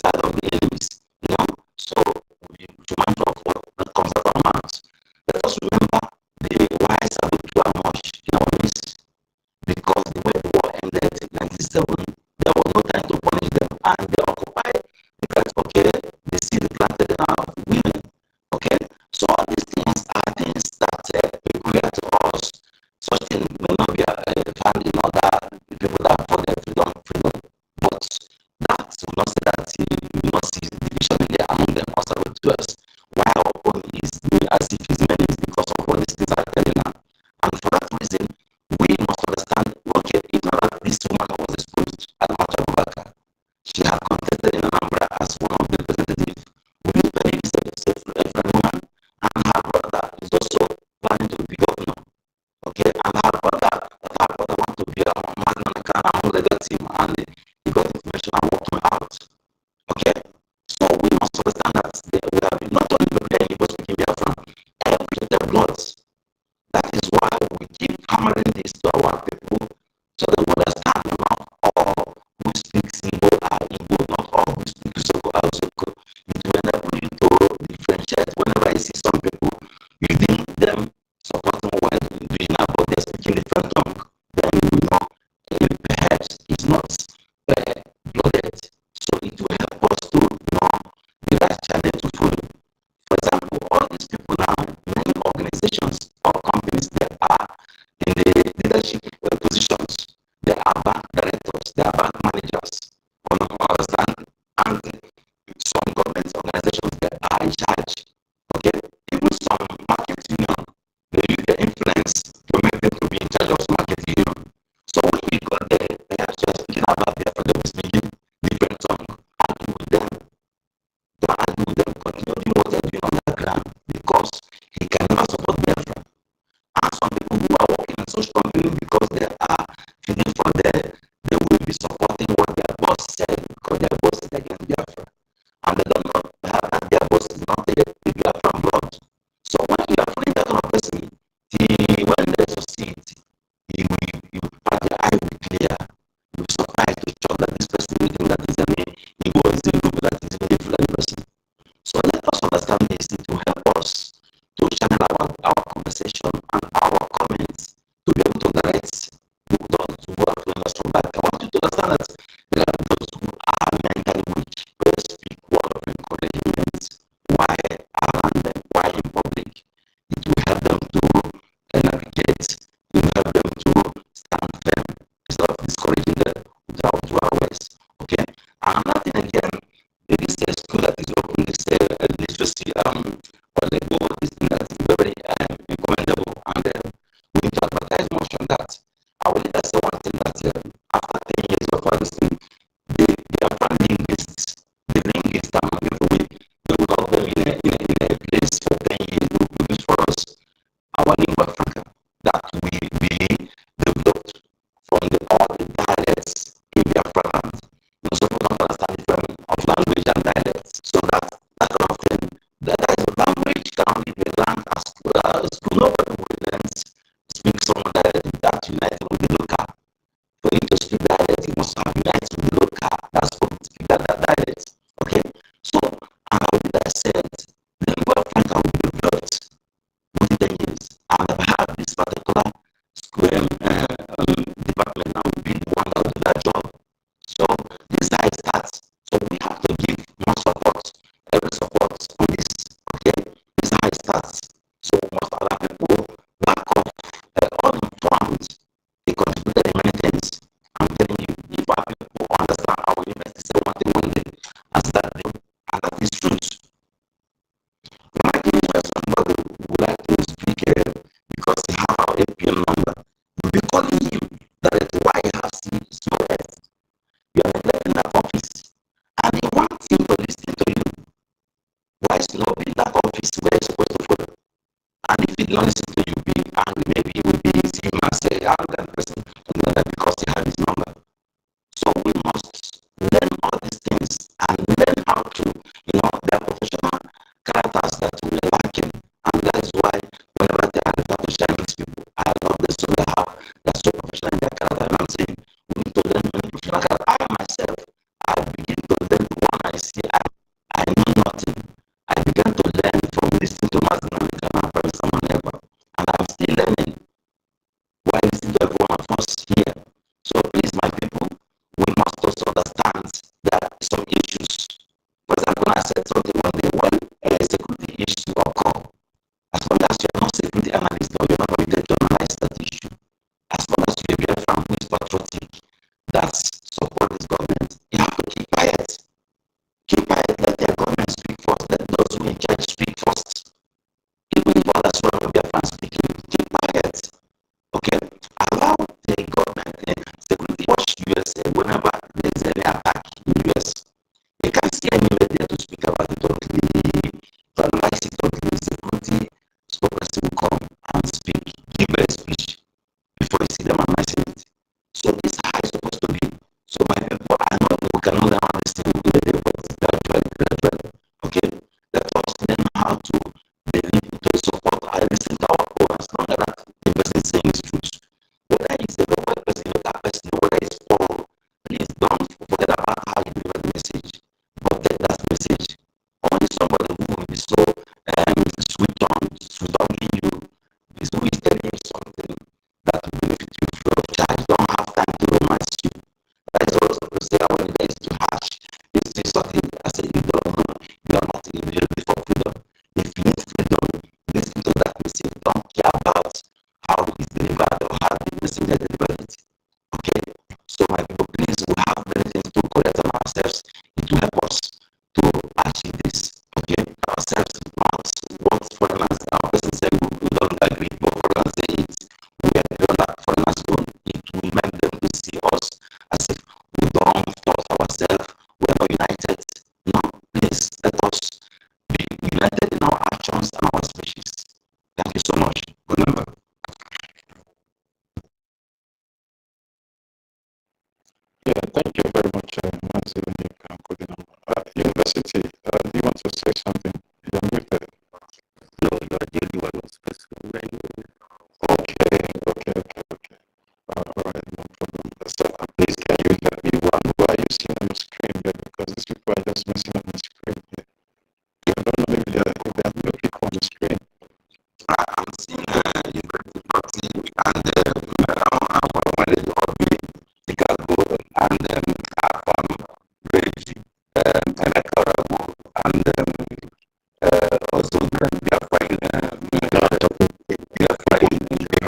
side of the enemies, you know? So we should mind of what comes out of our mouths. Let us remember the wise saboteur much in our midst, because the way the war ended in 1997, there was no time to punish them, and they occupied because, okay, the seed planted in our women, okay? So all these things are things that peculiar to us. Such things may not be found in other people that for their freedom, but that will not say that you will not see division there among them or saboteurs. Why our own is as if his many is because of all these things are telling us. And for that reason, we must understand, okay, it's not that this woman was exposed at Matabaka. She had contested in Anambra as one of the representatives. We need to believe it's a friend woman, and her brother is also planning to be governor. Okay, and her brother wants to be a man who led the team, and he got information and worked him out. Okay, so we must understand that we have not only preparing people speaking Biafra, every the bloods. That is why we keep hammering this to our people, so they will understand not all who speaks Igbo are Igbo, not all who speak Soko are Soko. It will enable you to differentiate. Whenever I see some people using them, supporting what they're doing now, but they're speaking different tongue, then you know perhaps it's not blooded. So it will help us to know the right channel to follow. For example, all these people now, many organizations or companies that are in the leadership positions, they are bank directors, they are bank managers, and some government organizations that are in charge. Okay, even some market union, they use their influence to make them to be in charge of some market union. So when we got there, they are just speaking about their freedom speaking different tongue, argue with them. Don't argue with them, continue doing what they're doing on the ground, because he can never support Biafra. And some people who are working in such companies, because they are feeling for them, they will be supporting what their boss said, because their boss is against Biafra. And they don't know that their boss is not the Biafra blood. So when you are feeling that kind of person, when they succeed, you have your eye will be clear. You will surprise to show that this person will think that is an Igbo is the group that is a different person. So let us understand this. It will help us to channel our conversation and our comments to be able to direct those who are following us from back. I want you to understand that there are those who did not listen to UB, and maybe he will be seen as a arrogant person, because he had his number. So we must learn all these things and learn how to, their professional characters that we are lacking. And that is why whenever they are referred to Chinese people, I love the so they are so professional in their character. And I'm saying we need to learn many professional character. I myself, I begin to learn when I see I know nothing. I began to learn from listening to Master and I'm still learning while listening to every one of us here. So please, my people, we must also understand that some issues, for example, I said something when a security issue occur, as long as you're not security analyst or you're not permitted to analyze that issue, as long as you're a Biafran who is patriotic, that support this government, you have to keep quiet. Keep quiet, let their government speak first, let those who in charge speak first. Even if others want to be speaking, keep quiet. Okay? Allow the government, security, watch USA whenever there's any attack in US. You can see any media to speak about it totally, to analyze it totally. Security spokesperson will come and speak, give a speech before you see them analyzing it. So this is how it's supposed to be. So my people, I know people cannot learn all these things gradually. Okay? Let us learn how to believe, to support, I listen to our programs, long as that the person is saying is truth. Whether it's a white person or that person, whether it's poor, please don't forget about how you deliver the message. But take that message. Only somebody who will be so sweet on you is who is telling you something that will benefit you free of charge. Don't have time to romance you. That is also to say that when it is too harsh, it's too something. I say you don't know, you are not in jail before freedom. If you need freedom, listen to that message. Don't care about how it's delivered or how the messenger delivered it. Okay? So my people, please, we have many things to correct on ourselves. It will help us to achieve this. Okay? Ourselves not what foreigners, our person say we don't agree, but foreigners say it. We are beyond that foreigners don't. It will make them to see us as if we don't thought ourselves, we are not united. No, please, let us be united in our actions and our species. Thank you so much. Remember. Yeah, thank you very much, Nancy. University, do you want to say something? You're muted. No, you are the only one who's supposed to remain. Okay. All right, no problem. So please, can you let me run? Who are you seeing on the screen here? Because these people are just messing up my screen here. I don't know if there are no people on the screen. I'm seeing University Party and Chicago and BRGIE, and also BIAFRACOIN.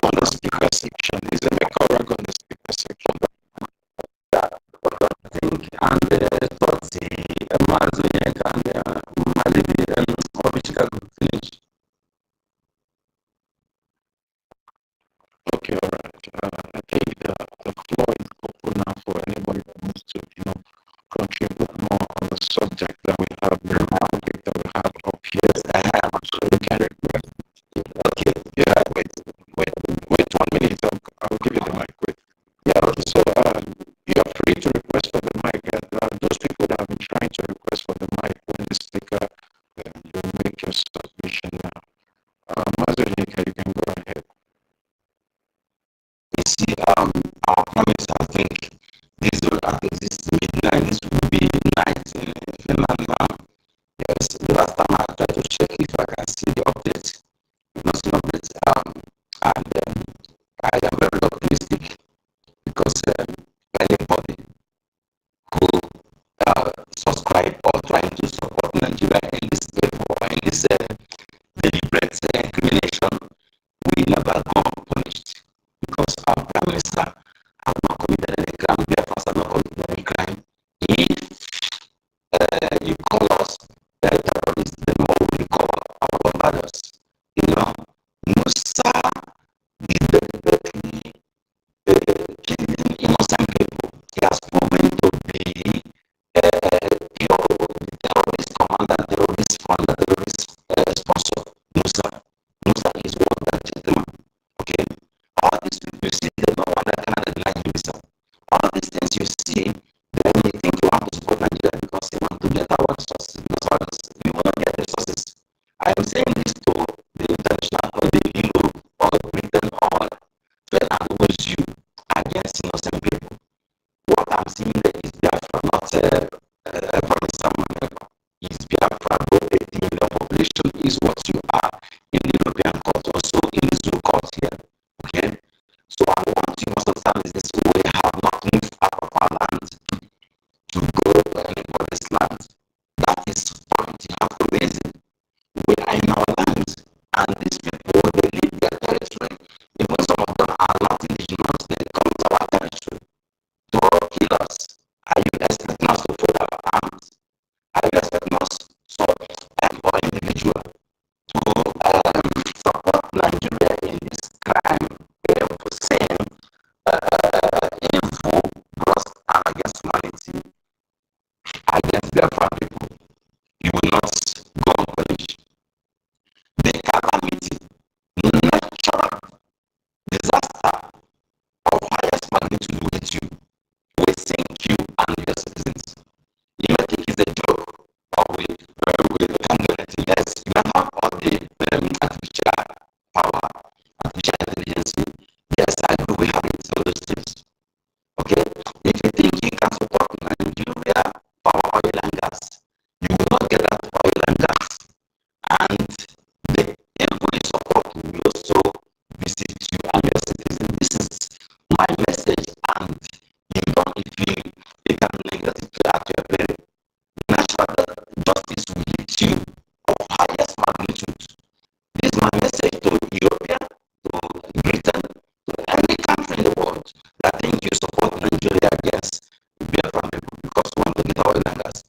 On the speaker section. Is the Mekarago on the speaker section? I think, and Totsi, Amazonian, and Malibu, and Chicago finish. Okay, all right. I think the floor is open now for anybody that wants to, contribute more on the subject that we have, the topic that we have up here. I have. So you can request. Okay, yeah, wait 1 minute. I'll give you the mic. Wait. Yeah, so you're free to request for the mic. Those people that have been trying to request for the mic, when the speaker, you make your submission now. Mazunika, you can go ahead. You see, our comments, I think this will happen this midnight, this will be night in Finland now. Yes, the last time I tried to check if I can see the update, nothing updates, and I am very optimistic because anybody who subscribe or trying to support Nigeria in this or in this deliberate crimination will never go unpunished. Because our Prime Minister have not committed any crime, Biafrans have not committed any crime. If you call us terrorists, then what will you call our bombarders? Musa is deliberately killing innocent people. He has proven to be the terrorist commander, terrorist founder, terrorist sponsor. Musa is one that this land. That is the point you have to raise it. We are in our land, and these people, they leave their territory. Even some of them are not indigenous, they come to our territory to kill us. Are you expecting us to fold our arms? Are you expecting us, so, or individual, to support Nigeria in this crime, for saying evil, gross, and against humanity, against Biafra people? You will not go unpunished. The calamity, natural disaster of highest magnitude will hit you, will sink you and your citizens. You may think it's a joke, or we can't do anything. Yes, you may have all the artificial power, artificial intelligence. Yes, I agree, we have it, all those things. Okay? If you think you can support Nigeria power, oil and gas, you will not get that oil and gas. And the evil you support will also visit you and your citizens. This is my message, and if you can negatively at your parent, natural justice will hit you of highest magnitude. This is my message to Ethiopia, to Britain, to any country in the world that think you support Nigeria against Biafra people because we want to get oil and gas.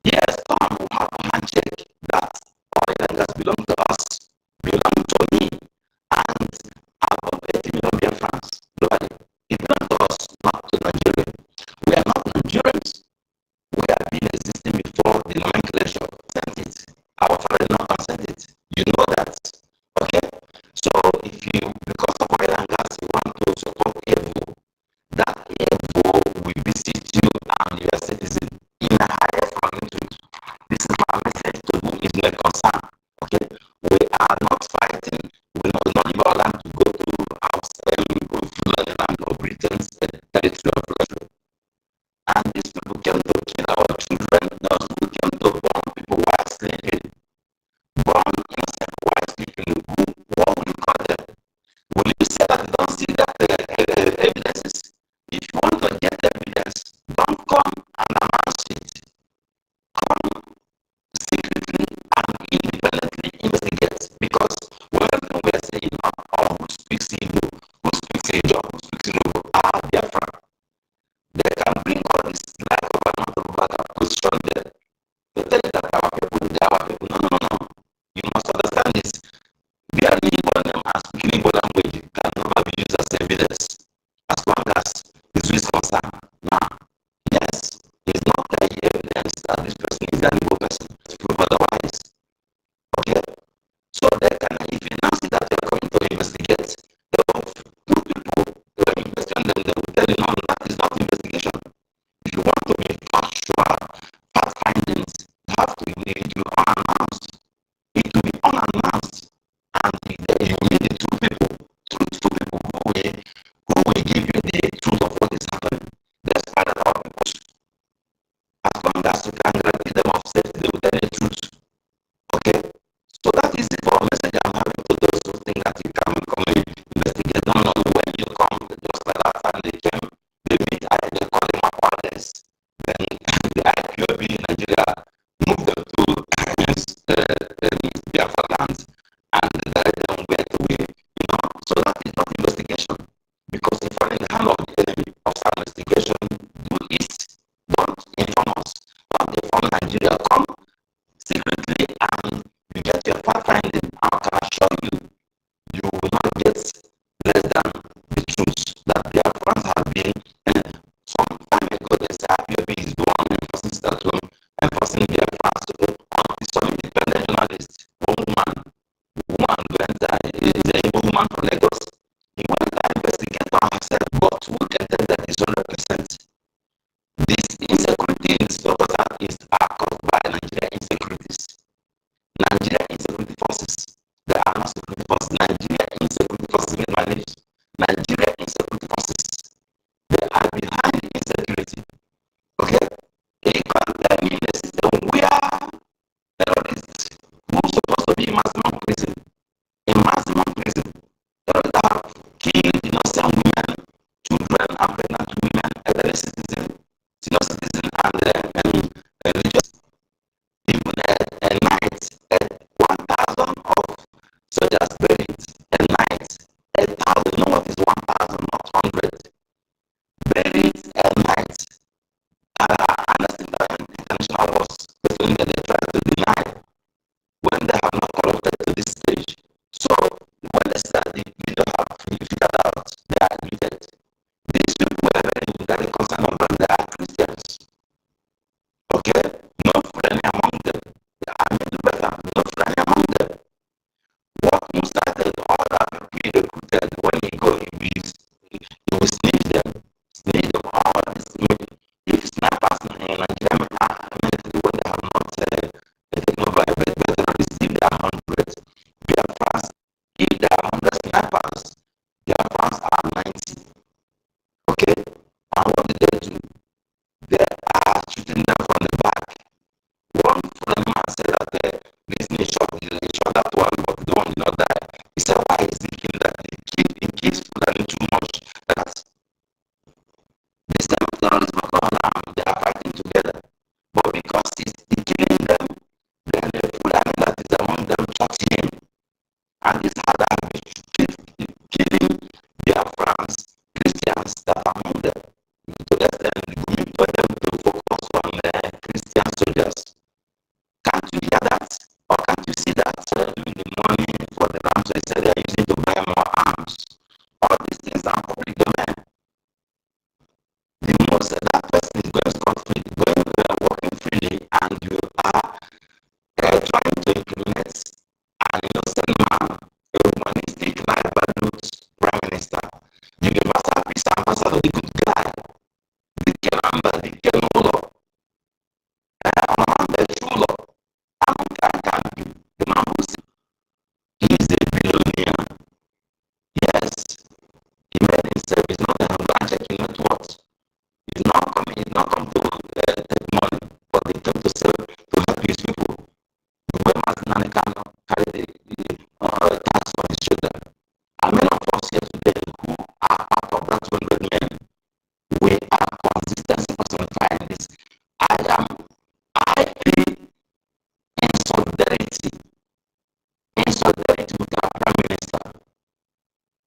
Yes, some will have a handshake that oil and gas belong to us, belong to me, and about 80 million Biafrans globally. It belongs to us, not to Nigeria. We are not Nigerians. We have been existing before the nomenclature sent it. Our father not sent it. You know that. Okay? So if you, because of oil and gas, you want to support evil, that evil will visit you and your citizen in a higher magnitude. This is my message to whom is my concern. Okay? We are not fighting. We not leave our land to go to our land or Britain's territory of pleasure. And these people came to kill our children. Those people came to burn people while sleeping. Burn innocent while sleeping. What will you call them? Will you say that you don't see that evidences? If you want to get evidence, don't come and announce it. Come secretly and independently investigate. Because whenever we are saying, oh, who speaks evil, who speaks evil, who speaks evil, Biafra, they can bring all this lack of amount of backup position there. They tell you that our people, they are our people. No, no, no, no. You must understand this. They are Igbo and speaking Igbo language can never be used as evidence as long as it's with concern. Now, yes, it's not the evidence that this person is an Igbo person to prove otherwise. Okay? So they can, if you now see that they are coming to investigate, they will put people, they will question them, they will tell you, no, that is not investigation. If you want to be factual, fact findings, you have to need you unannounced. It will be unannounced, and you need the truthful people who will give you the truth of what is happening. Despite that our people, as long as you can guarantee them of safety, they will tell the truth. Okay? So that is the for message I'm having to those who think that you can come and investigate. No, no, no. When you come, just like that time they came, they meet, they call them Aquades. Then the IPOB in Nigeria moved them to BIAFRANS and direct them where to be. So that is not investigation. Because if you're in the hand of the enemy of our investigation, do it. Don't inform us. Don't inform Nigeria. Come secretly and you get your fact finding. I can assure you, you will not get less than the truth that Biafrans have been. Some time ago, they said IPOB is the one enforcing statute, enforcing Biafrans. Some independent journalist, one woman went, is a woman from Lagos. He went to investigate on herself, but who can tell that is 100%? This insecurity in Sokoto is caused by Nigeria insecurities. Nigeria insecurity forces. There are not security forces. Nigeria insecurity forces in my lips. Nigeria insecurity forces. They are behind insecurity. Okay? You can't tell me in a system where terrorists who are supposed to be in maximum prison, terrorists have killed innocent women, children, and pregnant women, elderly citizens, senior citizens, and religious to sell to help his people. When Mazinani cannot carry the tax on his children. And many of us here today who are part of that 100 men, we are consistent personifying this. I feel in solidarity with our Prime Minister.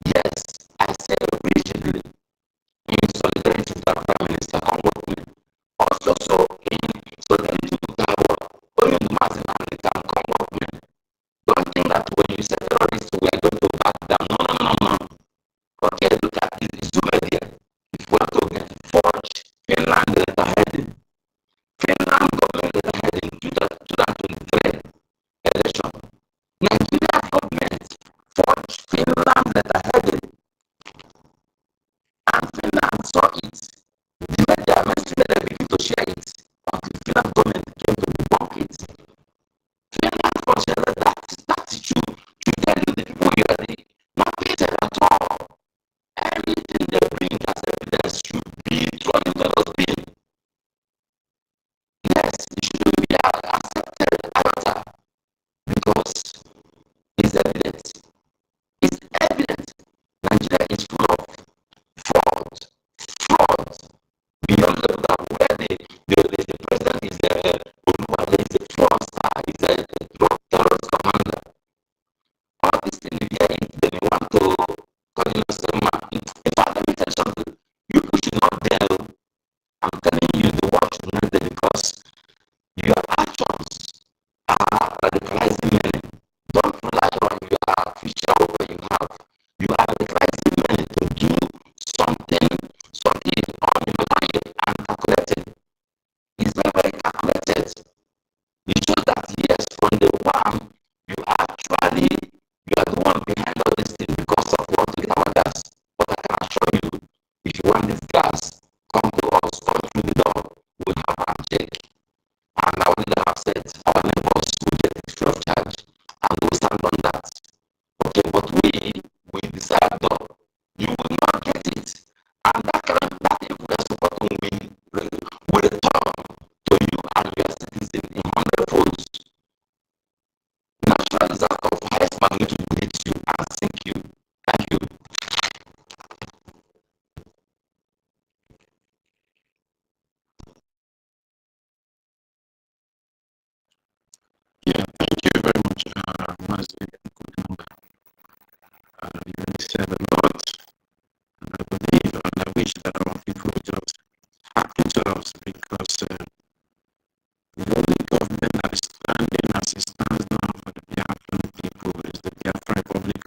Yes, I say rigidly in solidarity with our Prime Minister on workmen. Also, so in solidarity with our own Mazinani can come workmen. Don't think that when you say terrorists, we are going to back down. No. Okay, look at this. Zoom here. If we are talking forge Finland letterheading, Finland government letterheading 2023 election. Nigeria government forged Finland letterheading, and Finland saw it. The media mainstream media began to share it until Finland government came to debunk it. Finland considered that to tell you the people you are not treated at all. Anything they bring as evidence should be thrown into the dustbin. Yes, it shouldn't be accepted either because it's evident. It's evident. Nigeria is full of fraud beyond the level that where the president is a fraudster, is a terrorist commander. All these things you hear it, then you want to call yourself man. In fact, let me tell you something. You should not dare. I'm telling you, the world should not dare because your actions are radicalizing many. Don't rely on your future where you have. You are radicalizing many to do something and calculated. It's very, very calculated. It shows that yes, from the one you are the one behind all this thing because of what to get our gas. But I can assure you, if you want this gas, come to us, come through the door, we'll have a check. And our leader have said our neighbors will get it free of charge and we'll stand on that. Okay, but we decide though, you will not get it. And that influence support will return to you and your citizen in 100 folds. Natural disaster of highest magnitude will hit you and sink you. Thank you. Yeah, thank you very much, Mazi. You really said a lot, and I believe and I wish that our people would just happen to us because the only government that is standing as it stands now for the Biafran people is the Biafra Republic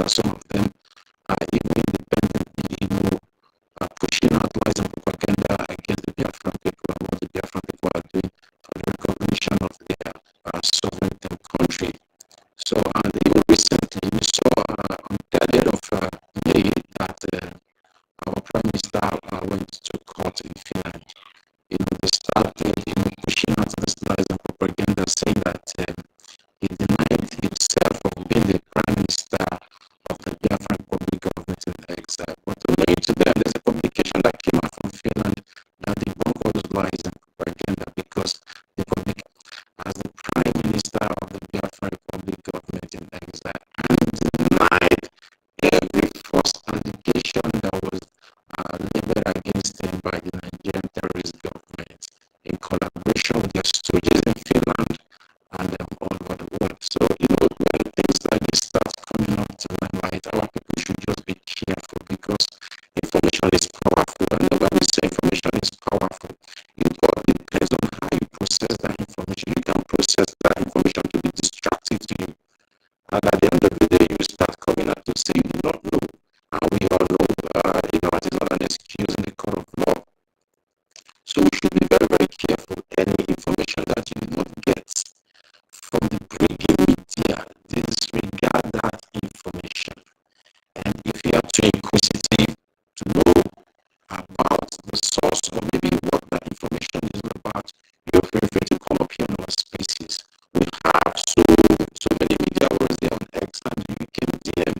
some of them are even independently, pushing out lies and propaganda against the Biafran people and what the Biafran people are doing for the recognition of their sovereign country. So, and even recently, we saw on the 30th of May that our Prime Minister went to court in Finland. They started, pushing out these lies and propaganda, saying that he denied himself of being the Prime Minister of the Biafran public government in exile. But unknowing to them, there's a publication that came out from Finland that debunked all those lies and propaganda, because the public, as the Prime Minister of the Biafran public government in exile, and denied every false allegation that was labeled against him by the Nigerian terrorist government in collaboration with their stooges in Finland and all over the world. So, when things like this start coming up to limelight, our people should just be careful, because information is powerful. Whenever we say information is powerful, it all depends on how you process that information. You can process that information to be destructive to you. And at the end of the day, you start coming out to say you do not know. And we all know, it is not an excuse in the court of law. So we should be very, very careful. Any information that you do not get from the BRGIE media, disregard that information. And if you are too inquisitive to know about the source, or maybe what that information is about, you're very free to come up here in our spaces. We have so many media already on X, and you can DM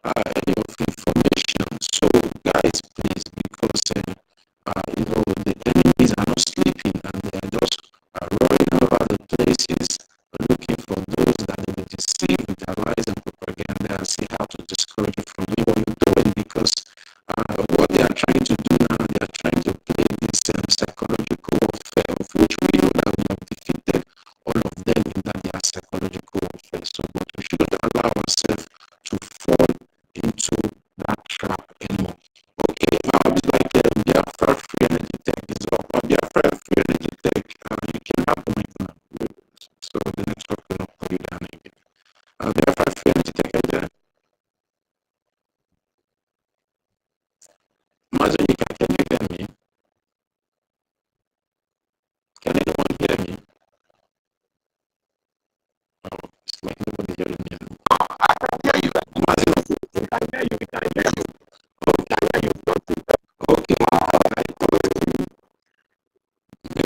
any of the information. So guys, please, because the enemies are not sleeping, and they are just running all over the places, looking for those that they will deceive with their lies and propaganda, and see how to discourage you from doing what you're doing. Because what they are trying to do now, they are trying to play this psychological warfare, of which we know that we have defeated all of them in that they are psychological warfare. So, but we shouldn't allow ourselves to fall into that trap anymore. Okay, now it's like Biafra Free Energy Tech is up. Biafra Free Energy Tech, you can have the mic now. So the network will not pull you down again. Biafra Free Energy Tech again. Mazanika, can you hear me? Can anyone hear me? Oh, it's like nobody hearing me. Oh, I can hear you. Mazanika, I hear you. I hear you. Okay, I hear you. Okay,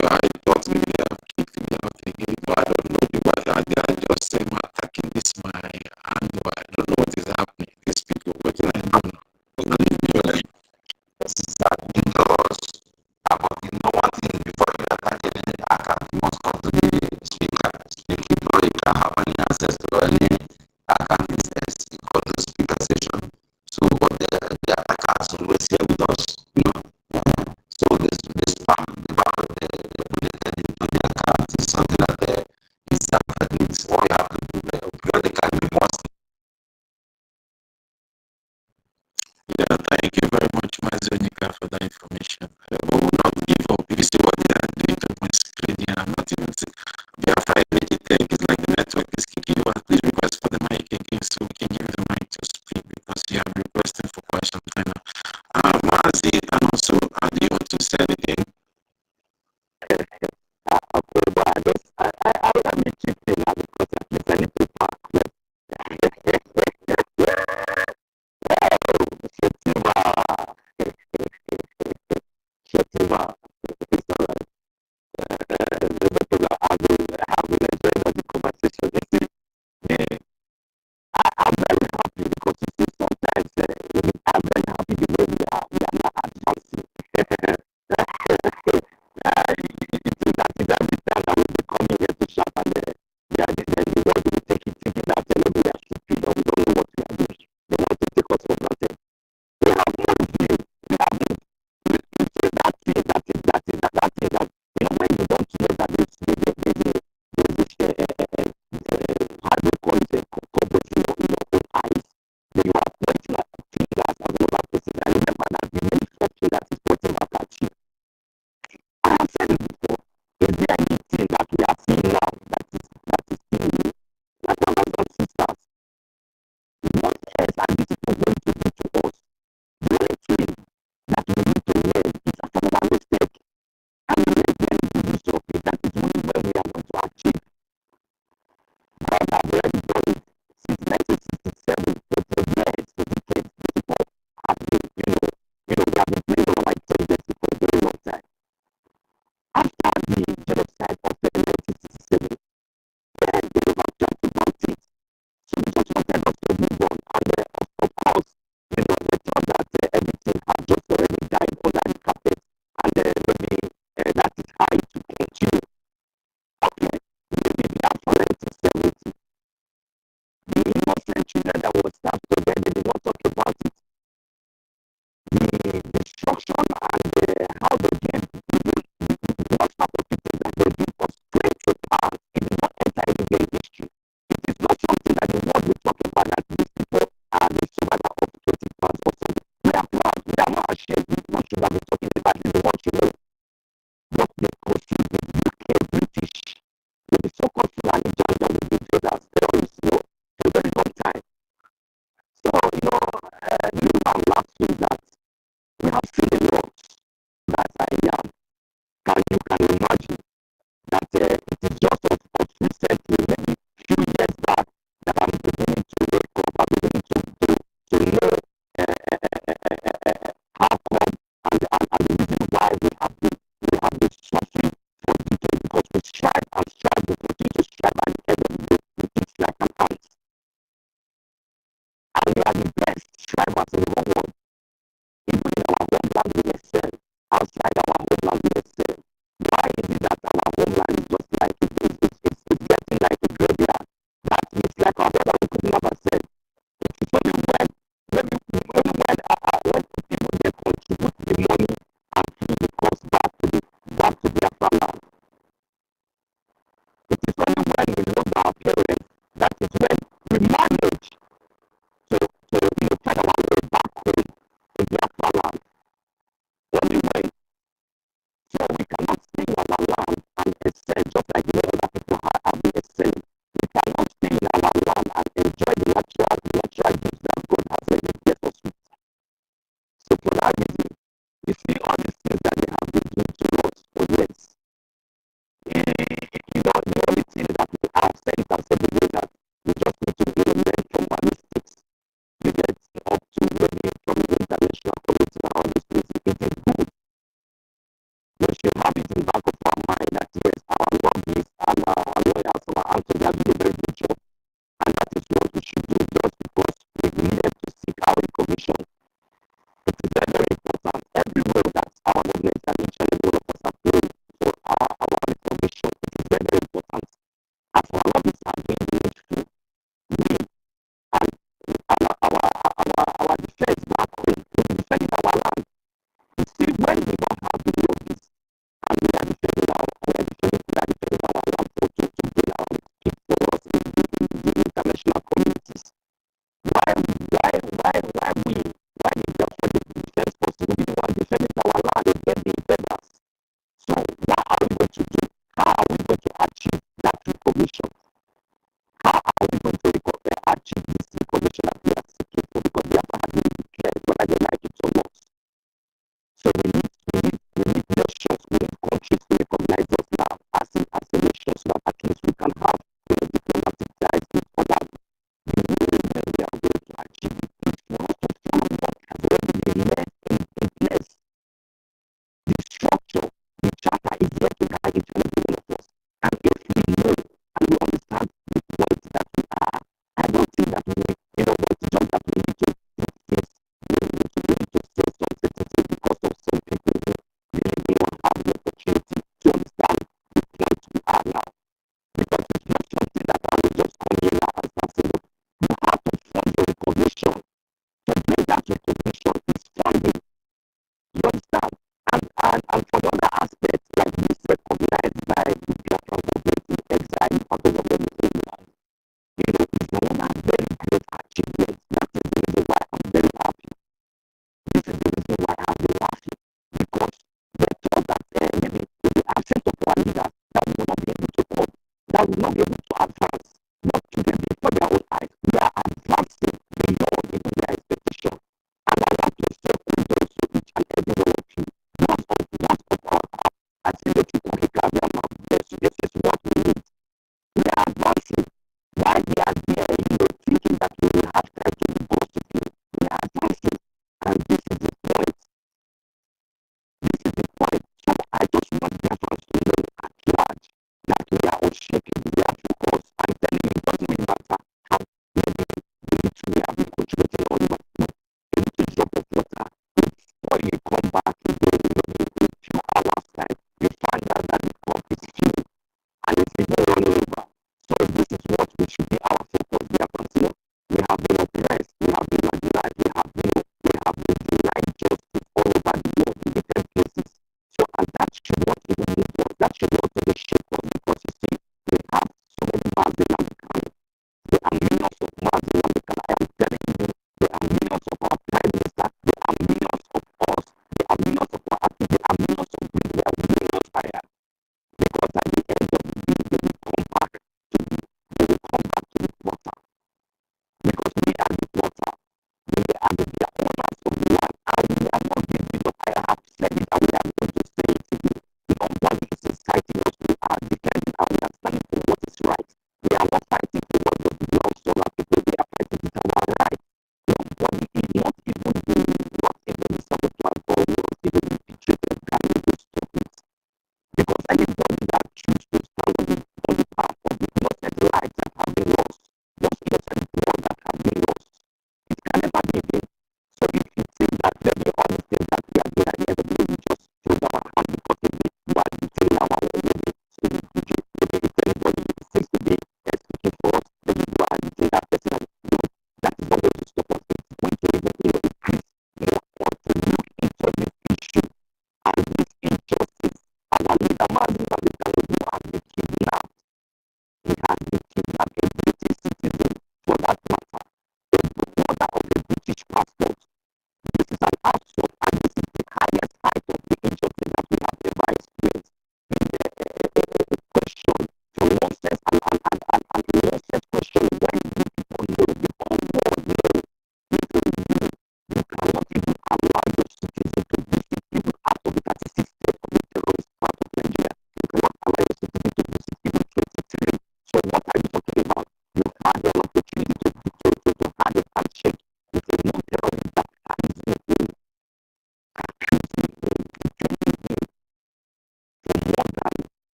I thought maybe I've kicked me out again. No, I don't know. They are just attacking this my handle. I don't know what is happening. These people, what can I do now? This is indoors. But you know one thing, before you attack any account, you must come to the speaker. Speaking, before you can have any access to any account instance, you go to the speaker session. So what the attackers always say with us, so this spam, the part of the into the account is something that is happening. What you have to do periodically, we must. Yeah, thank you very much, Mazonika, for that information. We will not give up. You see what they are doing to my screen here. I'm not even saying Biafra Energy Tech is like the network is kicking you out. Please request for the mic again so we can give you the mic to speak, because you have requested for quite some time now. Mazi, and also, do you want to say anything? Okay, but I will be cheating now, because at least I need to park. Shetima. plan that was started, but then they did not talk about it. The destruction and how they gave one part of it is that they give us straight to power. It did not enter anywhere in history. It is not something that the world will talk about that these people are the survivor of 20 pounds or something. We are proud. We are not ashamed. We should have been talking about it. We want to know. But the country, the UK British, with the so-called Fulani Janja with the traders, terrorists, for a very long time. So, new and last is that we have seen a lot that you can imagine that it is just of recently, maybe few years back, that I'm beginning to wake up, I'm beginning to know how come and the reason why we have been suffering for decades, because we strive and strive, we continue to strive, and at the end of the day, we eat like an ant. And we are the best strivers in the whole world. Even in our homeland, we excel. Outside our homeland, we excel. Why is it that our homeland is just like it's getting like a graveyard? That is like our brother could never said. It is only when people they contribute the money and put the cost back to their farmland. It is only when we love our parents that is when we manage to find our way back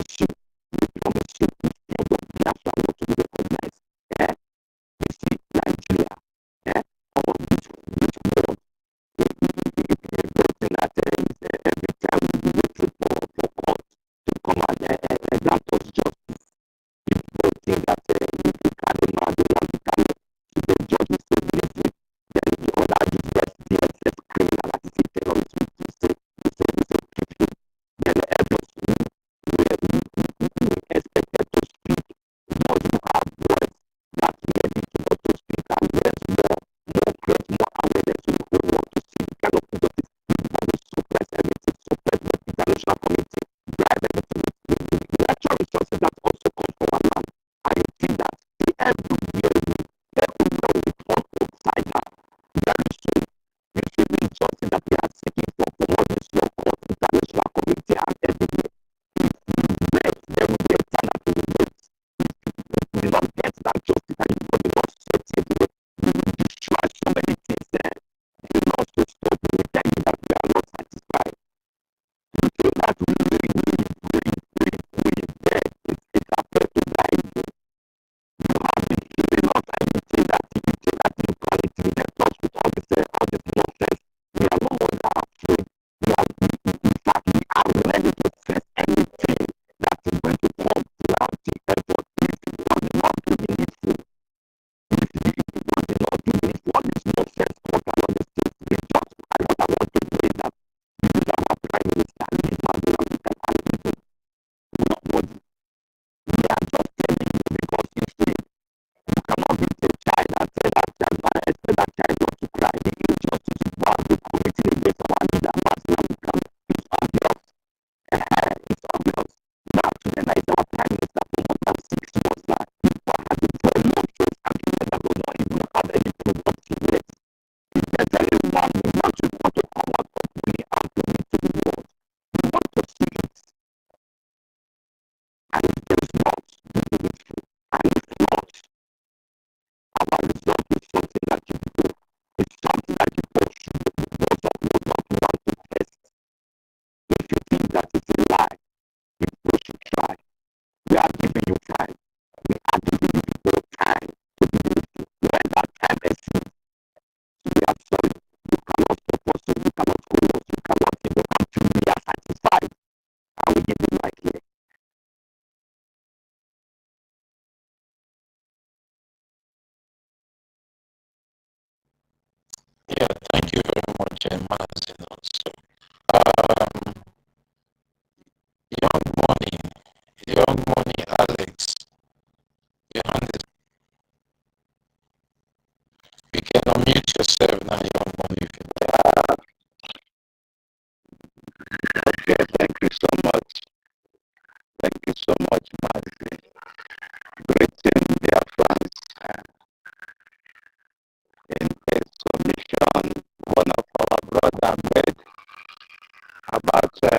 promise you, if ever Biafra want to be recognized, you see Nigeria, our this world, everything that is every time we be waiting for court to come and grant us justice. People think that if we carry Madu and we carry to the judge is so believing, then the other useless DSS criminal that is a terrorist to say, keep him. Then others we expected to speak, those who have words that we are able to speak and words more create more awareness to the whole world to see the kind of injustice. People will suppress everything, suppress the international community, drive everything with natural resources that also come from our land. I think that everywhere we come outside now, very soon, we should be justice that we are seeking for from all this law court, international community and everywhere. If we wait, there will be a time that we will wait. If we will not get that justice and you will not set it, we will destroy so many things there. You will not so stop, we will tell you that we are not satisfied. You think that we there, it's afraid to die. You have been killing us and you think that neutrality left us with all this nonsense. We are no longer afraid. In fact, we are ready to face anything that is going to come to our effort. If it was not to be needful, if it was not to be needful, all this nonsense, what and all these things, we just, what I want to do is that this is our Prime Minister, leave Madura, we can argue nobody. We are just telling you because you see, you cannot beat a child and tell that child and expect that child not to cry. The injustice is what we committing against our leader. It's obvious. It's obvious. Now, today is our Prime Minister for more than 6 months now. People have been for a long time argument that will not even have any productive yet. If there's anyone who want to come out openly and prove it to the world, we want to see it. And if there is not, we will be free. And if not, our result is something that you do. It's something that you both should do. Those of you not want to test. If you think that it's a lie, you should try. We are giving you time. We are giving you people time to be useful. When that time exceeds, we are sorry. You cannot stop us, you cannot hold us, you cannot even until we are satisfied. And we give you right here. Yeah, thank you very much, Mazin. Also, young money, Alex. Your hand is. You can unmute yourself now, young money. Okay, thank you so much. Thank you so much, Mazin. Greeting dear friends. In a submission, one of our brother made about a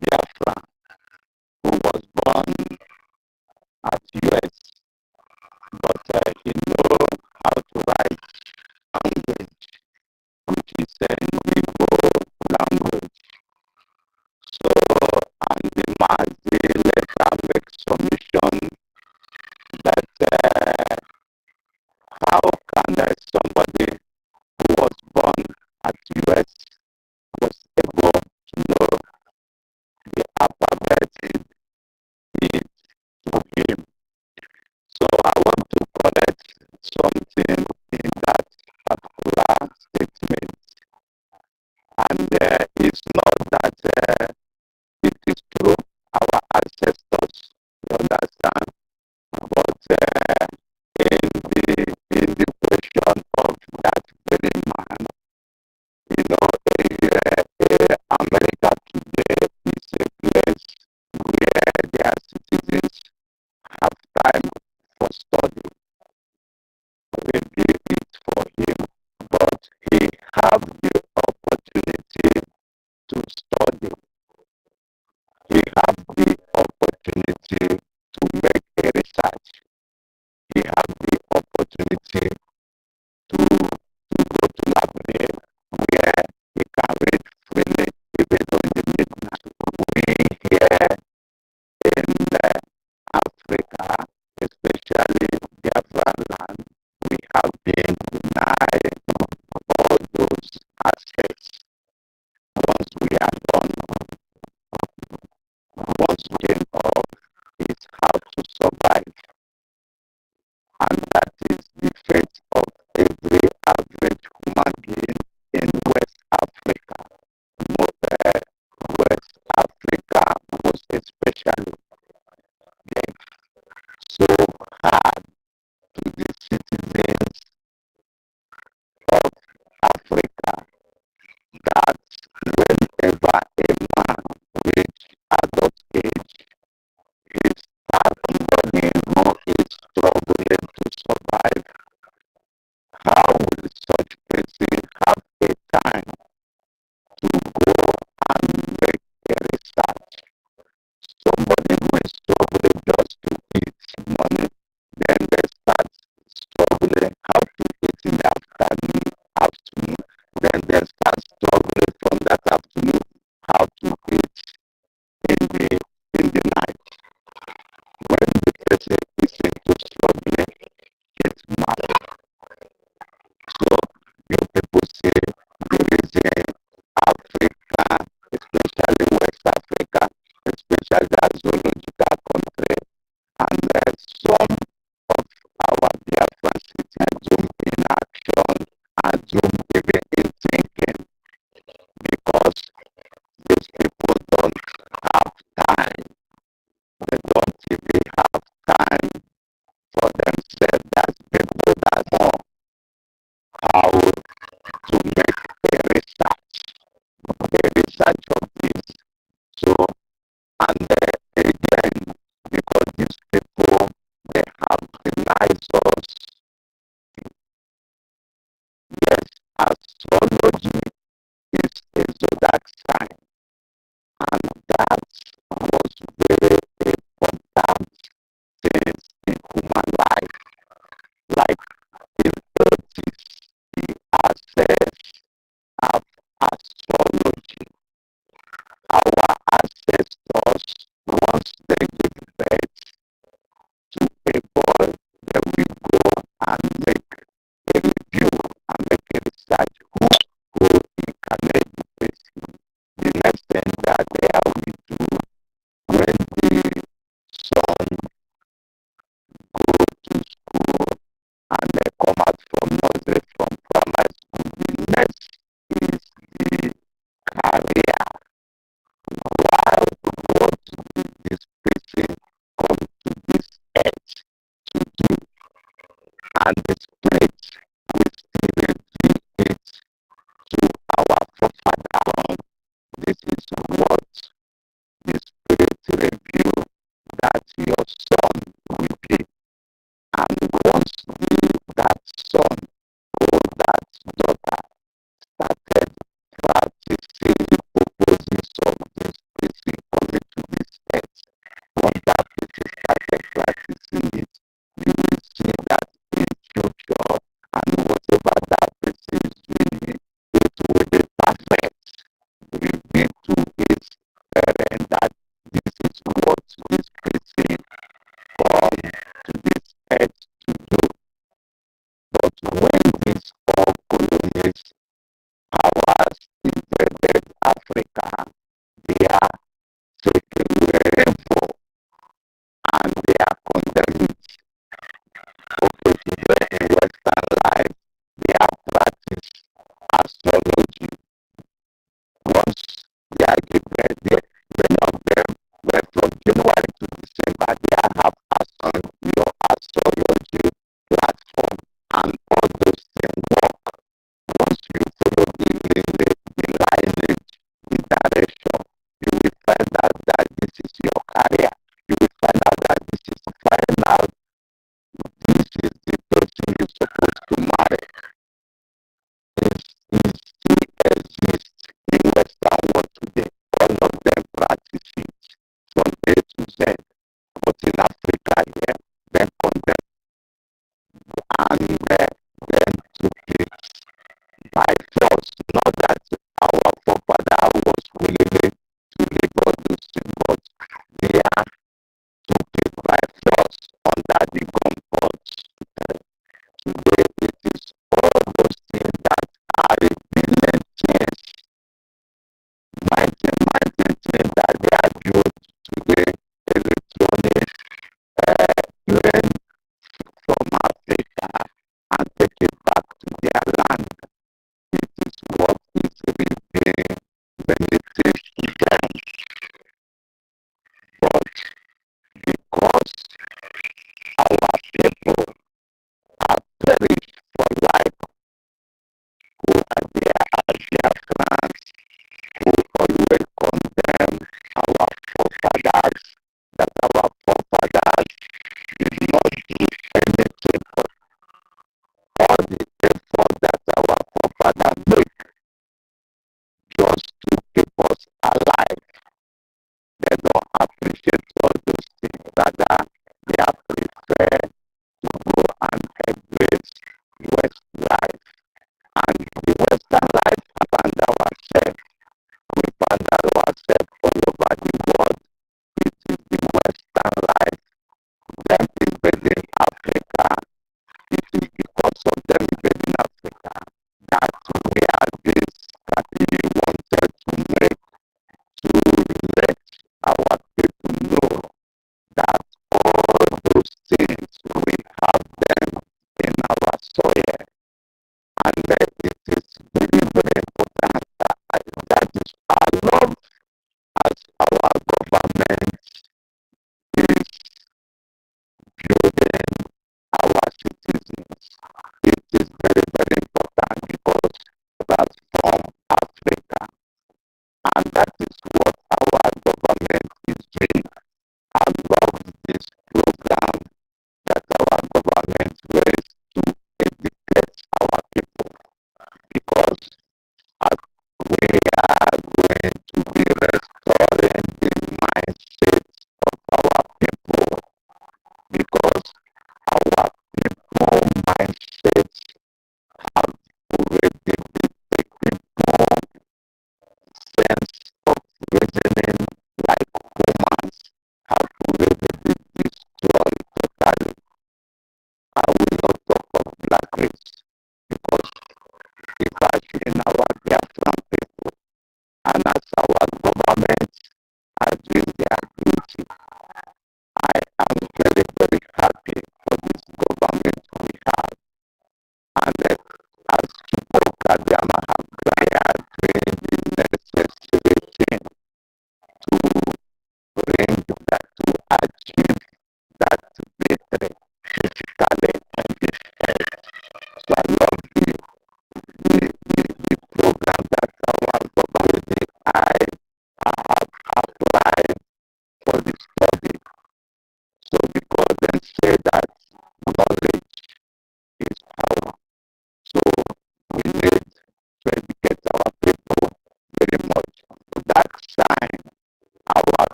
Biafran who was born at US, but he know how to write and how to make a research of this. So, and again, because these people, they have denied us, yes, astrology is a zodiac sign, and that was very important things in human life, like in the access of astrology. Our ancestors, once they give birth to a boy, they will go and make a review and make a research who incarnate the person. The next thing that they will do when the son go to school and they come out from nursery, from primary school, the next is the career. While what this person come to this earth to do, and the spirit will still reveal it to our forefather. This is what the spirit reveal that your son will be. And once that son or that daughter started practicing the purposes of this person coming to this earth, once that person started practicing it, you will see that in future and whatever that person is doing, it will be perfect. Reveal to his parent that this is what this person come to this earth to do. But when these all colonies powers invaded Africa, they are taken wherever and they are condemned. Okay, today in Western life, they are practiced astrology. Once they are given, many of them were from January to December, they have your astrology platform, and all those things work. Once you follow the lineage, the direction, you will find out that this is your career. You will find out that this is the person you're supposed to marry. It still exists in Western world today. All of them practice it from A to Z. But in Africa here, they condemn and then took it by force. Not that our forefather was willing to leave all those things, but they are took it by force under the gunpowder. Today it is all those things that are revealing things, mighty things that they are built today, electronic, learn from Africa and take it back to their land. It is what is being beneficial to them. But because our people are perished for life, who are there as their friends, who always condemn our forefathers, that our forefathers did not do anything for all the effort that our forefathers make just to keep us alive. They don't appreciate all those things. Rather, they are prefer to go and embrace West life. And the Western life we find ourselves all over the world. It is the Western life. Them invading Africa, it is because of them invading Africa that we are this strategy wanted to make to let our people know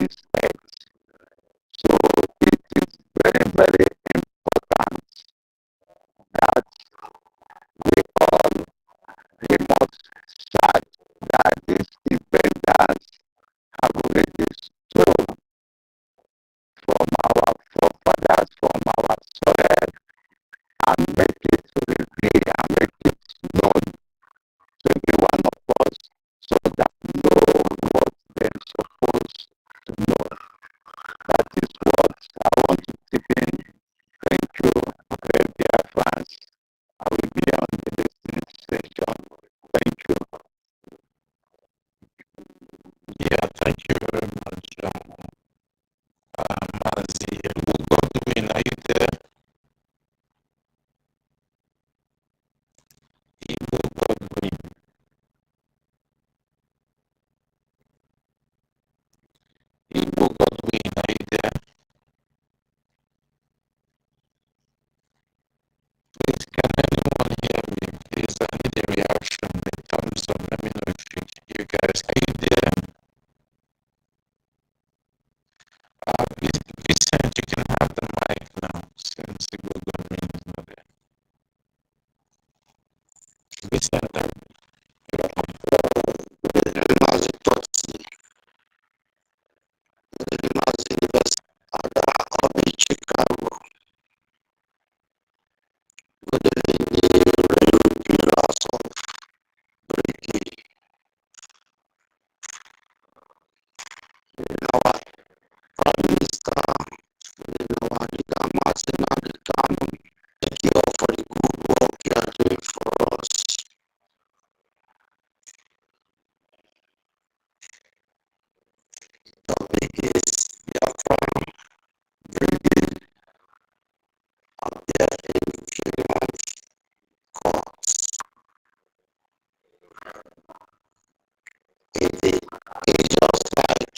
respect. So it is very, very important that we all we must start that these defenders have already stolen from our forefathers, from our soil, and make it reveal and make it known to every one of us so that know what they're supposed to know. That is what I want to tip in. Thank you, BIAFRANS. I will be on the listening session. Thank you. Yeah, thank you very much, Mazi. Godwin, are you there? Igbo Godwin. Igbo Godwin, are you there? Please, can anyone hear me? Please, I need a reaction. The thumbs up. Let me know if you guys are you there? Vincent, you can have the mic now since Igbo Godwin is not there. Vincent, Thank you all for the good work you are doing for us. Topic is Biafra bringing up there in human courts. It is just like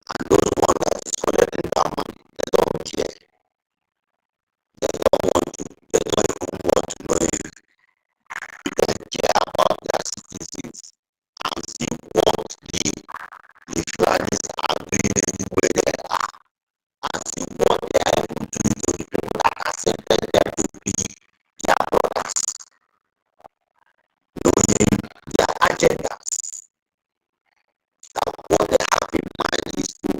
And those ones that is collecting that money, they don't care. They don't want to. They don't even want to know if they care about their citizens and see what the Fulanis are doing anywhere they are, and see what they are even doing to the people that accepted them to be their brothers, knowing their agendas. That what they have in mind is to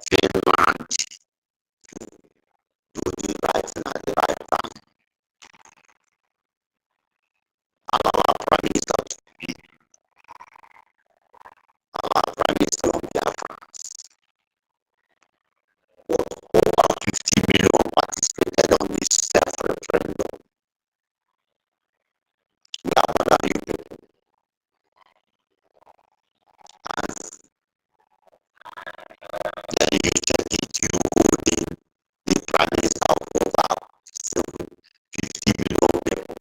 Finland do the right thing at the right time. Our Prime Minister to be our Prime Minister of BIAFRANS was over 50 million participated on this self-referendum. We are more than you people. And then you check it, you holding the Prime Minister of over 50 million people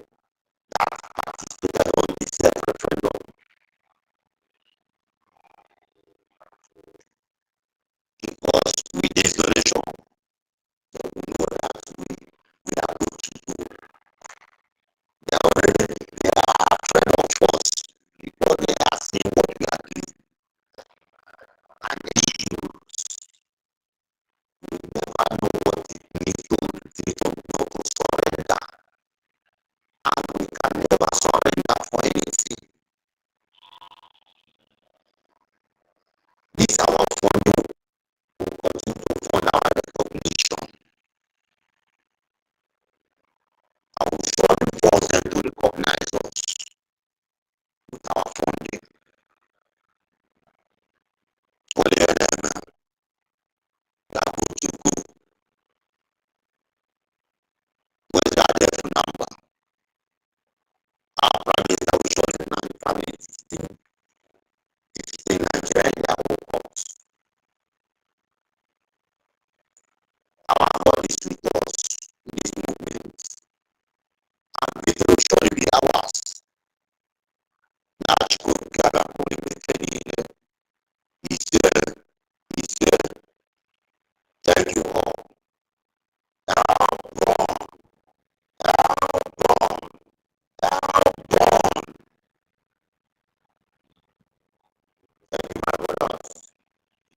that participated on this self-referendum. Because with this donation, we know that we are good to do. They are afraid of us because they are seeing what we are doing. And the issue, we never know what it means to surrender. And we can never surrender for anything. This our follow will continue to fund our recognition. I will surely force them to recognize us with our funding. What do you know? We are good to go. What is our death number? Our Prime Minister will surely not family 16 Nigeria in their own courts. Our God is with us in this movement. And victory will surely be ours. Now, Chukwu Ghana will be here. He's here. He's here. Thank you all.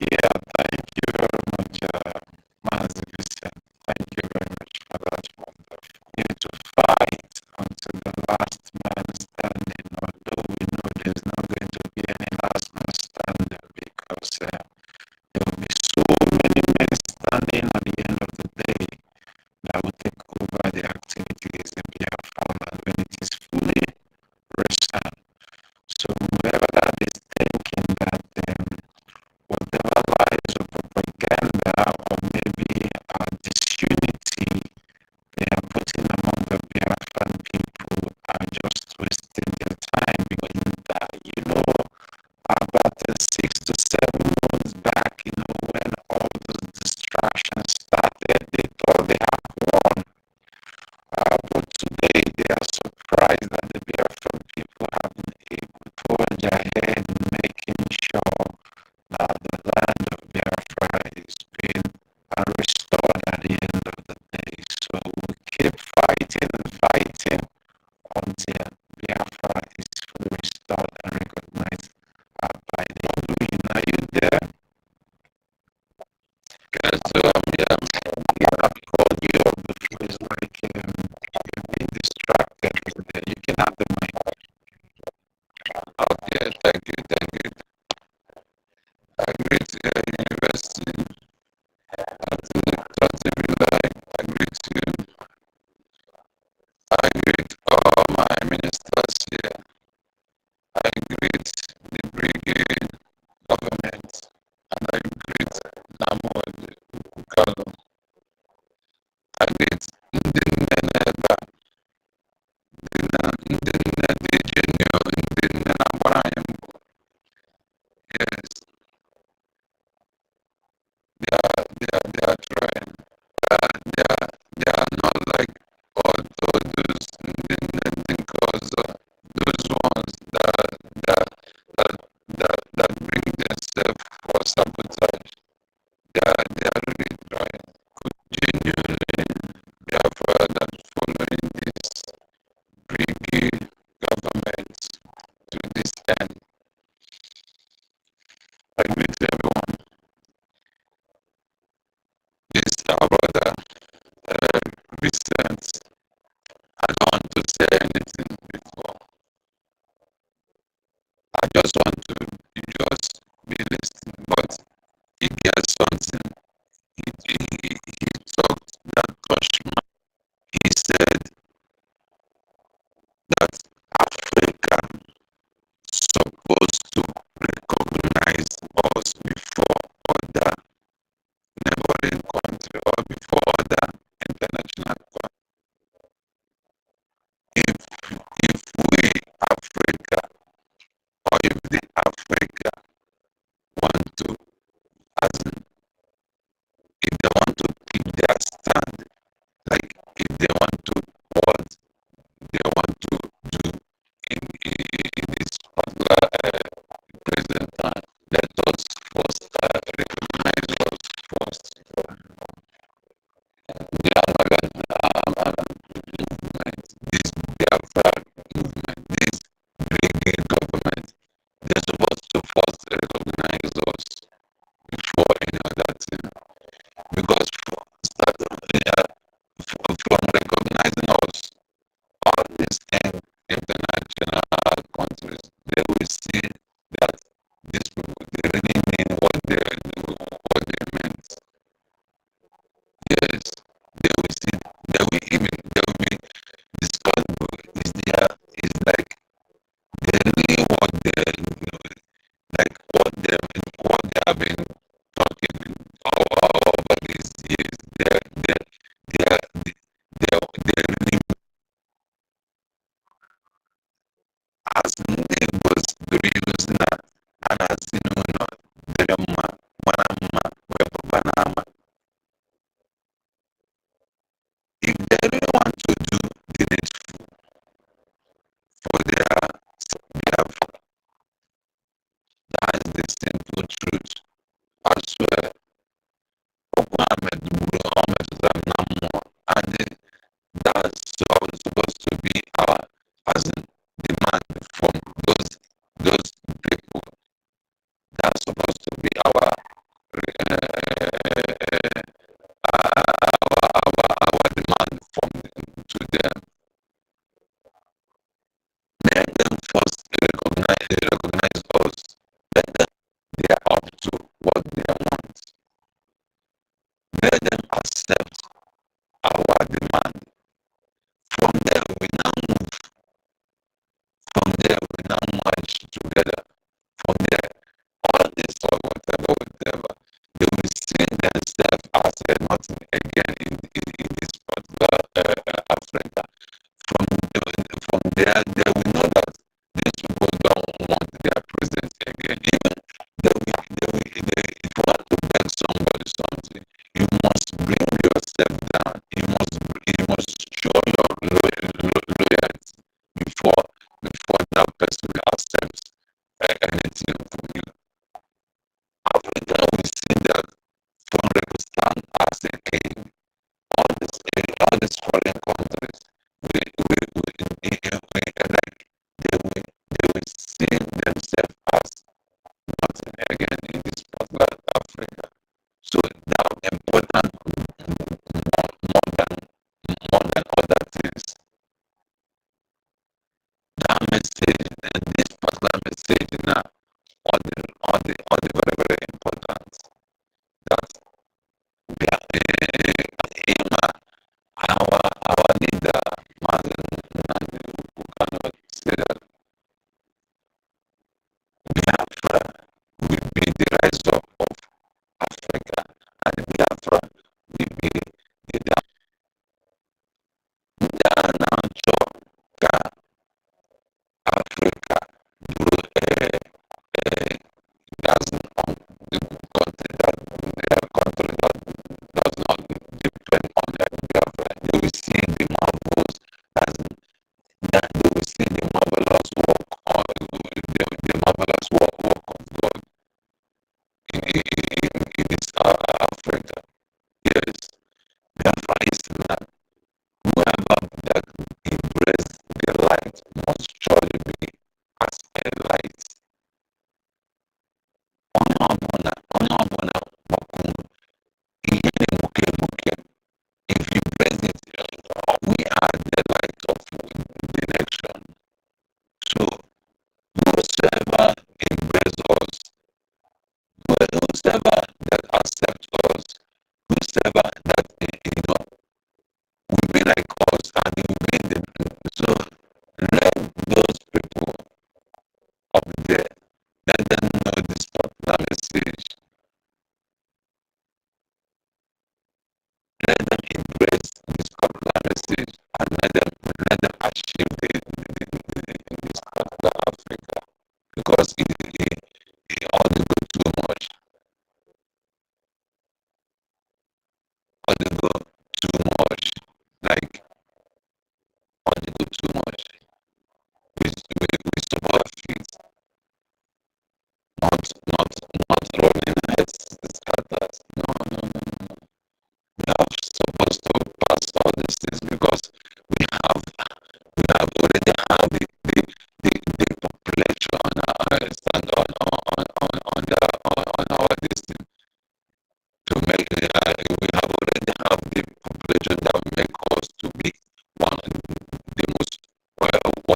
Yeah, thank you very much, Master Christian. Thank you very much for that wonderful. We need to fight until the last man standing, although we know there's not going to be any last man standing because there will be so many men standing at the end of the day that will take over the activities in Biafra land when it is fully restored. So whoever that is thinking that whatever lies or propaganda or maybe disunity they are putting among the Biafran people are just wasting their time because about 6 to 7 months truth. I swear, Ahmed and that's supposed to be our as in demand from those people. That's supposed to be our demand from to them. Let them first recognize us. Let them they are up to what they want. Let them accept our demand. From there we now move. From there we now march together. From there, all this or whatever, they will see themselves as nothing again in this particular Africa. From there, they will know that these people don't want their presence again. Even if you want to beg somebody something, you must bring yourself down. You must show your loyalty before that person accepts anything from you. Africa, we see that from Pakistan as a king, all these foreign countries, they will see themselves as nothing again in this particular Africa. So now important more than other things. That message and this particular message now all the very, very important that our leader who cannot say that Biafra will be the rise up of Africa and Biafra will be the down Africa doesn't the country that does not depend on Biafra. They will see the marvels as that they will see the marvelous work or the marvelous work of God in this Africa. Yes, Biafra is not whoever that embrace the light must surely be as a light. If you praise it, we are the light of the nation. So whosoever embraces us, whosoever that accepts us, whosoever that will be like us and will be the so let those people up there let them know this particular message. Let them embrace this particular message and let them achieve this particular Africa. Because it all they go too much. All they go too much. Like all they go too much. We stop our feet. Not running heads scatters. No. We are supposed to pass all these things because we have already have the population stand on our destiny to make we have already have the population that will make us to be one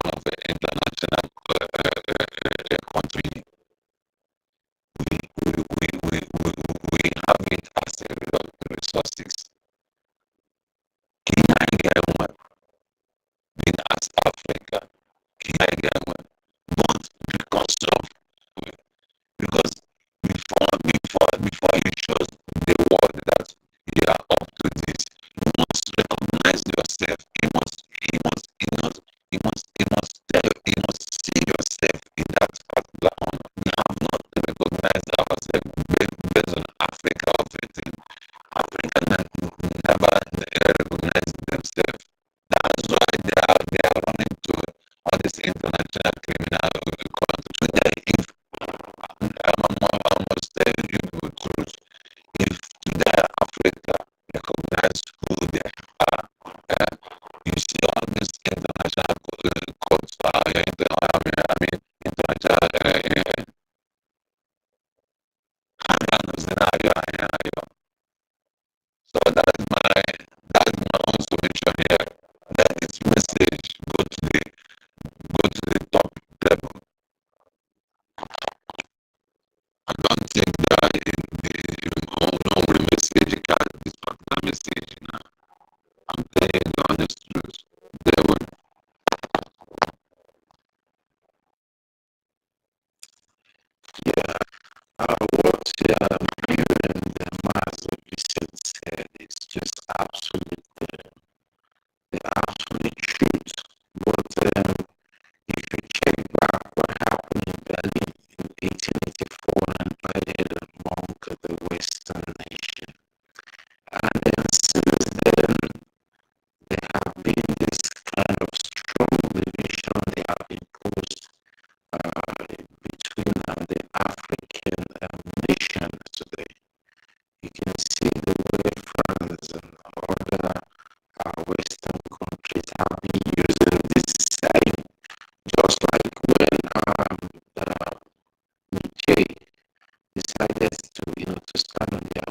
of the international country. We have it as a resources. Being as Africa, but because before you show the world that you are up to this, you must recognize yourself. You must see yourself in that particular honor. We have not recognized ourselves based on Africa of everything. you and Maz recent said is just the absolute truth. But if you check back what happened in Berlin in 1884 and divided among the Western nation, and then since then there have been this kind of strong division they have imposed between the African nations today. You can see the way France and other Western countries have been using this same, just like when Niger decided to stand on their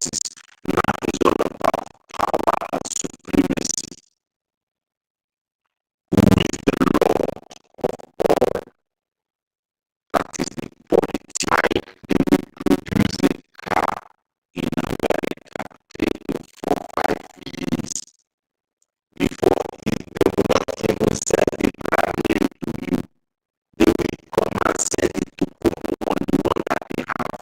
forces. Now it's all about power and supremacy. Who is the Lord of all? That is the politician. They will produce a car in America, 3 to 4, 5 years before they will not even sell the brand name to you. They will come and sell it to people on the one that they have.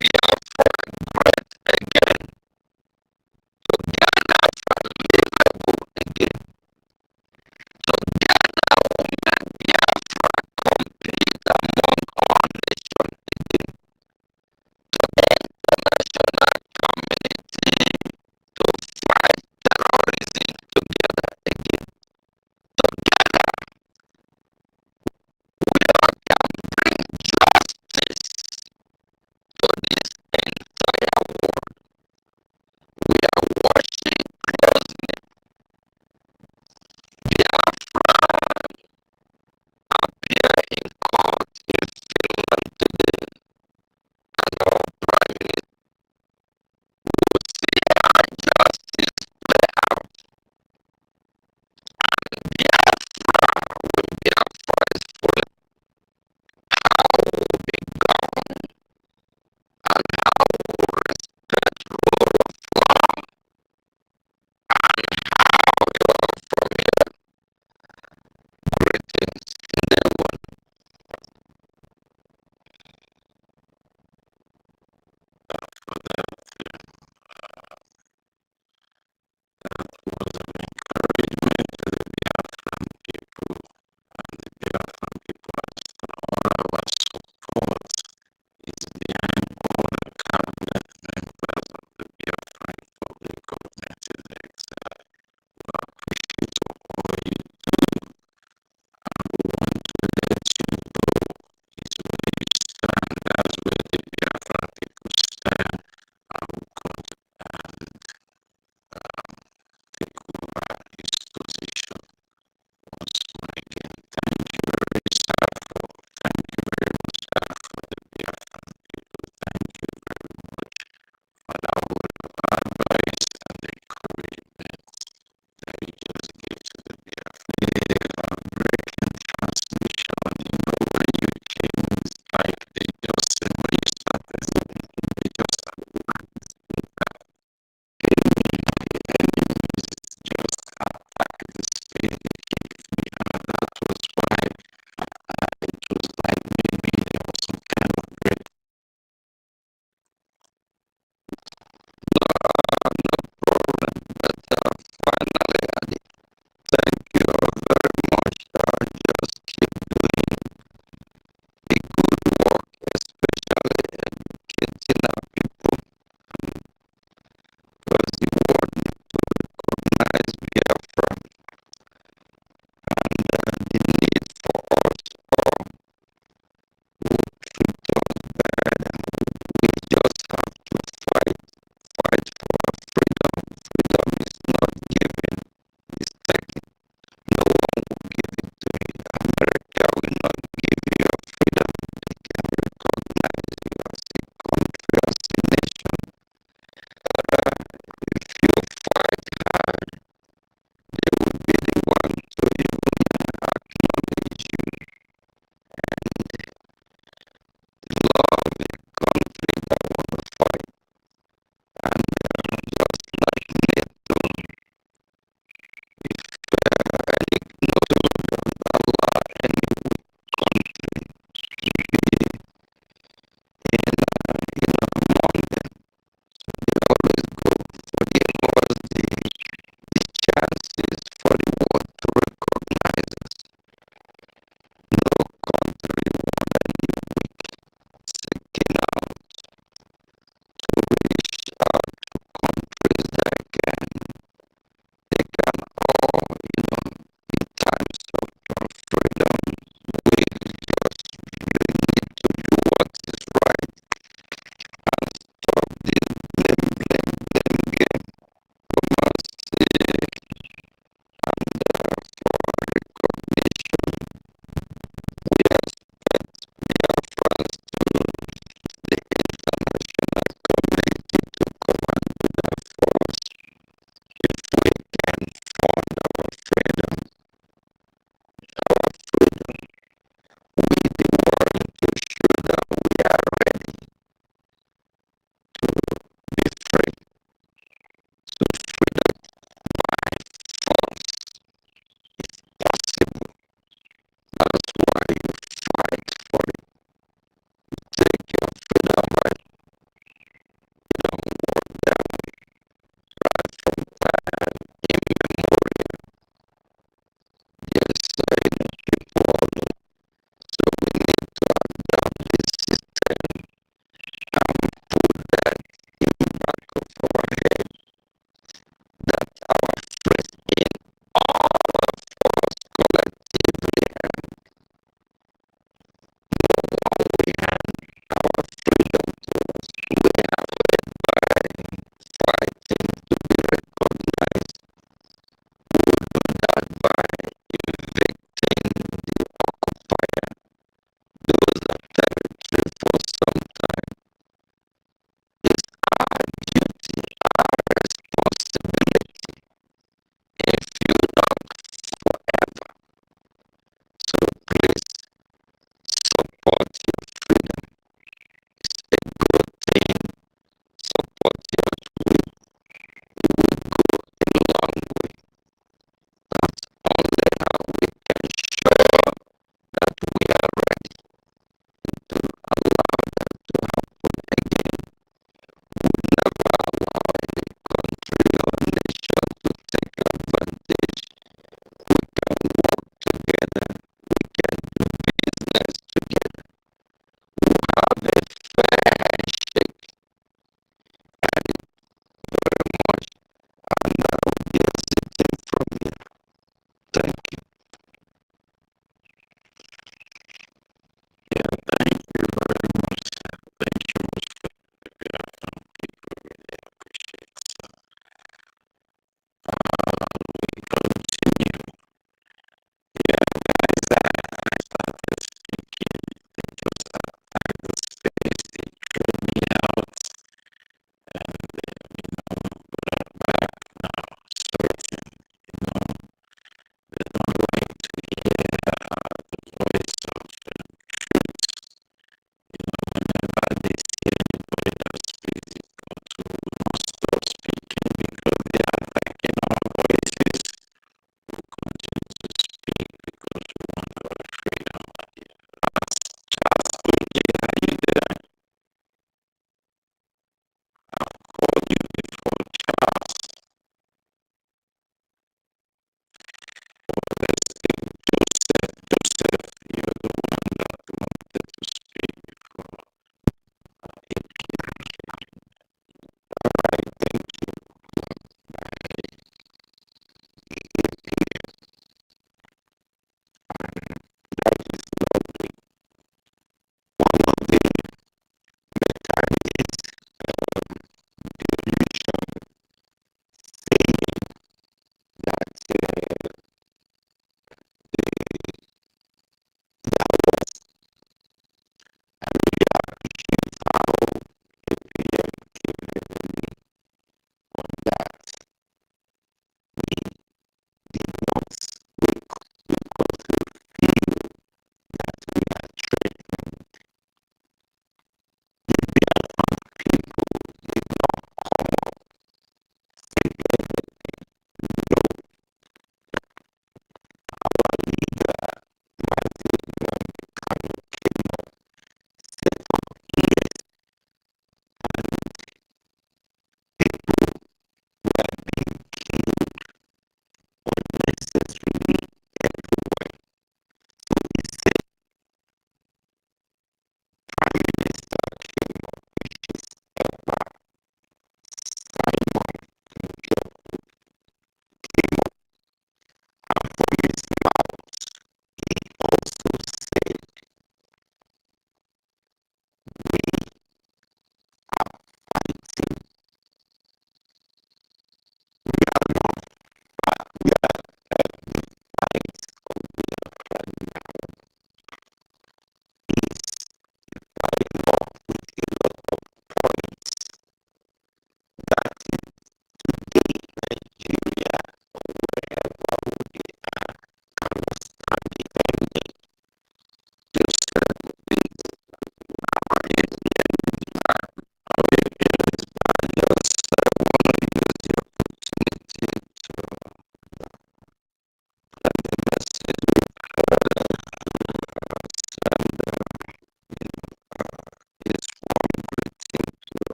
We are